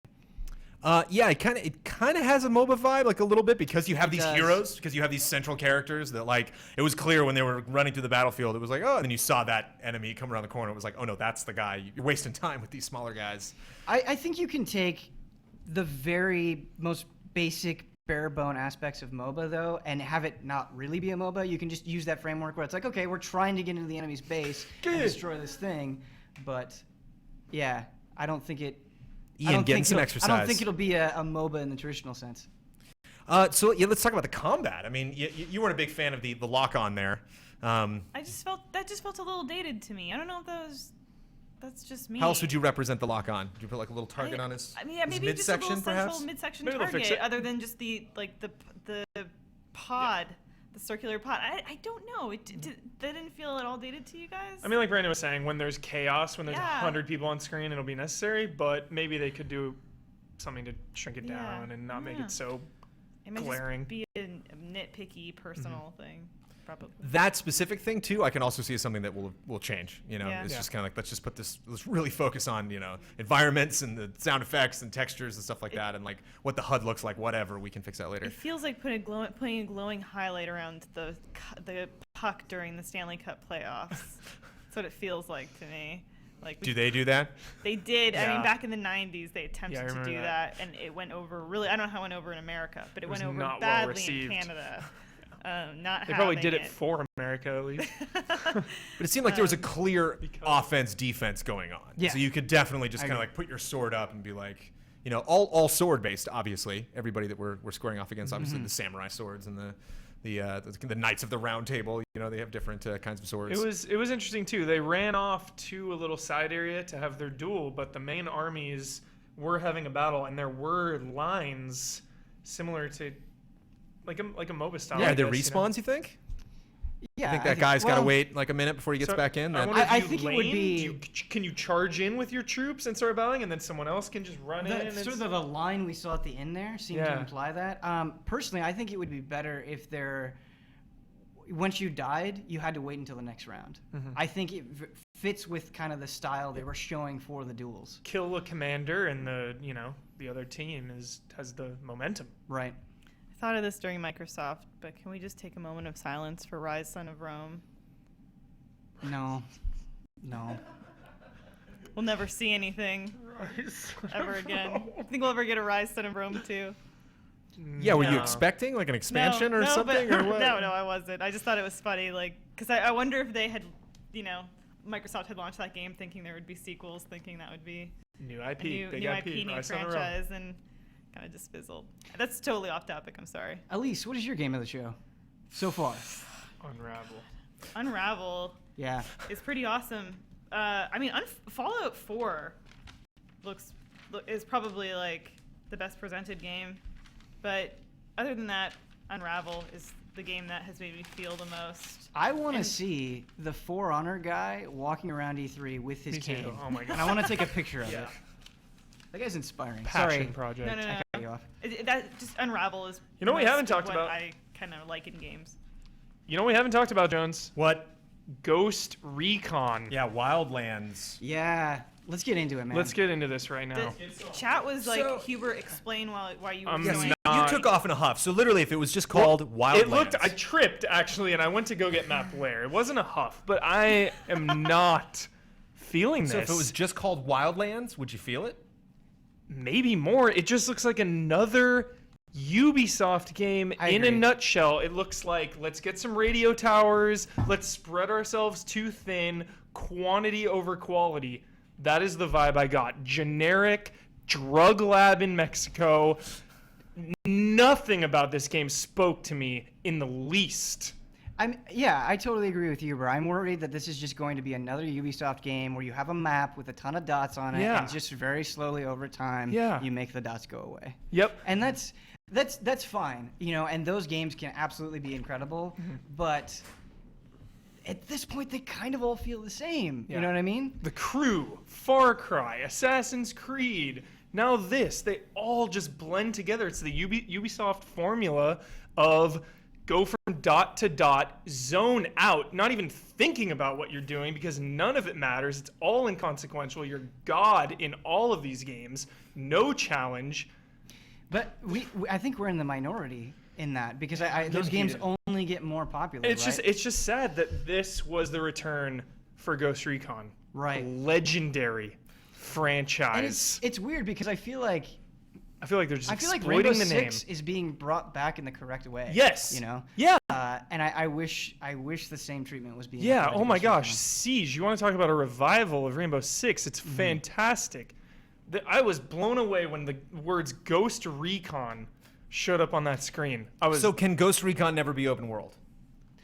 It kind of has a MOBA vibe, like a little bit, because you have these does. heroes, because you have these central characters that, like, it was clear when they were running through the battlefield. It was like, oh, and then you saw that enemy come around the corner. It was like, oh no, that's the guy. You're wasting time with these smaller guys. I think you can take the very most basic bare bone aspects of MOBA though and have it not really be a MOBA. You can just use that framework where it's like, okay, we're trying to get into the enemy's base and destroy this thing, but yeah, I don't think it. Ian, getting some exercise. I don't think it'll be a MOBA in the traditional sense. Let's talk about the combat. I mean, you weren't a big fan of the lock on there. I just felt a little dated to me. I don't know if that's just me. How else would you represent the lock on? Would you put like a little target on his? I mean, yeah, maybe just a little central midsection target, other than just the pod, the circular pod. I don't know. That didn't feel at all dated to you guys. I mean, like Brandon was saying, when there's chaos, when there's 100 people on screen, it'll be necessary. But maybe they could do something to shrink it down and not make it so glaring. Just be a nitpicky personal thing. Probably. That specific thing too, I can also see as something that will change. You know, it's Yeah. just kind of like let's really focus on environments and the sound effects and textures and stuff like that, and like what the HUD looks like. Whatever, we can fix that later. It feels like putting a glowing highlight around the puck during the Stanley Cup playoffs. That's what it feels like to me. Like, do they do that? They did. Yeah. I mean, back in the 90s, they attempted to remember do that, and it went over really. I don't know how it went over in America, but it went over not well badly received. in Canada. They probably did it for America, at least. But it seemed like there was a clear offense-defense going on. Yeah. So you could definitely just kind of like put your sword up and be like, all sword-based, obviously. Everybody that we're squaring off against, obviously the samurai swords and the Knights of the Round Table. They have different kinds of swords. It was interesting too. They ran off to a little side area to have their duel, but the main armies were having a battle, and there were lines similar to like a MOBA style. Yeah, there respawns. You think? Yeah, I think that guy's got to wait like a minute before he gets back in. Then I think it would be. Can you charge in with your troops and start battling, and then someone else can just run in? Sort of the line we saw at the end there seemed to imply that. Personally, I think it would be better if once you died, you had to wait until the next round. I think it fits with kind of the style they were showing for the duels. Kill a commander, and the other team has the momentum. Right. I thought of this during Microsoft, but can we just take a moment of silence for Rise, Son of Rome? No. We'll never see anything ever again. I think we'll ever get a Rise, Son of Rome 2. Yeah, were you expecting like an expansion or something? Or what? No, I wasn't. I just thought it was funny, because I wonder if they had, Microsoft had launched that game thinking there would be sequels, thinking that would be New IP, new IP, new franchise, and kind of just fizzled. That's totally off topic. I'm sorry. Elise, what is your game of the show so far? Unravel. Yeah. Is pretty awesome. I mean, Fallout 4 is probably like the best presented game, but other than that, Unravel is the game that has made me feel the most. I want to see the For Honor guy walking around E3 with his cane. Oh my god! And I want to take a picture of it. That guy's inspiring. Passion project. No. I cut you off. That just Unravel is. You know what we haven't talked about? I kind of like in games. You know what we haven't talked about, Jones? What? Ghost Recon. Yeah, Wildlands. Yeah. Let's get into it, man. Let's get into this right now. The chat was like, Hubert, explain why you were going. You took off in a huff. So literally, if it was just called Wildlands. I tripped, actually, and I went to go get Map Blair. It wasn't a huff, but I am not feeling this. So if it was just called Wildlands, would you feel it? Maybe more. It just looks like another Ubisoft game in a nutshell. It looks like, let's get some radio towers, let's spread ourselves too thin, quantity over quality. That is the vibe I got. Generic drug lab in Mexico. Nothing about this game spoke to me in the least. I totally agree with you, bro. I'm worried that this is just going to be another Ubisoft game where you have a map with a ton of dots on it, and just very slowly over time, you make the dots go away. Yep. And that's fine, and those games can absolutely be incredible, but at this point, they kind of all feel the same. Yeah. You know what I mean? The Crew, Far Cry, Assassin's Creed, now this, they all just blend together. It's the Ubisoft formula of go from dot to dot, zone out, not even thinking about what you're doing because none of it matters. It's all inconsequential. You're God in all of these games. No challenge. But I think we're in the minority in that because those games only get more popular. It's just sad that this was the return for Ghost Recon. Right. A legendary franchise. And it's weird because I feel like they're just exploiting Rainbow the name. Six is being brought back in the correct way. Yes. Yeah. And I wish the same treatment was being. Yeah. Oh my gosh, Siege! You want to talk about a revival of Rainbow Six? It's fantastic. I was blown away when the words Ghost Recon showed up on that screen. So can Ghost Recon never be open world?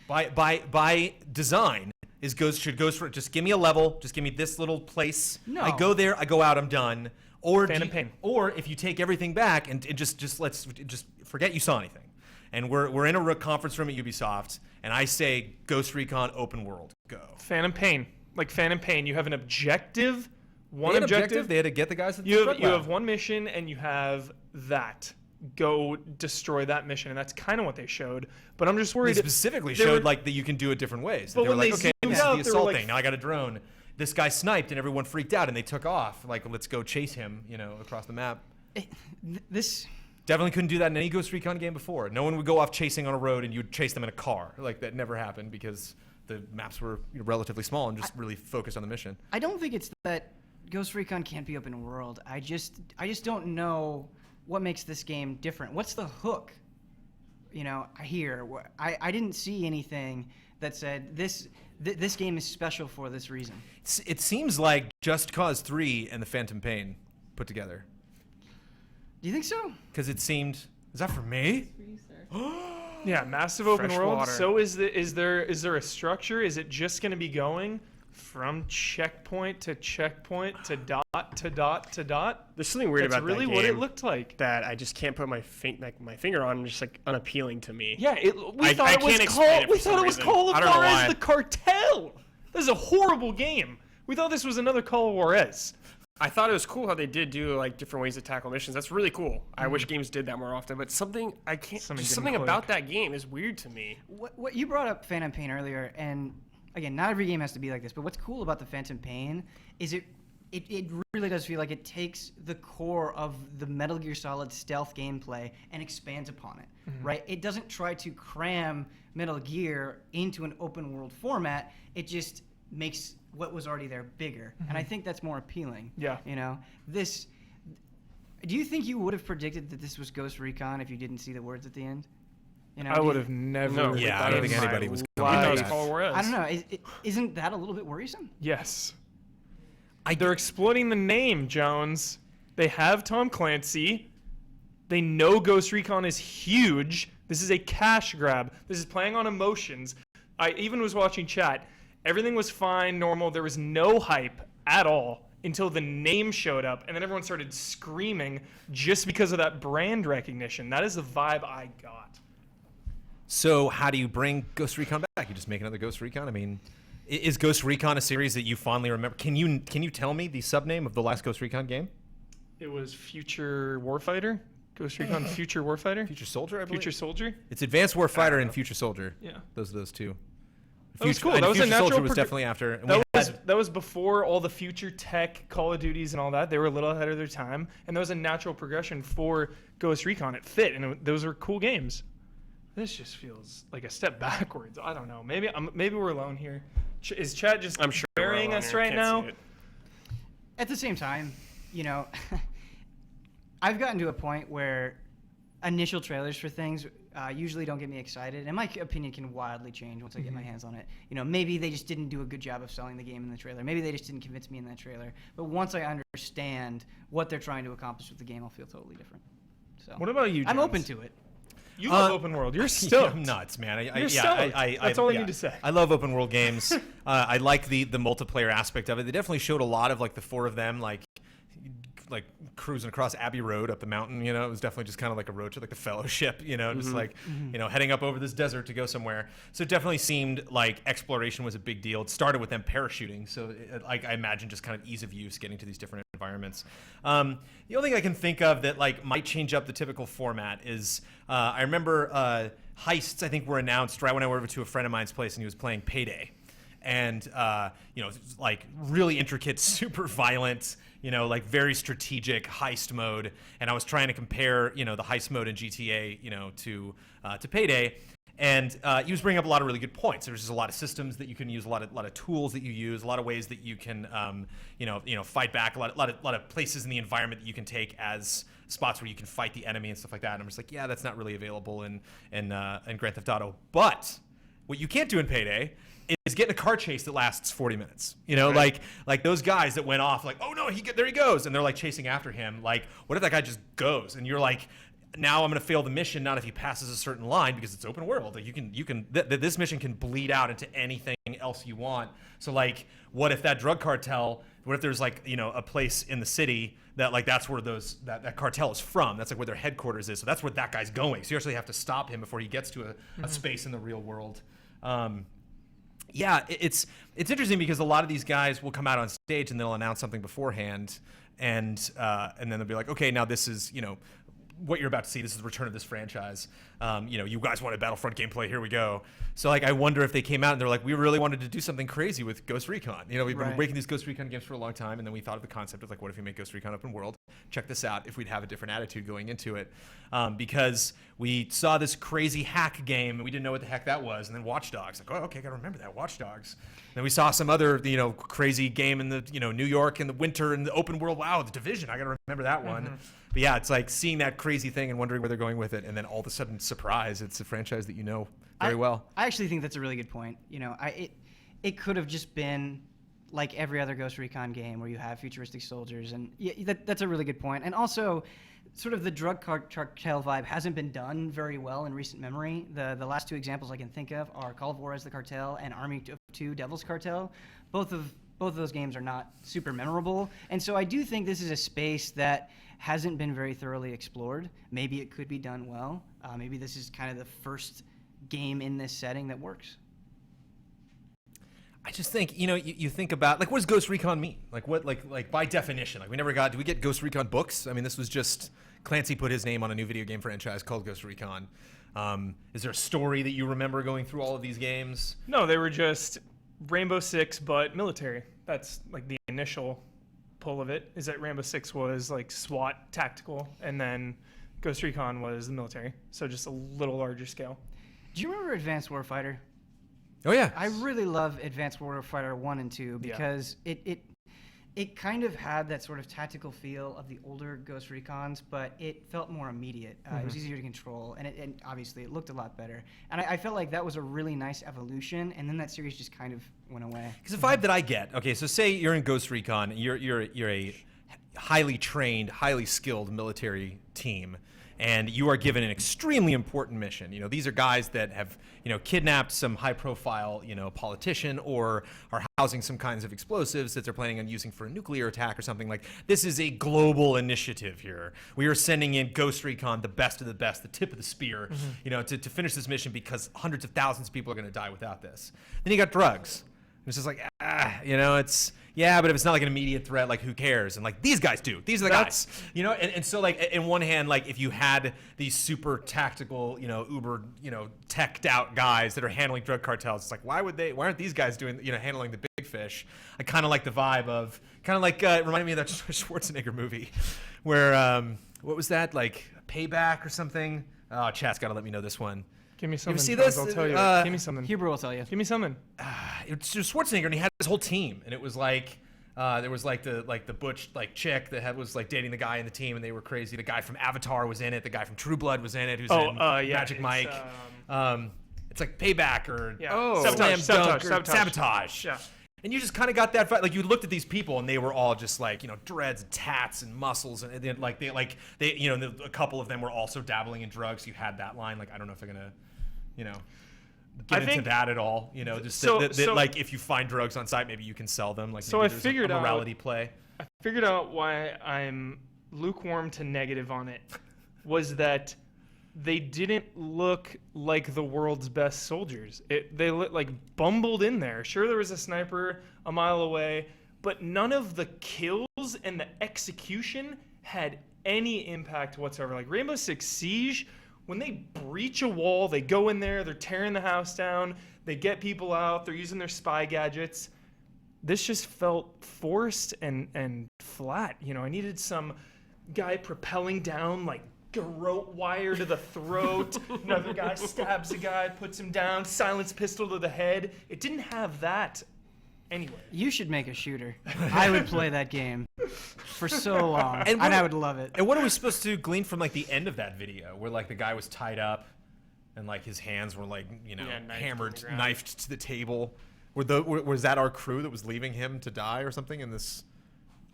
By design, should Ghost Recon just give me a level, just give me this little place. No. I go there, I go out, I'm done. Or Phantom Pain. Or if you take everything back and just let's forget you saw anything, and we're in a conference room at Ubisoft, and I say Ghost Recon open world, go. Phantom Pain, like Phantom Pain, you have an objective. One objective. They had to get the guys. You have one mission, and you have that. Go destroy that mission, and that's kind of what they showed. But I'm just worried. They specifically showed like that you can do it different ways. But they were like, okay, this is the assault thing. Now I got a drone. This guy sniped, and everyone freaked out, and they took off. Like, let's go chase him, across the map. This definitely couldn't do that in any Ghost Recon game before. No one would go off chasing on a road, and you'd chase them in a car. Like that never happened because the maps were relatively small and just really focused on the mission. I don't think it's that Ghost Recon can't be open world. I just don't know what makes this game different. What's the hook? Here I didn't see anything that said this game is special for this reason. It seems like Just Cause 3 and the Phantom Pain put together. Do you think so? Because it seemed. Is that for me? Yeah, massive open Fresh world. water. So is there a structure? Is it just going to be going from checkpoint to checkpoint to dot to dot to dot? There's something weird about really that game what it looked like. that I just can't put my finger on. Just like unappealing to me. Yeah, we thought it was Call of Juarez the Cartel. This is a horrible game. We thought this was another Call of Juarez. I thought it was cool how they did do like different ways to tackle missions. That's really cool. I wish games did that more often. But something about that game is weird to me. What you brought up Phantom Pain earlier, and again, not every game has to be like this. But what's cool about the Phantom Pain is it really does feel like it takes the core of the Metal Gear Solid stealth gameplay and expands upon it, right? It doesn't try to cram Metal Gear into an open world format. It just makes what was already there bigger. And I think that's more appealing. Yeah. Do you think you would have predicted that this was Ghost Recon if you didn't see the words at the end? I would have never. No. Yeah, I don't think anybody was I coming thought it was Call of Juarez. I don't know. Isn't that a little bit worrisome? Yes. They're exploiting the name, Jones. They have Tom Clancy. They know Ghost Recon is huge. This is a cash grab. This is playing on emotions. I even was watching chat. Everything was fine, normal. There was no hype at all until the name showed up, and then everyone started screaming just because of that brand recognition. That is the vibe I got. So how do you bring Ghost Recon back? You just make another Ghost Recon? I mean, is Ghost Recon a series that you fondly remember? Can you tell me the subname of the last Ghost Recon game? It was Future Warfighter. Ghost Recon Future Warfighter. Future Soldier, I believe. Future Soldier. It's Advanced Warfighter and Future Soldier. Yeah. Those are those two. That was cool. That was a natural Soldier was definitely after. And that was before all the future tech Call of Duties and all that. They were a little ahead of their time, and that was a natural progression for Ghost Recon. It fit, and those are cool games. This just feels like a step backwards. I don't know. Maybe we're alone here. Is Chad just burying us right now? At the same time, I've gotten to a point where initial trailers for things usually don't get me excited, and my opinion can wildly change once I get my hands on it. Maybe they just didn't do a good job of selling the game in the trailer. Maybe they just didn't convince me in that trailer. But once I understand what they're trying to accomplish with the game, I'll feel totally different. So what about you, Jones? I'm open to it. You love open world. You're stoked. I'm nuts, man. You're stoked. That's all I need to say. I love open world games. I like the multiplayer aspect of it. They definitely showed a lot of like the four of them like cruising across Abbey Road up the mountain. It was definitely just kind of like a road to like the Fellowship. Just like heading up over this desert to go somewhere. So it definitely seemed like exploration was a big deal. It started with them parachuting, so I imagine just kind of ease of use getting to these different environments. The only thing I can think of that like might change up the typical format is I remember heists I think were announced right when I went over to a friend of mine's place and he was playing Payday, and like really intricate, super violent, like very strategic heist mode. And I was trying to compare the heist mode in GTA to Payday. And he was bringing up a lot of really good points. There's just a lot of systems that you can use, a lot of tools that you use, a lot of ways that you can, fight back, a lot of places in the environment that you can take as spots where you can fight the enemy and stuff like that. And I'm just like, yeah, that's not really available in Grand Theft Auto. But what you can't do in Payday is get in a car chase that lasts 40 minutes. Right. Like those guys that went off like, oh no, there he goes, and they're like chasing after him. Like, what if that guy just goes? And you're like, now I'm going to fail the mission, not if he passes a certain line, because it's open world. Like this mission can bleed out into anything else you want. So like, what if that drug cartel? What if there's like a place in the city that like that's where that cartel is from? That's like where their headquarters is. So that's where that guy's going. So you actually have to stop him before he gets to a space in the real world. Yeah, it's interesting because a lot of these guys will come out on stage and they'll announce something beforehand, and then they'll be like, okay, now this is what you're about to see. This is the return of this franchise. You guys wanted Battlefront gameplay. Here we go. So like, I wonder if they came out and they're like, we really wanted to do something crazy with Ghost Recon. We've been making these Ghost Recon games for a long time, and then we thought of the concept of like, what if we make Ghost Recon open world? Check this out. If we'd have a different attitude going into it, because we saw this crazy hack game and we didn't know what the heck that was, and then Watch Dogs. Like, oh, okay, I gotta remember that Watch Dogs. Then we saw some other crazy game in the New York in the winter in the open world. Wow, The Division. I gotta remember that one. But yeah, it's like seeing that crazy thing and wondering where they're going with it, and then all of a sudden, surprise! It's a franchise that you know very well. I actually think that's a really good point. It could have just been like every other Ghost Recon game where you have futuristic soldiers, and that's a really good point. And also, sort of the drug cartel vibe hasn't been done very well in recent memory. The last two examples I can think of are Call of War as the Cartel and Army of Two Devil's Cartel. Both of those games are not super memorable, and so I do think this is a space that hasn't been very thoroughly explored. Maybe it could be done well. Maybe this is kind of the first game in this setting that works. I just think, you think about, like, what does Ghost Recon mean? Like, what, like by definition, like, do we get Ghost Recon books? I mean, this was just, Clancy put his name on a new video game franchise called Ghost Recon. Is there a story that you remember going through all of these games? No, they were just Rainbow Six, but military. That's, like, the initial pull of it, is that Rainbow Six was, like, SWAT tactical, and then Ghost Recon was the military. So just a little larger scale. Do you remember Advanced Warfighter? Oh yeah, I really love Advanced Warfighter 1 and 2 because It kind of had that sort of tactical feel of the older Ghost Recons, but it felt more immediate. It was easier to control, and obviously it looked a lot better. And I felt like that was a really nice evolution, and then that series just kind of went away. Because the vibe that I get, okay, so say you're in Ghost Recon, you're a highly trained, highly skilled military team, and you are given an extremely important mission. These are guys that have, kidnapped some high-profile, politician, or are housing some kinds of explosives that they're planning on using for a nuclear attack or something. Like, this is a global initiative here. We are sending in Ghost Recon, the best of the best, the tip of the spear, to finish this mission because hundreds of thousands of people are going to die without this. Then you got drugs. And it's just like, it's... Yeah, but if it's not like an immediate threat, like who cares? And like these guys do. These are the guys, And so like in one hand, like if you had these super tactical, uber, teched out guys that are handling drug cartels, it's like why aren't these guys doing, handling the big fish? I kind of like the vibe of it reminded me of that Schwarzenegger movie, where what was that, like Payback or something? Oh, chat's got to let me know this one. Give me something. You see this? I'll tell you. Give me something. Huber will tell you. Give me something. It's Schwarzenegger, and he had his whole team, and it was like there was like the butch chick that was like dating the guy in the team, and they were crazy. The guy from Avatar was in it. The guy from True Blood was in it. Who's in Magic Mike? It's like Payback or Sabotage. Yeah. And you just kind of got that vibe. Like you looked at these people, and they were all just like dreads and tats and muscles, and then a couple of them were also dabbling in drugs. You had that line. Like I don't know if they're gonna, get into that at all. Like if you find drugs on site, maybe you can sell them. Like so I figured a morality play. I figured out why I'm lukewarm to negative on it. Was that they didn't look like the world's best soldiers. They looked like bumbled in there. Sure, there was a sniper a mile away, but none of the kills and the execution had any impact whatsoever. Like Rainbow Six Siege, when they breach a wall, they go in there, they're tearing the house down, they get people out, they're using their spy gadgets. This just felt forced and flat. I needed some guy propelling down like garrote wire to the throat. Another guy stabs a guy, puts him down, silence pistol to the head. It didn't have that anywhere. You should make a shooter. I would play that game for so long, and I would love it. And what are we supposed to glean from like the end of that video, where like the guy was tied up, and like his hands were like hammered, knifed to the table? Was that our crew that was leaving him to die or something? In this,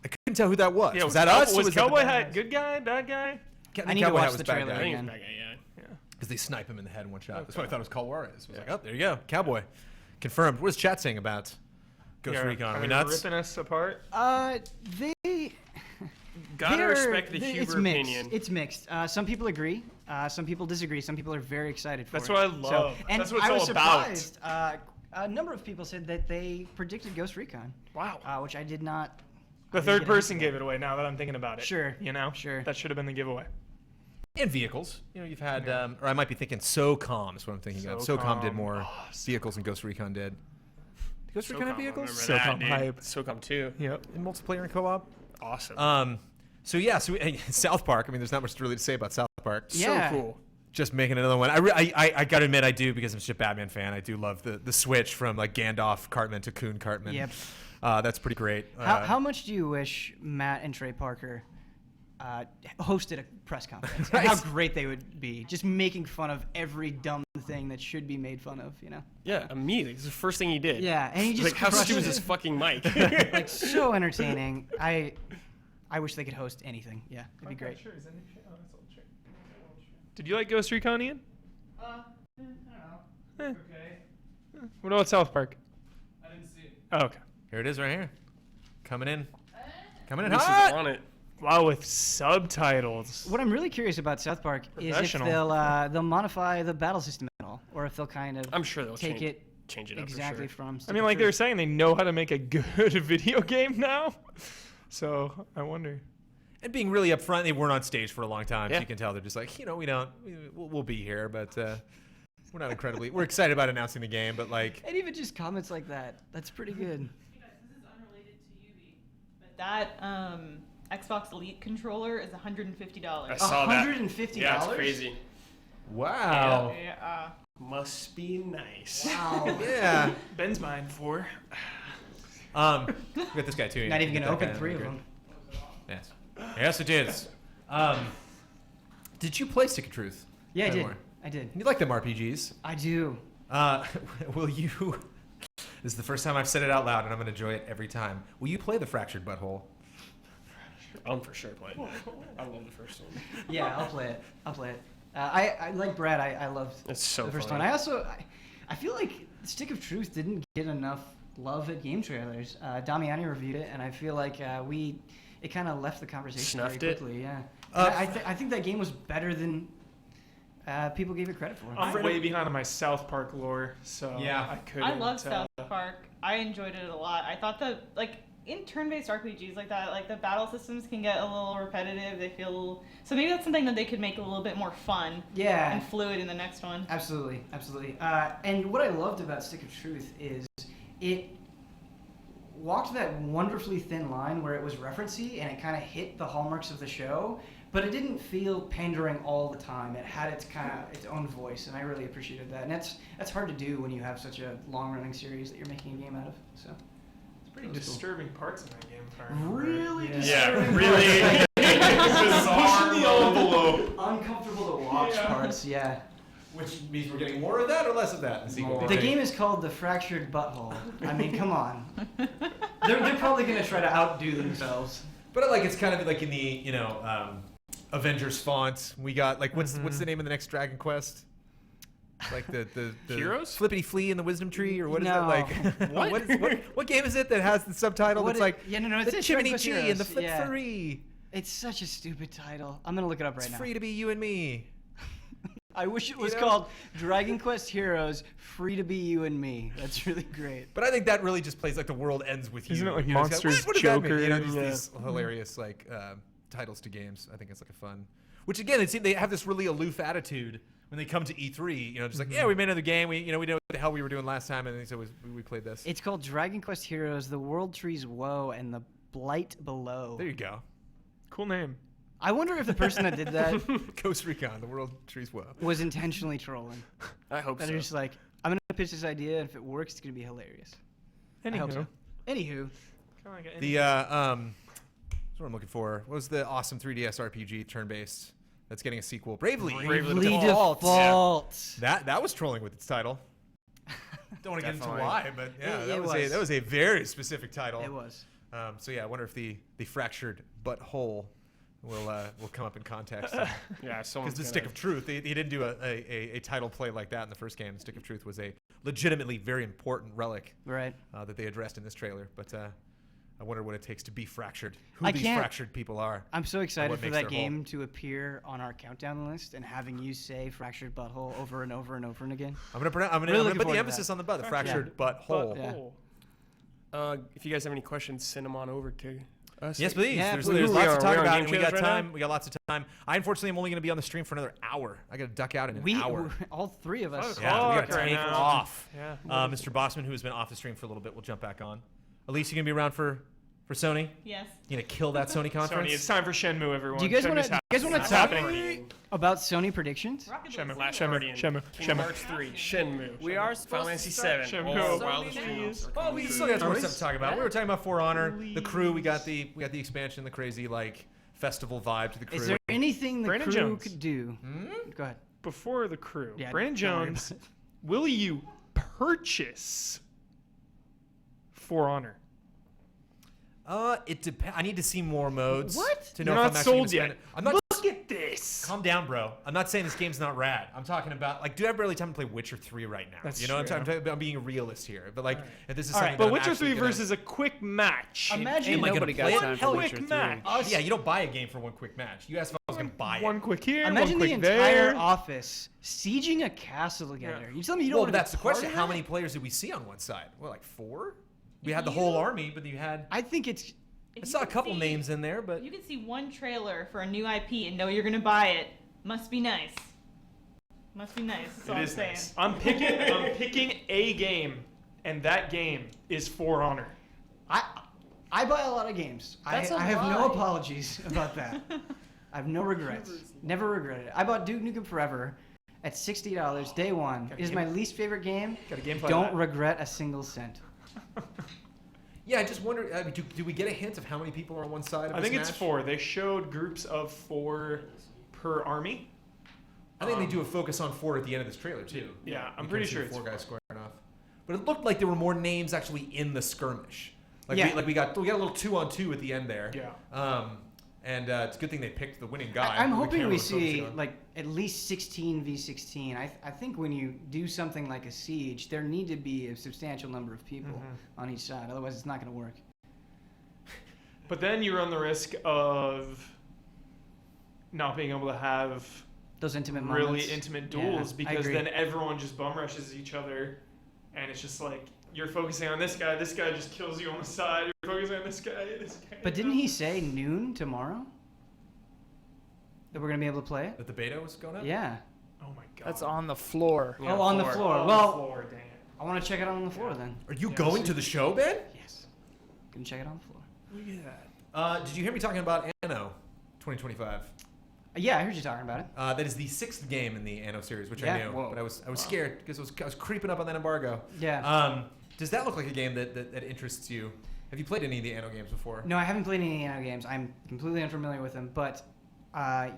I couldn't tell who that was. Yeah, was that us? Was Cowboy Hat good guy, bad guy? I need to watch the trailer again. Because they snipe him in the head in one shot. That's what I thought it was called Juarez. I was like, oh, there you go, Cowboy. Confirmed. What is chat saying about Ghost Recon? Are we nuts? Ripping us apart? They gotta respect the Huber opinion. It's mixed. Some people agree. Some people disagree. Some people are very excited for That's it. What I love. And that's what I it's was all about. Surprised. A number of people said that they predicted Ghost Recon. Wow. Which I did not. The third person gave it away. Now that I'm thinking about it. Sure. Sure. That should have been the giveaway. And vehicles. You've had, or I might be thinking SOCOM is what I'm thinking of. SOCOM did more vehicles than Ghost Recon did. Did Ghost Recon have vehicles? SOCOM hype. SOCOM 2. Yep. In multiplayer and co-op. Awesome. So South Park. I mean, there's not much really to say about South Park. Yeah. So cool. Just making another one. I gotta admit, I do, because I'm such a Batman fan. I do love the switch from like Gandalf Cartman to Coon Cartman. Yep. That's pretty great. How much do you wish Matt and Trey Parker hosted a press conference? Right. How great they would be, just making fun of every dumb thing that should be made fun of, Yeah, immediately. It's the first thing he did. Yeah, and he just like, how stupid is this fucking mic? Like, so entertaining. I wish they could host anything. Yeah, it'd be great. Did you like Ghost Recon, Ian? I don't know. Okay. What about South Park? I didn't see it. Oh, okay. Here it is right here. Coming in This hot. is on it. Wow, with subtitles. What I'm really curious about South Park is if they'll modify the battle system at all, or if they'll kind of I'm sure they'll change it up exactly for sure. from. I mean, like they're saying, they know how to make a good video game now. So I wonder. And being really upfront, they weren't on stage for a long time, so you can tell they're just like, we'll be here, but we're not incredibly. We're excited about announcing the game, but like. And even just comments like that, that's pretty good. This is unrelated to UV, but that Xbox Elite controller is $150. I saw that. $150? Yeah, it's crazy. Wow. Must be nice. Wow. Yeah. Ben's mine for. We got this guy too. Not even Get gonna that open guy. 3 of them. Yes. Yes, it is. Did you play Stick of Truth? Yeah, I did. More? I did. You like them RPGs? I do. Will you? This is the first time I've said it out loud, and I'm going to enjoy it every time. Will you play the Fractured Butthole? I'm for sure playing it. I love the first one. Yeah, I'll play it. I like Brad. I loved It's so the first fun. one. I feel like Stick of Truth didn't get enough love at GameTrailers. Damiani reviewed it, and I feel like it kind of left the conversation Snuffed very it? quickly. Yeah. I think that game was better than people gave it credit for. I'm way behind on my South Park lore, so I couldn't. I love South Park. I enjoyed it a lot. I thought that in turn-based RPGs like that, the battle systems can get a little repetitive. They feel so maybe that's something that they could make a little bit more fun. Yeah. And fluid in the next one. Absolutely. And what I loved about Stick of Truth is it walked that wonderfully thin line where it was referencey and it kind of hit the hallmarks of the show, but it didn't feel pandering all the time. It had its own voice, and I really appreciated that. And that's hard to do when you have such a long-running series that you're making a game out of. So it's pretty disturbing parts in that game. If I remember. Really disturbing. Yeah, really. Pushing the envelope. Uncomfortable to watch parts. Yeah. Which means we're getting more of that or less of that in the sequel. The game is called The Fractured Butthole. I mean, come on. They're probably going to try to outdo themselves. But it's kind of like in the Avengers font. We got what's the name of the next Dragon Quest? Like the Heroes? Flippity Flea and the Wisdom Tree, or what is No. that like? what game is it that has the subtitle that's like it's the Dragon Chimney Quest Chi Heroes. and the Flip Yeah. Free? It's such a stupid title. I'm going to look it up right It's now. free to be you and me. I wish it was called Dragon Quest Heroes Free to Be You and Me. That's really great. But I think that really just plays like the world ends with you. Isn't it like You know, it's Monsters what does that mean? Joker? Just these hilarious titles to games. I think it's a fun. Which again, they have this really aloof attitude when they come to E3. Just like we made another game. We know what the hell we were doing last time, and so we played this. It's called Dragon Quest Heroes: The World Tree's Woe and the Blight Below. There you go. Cool name. I wonder if the person that did that Ghost Recon: The World Tree's Woe was intentionally trolling. I hope so. They're just like, I'm gonna pitch this idea, and if it works, it's gonna be hilarious. I hope so. Anywho, that's what I'm looking for. What was the awesome 3DS RPG turn-based that's getting a sequel? Bravely Default. Yeah. That was trolling with its title. Don't want to get into why, but It that was a very specific title. It was. So I wonder if the fractured butthole will come up in context. Yeah, because the Stick of Truth, he didn't do a title play like that in the first game. The Stick of Truth was a legitimately very important relic, right? That they addressed in this trailer. But I wonder what it takes to be fractured. Who these fractured people are. I'm so excited for that game to appear on our countdown list and having you say "fractured butthole" over and over and over and again. I'm gonna put the emphasis on the butt. The fractured butthole. If you guys have any questions, send them on over to us. Yes, please. Yeah, There's lots to talk about. And we got right time. now? We got lots of time. I unfortunately am only going to be on the stream for another hour. I got to duck out in an hour. All three of us. Yeah, we got to right take now. off. Yeah. Mr. Bossman, who has been off the stream for a little bit, will jump back on. Elise, you going to be around for Sony? Yes. You going to kill that Sony conference? Sony, it's time for Shenmue, everyone. Do you guys want to talk happening. about Sony predictions? Shenmue. Kingdom Hearts 3. Shenmue. We are Final Fantasy 7. Shenmue. Wildest Dreams. Well, we still got more stuff to talk about. We were talking about For Honor, the crew. We got the expansion, the crazy festival vibe to the crew. Is there anything the Brandon crew Jones. could do? Go ahead. Before the crew, Yeah, Brandon don't worry Jones, will you purchase For Honor? It depends. I need to see more modes. What? To know You're if not I'm actually sold gonna spend yet. it. I'm not. Look at this. Calm down, bro. I'm not saying this game's not rad. I'm talking about dude, I have barely time to play Witcher 3 right now. That's you know, true. I'm being a realist here. But if this is All something right. that But I'm Witcher actually 3 gonna- versus a quick match. Imagine Am I gonna nobody got play it? time for Hell, Witcher quick 3. match. yeah, you don't buy a game for one quick match. You asked if I was gonna buy it. One quick here, Imagine one the quick entire there. office sieging a castle together. You tell me you don't Well, want to that's the question. How many many? players did we see on one side? Well, 4? We had the whole army, but you had. I think it's. I saw a couple names in there, but You can see one trailer for a new IP and know you're gonna buy it. Must be nice. Must be nice. That's all It I'm is saying. nice. I'm picking a game, and that game is For Honor. I buy a lot of games. I have no apologies about that. I have no regrets. Never regretted it. I bought Duke Nukem Forever at $60 day one. It is my least favorite game. Got a game play Don't that. regret a single cent. Yeah, I just wonder. I mean, do we get a hint of how many people are on one side of I this think it's match? 4. They showed groups of 4 per army. I think they do a focus on 4 at the end of this trailer too. Yeah, I'm You pretty can see sure the it's 4 guys 4. squaring off. But it looked like there were more names actually in the skirmish. Like we got a little 2-on-2 at the end there. Yeah. And it's a good thing they picked the winning guy. I'm who the hoping camera we was focusing see on. like at least 16 v 16. I think when you do something like a siege, there need to be a substantial number of people on each side. Otherwise, it's not going to work. But then you run the risk of not being able to have those intimate really moments. intimate duels Yeah, I because agree. then everyone just bum rushes each other, and it's just like you're focusing on this guy just kills you on the side. You're focusing on this guy. But didn't he say noon tomorrow? That we're going to be able to play it? That the beta was going up? Yeah. Oh my god. That's on the floor. Yeah, on the floor. On Well, the floor, dang it. I want to check it out on the floor then. Are you going to the show, Ben? Yes. Gonna check it on the floor. Look at that. Did you hear me talking about Anno 2025? Yeah, I heard you talking about it. That is the 6th game in the Anno series, which Yeah. I knew, but I was scared because I was creeping up on that embargo. Yeah. Does that look like a game that interests you? Have you played any of the Anno games before? No, I haven't played any Anno games. I'm completely unfamiliar with them, but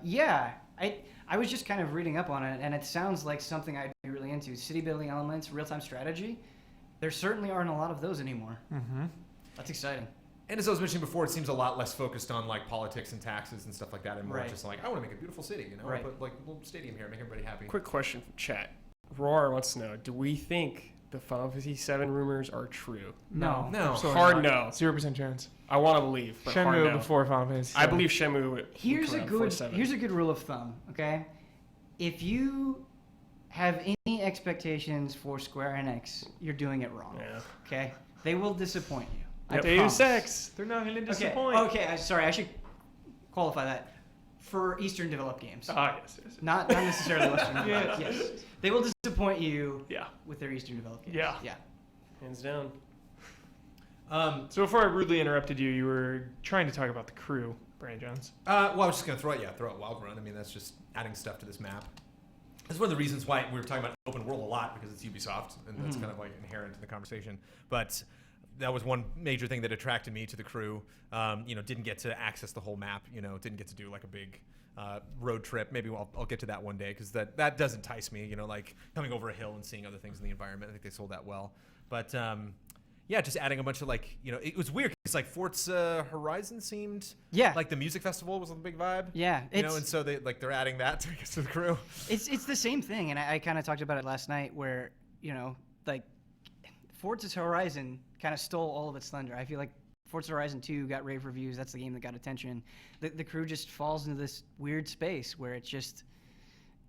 yeah, I was just kind of reading up on it, and it sounds like something I'd be really into. City building elements, real-time strategy. There certainly aren't a lot of those anymore. Mm-hmm. That's exciting. And as I was mentioning before, it seems a lot less focused on like politics and taxes and stuff like that, and more Right. just like I want to make a beautiful city, you know, Right. put like a little stadium here, make everybody happy. Quick question from chat. Roar wants to know: do we think the Final Fantasy VII rumors are true? No. Absolutely Hard not. no. 0% chance. I want to believe, but hard Shenmue no. before Final Fantasy. I believe Shenmue. would Here's come a out before good 7. here's a good rule of thumb. Okay, if you have any expectations for Square Enix, you're doing it wrong. Yeah. Okay, they will disappoint you. I Deus promise. Ex. They're not going to disappoint. Okay. Sorry, I should qualify that. For Eastern developed games. Yes. Not necessarily Western Yes. developed. Yes. They will disappoint you Yeah. with their Eastern developed games. Yeah. Hands down. So before I rudely interrupted you, you were trying to talk about the crew, Brandon Jones. Well, I was just gonna throw it Wild Run. I mean, that's just adding stuff to this map. That's one of the reasons why we were talking about open world a lot, because it's Ubisoft, and that's kind of like inherent in the conversation. But that was one major thing that attracted me to the crew. Didn't get to access the whole map. Didn't get to do like a big road trip. Maybe I'll get to that one day, because that does entice me. Like coming over a hill and seeing other things in the environment. I think they sold that well. But just adding a bunch of it was weird. It's like Forza Horizon seemed like the music festival was a big vibe. Yeah, and so they're adding that to the crew. It's the same thing, and I kind of talked about it last night, where like Forza Horizon kind of stole all of its thunder. I feel like Forza Horizon 2 got rave reviews. That's the game that got attention. The crew just falls into this weird space where it just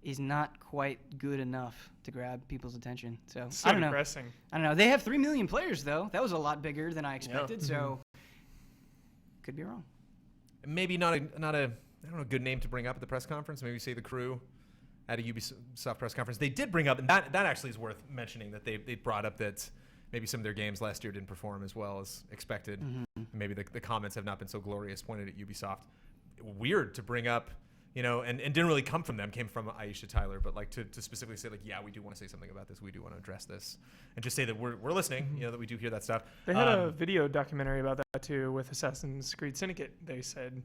is not quite good enough to grab people's attention. So I don't know. Depressing. I don't know. They have 3 million players though. That was a lot bigger than I expected. Yeah. So could be wrong. Maybe not a good name to bring up at the press conference. Maybe say the crew at a Ubisoft press conference. They did bring up, and that actually is worth mentioning, that they brought up that maybe some of their games last year didn't perform as well as expected. Mm-hmm. Maybe the comments have not been so glorious pointed at Ubisoft. Weird to bring up, and didn't really come from them. Came from Aisha Tyler, but to specifically say we do want to say something about this. We do want to address this, and just say that we're listening. That we do hear that stuff. They had a video documentary about that too with Assassin's Creed Syndicate. They said,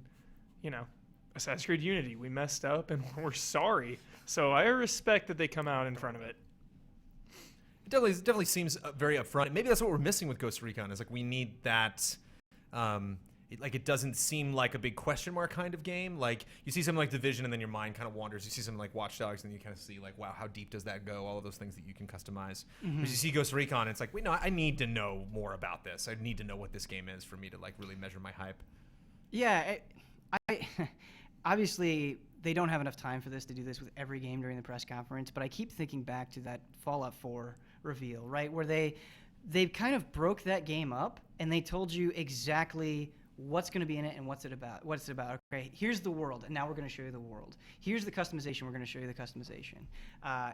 Assassin's Creed Unity, we messed up and we're sorry. So I respect that they come out in front of it. It definitely seems very upfront. Maybe that's what we're missing with Ghost Recon. Is we need that. It doesn't seem like a big question mark kind of game. Like you see something like Division, and then your mind kind of wanders. You see something like Watch Dogs, and you kind of see wow, how deep does that go? All of those things that you can customize. Mm-hmm. As you see Ghost Recon, it's wait, no, I need to know more about this. I need to know what this game is for me to really measure my hype. Yeah, I obviously they don't have enough time for this to do this with every game during the press conference, but I keep thinking back to that Fallout 4 reveal, right, where they kind of broke that game up and they told you exactly what's going to be in it and what's it about. Okay, here's the world, and now we're going to show you the world. Here's the customization, we're going to show you the customization.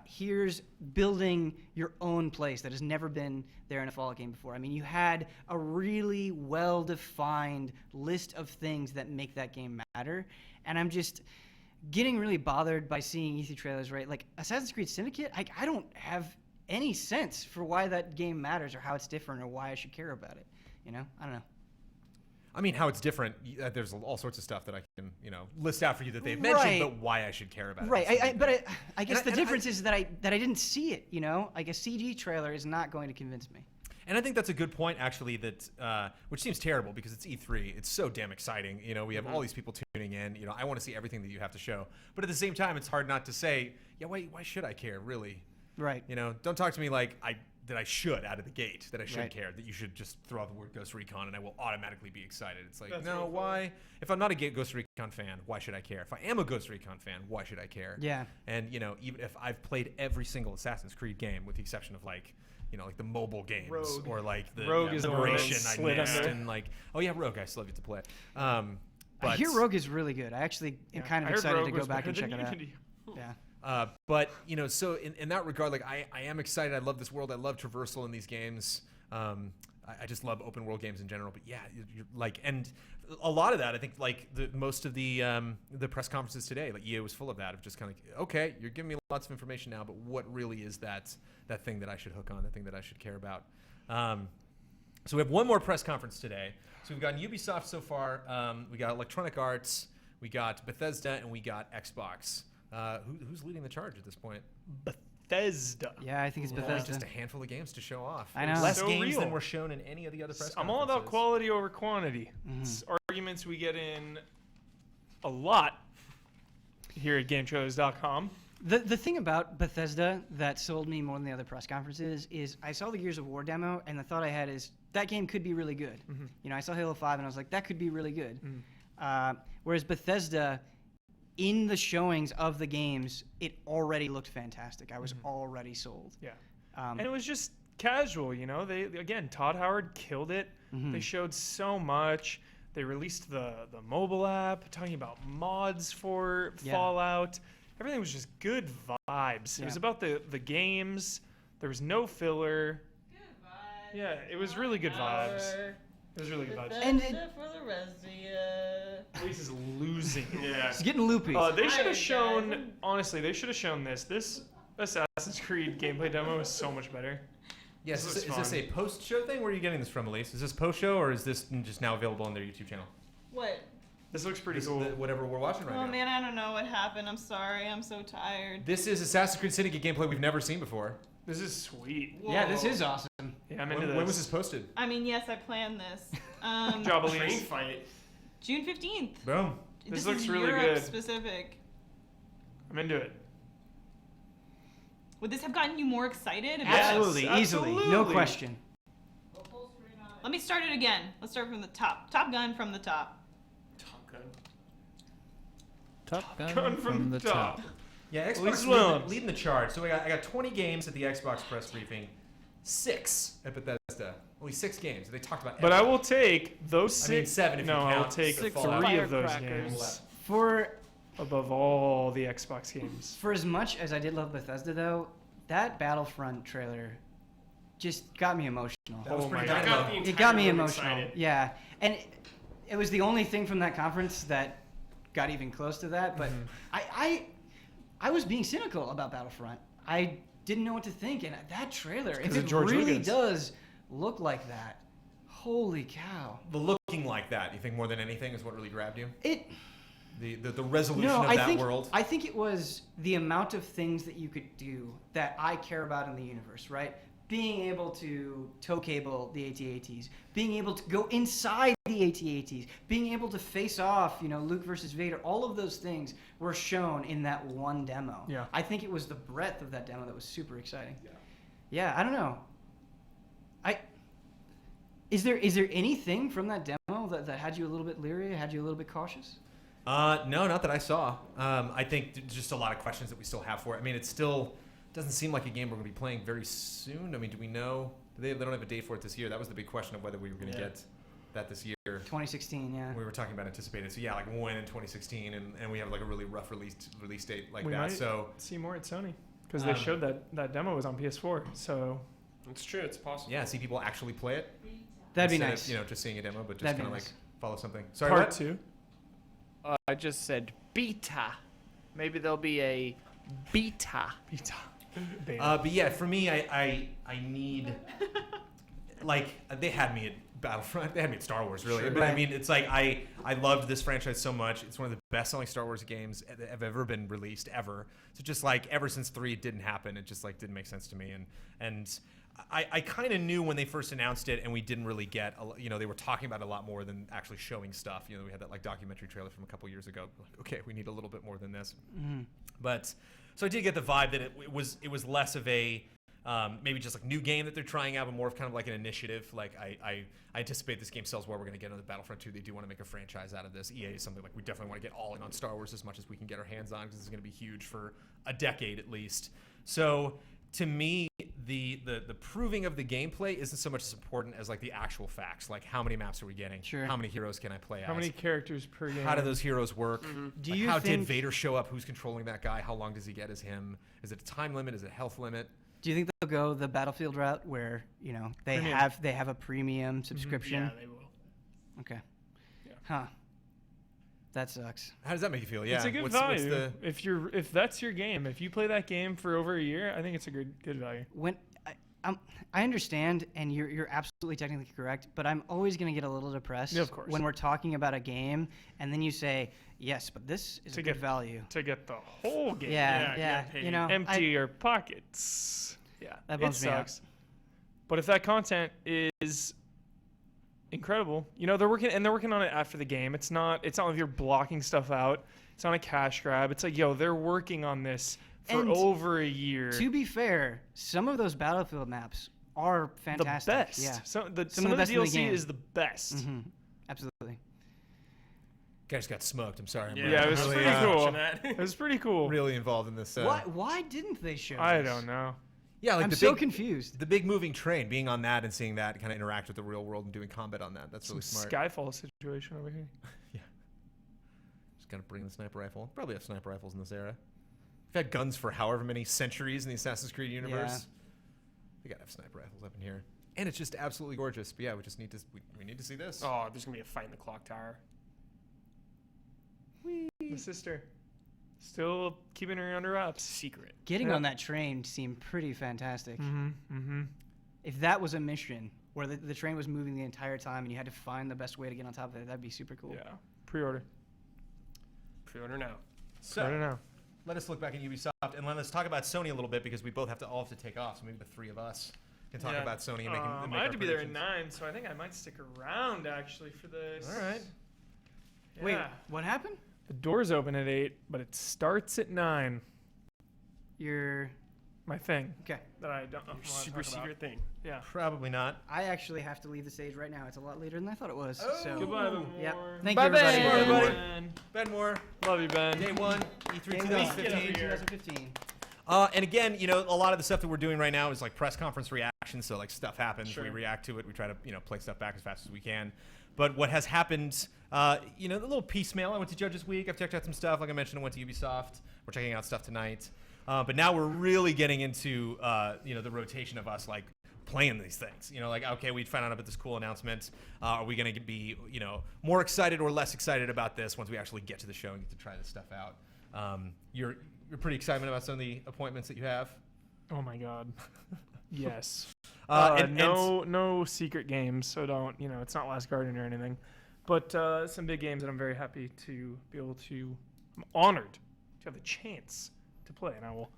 Here's building your own place that has never been there in a Fallout game before. I mean, you had a really well-defined list of things that make that game matter, and I'm just getting really bothered by seeing E3 trailers, right? Like Assassin's Creed Syndicate, I don't have any sense for why that game matters or how it's different or why I should care about it. You know, I don't know. I mean, how it's different. There's all sorts of stuff that I can, list out for you that they've mentioned, but why I should care about it. Right. I guess the difference is that I didn't see it. Like a CG trailer is not going to convince me. And I think that's a good point, actually, that which seems terrible because it's E3. It's so damn exciting. We have all these people tuning in. I want to see everything that you have to show. But at the same time, it's hard not to say, yeah, why should I care, really? Right. Don't talk to me like that I should out of the gate, that I should Right. care, that you should just throw out the word Ghost Recon and I will automatically be excited. It's like, That's no, really why? If I'm not a Ghost Recon fan, why should I care? If I am a Ghost Recon fan, why should I care? Yeah. And, even if I've played every single Assassin's Creed game with the exception of like the mobile games Rogue. or like the Rogue is the one that Liberation I slid missed under. and like, oh yeah, Rogue, I still have yet to play. I But hear Rogue is really good. I actually am kind of I heard excited Rogue to go was back and better check than it out. Unity. Yeah. But so in that regard, like I am excited. I love this world. I love traversal in these games. I just love open world games in general. But yeah, you're like, and a lot of that, I think, like most of the press conferences today, like EA was full of that, of just kind of okay, you're giving me lots of information now, but what really is that thing that I should hook on, that thing that I should care about? So we have one more press conference today. So we've got Ubisoft so far. We got Electronic Arts, we got Bethesda, and we got Xbox. Who's leading the charge at this point? Bethesda. Yeah, I think it's Well, Bethesda. just a handful of games to show off. I know. Less So games real. than were shown in any of the other press I'm all about conferences. quality over quantity. It's arguments we get in a lot here at GameTrailers.com. The thing about Bethesda that sold me more than the other press conferences is I saw the Gears of War demo, and the thought I had is that game could be really good. I saw Halo 5, and I was like, that could be really good. Whereas Bethesda, in the showings of the games, it already looked fantastic. I was already sold. Yeah. Um, And it was just casual, They again, Todd Howard killed it. They showed so much. They released the mobile app, talking about mods for Yeah. Fallout. Everything was just good vibes. It was about the games. There was no filler. Good vibes. Yeah, it was really good vibes. It was really good vibes. And for the rest of you. Luis is losing. Yeah. It's getting loopy. They should Tired, have shown. guys. Honestly, they should have shown this. This Assassin's Creed gameplay demo is so much better. Yes, This is was this fun. a post-show thing? Where are you getting this from, Elise? Is this post-show or is this just now available on their YouTube channel? What? This looks pretty This cool. whatever we're watching right Oh now. man, I don't know what happened. I'm sorry. I'm so tired. This is Assassin's Creed Syndicate gameplay we've never seen before. This is sweet. Yeah, this is awesome. Yeah, I'm into When was this posted? I mean, yes, I planned this. Job, Train Elise. fight. June 15th. Boom. This This looks is really Europe good. specific. I'm into it. Would this have gotten you more excited? Absolutely, easily, no absolutely. question. Let me start it again. Let's start from the top. Top Gun from the top. Top Gun. Top Gun from the top. Yeah, Elise Xbox Williams. leading the charge. So I got 20 games at the Xbox press briefing, 6 at Bethesda. Only 6 games. They talked about. But I everything. will take those 6. I mean, 7 if no, you I will count take the 3 Fallout. of those Firecrackers. games For above all the Xbox games. For as much as I did love Bethesda, though, that Battlefront trailer just got me emotional. That was Oh pretty my God. dynamite. It got me room emotional. excited. Yeah, and it was the only thing from that conference that got even close to that. But I was being cynical about Battlefront. I didn't know what to think, and that trailer, if of it George really Lucas. does look like that, holy cow! The looking like that, you think more than anything is what really grabbed you? It. The resolution No, of I that think world. I think it was the amount of things that you could do that I care about in the universe, right? Being able to tow cable the AT-ATs, being able to go inside the AT-ATs, being able to face off, Luke versus Vader, all of those things were shown in that one demo. Yeah. I think it was the breadth of that demo that was super exciting. Yeah, I don't know. Is there anything from that demo that had you a little bit leery, had you a little bit cautious? No, not that I saw. I think just a lot of questions that we still have for it. I mean, it still doesn't seem like a game we're going to be playing very soon. I mean, do we know? They don't have a date for it this year. That was the big question of whether we were going to get that this year. 2016, yeah. We were talking about anticipated. So yeah, like when in 2016, and we have like a really rough release date like We that. might So see more at Sony because they showed that demo was on PS4. So It's true. It's possible. yeah, see people actually play it. That'd be instead nice. Of, just seeing a demo, but just That'd be kind of nice. like follow something. Sorry, part what? 2. I just said beta. Maybe there'll be a beta. Beta. But yeah, for me, I need like they had me at Battlefront. They had me at Star Wars, really. Sure. But I mean, it's like I loved this franchise so much. It's one of the best-selling Star Wars games that have ever been released ever. So just like ever since 3 didn't happen, it just like didn't make sense to me. And I kind of knew when they first announced it, and we didn't really get, they were talking about it a lot more than actually showing stuff. We had that like documentary trailer from a couple years ago. Like, okay, we need a little bit more than this. Mm-hmm. But so I did get the vibe that it was less of a maybe just like new game that they're trying out, but more of kind of like an initiative. Like I anticipate this game sells well. We're going to get another Battlefront 2. They do want to make a franchise out of this. EA is something like we definitely want to get all in on Star Wars as much as we can get our hands on, because this is going to be huge for a decade at least. So to me, the proving of the gameplay isn't so much as important as like the actual facts. Like how many maps are we getting? Sure. How many heroes can I play as? How many characters per game? How do those heroes work? Do Like, you how think- did Vader show up? Who's controlling that guy? How long does he get as him? Is it a time limit? Is it a health limit? Do you think they'll go the Battlefield route where they Premium. have a premium subscription? Yeah, they will. Okay. Yeah. Huh. That sucks. How does that make you feel? Yeah, It's a good value. If that's your game, if you play that game for over a year, I think it's a good value. When I understand, and you're absolutely technically correct, but I'm always going to get a little depressed Yeah, of course. when we're talking about a game, and then you say, yes, but this is a good value. To get the whole game. Yeah. Empty your pockets. Yeah, That it bums me out. sucks. But if that content is incredible, they're working on it after the game. It's not like you're blocking stuff out. It's not a cash grab. It's like, they're working on this for And over a year. To be fair, some of those Battlefield maps are fantastic. The best. Yeah. Some of the best in the DLC game. is the best. Mm-hmm. Absolutely. Guys got smoked. I'm sorry. Yeah, it was really, pretty cool. It was pretty cool. Really involved in this. Why didn't they show I this? don't know. Yeah, like I'm the so big, confused. The big moving train, being on that and seeing that kind of interact with the real world and doing combat on that. That's really smart. Skyfall situation over here. Yeah. Just gotta bring the sniper rifle. Probably have sniper rifles in this era. We've had guns for however many centuries in the Assassin's Creed universe. Yeah. We gotta have sniper rifles up in here. And it's just absolutely gorgeous. But yeah, we just need to we need to see this. Oh, there's gonna be a fight in the clock tower. The sister. Still keeping her under wraps. Secret. Getting on that train seemed pretty fantastic. Mm-hmm. If that was a mission where the train was moving the entire time and you had to find the best way to get on top of it, that'd be super cool. Yeah. Pre-order. Pre-order now. So, I don't know. let us look back at Ubisoft and let us talk about Sony a little bit, because we all have to take off. So maybe the three of us can talk about Sony and make I our have to be there at predictions. 9, so I think I might stick around actually for this. All right. Yeah. Wait, what happened? The doors open at 8, but it starts at 9. My thing. Okay. That I don't know. Super secret thing. Yeah. Probably not. I actually have to leave the stage right now. It's a lot later than I thought it was. Oh. So Goodbye, Ben. Yep. Moore. Thank Bye, you, everybody. Ben. Ben Moore. Love you, Ben. Day one, E3 Day one, 2015. 2015. And again, a lot of the stuff that we're doing right now is like press conference reactions. So like stuff happens, Sure. we react to it, we try to play stuff back as fast as we can. But what has happened, a little piecemeal. I went to Judges Week. I've checked out some stuff. Like I mentioned, I went to Ubisoft. We're checking out stuff tonight. But now we're really getting into the rotation of us like playing these things. Okay, we found out about this cool announcement. Are we going to be more excited or less excited about this once we actually get to the show and get to try this stuff out? You're pretty excited about some of the appointments that you have. Oh my God. Yes. And no secret games, so don't, it's not Last Guardian or anything. But some big games that I'm very happy to be able to, I'm honored to have the chance to play, and I will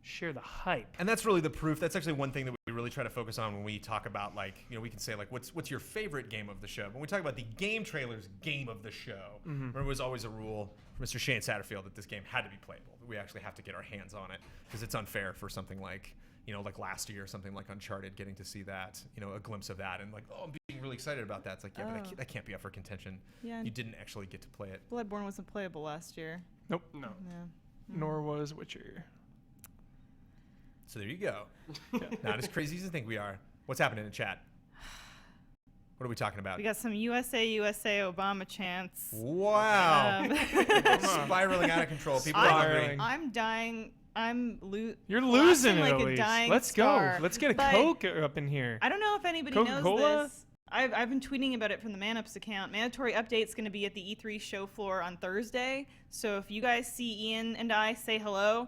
share the hype. And that's really the proof. That's actually one thing that we really try to focus on when we talk about, we can say, what's your favorite game of the show? When we talk about the Game Trailers game of the show, there was always a rule for Mr. Shane Satterfield that this game had to be playable. We actually have to get our hands on it, because it's unfair for something like last year, something like Uncharted, getting to see that, a glimpse of that, and I'm being really excited about that. It's like, yeah, but that can't be up for contention. Yeah. You didn't actually get to play it. Bloodborne wasn't playable last year. Nope. No. Yeah. Nor was Witcher. So there you go. Not as crazy as you think we are. What's happening in chat? What are we talking about? We got some USA Obama chants. Wow. Spiraling out of control. People are hungry. I'm dying. You're losing it, like at a least. dying Let's star. go. Let's get a But Coke up in here. I don't know if anybody Coca-Cola? knows this. I've been tweeting about it from the ManUps account. Mandatory update's going to be at the E3 show floor on Thursday. So if you guys see Ian and I, say hello.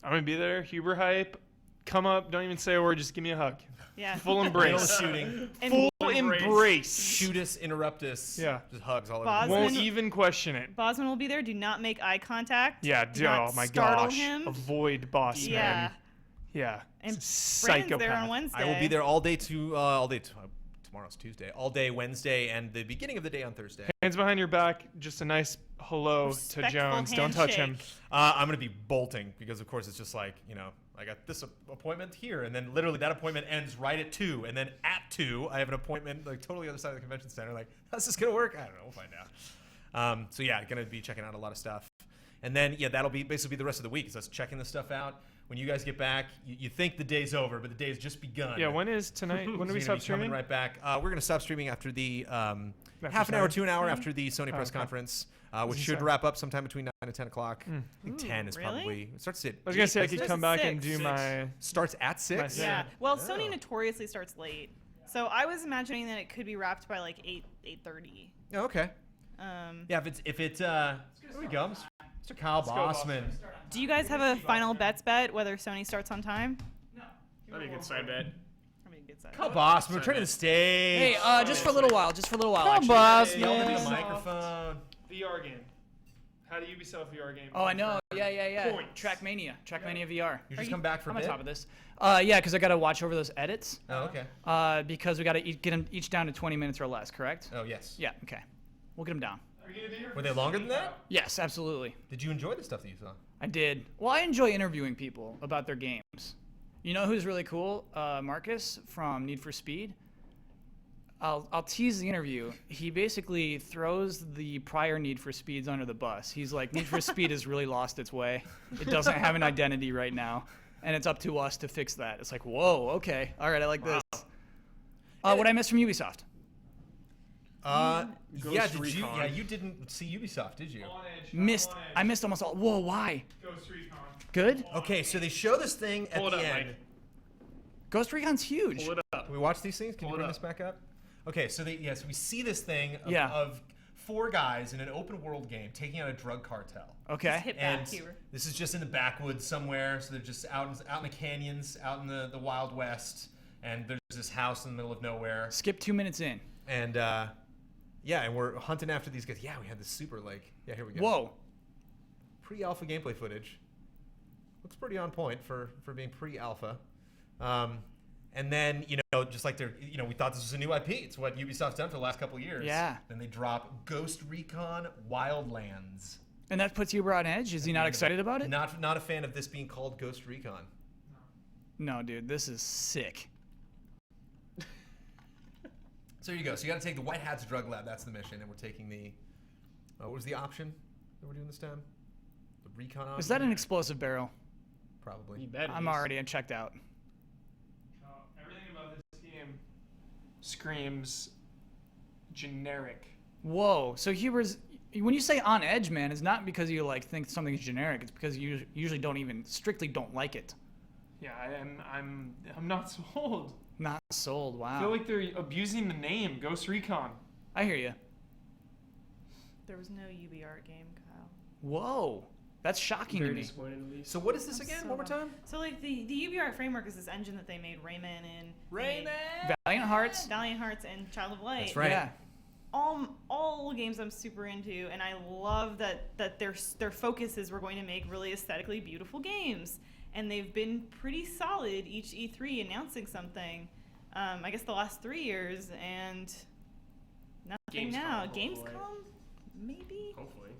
I'm going to be there. Huber hype. Come up. Don't even say a word. Just give me a hug. Yeah. Full embrace. Shooting. And Full Full embrace. Shoot us, interrupt us. Yeah. Just hugs all over. Bosman- Won't even question it. Bosman will be there. Do not make eye contact. Yeah. Do not Oh my startle gosh. him. Avoid Bosman. Yeah. Yeah. And It's a Brandon's there psychopath. on Wednesday. I will be there tomorrow's Tuesday, all day Wednesday, and the beginning of the day on Thursday. Hands behind your back. Just a nice hello Respectful to Jones. Don't touch him. handshake. I'm going to be bolting because, of course, it's just like, I got this appointment here, and then literally that appointment ends right at 2, and then at 2, I have an appointment like totally other side of the convention center. Like, how's this going to work? I don't know. We'll find out. So yeah, going to be checking out a lot of stuff. And then, that'll be basically the rest of the week is us checking this stuff out. When you guys get back, you think the day's over, but the day's just begun. Yeah, when is tonight? When do we stop streaming? Coming right back. We're going to stop streaming after the half an hour to an hour after the Sony press conference, which should wrap up sometime between 9 and 10 o'clock. I think 10 is really? probably. It starts at I was going to say I could Starts come at back and 6. do my... Starts at 6? Yeah. Well, Sony notoriously starts late, so I was imagining that it could be wrapped by like 8:30. Oh, okay. Yeah, if it's here we go, Mr. Kyle Bossman. Do you guys have a final bets bet whether Sony starts on time? That'd be a good side bet. That'd be a good side. Kyle Bossman, returning to the stage. Hey, just for a little while. Kyle Actually. Bossman. Yell into the microphone. VR game. How do Ubisoft VR game? Oh, I know. Yeah. Points. Trackmania VR. You just come back for a I'm on bit? top of this. Yeah, because I got to watch over those edits. Oh, okay. Because we got to get them each down to 20 minutes or less, correct? Oh, yes. Yeah, okay. We'll get them down. Were they longer than that? Yes, absolutely. Did you enjoy the stuff that you saw? I did. Well, I enjoy interviewing people about their games. You know who's really cool? Marcus from Need for Speed. I'll tease the interview. He basically throws the prior Need for Speeds under the bus. He's like, Need for Speed has really lost its way. It doesn't have an identity right now, and it's up to us to fix that. It's like, whoa, okay, all right, I like this. What I missed from Ubisoft? You didn't see Ubisoft, did you? I missed almost all. Whoa, why? Ghost Recon. Good. Okay, so they show this thing at the end. Ghost Recon's huge. Pull it up. Can we watch these things? Can you Pull it bring up. this back up? Okay, so so we see this thing Yeah. of 4 guys in an open world game taking out a drug cartel. Okay. Just hit And back here. this is just in the backwoods somewhere, so they're just out in the canyons, out in the Wild West, and there's this house in the middle of nowhere. Skip 2 minutes in. And and we're hunting after these guys. Yeah, we had this super here we go. Whoa. Pre-alpha gameplay footage. Looks pretty on point for being pre-alpha. And then, just like we thought this was a new IP. It's what Ubisoft's done for the last couple of years. Yeah. Then they drop Ghost Recon Wildlands. And that puts Uber on edge? Is he not excited about it? Not a fan of this being called Ghost Recon. No, dude, this is sick. So there you go. So you got to take the White Hats drug lab. That's the mission. And we're taking the... what was the option that we're doing this time? The Recon option? Is that an explosive barrel? Probably. You bet. I'm already checked out. Everything about this game screams generic. Whoa. So Huber's... When you say on edge, man, it's not because you think something's generic. It's because you usually strictly don't like it. Yeah, I'm not sold. Not sold. Wow. I feel like they're abusing the name Ghost Recon. I hear you. There was no UBR game, Kyle. Whoa. That's shocking to Very me. disappointed at least. So what is this again? One more time? So the UBR framework is this engine that they made Rayman in. Valiant Hearts. Valiant Hearts and Child of Light. That's right. Yeah. All games I'm super into, and I love that their focus is we're going to make really aesthetically beautiful games, and they've been pretty solid each E3 announcing something. I guess the last 3 years, and nothing now. Hopefully. Gamescom, maybe. Hopefully.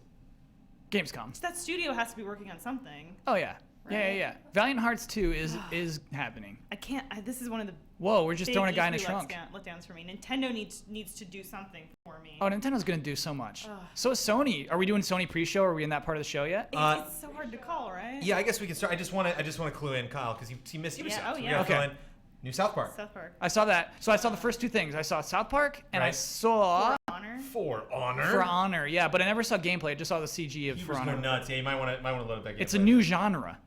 Gamescom. That studio has to be working on something. Oh yeah. Right? Yeah. Valiant Hearts 2 is happening. I can't. This is one of the. Whoa, we're just big throwing a guy in a E3 trunk. Letdowns for me. Nintendo needs to do something for me. Oh, Nintendo's gonna do so much. So is Sony. Are we doing Sony pre-show? Are we in that part of the show yet? It's so hard to call, right? Yeah, I guess we can start. I just want to clue in, Kyle, because you missed Ubisoft. Yeah, oh, So we yeah. gotta Okay. fill in New South Park. South Park. I saw that. So I saw the first 2 things. I saw South Park and I Right. saw Honor. For Honor. For Honor. Yeah, but I never saw gameplay. I just saw the CG of He For was Honor. going nuts. Yeah, you might want to load up that game. It's a new genre.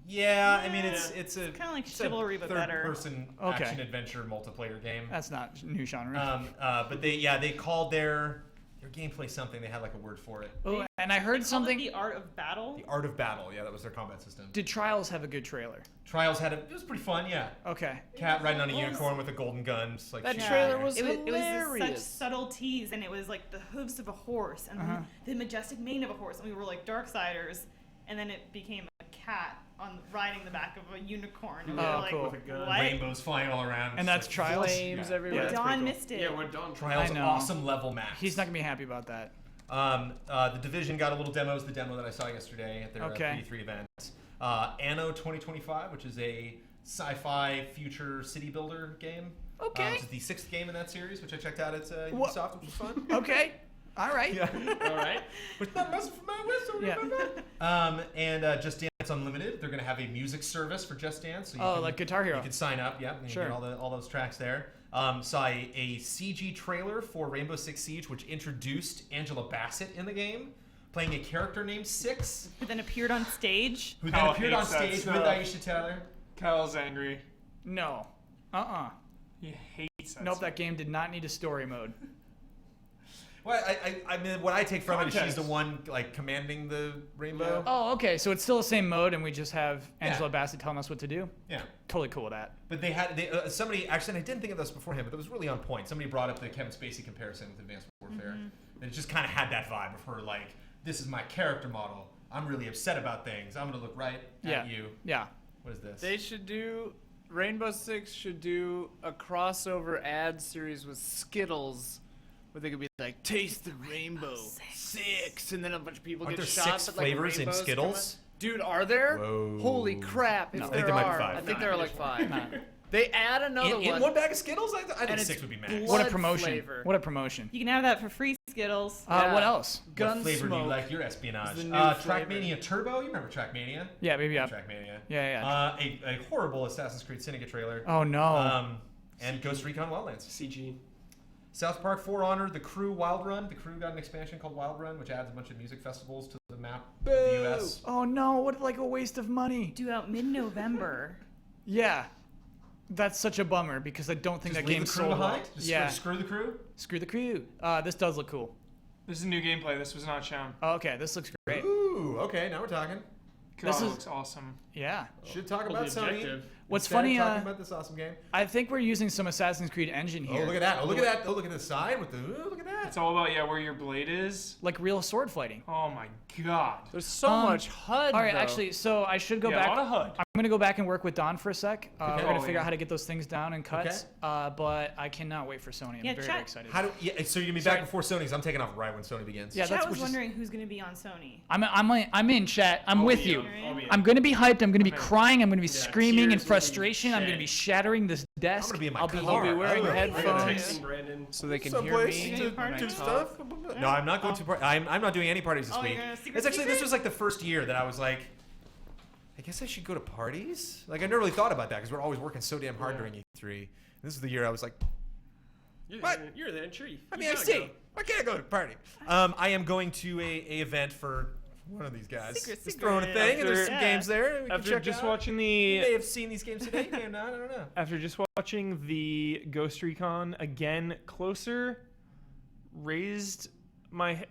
Yeah, I mean it's a kind of like it's a Chivalry, but better. third-person Okay. action adventure multiplayer game. That's not new genre. But they called their gameplay something. They had like a word for it. Oh, and I heard something. The Art of Battle. The Art of Battle. Yeah, that was their combat system. Did Trials have a good trailer? Trials it was pretty fun, yeah. Okay. Cat riding on a unicorn with a golden gun. Just like That shooting trailer fire. was It was hilarious. such subtleties, and it was like the hooves of a horse and the majestic mane of a horse, and we were like Darksiders, and then it became a cat riding the back of a unicorn. And we were like, cool. With a gun. What? Rainbows flying all around. And that's Like, Trials? Flames everywhere. Yeah, Dawn missed it. Yeah, what Dawn Trials I know. awesome level max. He's not gonna be happy about that. The Division got a little demo. It's the demo that I saw yesterday at their E3 event. Anno 2025, which is a sci-fi future city builder game. Okay. Which is the 6th game in that series, which I checked out at Ubisoft, which was fun. Okay. All right. Yeah. All right. With that muscle for my whistle. Yeah. And Just Dance Unlimited. They're going to have a music service for Just Dance. So you can, like Guitar Hero. You can sign up. Yeah. And Sure. you get all those tracks there. Saw a CG trailer for Rainbow Six Siege, which introduced Angela Bassett in the game, playing a character named Six. Who then appeared on stage. Who then appeared on stage with Aisha Tyler. Kyle's angry. No. He hates that. Nope, that game did not need a story mode. Well, I mean, what I take from it is she's the one like commanding the rainbow. Oh, okay. So it's still the same mode, and we just have Angela Bassett telling us what to do. Yeah. Totally cool with that. But somebody actually, and I didn't think of this beforehand, but it was really on point. Somebody brought up the Kevin Spacey comparison with Advanced Warfare, and it just kind of had that vibe of her like, "This is my character model. I'm really upset about things. I'm gonna look right at you." Yeah. What is this? They should do Rainbow Six should do a crossover ad series with Skittles, where they could be like, "Taste the rainbow, six," and then a bunch of people Aren't get there shot. 6 but, like, flavors in rainbows come Skittles? out. Dude, are there? Whoa. Holy crap! If No. I there think there might be are, 5. I think there are like 5. Nah. They add another In one. one bag of Skittles? I think and 6 it's would be max. blood What a promotion! flavor. What a promotion! You can have that for free, Skittles. What else? Gun What flavor do you smoke like your espionage? is the new Trackmania Turbo. You remember Trackmania? Yeah, maybe. Yeah. Trackmania. Yeah. A horrible Assassin's Creed Syndicate trailer. Oh no. And Ghost Recon Wildlands. CG. South Park For Honor, The Crew Wild Run. The Crew got an expansion called Wild Run, which adds a bunch of music festivals to the map of the US. Oh no! What like a waste of money. Due out mid-November. Yeah. That's such a bummer because I don't think Just that leave game the crew sold behind? well. Just Yeah. screw the crew? Screw the crew. This does look cool. This is new gameplay. This was not shown. Oh, okay, this looks great. Ooh, okay, now we're talking. This God, it is- looks awesome. Yeah. Should talk Well, about the Sony. objective. What's Instead of funny, talking about this awesome game. I think we're using some Assassin's Creed engine here. Oh, look at that. Oh, look at that. Oh, look at the side with the. Ooh, look at that. It's all about where your blade is. Like real sword fighting. Oh my god. There's so much HUD. All right, though. actually, so I should go Yeah, back. a lot of HUD. I'm gonna go back and work with Don for a sec. We're gonna Oh, figure yeah. out how to get those things down and cuts. But I cannot wait for Sony. I'm Yeah, very, chat- very excited. So you're gonna be back before Sony's. I'm taking off right when Sony begins. Yeah, Chat that's was which is- wondering who's going to be on Sony. I'm in chat. I'm with you. I'll be in. I'm gonna be hyped. I'm gonna be crying. I'm gonna be Yeah, screaming in tears will be frustration. I'm gonna shed. be shattering this desk. I'm gonna be in my I'll be car. here. wearing Oh, headphones Texting Brandon. so they can Someplace hear me to when I do talk. stuff. No, I'm not going to. I'm not doing any parties this Oh, week. you're gonna secret It's actually secret? this was like the first year that I was like, I guess I should go to parties. Like I never really thought about that because we're always working so damn hard during E3. This is the year I was like, You're the tree. I mean, I see. Why can't I go to a party? I am going to a event for one of these guys. Secret, Just throwing a thing, and there's some Yeah. games there. We can After check just out. watching You may the have seen these games today. May have not. I don't know. after just watching the Ghost Recon again closer, raised my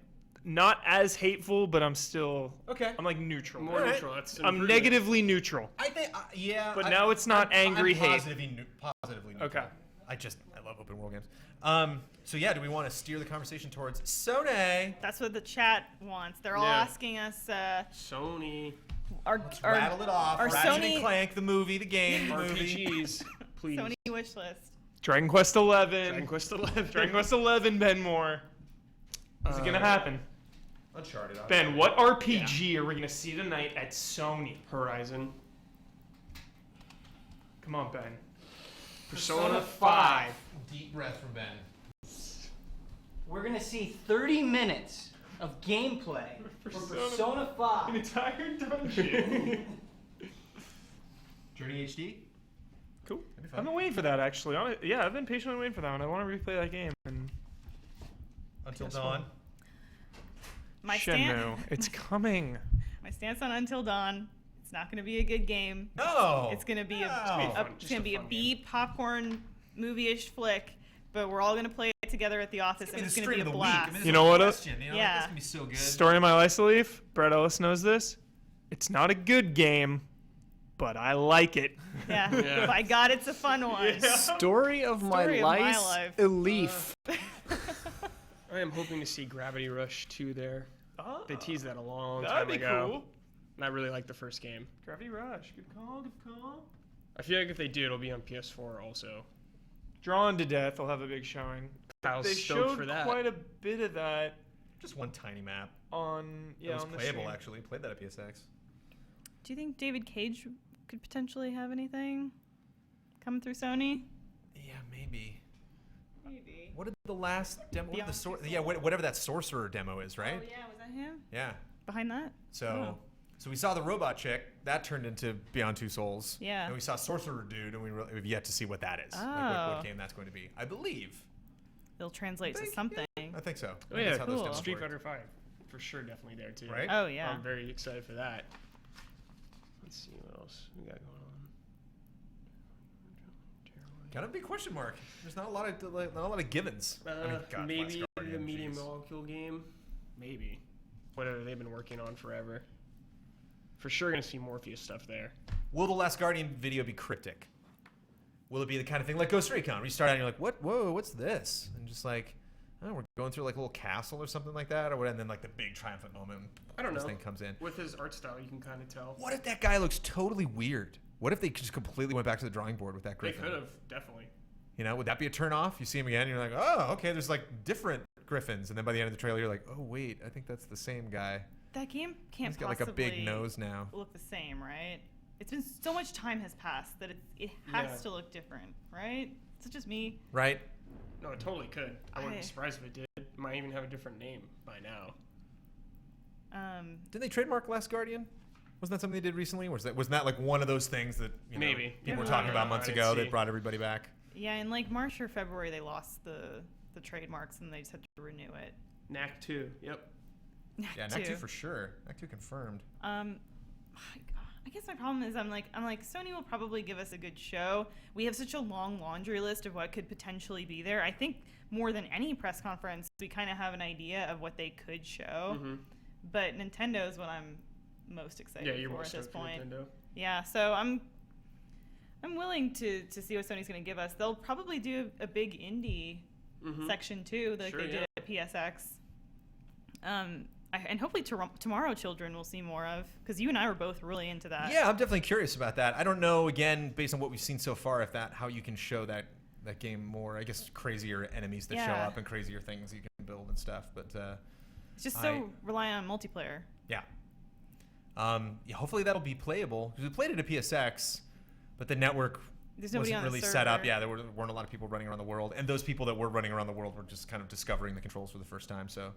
not as hateful, but I'm still Okay. I'm like neutral. More Alright. neutral. That's an I'm improvement. negatively neutral. I think, yeah. But now it's not angry hate. Positively neutral. Okay. I love open world games. So yeah, do we want to steer the conversation towards Sony? That's what the chat wants. They're all Yeah. asking us. Sony. Rattle it off. our Ratchet Sony- and Clank, the movie, the game, the movie. RPGs. Please. Sony wish list. Dragon Quest 11. Dragon Quest 11. Dragon Quest 11, Ben Moore. Is it gonna happen? Uncharted. Ben, what RPG are we gonna see tonight at Sony? Horizon. Come on, Ben. Persona 5. Deep breath from Ben. We're gonna see 30 minutes of gameplay for Persona An 5. entire dungeon. Journey HD. Cool. That'd be I've fun. been waiting for that actually. Yeah, I've been patiently waiting for that one. I want to replay that game. And Until Guess Dawn. My Shenmue, it's coming. My stance on Until Dawn. It's not going to be a good game. No. It's going to be No. it's going to be a B popcorn movie-ish flick, but we're all going to play it together at the office, and it's going to be a blast. You know what? Question, Yeah. That's gonna be so good. Story of my life, Leaf. Brett Ellis knows this. It's not a good game, but I like it. Yeah. If I got it's a fun one. Story of my life. Elif. I am hoping to see Gravity Rush 2 there. Oh, they teased that a long that'd time be ago. cool. And I really like the first game. Gravity Rush. Good call. Good call. I feel like if they do, it'll be on PS4 also. Drawn to Death will have a big showing. Kyle's They stoked showed for that. quite a bit of that Just one tiny map. on It was on the playable, stream. actually. Played that at PSX. Do you think David Cage could potentially have anything coming through Sony? Yeah, maybe. Maybe. What did the last demo? What did the Beyond yeah, whatever that sorcerer demo is, right? Oh yeah, was that him? Yeah. Behind that? So, so we saw the robot chick that turned into Beyond Two Souls. Yeah. And we saw sorcerer dude, and we've yet to see what that is. Like Oh. what game that's going to be. I believe. It'll translate to something. I think so. Oh I think yeah, that's how those cool. demos Street work. Fighter 5. For sure, definitely there too. Right? Oh yeah. I'm very excited for that. Let's see what else we got going on. Kind of a big question mark. There's not a lot of givens. I mean, God, Maybe Last the Guardian, medium jeez. molecule game. Maybe. Whatever they've been working on forever. For sure, gonna see Morpheus stuff there. Will the Last Guardian video be cryptic? Will it be the kind of thing like Ghost Recon, where you start out and you're like, what? Whoa, what's this? And just like, oh, we're going through like a little castle or something like that, or what? And then like the big triumphant moment. I don't know. This thing comes in. With his art style, you can kind of tell. What if that guy looks totally weird? What if they just completely went back to the drawing board with that They Griffin? could have, definitely. You know, would that be a turn off? You see him again, and you're like, oh, okay, there's like different Griffins, and then by the end of the trailer, you're like, oh wait, I think that's the same guy. That game can't He's got like a big possibly nose now. look the same, right? It's been so much time has passed that it has to look different, right? Is it just me? Right? No, it totally could. I wouldn't be surprised if it did. It might even have a different name by now. Did they trademark Last Guardian? Wasn't that something they did recently? Wasn't that like one of those things that Maybe. people were Yeah, talking I about don't know. months I didn't ago see. that brought everybody back? Yeah, in like March or February they lost the trademarks and they just had to renew it. Knack 2. Yep. Yeah, Knack 2 for sure. Knack 2 confirmed. I guess my problem is I'm like Sony will probably give us a good show. We have such a long laundry list of what could potentially be there. I think more than any press conference, we kind of have an idea of what they could show. Mm-hmm. But Nintendo is what I'm most excited you're for most at this stoked for point. Nintendo. Yeah, so I'm willing to see what Sony's going to give us. They'll probably do a big indie section too, like Sure, they did at PSX. And hopefully Tomorrow Children we'll see more of, because you and I were both really into that. Yeah, I'm definitely curious about that. I don't know, again, based on what we've seen so far, how you can show that game more. I guess crazier enemies that show up and crazier things you can build and stuff. But it's just so reliant on multiplayer. Yeah. Hopefully that'll be playable, because we played it at PSX, but the network wasn't really set up. Yeah, there weren't a lot of people running around the world, and those people that were running around the world were just kind of discovering the controls for the first time, so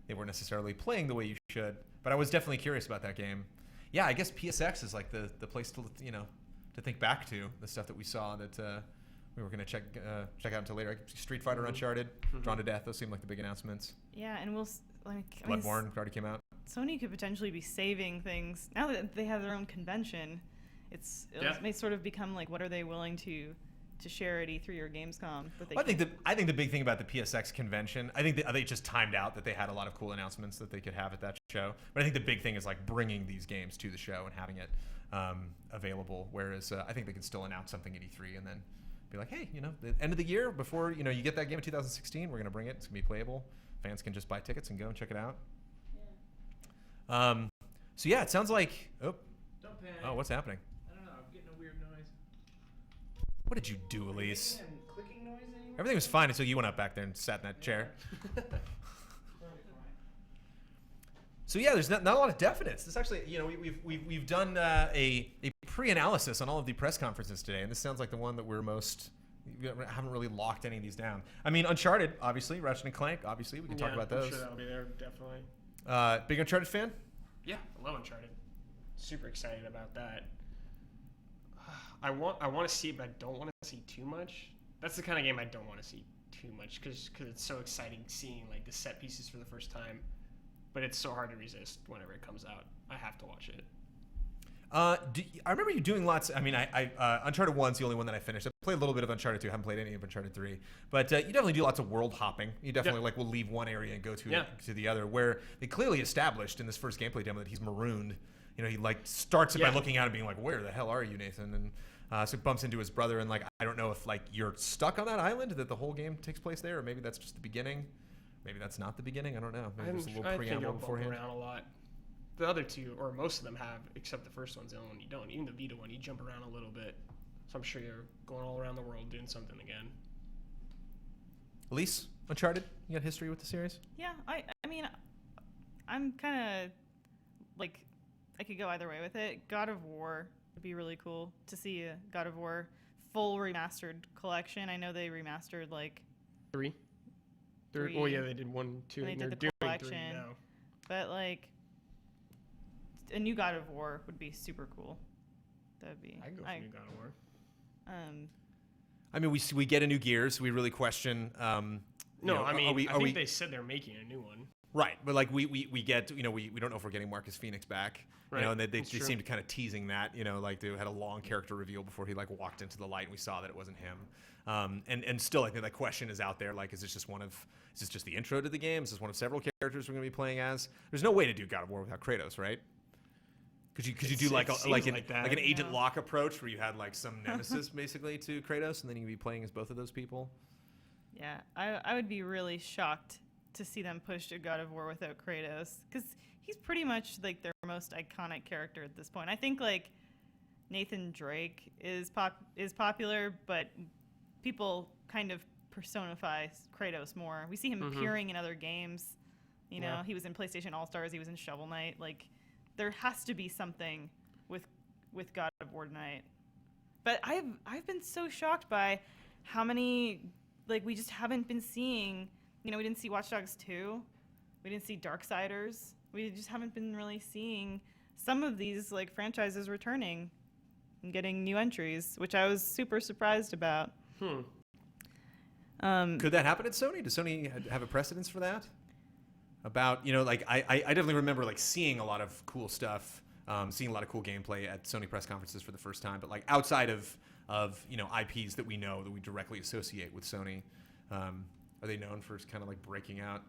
they weren't necessarily playing the way you should. But I was definitely curious about that game. Yeah, I guess PSX is like the place to think back to the stuff that we saw that we were going to check out until later. Street Fighter, Uncharted, Drawn to Death. Those seem like the big announcements. Yeah, and Bloodborne already came out. Sony could potentially be saving things now that they have their own convention. It may sort of become like, what are they willing to share at E3 or Gamescom? I think the big thing about the PSX convention, I think they just timed out that they had a lot of cool announcements that they could have at that show. But I think the big thing is like bringing these games to the show and having it available. Whereas I think they could still announce something at E3 and then be like, hey, the end of the year before you get that game in 2016, we're gonna bring it. It's gonna be playable. Fans can just buy tickets and go and check it out. So yeah, it sounds like Don't panic. Oh, what's happening? I don't know. I'm getting a weird noise. What did you do, Elise? Clicking noise anymore? Everything was fine until you went up back there and sat in that chair. So yeah, there's not a lot of definites. This actually, we've done a pre-analysis on all of the press conferences today, and this sounds like the one that we haven't really locked any of these down. I mean, Uncharted, obviously, Ratchet and Clank, obviously, we can talk about those. I'm sure that'll be there, definitely. Big Uncharted fan? Yeah, I love Uncharted. Super excited about that. I want to see it, but I don't want to see too much. That's the kind of game I don't want to see too much because it's so exciting seeing like the set pieces for the first time. But it's so hard to resist whenever it comes out. I have to watch it. I remember you doing lots. I mean, Uncharted 1's the only one that I finished. I played a little bit of Uncharted 2. I haven't played any of Uncharted 3. But you definitely do lots of world hopping. You definitely will leave one area and go to the other, where they clearly established in this first gameplay demo that he's marooned he like starts it by Yeah. looking at him being like, where the hell are you, Nathan? And so bumps into his brother, and like I don't know if like you're stuck on that island, that the whole game takes place there, or maybe that's just the beginning. Maybe that's not the beginning. I don't know. Maybe there's a little I think preamble it'll bump beforehand. around a lot. The other two, or most of them have, except the first one's the only one you don't. Even the Vita one, you jump around a little bit. So I'm sure you're going all around the world doing something again. Elise, Uncharted, you got history with the series? Yeah, I mean, I'm kind of like, I could go either way with it. God of War would be really cool to see a God of War full remastered collection. I know they remastered like Three. Three. Oh yeah, they did 1, 2, and they and did they're the doing collection. 3 now. But like, a new God of War would be super cool. That'd be. I can go for new God of War. I mean, we get a new Gears. We really question. No, I mean, I think they they said they're making a new one. right, but like we get we don't know if we're getting Marcus Phoenix back. Right, And they that's seem true. to kind of teasing that. Like they had a long character reveal before he like walked into the light, and we saw that it wasn't him. And still, I think that question is out there. Like, is this just the intro to the game? Is this one of several characters we're going to be playing as? There's no way to do God of War without Kratos, right? Could you do like an Agent Locke approach where you had like some nemesis basically to Kratos, and then you'd be playing as both of those people? Yeah, I would be really shocked to see them push a God of War without Kratos, because he's pretty much like their most iconic character at this point. I think like Nathan Drake is popular, but people kind of personify Kratos more. We see him appearing in other games. He was in PlayStation All-Stars, he was in Shovel Knight. Like, there has to be something with God of War tonight. But I've been so shocked by how many, like, we just haven't been seeing. We didn't see Watch Dogs 2. We didn't see Darksiders. We just haven't been really seeing some of these like franchises returning and getting new entries, which I was super surprised about. Could that happen at Sony? Does Sony have a precedence for that? About, like I definitely remember like seeing a lot of cool stuff, seeing a lot of cool gameplay at Sony press conferences for the first time. But like outside of IPs that we know that we directly associate with Sony, are they known for kind of like breaking out?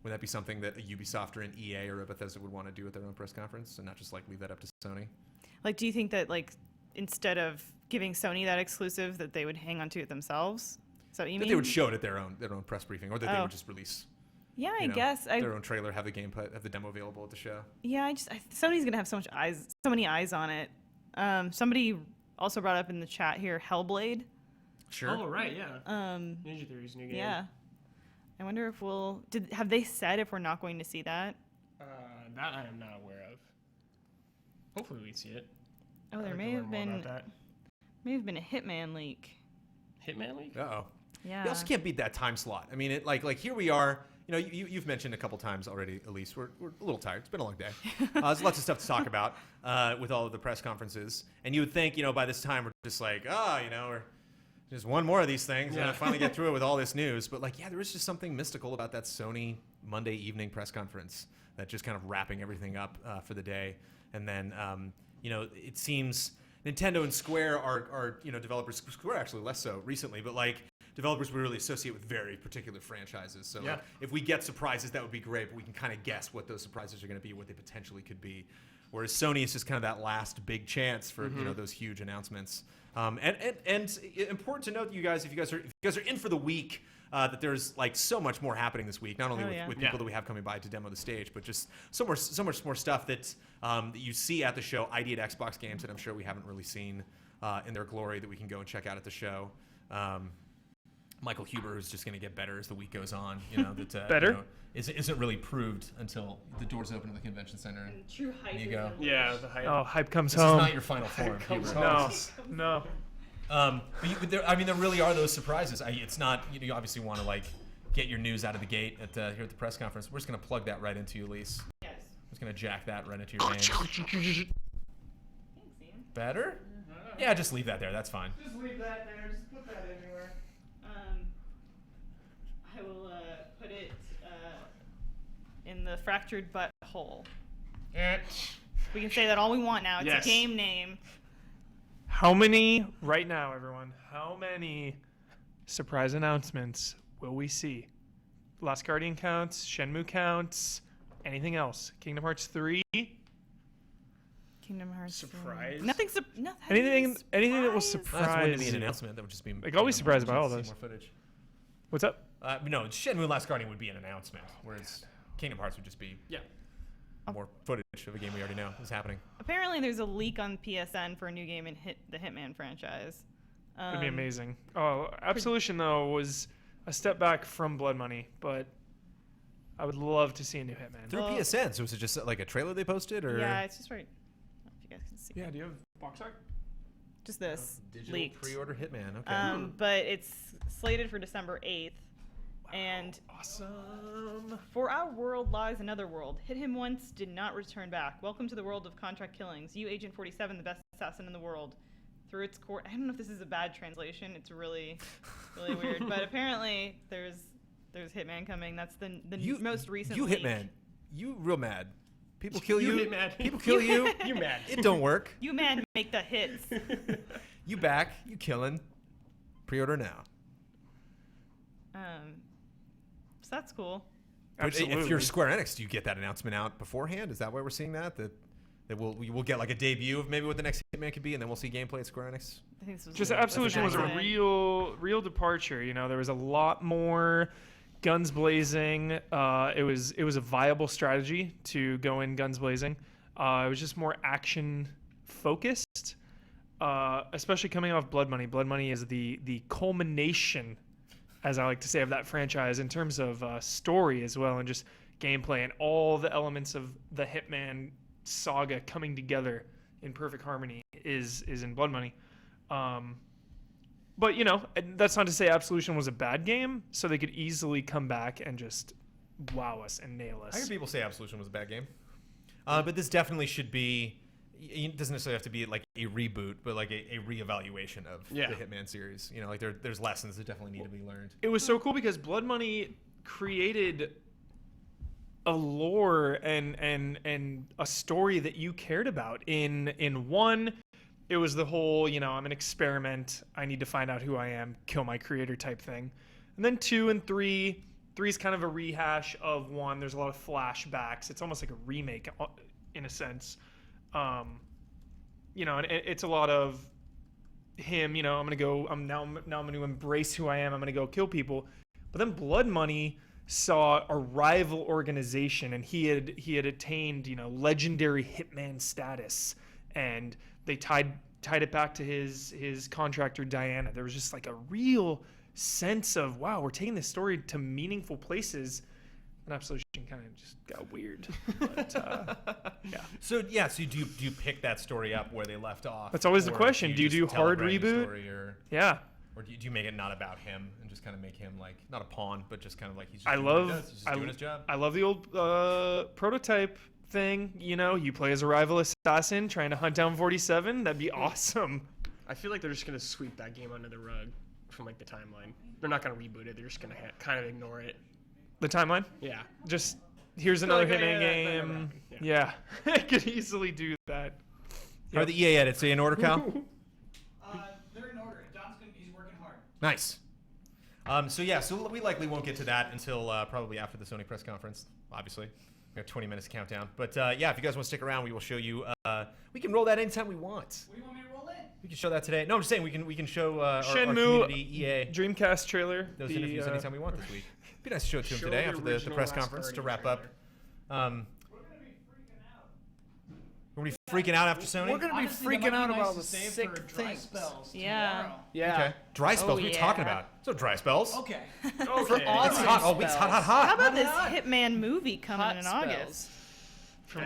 Would that be something that a Ubisoft or an EA or a Bethesda would want to do at their own press conference and not just like leave that up to Sony? Like, do you think that like instead of giving Sony that exclusive, that they would hang on to it themselves? Is that what you mean? They would show it at their own press briefing, or that they would just release. Yeah, I guess their own trailer, have the gameplay, have the demo available at the show. Yeah, Sony's gonna have so many eyes on it. Somebody also brought up in the chat here Hellblade. Sure. Oh right, yeah. Ninja Theory's new game. Yeah. I wonder if have they said if we're not going to see that? That I am not aware of. Hopefully we see it. Oh, there may have been a Hitman leak. Hitman leak? Uh-oh. Yeah. You also can't beat that time slot. I mean, like here we are. You've mentioned a couple times already, Elise. We're a little tired. It's been a long day. There's lots of stuff to talk about with all of the press conferences. And you would think, by this time we're just like, we're just one more of these things, and I finally get through it with all this news. But there is just something mystical about that Sony Monday evening press conference that just kind of wrapping everything up for the day. And then, it seems Nintendo and Square are developers. Square actually less so recently, but developers we really associate with very particular franchises. So if we get surprises, that would be great, but we can kind of guess what those surprises are going to be, what they potentially could be. Whereas Sony is just kind of that last big chance for those huge announcements. And important to note that you guys, if you guys are in for the week, that there's so much more happening this week. Not only with people that we have coming by to demo the stage, but just so much more stuff that you see at the show. ID at Xbox games that I'm sure we haven't really seen in their glory that we can go and check out at the show. Michael Huber is just going to get better as the week goes on. That better isn't really proved until the doors open in the convention center. And true hype. You go. Yeah, the hype. Oh, hype comes this home. This is not your final form. No. But there really are those surprises. It's not. You obviously want to get your news out of the gate here at the press conference. We're just going to plug that right into you, Elise. Yes. I'm just going to jack that right into your veins. Thanks, Ian. Better? Yeah, just leave that there. That's fine. Just leave that there. Just put that anywhere. I will put it in the fractured butthole. We can say that all we want now. It's a game name. How many, right now, everyone, how many surprise announcements will we see? Last Guardian counts, Shenmue counts, anything else? Kingdom Hearts 3? Kingdom Hearts. Surprise? Nothing. Anything that was surprise. That's wouldn't be an announcement. That would just be. Like always surprised by all those. More footage. What's up? No, Shenmue Last Guardian would be an announcement, whereas Kingdom Hearts would just be more footage of a game we already know is happening. Apparently, there's a leak on PSN for a new game in the Hitman franchise. It'd be amazing. Oh, Absolution though was a step back from Blood Money, but I would love to see a new Hitman. Through PSN, so was it just like a trailer they posted, or? Yeah, it's just right. I don't know if you guys can see. Yeah, do you have box art? Just this Digital leaked. pre-order Hitman. Okay. But it's slated for December 8th. And awesome. For our world lies another world. Hit him once, did not return back. Welcome to the world of contract killings. You, Agent 47, the best assassin in the world. Through its court. I don't know if this is a bad translation. It's really, really weird. But apparently, there's Hitman coming. That's the most recent. You leak. Hitman. You real mad. People kill you. You mad. People kill you. You mad. It don't work. You mad. Make the hits. You back. You killing. Pre-order now. So that's cool. But if you're Square Enix, do you get that announcement out beforehand? Is that why we're seeing that? That we'll get like a debut of maybe what the next Hitman could be, and then we'll see gameplay at Square Enix. I think this was just Absolution was a real departure. You know, there was a lot more guns blazing. It was a viable strategy to go in guns blazing. It was just more action focused, especially coming off Blood Money. Blood Money is the culmination, as I like to say, of that franchise in terms of story as well, and just gameplay and all the elements of the Hitman saga coming together in perfect harmony is in Blood Money. But you know, that's not to say Absolution was a bad game, so they could easily come back and just wow us and nail us. I hear people say Absolution was a bad game, but this definitely should be. It doesn't necessarily have to be like a reboot, but like a reevaluation of the Hitman series. You know, like there's lessons that definitely need to be learned. It was so cool because Blood Money created a lore and a story that you cared about. In one, it was the whole, you know, I'm an experiment, I need to find out who I am, kill my creator type thing. And then 2 and 3 is kind of a rehash of 1. There's a lot of flashbacks. It's almost like a remake in a sense. You know, and it's a lot of him, you know, I'm going to embrace who I am. I'm going to go kill people. But then Blood Money saw a rival organization, and he had attained, you know, legendary hitman status, and they tied it back to his contractor Diana. There was just like a real sense of, wow, we're taking this story to meaningful places. And Absolution kind of just got weird. But, yeah. So do you pick that story up where they left off? That's always the question. Do you do hard reboot? Or do you make it not about him and just kind of make him like not a pawn, but just kind of like he's just doing his job? I love the old prototype thing. You know, you play as a rival assassin trying to hunt down 47. That'd be awesome. I feel like they're just gonna sweep that game under the rug from like the timeline. They're not gonna reboot it. They're just gonna kind of ignore it. The timeline? Yeah. Just here's another Hitman game. Yeah. I could easily do that. How are the EA edits? Are they in order, Cal? They're in order. He's working hard. Nice. So we likely won't get to that until probably after the Sony press conference, obviously. We have 20 minutes to count down. But if you guys want to stick around, we will show you. We can roll that anytime we want. What do you want me to roll in? We can show that today. No, I'm just saying we can show our Shenmue community EA Dreamcast trailer. Those interviews anytime we want this week. It'd be nice to show it to them today after the press conference to wrap up. We're going to be freaking out after Sony? We're going to be freaking out about the sick things. Yeah. Okay. Dry spells? What are you talking about? So dry spells. Okay. For awesome hot. Oh, it's hot. How about this Hitman movie coming in August?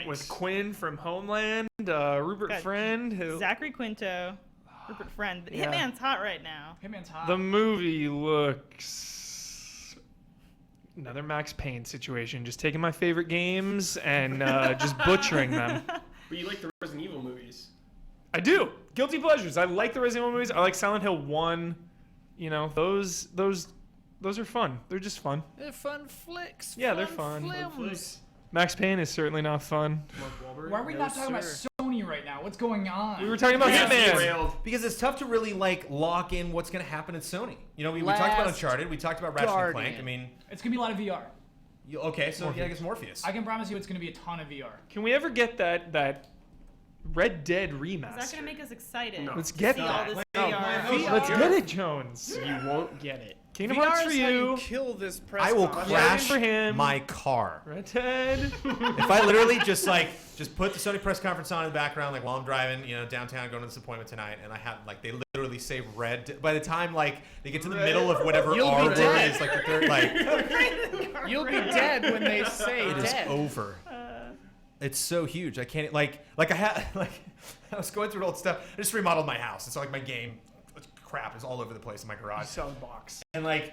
With Quinn from Homeland, Rupert Friend. Zachary Quinto, Rupert Friend. Hitman's hot right now. Hitman's hot. The movie looks... Another Max Payne situation. Just taking my favorite games and just butchering them. But you like the Resident Evil movies. I do. Guilty pleasures. I like the Resident Evil movies. I like Silent Hill 1. You know, those are fun. They're just fun. They're fun flicks. Yeah, they're fun. Films. Max Payne is certainly not fun. Why are we not talking about Sony right now? What's going on? We were talking about Hitman. Because it's tough to really like lock in what's going to happen at Sony. You know, we talked about Uncharted. We talked about Ratchet and Clank. I mean, it's going to be a lot of VR. Okay, so I guess Morpheus. I can promise you it's going to be a ton of VR. Can we ever get that Red Dead Remaster. Is that gonna make us excited? No. Let's to get see that. all this No, VR. let's get it, Jones. You won't get it. Kingdom VR Hearts for is how you you. kill this press I will conference. crash for him. my car. Red Dead. If I literally just put the Sony press conference on in the background, like while I'm driving, downtown, going to this appointment tonight, and I have they literally say Red. By the time they get to the middle of whatever You'll R be word dead. is, like the third, You'll be dead when they say it is dead. over. It's so huge. I can't I was going through old stuff. I just remodeled my house, and so my game crap is all over the place in my garage. Sound box. And I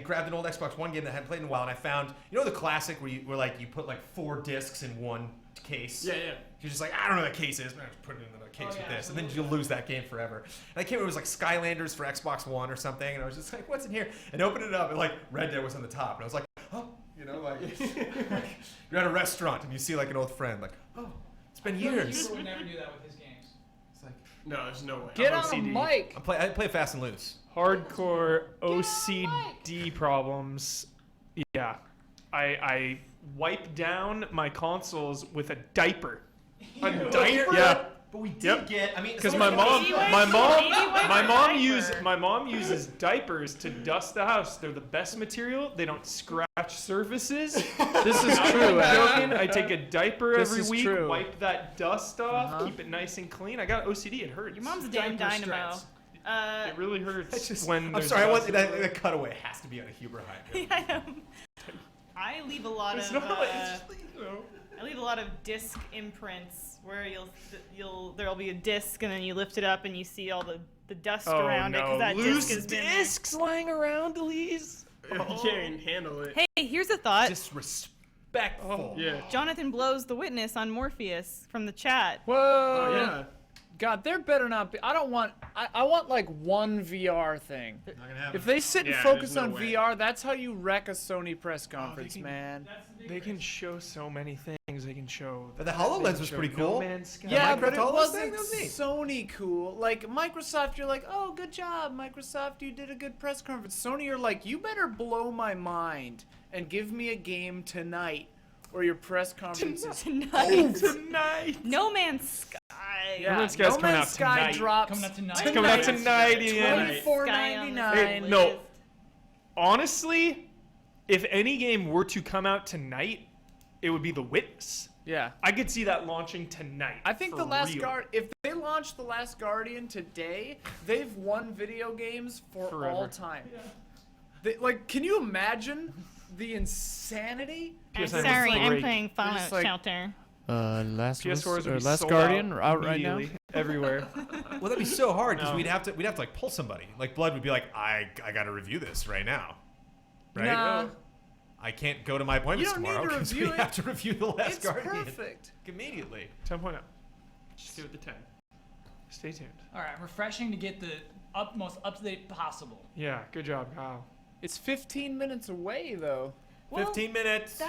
grabbed an old Xbox One game that I hadn't played in a while, and I found the classic where you put 4 discs in one case. Yeah. You're just I don't know what that case is, but I just put it in the case with this, and then you'll lose that game forever. And I can't remember, it was Skylanders for Xbox One or something, and I was just what's in here? And opened it up, and Red Dead was on the top, and I was like, oh, you're at a restaurant and you see an old friend, oh, it's been years. Huber would never do that with his games. It's No, there's no way. Get I'm on the OCD. mic. I play fast and loose. Hardcore OCD problems. Yeah. I wipe down my consoles with a diaper. A diaper? Yeah. But we did get. Because my mom uses diapers to dust the house. They're the best material. They don't scratch surfaces. This is true. Joking. I take a diaper This every is week, true. wipe that dust off, keep it nice and clean. I got OCD. It hurts. Your mom's a damn Diaper dynamo. stress. It really hurts I'm there's sorry. I want dust. that cutaway has to be on a Huber High. I leave a lot It's of. not like it's just, I leave a lot of disc imprints where there'll be a disc and then you lift it up and you see all the dust around it because that Loose disc has been. discs lying around, Elise. You can't handle it. Hey, here's a thought. Disrespectful. Yeah. Jonathan blows the witness on Morpheus from the chat. Whoa. Oh, yeah. God, there better not be. I don't want. I want one VR thing. Not gonna happen. If they sit and Yeah, focus there's on no way. VR, that's how you wreck a Sony press conference, can- man. They can show so many things. They can show. The HoloLens was pretty cool. No Man's Sky. Yeah, Minecraft but it HoloLens wasn't thing, that was neat. Sony cool. Microsoft, you're oh, good job, Microsoft, you did a good press conference. Sony, you're you better blow my mind and give me a game tonight, or your press conference is Tonight. No Man's Sky. Yeah, No Man's Sky's No coming Man's out Sky tonight. drops Coming out tonight. It's coming out tonight, Ian. $24.99. Hey, no. Honestly, if any game were to come out tonight, it would be The Witness. Yeah. I could see that launching tonight. I think for The Last real. Guard. If they launch The Last Guardian today, they've won video games for Forever. all time. They, can you imagine the insanity? I'm PS5 sorry, was I'm great. playing They're Fallout just Shelter. Last PS4s would be Last sold Guardian out right now. immediately, everywhere. Well, that'd be so hard because No. we'd have to pull somebody. Blood would be I got to review this right now, right? Nah. I can't go to my appointments You don't need tomorrow to because we review it. have to review The Last It's Guardian perfect. immediately. 10.0. Just do it the 10. Stay tuned. All right, refreshing to get the most up to date possible. Yeah, good job, Kyle. It's 15 minutes away though. Well, 15 minutes.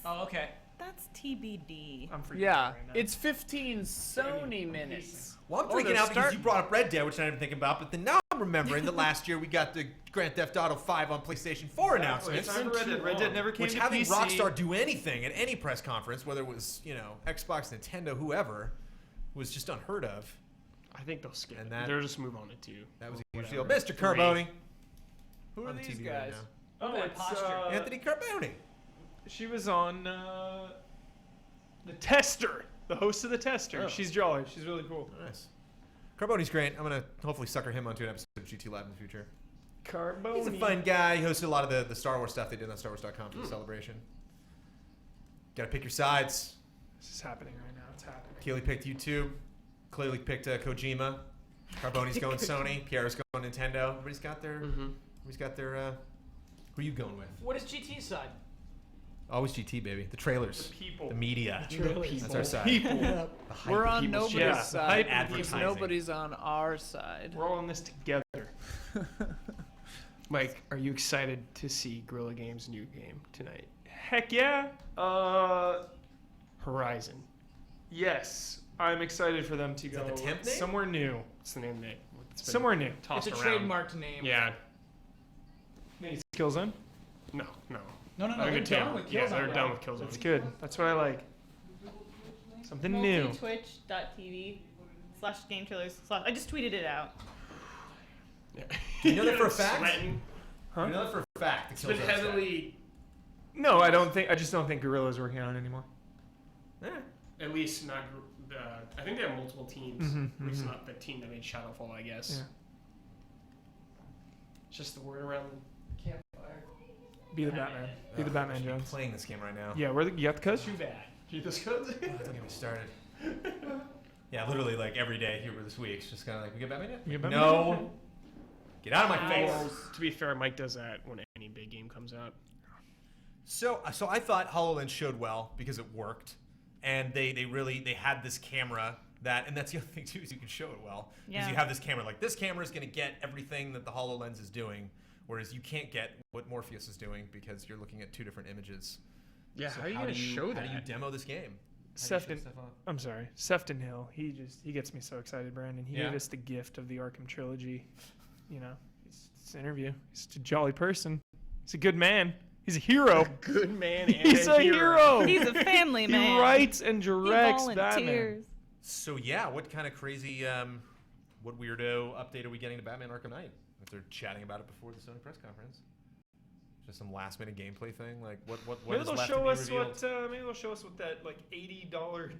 Oh, okay. That's TBD. I'm freaking Yeah, out right now. it's 15 Sony minutes. Well, I'm Oh, freaking they're out because starting. you brought up Red Dead, which I didn't think about, but then now I'm remembering that last year we got the Grand Theft Auto 5 on PlayStation 4 announcements. It's time for Red Dead. Red Dead never came Which to having PC. Rockstar do anything at any press conference, whether it was, Xbox, Nintendo, whoever, was just unheard of. I think they'll skip And it. that- They'll just move on it too. That was a huge Whatever. deal. Mr. Carboni. Who are on the these TV right guys? now. Oh, that it's posture. Anthony Carboni. She was on The Tester, the host of The Tester. Oh. She's jolly. She's really cool. Nice. Carboni's great. I'm going to hopefully sucker him onto an episode of GT Lab in the future. Carboni. He's a fun guy. He hosted a lot of the Star Wars stuff they did on StarWars.com for the celebration. Got to pick your sides. This is happening right now. It's happening. Keely picked YouTube. Clearly picked Kojima. Carboni's going Sony. Pierre's going Nintendo. Everybody's got their. Everybody's got their. Who are you going with? What is GT's side? Always GT, baby. The trailers. The people. The media. The That's our side. People. The hype We're of on people's nobody's shit. side. Hype Because advertising. nobody's on our side. We're all in this together. Mike, are you excited to see Guerrilla Games' new game tonight? Heck yeah. Horizon. Yes. I'm excited for them to go that the temp name? somewhere new. What's the name of it? It's been Somewhere new. Tossed It's a around. trademarked name. Yeah. Maybe it's Killzone. No. No, Not a they're good done game. with Yeah, Killzone. they're done with Killzone. That's good. That's what I like. Something new. Twitch.tv/GameTrailers/ I just tweeted it out. Do you know that for a fact? Sweating. Huh? You know that for a fact. It's been heavily. No, I don't think. I just don't think Guerrilla's working on it anymore. At least not. I think they have multiple teams. At least not the team that made Shadowfall, I guess. Yeah. It's just the word around the campfire. Be the Batman. Be the Batman, Jones. Playing this game right now. Yeah, you got the codes? Too bad. You the codes? Don't get me started. Yeah, literally like every day here this week. It's just kind of like, we get Batman yet? You get Batman No. yet? Get out of my face. To be fair, Mike does that when any big game comes out. So I thought HoloLens showed well because it worked, and they had this camera that, and that's the other thing too, is you can show it well because you have this camera. Like, this camera is going to get everything that the HoloLens is doing, whereas you can't get what Morpheus is doing because you're looking at two different images. Yeah, So how are you going to show that? How do you demo this game? Sefton Hill. He gets me so excited, Brandon. He gave us the gift of the Arkham trilogy. You know, it's this interview. He's a jolly person. He's a good man. He's a hero. Good man. He's a hero. He's a family man. He writes and directs he Batman. volunteers. So yeah, what kind of crazy, what weirdo update are we getting to Batman Arkham Knight? If they're chatting about it before the Sony press conference, just some last minute gameplay thing. Like what Maybe is they'll left show to be us revealed? maybe they'll show us what that like $80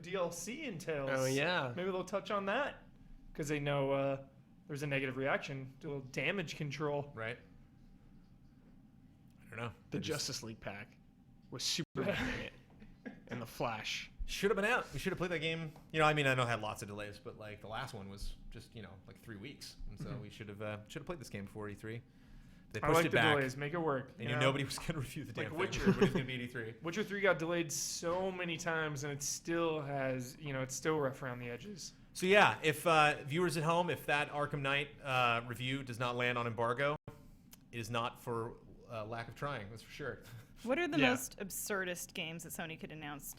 DLC entails. Oh yeah. Maybe they'll touch on that because they know there's a negative reaction to a little damage control. Right. I don't know. The Justice League pack with Superman in it and the Flash. Should have been out. We should have played that game. You know, I mean, I know it had lots of delays, but like the last one was just like 3 weeks, and so we should have played this game before E3. They pushed I like it the back. delays. Make it work. And nobody was going to review the damn thing. Witcher. But it's going to be at E3. Witcher 3 got delayed so many times, and it still has, it's still rough around the edges. So yeah, if viewers at home, if that Arkham Knight review does not land on embargo, it is not for lack of trying. That's for sure. What are the most absurdist games that Sony could announce?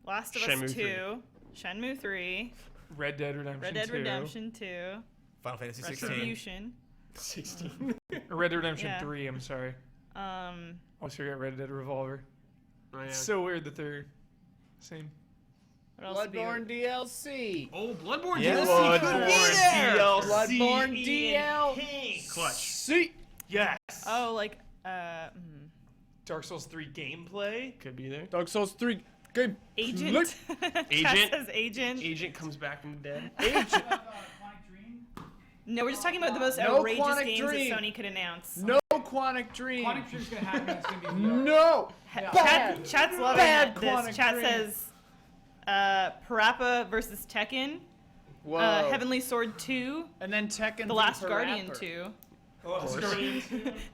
Last of Us 2, Shenmue 3, Red Dead Redemption 2, Final Fantasy 16. Retribution. 16. Red Dead Redemption 3, I'm sorry. Always forget Red Dead Revolver. Oh, yeah. It's so weird that they're same. Bloodborne DLC. Oh, Bloodborne Yes. DLC. Bloodborne DLC. Clutch. See? Yes. Oh, like Dark Souls 3 gameplay could be there. Dark Souls 3 game. Agent. Agent. Says Agent. Agent comes back from the dead. Agent. No, we're just talking about the most outrageous games that Sony could announce. No Quantic Dream. Quantic Dream's gonna happen. It's gonna be No. Chat's loving Bad this. Quantic Chat Dream. says Parappa versus Tekken. Whoa. Heavenly Sword 2. And then Tekken. The Last Guardian 2.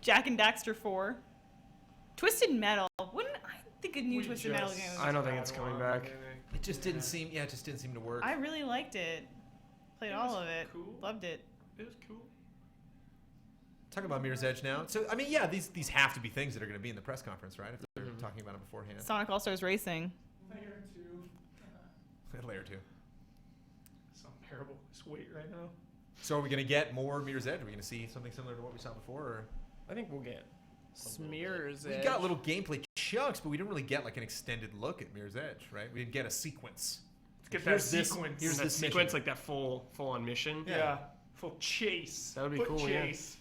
Jack and Daxter 4. Twisted Metal. Wouldn't I think a new Twisted Metal game? I don't think it's coming back. It just didn't seem. Yeah, it just didn't seem to work. I really liked it. Played all of it. Cool. Loved it. It was cool. Talking about Mirror's Edge now. So I mean, yeah, these have to be things that are going to be in the press conference, right? If they're talking about it beforehand. Sonic All Stars Racing. Layer 2. It's unbearable. Just wait right now. So are we going to get more Mirror's Edge? Are we going to see something similar to what we saw before? Or? I think we'll get Smears. We got little gameplay chunks, but we didn't really get like an extended look at Mirror's Edge, right? We didn't get a sequence. Let's get that sequence. Here's that sequence, like that full on mission. Yeah. Full chase. That would be cool. Chase.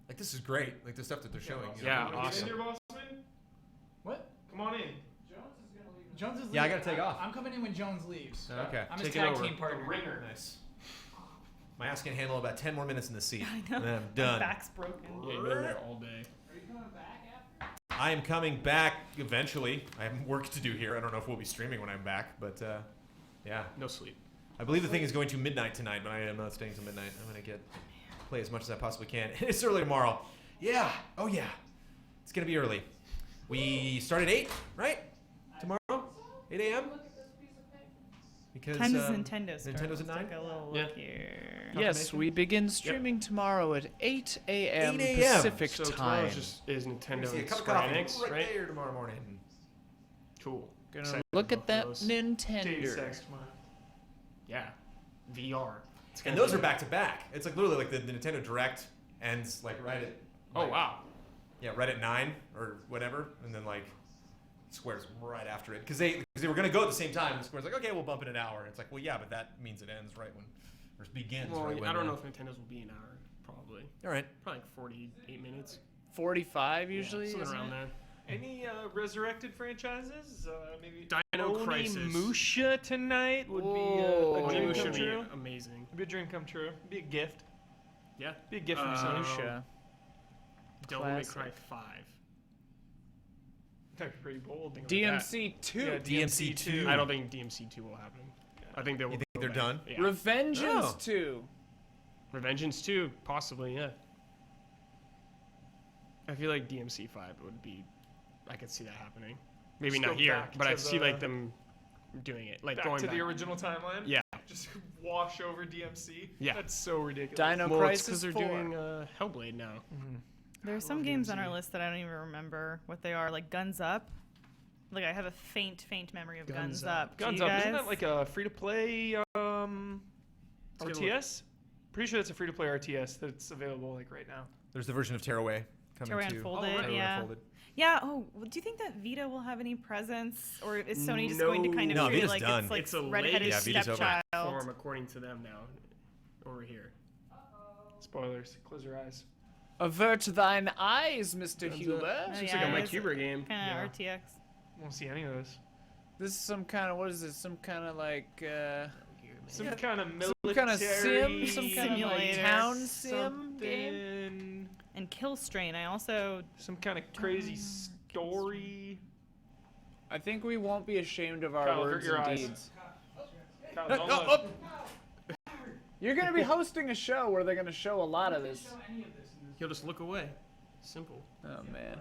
Like, this is great. Like the stuff that they're showing. Yeah, know? awesome. Get in here, Bossman? What? Come on in. Jones is leaving. Yeah, I gotta take off. I'm coming in when Jones leaves. Okay. I'm his Take it tag over. team partner. Ringer. Nice. My ass can handle about 10 more minutes in the seat. I know. And then I'm My done. back's broken. Yeah, you've been there all day. Are you coming back after? I am coming back eventually. I have work to do here. I don't know if we'll be streaming when I'm back, but yeah. No sleep. I believe the thing is going to midnight tonight, but I am not staying till midnight. I'm going to play as much as I possibly can. It's early tomorrow. Yeah. Oh, yeah. It's going to be early. We start at 8, right? Tomorrow? 8 a.m.? Because Time does Nintendo start? Nintendo's at 9? Take a little look here. Yes, we begin streaming tomorrow at 8 a.m. 8 a.m. Pacific So time. tomorrow is Nintendo See a and cup of Square coffee Enix, right right? there tomorrow morning. Cool. Gonna Excited look at about that those. Nintendo. Yeah. VR. And those are back to back. It's like literally like the Nintendo Direct ends like right at. Oh, wow. Yeah, right at 9 or whatever, and then like Square's right after it because they were going to go at the same time. And Square's like, okay, we'll bump it an hour. And it's like, well, yeah, but that means it ends right when, or begins well, right when. I don't know if Nintendo's will be an hour. Probably. All right. Probably like 48 minutes. 45 usually. Something around there. Any resurrected franchises? Maybe Dino Crisis. Onimusha tonight would be a dream come true. Amazing. It'd be a dream come true. It'd be a gift. Yeah. Be a gift from Sony. Devil May Cry 5. That'd be pretty bold. DMC 2. Yeah, DMC 2. I don't think DMC 2 will happen. I think they will. You think they're done? Yeah. Revengeance 2. Revengeance 2, possibly, yeah. I feel like DMC 5 would be. I could see that happening. Maybe Just not go here, back but I to see the- like them doing it, like Back going to back the original timeline? Yeah. Just wash over DMC? Yeah. That's so ridiculous. Dino well, Crisis because they're 4. doing Hellblade now. Mm-hmm. There are some games on our list that I don't even remember what they are, like Guns Up. Like I have a faint memory of Guns Up. Do Guns you Up, guys? isn't that like a free-to-play RTS? Pretty sure it's a free-to-play RTS that's available like right now. There's the version of Tearaway coming Tearaway too. Unfolded, Tearaway yeah. Unfolded. Yeah. Oh, well, do you think that Vita will have any presence, or is Sony just No. going to kind of No, treat it Vita's like done. it's like It's a redheaded Yeah, Vita's over. stepchild? Platform, according to them now, over here. Spoilers. Close your eyes. Avert thine eyes, Mr. Guns Huber. Up. Oh, It's yeah, like a it Mike is Huber game. Kind of RTX. Won't see any of this. This is some kind of, what is this? Some kind of like, Some kind of military. some kind of sim, some kind of like Simulator. town sim game. Something. And Kill Strain. I also Some kind of crazy story. I think we won't be ashamed of our Kyle, words avert your and eyes. deeds. Kyle, don't look. You're going to be hosting a show where they're going to show a lot of this. He'll just look away. Simple. Oh, man.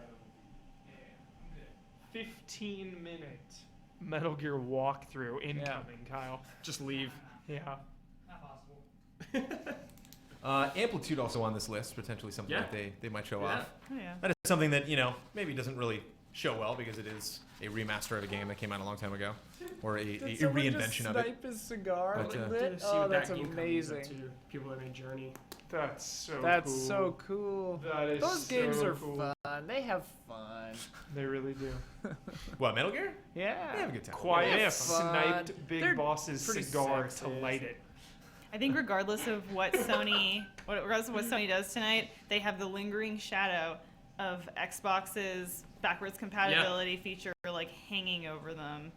15-minute Metal Gear walkthrough incoming, Kyle. Just leave. Yeah. Amplitude also on this list, potentially something Yeah. that they might show Yeah. off. Oh, yeah. That is something that, maybe doesn't really show well because it is a remaster of a game that came out a long time ago, or a Did someone reinvention just of it. snipe his cigar But, with uh, it? See Oh, what that's that game comes amazing. up to. People that made Journey. That's so That's cool. so cool. That is Those games so are cool. fun. They have fun. They really do. What, Metal Gear? Yeah. They have a good time. Quiet, They have sniped fun. Big They're Boss's pretty cigar to sexist. light it. I think regardless of what Sony does tonight, they have the lingering shadow of Xbox's backwards compatibility feature like hanging over them.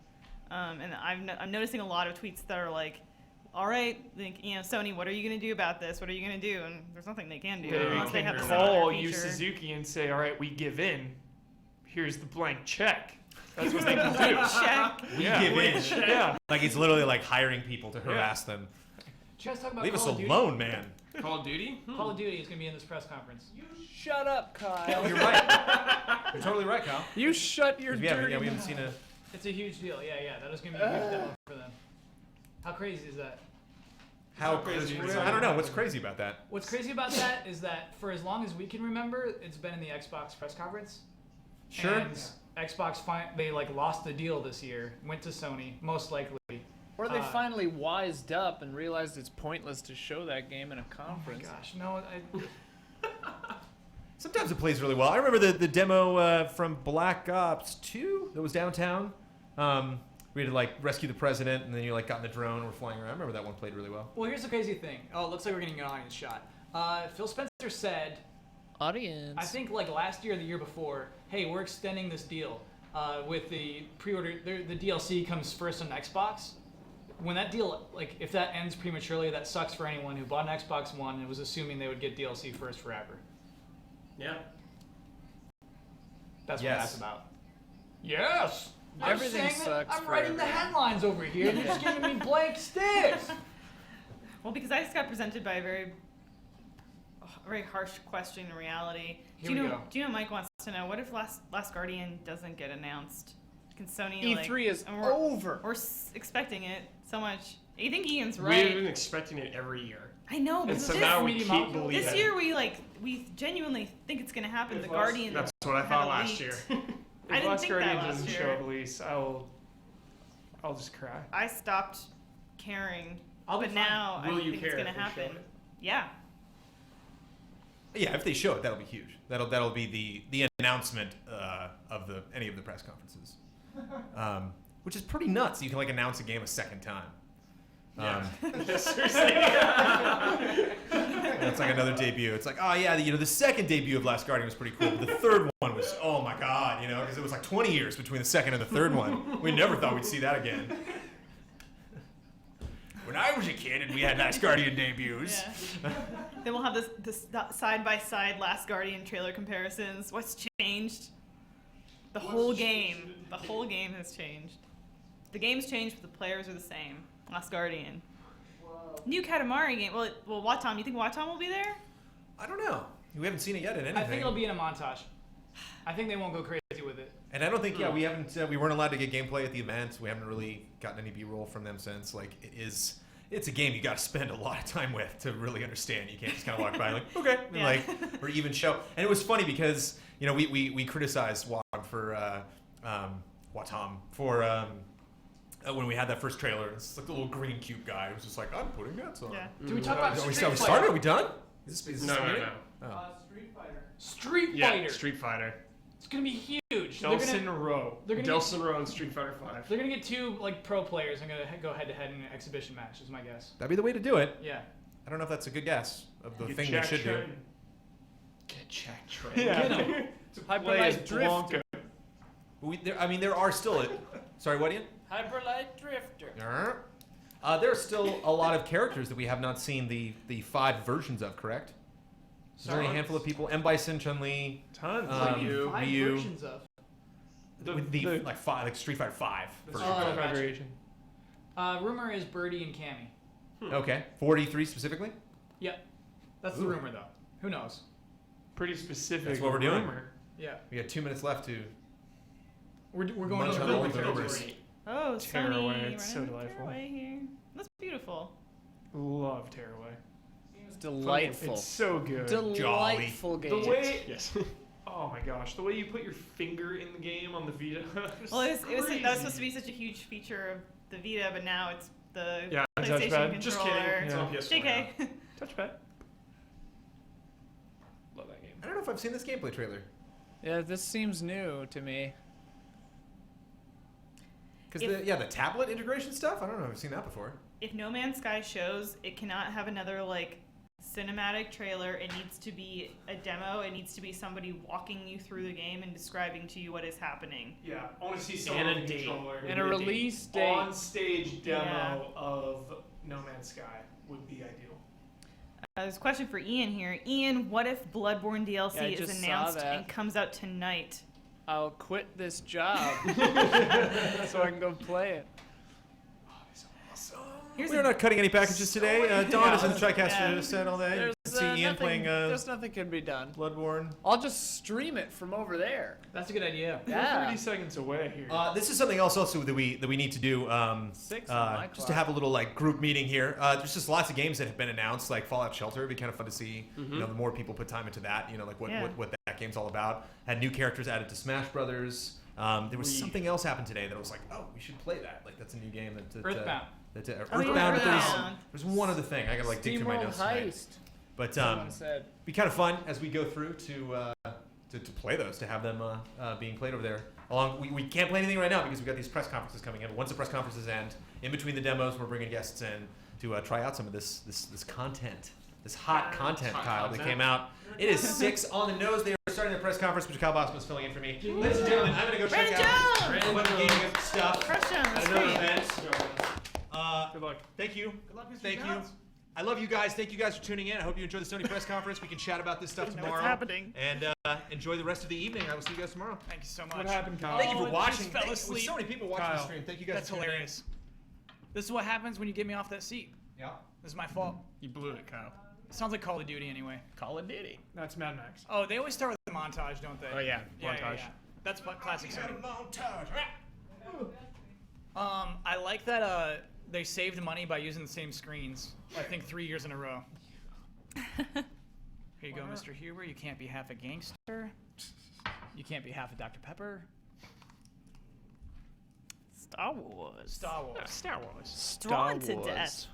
And I'm noticing a lot of tweets that are like, all right, Sony, what are you going to do about this? What are you going to do? And there's nothing they can do. unless they have They the can same call feature. Yu Suzuki and say, all right, we give in. Here's the blank check. That's what they can do. Check. We Yeah. give in. Yeah. Like it's literally like hiring people to harass them. Did you guys talk about Leave us Call of Duty? alone, man. Call of Duty? Call of Duty is going to be in this press conference. Shut up, Kyle. You're right. You're totally right, Kyle. You shut your We dirty haven't seen a. It's a huge deal. Yeah. That is going to be a huge demo for them. How crazy is that? How crazy? I don't know. What's crazy about that? What's crazy about that is that for as long as we can remember, it's been in the Xbox press conference. Sure. And Xbox they lost the deal this year, went to Sony, most likely. Or they finally wised up and realized it's pointless to show that game in a conference. Oh my gosh, no. Sometimes it plays really well. I remember the demo from Black Ops 2 that was downtown. We had to like rescue the president, and then you like got in the drone and were flying around. I remember that one played really well. Well, here's the crazy thing. Oh, it looks like we're getting an audience shot. Phil Spencer said, audience. I think like last year or the year before, hey, we're extending this deal with the pre-order. The DLC comes first on Xbox. When that deal, like, if that ends prematurely, that sucks for anyone who bought an Xbox One and was assuming they would get DLC first forever. Yeah. That's what that's about. Yes. Everything sucks. I'm writing the headlines over here. You're just giving me blank stares. Well, because I just got presented by a very harsh question in reality. Here we go. Do you know Mike wants to know, what if Last Guardian doesn't get announced? Can Sony E3 is and we're, over. We're expecting it so much. I think Ian's We've right. been expecting it every year. I know, but And so now we keep believing. this year we genuinely think it's going to happen. The Guardian. That's what I thought last year. I didn't Last think Guardian that last doesn't year. show up, Elise, I'll just cry. I stopped caring, I'll be but fine. now Will I you think care it's going to if they show happen. it? Yeah. Yeah, if they show it, that'll be huge. That'll be the announcement of any of the press conferences. which is pretty nuts. You can like announce a game a second time. Seriously. It's like another debut. It's like, oh yeah, the second debut of Last Guardian was pretty cool, but the third one was, oh my god, because it was like 20 years between the second and the third one. We never thought we'd see that again. When I was a kid and we had Last Guardian debuts. Yeah. Then we'll have this side-by-side Last Guardian trailer comparisons. What's changed? The whole game has changed. The game's changed, but the players are the same. Last Guardian. Whoa. New Katamari game. Well, Watam. You think Watam will be there? I don't know. We haven't seen it yet in anything. I think it'll be in a montage. I think they won't go crazy with it. And I don't think, we weren't allowed to get gameplay at the event. We haven't really gotten any B-roll from them since. Like, it's a game you got to spend a lot of time with to really understand. You can't just kind of walk by like, okay, and or even show. And it was funny because we criticized Watam for when we had that first trailer. It's like the little green cube guy who was just like, I'm putting nets on. Yeah. Do we talk about Are we started? Are we done? Is this No. Oh. Street Fighter. Street Fighter. It's gonna be huge. Delsin Row. Delsin Row and Street Fighter 5. They're gonna get two pro players and gonna go head to head in an exhibition match. Is my guess. That'd be the way to do it. Yeah. I don't know if that's a good guess of the Get thing Jack they should do. Tran. Get Jack Tran. Yeah. Get him. Hyperlight Drifter. There are still Sorry, what, Ian? Hyperlight Drifter. There's still a lot of characters that we have not seen the 5 versions of, correct? There's only a handful of people. M. Bison, Chun-Li, tons. Ryu. 5 versions of. Like Street Fighter 5 version. variation. Rumor is Birdie and Cammy. Okay. 43 specifically? Yep. That's the rumor, though. Who knows? Pretty specific. That's what we're doing. rumor. Yeah. We got 2 minutes left to. We're going Munch to on the all the rumor numbers. Oh, Tearaway, Sunny. it's so delightful. Tearaway here. That's beautiful. Love Tearaway. It's delightful. It's so good. Delightful game. The way, oh my gosh, the way you put your finger in the game on the Vita. Well, that was supposed to be such a huge feature of the Vita, but now it's the PlayStation touchpad. controller. Just kidding. It's on PS4 JK. Touchpad. Love that game. I don't know if I've seen this gameplay trailer. Yeah, this seems new to me. Because the tablet integration stuff, I don't know if I've seen that before. If No Man's Sky shows, it cannot have another cinematic trailer. It needs to be a demo. It needs to be somebody walking you through the game and describing to you what is happening. Yeah, I want to see someone And a with date. controller. And a release date. On stage demo of No Man's Sky would be ideal. There's a question for Ian here. Ian, what if Bloodborne DLC is announced and comes out tonight? I'll quit this job so I can go play it. We're not cutting any packages today. Dawn is in the TriCaster set all day. See Ian playing There's nothing can be done. Bloodborne. I'll just stream it from over there. That's a good idea. Yeah. We're 30 seconds away here. This is something else also that we need to do. Just to have a little group meeting here. There's just lots of games that have been announced, like Fallout Shelter. It'd be kind of fun to see. The more people put time into that, what that game's all about. Had new characters added to Smash Brothers. There was something else happened today that was like, oh, we should play that. Like that's a new game that Earthbound. Earthbound. There's one other thing. I gotta dig through my notes tonight. But be kind of fun as we go through to play those, to have them being played over there. We can't play anything right now because we've got these press conferences coming in. Once the press conferences end, in between the demos, we're bringing guests in to try out some of this content, this hot content, Kyle, that came out. It is 6 on the nose. They are starting their press conference, which Kyle Bossman's filling in for me. Ladies and gentlemen, I'm gonna go check out what the gaming stuff. Another event. Good luck. Thank you. Good luck, Mr. Thank you. I love you guys. Thank you guys for tuning in. I hope you enjoy the Sony press conference. We can chat about this stuff tomorrow. What's happening? And enjoy the rest of the evening. I will see you guys tomorrow. Thank you so much. What happened, Kyle? Thank you for watching. Fell asleep. So many people watching the stream. Thank you guys. That's for tuning in. hilarious. This is what happens when you get me off that seat. Yeah. This is my fault. You blew it, Kyle. Sounds like Call of Duty anyway. Call of Duty. That's Mad Max. Oh, they always start with the montage, don't they? Oh yeah, montage. Yeah. That's classic Sony. I like that they saved money by using the same screens. I think 3 years in a row. Here you go, Mr. Huber. You can't be half a gangster. You can't be half a Dr. Pepper. Star Wars. Star Wars. Star Wars. Drawn to death.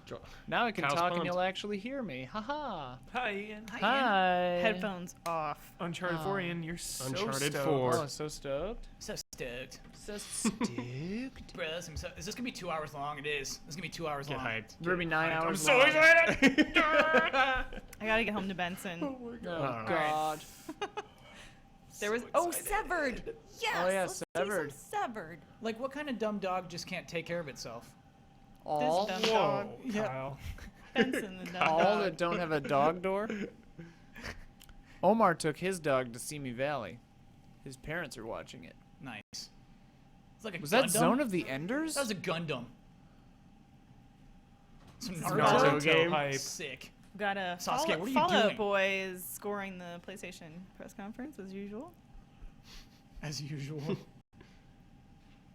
Now I can Cow's talk and pumped. you'll actually hear me. Haha. Hi, Ian. Hi. Headphones off. Uncharted 4, Ian, you're so Uncharted stoked. 4. Oh, so stoked. So stoked. So stoked. Bro, is this gonna be 2 hours long? It is. It's gonna be 2 hours Get long. hyped. We're gonna be 9 I'm hours so long. excited. I gotta get home to Benson. Oh God. There was Severed. Yes. Oh, yeah, let's see Severed. some Severed. Like, what kind of dumb dog just can't take care of itself? All. This dumb dog. Yeah. Kyle. Benson the dumb All dog. that don't have a dog door. Omar took his dog to Simi Valley. His parents are watching it. Nice. It's like a Was Gundam? that Zone of the Enders? That was a Gundam. Some Naruto Naruto game. hype. Sick. Got a Sasuke, what are you Fallout doing? Boy is scoring the PlayStation press conference as usual. As usual.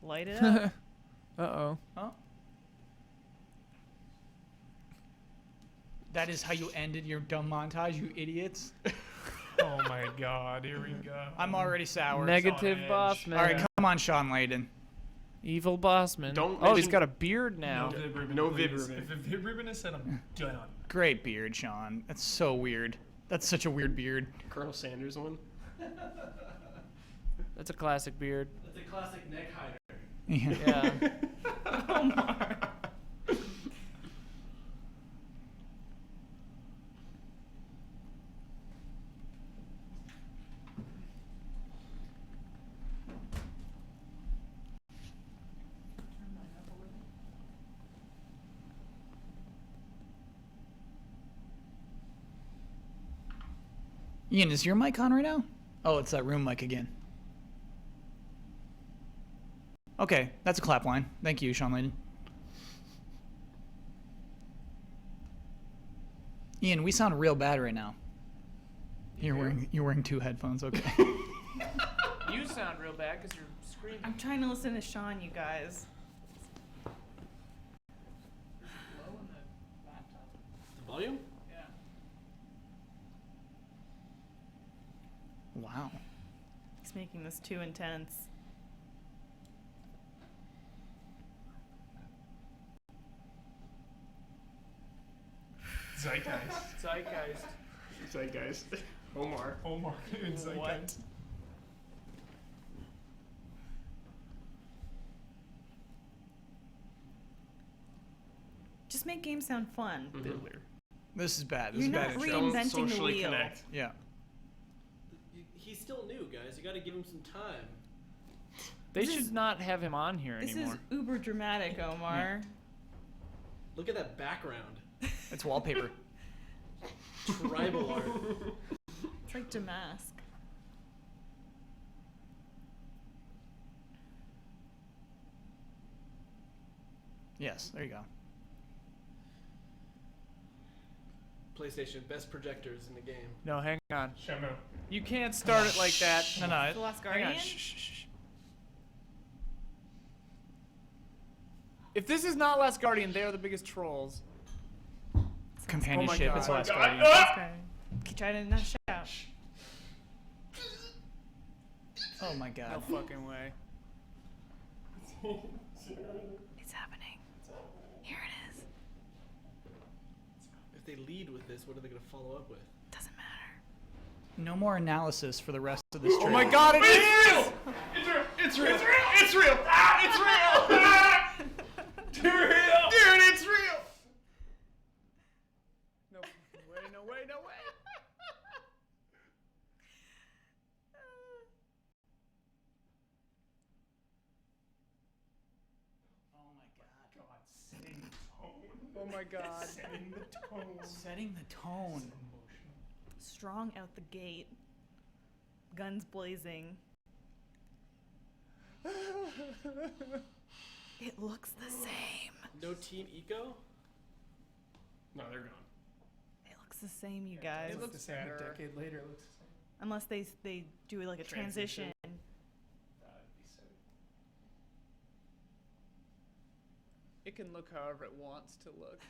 Light it up. Uh-oh. Huh? That is how you ended your dumb montage, you idiots. Oh my God, here we go. I'm already sour. Negative edge. boss man. All right, come on, Sean Layden. Evil boss man. Don't Oh, he's mention- got a beard now. No Vib ribbon, No please. Vib ribbon. If a Vib ribbon is said, I'm done. Great beard, Sean. That's so weird. That's such a weird beard. Colonel Sanders one. That's a classic beard. That's a classic neck hider. Yeah. Yeah. Omar. Ian, is your mic on right now? Oh, it's that room mic again. Okay, that's a clap line. Thank you, Sean Layden. Ian, we sound real bad right now. You're wearing 2 headphones, okay. You sound real bad because you're screaming. I'm trying to listen to Sean, you guys. The volume? Wow. He's making this too intense. Zeitgeist. Zeitgeist. Zeitgeist. Omar. Omar and Zeitgeist. What? Just make games sound fun. This is bad. This You're is bad. not intro. reinventing the socially wheel. connect. Yeah. He's still new, guys. You got to give him some time. They This should is- not have him on here This anymore. is uber dramatic, Omar. Look at that background. It's wallpaper. Tribal art. It's like Damask. Yes, there you go. PlayStation, best projectors in the game. No, hang on. Shamu. You can't start it like that. No, no. The Last Hang on. Guardian? Shh, shh, shh. If this is not Last Guardian, they are the biggest trolls. Companionship. God. It's the Last Oh my Guardian. Last Guardian. Try to not shout. Oh my No god. fucking way. It's happening. Here it is. If they lead with this, what are they going to follow up with? Doesn't matter. No more analysis for the rest of this Oh trailer. my god, it is! It's real! It's real! It's real! Ah, it's real! Ah! Too real! Dude, it's real! No fucking way, no way, no way. Oh my god. God, setting the tone. Oh my god. Setting the tone. Setting the tone. Strong out the gate. Guns blazing. It looks the same. No Team Eco? No, they're gone. It looks the same, you guys. It looks the same. A decade later, it looks the same. Unless they do like a transition. It can look however it wants to look.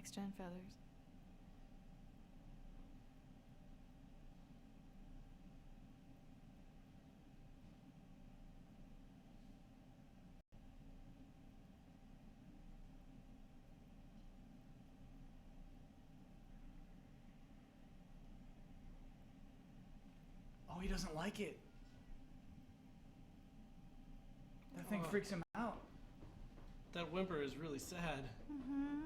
Next gen feathers. Oh, he doesn't like it. That thing freaks him out. That whimper is really sad. Mm-hmm.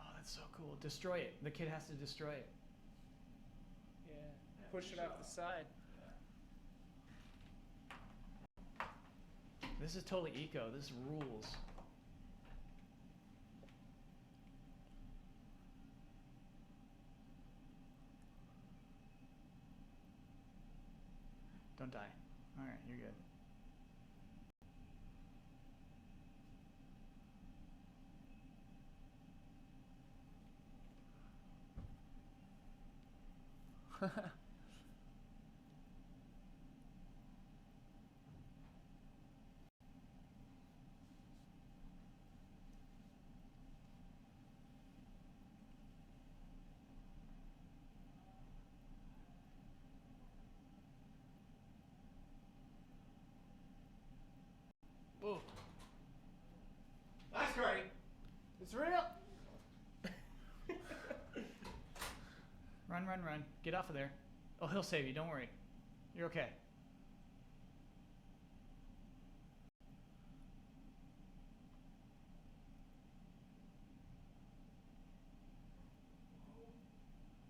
Oh, that's so cool. Destroy it. The kid has to destroy it. Yeah. Push it off the side. This is totally eco. This rules. Don't die. All right, you're good. Whoa. That's great. It's real. Run, run, run. Get off of there. Oh, he'll save you. Don't worry. You're okay.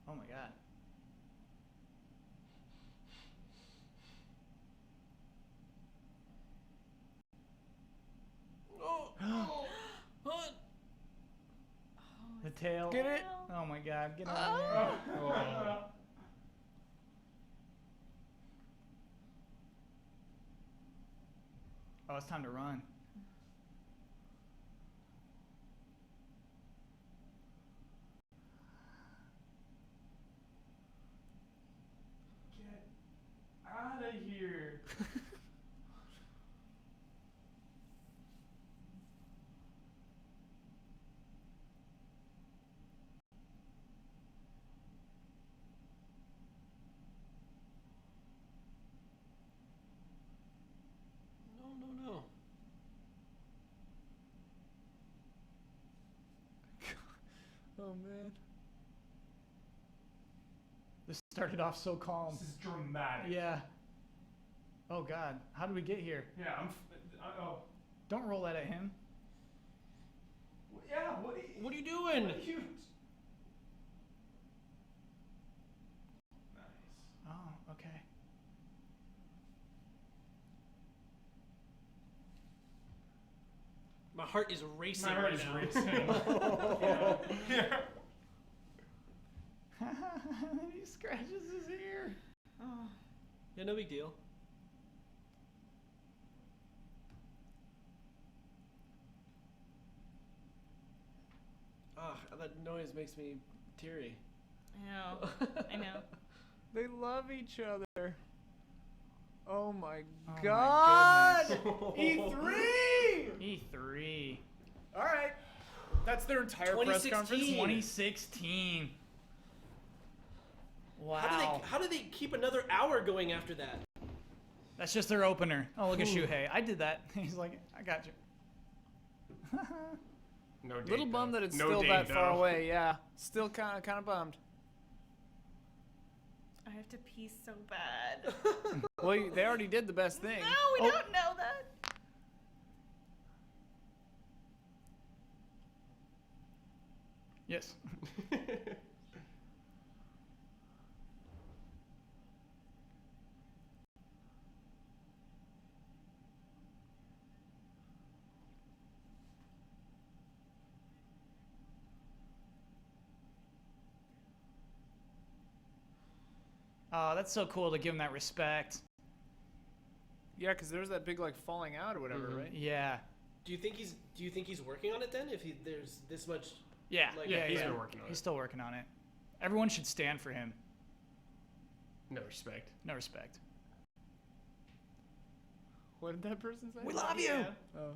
Oh my god. Oh. The tail. Get it? Oh my god. Get out of here. Oh. Oh, it's time to run. Get out of here. No. Oh man. This started off so calm. This is dramatic. Yeah. Oh god. How did we get here? Yeah, oh. Don't roll that at him. Yeah, What are you doing? What are you... Nice. Oh, okay. My heart is racing My heart right is now. racing. Yeah. He scratches his ear. Oh. Yeah, no big deal. That noise makes me teary. I know. I know. They love each other. Oh my Oh god! my E3! E3. All right. That's their entire press conference. 2016. Wow. How do they keep another hour going after that? That's just their opener. Oh, look at Shuhei. I did that. He's like, I got you. No date, Little bummed though. that it's No still date, that far though. away. Yeah, still kind of bummed. I have to pee so bad. Well, they already did the best thing. No, we don't know that. Yes. Oh, that's so cool to give him that respect. Yeah, because there was that big like falling out or whatever, right? Yeah. Do you think he's working on it then? If there's this much. Yeah. Like, yeah. He's yeah. been working on it. He's still working on it. Everyone should stand for him. No respect. No respect. What did that person say? We love you. Oh.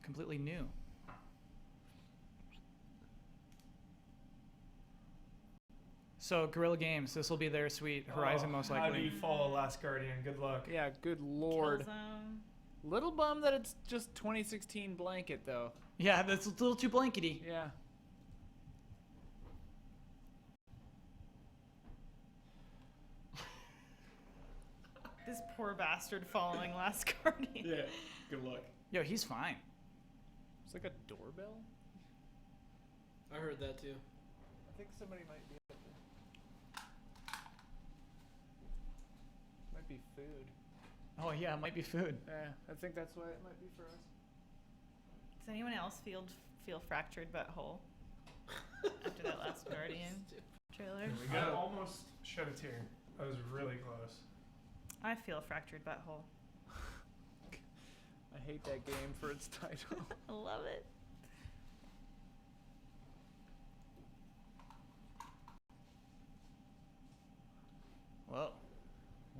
completely new. So Guerrilla Games, this will be their suite. Horizon most likely. How do you follow Last Guardian? Good luck. Yeah, good lord. Killzone. Little bum that it's just 2016 blanket though. Yeah, that's a little too blankety. Yeah. This poor bastard following Last Guardian. Yeah, good luck. Yo, he's fine. It's like a doorbell. I heard that too. I think somebody might be up there. Might be food. Oh yeah, it might be food. Yeah, I think that's why it might be for us. Does anyone else feel fractured but whole after that Last Guardian trailer? I almost shed a tear. I was really close. I feel fractured but whole. I hate that game for its title. I love it. Whoa.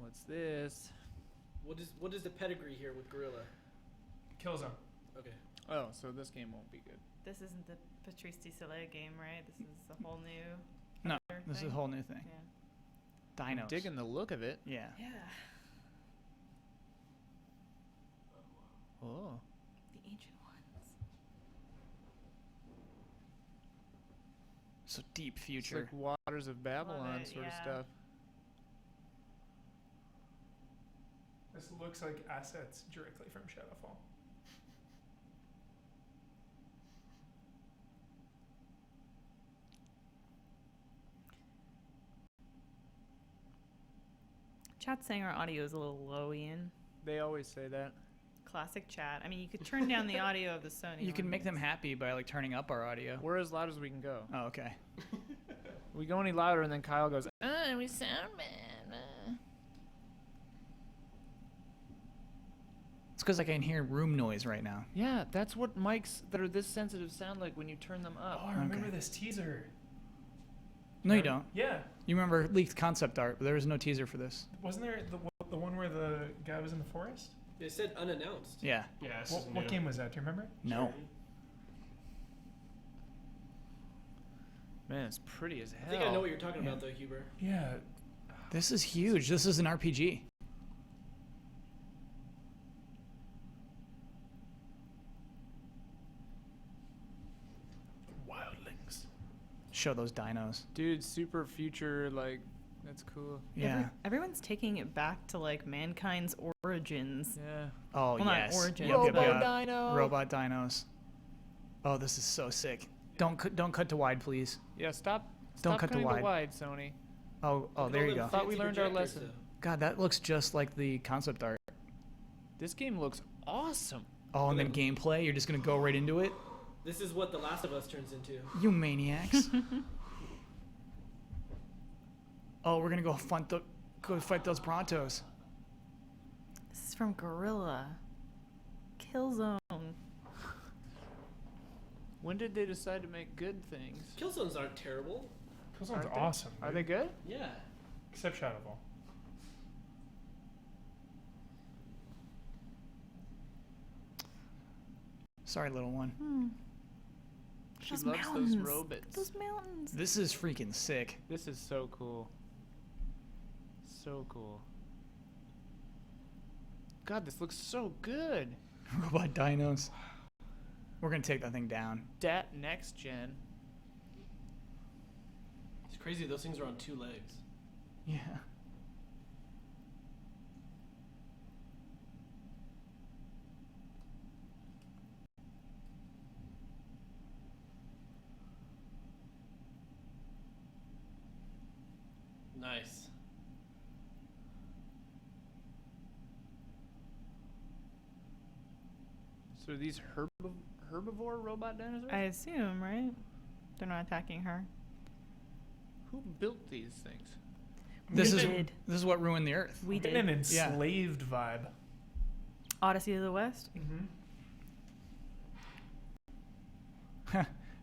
What's this? What is the pedigree here with Gorilla? Killzone. Okay. Oh, so this game won't be good. This isn't the Patrice Désilets game, right? This is a whole new. No, other this is thing? a whole new thing. Yeah. Dinos. I'm digging the look of it. Yeah. Yeah. Oh. The ancient ones. So deep It's future. like Waters of Babylon it, sort of yeah. stuff. This looks like assets directly from Shadowfall. Chat's saying our audio is a little low, Ian. They always say that. Classic chat. I mean, you could turn down the audio of the Sony. You can one. make them happy by like turning up our audio. We're as loud as we can go. Oh, okay. We go any louder, and then Kyle goes, we sound bad. It's because I can hear room noise right now. Yeah, that's what mics that are this sensitive sound like when you turn them up. Oh, I remember Okay. this teaser. No, you don't. Yeah. You remember leaked concept art, but there was no teaser for this. Wasn't there the one where the guy was in the forest? They said unannounced. Yeah. Yeah. What game was that? Do you remember? No. Man, it's pretty as hell. I think I know what you're talking about, though, Huber. Yeah. This is huge. This is an RPG. Wildlings. Show those dinos. Dude, super future, like, that's cool. Yeah. Everyone's taking it back to like mankind's origins. Yeah. Oh, Well, yes. not origins. Robo-dino. Robot dinos. Oh, this is so sick. Don't cut to wide, please. Yeah, stop Don't cut to cutting wide. Sony. Oh, there you go. Thought we learned our lesson. God, that looks just like the concept art. This game looks awesome. Oh, and then gameplay, you're just gonna go right into it? This is what The Last of Us turns into. You maniacs. Oh, we're gonna go fight those Brontos. This is from Gorilla. Killzone. When did they decide to make good things? Killzones aren't terrible. Killzone's Aren't they? awesome. Are dude. they good? Yeah. Except Shadowfall. Sorry, little one. She Those loves mountains. those robots. Those mountains. This is freaking sick. This is so cool. So cool. God, this looks so good. Robot dinos. We're gonna take that thing down. Dat next gen. It's crazy. Those things are on 2 legs. Yeah. Nice. So are these herbivore robot dinosaurs? I assume, right? They're not attacking her. Who built these things? This did. is what ruined the Earth. We did. An enslaved vibe. Odyssey of the West. Mm-hmm.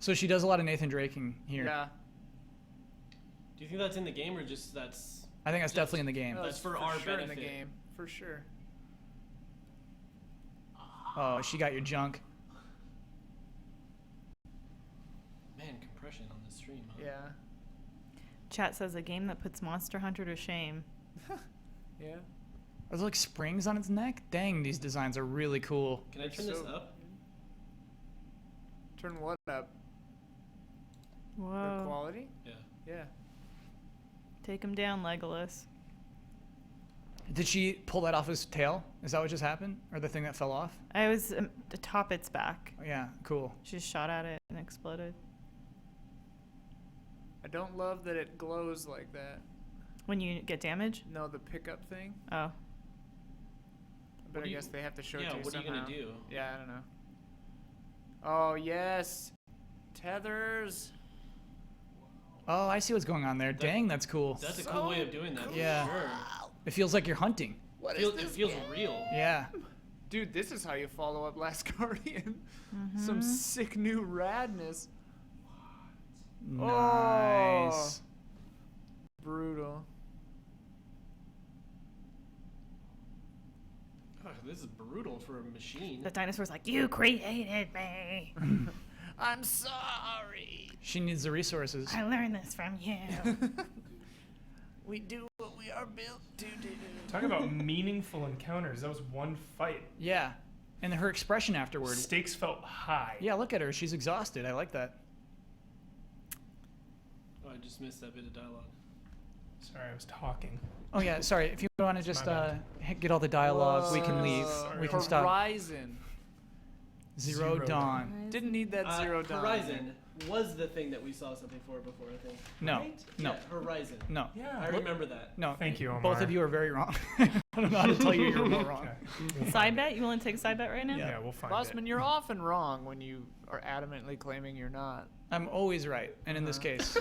So she does a lot of Nathan Draking here. Yeah. Do you think that's in the game or just that's? I think that's definitely in the game. That's for our sure benefit. in the game, for sure. Oh, she got your junk. Man, compression on the stream. Huh? Yeah. Chat says a game that puts Monster Hunter to shame. Yeah. Are there like springs on its neck? Dang, these designs are really cool. Can I turn this up? Turn what up? Whoa. The quality? Yeah. Yeah. Take him down, Legolas. Did she pull that off his tail? Is that what just happened? Or the thing that fell off? I was atop its back. Yeah, cool. She just shot at it and exploded. I don't love that it glows like that. When you get damage? No, the pickup thing. Oh. But I guess they have to show it to you what somehow. are you gonna do? Yeah, I don't know. Oh yes, tethers. Oh, I see what's going on there. Dang, that's cool. That's a cool way of doing that. Yeah. For sure. It feels like you're hunting. It feels real. Yeah. Dude, this is how you follow up Last Guardian. Some sick new radness. Nice. Oh, brutal. Oh, this is brutal for a machine. The dinosaur's like, you created me. I'm sorry. She needs the resources. I learned this from you. We do what we are built to do. Talk about meaningful encounters. That was one fight. Yeah. And her expression afterward. Stakes felt high. Yeah, look at her. She's exhausted. I like that. Oh, I just missed that bit of dialogue. Sorry, I was talking. Oh, yeah. Sorry. If you want to just get all the dialogue, we can leave. Sorry. We can stop. Horizon. Zero Dawn. Didn't need that Zero Dawn. Horizon was the thing that we saw something for before, I think. No. Right? No. Yeah, Horizon. No. Yeah. I remember that. No. Thank you, Omar. Both of you are very wrong. I don't know how to tell you you're more wrong. Okay. Side bet? You want to take a side bet right now? Yeah, we'll find Bossman, you're often wrong when you are adamantly claiming you're not. I'm always right. And in this case,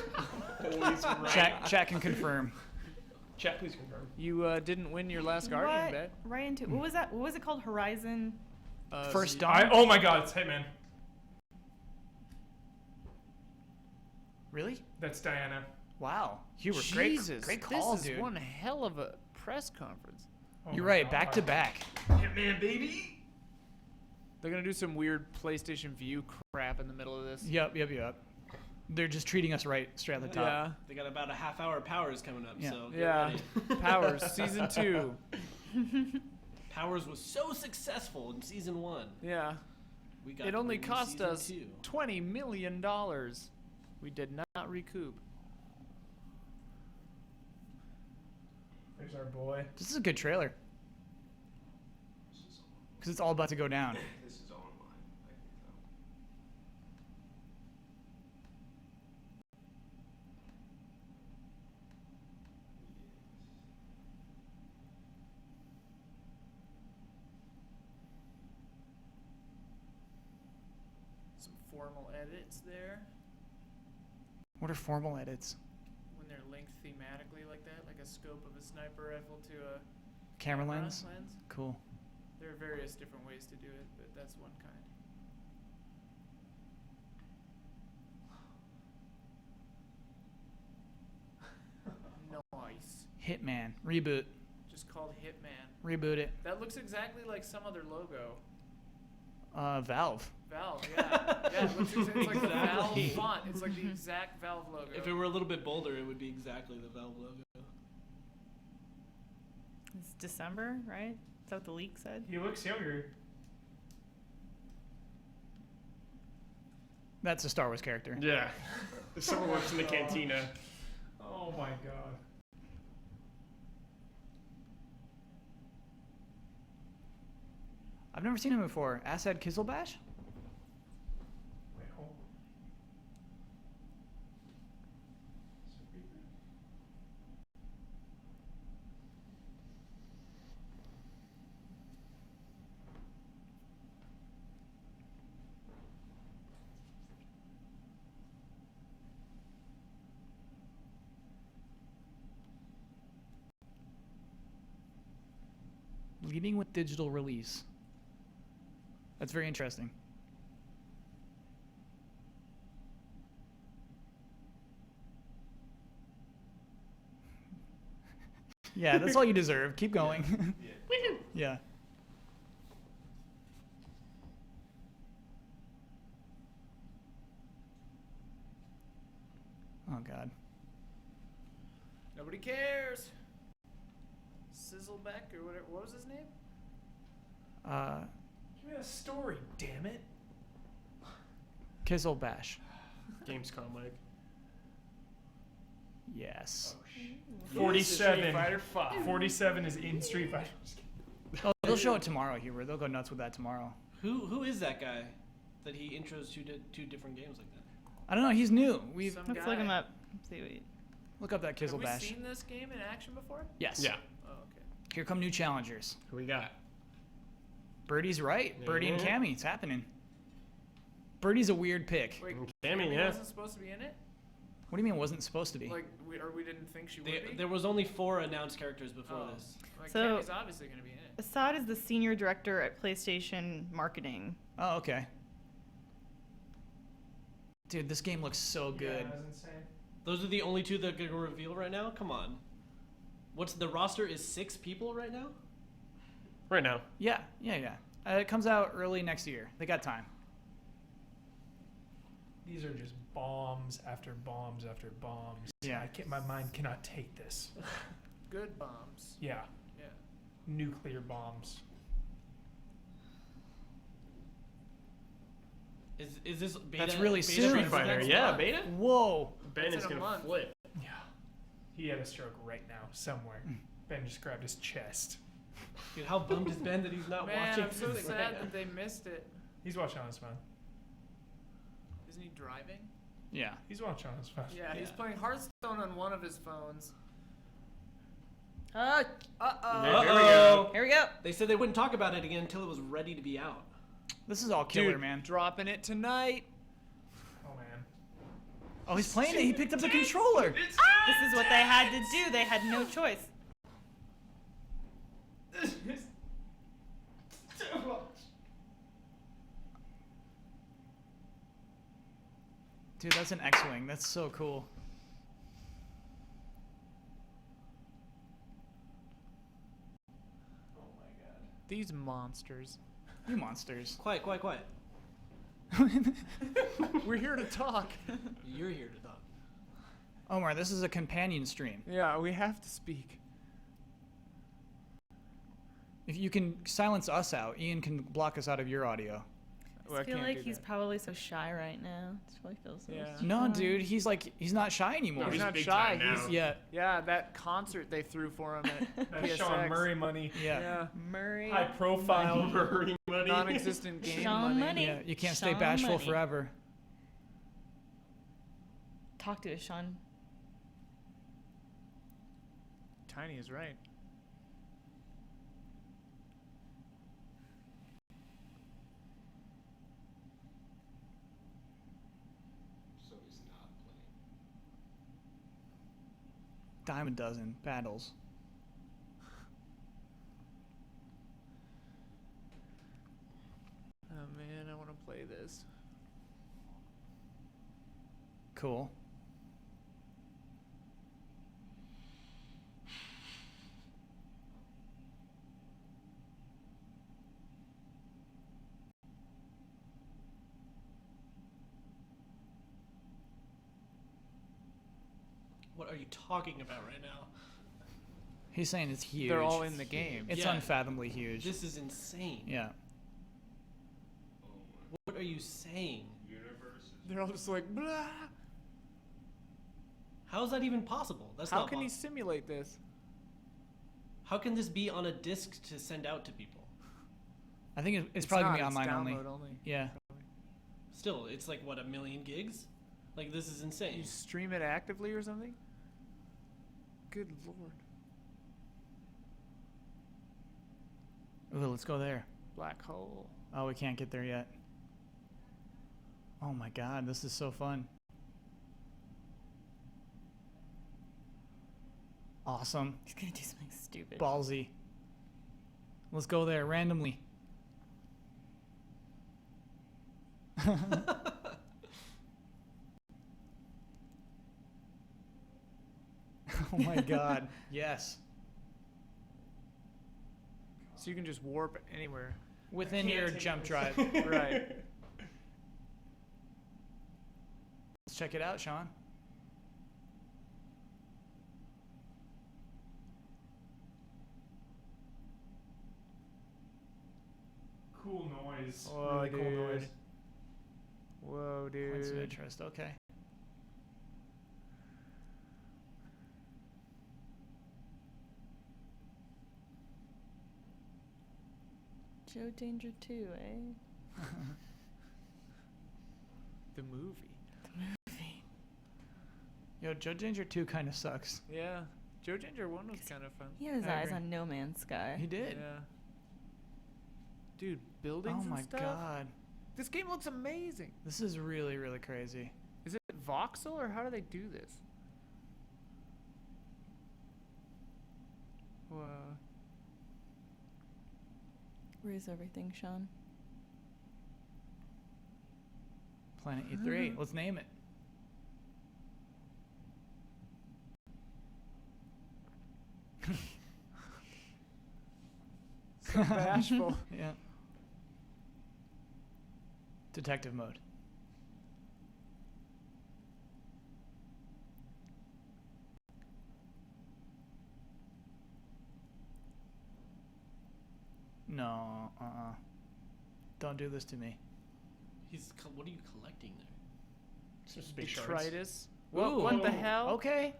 Always right. chat can confirm. Chat, please confirm. You didn't win your Last Guardian bet. Right into what was that? What was it called? Horizon. First Dawn. Oh my God, it's Hitman. Really? That's Diana. Wow. Hubert, Jesus, great call, this dude. is one hell of a press conference. Oh You're my right. God. Back to back. Hitman, baby. They're gonna do some weird PlayStation View crap in the middle of this. Yep. They're just treating us right straight at the top. Yeah. They got about a half hour of Powers coming up, Yeah. so get Yeah. ready. Powers Season 2. Powers was so successful in Season 1. Yeah. We got It to only bring cost Season us 2. $20 million. We did not recoup. There's our boy. This is a good trailer. Because it's all about to go down. This is all in line. I can tell. Some formal edits there. What are formal edits? When they're linked thematically like that, like a scope of a sniper rifle to a Camera lens? Cool. There are various different ways to do it, but that's one kind. Nice. Hitman. Reboot. Just called Hitman. Reboot it. That looks exactly like some other logo. Valve. Valve, yeah. Yeah, it looks it's like the Valve Exactly. font. It's like the exact Valve logo. If it were a little bit bolder, it would be exactly the Valve logo. It's December, right? Is that what the leak said? He looks younger. That's a Star Wars character. Yeah. If someone works in the cantina. Oh my God. I've never seen him before. Asad Kizilbash? Wait, hold on. Leading with digital release. That's very interesting. Yeah, that's all you deserve. Keep going. Yeah. Oh God. Nobody cares. Sizzleback or whatever. What was his name? Give me a story, damn it. Kizzle Bash. Gamescom, Mike. Yes. 47. Street Fighter 5. 47 is in Street Fighter. Oh, they'll show it tomorrow, Hubert. They'll go nuts with that tomorrow. Who is that guy that he intros two different games like that? I don't know. He's new. Let's look him up. See what. Look up that Kizzle Have we Bash. seen this game in action before? Yes. Yeah. Oh, okay. Here come new challengers. Who we got? Birdie's right. Birdie and Yeah. Cammy. It's happening. Birdie's a weird pick. Wait, Cammy, Cammy yeah. wasn't supposed to be in it? What do you mean it wasn't supposed to be? Like, we didn't think she would be? There was only 4 announced characters before this. Like, So- Cammy's obviously going to be in it. Assad is the senior director at PlayStation Marketing. Oh, okay. Dude, this game looks so good. insane. Those are the only 2 that are going to reveal right now? Come on. What's the roster is 6 people right now? Right now. Yeah. It comes out early next year. They got time. These are just bombs after bombs after bombs. Yeah. My mind cannot take this. Good bombs. Yeah. Yeah. Nuclear bombs. Is this beta? That's really beta soon. Street Fighter, yeah, beta? Whoa. Ben That's is in a gonna month. flip. Yeah. He had a stroke right now, somewhere. Ben just grabbed his chest. Dude, how bummed is Ben that he's not Man, watching? I'm so this sad right that they missed it. He's watching on his phone. Isn't he driving? Yeah. He's watching on his phone. Yeah, he's playing Hearthstone on one of his phones. Uh Uh-oh. Here we go. Here we go. They said they wouldn't talk about it again until it was ready to be out. This is all killer, Dude, man. dropping it tonight. Oh, man. Oh, he's playing it. He picked up the controller. This is what they had to do. They had no choice. Dude, that's an X-Wing. That's so cool. These monsters. You monsters. Quiet. We're here to talk. You're here to talk. Omar, this is a companion stream. Yeah, we have to speak. If you can silence us out, Ian can block us out of your audio. Well, I feel can't like do he's that. probably so shy right now. It probably feels so Yeah. No, shy. dude, he's not shy anymore. No, He's he's not big shy. time now. He's Yeah. Yeah, that concert they threw for him at That's Sean PSX. Murray money. Yeah. Murray. High profile. Murray money. Non-existent game Sean money. Money. Yeah, you can't stay Sean bashful Money. forever. Talk to us, Sean. Tiny is right. So he's not playing. Dime a dozen battles. Oh man, I want to play this. Cool. What are you talking about right now? He's saying it's huge. They're all in the game. It's Yeah. unfathomably huge. This is insane. Yeah. What are you saying? They're all just like, blah. How is that even possible? That's How not can he possible. simulate this? How can this be on a disc to send out to people? I think it's probably gonna be not, online it's only. download only. Yeah. Still, it's like what, 1 million gigs? Like, this is insane. You stream it actively or something? Good lord. Ooh, let's go there. Black hole. Oh, we can't get there yet. Oh my god, this is so fun. Awesome. He's gonna do something stupid. Ballsy. Let's go there randomly. Oh my god. Yes. So you can just warp anywhere. Within your jump drive. Right. Let's check it out, Sean. cool noise. Whoa, really cool dude. noise. Whoa, Points of dude. interest. Okay. Joe Danger 2, eh? The movie. Yo, Joe Danger 2 kind of sucks. Yeah. Joe Danger 1 was kind of fun. He had his I eyes agree. on No Man's Sky. He did. Yeah. Dude, buildings Oh my and stuff. god. This game looks amazing. This is really, really crazy. Is it voxel or how do they do this? Whoa. Where's everything, Sean? Planet E3. Let's name it. So bashful. Yeah. Detective mode. No, don't do this to me. What are you collecting there? Some space shards. Detritus. Ooh. What the hell? Okay.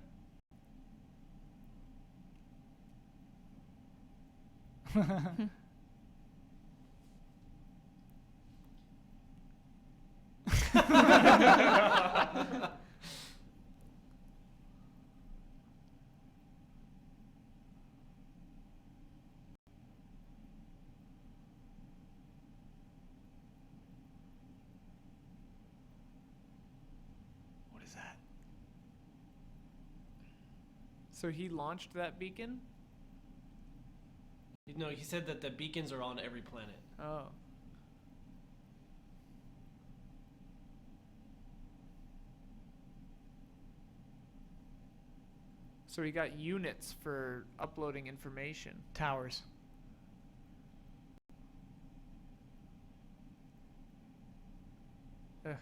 What is that? So he launched that beacon? No, he said that the beacons are on every planet. Oh. So he got units for uploading information. Towers. Ugh.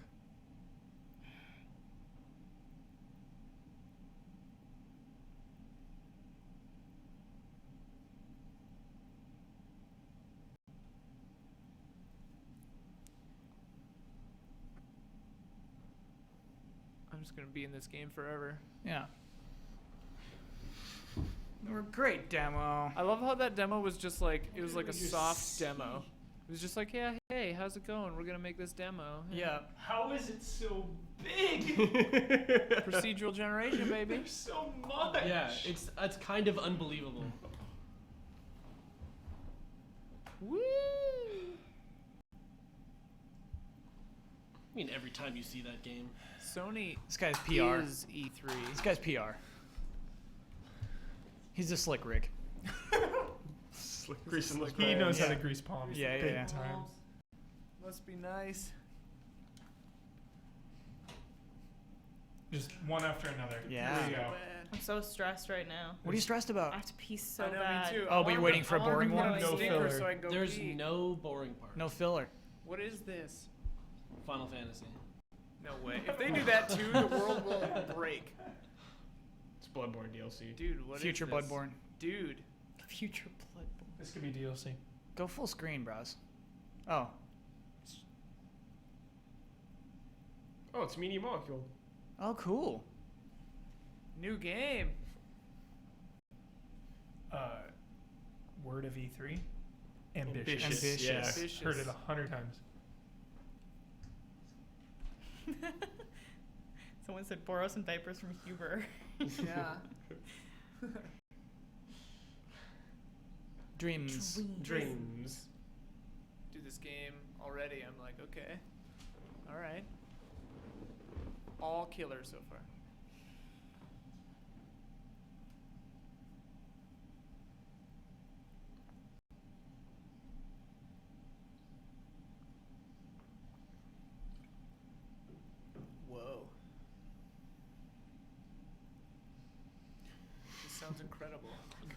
I'm just gonna be in this game forever. Yeah. They were great demo. I love how that demo was just like, it was like a soft demo. It was just like, yeah, hey, how's it going? We're gonna make this demo. Yeah. How is it so big? Procedural generation, baby. There's so much. Yeah, it's kind of unbelievable. Woo! I mean, every time you see that game. Sony This guy's PR. is E3. This guy's PR. He's a slick rig. Greasing those He palms. knows how to grease palms. Yeah, big yeah. time. Must be nice. Just one after another. Yeah. There you go. I'm so stressed right now. What are you stressed I about? have to pee so I know, bad. me too. Oh, but you're waiting for a boring one? No filler. So I can go There's pee. no boring part. No filler. What is this? Final Fantasy. No way. If they do that too, the world will break. It's Bloodborne DLC. Dude, what Future is this? Bloodborne. Dude. Future Bloodborne. This could be DLC. Go full screen, bros. Oh. Oh, it's Media Molecule. Oh, cool. New game. Word of E3. Ambitious. Ambitious. Yeah. Ambitious. Heard it 100 times. Someone said Boros and Vipers from Huber. Yeah. Dreams. Dreams. Do this game already. I'm like, okay. All right. All killer so far. Whoa. This sounds incredible.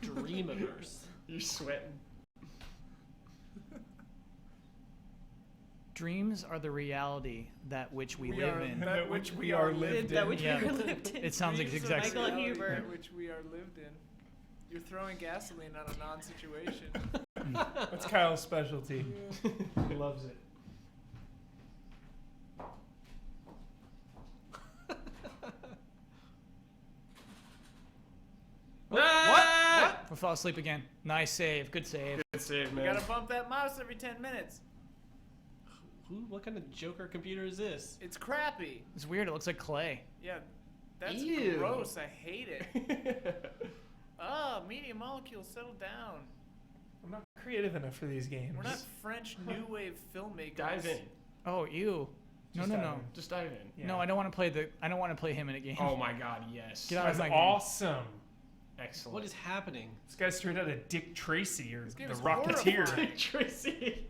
Dreamiverse. You're sweating. Dreams are the reality that which we live in. That which we are lived in. That which Yeah. we are lived in. It sounds like Dreams the are exact the Michael reality Huber. that which we are lived in. You're throwing gasoline on a non-situation. That's Kyle's specialty. He loves it. What? We fall asleep again. Nice save. Good save. Good save, You man. gotta bump that mouse every 10 minutes. What kind of Joker computer is this? It's crappy. It's weird. It looks like clay. Yeah, that's Ew. gross. I hate it. Media molecules, settle down. I'm not creative enough for these games. We're not French new wave filmmakers. Dive in. Oh, ew. Just No. dive in. Just dive in. Yeah. No, I don't want to play I don't want to play him in a game. Oh my God, yes. Get out of That's my game. awesome. Excellent. What is happening? This guy's straight out of Dick Tracy or game the is Rocketeer. horrifying. Tracy.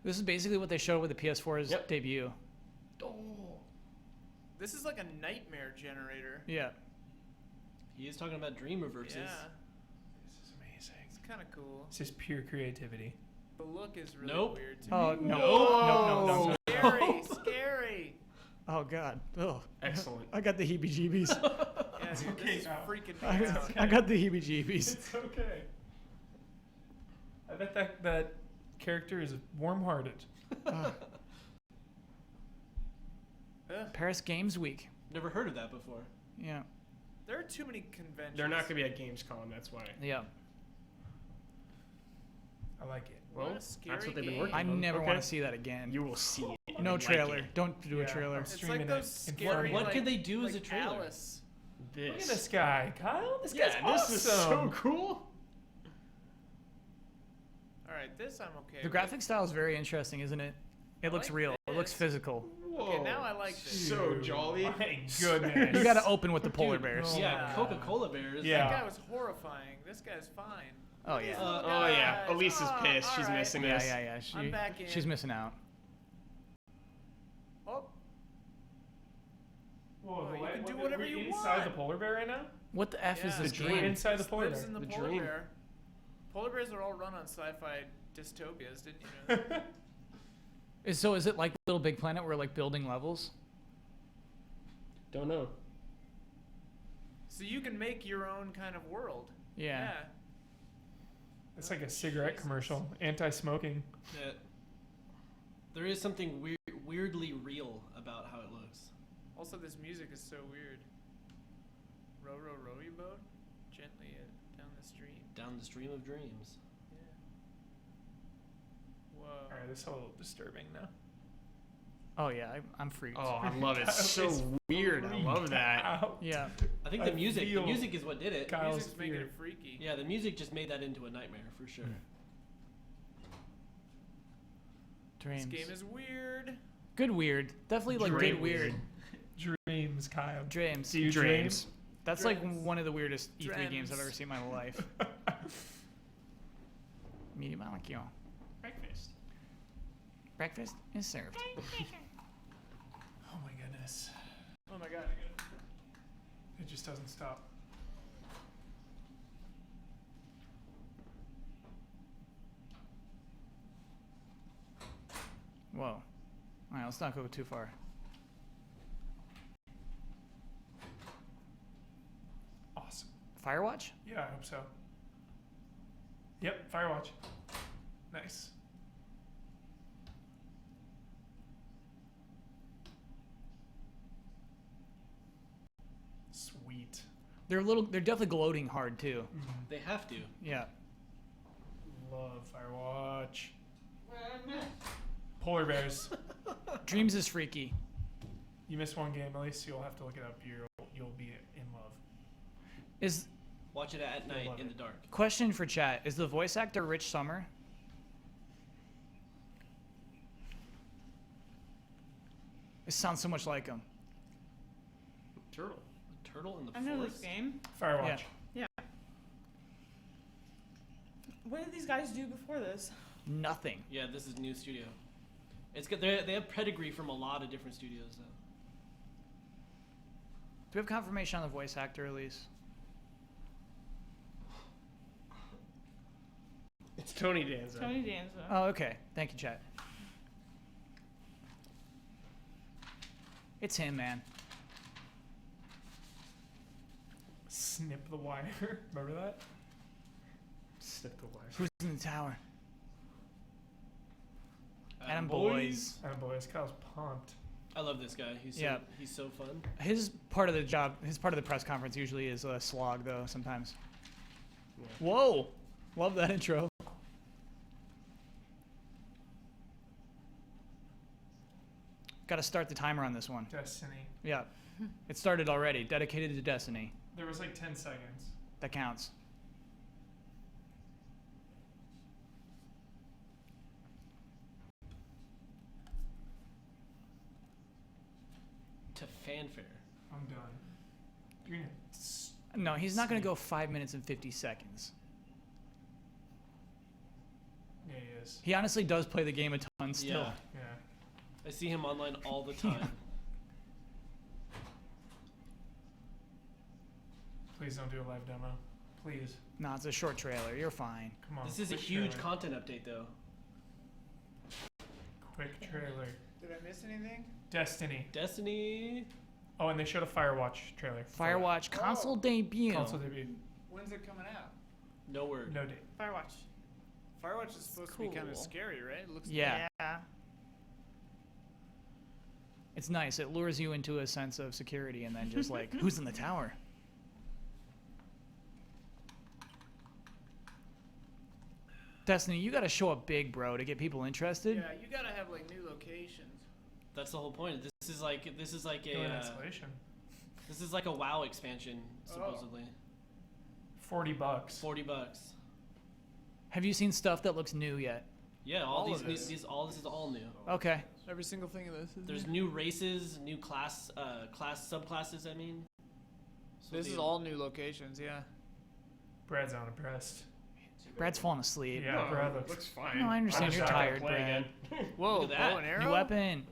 This is basically what they showed with the PS4's debut. Oh. This is like a nightmare generator. Yeah. He is talking about dream reverses. Yeah, This is amazing. it's kind of cool. It's just pure creativity. The look is really Nope. weird to Oh, me. no. Whoa. No. Scary, scary. Oh, God. Oh. Excellent. I got the heebie-jeebies. Yeah, dude, okay this is now. freaking me out. I got the heebie-jeebies. It's okay. I bet that character is warm-hearted. Paris Games Week. Never heard of that before. Yeah. There are too many conventions. They're not going to be at Gamescom, that's why. Yeah. I like it. Well, What a that's scary what they've been game. working I on. never Okay. want to see that again. You will see it. No Like trailer. it. Don't do a Yeah, trailer. I'm It's streaming like those it in scary. What like, could they do as like a trailer? Alice. This. Look at this guy, Kyle. This Yeah, guy's this awesome. is so cool. All right, this I'm okay. The with. graphic style is very interesting, isn't it? It looks like real. It looks this. physical. Okay, now I like this. So Dude, jolly. My goodness. You got to open with the polar Dude, bears. no. Yeah, Coca-Cola bears. Yeah. That guy was horrifying. This guy's fine. Oh yeah. Oh yeah. Guys. Elise is Oh, pissed. She's all right. missing Yeah, this. yeah. I'm back in. She's missing out. Oh, Whoa, you the can light- do what- whatever we're you inside want. the polar bear right now? What the f is yeah. this The We're game? inside the This polar lives bear. in the The polar dream. bear. Polar bears are all run on sci-fi dystopias, didn't you know? that? Is it like Little Big Planet where we're like building levels? Don't know. So you can make your own kind of world. Yeah. It's like a cigarette commercial. Anti-smoking. That there is something weirdly real about how it looks. Also, this music is so weird. Row, row, row your boat gently down the stream. Down the stream of dreams. Yeah. Whoa. All right, this is a little disturbing now. Oh yeah, I'm freaked. Oh, I love it. It's so weird. I love that. Out. Yeah. I think the music is what did it. Kyle's Music's making fear. it freaky. Yeah, the music just made that into a nightmare for sure. Dreams. This game is weird. Good weird. Definitely like good Dreams. weird. Dreams, Kyle. Dreams. Do you Dreams. dream? That's like one of the weirdest E3 Dreams. games I've ever seen in my life. Media molecule. Breakfast. Breakfast is served. Oh my goodness. Oh my god. It just doesn't stop. Whoa. All right, let's not go too far. Awesome. Firewatch? Yeah, I hope so. Yep, Firewatch. Nice. Sweet. They're definitely gloating hard too. They have to. Yeah. Love Firewatch. Polar bears. Dreams is freaky. You missed one game, at least you'll have to look it up. You'll be in love. Is Watch it at night love in it. the dark. question for chat, is the voice actor Rich Summer? It sounds so much like him. Turtle. A turtle in the I know forest. this game. Firewatch. Yeah. What did these guys do before this? Nothing. Yeah, this is new studio. It's good. They have pedigree from a lot of different studios though. Do we have confirmation on the voice actor release? It's Tony Danza. Tony Danza. Oh, okay. Thank you, chat. It's him, man. Snip the wire. Remember that? Stick the wire. Who's in the tower? Adam boys. Adam boys. Kyle's pumped. I love this guy. He's so fun. His part of the press conference usually is a slog, though, sometimes. Yeah. Whoa! Love that intro. Got to start the timer on this one. Destiny. Yeah. It started already. Dedicated to Destiny. There was like 10 seconds. That counts. To fanfare. I'm done. You're gonna no, he's not going to go 5 minutes and 50 seconds. Yeah, he is. He honestly does play the game a ton still. Yeah. I see him online all the time. Please don't do a live demo. Please. No, it's a short trailer. You're fine. Come on. This is a huge content update, though. Quick trailer. Did I miss anything? Destiny. Oh, and they showed a Firewatch trailer. Firewatch console debut. Console debut. When's it coming out? No word. No date. Firewatch. Firewatch is supposed to be kind of scary, right? It looks yeah. Yeah. It's nice. It lures you into a sense of security, and then just like, who's in the tower? Destiny, you got to show up big, bro, to get people interested. Yeah, you gotta have like new locations. That's the whole point. This is like a installation. This is like a WoW expansion, supposedly. $40. $40. Have you seen stuff that looks new yet? Yeah, this is all new. Okay. Every single thing of this. There's new races, new subclasses. I mean. So this is all new locations. Yeah. Brad's unimpressed. Brad's falling asleep. Yeah, No, Brad looks fine. No, I understand you're tired, play Brad. Whoa, Look at that. bow and arrow. New weapon.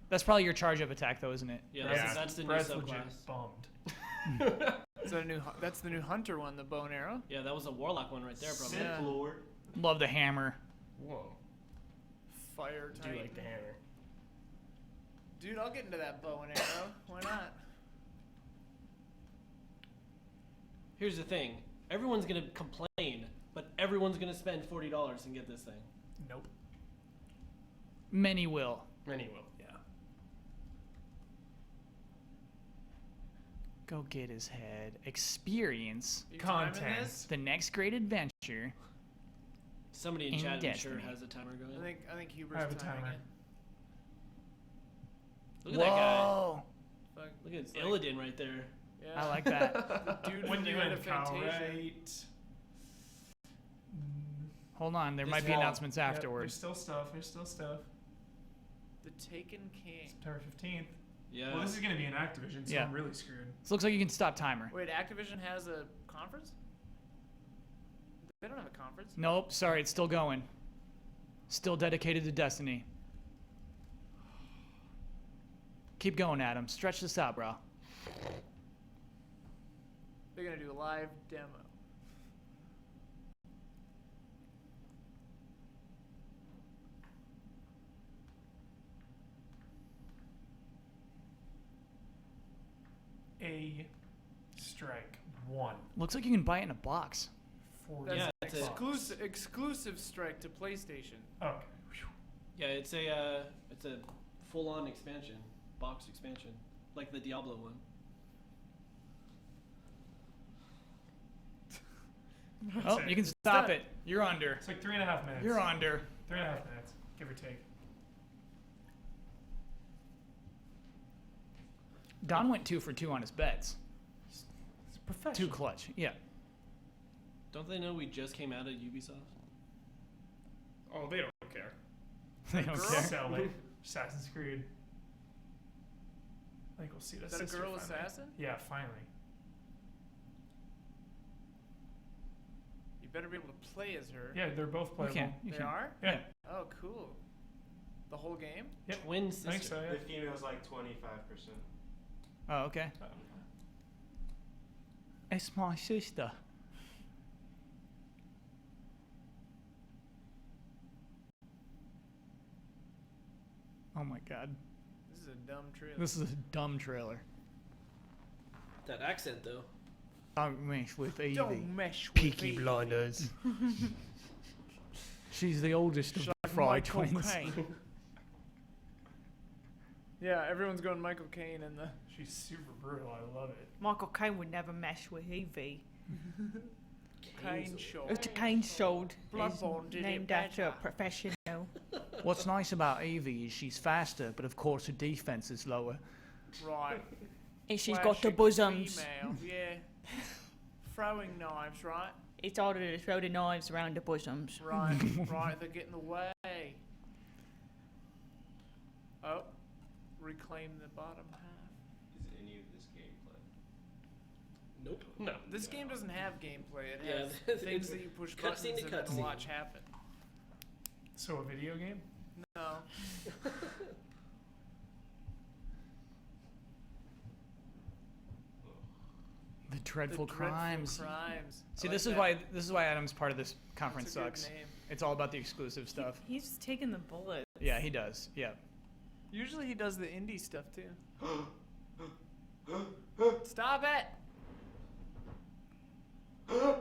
That's probably your charge up attack, though, isn't it? Yeah, that's the Brad's new legit subclass. bummed. Is that a new? That's the new hunter one, the bow and arrow. Yeah, that was a warlock one right there, probably. Yeah. Lord. Love the hammer. Whoa. Fire Do titan. you like the hammer? Dude, I'll get into that bow and arrow. Why not? Here's the thing. Everyone's gonna complain, but everyone's gonna spend $40 and get this thing. Nope. Many will. Many will. Yeah. Go get his head. Experience. You timing Content. this? The next great adventure. Somebody in In chat, I'm Destiny. sure, has a timer going. I think Huber's I have a timing timer. it. Look at that guy. Whoa. Fuck, Look at it's like- Illidan right there. Yeah. I like that. Dude When from do you the end end, of Kyle? Fantasia. Right. Hold on. There This might be wall. announcements Yep, afterwards. There's still stuff. The Taken King. September 15th. Yeah. Well, this is going to be an Activision, so Yeah. I'm really screwed. This looks like you can stop timer. Wait, Activision has a conference? They don't have a conference. Nope. Sorry. It's still going. Still dedicated to Destiny. Keep going, Adam. Stretch this out, bro. They're gonna do a live demo. A strike 1. Looks like you can buy it in a box. That's Yeah, an it's a- exclusive strike to PlayStation. Okay. Yeah, it's a full-on expansion, box expansion, like the Diablo one. Oh, you can stop it. You're under. It's like 3.5 minutes. You're under. 3.5 minutes, give or take. Don went 2 for 2 on his bets. It's professional. 2 clutch. Yeah. Don't they know we just came out of Ubisoft? Oh, they don't care. They don't care. Sell it. Assassin's Creed. I think we'll see Is that. that a girl assassin? Yeah, finally. You better be able to play as her. Yeah, they're both playable. You They can. are? Yeah. Oh, cool. The whole game? Yep. Twin I think sister. so, yeah. The female's like 25%. Oh, okay. It's my sister. Oh my god. This is a dumb trailer. This is a dumb trailer. That accent, though. Don't mess with Evie. Don't mess with Peaky Evie. Blinders. She's the oldest of She's the like Fry Michael twins. Caine. Yeah, everyone's going Michael Caine in the. She's super brutal. I love it. Michael Caine would never mess with Evie. Caine show. It's a Caine sword. Bloodborne did it Named after a better. professional. What's nice about Evie is she's faster, but of course her defense is lower. Right. And she's got the Classic bosoms. Female, yeah. Throwing knives, right? It's harder to throw the knives around the bosoms. Right, right, they get in the way. Oh, reclaim the bottom half. Is any of this gameplay? Nope. No. This game doesn't have gameplay. It Yeah, has things that you push buttons cutscene to and then cutscene. watch happen. So a video game? No. The dreadful crimes. Crimes. See, I this like is that. why Adam's part of this conference That's a good sucks. name. It's all about the exclusive stuff. He's just taking the bullet. Yeah, he does. Yeah. Usually he does the indie stuff too. Stop it! Oh,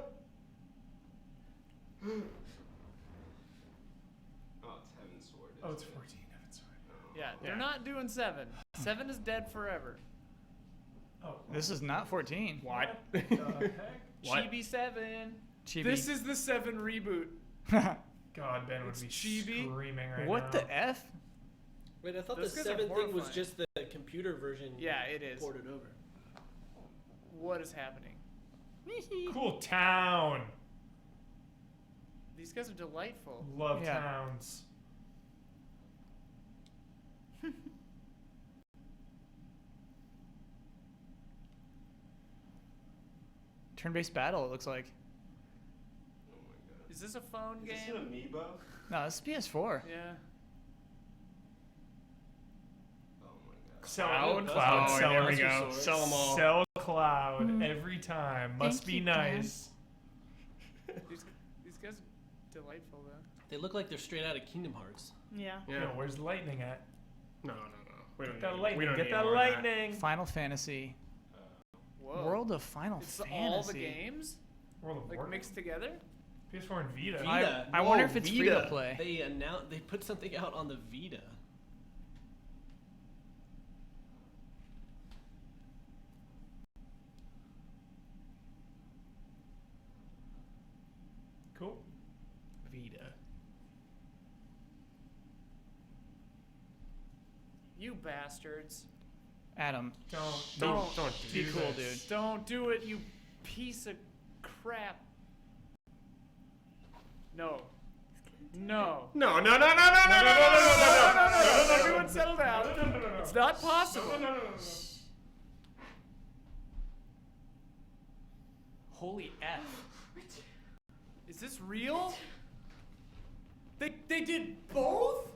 it's Heaven's Sword. Oh, isn't it's it? 14. Heaven's Sword. Yeah, they're not doing 7. 7 is dead forever. Oh. This is not 14. What? What the heck? What? Chibi 7. Chibi. This is the 7 reboot. God, Ben would It's be chibi. screaming right now. What the F? Wait, I thought Those the guys are 7 thing was horrifying. just the computer version. Yeah, it is. Ported over. What is happening? Cool town. These guys are delightful. Love Yeah. towns. Turn-based battle, it looks like. Oh my god. Is this a phone Is game? this an amiibo? No, this is PS4. Yeah. Oh my god. Cloud, Oh, cloud, there seller. we go. Sell them all. Sell cloud every time. Must Thank be you, Dan. nice. These guys are delightful though. They look like they're straight out of Kingdom Hearts. Yeah. Yeah. Yo, where's the lightning at? No. We Get don't that need, lightning. we don't Get need that more of that. lightning. Final Fantasy. Whoa. World of Final It's Fantasy. all the games World of like Warcraft. mixed together. PS4 and Vita. Vita. I wonder Whoa, if it's Vita. free to play. They put something out on the Vita. Cool. Vita. You bastards. Adam. Don't Be do cool, this. dude. Don't do it, you piece of crap. No. No. No. No. Everyone settle down. It's not possible. Holy F. Is this real? They did both?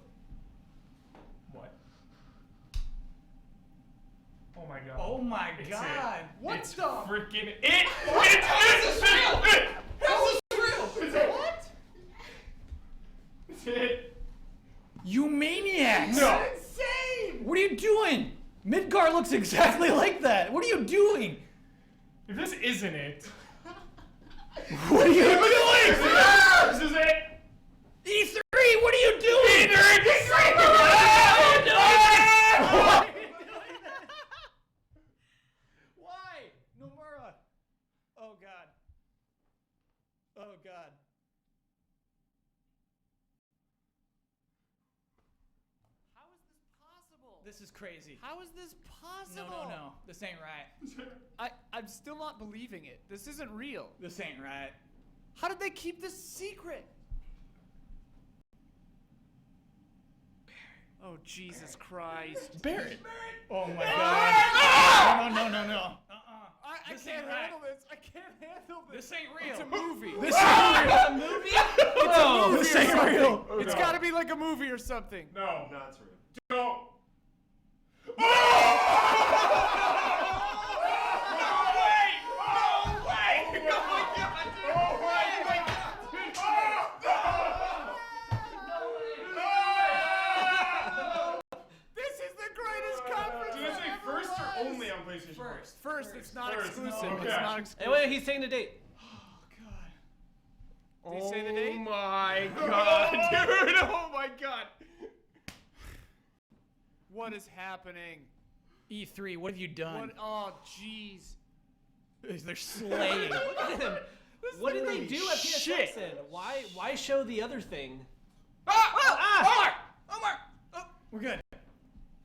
What? Oh my god. Oh my It's god. It. What it's the? freaking it. It's real. How is this real? It's it. What? It's it. You maniacs! No. Insane! What are you doing? Midgar looks exactly like that. What are you doing? If this isn't it. What are you doing? This is it. E3, what are you doing? Why? Nomura. Oh god. Oh god. How is this possible? This is crazy. How is this possible? No. This ain't right. I'm still not believing it. This isn't real. This ain't right. How did they keep this secret? Oh, Jesus Christ. Barrett. Oh my god. No. I This can't ain't right. handle this. I can't handle this. This ain't real. It's a movie. This ain't real. It's a movie? It's a movie this or ain't something. real. It's no. got to be like a movie or something. No. No, it's real. Don't. This is the greatest conference Did I say ever first or was. only on PlayStation? First, it's not First. exclusive. Okay. It's not exclusive. Hey, wait, he's saying the date. Did he say the date? Oh my god, dude! Oh my god! What is happening? E3, what have you done? What? Oh, jeez. They're slaying. Look at him. What did they do at PSX then? Why show the other thing? Omar! Oh, we're good.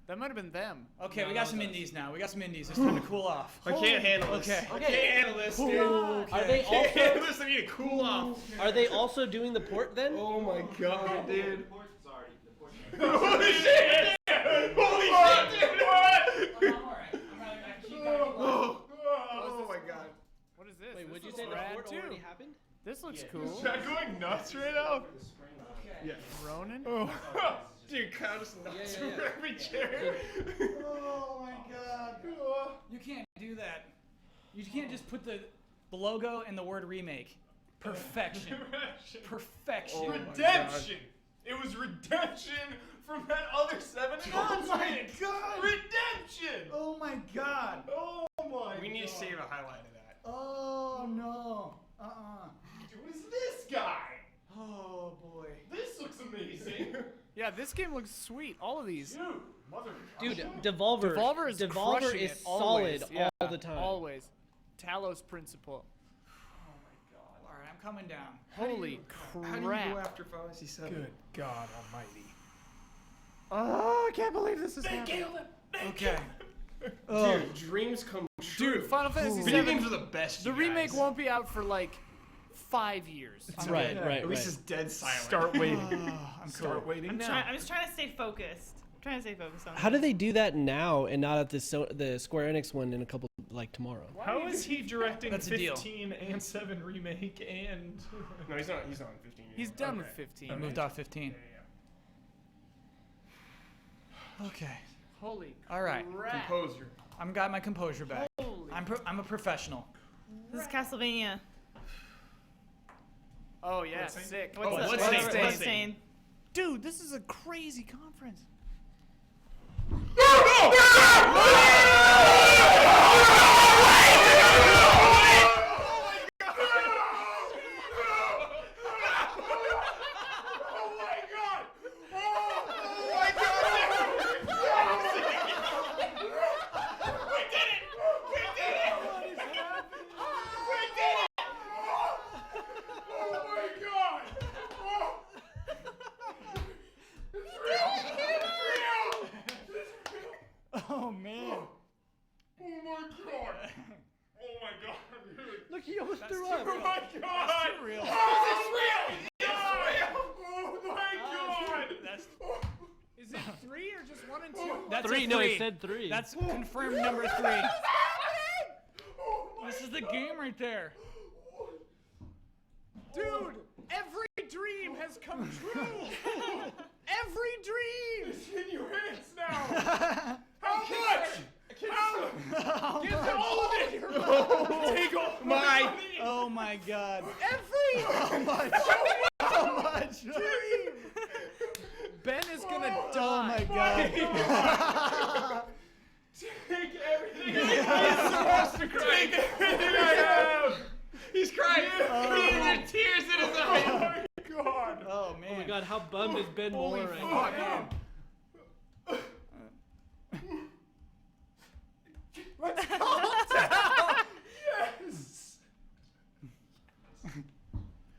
That might have been them. Okay, we got some indies now. We got some indies. It's time to cool off. I can't handle this. Okay. I can't handle this, dude. Okay. Are they I can't handle also? this. I need to cool off. Are they also doing the port then? Oh my god, dude. Sorry. Holy shit! Holy shit, dude! What? Oh my god. What is this? Wait, This would you looks say the rad port too. already happened? This looks Is cool. that going nuts right now? Yeah. Ronan? Oh. Dude, Kyle just nuts over every chair. Oh my god. You can't do that. You can't just put the logo and the word remake. Perfection. Perfection. Oh redemption. It was redemption from that other 7 announcement. Oh my god. Redemption. Oh my god. Oh my We need to save a highlight of that. Oh no. Who is this guy? Oh boy. This looks amazing. Yeah, this game looks sweet. All of these. Dude, Devolver is Devolver crushing is it always. solid Yeah, all the time. Always. Talos Principle. All right, I'm coming down. Holy How do you go crap. after Final Fantasy 7? Good God Almighty. Oh, I can't believe this is happening. Okay. Dude, dreams come true. Dude, Final Fantasy Video 7. games are the best. The you remake guys. won't be out for like 5 years. Right. At least it's dead silent. Start waiting. I'm Start waiting. I'm just trying to stay focused. I'm trying to stay focused on How this. do they do that now and not at the Square Enix one in a couple like tomorrow? How is he directing That's a deal. 15 and 7 remake and? No, he's not. He's not on 15. He's done with 15. I moved off 15. Okay. Holy All right. crap. Composer. I'm got my composure back. I'm a professional. This is Castlevania. Oh yeah, sick. Oh, What's Bloodstained. the Bloodstained? Dude, this is a crazy conference. Oh man. Oh my god! Oh my god, dude! Look, he almost threw up. Oh my god! That's too real. Oh, is this real? It's real! Oh my god! That's Is it 3 or just 1 and 2? that's Three? a No, three. it said 3. That's confirmed number 3. This is the game right there. Dude, every dream has come true. Every dream. It's in your hands now! How much? How? Get all of it! Take all my Oh my god. Every How much? How much? dream. Ben is gonna Oh die. my god. Take everything I have! Take everything I have! He's crying! There's tears in his eyes! Oh my god! Oh Oh man. my god, how bummed is Ben Moore Holy right now? fuck! Let's calm down. Yes!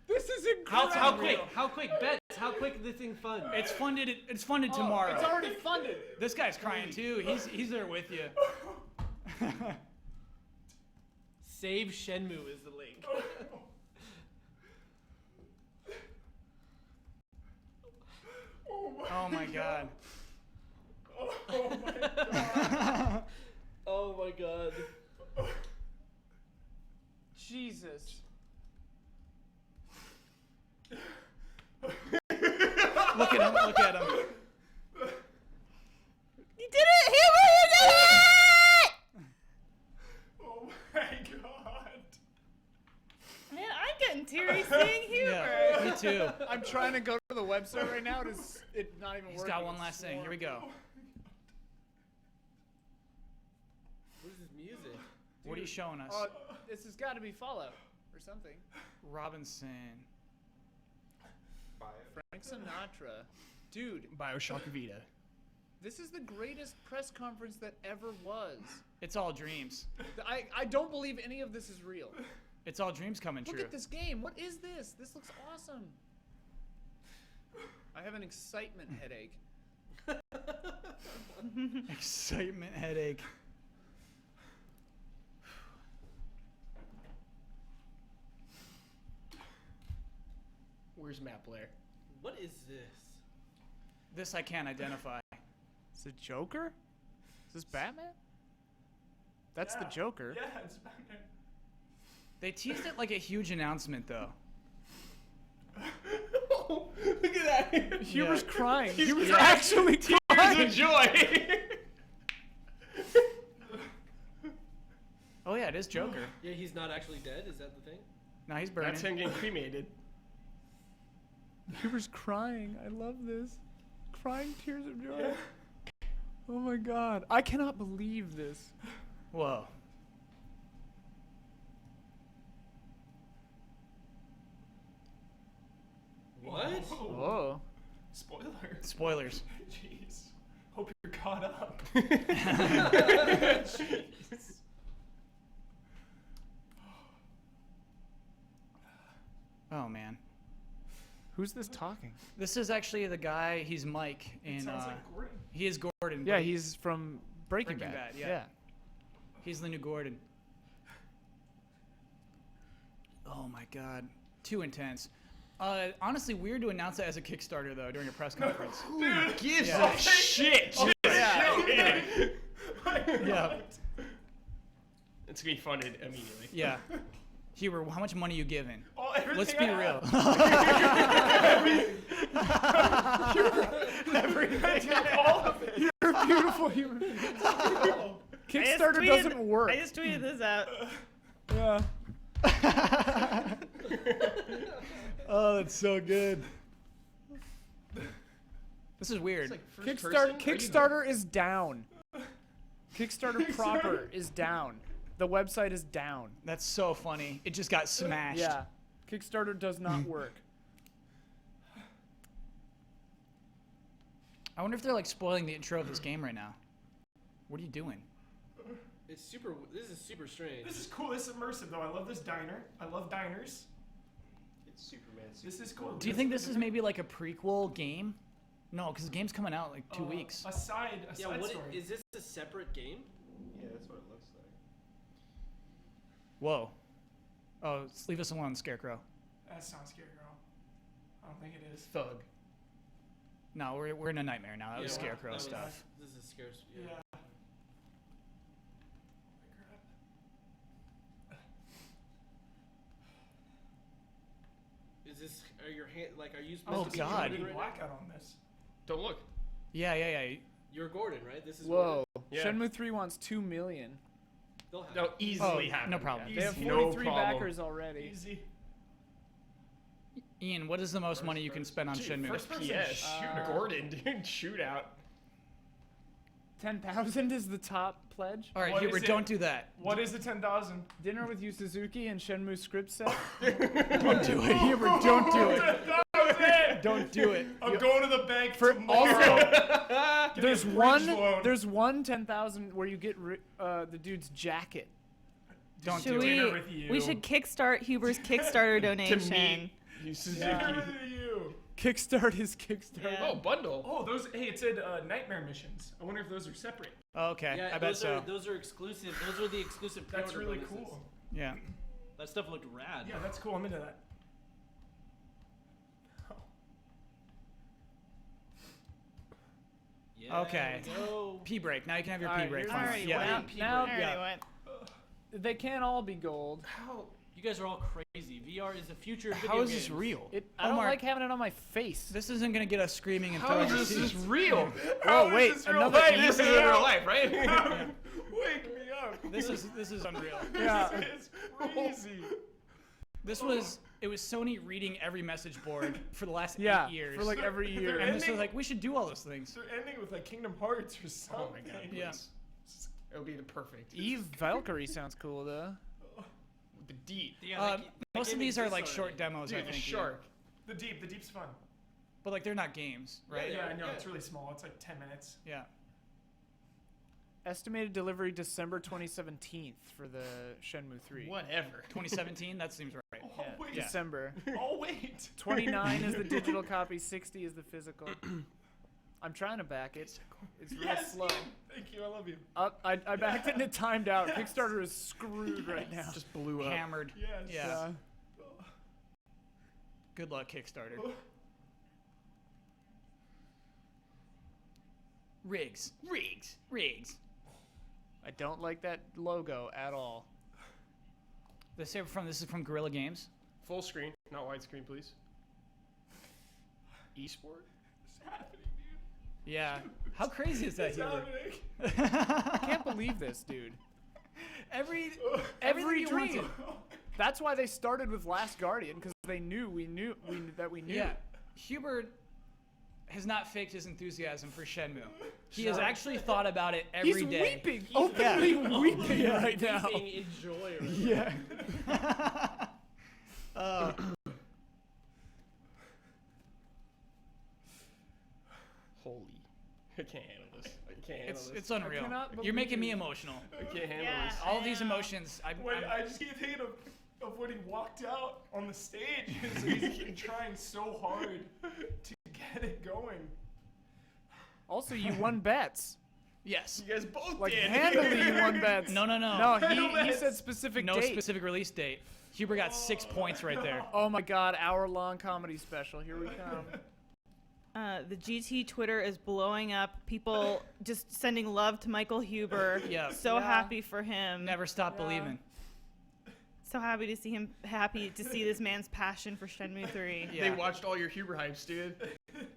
This is incredible. How quick, bets? How quick this thing fun? It's funded. It's funded tomorrow. It's already funded. This guy's crying too. He's there with you. Save Shenmue is the link. Oh my god. Oh my god! Oh my god. Jesus. Look at him. Look at him. You did it, Huber! You did it! Oh my god! Man, I'm getting teary seeing Huber. Yeah, me too. I'm trying to go to the website right now. It's not even He's working. got one last thing. Here we go. What is this music? What are you showing us? This has got to be Fallout or something. Robinson. Frank Sinatra. Dude. Bioshock Vita. This is the greatest press conference that ever was. It's all dreams. I don't believe any of this is real. It's all dreams coming true. Look at this game. What is this? This looks awesome. I have an excitement headache. Excitement headache. Where's Matt Blair? What is this? This I can't identify. Is it Joker? Is this Batman? That's the Joker. Yeah, it's Batman. They teased it like a huge announcement, though. Oh, look at that. Huber's crying. He's Huber's crying. actually crying. Tears of joy. Oh yeah, it is Joker. Yeah, he's not actually dead. Is that the thing? No, he's burning. That's him getting cremated. Huber's crying. I love this. Crying tears of joy. Oh my god. I cannot believe this. Whoa. What? Whoa. Spoilers. Jeez. Hope you're caught up. Jeez. Oh man. Who's this talking? This is actually the guy. He's Mike in. It sounds like Gordon. He is Gordon. Yeah, but he's from Breaking Bad. Yeah. He's the new Gordon. Oh my god. Too intense. Honestly, weird to announce it as a Kickstarter though during a press conference. Who gives Yeah. a shit? Yeah. Yeah. It's gonna be funded immediately. Yeah. Huber, how much money you giving? Oh, Let's be real. You're a beautiful human being. Kickstarter doesn't work. I just tweeted this out. Yeah. Oh, that's so good. This is weird. Kickstarter is down. Kickstarter proper is down. The website is down. That's so funny. It just got smashed. Yeah. Kickstarter does not work. I wonder if they're like spoiling the intro of this game right now. What are you doing? It's super. This is super strange. This is cool. This is immersive, though. I love this diner. I love diners. It's Superman. This is cool. Do you think this is maybe like a prequel game? No, because the game's coming out like 2 weeks. A side What story. is this a separate game? Yeah, that's what it looks like. Whoa. Oh, leave us alone, Scarecrow. That sounds scary, girl. I don't think it is. Thug. No, we're in a nightmare now. That was Scarecrow stuff. This is scares. Yeah. Is this? Are your hand like? Are you Oh, supposed to be God. Gordon right now? Blackout on this. Don't look. Yeah. You're Gordon, right? This is. Whoa. Yeah. Shenmue 3 wants 2 million. They'll have No, it. easily Oh, happen. no problem. Yeah. They have Easy. 43 No problem. backers already. Easy. Ian, what is the most money you can spend on Dude, Shenmue? First person shoot Gordon, dude. Shootout. 10,000 is the top pledge. All right, What Huber, is it? don't do that. What is the 10,000? Dinner with Yu Suzuki and Shenmue script set. Don't do it, Huber. Don't do it. 10,000! Don't do it. I'm going to the bank For tomorrow. Give me There's a bridge one. loan. There's one 10,000 where you get the dude's jacket. Don't Should do it. Dinner with you. we should kickstart Huber's Kickstarter donation. You Suzuki. Dinner with you. Kickstart his Kickstarter. Yeah. Oh, bundle. Oh, those. Hey, it said nightmare missions. I wonder if those are separate. Okay, Yeah, I bet those so. are those are exclusive. Those are the exclusive. That's pre-order really bonuses. cool. Yeah. That stuff looked rad. Yeah, that's cool. I'm into that. Yeah, Okay. go. Pee break. Now you can have your All pee right, break. here's Fine. I already Yeah. went. Now- I already yeah. went. They can't all be gold. How? You guys are all crazy. VR is the future of video How is games. this real? I don't Omar, like having it on my face. This isn't gonna get us screaming and How throwing is our this seats. real? How Whoa, is wait, this real another life? This is in real life, right? Wake me up. This is unreal. Yeah. This is crazy. It was Sony reading every message board for the last 8 years. for like every They're year. and this was ending- like, we should do all those things. They're ending with like Kingdom Hearts or something. my God. Yeah. It'll be the perfect. Eve Valkyrie sounds cool though. The Deep. Yeah, most of these are like short demos. Dude, I think. the Shark. The Deep's fun. But like they're not games, right? Yeah, I know. It's really small. It's like 10 minutes. Yeah. Estimated delivery December 2017 for the Shenmue 3. Whatever. 2017. That seems right. Oh, wait. December. Oh, wait. 29 is the digital copy. 60 is the physical. I'm trying to back it. It's real slow. Thank you. I love you. I backed it and it timed out. Kickstarter is screwed right now. Just blew up. Hammered. Yes. Yeah. Good luck, Kickstarter. Rigs. I don't like that logo at all. This is from Guerrilla Games. Full screen, not widescreen, please. Esport? It's happening, dude. Yeah. How crazy is that? It's Hubert? happening. I can't believe this, dude. Every Every you wanted. dream. That's why they started with Last Guardian, because they knew we knew. Yeah. Hubert has not faked his enthusiasm for Shenmue. He has Sure. actually thought about it every day. He's weeping, openly weeping right now. In joy right Yeah. Holy. I can't handle this. I can't handle this. It's unreal. cannot You're making me believe- emotional. I can't handle Yeah. this. All these emotions. I just keep thinking of when he walked out on the stage. He's trying so hard to get it going. Also, you won bets. Yes. You guys both Like did. handily, you won bets. No. No, he said specific No date. specific release date. Huber got 6 points right there. Oh my God! Hour-long comedy special. Here we come. The GT Twitter is blowing up. People just sending love to Michael Huber. Yeah. So Yeah. happy for him. Never stop believing. So happy to see him. Happy to see this man's passion for Shenmue 3. Yeah. They watched all your Huber hypes, dude.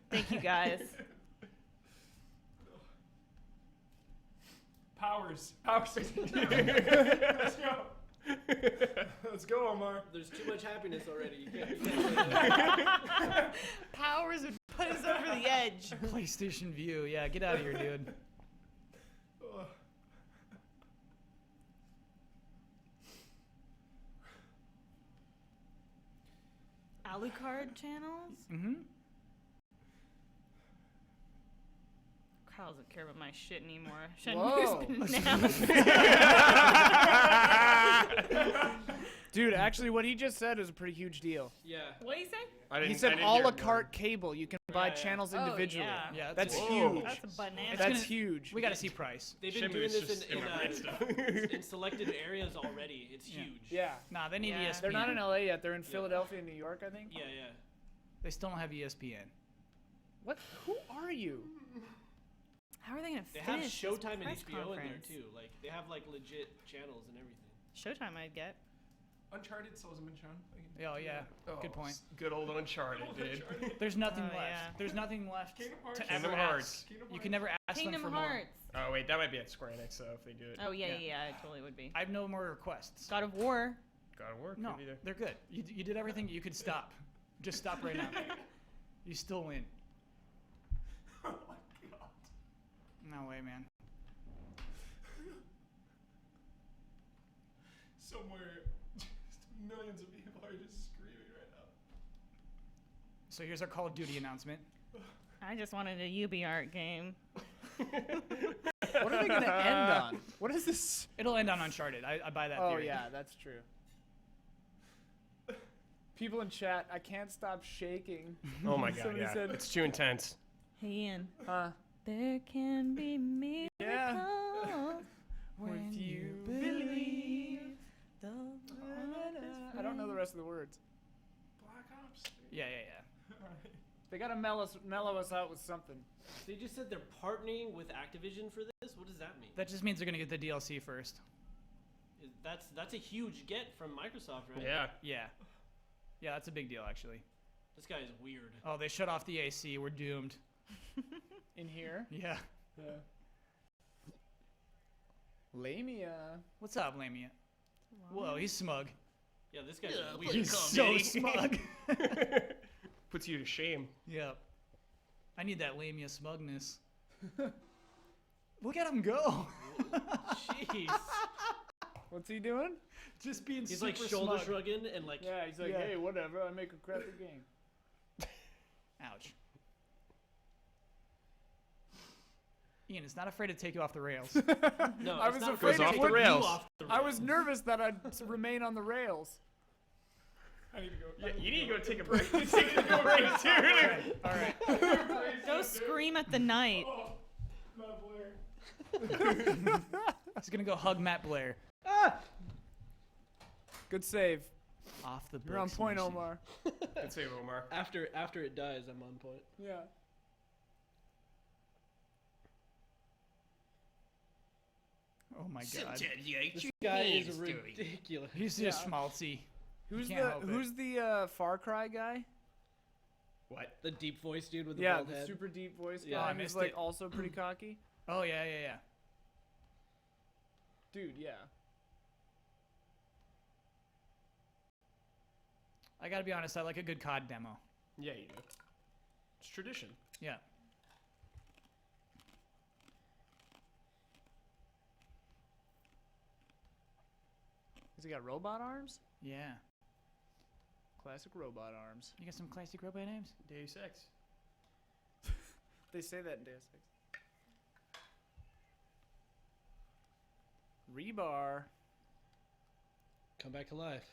Thank you guys. Powers. Let's go. Let's go, Omar. There's too much happiness already. You can't Powers would put us over the edge. PlayStation View. Yeah, get out of here, dude. Alucard channels? Mm-hmm. Kyle doesn't care about my shit anymore. Whoa. Shenmue's been announced. Dude, actually, what he just said is a pretty huge deal. Yeah. What do you say? He said a la carte cable. You can buy channels Oh, individually. yeah. Yeah, That's Whoa. huge. That's a banana. That's huge. We got to see price. They've been Shenmue doing is this just in immigrant stuff. in selected areas already. It's huge. Yeah. Nah, they need Yeah. ESPN. They're not in LA yet. They're in Philadelphia and New York, I think. Yeah. They still don't have ESPN. What? Who are you? How are they gonna They finish have this Showtime and press HBO in there conference? too. Like they have like legit channels and everything. Showtime, I'd get. Uncharted still hasn't been shown. Oh yeah, good point. Good old Uncharted, dude. There's nothing Oh, left. yeah. There's nothing left Kingdom Hearts. to Kingdom ever Hearts. ask. Kingdom You can never ask Kingdom them for Hearts. Oh wait, that might be at Square Enix though if they do it. Oh yeah, Yeah. yeah, it totally would be. more. I have no more requests. God of War. God of War. No, could be there. they're good. You did everything you could stop. Just stop right now. You still win. Oh my God. No way, man. Somewhere, just millions of people are just screaming right now. So here's our Call of Duty announcement. I just wanted a UbiArt game. What are they going to end on? What is this? It'll end on Uncharted. I buy that Oh, theory. yeah, that's true. People in chat, I can't stop shaking. Oh my God, Somebody yeah. said- It's too intense. Hey Ian. Huh? There can be miracles Yeah. when With you you believe. The I don't know the rest of the words. Black Ops. Yeah. They got to mellow us out with something. They just said they're partnering with Activision for this. What does that mean? That just means they're gonna get the DLC first. That's a huge get from Microsoft, right? Yeah. Yeah, that's a big deal actually. This guy is weird. Oh, they shut off the AC. We're doomed. In here? Yeah. Lamia. What's up, Lamia? Whoa, he's smug. Yeah, this guy's weird. He's so smug. Puts you to shame. Yep. I need that Lamia smugness. Look at him go. Jeez. What's he doing? Just being He's super like shoulder smug. shrugging and like. Yeah, he's like, hey, whatever. I make a crappy game. Ouch. Ian is not afraid to take you off the rails. No, I it's was not afraid goes it off the would- rails. I was nervous that I'd remain on the rails. I need to go. Yeah, you need to go take a break. Take a break too. All right. Go scream at the night. Oh, Matt Blair. He's gonna go hug Matt Blair. Good save. Off the You're on books, point, Mercy. Omar. Good save, Omar. After it dies, I'm on point. Yeah. Oh my god. This guy is ridiculous. He's just schmaltzy. Who's Can't help it. the Far Cry guy? What? The deep voice dude with the Yeah, bald the head. super deep voice Yeah. guy. Oh, I He's missed like it. also pretty cocky. Oh yeah. Dude, yeah. I gotta be honest. I like a good COD demo. Yeah, you do. It's tradition. Yeah. Has he got robot arms? Yeah. Classic robot arms. You got some classic robot names? Deus Ex. They say that in Deus Ex. Rebar. Come back to life.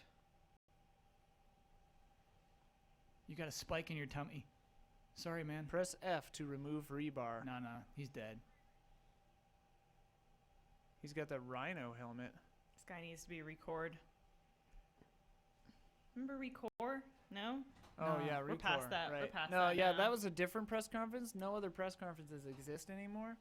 You got a spike in your tummy. Sorry, man. Press F to remove rebar. No, he's dead. He's got that rhino helmet. This guy needs to be record. Remember record? No? Oh No, yeah, we're past Recore, that. We're Right. past no, that yeah, now. that was a different press conference. No other press conferences exist anymore.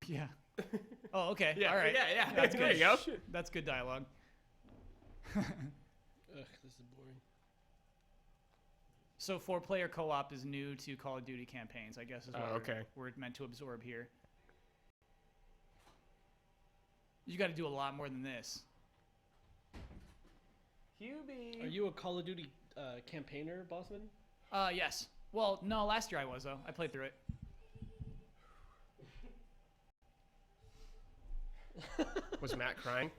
Yeah. Oh, okay. Yeah, All right. yeah. That's There good. you go. That's good dialogue. Ugh, this is boring. So 4-player co-op is new to Call of Duty campaigns, I guess is what okay. we're meant to absorb here. You got to do a lot more than this. Hubie. Are you a Call of Duty campaigner, Bossman? Yes. Well, no, last year I was though. I played through it. Was Matt crying?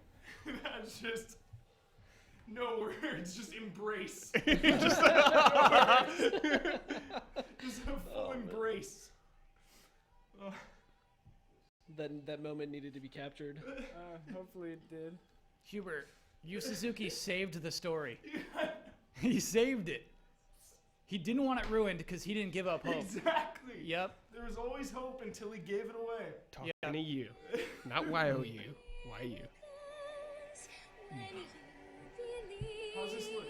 That's just no words. Just embrace. Just a full embrace. That moment needed to be captured. Hopefully it did. Hubert, Yu Suzuki saved the story. He saved it. He didn't want it ruined because he didn't give up hope. Exactly. Yep. There was always hope until he gave it away. Talking to you, not YOU. YU. How's this look?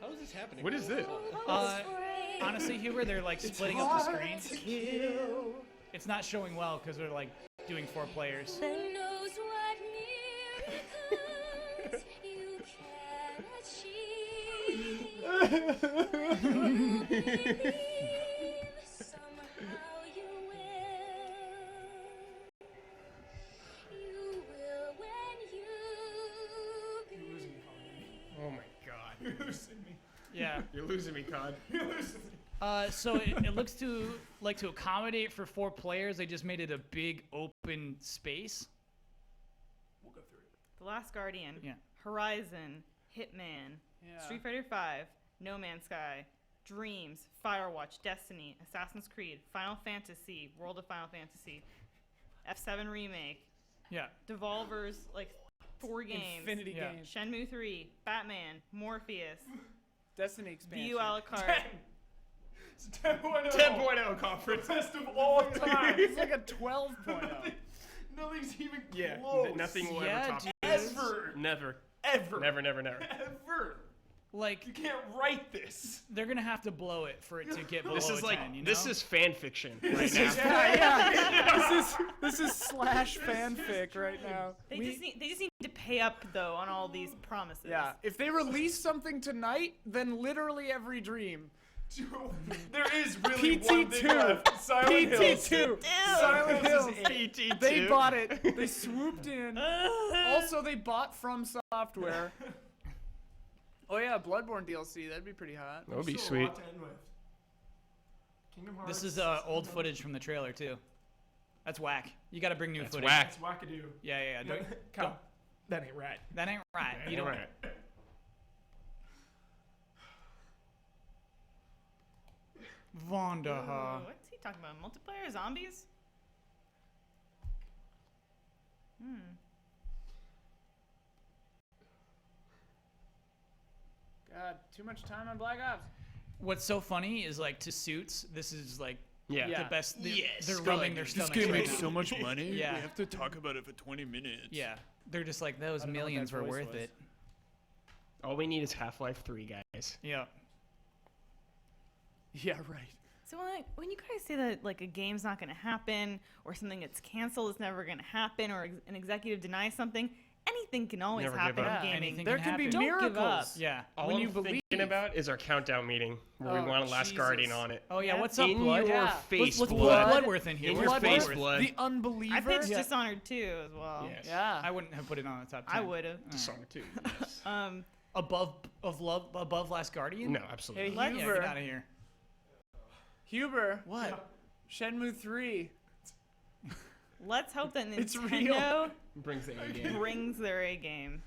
How is this happening? What is this? Honestly, Hubert, they're like splitting up the screen. It's not showing well because they're like doing 4 players. Oh my god. You're losing me. Yeah. You're losing me, COD. You're losing me. So it looks to accommodate for 4 players. They just made it a big open space. We'll go through it. The Last Guardian. Yeah. Horizon. Hitman. Yeah. Street Fighter V. No Man's Sky. Dreams. Firewatch. Destiny. Assassin's Creed. Final Fantasy. World of Final Fantasy. F7 Remake. Yeah. Devolver's like 4 games. Infinity Yeah. games. Shenmue 3. Batman. Morpheus. Destiny expansion. VU a la carte. It's 10.0. 10.0 conference. Best of all time. It's like a 12.0. Nothing's even Yeah, close. nothing will Yeah, ever top dude. Ever. Never. Ever. Never, never, never. Ever. Like You can't write this. they're gonna have to blow it for it to get below This is a like 10, you know? this is fan fiction right now. Yeah. This is slash fanfic right now. They just need to pay up though on all these promises. Yeah. If they release something tonight, then literally every dream. There is really one thing PT2. left. Silent Hills. PT2. Silent Hills. PT2. They bought it. They swooped in. Also, they bought From Software. Oh yeah, Bloodborne DLC. That'd be pretty hot. That would be Still a sweet. lot to end with. Kingdom Hearts. This is old footage from the trailer too. That's whack. You got to bring new That's footage. whack. It's wackadoo. Yeah. Don't, That ain't right. that ain't right. You don't. Right. Vonda. What's he talking about? Multiplayer zombies? God, too much time on Black Ops. What's so funny is like to Suits, this is like Yeah. the best. Yes, They're go rubbing ahead, their dude. stomachs. This game right makes now. so much money. Yeah. We have to talk about it for 20 minutes. Yeah, they're just like those I don't know what millions that were voice worth was. it. All we need is Half-Life 3, guys. Yeah. Yeah, right. So when you guys say that like a game's not going to happen or something gets canceled, it's never going to happen, or an executive denies something, anything can always Never happen give in up. gaming. Anything There can can be happen. Don't give up. miracles. Yeah. All When I'm you believe. thinking about is our countdown meeting where Oh, we want a Last Jesus. Guardian on it. Oh yeah. Yeah. What's up, In Blood? your Yeah. face, Let's Blood. put Bloodworth in here. In Where's your face, Bloodworth? Blood. The Unbeliever. I pitched Dishonored 2 as well. Yes. Yeah. I wouldn't have put it on the top 10. I would have. Dishonored 2. Yes. Above Last Guardian? No, absolutely. Hey, not. Yeah, Huber. get out of here. Huber. What? Shenmue 3. Let's hope that It's Nintendo Brings the A game. brings their A game.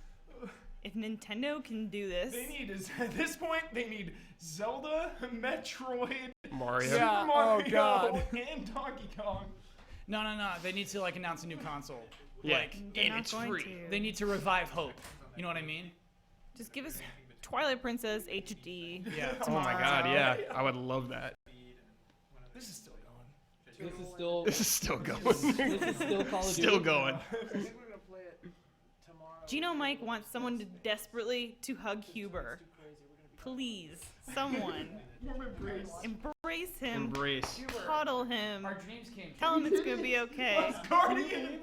If Nintendo can do this, They need is at this point they need Zelda, Metroid, Mario. Super Yeah, oh, Mario, God. and Donkey Kong. No. They need to like announce a new console. Yeah. Like, they're And not it's going free. to. they need to revive hope. You know what I mean? Just give us Twilight Princess HD. Yeah. Oh my god, yeah. I would love that. This is still going. This is still. This is still going. This is still Call of Duty. Still going. I think we're gonna play it tomorrow. Gino Mike wants someone to desperately to hug Huber. Please, someone. Embrace him. Embrace. Cuddle him. Our dreams came true. Tell him it's gonna be okay. Last Guardian.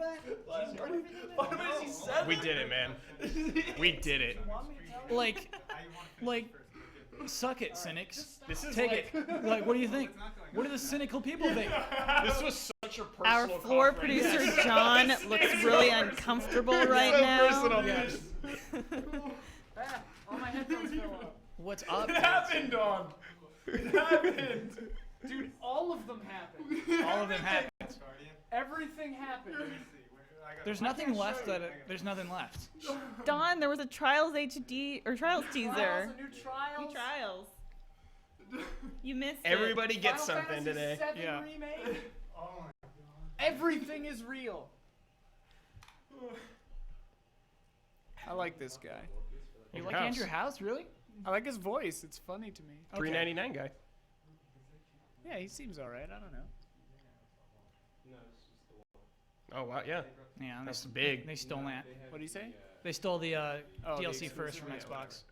Last Guardian. Final Fantasy 7. We did it, man. We did it. Like, suck it, cynics. This is Take like, it. Like, what do you think? What do the cynical people think? this was such a personal Our floor conference. producer John looks really uncomfortable right now. All my headphones fell off. What's up? It happened, Don. It happened. Dude, all of them happened. All of them happen. Everything happened. There's nothing left. There's nothing left. Don, there was a Trials HD or Trials teaser. Trials, a new Trials. New Trials. You missed Everybody gets Final something Fantasy today. 7 Yeah. remake. Everything is real. I like this guy. You like Andrew House, really? I like his voice. It's funny to me. $3.99 guy. Yeah, he seems all right. I don't know. Oh wow, yeah. Yeah, That's big. They stole that. What do you say? They stole the Oh, the DLC first from exclusive? Xbox.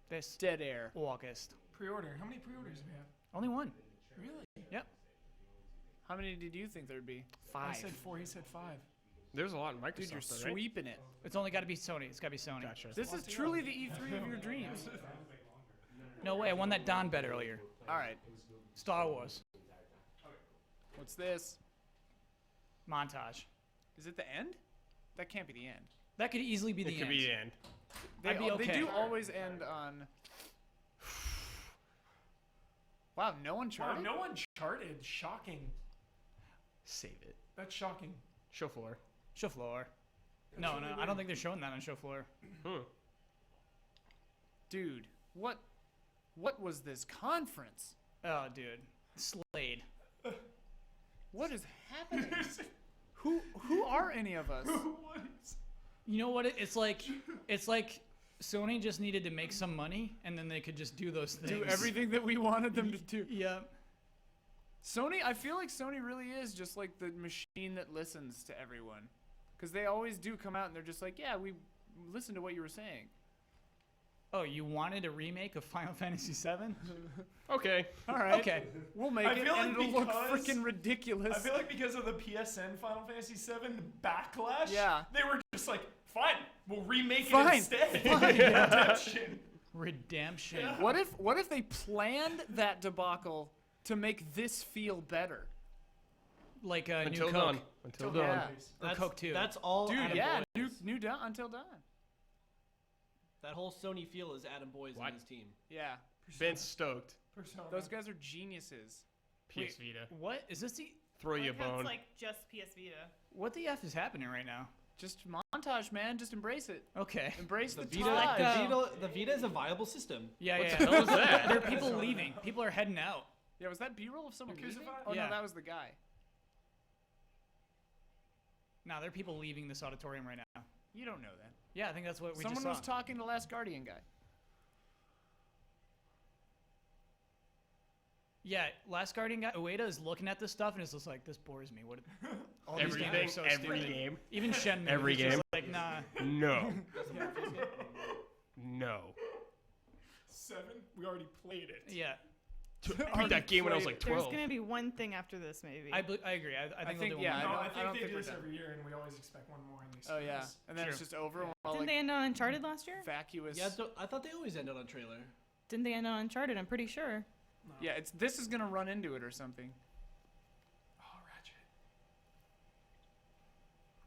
This Dead Air. August. Pre-order. How many pre-orders do we have? Only one. Really? Yep. How many did you think there'd be? I said 4. He said 5. There's a lot in Microsoft. Dude, you're though, right? sweeping it. It's only got to be Sony. It's got to be Sony. Gotcha. This is truly the E3 of your dreams. No way. I won that Don bet earlier. All right. Star Wars What's this? montage. Is it the end? That can't be the end. That could easily be the It end. could be the end. I'd be okay. They do always end on. Wow, no Wow, Uncharted? no Uncharted. Shocking. Save it. That's shocking. Show floor. Show floor. No, I don't think they're showing that on show floor. Dude, what was this conference? Oh, dude, Slade. What is happening? Who are any of us? You know what? It's like Sony just needed to make some money, and then they could just do those things. Do everything that we wanted them to do. Yeah. Sony, I feel like Sony really is just like the machine that listens to everyone. Because they always do come out and they're just like, yeah, we listened to what you were saying. Oh, you wanted a remake of Final Fantasy VII? Okay. All right. Okay. We'll make I it feel and like it'll look because- freaking ridiculous. I feel like because of the PSN Final Fantasy 7 backlash, Yeah. they were just like, fine, we'll remake Fine. it instead. Fine. Redemption. Redemption. Yeah. What if they planned that debacle to make this feel better? like Until New Dawn. Coke. Until Yeah. Dawn. Or That's, Coke 2. That's all. Dude, Adam yeah, Boyes. new Dawn Until Dawn. That whole Sony feel is Adam Boyes What? and his team. Yeah. Ben's stoked. Persona. Those guys are geniuses. PS Vita. What is this? The Throw you a It's bone. like just PS Vita. what the f is happening right now? Just montage, man. Just embrace it. Okay. Embrace the, Vita, time. the Vita is a viable system. Yeah, What yeah. the hell is that? There are people leaving. People are heading out. Yeah, was that B-roll of someone leaving? Yakuza? Oh Yeah. no, that was the guy. Now there are people leaving this auditorium right now. You don't know that. Yeah, I think that's what we Someone just was saw. talking to Last Guardian guy. Yeah, Last Guardian guy Ueda is looking at this stuff and is just like, this bores me. What? All these games Everything, are so every stupid. game. Even Shenmue. Every is just game. like, nah. No. No. 7. We already played it. Yeah. I beat that game when I was like There's 12. gonna be one thing after this, maybe. I agree. I think they'll do yeah, one No, more. I think don't they think do we're this done. every year, and we always expect one more. And they Oh yeah, squeeze. and then it's True. just over. And we're all Didn't like they end on Uncharted last year? vacuous. Yeah, I thought they always ended on trailer. Didn't they end on Uncharted? I'm pretty sure. Yeah, this is gonna run into it or something. Oh, Ratchet.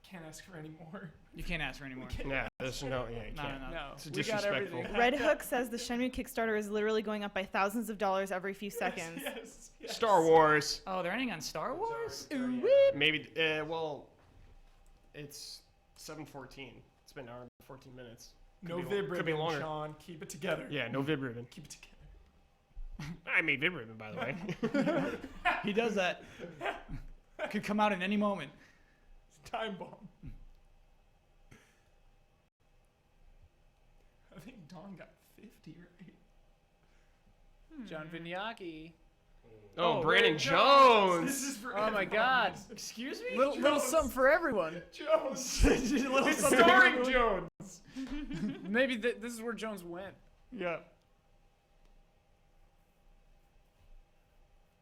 Can't ask for any more. You can't ask for any more. Yeah, there's no. Yeah, you No, can't. no, no. No, It's we got disrespectful. everything. Red Hook says the Shenmue Kickstarter is literally going up by thousands of dollars every few seconds. Yes, yes. Star Wars. Oh, they're ending on Star Wars? Maybe. Well, it's 7:14. It's been an hour and 14 minutes. No Could be vib could be ribbon, longer. Sean. Keep it together. Yeah, no vib ribbon. Keep it together. I made vib ribbon, by the way. He does that. Could come out at any moment. It's a time bomb. I think Dawn got 50, right? John Vignacchi. Oh, Brandon Ray Jones. This is for Oh my everyone. God. Excuse me? Little something for everyone. Jones. Little It's something starring for Jones. Maybe this is where Jones went. Yeah.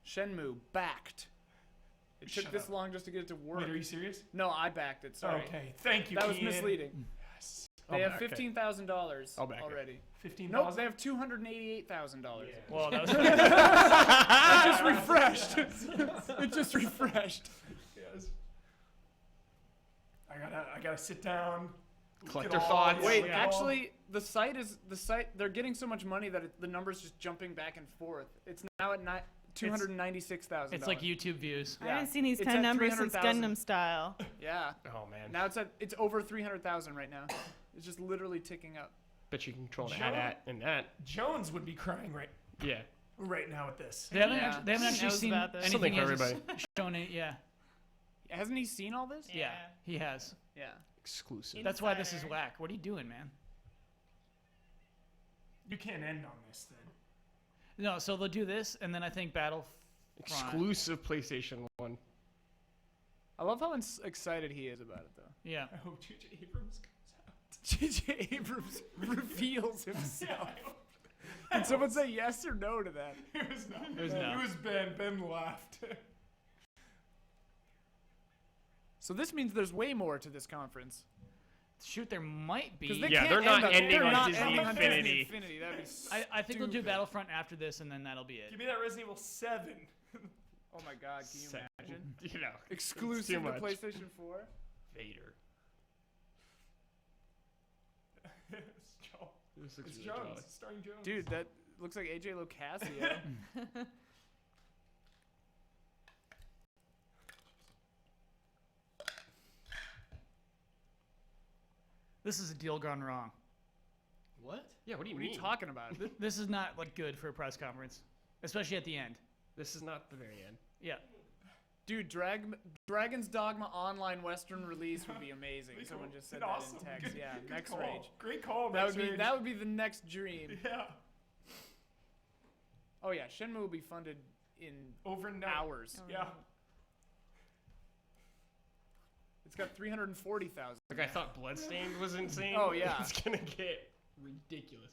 Shenmue backed. It took Shut this up. long just to get it to work. Wait, are you serious? No, I backed it. Sorry. Okay, thank you, That was Ian. misleading. Yes. They have back it. $15,000 I'll back it. already. 15,000? Nope, they have $288,000. Well, that was It just refreshed. It just refreshed. Yes. I gotta sit down. Collect look their at all- thoughts. yeah, Wait, look at all- actually, the site. They're getting so much money that the number's just jumping back and forth. It's now at $296,000. It's like YouTube views. I haven't seen these It's kind of at numbers since 300,000. Gundam Style. Yeah. Oh man. Now it's over 300,000 right now. It's just literally ticking up. Bet you can control an Jones- at in that. Jones would be crying Yeah. right now with this. They haven't, Yeah. actually, they haven't He actually knows seen about this. anything Something for he has everybody. shown it. Yeah. Hasn't he seen all this? Yeah, he has. Yeah. Exclusive. That's why this is Insider. whack. What are you doing, man? You can't end on this then. No, so they'll do this, and then I think Battlefront. Exclusive PlayStation 1. I love how excited he is about it, though. Yeah. I hope J.J. Abrams comes out. J.J. Abrams reveals himself. Yeah, Can someone say yes or no to that? It was not. It was no. It was Ben. Ben laughed. So this means there's way more to this conference. Shoot, there might be. 'Cause they Yeah, can't they're not end ending they're on not Disney ending on Disney Infinity. Infinity. That'd be I think they'll do stupid. Battlefront after this, and then that'll be it. Give me that Resident Evil 7. Oh my God! Can you Seven. imagine? You know. Exclusive to much. PlayStation 4. Vader. It's Joel. This looks It's really Jones. jolly. Starring Jones. Dude, that looks like AJ Locasio. This is a deal gone wrong. What? Yeah, what do you What are mean? you talking about? This is not like good for a press conference, especially at the end. This is not the very end. Yeah. Dude, Dragon's Dogma online Western release would be amazing. Pretty Someone cool. just said And that awesome. in text. Good- Yeah, good next call. rage. Great call. That Next would be Rage. that would be the next dream. Yeah. Oh yeah, Shenmue will be funded in Overnight. hours. Yeah. It's got 340,000. Like I thought Bloodstained was insane. Oh, yeah. It's gonna get ridiculous.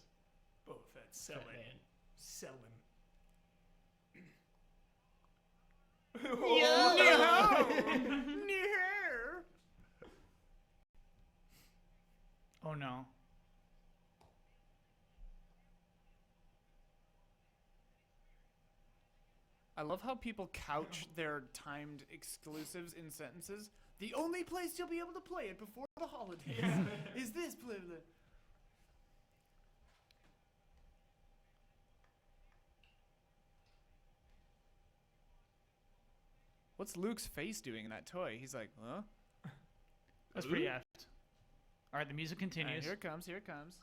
Both that sell Oh, it. man. Sell him. Oh no. I love how people couch their timed exclusives in sentences. The only place you'll be able to play it before the holidays is this. Blah, blah. What's Luke's face doing in that toy? He's like, huh? That's pretty apt. All right, the music continues. Here it comes. Here it comes.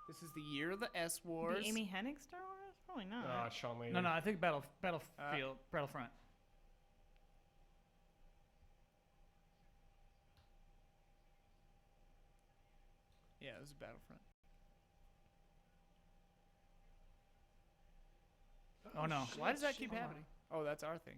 This is the year of the S Wars. The Amy Hennig Star Wars? Probably not. Sean Layden. No, I think Battlefront. Yeah, this is Battlefront. Oh no! Why does that keep happening? Oh, that's our thing.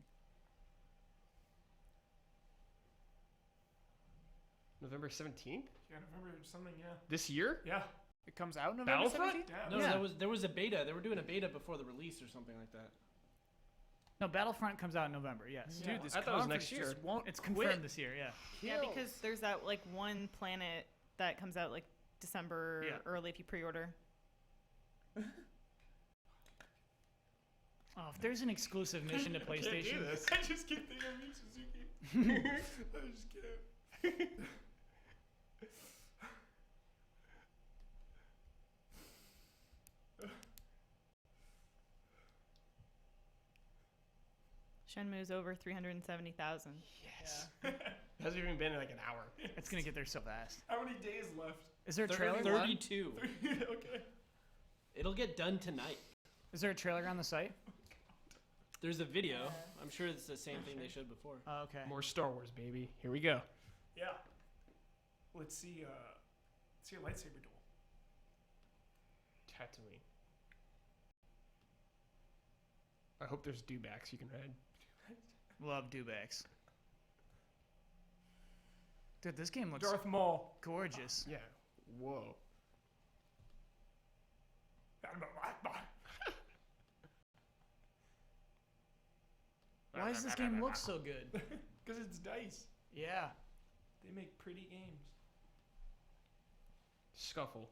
November 17th? Yeah, November something, yeah. This year? Yeah. It comes out November Battlefront? 17th? No, Yeah. there was a beta. They were doing a beta before the release or something like that. No, Battlefront comes out in November. Yes. Dude, this I thought it was conference next year. just won't It's quit. confirmed this year. Yeah. Yeah, because there's that like one planet that comes out like December Yeah. early if you pre-order. Oh, if there's an exclusive mission to PlayStation, I just keep thinking of you, Suzuki. I just can't. Shenmue's over 370,000. Yes. Hasn't even been like an hour. it's gonna get there so fast. How many days left? Is there a trailer? 32. Okay. It'll get done tonight. Is there a trailer on the site? There's a video. I'm sure it's the same thing they showed before. Oh, okay. More Star Wars, baby. Here we go. Yeah. Let's see a lightsaber duel. Tatooine. I hope there's dewbacks you can ride. Love dewbacks. Dude, this game looks Darth Maul. gorgeous. Yeah. Whoa. Why does this game look so good? Because it's DICE. Yeah. They make pretty games. Scuffle.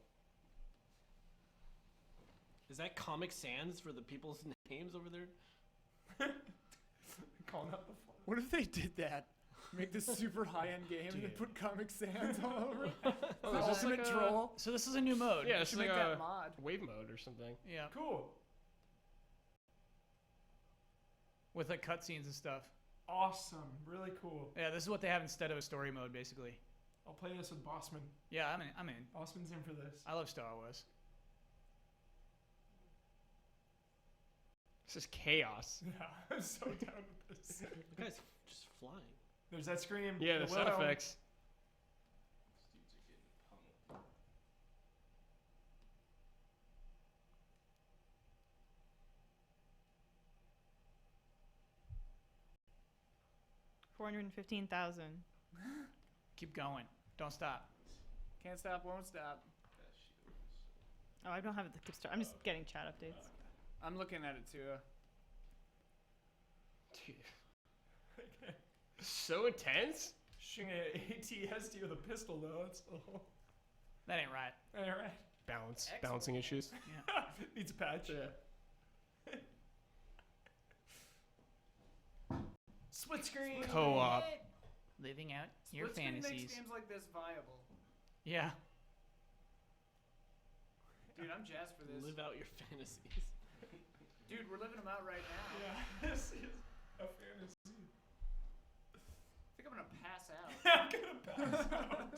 Is that Comic Sans for the people's names over there? Calling out the phone. What if they did that? Make this super high-end game and then put Comic Sans all over it? Oh, The is this ultimate like a- troll. So this is a new mode. Yeah, it's should like make a that mod. wave mode or something. Yeah. Cool. With like cutscenes and stuff. Awesome. Really cool. Yeah, this is what they have instead of a story mode, basically. I'll play this with Bossman. Yeah, I'm in. Bossman's in for this. I love Star Wars. This is chaos. Yeah, I'm so down with this. The guy's just flying. There's that scream. Yeah, the sound Willow. effects. $415,000. Keep going. Don't stop. Can't stop, won't stop. Oh, I don't have the Kickstarter. I'm just getting chat updates. I'm looking at it too. Dude. So intense? Shooting an ATSD with a pistol, though. That's That ain't right. all right. Balancing issues. Yeah. Needs a patch. Yeah. Split screen. Co-op. Living out your Split screen fantasies. makes games like this viable. Yeah. Dude, I'm jazzed for this. Live out your fantasies. Dude, we're living them out right now. Yeah, this is a fantasy. I think I'm gonna pass out. I'm gonna pass out.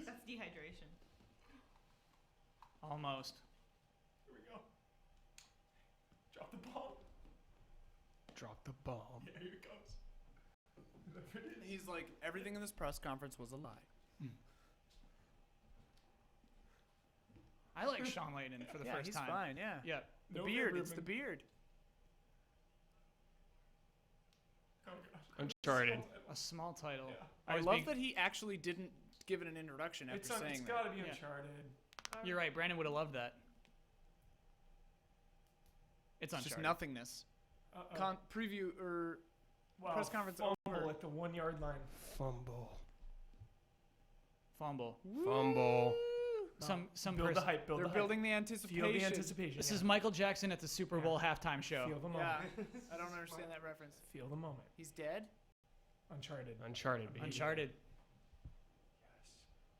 That's dehydration. Almost. Here we go. Drop the bomb. Drop the bomb. Yeah, here it goes. There it is. He's like, everything in this press conference was a lie. I like Sean Layden for the Yeah, first he's time. fine, yeah. Yeah. The No beard, Rubin. it's the beard. Oh, God. Uncharted. A small title. Yeah. I love that he actually didn't give it an introduction after It's saying that. gotta be Yeah. Uncharted. You're right. Brandon would have loved that. It's It's Uncharted. just nothingness. Preview or Wow, press conference fumble over. at the 1 yard line. Fumble. Fumble. Fumble. some build the person. hype. Build They're the building hype. the anticipation. Feel the anticipation. This is Michael Jackson at the Super Bowl halftime show. Feel the moment. Yeah, I don't understand that reference. Feel the moment. He's dead? Uncharted. Baby. Uncharted. Yes.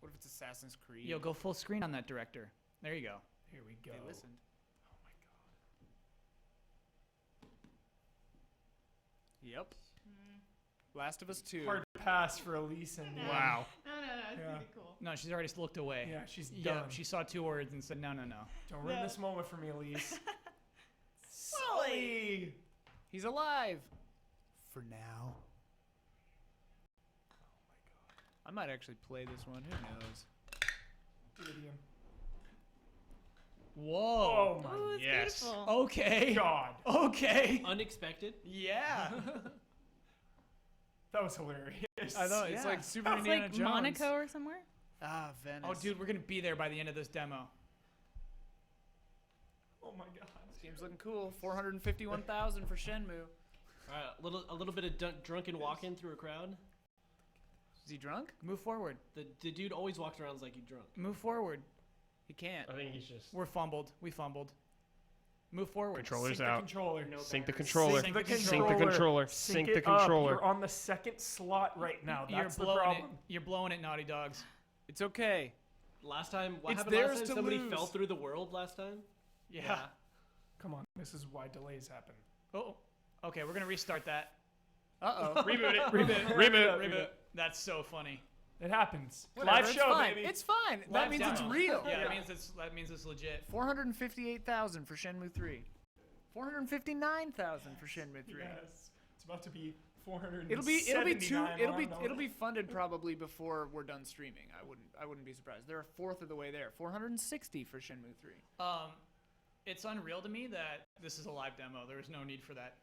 What if it's Assassin's Creed? Yo, go full screen on that director. There you go. Here we go. They listened. Oh my god. Yep. Last of Us 2. Hard pass for Elise and Wow. No, it's Yeah. pretty cool. No, she's already looked away. Yeah, she's Yeah, done. she saw 2 words and said no. Don't ruin this moment for me, Elise. Sully! He's alive. For now. I might actually play this one. Who knows? Idiom. Whoa. Oh my Ooh, it's Yes. beautiful. Okay. god. Okay. Unexpected. Yeah. That was hilarious. I know, it's like Super It's Indiana like Jones. Monaco or somewhere. Ah, Venice. Oh, dude, we're gonna be there by the end of this demo. Oh my god. This game's looking cool. 451,000 for Shenmue. A little bit of drunken walking through a crowd. Is he drunk? Move forward. The dude always walks around like he's drunk. Move forward. He can't. I think he's just. We're fumbled. We fumbled. Move forward. Controller's Sync out. the controller. Sync the controller. Sync the Sync the controller. Sync Sync the it up. controller. You're on the second slot right now. That's the problem. You're blowing it, Naughty Dogs. It's okay. Last time, what It's happened last theirs time? to Somebody lose. fell through the world last time. Yeah. Come on. This is why delays happen. Oh. Okay, we're gonna restart that. Uh-oh. Reboot it. Reboot. That's so funny. It happens. Whatever, Live it's show, fine. baby. It's fine. That Live means it's demo. real. Yeah, that means it's legit. 458,000 for Shenmue 3. 459,000 for Shenmue 3. Yes. It's about to be 400. It'll be funded probably before we're done streaming. I wouldn't be surprised. They're a fourth of the way there. 460 for Shenmue 3. It's unreal to me that this is a live demo. There is no need for that.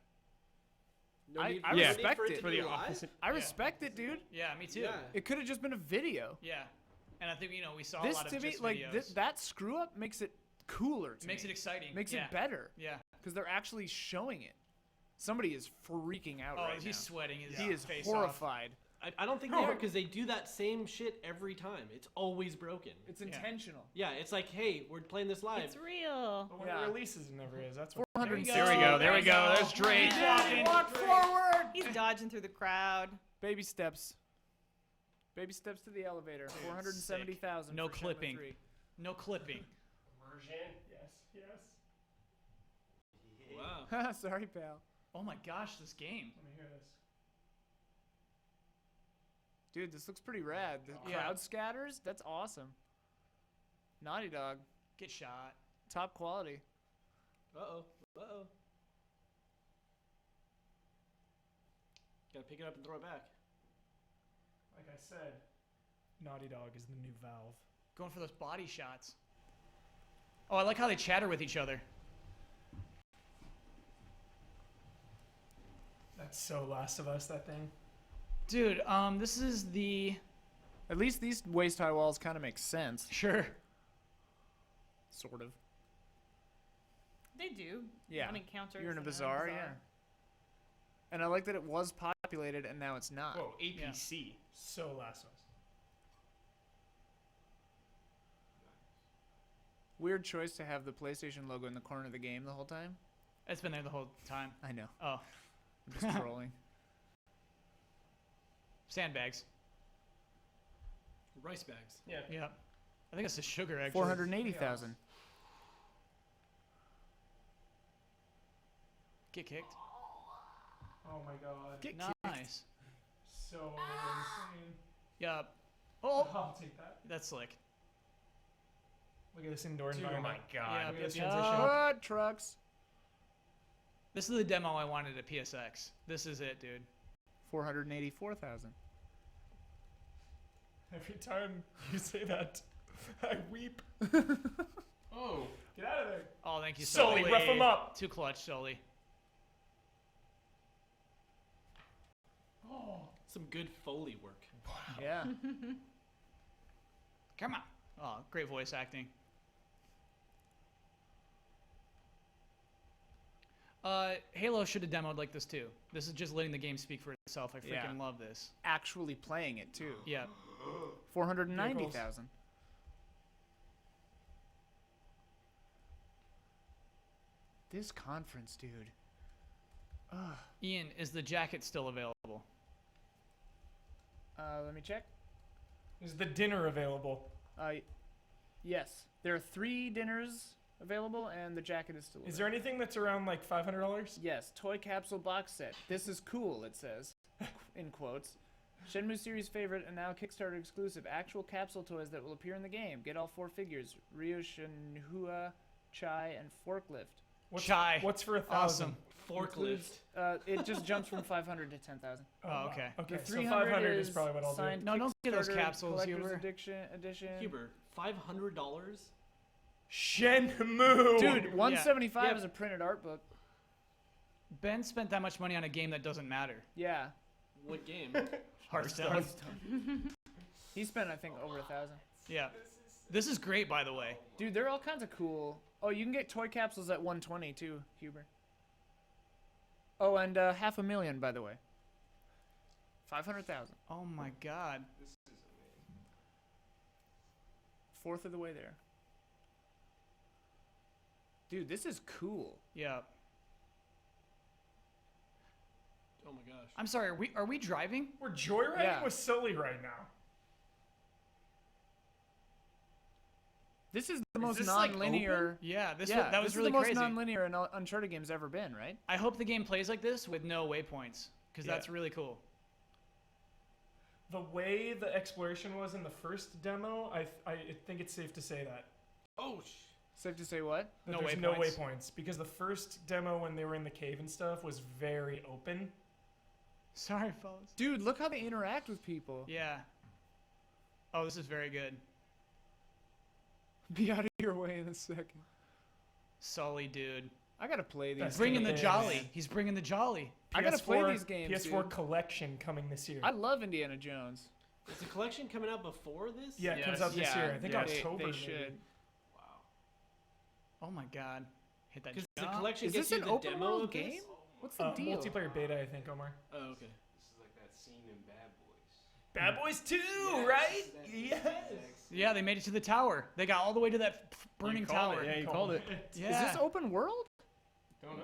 I Yeah. respect for it it. to be live? I respect it, dude. Yeah, me too. Yeah. It could have just been a video. Yeah. And I think we saw This a lot of to me, just like videos. that screw up makes it cooler. To makes me. it exciting. Makes Yeah. it better. Yeah. Because they're actually showing it. Somebody is freaking out Oh, right he's now. sweating his He is face horrified. I don't think they are because they do that same shit every time. It's always broken. It's intentional. Yeah, it's like, hey, we're playing this live. It's real. But when it releases, it never is. That's what. 400. There we go. There we go. There's Drake. Walk forward. He's dodging through the crowd. Baby steps. Baby steps to the elevator. 470,000. No for Shenmue clipping. 3. No clipping. Immersion. Yes. Wow. Sorry, pal. Oh my gosh, this game. Let me hear this. Dude, this looks pretty rad. The Yeah. crowd scatters. That's awesome. Naughty Dog. Get shot. Top quality. Uh-oh. Gotta pick it up and throw it back. Like I said, Naughty Dog is the new Valve. Going for those body shots. Oh, I like how they chatter with each other. That's so Last of Us, that thing. Dude, this is the... At least these waist-high walls kind of make sense. Sure. Sort of. They do. Yeah. I mean, counters. You're in a and bazaar, yeah. And I like that it was populated and now it's not. Whoa, APC. So Last of Us. Weird choice to have the PlayStation logo in the corner of the game the whole time. It's been there the whole time. I know. Oh. I'm just trolling. Sandbags. Rice bags. Yeah. Yeah. I think it's the sugar, actually. 480,000. Get kicked. Oh my god. Get Nice. So insane. Yup. Oh! I'll take that. That's slick. Look at this indoor Dude, environment. oh my god. Yeah, Look at this yeah. transition. What trucks? This is the demo I wanted at PSX. This is it, dude. 484,000. Every time you say that, I weep. Oh. Get out of there. Oh, thank you, Sully, rough him up. Too clutch, Sully. Oh. Some good Foley work. Yeah. Come on. Oh, great voice acting. Halo should have demoed like this too. This is just letting the game speak for itself. I freaking love this. Actually playing it too. Yeah. 490,000. This conference, dude. Ugh. Ian, is the jacket still available? Let me check. Is the dinner available? Yes. There are 3 dinners available, and the jacket is still available. Is there anything that's around like $500? Yes. Toy capsule box set. This is cool, it says. In quotes. Shenmue series favorite and now Kickstarter exclusive. Actual capsule toys that will appear in the game. Get all 4 figures. Ryo, Shenhua, Chai, and Forklift. What's for 1,000? Awesome. Includes, it just jumps from 500 to 10,000. Oh, okay. Okay, The so 500 is probably what I'll do. signed No, don't get those Kickstarter capsules, collector's Huber. edition. Huber, $500. Shenmue. Dude, 175 is a printed art book. Ben spent that much money on a game that doesn't matter. Yeah. What game? Hearthstone. He spent, I think, over 1,000. Yeah. This is great, by the way. Dude, they're all kinds of cool. Oh, you can get toy capsules at 120 too, Huber. Oh, and $500,000, by the way. 500,000. Oh my God. Fourth of the way there. Dude, this is cool. Yeah. Oh my gosh. I'm sorry. Are we driving? We're joyriding with Sully right now. This is the most non-linear. Yeah, that was this really is the most crazy. non-linear an Uncharted game's ever been, right? I hope the game plays like this with no waypoints, because that's really cool. The way the exploration was in the first demo, I think it's safe to say that. Oh, safe to say what? That there's no waypoints, because the first demo when they were in the cave and stuff was very open. Sorry, fellas. Dude, look how they interact with people. Yeah. Oh, this is very good. Be out of your way in a second. Sully, dude. I gotta play these. He's bringing the jolly. He's bringing the jolly. I gotta play these games. PS4 dude. collection coming this year. I love Indiana Jones. Is the collection coming out before this? Yeah, it comes out this year. I think October. They should. Oh my God. Hit that. Because the collection Is gets this you an the open demo world of game? this? What's the deal? Multiplayer beta, I think, Omar. Oh, okay. This is like that scene in Bad Boys. Bad Boys 2, right? Yes. Yeah, they made it to the tower. They got all the way to that burning tower. Yeah, you called it. Yeah. Is this open world? Don't know.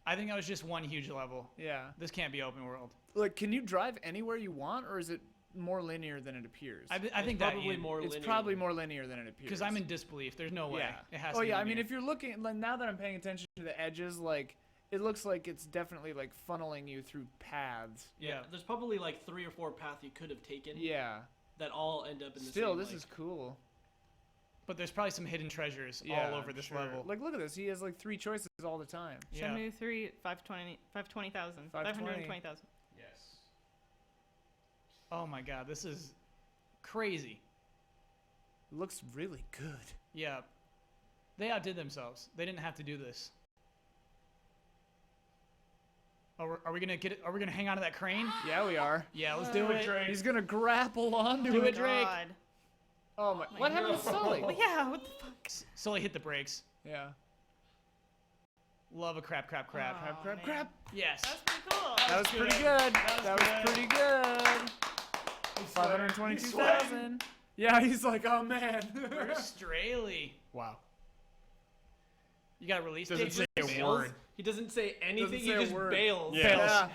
I think that was just one huge level. Yeah. This can't be open world. Like, can you drive anywhere you want, or is it more linear than it appears? I think that probably more it's linear. probably more linear than it appears. Because I'm in disbelief. There's no way. Yeah. It has oh to be yeah, I mean, linear. if you're looking, like, now that I'm paying attention to the edges, like, it looks like it's definitely like funneling you through paths. Yeah, there's probably like 3 or 4 paths you could have taken. Yeah. That all end up in the Still, same, this like, is cool. But there's probably some hidden treasures Yeah, all over this sure. level. Like, look at this. He has like 3 choices all the time. Yeah. Shenmue 3, 520,000. 520,000. Yes. Oh my God, this is crazy. It looks really good. Yeah. They outdid themselves. They didn't have to do this. Oh, are we gonna get it? Are we gonna hang on to that crane? Yeah, we are. Yeah, let's do it. He's gonna grapple onto Do it. it, Drake. God. Oh my! What happened to Sully? Well, yeah, what the fuck? Sully hit the brakes. Yeah. Love a crap. Oh, man. Yes. That's pretty cool. That was pretty good. That was pretty good. 522,000. Yeah, he's like, oh man. Straley. Wow. You got a release Doesn't date? say a bails? word. He doesn't say anything. Doesn't He say a just word. bails. Fails.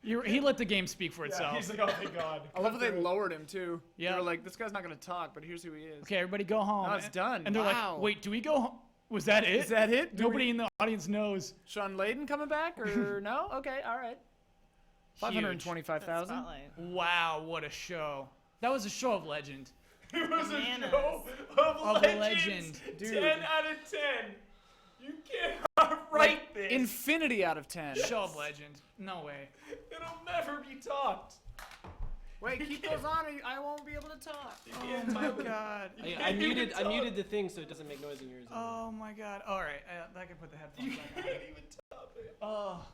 He let the game speak for Yeah, itself. he's like, oh, thank God. I love how they lowered him too. Yeah. They were like, this guy's not gonna talk, but here's who he is. Okay, everybody go home. No, it's done. And they're Wow. like, wait, do we go home? Was that it? Is that it? Nobody in the audience knows. Sean Layden coming back or no? Okay, all right. 525,000. Spotlight. Wow, what a show. That was a show of legend. It was Bananas. a show of legend. Dude. 10 out of 10. You cannot write this. Infinity out of 10. Show of legend. No way. It'll never be topped. Wait, keep those on or I won't be able to talk. Oh my God. I muted the thing so it doesn't make noise in yours. Oh my God. All right, I can put the headphones back on. Can't even top it. Oh.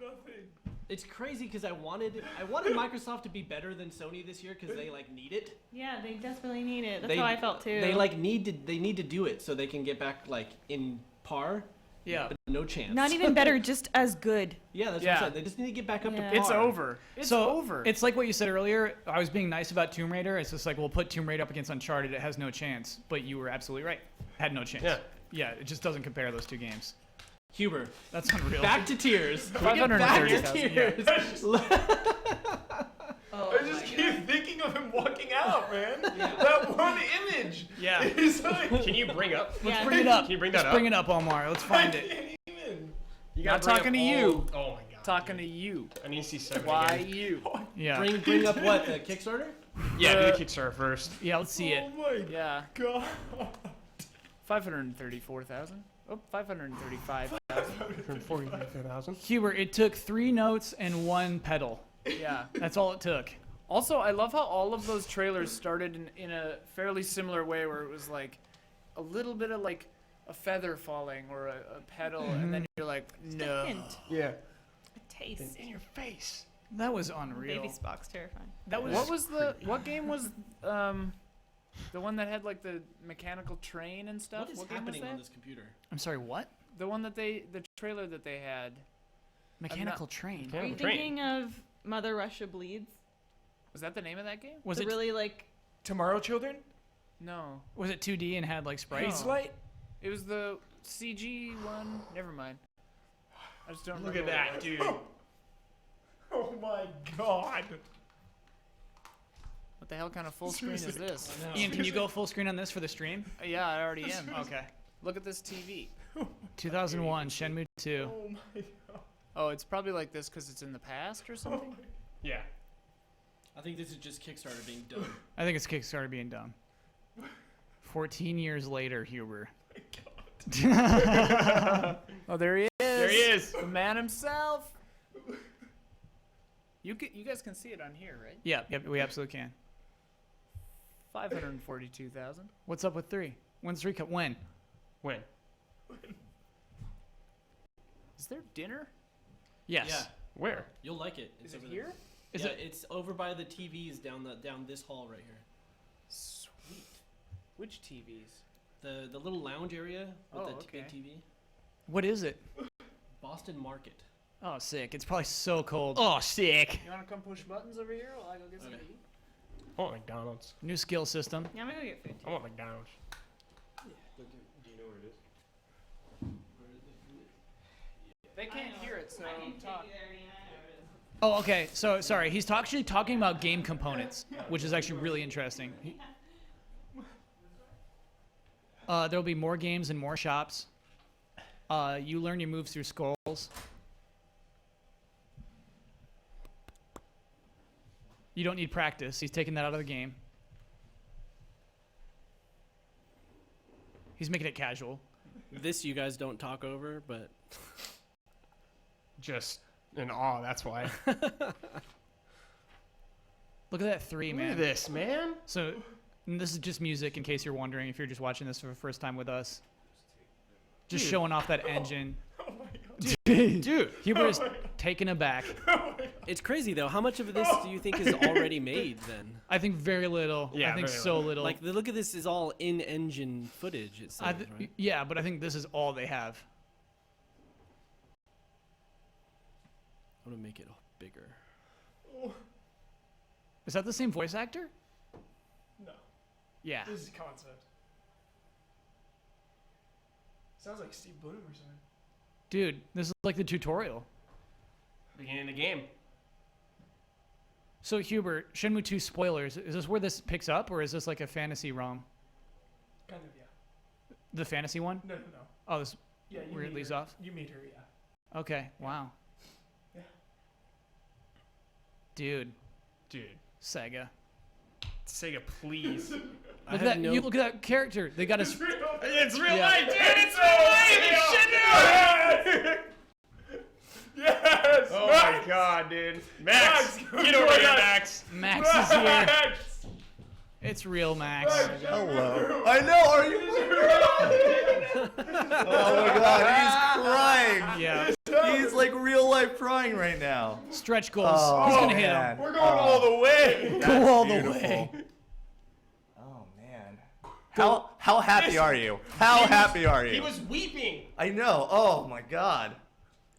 Nothing. It's crazy because I wanted Microsoft to be better than Sony this year because they like need it. Yeah, they desperately need it. That's how I felt too. They like need to do it so they can get back like in par. Yeah. But no chance. Not even better, just as good. Yeah, that's what I said. They just need to get back up to par. It's over. It's over. It's like what you said earlier. I was being nice about Tomb Raider. It's just like, we'll put Tomb Raider up against Uncharted. It has no chance. But you were absolutely right. Had no chance. Yeah. Yeah, it just doesn't compare those two games. Huber, That's unreal. back to tears. Back to tears. I just keep thinking of him walking out, man. That one image. Yeah. Is like, Can you bring up? Let's bring it up. Can you bring Let's that bring up? it up, Omar. Let's find it. can't even. You Not gotta bring talking to up you. all- Oh my god. Talking to you. I need to see 7 Why again. you? Yeah. Bring up what, the Kickstarter? Yeah, do the Kickstarter first. Yeah, let's see it. Oh my Yeah. god. 534,000. Oh, 535,000. 145,000. Huber, it took 3 notes and 1 pedal. Yeah. That's all it took. Also, I love how all of those trailers started in a fairly similar way, where it was like a little bit of like a feather falling or a pedal, and then you're like, no. Hint. Yeah. A taste. In your face. That was unreal. Baby Spock's terrifying. That was What game was the one that had like the mechanical train and stuff? What is game was happening that? on this computer? I'm sorry, what? The one that the trailer that they had. Mechanical train. Are you thinking of Mother Russia Bleeds? Was that the name of that game? Was The it really like Tomorrow Children? No. Was it 2D and had like sprites? No. It was the CG one. Never mind. I just don't Look remember. at what that, it was. dude. Oh my god. What the hell kind of full screen is this? Ian, can you go full screen on this for the stream? Yeah, I already am. Okay. Look at this TV. 2001, Shenmue 2. Oh my god. Oh, it's probably like this because it's in the past or something? Yeah. I think this is just Kickstarter being done. I think it's Kickstarter being done. 14 years later, Huber. Oh, there he is. There he is. The man himself. You guys can see it on here, right? Yeah, we absolutely can. 542,000. What's up with 3? When's 3 come? When? When? Is there dinner? Yes. Yeah. Where? You'll like it. Is it over here? Is yeah, it? It's over by the TVs down this hall right here. Sweet. Which TVs? The little lounge area with Oh, the okay. big TV. What is it? Boston Market. Oh, sick. It's probably so cold. Oh, sick. You want to come push buttons over here while I go get something to eat? I want McDonald's. New skill system. yeah, I'm gonna go get food. I want McDonald's. Do you know where it is? They can't hear it, so talk. Oh, okay. So, sorry. He's actually talking about game components, which is actually really interesting. There'll be more games and more shops. You learn your moves through skulls. You don't need practice. He's taking that out of the game. He's making it casual. This you guys don't talk over, but Just in awe, that's why. Look at that 3, man. Look at this, man. So, and this is just music in case you're wondering if you're just watching this for the first time with us. Just Dude. showing off that engine. Oh my god. Dude, Huber is taken aback. it's crazy though. How much of this do you think is already made then? I think very little. Yeah, I think very so little. Like, look at this is all in-engine footage. It says, right? Yeah, but I think this is all they have. I'm gonna make it bigger. Is that the same voice actor? No. Yeah. This is concept. Sounds like Steve Bloom or something. Dude, this is like the tutorial. Beginning of the game. So Hubert, Shenmue 2 spoilers. Is this where this picks up, or is this like a fantasy ROM? Kind of, yeah. The fantasy one? No. Oh, this Yeah, you where it meet leaves her. off? You meet her, yeah. Okay, wow. Yeah. Dude, Dude. Sega. Sega, please. Look at that! You look at that character. They got his. It's real Yeah. life, dude! It's real life! Yes! Oh Max! my god, dude. Max! Max, Get over here, Max! Max is here. Max! It's real Max. Hello. I know. Are you? Oh my god, he's crying. Yeah. He's like real life crying right now. Stretch goals. Oh, He's gonna hit man. him. We're going all the way! Go all the beautiful. way. Oh man. How happy are you? How happy are you? He was weeping! I know. Oh my god.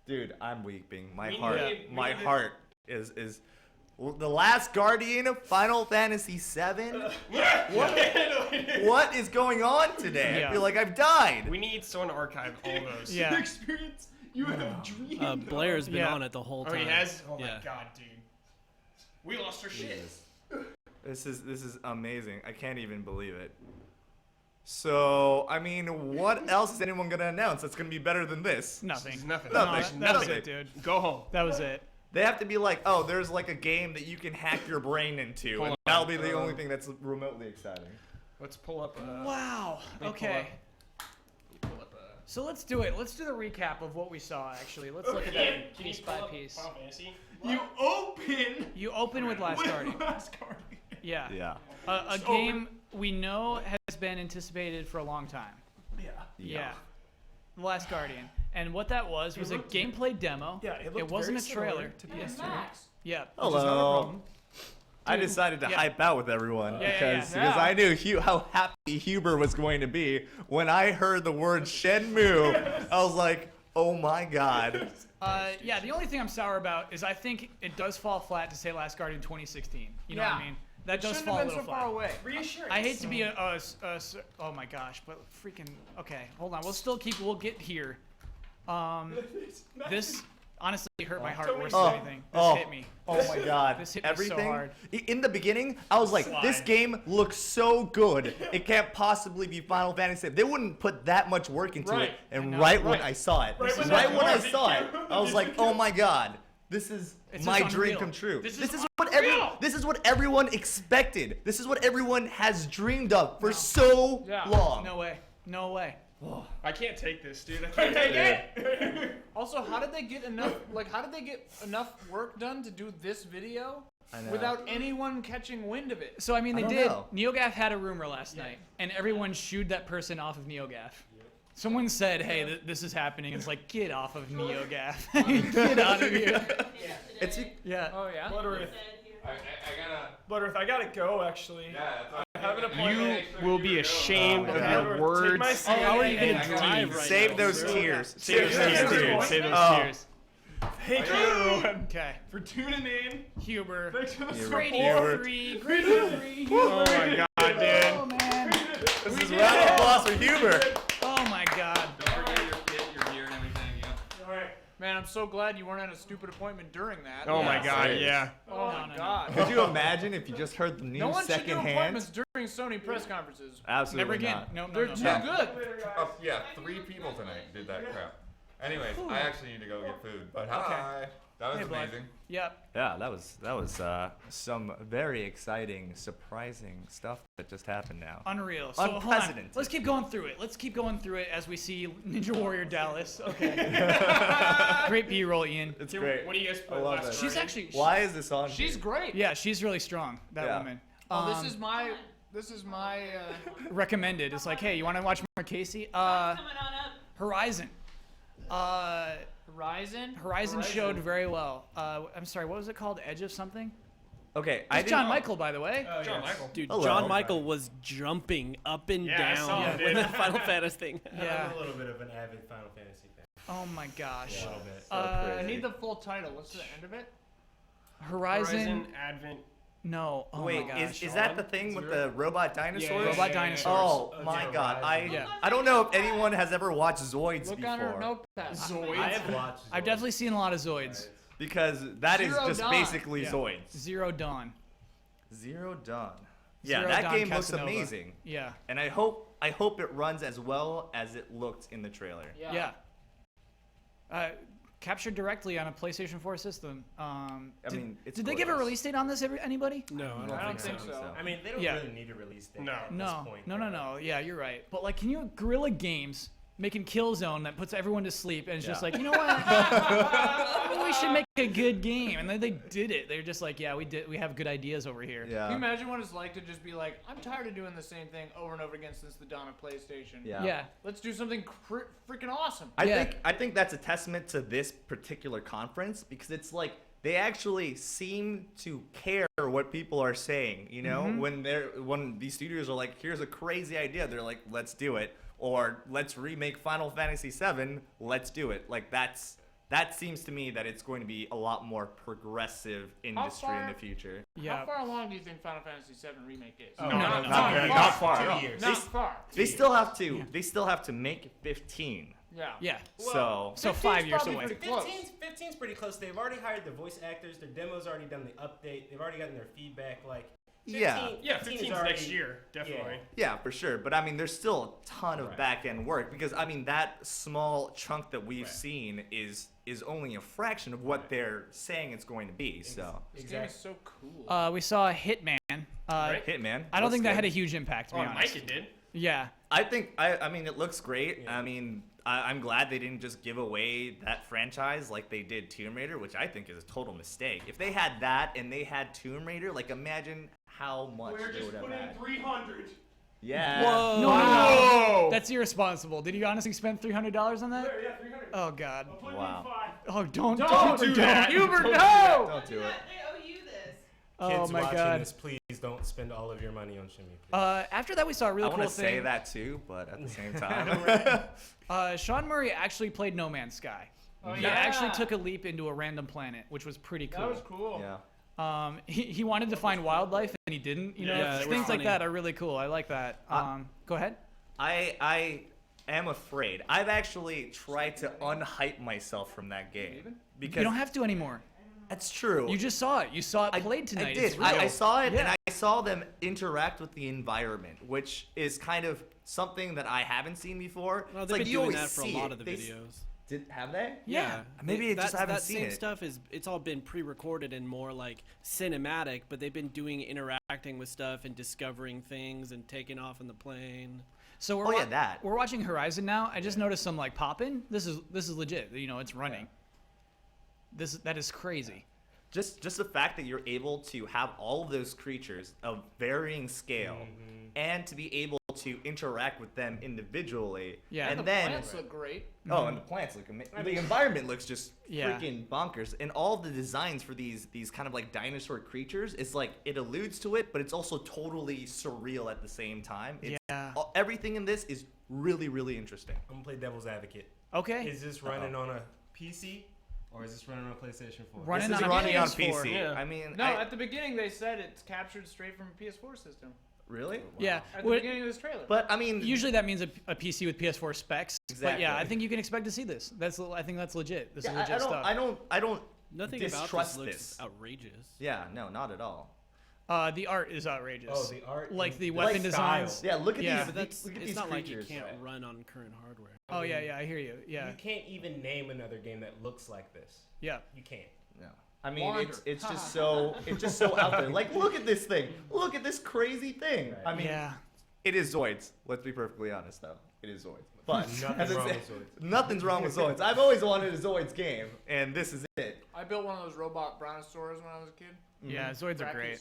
Dude, I'm weeping. My We heart needed- my we needed- heart is The Last Guardian of Final Fantasy VII? What is going on today? I feel like I've died. We need someone to archive all those. The experience you have dreamed. Blair's been on it the whole time. Oh, he has? Oh my god, dude. We lost our shit. This is amazing. I can't even believe it. So, I mean, what else is anyone gonna announce that's gonna be better than this? Nothing. Nothing. That was it, dude. Go home. That was it. They have to be like, oh, there's like a game that you can hack your brain into, and that'll be the only thing that's remotely exciting. Let's pull up. Wow. Okay. So let's do it. Let's do the recap of what we saw. Actually, let's look at that piece by piece. You open with Last Guardian. Yeah. Yeah. A game we know has been anticipated for a long time. Yeah. The Last Guardian. And what that was a gameplay demo. Yeah, it wasn't a very trailer. to PS3. Yeah. Hello. I decided to hype out with everyone because I knew how happy Huber was going to be when I heard the word Shenmue. I was like, oh my god. Yeah, the only thing I'm sour about is I think it does fall flat to say Last Guardian 2016. You know what I mean? That does fall a little flat. Far away. Reassurance. I hate to be oh my gosh, but freaking okay. Hold on, we'll get here. This honestly hurt my heart worse than anything. This hit me. Oh my god. This hit me Everything. so hard. In the beginning, I was like, this game looks so good. It can't possibly be Final Fantasy. They wouldn't put that much work into it. And when I saw it, I was like, oh my god. This is my dream come true. This is what everyone expected. This is what everyone has dreamed of for so long. No way. No way. I can't take this, dude. I can't take it. Also, how did they get enough work done to do this video without anyone catching wind of it? So I mean, they did. NeoGAF had a rumor last night, and everyone shooed that person off of NeoGAF. Someone said, "Hey, this is happening." It's like, get off of NeoGAF. Get out of here. Yeah. Oh yeah. Butterworth, I gotta go actually. Yeah, I have an appointment. You will be ashamed of your words. How are you gonna drive right Save now? those tears. Save those tears. Save those tears. Thank you, everyone, for tuning in. Huber. Thanks for the Grady 3. Grady 3. Oh my god, dude. Oh man. This is round of applause for Huber. Oh my god. Don't forget your kit, your gear, and everything. Yeah. All right. Man, I'm so glad you weren't at a stupid appointment during that. Oh my god, yeah. Oh my god. Could you imagine if you just heard the news No one should do secondhand? appointments during Sony press conferences. Absolutely Never again. not. No. They're too good. Yeah, 3 people tonight did that crap. Anyways, I actually need to go get food. But hi. That was amazing. Yep. Yeah, that was some very exciting, surprising stuff that just happened now. Unreal. So hold on. Unprecedented. Let's keep going through it. As we see Ninja Warrior Dallas. Okay. Great B-roll, Ian. It's great. What do you guys put I love last it. She's actually. Why is this on? She's great. Yeah, she's really strong. That woman. Oh, this is my recommended. It's like, hey, you want to watch more Casey? Horizon. Horizon showed very well. I'm sorry, what was it called? Edge of something? Okay, It's John Michael, by the way. John Michael. Dude, Hello. John Michael was jumping up and down when that Final Fantasy thing. Yeah. I'm a little bit of an avid Final Fantasy fan. Oh my gosh. A little bit. I need the full title. What's the end of it? Horizon Advent. No. Oh Wait, my gosh. is that the thing with the robot dinosaurs? Robot dinosaurs. Oh my god. I don't know if anyone has ever watched Zoids Look before. on her notepad. Zoids? I have watched. I've definitely seen a lot of Zoids. Because that is Zero just Dawn. basically Zoids. Zero Dawn. Zero Dawn. Yeah, Zero that Dawn game looks Casanova. amazing. Yeah. And I hope it runs as well as it looked in the trailer. Yeah. Captured directly on a PlayStation 4 system. It's did they give a release date on this? Anybody? No, I don't think so. I mean, they don't really need a release date at this point. No. Yeah, you're right. But like, can you Guerrilla Games making Killzone that puts everyone to sleep and it's just like, you know what? We should make a good game. And then they did it. They're just like, yeah, we have good ideas over here. Yeah. Can you imagine what it's like to just be like, I'm tired of doing the same thing over and over again since the dawn of PlayStation. Yeah. Let's do something freaking awesome. I think that's a testament to this particular conference because it's like they actually seem to care what people are saying. You know, when these studios are like, here's a crazy idea, they're like, let's do it. Or let's remake Final Fantasy VII. Let's do it. Like that's that seems to me that it's going to be a lot more progressive industry in the future. How far along do you think Final Fantasy VII Remake is? Not far. 2 years. Not far. They still have to. They still have to make 15. Yeah. So 5 years away. 15's pretty close. They've already hired the voice actors. Their demo's already done the update. They've already gotten their feedback. Like 15, yeah, 15's already, next year, definitely. Yeah, for sure. But I mean, there's still a ton of back end work because I mean that small chunk that we've seen is only a fraction of what they're saying it's going to be. So this game is so cool. We saw Hitman. Hitman. I don't think that good. had a huge impact. To be honest. Mike, it did. Yeah. I mean, it looks great. I mean, I'm glad they didn't just give away that franchise like they did Tomb Raider, which I think is a total mistake. If they had that and they had Tomb Raider, like imagine how much they would have had. 300. Yeah. Whoa. No. That's irresponsible. Did you honestly spend $300 on that? Yeah, 300. Oh God. Wow. Oh, don't do that. Hubert, no! Don't do it. They owe you this. Oh Kids my watching God. this, please don't spend all of your money on Shimmy. Please. After that, we saw a really I cool want to thing. say that too, but at the same time. Sean Murray actually played No Man's Sky. He actually took a leap into a random planet, which was pretty cool. That was cool. Yeah. He wanted to find wildlife and he didn't. You know, things like that are really cool. I like that. Go ahead. I am afraid. I've actually tried to unhype myself from that game because You don't have to anymore. That's true. You just saw it. You saw it played tonight. I did. It's real. I saw it, and I saw them interact with the environment, which is kind of something that I haven't seen before. Well, It's they've like been you doing always that for a see lot it. of the videos. Have they? Yeah. Maybe I just haven't that seen same it. stuff it's all been pre-recorded and more like cinematic, but they've been doing interacting with stuff and discovering things and taking off in the plane. So we're watching Horizon now. I just noticed some like popping. This is legit. You know, it's running. That is crazy. Just the fact that you're able to have all of those creatures of varying scale and to be able to interact with them individually. Yeah. And the then plants look great. Oh, and the plants look amazing. The environment looks just Yeah. freaking bonkers. And all of the designs for these kind of like dinosaur creatures, it's like it alludes to it, but it's also totally surreal at the same time. It's, everything in this is really, really interesting. I'm gonna play devil's advocate. Okay. Is this running on a PC or is this running on a PlayStation 4? Running This is on running on PS4. PC. Yeah. I mean, at the beginning they said it's captured straight from a PS4 system. Really? Yeah. At the beginning of this trailer. But I mean, usually that means a PC with PS4 specs. But yeah, Exactly. I think you can expect to see this. I think that's legit. This is yeah, legit stuff. I don't Nothing about distrust this looks this. outrageous. Yeah, no, not at all. The art is outrageous. Oh, the art. Like the and weapon style. designs. Yeah, look at Yeah. these. But that's look at it's these not like creatures. you can't run on current hardware. Oh yeah, I hear you. Yeah. You can't even name another game that looks like this. Yeah. You can't. No. I mean, it's just so out there. Like, look at this thing. Look at this crazy thing. Right. I mean, Yeah. it is Zoids. Let's be perfectly honest, though. It is Zoids. But Nothing's wrong with Zoids. Nothing's wrong with Zoids. I've always wanted a Zoids game, and this is it. I built one of those robot brontosaurs when I was a kid. Yeah, Zoids are great.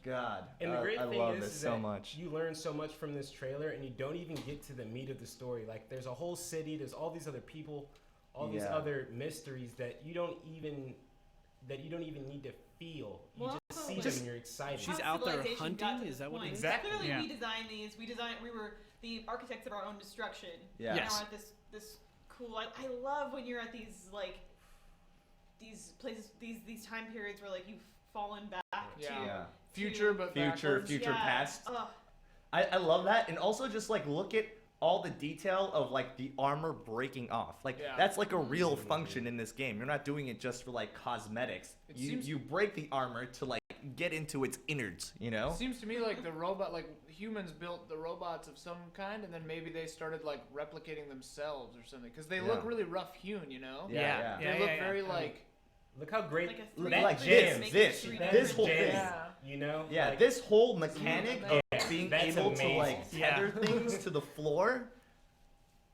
God, And the great I thing love is this that so much. you learn so much from this trailer, and you don't even get to the meat of the story. Like, there's a whole city, there's all these other people, all these other mysteries that you don't even need to feel. You just see them and you're excited. She's out there hunting. Is that what it is? Exactly. Clearly, Yeah. we designed these. We were the architects of our own destruction. Yeah. And Yes. now we're at this cool. I love when you're at these like these places, these time periods where like you've fallen back to Yeah. Future, but backwards. future past. Ugh. I love that, and also just like look at all the detail of like the armor breaking off. Like that's like a real function in this game. You're not doing it just for like cosmetics. You break the armor to like get into its innards, you know? It seems to me like humans built the robots of some kind, and then maybe they started like replicating themselves or something, because they look really rough hewn, you know? Yeah. They look very like. Look how great Like a Like three- this whole thing. Yeah. You know? Yeah, Like, this whole mechanic of being that's able to amazing. like tether things to the floor.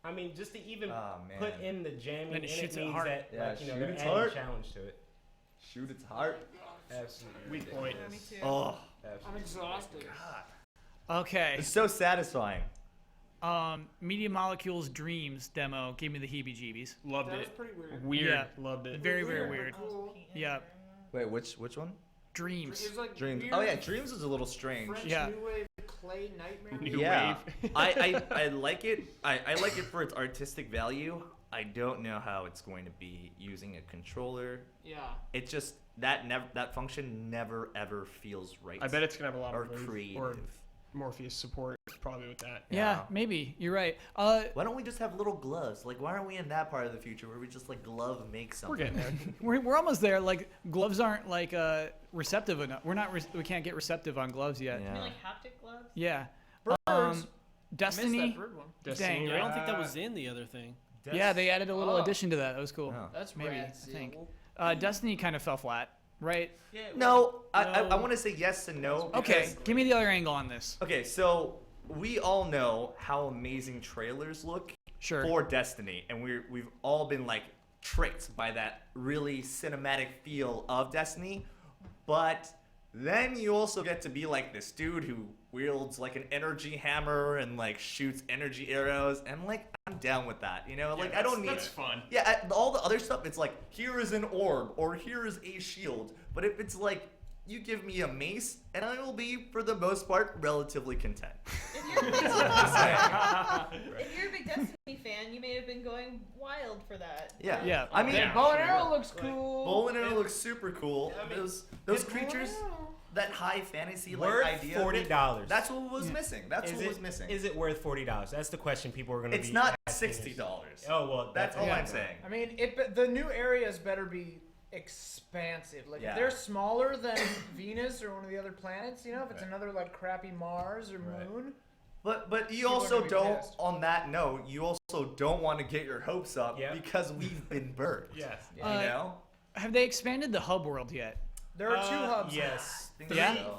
I mean, just to even Oh, man. put in the jamming, And it in shoots it it means hard. that Yeah, like, you know, shoot they're its adding heart. challenge to it. Shoot its heart. Absolutely. Weak point. Me too. Oh, I'm exhausted. Okay. it's so satisfying. Media Molecules Dreams demo gave me the heebie-jeebies. Loved That was it. pretty weird. Weird. Yeah. Loved it. Very, very weird. Cool. Yeah. Wait, which one? Dreams. It was like Dreams. weird Oh yeah, Dreams is a little strange. French Yeah. new wave clay nightmare. New Yeah, wave. I like it. I like it for its artistic value. I don't know how it's going to be using a controller. Yeah. It just that function never ever feels right. I bet it's gonna have a lot or of creative. or Morpheus support probably with that. Yeah, maybe you're right. Why don't we just have little gloves? Like, why aren't we in that part of the future where we just like glove make something? We're getting there. we're almost there. Like gloves aren't like receptive enough. We can't get receptive on gloves yet. You mean like haptic gloves? Yeah. Birds. Destiny. Missed that bird one. Dang. I don't think that was in the other thing. Yeah, they added a little addition to that. That was cool. That's maybe rad, I think. Seal. Destiny kind of fell flat, right? Yeah, no, I want to say yes and no. Okay, give me the other angle on this. Okay, so we all know how amazing trailers look for Destiny, and we've all been like tricked by that really cinematic feel of Destiny. But then you also get to be like this dude who wields like an energy hammer and like shoots energy arrows, and like I'm down with that, you know? Like I don't need that's fun. Yeah, all the other stuff, it's like here is an orb or here is a shield. But if it's like you give me a mace, and I will be, for the most part, relatively content. If you're a big Destiny fan, you may have been going wild for that. Yeah. I mean, bow and arrow looks cool. Bow and arrow looks super cool. Yeah, I mean, those creatures, that high fantasy like worth idea. $40. That's what was missing. That's what was missing. Is it worth $40? That's the question people are going to be. It's not asking. $60. Oh well, that's all I'm saying. I mean, the new areas better be expansive. Like if they're smaller than Venus or one of the other planets, you know, if it's another like crappy Mars or Moon. But you also don't. On that note, you also don't want to get your hopes up because we've been burnt. Yes. You know. Have they expanded the hub world yet? There are two hubs. Yes.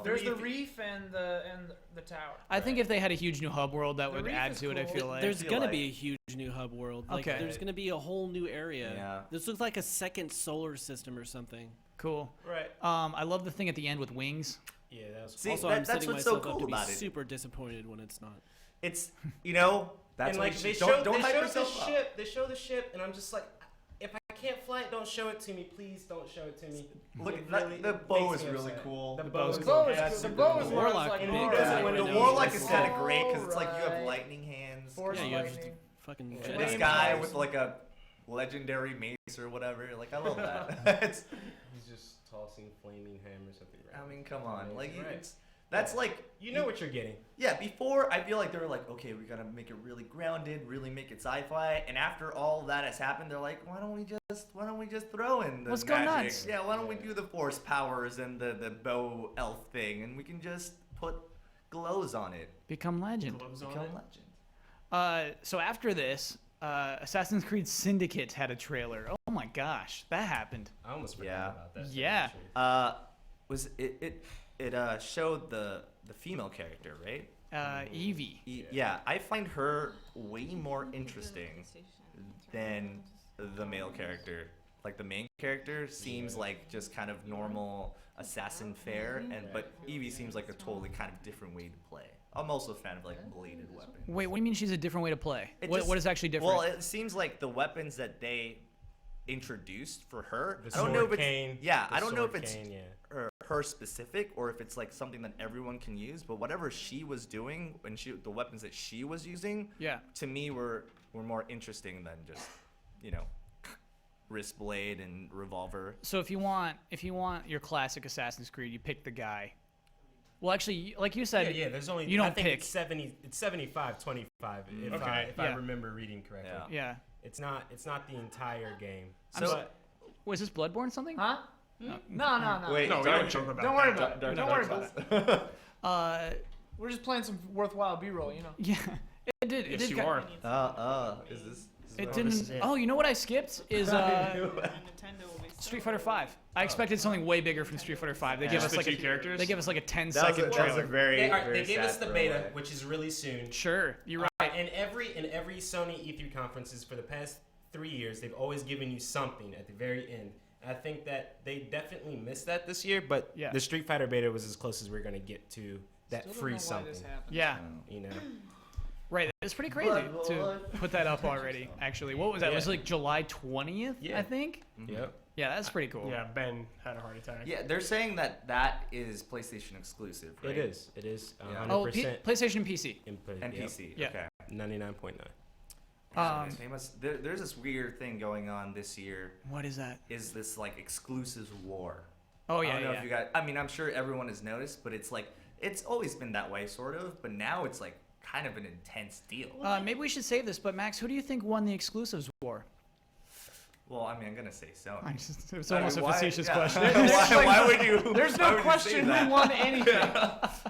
There's the reef and the tower. I think if they had a huge new hub world, that would add to it. I feel like There's gonna be a huge new hub world. Like, Okay. There's gonna be a whole new area. Yeah. This looks like a second solar system or something. Cool. Right. I love the thing at the end with wings. Yeah, that was. See, Also, that- I'm that's setting what's so myself up cool to be about it. super disappointed when it's not. It's that's and why like you they should- show don't they hype show the yourself up. ship. They show the ship, and I'm just like, if I can't fly it, don't show it to me, please. Don't show it to me. Look, It the it bow makes is me really upset. cool. The The bow bow is is cool. cool. Yeah, The super bow cool. is Warlock And big who guy. doesn't want to The do warlock this? is kind of great because it's like you have Alright. lightning hands. Force Yeah, you have lightning. fucking And jet this ski. guy with like a legendary mace or whatever. Like I love that. It's, He's just tossing flaming hammers at the ground. I mean, come on. Like Right. that's like You know what you're getting. Yeah, before I feel like they were like, okay, we gotta make it really grounded, really make it sci-fi, and after all that has happened, they're like, why don't we just throw in the Let's go magic? nuts. Yeah, why don't we do the force powers and the bow elf thing, and we can just put glows on it. Become legend. Become legend. So after this, Assassin's Creed Syndicate had a trailer. Oh my gosh, that happened. I almost forgot about that. Yeah. Was it showed the female character, right? Evie. Yeah, I find her way more interesting than the male character. Like the main character seems like just kind of normal assassin fare, but Evie seems like a totally kind of different way to play. I'm also a fan of like bladed weapons. Wait, what do you mean she's a different way to play? It What, just- what is actually different? Well, it seems like the weapons that they introduced for her. The I don't know if sword it's cane, yeah. the I don't know if sword it's cane, yeah. her specific or if it's like something that everyone can use. But whatever she was doing and the weapons that she was using, to me were more interesting than just wrist blade and revolver. So if you want your classic Assassin's Creed, you pick the guy. Well, actually, like you said, there's only you don't I think pick. It's 75-25 if I remember reading correctly. Yeah. It's not the entire game. Was this Bloodborne something? Huh? No. Wait, no, we don't joke about Don't that. worry about it. Don't worry about it. We're just playing some worthwhile B-roll, you know. Yeah, it did. Yes, it did you ki- are. Is this? It This didn't. is it. Oh, you know what I skipped is Nintendo will be Street Fighter 5. I expected something way bigger from Street Fighter 5. They give Just us the like two characters? They give us like a 10 That was second a trailer. very. They gave us sad the beta, throwaway. which is really soon. Sure, you're right. And in every Sony E3 conferences for the past 3 years, they've always given you something at the very end. And I think that they definitely missed that this year, but the Street Fighter beta was as close as we're gonna get to that Still don't free know why something. this happened. Yeah. You know. Right, it's pretty crazy to put that up already. Actually, what was that? It was like July 20th, I think. Yep. Yeah, that's pretty cool. Yeah, Ben had a heart attack. Yeah, they're saying that is PlayStation exclusive, right? It is. 100%. Oh, PlayStation and PC. input. And PC. Yeah. Okay. 99.9. There's this weird thing going on this year. What is that? Is this like exclusives war? Oh yeah, I don't know if you guys. I mean, I'm sure everyone has noticed, but it's like it's always been that way, sort of. But now it's like kind of an intense deal. Maybe we should save this. But Max, who do you think won the exclusives war? Well, I mean, I'm gonna say Sony. It's almost a facetious question. Why would you? There's no question who won anything.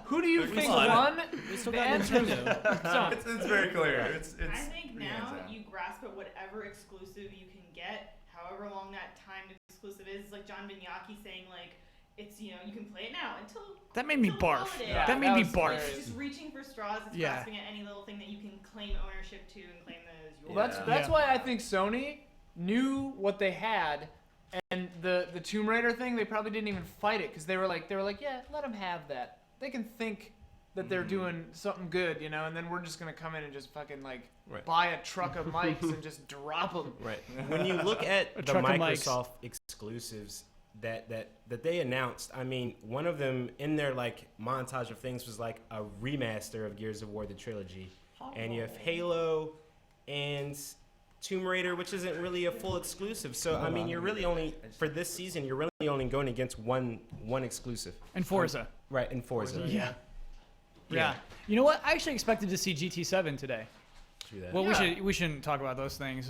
Who do you think won? We still The got answer Nintendo. It's very clear. It's I think now you grasp at whatever exclusive you can get, however long that timed exclusive is. Like John Vignacchi saying, like, it's, you can play it now until. That made me barf. Yeah, that made me barf. It's just reaching for straws. It's grasping at any little thing that you can claim ownership to and claim that is yours. Well, that's why I think Sony knew what they had, and the Tomb Raider thing, they probably didn't even fight it because they were like, yeah, let them have that. They can think that they're doing something good, and then we're just gonna come in and just fucking buy a truck of mics and just drop them. Right. When you look at the Microsoft exclusives that they announced, I mean, one of them in their montage of things was like a remaster of Gears of War the trilogy, and you have Halo and Tomb Raider, which isn't really a full exclusive. So I mean, you're really only for this season. You're really only going against one exclusive. And Forza. Right, and Forza. Yeah. You know what? I actually expected to see GT7 today. True that. Well, we shouldn't talk about those things.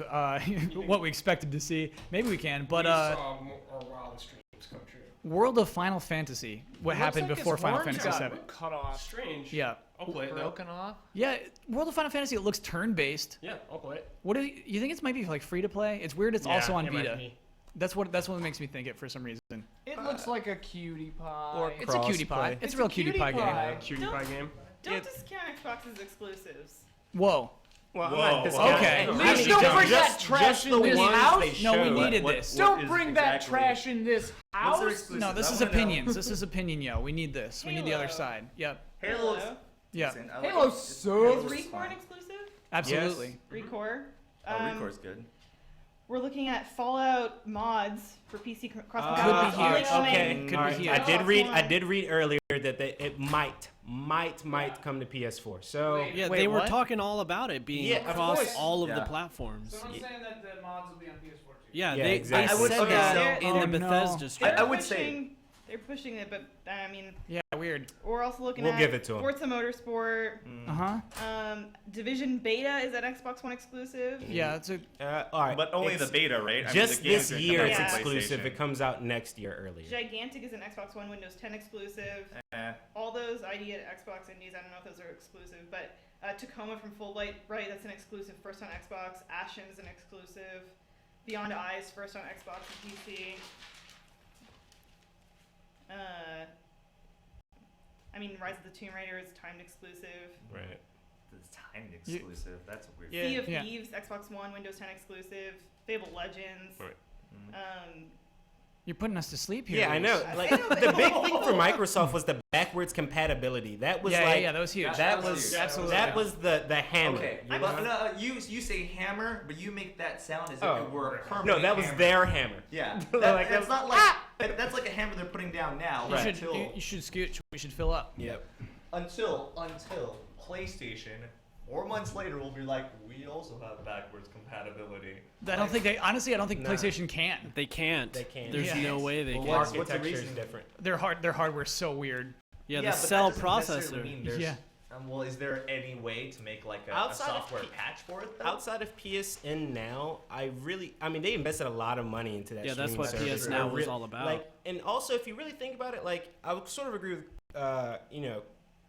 What we expected to see. Maybe we can. But we saw our wildest dreams come true. World of Final Fantasy. What happened before Final Fantasy VII? Cut off. Strange. Yeah. I'll play it though. Broken off. Yeah, World of Final Fantasy. It looks turn-based. Yeah, I'll play it. What do you think? It's might be free to play. It's weird. It's also on it might Vita. be. That's what makes me think it for some reason. It looks like a cutie pie. Or It's a cutie pie. It's a real cutie pie game. Cutie pie game. Don't discount Xbox's exclusives. Whoa. Well, okay. Please don't bring that trash in this house. No, we needed this. Don't bring that trash in this house. No, this is opinions. This is opinion, yo. We need this. We need the other side. Yep. Halo's Yeah. Halo sucks. Is Recore an exclusive? Absolutely. Recore. Recore's good. We're looking at Fallout mods for PC cross Could be huge. Okay. Could All be right. huge. I did read earlier that it might come to PS4. So Yeah, they were talking all about it being of across course. all of the platforms. Someone's saying that the mods will be on PS4 too. Yeah, Yeah, they exactly. said that in the Bethesda stream. I would say they're pushing it, but I mean, Yeah, weird. we're also looking We'll at give it to 'em. Forza Motorsport. Division Beta is that Xbox One exclusive? Yeah, it's a. all right. But only It's the beta, right? Just this year it's Yeah. exclusive. PlayStation. It comes out next year earlier. Gigantic is an Xbox One, Windows 10 exclusive. All those ID at Xbox Indies, I don't know if those are exclusive, but Tacoma from Full Light, right? That's an exclusive, first on Xbox. Ashen is an exclusive. Beyond Eyes, first on Xbox and PC. I mean, Rise of the Tomb Raider is timed exclusive. Right. It's timed exclusive. That's a weird. Sea of Thieves, Xbox One, Windows 10 exclusive. Fable Legends. Right. You're putting us to sleep here. Yeah, I know. Like the big thing for Microsoft was the backwards compatibility. That was that was huge. That was absolutely. That was the hammer. Okay, you but know? you say hammer, but you make that sound as if it were a permanent. No, that was hammer. their hammer. Yeah, Like, that's not like that's like a hammer they're putting down now. You should scooch. We should fill up. Yep. Until PlayStation 4 months later will be like, we also have backwards compatibility. I don't think PlayStation can. They can't. They can't. There's no way they can. What's the Architecture is reason? different. Their hardware's so weird. Yeah, the but cell that doesn't necessarily processor. mean there's- Yeah. Well, is there any way to make like a Outside of software patch for it? Though? Outside of PSN Now, I mean, they invested a lot of money into that. Yeah, that's streaming what service. PS Now was all about. Like, and also, if you really think about it, like, I would sort of agree with,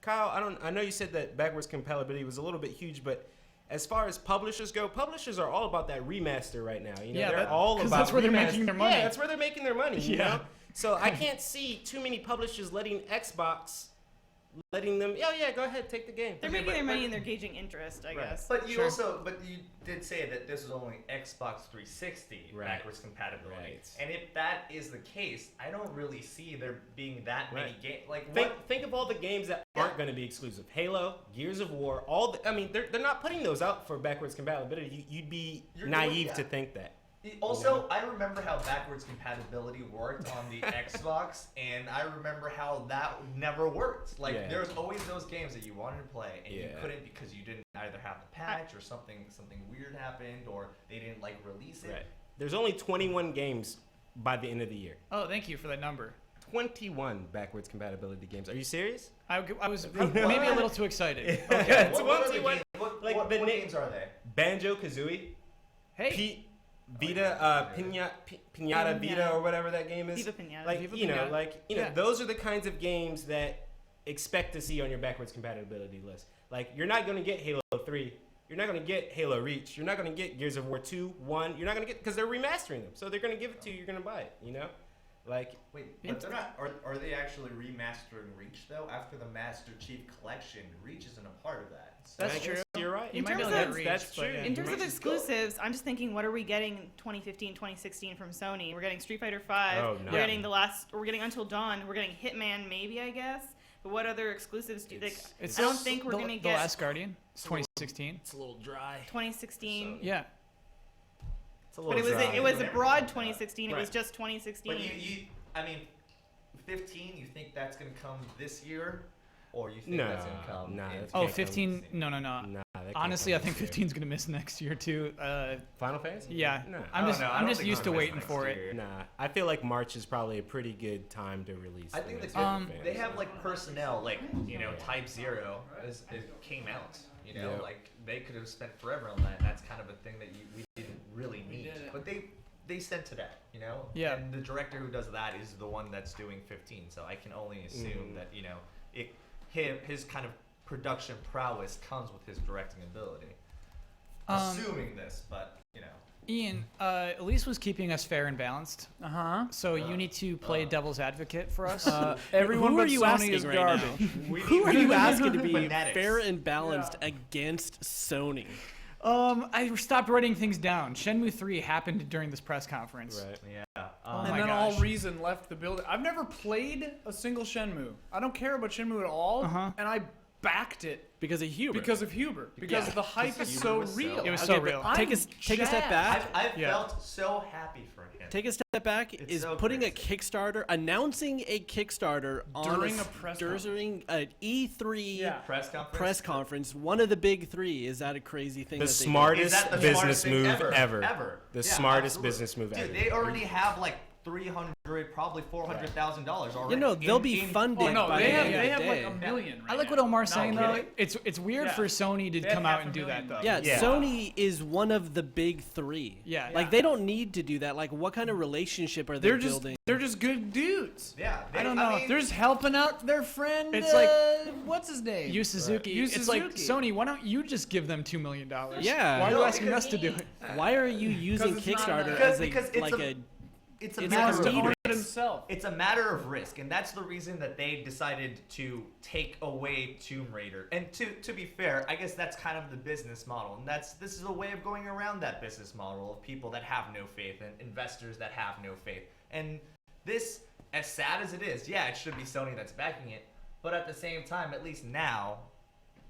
Kyle. I know you said that backwards compatibility was a little bit huge, but as far as publishers go, publishers are all about that remaster right now. They're all about that's where they're remaster. making their money. Yeah, that's where they're making their money. You Yeah. know? So I can't see too many publishers letting them. Oh yeah, go ahead, take the game. They're making their money and they're gauging interest, I guess. But you did say that this is only Xbox 360 backwards compatibility. Right. And if that is the case, I don't really see there being that many games. Like, think of all the games that aren't going to be exclusive. Halo, Gears of War, they're not putting those out for backwards compatibility. You'd be naive to think that. Also, I remember how backwards compatibility worked on the Xbox, and I remember how that never worked. Like, there was always those games that you wanted to play, and you couldn't because you didn't either have the patch or something weird happened, or they didn't like release it. Right. There's only 21 games by the end of the year. Oh, thank you for that number. 21 backwards compatibility games. Are you serious? I was maybe a little too excited. Okay. What games are they? Banjo-Kazooie. Hey. Vita, Pinata Vita, or whatever that game is. Viva Pinata. Like, Viva you know, Pinata. those are the kinds of games that expect to see on your backwards compatibility list. Like, you're not going to get Halo 3. You're not going to get Halo Reach. You're not going to get Gears of War 2, 1. You're not going to get, because they're remastering them. So they're going to give it to you. You're going to buy it, you know? Like, wait, but they're not. Are they actually remastering Reach though? After the Master Chief Collection, Reach isn't a part of that. That's true. You're right. You might be able to get Reach. That's true. In terms of exclusives, I'm just thinking, what are we getting 2015, 2016 from Sony? We're getting Street Fighter 5. Oh, no. We're getting we're getting Until Dawn. We're getting Hitman, maybe, I guess. But what other exclusives do you think? I don't think we're going to get. The Last Guardian, 2016. It's a little dry. 2016. Yeah. But it was a broad 2016. It was just 2016. But I mean, 15. You think that's gonna come this year, or you think that's gonna come? Oh, 15. No. Honestly, I think 15 is gonna miss next year too. Final Fantasy? Yeah. No. I'm just used to waiting for it. Nah, I feel like March is probably a pretty good time to release. I think they have like personnel, like Type 0 it came out. Like they could have spent forever on that. And that's kind of a thing that we didn't really need, but they sent to that, Yeah. And the director who does that is the one that's doing 15. So I can only assume that his kind of production prowess comes with his directing ability. Assuming this, but Ian, Elise was keeping us fair and balanced. So you need to play devil's advocate for us. Everyone Who but are you Sony asking is right garbage. now? Who are you asking to be Fanatics. fair and balanced against Sony? I stopped writing things down. Shenmue 3 happened during this press conference. Right. Yeah. And then all reason left the building. I've never played a single Shenmue. I don't care about Shenmue at all, and I backed it because of Huber. Because the hype is so real. It was so real. Take a step back. I felt so happy for him. Take a step back. It's is so putting crazy. a Kickstarter, announcing a Kickstarter During a press during an E3 press conference. One of the big three. Is that a crazy thing? The that they smartest the business smartest thing move ever. The Yeah, smartest absolutely. business move ever. Dude, they already have like $300,000, probably $400,000 already. You know, they'll be funded by they the have, end of they the have day. like $1 million. Right I like now. what Omar's saying though. kidding. It's weird for Sony to They have come out $500,000 and do that though. Yeah, Yeah. Sony is one of the big three. Yeah. Like they don't need to do that. Like what kind of relationship are they building? They're just good dudes. Yeah, I don't know. They're just helping out their friend. It's like what's his name? Yu Suzuki. Yu It's like Suzuki. Sony. Why don't you just give them $2 million? Yeah. Why are you No, asking because us to do it? Why are you using it's not Kickstarter enough. as Because it's a It's matter a of need. risk. himself. It's a matter of risk, and that's the reason that they decided to take away Tomb Raider. And to be fair, I guess that's kind of the business model, and this is a way of going around that business model of people that have no faith and investors that have no faith. And this, as sad as it is, yeah, it should be Sony that's backing it, but at the same time, at least now,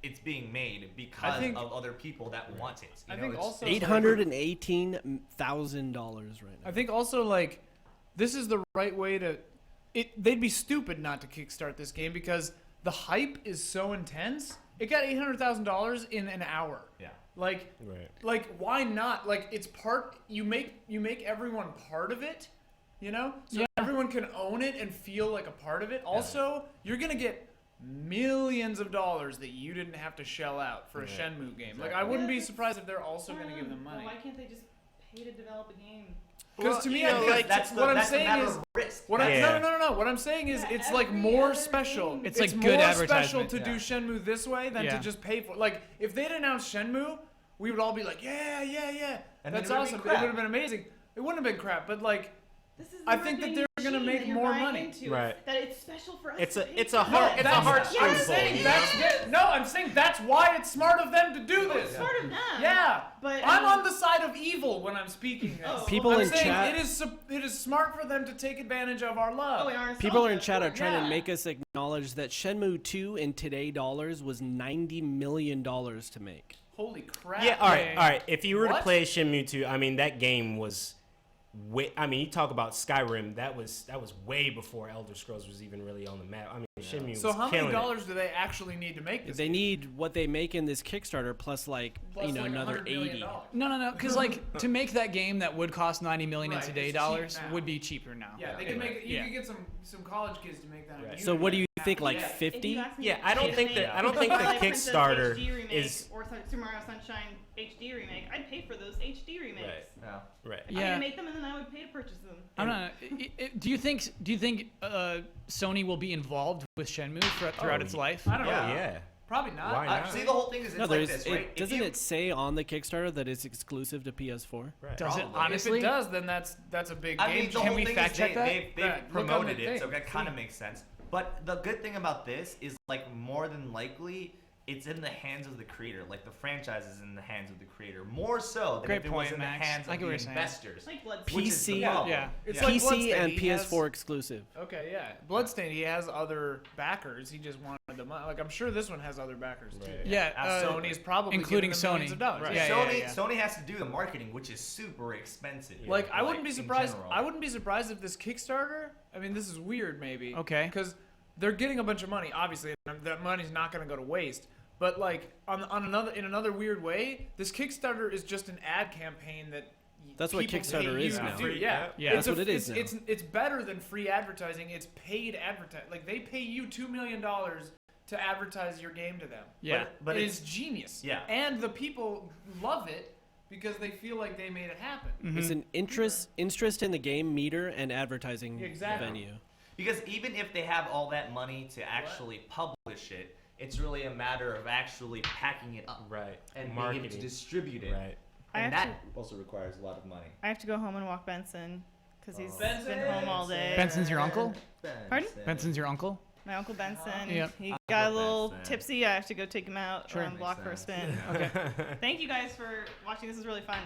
it's being made because of other people that want it. I think also $818,000 right now. I think also like this is the right way to. They'd be stupid not to kickstart this game because the hype is so intense. It got $800,000 in an hour. Yeah. Like why not? Like it's part. You make everyone part of it. You know, so everyone can own it and feel like a part of it. Also, you're gonna get millions of dollars that you didn't have to shell out for a Shenmue game. Like I wouldn't be surprised if they're also going to give them money. Why can't they just pay to develop a game? Because to me, you know, I think like, that's what the- I'm that's the saying matter is of risk. what Yeah. no. What I'm saying is it's like every more other special. game. It's like more good special advertisement. to do Shenmue this way than Yeah. to just pay for. Like if they'd announced Shenmue, we would all be like, yeah. And That's then it would've awesome. been It crap. would have been amazing. It wouldn't have been crap, but like. This is I think that they're gonna machine make that you're more buying money. into. Right. That it's special for us. It's to a pay it's for. a hard it's a hard I'm string pull. saying you that's know? I'm saying that's why it's smart of them to do this. It's smart of them. Yeah, But I'm on the side of evil when I'm speaking this. Oh. People I'm in saying chat- it is smart for them to take advantage of our love. Oh, we are People are in nostalgia, chat are of trying course. to make us acknowledge that Shenmue 2 in today dollars was $90 million to make. Holy crap! Yeah, all right. If you were to What? play Shenmue 2, I mean that game was I mean, you talk about Skyrim. That was way before Elder Scrolls was even really on the map. I mean, Shenmue So was how many killing dollars do they actually need to make this? They need what they make in this Kickstarter plus like Plus like another $100 million. 80. No, because like to make that game that would cost $90 million in Right, today it's cheap dollars now. would be cheaper now. Yeah, they can make. You Yeah. can get some college kids to make that. Right. So what do you think, like Yeah. 50? Yeah, I don't think that Twilight the Princess Kickstarter HD remake is or Super Mario Sunshine HD remake. I'd pay for those HD remakes. right. I Yeah. would make them and then I would pay to purchase them. I don't know. Do you think Sony will be involved with Shenmue throughout its life? I don't know. Yeah. Probably not. Why not? See, the whole thing is it's No, like there's. this, right? Doesn't it say on the Kickstarter that it's exclusive to PS4? Right. Does it Probably. honestly? If it does, then that's a big I game. mean, the Can whole we thing fact is check that? they've Yeah, look on promoted the it, so thing. that kind of makes sense. But the good thing about this is, like, more than likely, it's in the hands of the creator. Like, the franchise is in the hands of the creator. More so than Great if it point, was in Max. the hands I of get what the you're saying. investors. Like Bloodstained. Which is the PC, problem. yeah. It's PC like Bloodstained. and He has- PS4 exclusive. Okay, yeah. Bloodstained, he has other backers. He just wanted the money. Like, I'm sure this one has other backers too. Yeah, Sony is probably including giving them millions Sony. of dollars. Right. Yeah, Sony has to do the marketing, which is super expensive. Like, I wouldn't be in surprised. general. I wouldn't be surprised if this Kickstarter. I mean, this is weird, maybe. Okay. Because they're getting a bunch of money. Obviously, and that money's not going to go to waste. But like in another weird way, this Kickstarter is just an ad campaign that. That's what people Kickstarter pay is you to now. do. Yeah, That's what it is now. It's better than free advertising. It's paid advertising. Like they pay you $2 million to advertise your game to them. Yeah. But it's genius. Yeah. And the people love it because they feel like they made it happen. Mm-hmm. It's an interest in the game meter and advertising Exactly. venue. Because even if they have all that money to actually publish it, it's really a matter of actually packing it up, Right. and being Marketing. able to distribute it, Right. and I have that also requires a lot of money. I have to go home and walk Benson because he's Benson! been home all day. Benson's your uncle? Pardon? Benson's your uncle? My uncle Benson. Yep. He got a Uncle little Benson. tipsy. I have to go take him out Sure. around the block for a spin. Okay. Thank you guys for watching. This is really fun.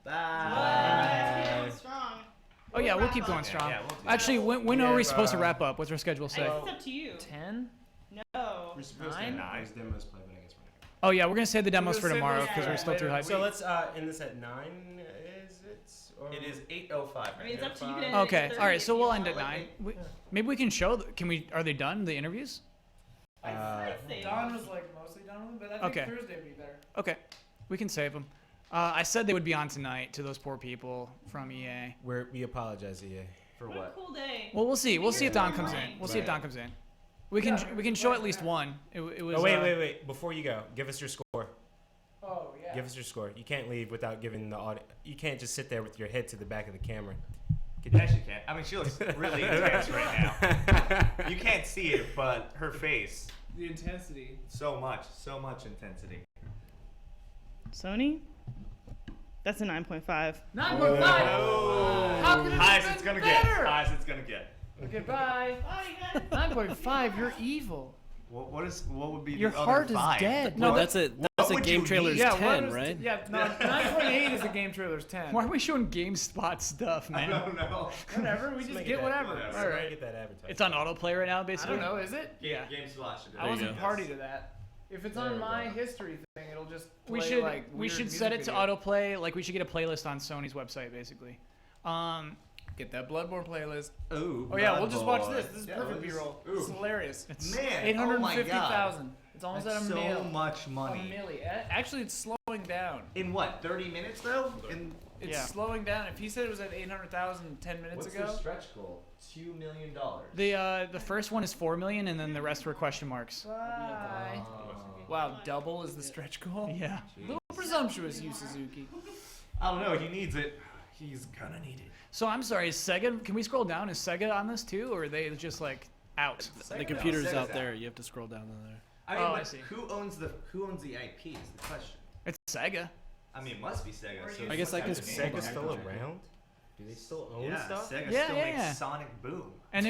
Bye. Keep going strong. Oh yeah, we'll wrap keep up. going strong. Yeah, we'll do Actually, when are we supposed to wrap up? What's our schedule I say? guess it's up to you. 10? No. We're supposed to have those demos play, but I guess we're not. Oh yeah, we're gonna save the demos for save tomorrow those because for we're still too later. hyped. So let's end this at 9. Is it? Or It is 8:05. I mean, it's up to you. You can end Okay, at all right. 8:30 So if we'll you end at want. 9. Maybe we can show. Can we? Are they done? The interviews? I'd say Don was like mostly done with it, but I think Okay. Thursday would be better. Okay, we can save them. I said they would be on tonight to those poor people from EA. we apologize, EA. For What a what? cool day. Well, we'll see. We'll see if Don comes in. Right. We'll see if Don comes in. We can show at least one. It was. Oh wait! Before you go, give us your score. Oh yeah. Give us your score. You can't leave without giving the audience. You can't just sit there with your head to the back of the camera. Yeah, she can. I mean, she looks really intense right now. You can't see it, but her face. The intensity. So much intensity. Sony? That's a 9.5. 9.5. How can it Highest have it's been gonna better? get. Highest it's gonna get. Okay, bye. Bye, guys. 9.5. You're evil. What would be Your the heart other is 5? dead. No, that's a would Game you Trailers need? Yeah, 10, what is right? Yeah, no, 9.8 is the Game Trailers 10. Why are we showing GameSpot stuff, man? I don't know. Whatever, we just Make get it whatever. that- All right. Get that advertising. It's on autoplay right now, I basically. don't know, is it? Yeah. GameSpot should do I it. wasn't Yes. party to that. If it's There on we my go. history thing, it'll just play We should like we weird should music set it to video. autoplay. Like we should get a playlist on Sony's website, basically. Get that Bloodborne playlist. Ooh. Oh yeah, we'll just watch Bloodborne. this. This is perfect B-roll. This is hilarious. It's Man, $850,000. oh my God. It's almost That's at a so mil. much A money. milli. Actually, it's slowing down. In what? 30 minutes though? In It's Yeah. slowing down. If he said it was at 800,000 10 minutes what's ago. the stretch goal? $2 million. the first one is 4 million, and then the rest were question marks. Bye. Wow, double is the stretch goal? Yeah. A little presumptuous, Yu Suzuki. I don't know. He needs it. He's gonna need it. So I'm sorry, is Sega? Can we scroll down? Is Sega on this too, or are they just like out? The computer's out there. You have to scroll down to there. I mean, Oh, I but see. who owns the IP is the question. It's Sega. I mean, it must be Sega. So I guess I can Is scroll Sega back. still around? Do they still own Yeah, stuff? Sega Yeah, still yeah, makes yeah. Sonic Boom. And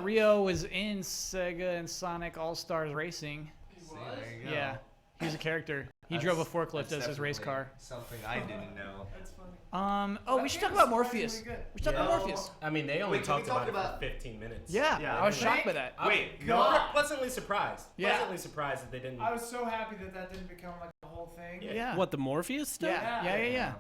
Rio was in Sega and Sonic All Stars Racing. See, there you go. Yeah, he's a character. He drove a forklift That's as his race definitely car. Something I didn't know. That's funny. Oh, we should talk about Morpheus. We should talk about Morpheus. I mean, they only Wait, can we talked talk about it about- for 15 minutes. Yeah, Yeah, I was I shocked by that. Wait, No, no. pleasantly surprised. Yeah. Pleasantly surprised that they didn't. I was so happy that that didn't become like a whole thing. Yeah. What, the Morpheus stuff? Yeah.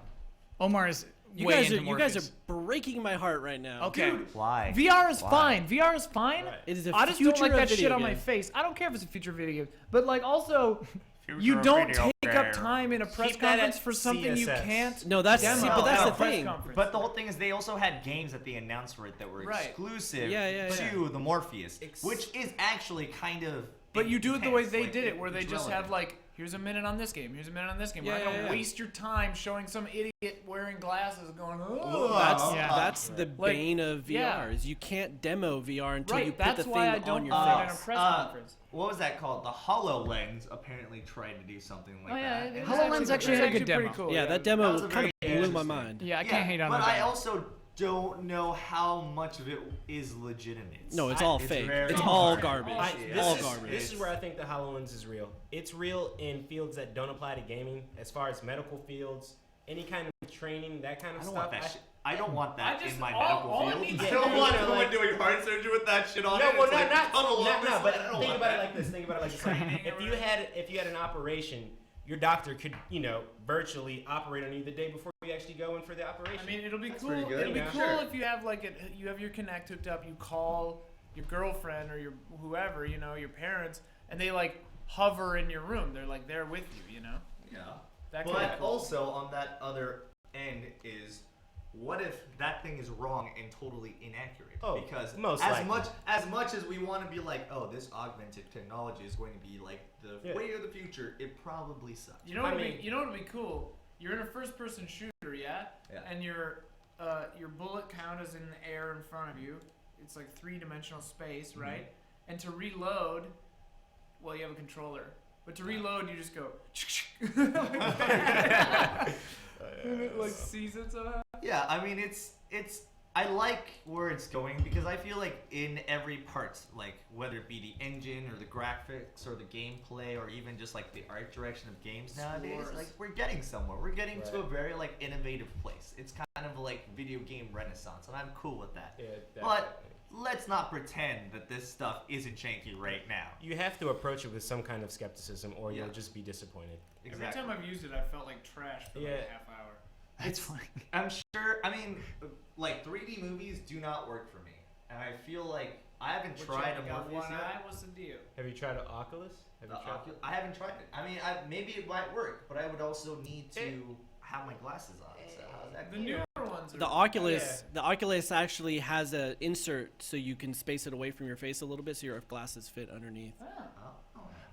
Omar is You way guys into you guys are Morpheus. breaking my heart right now. Okay. Dude, Why? VR is Why? fine. VR is fine. Right. It is a I just don't like future that video shit on my game. face. I don't care if it's a future video game, but like also, Future you don't video take up game. time in a press Keep that conference at for something you CSS. can't. No, that's demo see, but that's at the a press thing. conference. But the whole thing is they also had games that they announced for it that were Right. exclusive Yeah. to the Morpheus, which is actually kind of. But you do it the way intense, they like, did it, where they it's just relevant. have like, here's a minute on this game, here's a minute on this game. We're Yeah, not gonna yeah. waste your time showing some idiot wearing glasses going. That's the Like, bane of VR. yeah. Is you can't demo VR until Right, you put that's the thing why I on don't your want it in a face. press conference. What was that called? The HoloLens apparently tried to do something like Oh, yeah, that. it And was HoloLens actually had a good pretty demo. cool, Yeah, that demo was a kind of very blew my interesting- mind. Yeah, I can't hate on but that. I also don't know how much of it is legitimate. No, it's all It's fake. very It's all hard. garbage. This All is- garbage. This is where I think the HoloLens is real. It's real in fields that don't apply to gaming, as far as medical fields, any kind of training, that kind of I don't stuff. want that shit. I don't want that I just- in my all medical it field. needs I to don't do want is, someone like- doing heart surgery with that shit on No, it. well, It's like, not, tunnel not, on this no, but side. I don't think want about it that. like this. Think about it like this. If you had an operation, your doctor could, virtually operate on you the day before you actually go in for the operation. I mean, it'll be cool. pretty good. It'll be Yeah. cool Sure. if you have you have your Kinect hooked up. You call your girlfriend or your whoever, your parents, and they like hover in your room. They're like there with you. Yeah. That could be But cool. also on that other end is, what if that thing is wrong and totally inaccurate? Oh, because most as likely. much as we want to be like, oh, this augmented technology is going to be like the way of the future, it probably sucks. You know what would be cool? You're in a first-person shooter, yeah? And your bullet count is in the air in front of you. It's like three-dimensional space, right? And to reload, well, you have a controller. But to reload, you just go. And it like sees it somehow. Yeah, I mean it's I like where it's going because I feel like in every part, like whether it be the engine or the graphics or the gameplay or even just like the art direction of games nowadays, like we're getting somewhere. We're getting to a very like innovative place. It's kind of like video game renaissance, and I'm cool with that. Yeah, but let's not pretend that this stuff isn't janky right now. You have to approach it with some kind of skepticism, or you'll just be disappointed. Every time I've used it, I felt like trash for like a half hour. That's fine. I'm sure. I mean, like 3D movies do not work for me, and I feel like I haven't tried a Morpheus yet. What's the deal? Have you tried an Oculus? Have you tried? I haven't tried it. I mean, maybe it might work, but I would also need to have my glasses on. So how's that? The newer ones are. The Oculus actually has an insert so you can space it away from your face a little bit so your glasses fit underneath.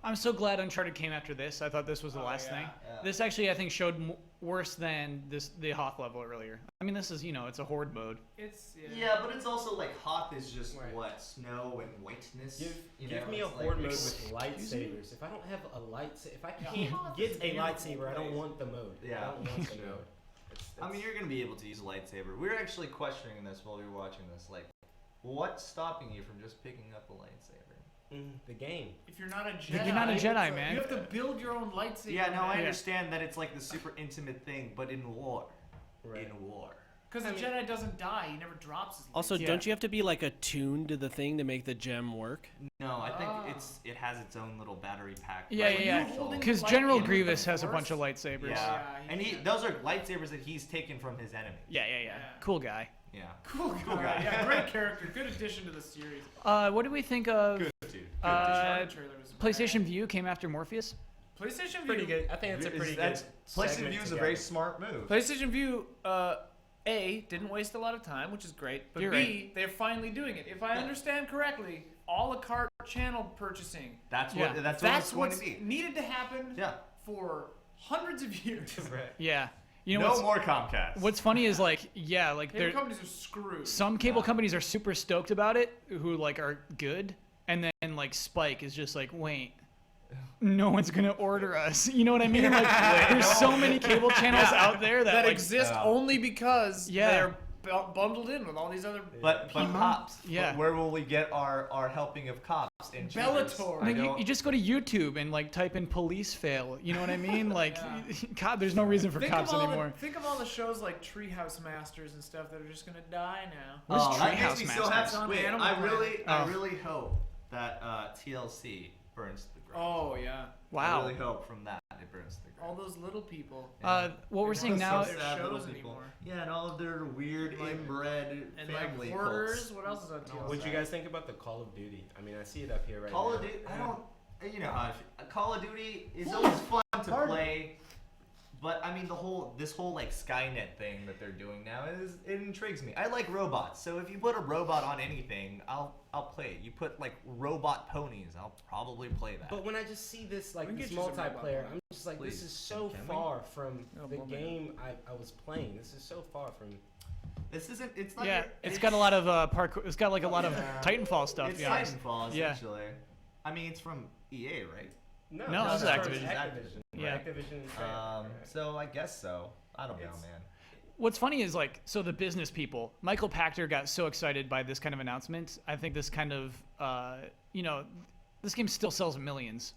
I'm so glad Uncharted came after this. I thought this was the last thing. Yeah. This actually, I think, showed worse than the Hawk level earlier. I mean, this is, it's a horde mode. Yeah, but it's also like Hawk is just what, snow and whiteness. Give me a horde mode with lightsabers. If I don't have a lightsaber, if I can't get a lightsaber, I don't want the mode. Yeah. I don't want the mode. I mean, you're gonna be able to use a lightsaber. We were actually questioning this while we were watching this. Like, what's stopping you from just picking up a lightsaber? The game. If you're not a Jedi, You're not a Jedi, man. You have to build your own lightsaber. Yeah, no, I man. understand that it's like the super intimate thing, but in war. In war. Because the Jedi doesn't die; he never drops his. Also, lightsaber. don't you have to be like attuned to the thing to make the gem work? No, I think it has its own little battery pack. Yeah. Because General Grievous has a bunch of lightsabers. Yeah, and those are lightsabers that he's taken from his enemy. Yeah. Cool guy. Yeah. Cool guy. Yeah, great character. Good addition to the series. What do we think of? Good dude. PlayStation View came after Morpheus. PlayStation View. Pretty good. I think that's a pretty good. PlayStation View is a very smart move. PlayStation View, A, didn't waste a lot of time, which is great. But You're B, right. they're finally doing it. If I understand correctly, a la carte channel purchasing. That's what it's going to be. Needed to happen for hundreds of years. Yeah. No more Comcast. What's funny is like Cable companies are screwed. some cable companies are super stoked about it, who like are good, and then like Spike is just like, wait, no one's gonna order us. You know what I mean? Like, there's so many cable channels out there that like, exist only because they're bundled in with all these other. But cops. Yeah. But where will we get our helping of cops? And Bellator. I mean, you just go to YouTube and like type in police fail. You know what I mean? Like, God, there's no reason for cops anymore. Think of all the shows like Treehouse Masters and stuff that are just gonna die now. What's that Treehouse makes me so Masters? happy. Wait, I really hope that TLC burns to the ground. Oh yeah. I really hope from that it burns to the ground. All those little people. What we're seeing now. Shows anymore. Yeah, and all of their weird inbred And family like hoarders. cults. What else is on TLC? What do you guys think about the Call of Duty? I mean, I see it up here right now. Call of Duty, I don't, you know, Call of Duty is always fun to play, but I mean this whole like Skynet thing that they're doing now it intrigues me. I like robots, so if you put a robot on anything, I'll play it. You put like robot ponies, I'll probably play that. But when I just see this like We can this get you some multiplayer, robot I'm just like, Please. this is so Can we? far from the moment. game I was playing. This is so far from. This isn't. It's not. Yeah, it's got a lot of parkour. It's got like a lot of Titanfall stuff. It's to be honest. Titanfall Yeah. essentially. I mean, it's from EA, right? No, this is Activision. Yeah. Yeah. Activision. So I guess so. I don't know, man. What's funny is like, so the business people, Michael Pachter got so excited by this kind of announcement. I think this kind of, this game still sells millions.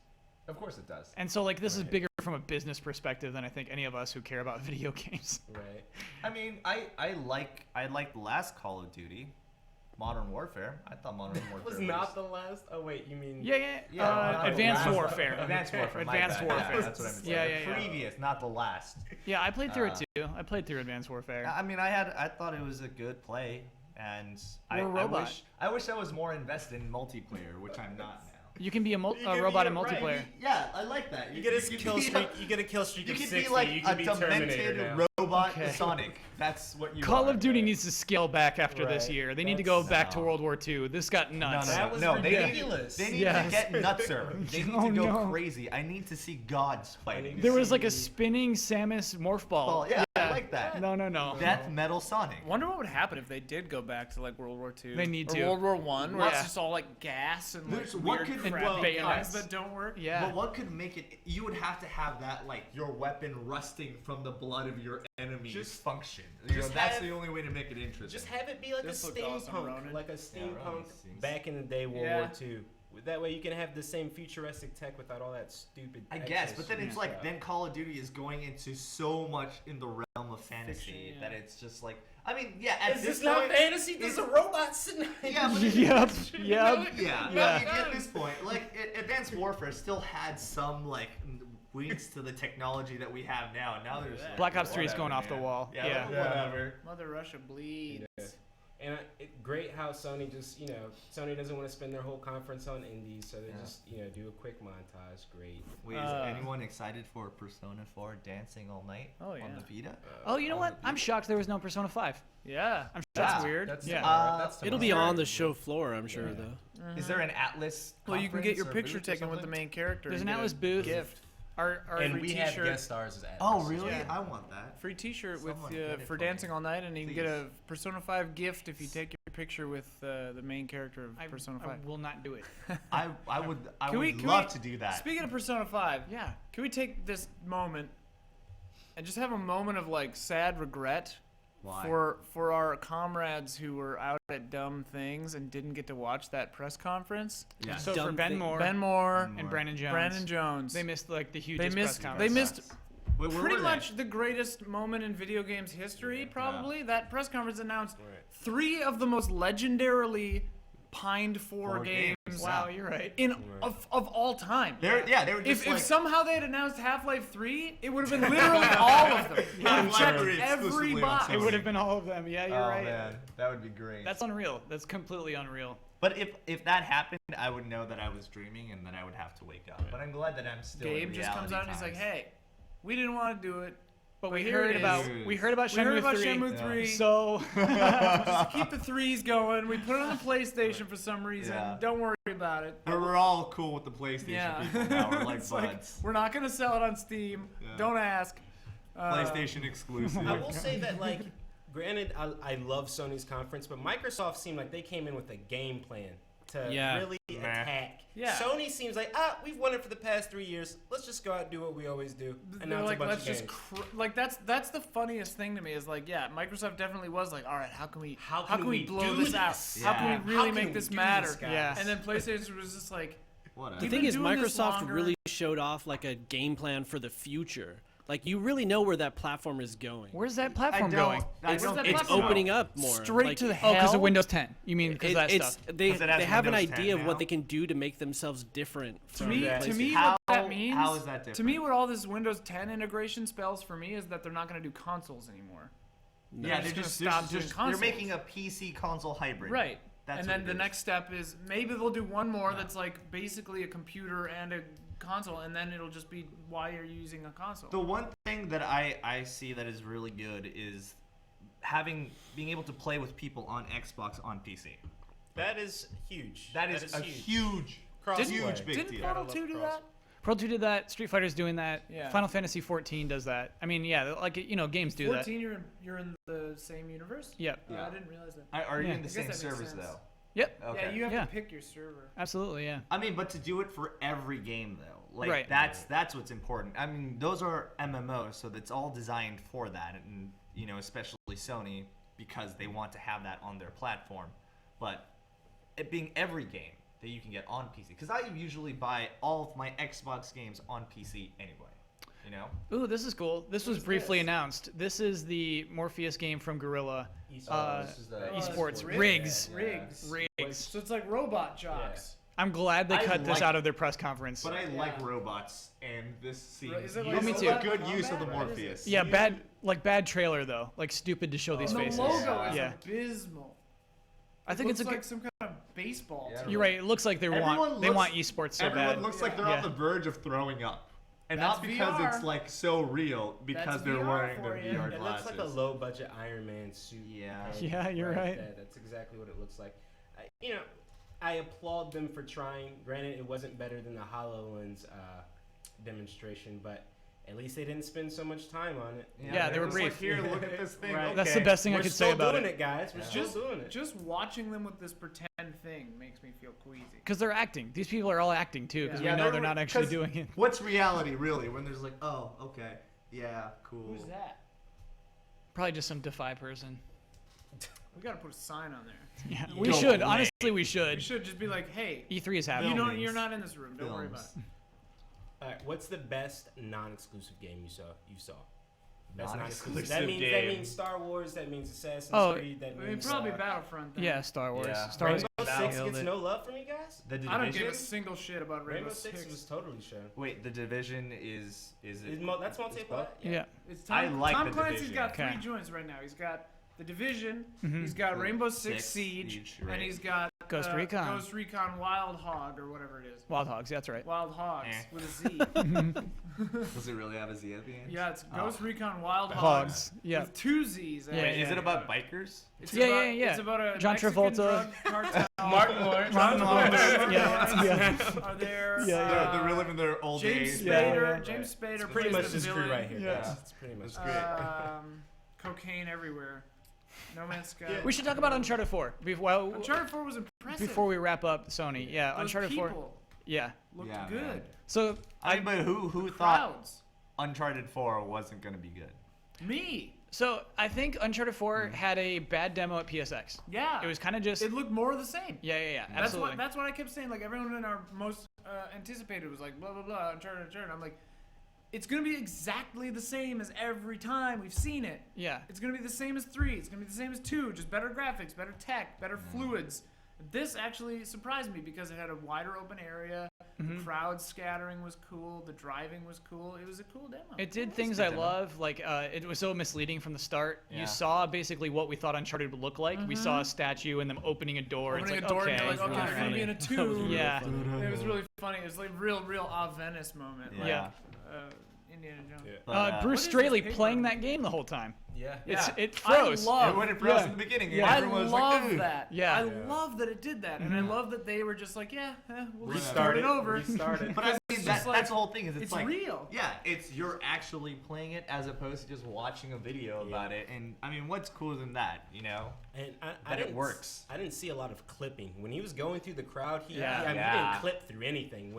Of course it does. And so like, this is bigger from a business perspective than I think any of us who care about video games. Right. I mean, I like the last Call of Duty, Modern Warfare. I thought Modern Warfare was not the last. Oh wait, you mean? Yeah. Advanced Warfare. Advanced Warfare. Advanced my bad. Warfare. Yeah, that's what I meant. to say. Yeah. Previous, not the last. Yeah, I played through it too. I played through Advanced Warfare. I mean, I thought it was a good play, and I wish I was more invested in multiplayer, which I'm not now. You can be a robot in multiplayer. Yeah, I like that. You get a kill streak. You get a kill streak You of can 60. be like you can a be Terminator demented now. robot Sonic. That's what you. Call are. of Duty needs to scale back after this Right. year. They need to go back to World War II. This got nuts. No, they need to get nutser. They need to go no. crazy. I need to see gods fighting. There was like a spinning Samus morph ball. Yeah, I like that. No. Death Metal Sonic. Wonder what would happen if they did go back to like World War II. They need or to. World War One, where Yeah. it's just all like gas and like What weird could- crappy bayonets. guns that don't work. Yeah. But what could make it? You would have to have that like your weapon rusting from the blood of your enemies function. That's the only way to make it interesting. Just have it be like This a looked awesome, steampunk, Ronan. like a steampunk Ronan back in the day, World Yeah. War II. That way you can have the same futuristic tech without all that stupid. I guess, but then extra it's like stuff. then Call of Duty is going into so much in the realm of fantasy Fiction, yeah. that it's just like I mean, yeah. At Is this this not point, fantasy? There's a robot sitting. Yeah, but Yep. Yeah. I mean, at this point, like Advanced Warfare still had some like winks to the technology that we have now. And now there's like, Black Ops 3 is going off whatever, the wall. man. Yeah. Whatever. Mother Russia bleeds. And great how Sony just, Sony doesn't want to spend their whole conference on indies, so they just, do a quick montage. Great. Wait, is anyone excited for Persona 4 Dancing All Night on the Vita? Oh, you know what? I'm shocked there was no Persona 5. Yeah. I'm That's weird. It'll be on the show floor, I'm sure, though. Is there an Atlas? Well, you can get your conference or picture booth or taken with the something? main character. There's and an get a Atlas booth. Gift. And free we have t-shirt. guest stars as Atlas. Oh, really? Yeah. I want that. Free T-shirt with Someone get it for for me. Dancing All Night, and you can get Please. a Persona 5 gift if you take your picture with the main character of Persona 5. I will not do it. I would Can we love to do that. Speaking of Persona 5, Yeah. can we take this moment and just have a moment of like sad regret Why? for our comrades who were out at dumb things and didn't get to watch that press conference? Yeah. So Dumb for Ben thing. Moore, Ben Moore and Brandon Jones. Brandon Jones. They missed like the They hugest press missed. They conference. missed Wait, where pretty were they? much the greatest moment in video games history. Probably that press conference announced 3 of the most legendarily pined for games. Wow, you're right. Of all time. They were just If like, somehow they had announced Half-Life 3, it would have been literally all of them. Half-Life Checked 3 every exclusively on box. Sony. It would have been all of them. Yeah, you're right. man, that would be great. That's unreal. That's completely unreal. But if that happened, I would know that I was dreaming and that I would have to wake up. But I'm glad that I'm still Gabe in just comes out and he's like, "Hey, we didn't want to do it, But we here heard it is. about is. we heard about We heard Shenmue about 3. Shenmue 3. So Just keep the 3s going. We put it on the PlayStation for some reason. Yeah. Don't worry about it." We're all cool with the PlayStation Yeah. people now. We're like It's like, buds. we're not gonna sell it on Steam. Yeah. Don't ask. PlayStation exclusive. I will say that, like, granted, I love Sony's conference, but Microsoft seemed like they came in with a game plan to really attack. Yeah. Sony seems like, we've won it for the past 3 years. Let's just go out and do what we always do. They're Announce like, a bunch let's of just games. that's the funniest thing to me is like, yeah, Microsoft definitely was like, all right, how can we blow do this out? this? How can we really How can make we this do matter? this, guys? Yeah. And then PlayStation was just like, Whatever. The We've thing been is, doing this Microsoft longer. really showed off like a game plan for the future. Like you really know where that platform is going. Where's that platform going? It's opening up more. Straight to the hell. Oh, because of Windows 10. You mean because that stuff? They have an idea of what they can do to make themselves different. To me, what that means. How is that different? To me, what all this Windows 10 integration spells for me is that they're not going to do consoles anymore. Yeah, they're just stop doing consoles. They're making a PC console hybrid. Right. And then the next step is maybe they'll do one more that's like basically a computer and a console, and then it'll just be why you're using a console. The one thing that I see that is really good is being able to play with people on Xbox on PC. That is huge. That is a huge big deal. Didn't Portal 2 do that? Portal 2 did that. Street Fighter's doing that. Yeah. Final Fantasy 14 does that. I mean, yeah, like games do 14, you're in the same universe. Yep. Yeah. I didn't realize that. Are you in the same servers though? Yep. Okay. Yeah, you have to pick your server. Absolutely, yeah. I mean, but to do it for every game though, like right. that's what's important. I mean, those are MMOs, so that's all designed for that, and especially Sony because they want to have that on their platform. But it being every game that you can get on PC, because I usually buy all of my Xbox games on PC anyway. Ooh, this is cool. This was briefly announced. This is the Morpheus game from Guerrilla. Esports. Riggs. Riggs. So it's like robot jocks. I'm glad they cut this out of their press conference. But I like robots, and this seems me too. a good use of the Morpheus. Yeah, bad trailer though. Like stupid to show these faces. The logo is abysmal. I think it's like some kind of baseball. Yeah, you're right. It looks like they want esports so bad. Everyone looks like they're on the verge of throwing up. And not because it's like so real, because they're wearing their VR glasses. It looks like a low-budget Iron Man suit. Yeah, you're right. That's exactly what it looks like. I applaud them for trying. Granted, it wasn't better than the HoloLens demonstration, but at least they didn't spend so much time on it. Yeah, they were brief. Like, here, look at this thing. Right. That's the best thing I could say about it. We're still doing it, guys. We're still doing it. Just watching them with this pretend thing makes me feel queasy. Because they're acting. These people are all acting too, because we know they're not actually doing it. What's reality really when there's like, oh, okay, yeah, cool. Who's that? Probably just some Defy person. We gotta put a sign on there. Yeah, we should. Honestly, we should. We should just be like, hey, E3 is happening. You're not in this room. Don't worry about it. All right, what's the best non-exclusive game you saw? Best non-exclusive that means Star Wars. That means Assassin's Creed. That means probably Battlefront. Then. Yeah, Star Wars. Yeah. Star Wars. Rainbow Six gets no love from you guys. The Division? I don't give a single shit about Rainbow Six. Was totally shown. Wait, The Division is it? That's multiplayer. Yeah. It's Tom Clancy's got 3 joints right now. He's got The Division. He's got Rainbow Six Siege, and he's got Ghost Recon. Ghost Recon Wild Hog or whatever it is. Wild Hogs, that's right. Wild Hogs with a Z. Does it really have a Z at the end? Yeah, it's Ghost Recon Wild Hogs. Yeah. With 2 Z's. Yeah, Wait, is it about bikers? Yeah. It's about a John Mexican Travolta. Cartel. Martin Lawrence. Yeah. Are there? They're reliving their old days. James Spader. Pretty much this villain. crew right here. Yeah, it's pretty much great. Cocaine everywhere. No Man's Sky. We should talk about Uncharted 4. Uncharted 4 was impressive. Before we wrap up Sony, Those Uncharted 4. Yeah. Looked good. Man. So but who thought Uncharted 4 wasn't going to be good? Me. So I think Uncharted 4 had a bad demo at PSX. Yeah. It was kind of just. It looked more of the same. Yeah. Absolutely. That's what I kept saying. Like everyone in our most anticipated was like blah blah blah Uncharted. I'm like, it's gonna be exactly the same as every time we've seen it. Yeah. It's gonna be the same as 3. It's gonna be the same as 2. Just better graphics, better tech, better fluids. This actually surprised me because it had a wider open area. The crowd scattering was cool. The driving was cool. It was a cool demo. It did things I love. Like it was so misleading from the start. Yeah. You saw basically what we thought Uncharted would look like. We saw a statue and them opening a door. Opening it's a door okay. and you're like, okay, it's gonna be in a tube. Yeah. It was really funny. It was like real Venice moment. Yeah. Indiana Jones. Bruce Straley playing that game the whole time. Yeah. It froze. When it froze in the beginning. Yeah. I was love like, that. Yeah. I love that it did that. And I love that they were just like, we'll Restart start it over. Restart it. But I mean, that's the whole thing. Is it's like real. Yeah, you're actually playing it as opposed to just watching a video about it. And I mean, what's cooler than that, And it works. I didn't see a lot of clipping when he was going through the crowd. He didn't clip through anything.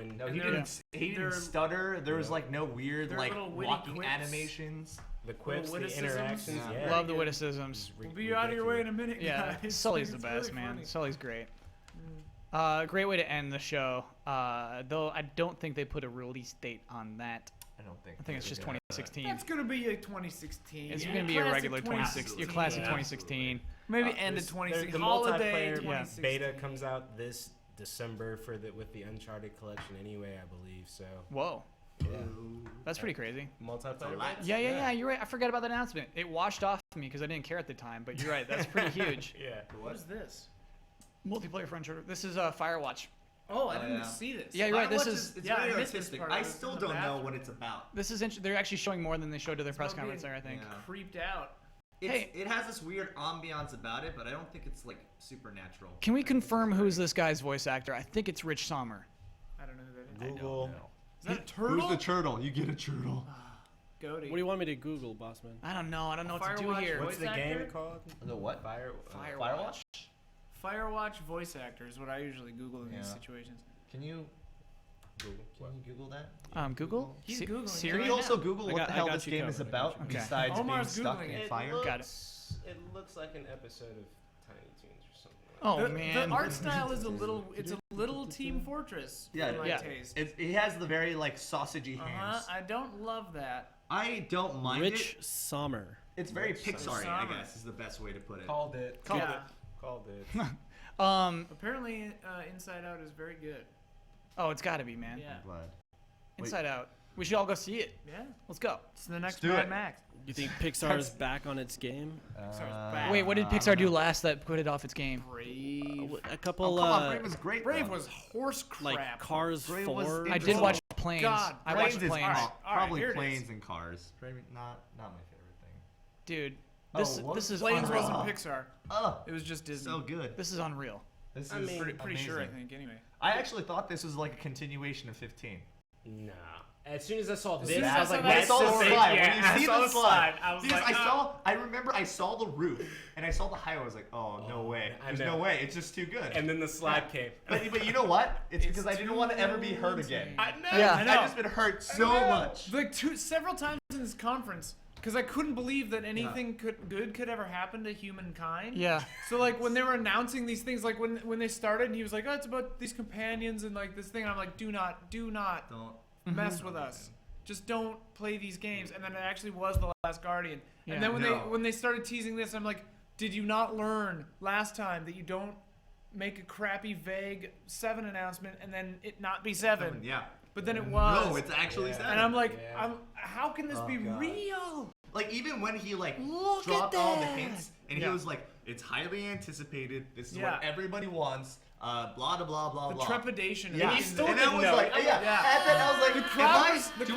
He didn't stutter. There was like no weird like walking quips. animations. The quips, the interactions. Yeah. Love the witticisms. We'll be out of your way in a minute. Yeah, guys. Sully's the best, really man. funny. Sully's great. Great way to end the show. Though I don't think they put a release date on that. I don't think. I think it's just 2016. That's gonna be a 2016. It's gonna be a regular 2016. Your classic 2016. Maybe end of 2016. The Holiday multiplayer 2016. beta comes out this December with the Uncharted collection anyway, I believe. So. Whoa. Yeah. That's pretty crazy. Multiplayer. Yeah. You're right. I forgot about that announcement. It washed off me because I didn't care at the time. But you're right. That's pretty huge. Yeah. What is this? Multiplayer for Uncharted. This is Firewatch. Oh, I didn't see this. Yeah, you're right. This Firewatch is it's I very missed this artistic. part. I was still in the don't know bathroom. what it's about. This is they're actually showing more than they showed to their press about conference being there. I think. Creeped out. It has this weird ambiance about it, but I don't think it's like supernatural. Can we confirm who's this guy's voice actor? I think it's Rich Sommer. I don't know who that is. Google. Is that a turtle? Who's the turtle? You get a turtle. Goaty. What do you want me to Google, Bossman? I don't know. I don't know what to do Firewatch here. What's the voice game actor? called? The what? Firewatch. Firewatch voice actor is what I usually Google in these Yeah. situations. Can you Google that? Google? He's Googling. Siri? Can you also Google what the hell got this you game covered. is I got about you covered. besides Omar's being stuck Googling in it. fire? Got it. It looks like an episode of Tiny Toons or something. Oh the, man. The art style is it's a little Team Fortress Yeah, for my yeah. taste. It has the very like sausagey hands. I don't love that. I don't mind Rich it. Sommer. It's very Rich Pixar-y, I Sommer. guess, is the best way to put it. Called it. Yeah. Called it. Apparently, Inside Out is very good. Oh, it's got to be, man. Yeah. I'm glad. Inside Out. We should all go see it. Yeah. Let's go. It's the next do Mad it. Max. You think Pixar's back on its game? Pixar's back. Wait, what did Pixar do last that put it off its game? Brave. A couple. Oh, come on, Brave was great. Brave though. was horse crap. like Cars Brave 4. was I did watch Planes. God, I Planes watched is Planes. All right, probably here it Planes is. and Cars. Brave, not my favorite thing. Dude, Oh, this what? this is Planes unreal. wasn't Pixar. Oh, It was just Disney. so good. This is unreal. This I is mean, pretty sure, I amazing. think. Anyway. I actually thought this was like a continuation of 15. Nah. As soon as I saw this, soon as I was I like, saw that I saw the so slide. fake. When you Yeah, I see saw the slide, I was because like, I remember I saw the roof and I saw the highway. I was like, oh no way. I There's know. no way. It's just too good. And then the slide came. But you know what? It's because I didn't want to ever be hurt again. I know. Yeah. I know. I've just been hurt so much. Like several times in this conference, because I couldn't believe that anything good could ever happen to humankind. Yeah. So like when they were announcing these things, like when they started, and he was like, "Oh, it's about these companions and like this thing." And I'm like, "Do not Don't. mess with us. Just don't play these games." And then it actually was The Last Guardian. Yeah. And then No. when they started teasing this, I'm like, "Did you not learn last time that you don't make a crappy, vague 7 announcement and then it not be 7?" Yeah. But then it was. No, it's actually 7. And I'm like, Yeah. how can this Oh, be God. real? Like even when he like Look dropped at all the that. hints and Yeah. he was like, it's highly anticipated. This is Yeah. what everybody wants. Blah blah blah blah The blah. trepidation. Yeah. in he the- still And that didn't was know. like, yeah. At that, I was like, The am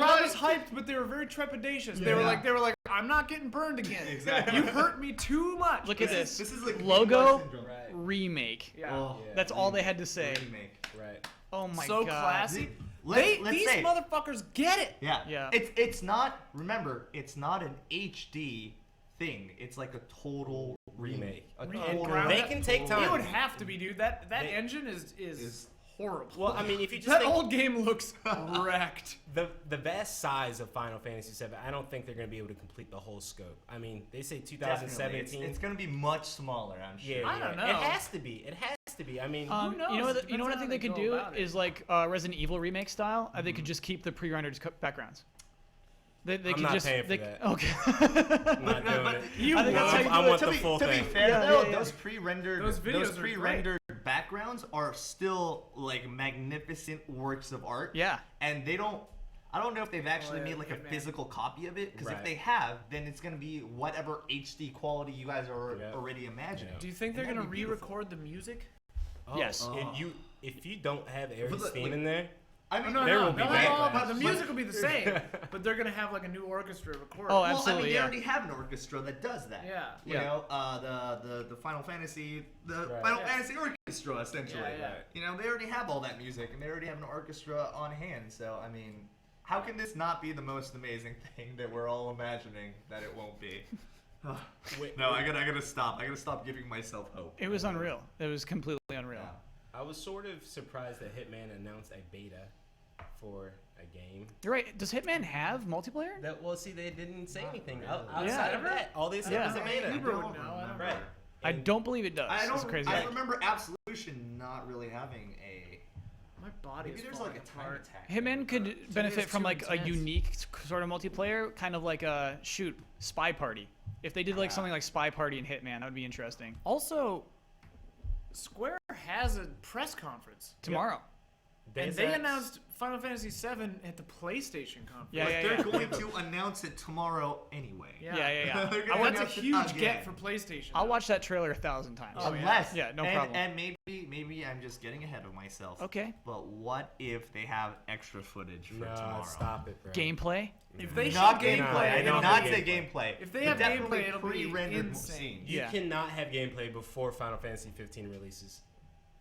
I- crowd was hyped, but they were very trepidatious. They were Yeah. like, I'm not getting burned again. Exactly. You hurt me too much. Look at this. This is like Logo syndrome. Right. remake. Yeah. Oh, Yeah. That's all they had to say. remake. Right. Oh my So god. classy. Let's These say, motherfuckers get it. yeah, Yeah. It's not. Remember, it's not an HD thing. It's like a total remake. A And total. ground They up. can take time. It would have to be, dude. That They- engine is horrible. Well, I mean, if you just that think old game looks wrecked. the vast size of Final Fantasy VII, I don't think they're going to be able to complete the whole scope. I mean, they say 2017. It's going to be much smaller. I'm sure. Yeah, I don't know. It has to be. It has to be. I mean, knows? You know what? It You know what I depends think on they how could they do go about it. is like Resident Evil remake style. They could just keep the pre-rendered backgrounds. They I'm could not just paying for they, that. Okay. I'm not doing it. I think that's how you I do want it. the full to thing. be fair, Yeah, though, yeah, yeah. those pre-rendered, Those videos are pre-rendered backgrounds are still like magnificent works of art. Yeah. And they don't. I don't know if they've actually yeah, made like a Hitman. physical copy of it, because if Right. they have, then it's gonna be whatever HD quality you guys are Yeah. already imagining. Do you think they're And gonna that'd be beautiful. re-record the music? Oh, Yes. If you don't have Aries But, theme like, in there, I mean, No, There no, will be no, backlash. but the music will be the same, but they're gonna have like a new orchestra record. Oh, well, I mean, absolutely, they yeah. already have an orchestra that does that. Yeah. You Yeah. know, the Final Fantasy, Right. Final Yeah. Fantasy orchestra, essentially. Yeah, yeah. You know, they already have all that music, and they already have an orchestra on hand. So, I mean, how can this not be the most amazing thing that we're all imagining that it won't be? No, I gotta stop. I gotta stop giving myself hope. It was unreal. It was completely unreal. Yeah. I was sort of surprised that Hitman announced a beta for a game. You're right. Does Hitman have multiplayer? Well, see, they didn't say anything really. outside of that. All they said Yeah. was a beta. Hebrew would know. I don't Right. know. I don't believe it does. I It's don't. crazy. I remember Absolution not really having a My body Maybe is there's falling like a time apart. attack. Hitman could benefit from too like a intense. unique sort of multiplayer, kind of like a Spy Party. If they did like something like Spy Party and Hitman, that would be interesting. Also, Square has a press conference Tomorrow. and they announced Final Fantasy VII at the PlayStation conference. Yeah, yeah, They're yeah. going to announce it tomorrow anyway. Yeah, yeah, yeah. They're gonna That's a announce it huge again. get for PlayStation. I'll watch that trailer 1,000 times. Unless, yeah, no and, problem. And maybe I'm just getting ahead of myself. Okay. But what if they have extra footage for tomorrow? Stop it, bro. Gameplay. If they not show gameplay, I did don't not have say gameplay. If they But have definitely gameplay, it'll be pre-rendered insane. scenes. You Yeah. cannot have gameplay before Final Fantasy 15 releases.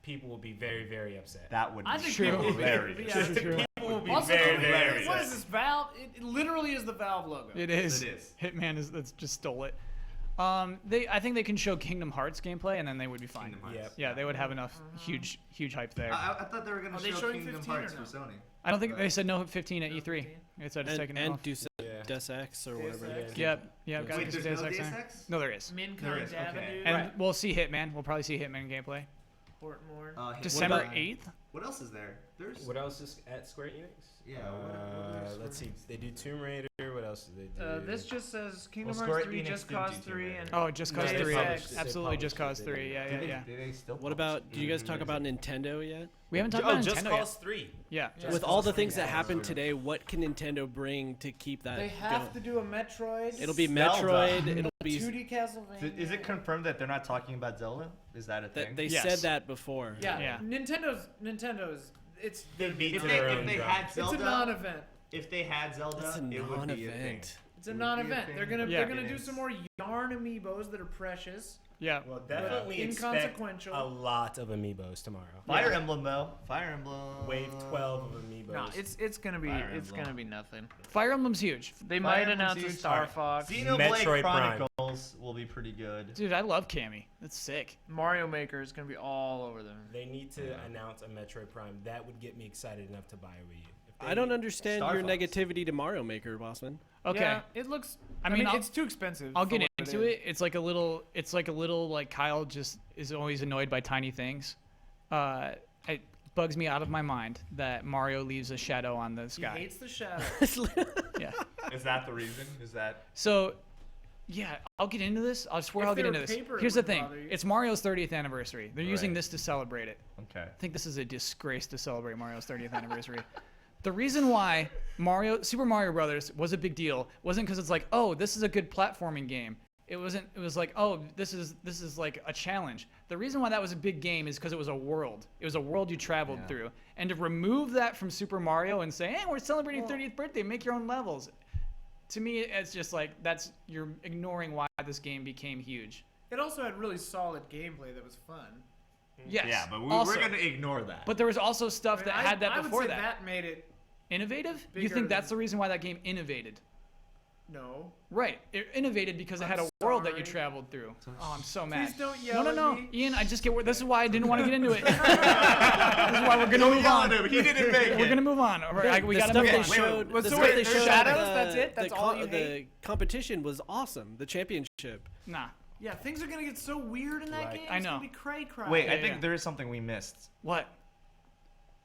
People will be very, very upset. That would I be think True. people will be hilarious. upset. People will be Also, very, very what upset. is this Valve? It literally is the Valve logo. It is. It is. Hitman is that's just stole it. I think they can show Kingdom Hearts gameplay and then they would be fine. Kingdom Hearts. Yep. Yeah, they would have enough huge hype there. I thought they were going Are to they show showing Kingdom 15 or Hearts no? for Sony. I don't think they said no 15 at E3. It's at a second and off. Deus Yeah. Ex or whatever. Ex. Yep. Got Wait, Deus there's no Ex Deus in there. Ex? No, there is. Minecraft There is, okay. Avenue. And we'll see Hitman. We'll probably see Hitman gameplay. Portmore. December about- 8th. What else is there? There's What else is at Square Enix? Yeah, Let's see. They do Tomb Raider. What else do they do? This just says Kingdom Well, Hearts Square 3, Enix Just didn't Cause do Tomb 3, Raider. and Oh, Just Cause Deus 3. Ex. Absolutely, Just Cause They 3. Yeah, yeah, yeah. Do they still What about? Did you guys talk about Nintendo yet? We haven't talked about Just Nintendo Cause yet. 3. Yeah. With all the things that happened today, what can Nintendo bring to keep that They going? have to do a Metroid. It'll be Zelda. Metroid. It'll be. 2D Castlevania. Is it confirmed that they're not talking about Zelda? Is that a thing? They Yes. said that before. Yeah. Nintendo's. It's They beat if to they, their if own they drum. had it's Zelda, a non-event. if they had Zelda, It's a it would be a thing. non-event. It's a Would be a non-event. thing. They're gonna Yeah. they're gonna do some more yarn amiibos that are precious. Yeah. Well, definitely expect inconsequential. a lot of amiibos tomorrow. Fire Emblem though. Fire Emblem. Wave 12 of amiibos. No, it's gonna be Fire it's Emblem. gonna be nothing. Fire Emblem's huge. They Fire might Emblem's announce a huge. Star Alright. Fox. Xenoblade Metroid Prime. Chronicles will be pretty good. Dude, I love Cammy. That's sick. Mario Maker is gonna be all over them. They need to announce a Metroid Prime. That would get me excited enough to buy a Wii U. If they I don't understand Star your Fox. negativity to Mario Maker, Bossman. Okay. Yeah, it looks. I mean, I'll- it's too expensive. I'll for get what into is. it. It's like a little like Kyle just is always annoyed by tiny things. It bugs me out of my mind that Mario leaves a shadow on the He sky. hates the shadow. Yeah. Is that the reason? Is that? So, yeah, I'll get into this. I swear If I'll get they into were this. paper, it Here's the wouldn't thing. bother you. It's Mario's 30th anniversary. They're using Right. this to celebrate it. Okay. I think this is a disgrace to celebrate Mario's 30th anniversary. The reason why Super Mario Brothers was a big deal wasn't because it's like, oh, this is a good platforming game. It wasn't. It was like, oh, this is like a challenge. The reason why that was a big game is because it was a world. It was a world you traveled through. And to remove that from Super Mario and say, hey, we're celebrating 30th birthday, make your own levels. To me, it's just like you're ignoring why this game became huge. It also had really solid gameplay that was fun. Yes. Yeah, but also, we're gonna ignore that. But there was also stuff that had that I before would say that. that made it Innovative? You bigger think that's than- the reason why that game innovated? no. Right. It innovated because it I'm had a world that you sorry. traveled through. Oh, I'm so mad. Please don't yell No. at me. Ian, I just get. This is why I didn't want to get into it. This is why we're gonna move on. He didn't make We're it. gonna move on. All right, we the gotta stuff move they on. showed. Wait, the so stuff wait, they there's showed, shadows? That's it? That's all you the hate? competition was awesome. The championship. Nah. Yeah, things are gonna get so weird in that Right. game. I It's know. gonna be cray-cray. Wait, I Yeah, think yeah. there is something we missed. What?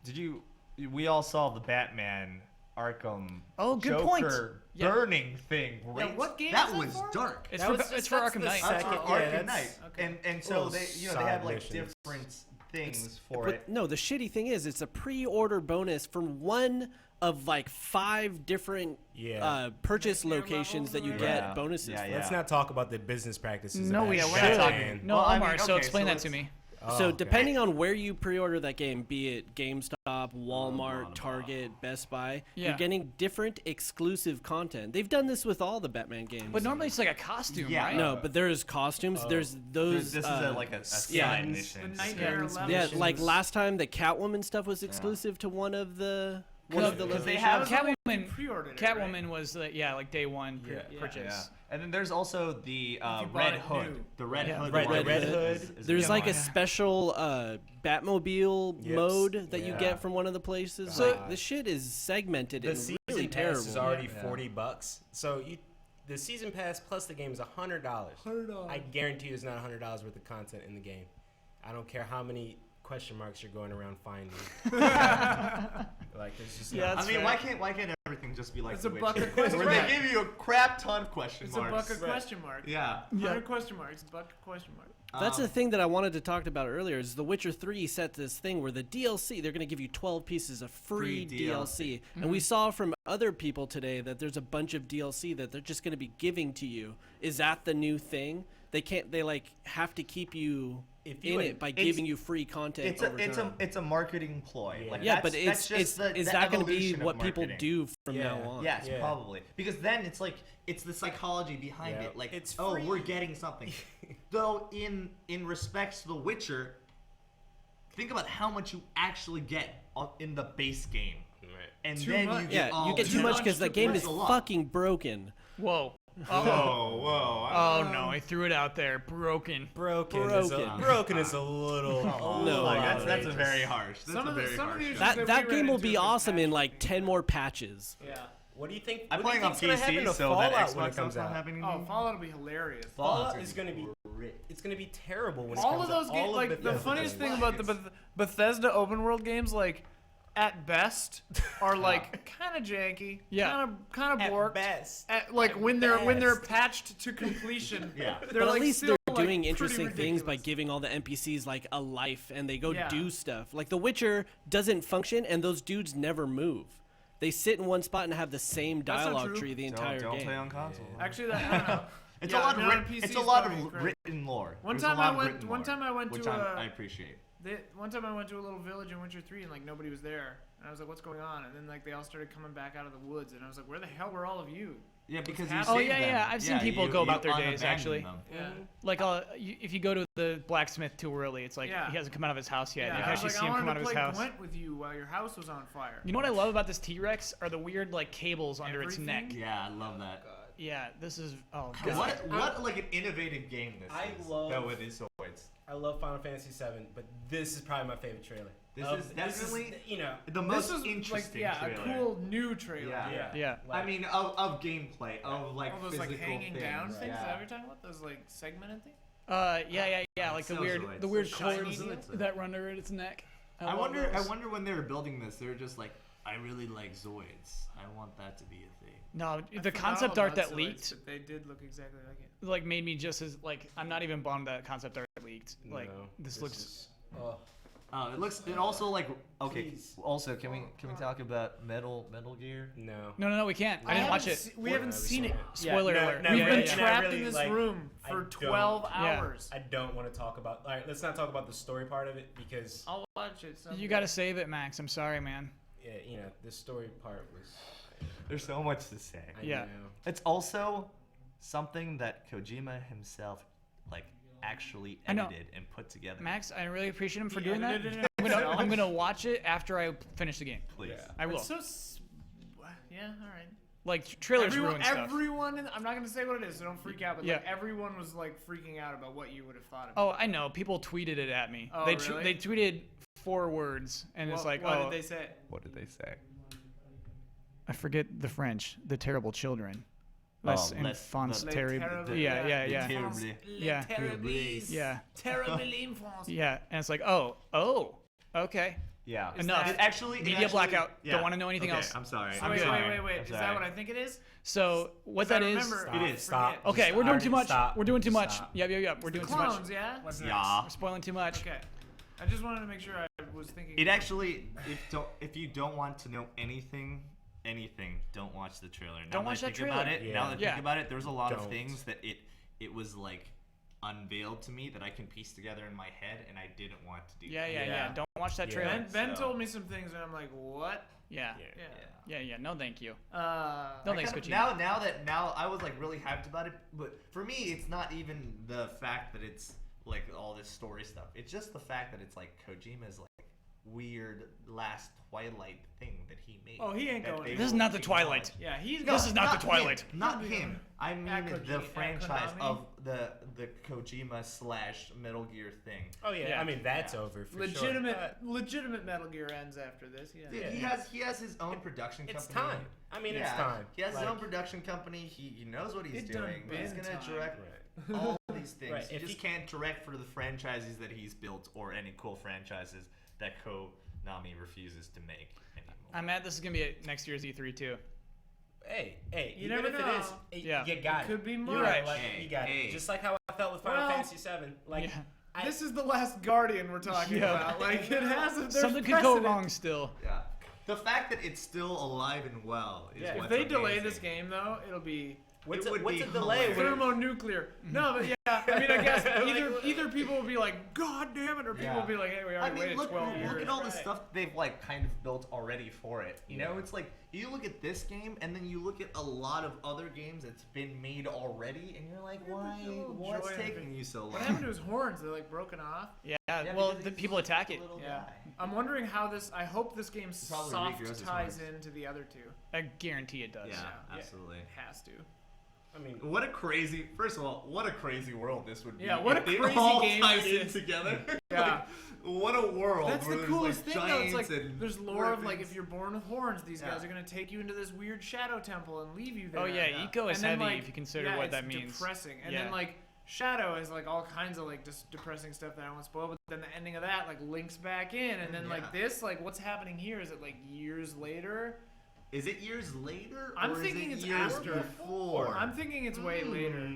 Did you? We all saw the Batman Arkham. Oh, good Joker point. Yeah. burning thing. Yeah, Right? what game That is that was for? dark. It's That for was it's just- for that's Arkham the Knight. That's second- for yeah, Arkham that's- Knight. okay. And so Little they they side have like missions. different things for But it. no, the shitty thing is, it's a pre-order bonus from one of like 5 different Yeah. purchase locations that you Yeah. get bonuses. Yeah, for. yeah. Let's not talk about the business practices. No, of we that are we're not Batman. talking- No, Well, I Omar. mean, so okay, explain so that to let's- me. Oh, So okay. depending on where you pre-order that game, be it GameStop, Walmart, Target, Best Buy, Yeah. you're getting different exclusive content. They've done this with all the Batman games. But normally it's like a costume, Yeah. right? no, but there's costumes. There's those. This is like a yeah. side mission. The Nightmare Yeah. 11. Yeah, like last time the Catwoman stuff was exclusive to one of the Because they locations. have Catwoman. Pre-ordered it, Catwoman was like day one Yeah. purchase. And then there's also the bought Red it Hood. new. The Red Yeah. Hood. Right, one the Red is- Hood. is There's a like good a one. special Batmobile Yes. mode that you Yeah. get from one of the places. So- Like, the shit is segmented The and season really pass terrible. is already Yeah. $40. So the season pass plus the game is $100. I guarantee you there's not $100 worth of content in the game. I don't care how many question marks you're going around finding. Like there's just I mean, why can't everything just be like It's The a Witcher? bucket question Where mark. they give you a crap ton of question It's marks. a bucket question mark. Yeah. 100 question marks. Bucket question mark. That's the thing that I wanted to talk about earlier. Is The Witcher 3 set this thing where the DLC, they're going to give you 12 pieces of free DLC. And we saw from other people today that there's a bunch of DLC that they're just going to be giving to you. Is that the new thing? They like have to keep you in it by giving you free content. It's a marketing ploy. Yeah, Like, but that's just is the that going to be evolution of what people marketing. do from now on? Yes, probably. Because then it's like it's the psychology behind it. Like, it's oh, free. we're getting something. Though in respects to The Witcher, think about how much you actually get in the base game. Right. And Too then much. you get you get too much because that game is fucking broken. Whoa. Whoa. Oh no, I threw it out there. Broken. Broken is a little. That's a very harsh. That game will be awesome in like 10 more patches. Yeah. What do you think? I'm what do you playing on think's gonna happen PC, to so that Fallout when it Xbox comes not out? having. Oh, Fallout will be hilarious. Fallout is gonna be. It's gonna be terrible when it All comes of those out. games, All like of the Bethesda's funniest thing games. about the Bethesda open world games, like at best, are like kind of janky, kind of borked. Best. Like when they're patched to completion, Yeah. they're But like at least still, they're like, doing pretty interesting things by ridiculous. giving all the NPCs like a life and they go Yeah. do stuff. Like The Witcher doesn't function and those dudes never move. They sit in one spot and have the same That's not dialogue true. tree the entire Don't game. play on console. Actually, that I don't know. It's Yeah, a lot I mean, of on PC it's a is lot probably of correct. written lore. One There's a time lot I of went. written One lore, time I went which to. I appreciate. One time I went to a little village in Witcher 3 and like nobody was there. And I was like, "What's going on?" And then like they all started coming back out of the woods, and I was like, "Where the hell were all of you?" Yeah, What's because you happening? saved them. I've seen people go about their days unabandoned actually. them. Yeah. Like if you go to the blacksmith too early, it's like he hasn't come out of his house yet. Yeah, You I can was actually like, see I him come wanted out to of his play house. Gwent with you while your house was on fire. You know what I love about this T-Rex are the weird like cables under its neck. Yeah, I love that. Yeah, this is What like an innovative game this is. Though with these swords. I love Final Fantasy VII, but this is probably my favorite trailer. This is definitely the most This was interesting like, trailer. a cool new trailer. Yeah. I mean, of gameplay, of like all those physical like hanging things. down things. Yeah. Is that what you're talking about? Those like segmented things. Yeah, like the weird Shiny cords deal? that run under its neck. I love wonder those. when they were building this, they were just like, I really like Zoids. I want that to be a thing. No, I the forgot concept all art about that Zoids, leaked but they did look exactly like it. like made me just as like I'm not even bummed that concept art leaked. Like this looks. It looks. It also like okay. Also, can we talk about Metal Gear? No, we can't. I didn't watch it. We haven't seen it. Spoiler alert. We've been and I trapped really, in this like, room I for don't- 12 hours. I don't want to talk about. All right, let's not talk about the story part of it because I'll watch it. Someday. You got to save it, Max. I'm sorry, man. yeah, the story part was. There's so much to say. I Yeah. know. It's also something that Kojima himself like actually I know. edited and put together. Max, I really appreciate him for He doing that. edited it I'm gonna watch it after I finish the game. Please. I will. It's so. Yeah. All right. Like trailers ruin stuff. Everyone, I'm not gonna say what it is, so don't freak out. But like Yeah. everyone was like freaking out about what you would have thought of. Oh, I know. People tweeted it at me. Oh, they really? they tweeted 4 words, and it's like, what oh, did they say? What did they say? I forget the French. The terrible children. Oh, Les les- enfants the- terribles. the- Yeah. terribles. Yeah. Terribles. Yeah. Terrible enfants. Yeah. And it's like, oh, okay. Yeah. Enough. Media blackout. Don't want to know anything else. I'm sorry. So wait. Is that what I think it is? So what that is? Remember, It is. Stop. Okay, we're doing too much. Stop. We're doing too much. Stop. Yep. We're doing too much. Clones, yeah. We're spoiling too much. Okay. I just wanted to make sure I was thinking. It actually, if you don't want to know anything, don't watch the trailer. Now Don't that watch I that think about trailer. it, now that I Yeah. think about it, there's a lot of Don't. things that it was like unveiled to me that I can piece together in my head, and I didn't want to do. Yeah. Don't watch that trailer. Ben told me some things, and I'm like, what? Yeah. No, thank you. No, I thanks, kind of- Kojima. now I was like really hyped about it, but for me, it's not even the fact that it's like all this story stuff. It's just the fact that it's like Kojima's like weird last Twilight thing that he made. Oh, he ain't that going they to. This is were not the working Twilight. on. Yeah, he's. This is not the him, Twilight. Not him. I mean the Konami? franchise Konami? of the Kojima / Metal Gear thing. Oh yeah. I mean that's over for legitimate Metal Gear ends after this. Yeah. Dude, he has his own production company. It's time. I mean, it's time. He has his Like- own production company. He knows what he's He's done doing. big He's gonna time. direct. all these things. Right, You if just he- can't direct for the franchises that he's built or any cool franchises that Konami refuses to make anymore. I'm mad this is going to be at next year's E3 too. Hey, You even never if know. it is, Yeah. you got It could be more. You're right. Right. Like, you got Hey. it. Just like how I felt with Final Well, Fantasy VII. Like, Yeah. This is the last Guardian we're talking Yeah. about. Like it hasn't. There's Something could go precedent. wrong still. Yeah. The fact that it's still alive and well is Yeah. what's If they delay amazing. this game though, it'll be what's It would what's be a delay? hilarious. Where, thermonuclear. No, but yeah, I mean, I guess either people will be like, God damn it, or people Yeah. will be like, hey, we I already mean, waited look 12 years. at all the stuff they've like kind of built already for it. You know, it's like you look at this game and then you look at a lot of other games that's been made already, and you're like, why? What's taking you so long? What happened to his horns? They're like broken off. Yeah, well, the people attack it. Yeah. I'm wondering how this. I hope this game Probably soft regrows his ties horns. into the other two. I guarantee it does. Yeah, absolutely. It has to. I mean, What a crazy! First of all, what a crazy world this would be. Yeah, what if a they crazy all game tied this in is. together. Yeah. Like, what a world! That's where the there's, coolest like, thing, though. It's like giants and there's lore of like griffins. if you're born with horns, these guys Yeah. are gonna take you into this weird shadow temple and leave you there. Oh, yeah, Eco is And then, heavy like, if you consider yeah, what it's that means. Depressing, and Yeah. then like Shadow has like all kinds of like just depressing stuff that I won't spoil. But then the ending of that like links back in, and then like this, like what's happening here? Is it like years later? Is it years later? I'm or thinking is it's it years after. before. I'm thinking it's way later.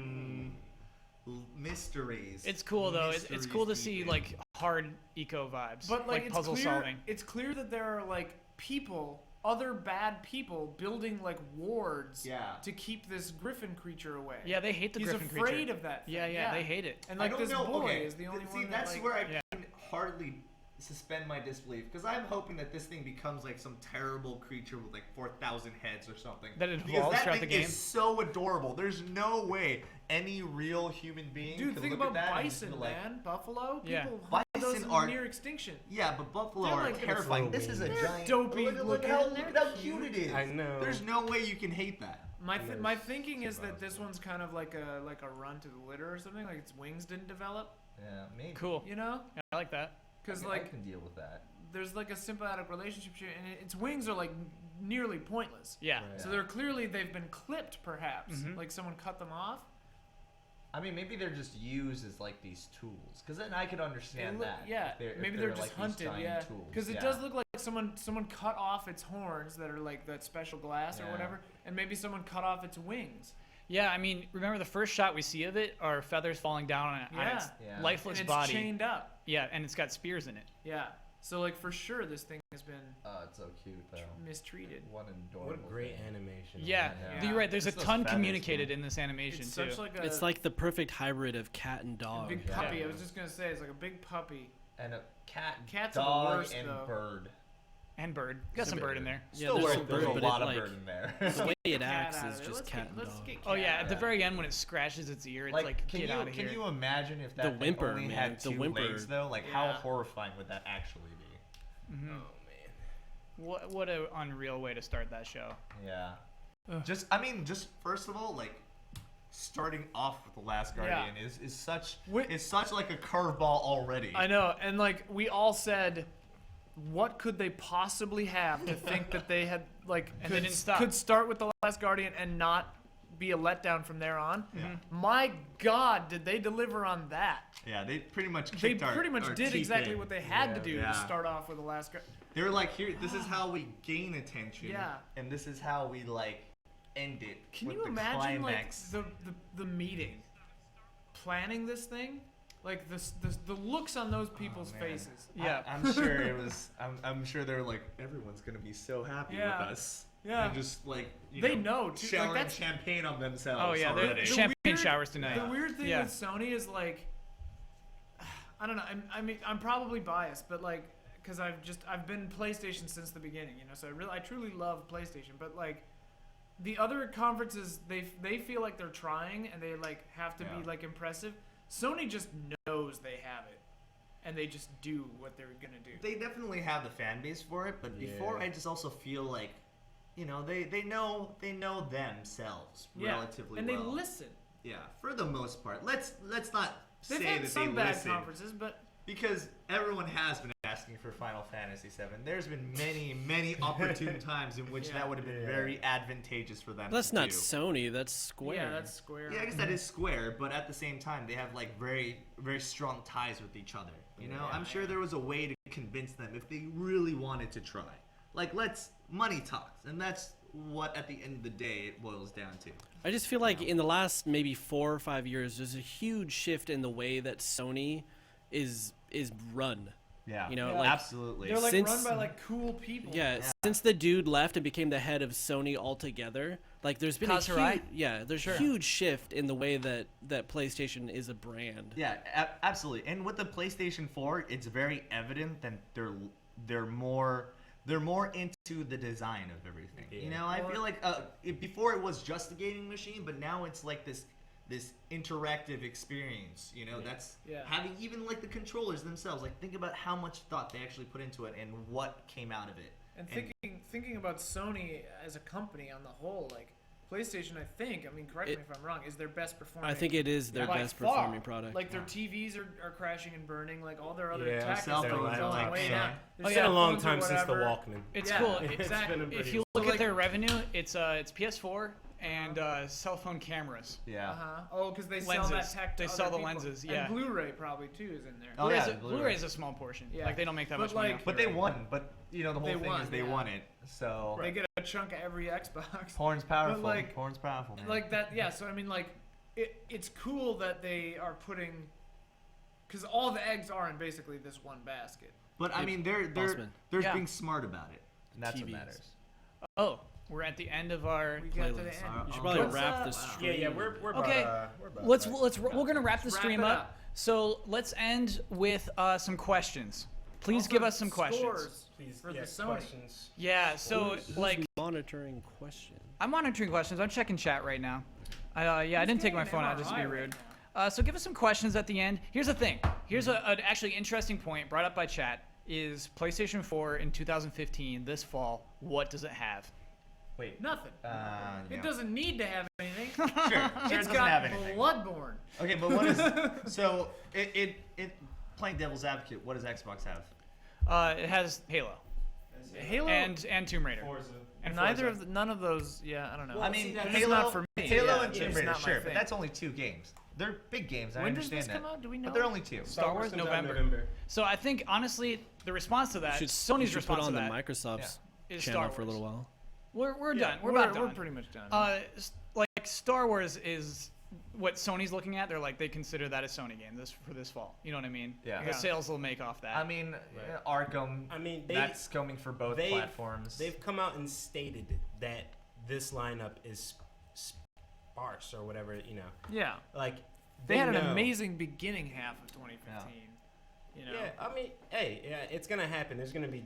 Mysteries. It's cool though. It's Mysteries cool to see deep. like hard eco vibes, But like, it's puzzle clear, solving. It's clear that there are like people, other bad people, building like wards Yeah. to keep this griffin creature away. Yeah, they hate the He's griffin afraid creature. of that. Thing. Yeah, they hate it. And I like don't this know. boy Okay. is the only See, one. that's that, where I Yeah. can hardly suspend my disbelief because I'm hoping that this thing becomes like some terrible creature with like 4,000 heads or something. That it because evolves that throughout thing the game. is so adorable. There's no way any real human being Dude, could think look about at that and just bison, be like, man. Buffalo. Yeah. People hunt those Bison in are near extinction. Yeah, but buffalo They're are like- terrifying. This is a They're giant. dopey look looking. how They're cute it is. I know. There's no way you can hate that. My thinking is that this one's kind of like a run to the litter or something. Like its wings didn't develop. Yeah, maybe. Cool. You know? Yeah, I like that. Because I like can deal with that. there's like a symbiotic relationship here, and its wings are like nearly pointless. Yeah. So they're clearly they've been clipped, perhaps. Like someone cut them off. I mean, maybe they're just used as like these tools, because then I could understand that. Yeah, if maybe they're they're just like these hunted. giant Yeah, tools. because it Yeah. does look like someone cut off its horns that are like that special glass or Yeah. whatever, and maybe someone cut off its wings. Yeah, I mean, remember the first shot we see of it are feathers falling down on its Yeah. lifeless and it's body. chained up. Yeah, and it's got spears in it. Yeah. So like for sure this thing has been Oh, it's so cute though. mistreated. What an adorable. what a great thing. animation. Yeah, Yeah. you're right. There's a Just those ton feathers, communicated too. in this animation It's too. such like a It's like the perfect hybrid of cat and dog. big puppy. I was just gonna say it's like a big puppy. And a cat, Cats are the dog, worst, and though. bird. And bird. Got some bird in there. Yeah, Still, there's some there's bird, a but lot it, of like, bird in there. The way it Cat acts out of is there. just Let's cat get- and let's dog. get Oh yeah, cat at the out. very end when it scratches its ear, it's like, can get you out of can here. you imagine if that The thing whimper, only man. had The two whimper. legs though? Like how Yeah. horrifying would that actually be? What an unreal way to start that show. Yeah. Just first of all, like starting off with the Last Guardian is such like a curveball already. I know, and like we all said, what could they possibly have to think that they had like And they didn't stop. could start with the Last Guardian and not be a letdown from there on? Yeah. My God, did they deliver on that? Yeah, they pretty much They kicked our pretty much our did teeth exactly in. what they had to do Yeah. to start off with the Last Guardian. They were like, here, this is how we gain attention. Yeah. And this is how we like end it. Can with you the imagine climax. like the meeting, planning this thing, like the looks on those people's man. faces? I'm sure it was. I'm sure they're like, everyone's gonna be so happy Yeah. with us. Yeah. And just like They know, too. Like, showering that's- champagne on themselves. Oh yeah, already. the champagne showers tonight. The weird thing Yeah. with Sony is like, I don't know. I mean, I'm probably biased, but like, because I've been PlayStation since the beginning, you know. So I truly love PlayStation. But like, the other conferences, they feel like they're trying and they like have to be like impressive. Sony just knows they have it, and they just do what they're gonna do. They definitely have the fan base for it, but before I just also feel like, you know, they know themselves relatively and well. they listen. Yeah, for the most part. Let's not They've say had that some they bad listen, conferences, but because everyone has been asking for Final Fantasy VII. There's been many opportune times in which that would have been very advantageous for them. But that's to not do. Sony. That's Square. Yeah, that's Square. Yeah, I guess that is Square, but at the same time, they have like very strong ties with each other. You know, I'm sure there was a way to convince them if they really wanted to try. Like, money talks, and that's what at the end of the day it boils down to. I just feel like in the last maybe 4 or 5 years, there's a huge shift in the way that Sony is run. Yeah, you know, yeah, like, absolutely. They're like run by like cool people. Yeah, since the dude left and became the head of Sony altogether, like there's been Kasurai? there's a huge shift in the way that PlayStation is a brand. Yeah, absolutely. And with the PlayStation 4, it's very evident that they're more into the design of everything. Yeah. You know, I feel like before it was just a gaming machine, but now it's like this interactive experience. You know, that's having even like the controllers themselves. Like, think about how much thought they actually put into it and what came out of it. And thinking about Sony as a company on the whole, like PlayStation, I mean, correct me if I'm wrong, is their best performing. I think it is their best performing product. Like their TVs are crashing and burning. Like all their other tech is cell going phones, way down. It's been a long time since the Walkman. It's cool. Exactly. If you look at their revenue, it's PS4 and cell phone cameras. Yeah. Oh, because they lenses. sell that tech to They sell other the people. lenses. And Yeah. Blu-ray probably too is in there. Oh, yeah, Blu-ray is a small portion. Yeah. Like they don't make that But much money. like- But they won. But you know, the whole They thing won, is they won it. So They get a chunk of every Xbox. Horn's powerful. But like, Horn's powerful. Man. like that, yeah. So I mean, like, it's cool that they are putting, because all the eggs are in basically this one basket. But I mean, they're Yeah. being smart about it, and that's what TVs. matters. Oh, we're at the end of our We got to the playlist. end. You should probably wrap the stream. Yeah, we're about, Okay, we're about we're gonna wrap the Wrap stream it up. up. So let's end with some questions. Please give us some questions. Scores Please, for yeah, the Sony. questions. Yeah. So Who's like, monitoring questions. I'm monitoring questions. I'm checking chat right now. I didn't take my phone out just to be rude. So give us some questions at the end. Here's the thing. Here's an actually interesting point brought up by chat. Is PlayStation 4 in 2015 this fall? What does it have? Wait. Nothing. It Yeah. doesn't need to have anything. Sure, it It's doesn't got have anything. Bloodborne. Okay, but what is so it playing devil's advocate? What does Xbox have? It has Halo Halo and Tomb Raider. and none of those. Yeah, I don't know. I mean, It's Halo, not for me. Halo Yeah, and Tomb it's Raider, not my sure, but thing. that's only 2 games. They're big games. I When does understand this that. come out? Do we know? But they're only 2. Star Wars comes out in November. So I think honestly, the response to that, Should Sony's should response put on to the that, Microsoft's is channel Star for a little while. we're Yeah, done. We're about we're done. pretty much done. Like Star Wars is what Sony's looking at. They're like they consider that a Sony game for this fall. You know what I mean? Yeah. The sales will make off that. I mean, Arkham. I mean, that's coming for both platforms. They've come out and stated that this lineup is sparse or whatever, you know. Yeah. Like They had an know. amazing beginning half of 2015. You know? Yeah, I mean, hey, yeah, it's gonna happen. There's gonna be,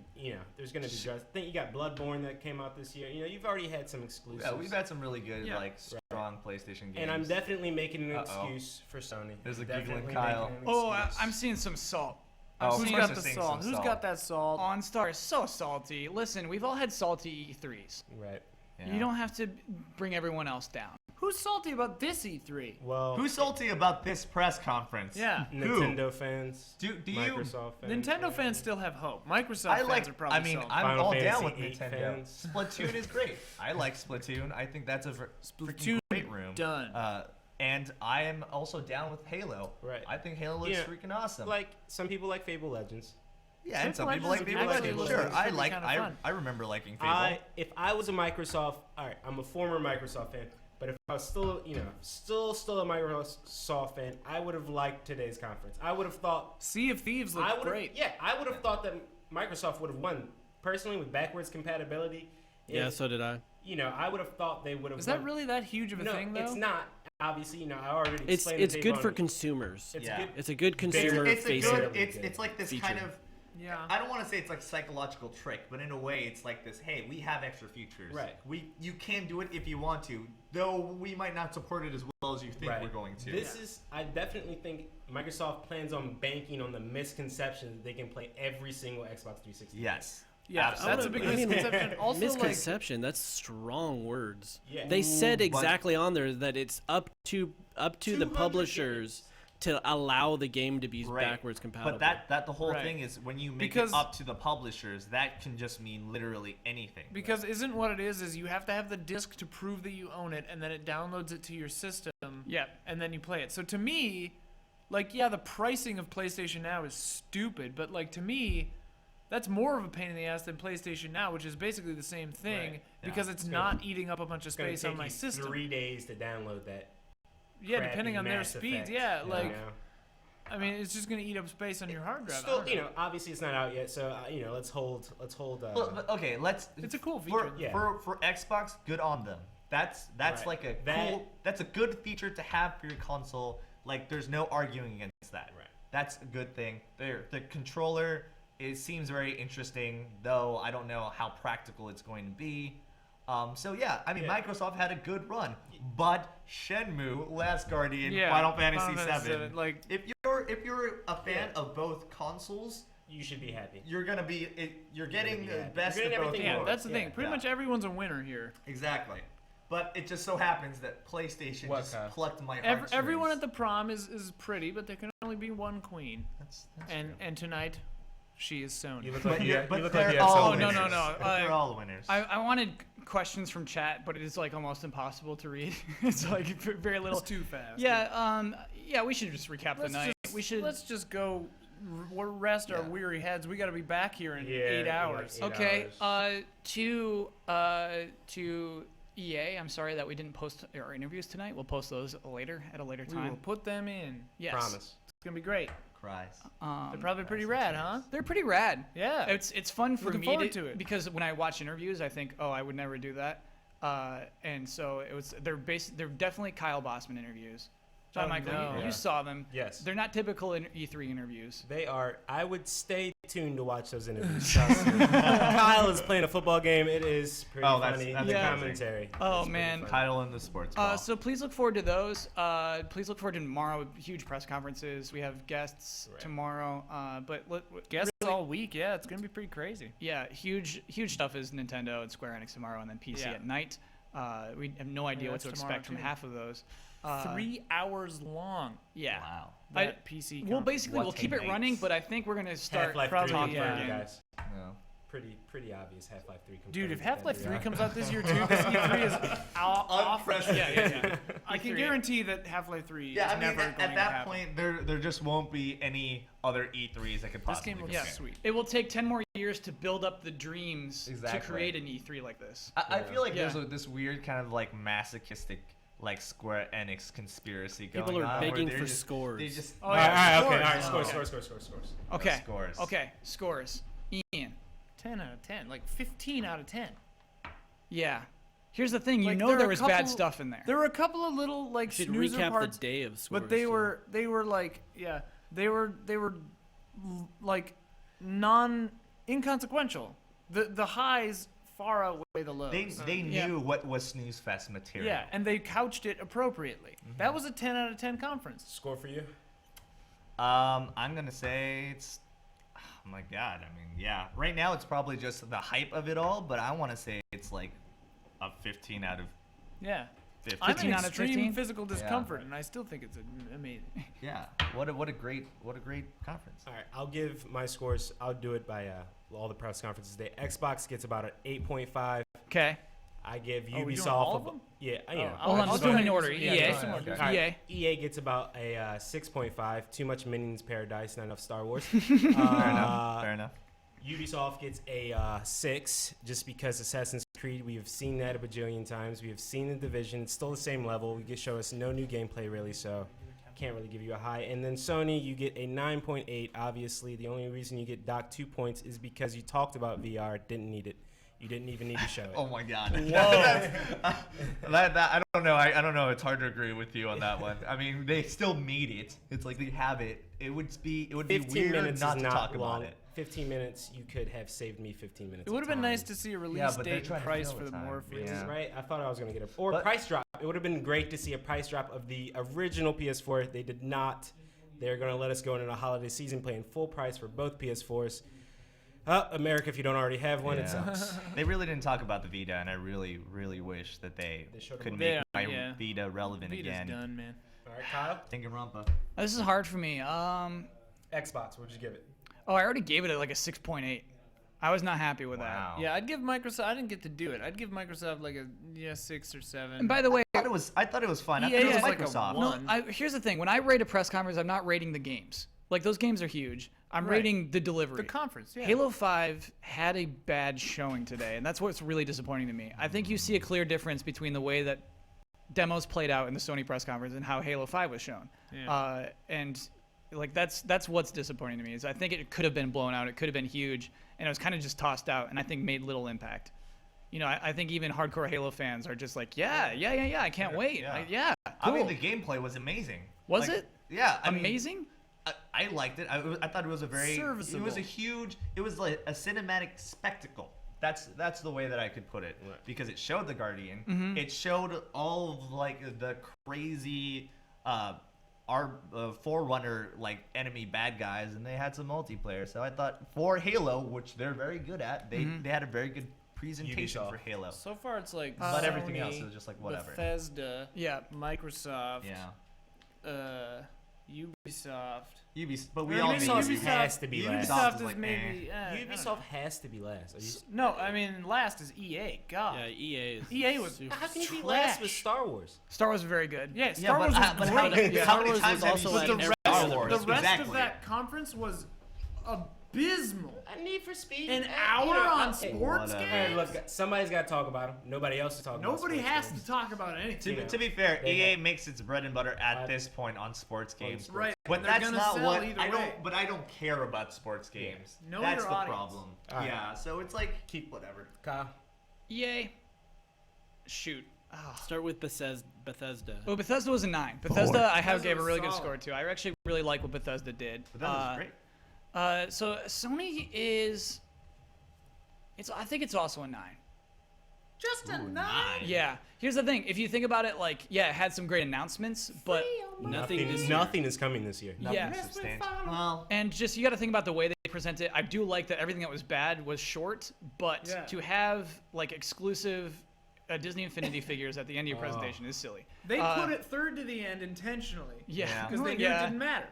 there's gonna be. I think you got Bloodborne that came out this year. You know, you've already had some exclusives. Yeah, we've had some really good, Yeah. like, strong PlayStation games. And I'm definitely making an excuse for Sony. There's a Definitely giggling Kyle. making an Oh, excuse. I'm seeing some salt. Oh, Who's of course got I'm the seeing salt? some Who's got that salt? OnStar is so salty. Listen, we've all had salty E3s. Right. You don't have to bring everyone else down. Who's salty about this E3? Well, Who's salty about this press conference? Yeah. Nintendo fans. Do you? Microsoft fans. Nintendo fans still have hope. Microsoft I fans like. are probably I mean, salty. I'm Final all Fantasy down with 8 Nintendo. fans. Splatoon is great. I like Splatoon. I think that's a freaking great room. Done. And I am also down with Halo. Right. I think Halo looks freaking awesome. Like some people like Fable Legends. Yeah, and some people Legends like Fable actually Legends. looks Sure, like it I should be like. kinda I fun. I remember liking Fable. If I was a Microsoft, all right, I'm a former Microsoft fan, but if I was still, still a Microsoft fan, I would have liked today's conference. I would have thought Sea of Thieves I looked would've- great. Yeah, I would have thought that Microsoft would have won personally with backwards compatibility. Yeah, so did I. I would have thought they would have. Is that really that huge of a no, thing, though? it's not. Obviously, I already It's explained. it's the good tape for on- consumers. It's a good consumer It's a facing good. It's like this feature. kind of. Yeah. I don't want to say it's like psychological trick, but in a way, it's like this. Hey, we have extra features. Right. You can do it if you want to, though we might not support it as well as you think Right. we're going to. I definitely think Microsoft plans on banking on the misconception that they can play every single Xbox 360. Yes. Yeah, Absolutely. that's a big misconception. Also, misconception. That's strong words. Yeah. They said But- exactly on there that it's up to the publishers to allow the game to be backwards compatible. But that the whole thing is when you make it up to the publishers, that can just mean literally anything. Because isn't what it is you have to have the disc to prove that you own it, and then it downloads it to your system. Yeah. And then you play it. So to me, like, yeah, the pricing of PlayStation Now is stupid, but like to me, that's more of a pain in the ass than PlayStation Now, which is basically the same thing because it's not eating up a bunch of space on my system. 3 days to download that. Yeah, depending on their Mass speeds. Effect, Yeah, like, you know? I mean, it's just gonna eat up space on your hard drive. Still, obviously it's not out yet, so let's hold. Well, okay, It's a cool feature. For Xbox. Good on them. That's like a cool. That's a good feature to have for your console. Like, there's no arguing against that. Right. That's a good thing. The controller seems very interesting, though I don't know how practical it's going to be. So yeah, I mean, Microsoft had a good run, but Shenmue, Last Guardian, Final Fantasy VII. Like, if you're a fan of both consoles, you should be happy. You're getting the best of both worlds. Yeah, that's the thing. Pretty much everyone's a winner here. Exactly. But it just so happens that PlayStation just plucked my heart. Everyone at the prom is pretty, but there can only be one queen. That's and tonight, she is Sony. You look like you they're have all some no, winners. no. They're all winners. I wanted questions from chat, but it is like almost impossible to read. It's like very little. It's too fast. Yeah. Yeah. We should just recap the night. Let's just go. Rest our weary heads. We got to be back here in 8 hours. Like 8 okay. hours. To EA, I'm sorry that we didn't post our interviews tonight. We'll post those later at a later time. We will put them in. Yes. Promise. It's gonna be great. Cries. They're probably pretty rad, huh? They're pretty rad. Yeah. It's fun for Looking me forward to it. because when I watch interviews, I think, oh, I would never do that. And so they're definitely Kyle Bossman interviews. John Michael, you saw them. Yes. They're not typical E3 interviews. They are. I would stay tuned to watch those interviews. Kyle is playing a football game. It is pretty funny. That's the commentary. Oh man. Kyle in the sports ball. So please look forward to those. Please look forward to tomorrow. Huge press conferences. We have guests tomorrow. But guests all week. Yeah, it's gonna be pretty crazy. Yeah, huge stuff is Nintendo and Square Enix tomorrow, and then PC at night. We have no idea what to expect from half of those. 3 hours long. Yeah. Wow. That PC. Well, basically, we'll keep it running, but I think we're gonna start Half-Life 3 talking confirmed, guys. No. Pretty obvious. Half-Life 3 confirmed. Dude, if Half-Life 3 comes out this year too, this E3 is off. Yeah. I can guarantee that Half-Life 3 is I mean, never going at that to happen. point, there just won't be any other E3s that could possibly. This game looks sweet. It will take 10 more years to build up the dreams Exactly. to create an E3 like this. I feel like there's this weird kind of like masochistic like Square Enix conspiracy going on. People are begging for just, scores. They just, All right, scores. Okay. Scores. Okay, scores. Ian. 10 out of 10, like 15 out of 10. Yeah. Here's the thing, Like, there was bad stuff in there. There were a couple of little like should snoozer recap parts, the day of scores. but they were like they were like inconsequential. The highs far outweigh the lows. They knew what was Snooze Fest material. Yeah, and they couched it appropriately. That was a 10 out of 10 conference. Score for you? I'm gonna say it's. Oh my god! I mean, yeah. Right now, it's probably just the hype of it all, but I want to say it's like a 15 out of. Yeah. 15. I'm in out of extreme 15? physical discomfort, and I still think it's amazing. Yeah. What a great conference. All right, I'll give my scores. I'll do it by all the press conferences today. Xbox gets about an 8.5. Okay. I give Are we Ubisoft. doing all of them? Yeah. Hold on, let's do them in order. EA. Right. EA gets about a 6.5. Too much Minions Paradise, not enough Star Wars. Fair enough. Ubisoft gets a 6 just because Assassin's Creed, we have seen that a bajillion times. We have seen The Division. It's still the same level. You can show us no new gameplay really, so can't really give you a high. And then Sony, you get a 9.8. Obviously, the only reason you get docked 2 points is because you talked about VR, didn't need it. You didn't even need to show it. Oh my god. Whoa. I don't know. I don't know. It's hard to agree with you on that one. I mean, they still need it. It's like they have it. It would be weird not to talk long. about it. 15 minutes, you could have saved me 15 minutes. It would have been nice to see a release date and price for the Morpheus. Right? I thought I was going to get a price drop. It would have been great to see a price drop of the original PS4. They did not. They're going to let us go into the holiday season playing full price for both PS4s. America, if you don't already have one, it sucks. They really didn't talk about the Vita, and I really, really wish that they could make my Vita relevant Vita's again. done, man. All right, Kyle. Danganronpa. This is hard for me. Xbox, what'd you give it? Oh, I already gave it like a 6.8. I was not happy with that. Yeah, I'd give Microsoft. I didn't get to do it. I'd give Microsoft like a 6 or 7. And by the way, I thought it was fun. I EA thought it was is like a Microsoft. one. here's the thing. When I rate a press conference, I'm not rating the games. Like, those games are huge. I'm Right. rating the delivery. The conference, yeah. Halo 5 had a bad showing today, and that's what's really disappointing to me. I think you see a clear difference between the way that demos played out in the Sony press conference and how Halo 5 was shown. Yeah. And like that's what's disappointing to me is I think it could have been blown out. It could have been huge, and it was kind of just tossed out, and I think made little impact. You know, I think even hardcore Halo fans are just like, yeah, I can't wait. Yeah. Cool. I mean, the gameplay was amazing. Was Like, it? Yeah. I mean, Amazing? I liked it. I thought it was a very Serviceable. It was a huge. It was like a cinematic spectacle. That's the way that I could put it, because it showed the Guardian. Mhm. It showed all of like the crazy Forerunner like enemy bad guys, and they had some multiplayer. So I thought for Halo, which they're very good at, they had a very good presentation Ubisoft. for Halo. So far, it's like But everything Sony, else is just like whatever. Bethesda, Yeah. Microsoft, Yeah. Ubisoft. But we Or all maybe know Ubisoft has to be last. Ubisoft is is like, maybe. I don't Ubisoft know. has to be last. Are you, No, I mean last is EA. God. Yeah, EA is. EA was. super- how can you be trash. last with Star Wars? Star Wars was very good. Yeah, Yeah, Star Wars but was how great. many Star Wars times was have you also seen an the era Star rest, Wars? the rest Exactly. of that conference was abysmal. Need for Speed. An hour on sports whatever. games. Hey, look, somebody's got to talk about them. Nobody else is talking about Nobody sports has games. to talk about anything. To be fair, They EA have- makes its bread and butter at this point on sports games. Right. But They're that's gonna not sell what either I way. don't. But I don't care about sports games. Know That's your the audience. problem. All right. Yeah. So it's like keep whatever. Kyle. EA. Shoot. Start with Bethesda. Well, Bethesda was a 9. Bethesda, I have Bethesda gave a was really good solid. score to. I actually really like what Bethesda did. But that was great. So Sony is. I think it's also a 9. Just a 9. Yeah. Here's the thing. If you think about it, like, yeah, it had some great announcements, but Nothing is Nothing is coming this year. yeah. Substantial. Well, And just you got to think about the way they present it. I do like that everything that was bad was short, but Yeah. to have like exclusive Disney Infinity figures at the end of your presentation is silly. They put it third to the end intentionally. Yeah. Because they knew it didn't matter.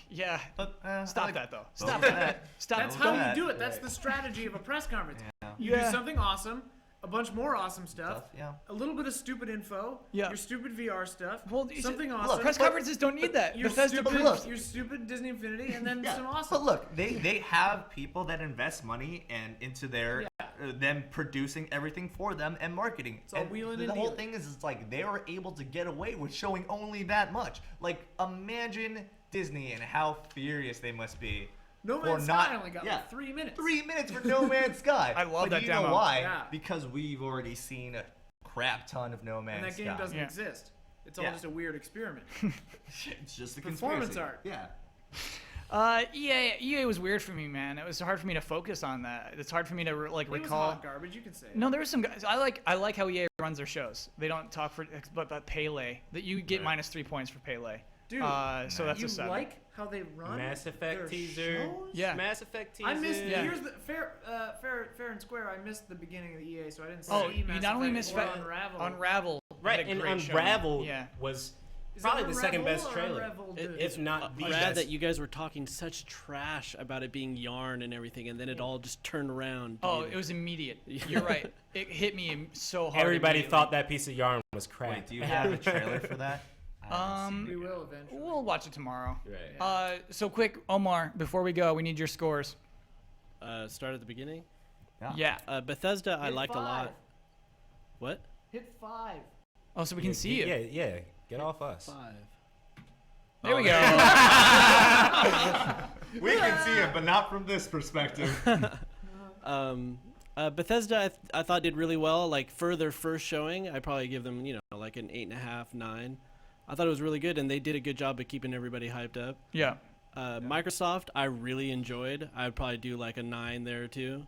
Yeah. but Stop that though. Stop that. that. Stop. That's Don't- how you do it. That's the strategy of a press conference. Yeah. You Yeah. do something awesome, a bunch more awesome stuff, Yeah. a little bit of stupid info, Yeah. your stupid VR stuff, Well, you something said- awesome. Press conferences don't need that. your Bethesda stupid, proves- your stupid Disney Infinity, and then Yeah. some awesome. But look, they have people that invest money and into their them producing everything for them and marketing. It's all And wheeling the and whole dealing. thing is, it's like they were able to get away with showing only that much. Like, imagine Disney and how furious they must be. No for Man's not, Sky only got like 3 minutes. 3 minutes for No Man's Sky. I love but that you demo. know why? Yeah. Because we've already seen a crap ton of No Man's And that Sky. game doesn't Yeah. exist. It's all Yeah. just a weird experiment. It's just a Performance conspiracy. art. Yeah. EA was weird for me, man. It was hard for me to focus on that. It's hard for me to It was recall. hot garbage. You can say. No, there was some guys. I like how EA runs their shows. They don't talk about Pele. That you get -3 points for Pele. Dude, so that's you a 7. like how they run Mass Effect their teaser. shows? Yeah. Mass Effect teaser. I missed. Yeah. Here's the fair and square. I missed the beginning of the EA, so I didn't see. Oh, you Mass not only Effect missed or Unravel. Unravel. Right, had a and great showing. Unravel Yeah. was Is probably it the second Unravel best or trailer. Unraveled? If not the Rad best. that you guys were talking such trash about it being yarn and everything, and then it all just turned around. Oh, it was immediate. You're right. It hit me so hard. Everybody immediately. thought that piece of yarn was crap. Wait, do you have a trailer for that? We will eventually. We'll watch it tomorrow. Right. So quick, Omar, before we go, we need your scores. Start at the beginning. Yeah. Bethesda, I Hit liked a 5. lot. What? Hit 5. Oh, so we can see you. Yeah. Get off us. 5. There we go. We can see it, but not from this perspective. Bethesda, I thought did really well. Like for their first showing, I probably give them like an 8.5, 9. I thought it was really good, and they did a good job of keeping everybody hyped up. Yeah. Microsoft, I really enjoyed. I'd probably do like a 9 there too.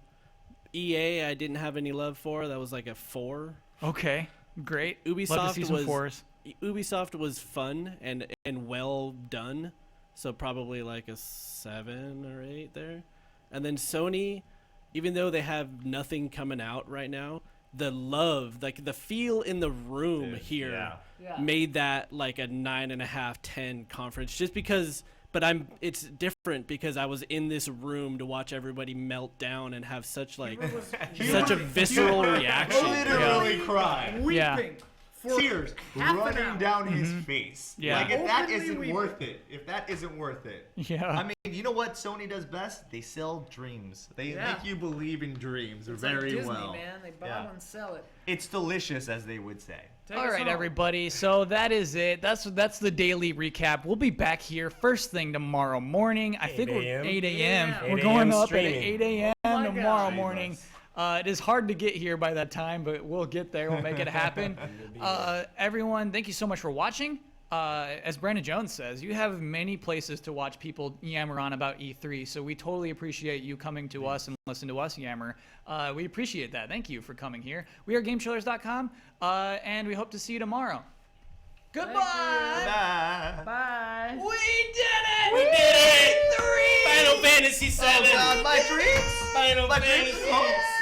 EA, I didn't have any love for. That was like a 4. Okay. Great. Love to see Ubisoft some was 4s. Ubisoft was fun and well done, so probably like a 7 or 8 there. And then Sony, even though they have nothing coming out right now, the love, like the feel in the room here made that like a 9.5, 10 conference just because. But it's different because I was in this room to watch everybody melt down and have such like such a visceral reaction. Literally crying. Weeping. Tears running down his face. Yeah. Like if that Openly isn't weeping. worth it, if that isn't worth it. Yeah. I mean, you know what Sony does best? They sell dreams. They make you believe in dreams It's very like Disney, well. man. They bottle and sell it. It's delicious, as they would say. All right, everybody. So that is it. That's the daily recap. We'll be back here first thing tomorrow morning. I think we're 8 a.m. Yeah. We're 8 going a.m. up streaming. at 8 a.m. my tomorrow God. morning. It is hard to get here by that time, but we'll get there. We'll make it happen. Everyone, thank you so much for watching. As Brandon Jones says, you have many places to watch people yammer on about E3, so we totally appreciate you coming to us and listen to us yammer. We appreciate that. Thank you for coming here. We are GameTrailers.com, and we hope to see you tomorrow. Goodbye. Bye. We did it. We did it! 3. Final Fantasy VII. Oh God, my dreams! Final My Fantasy. dreams!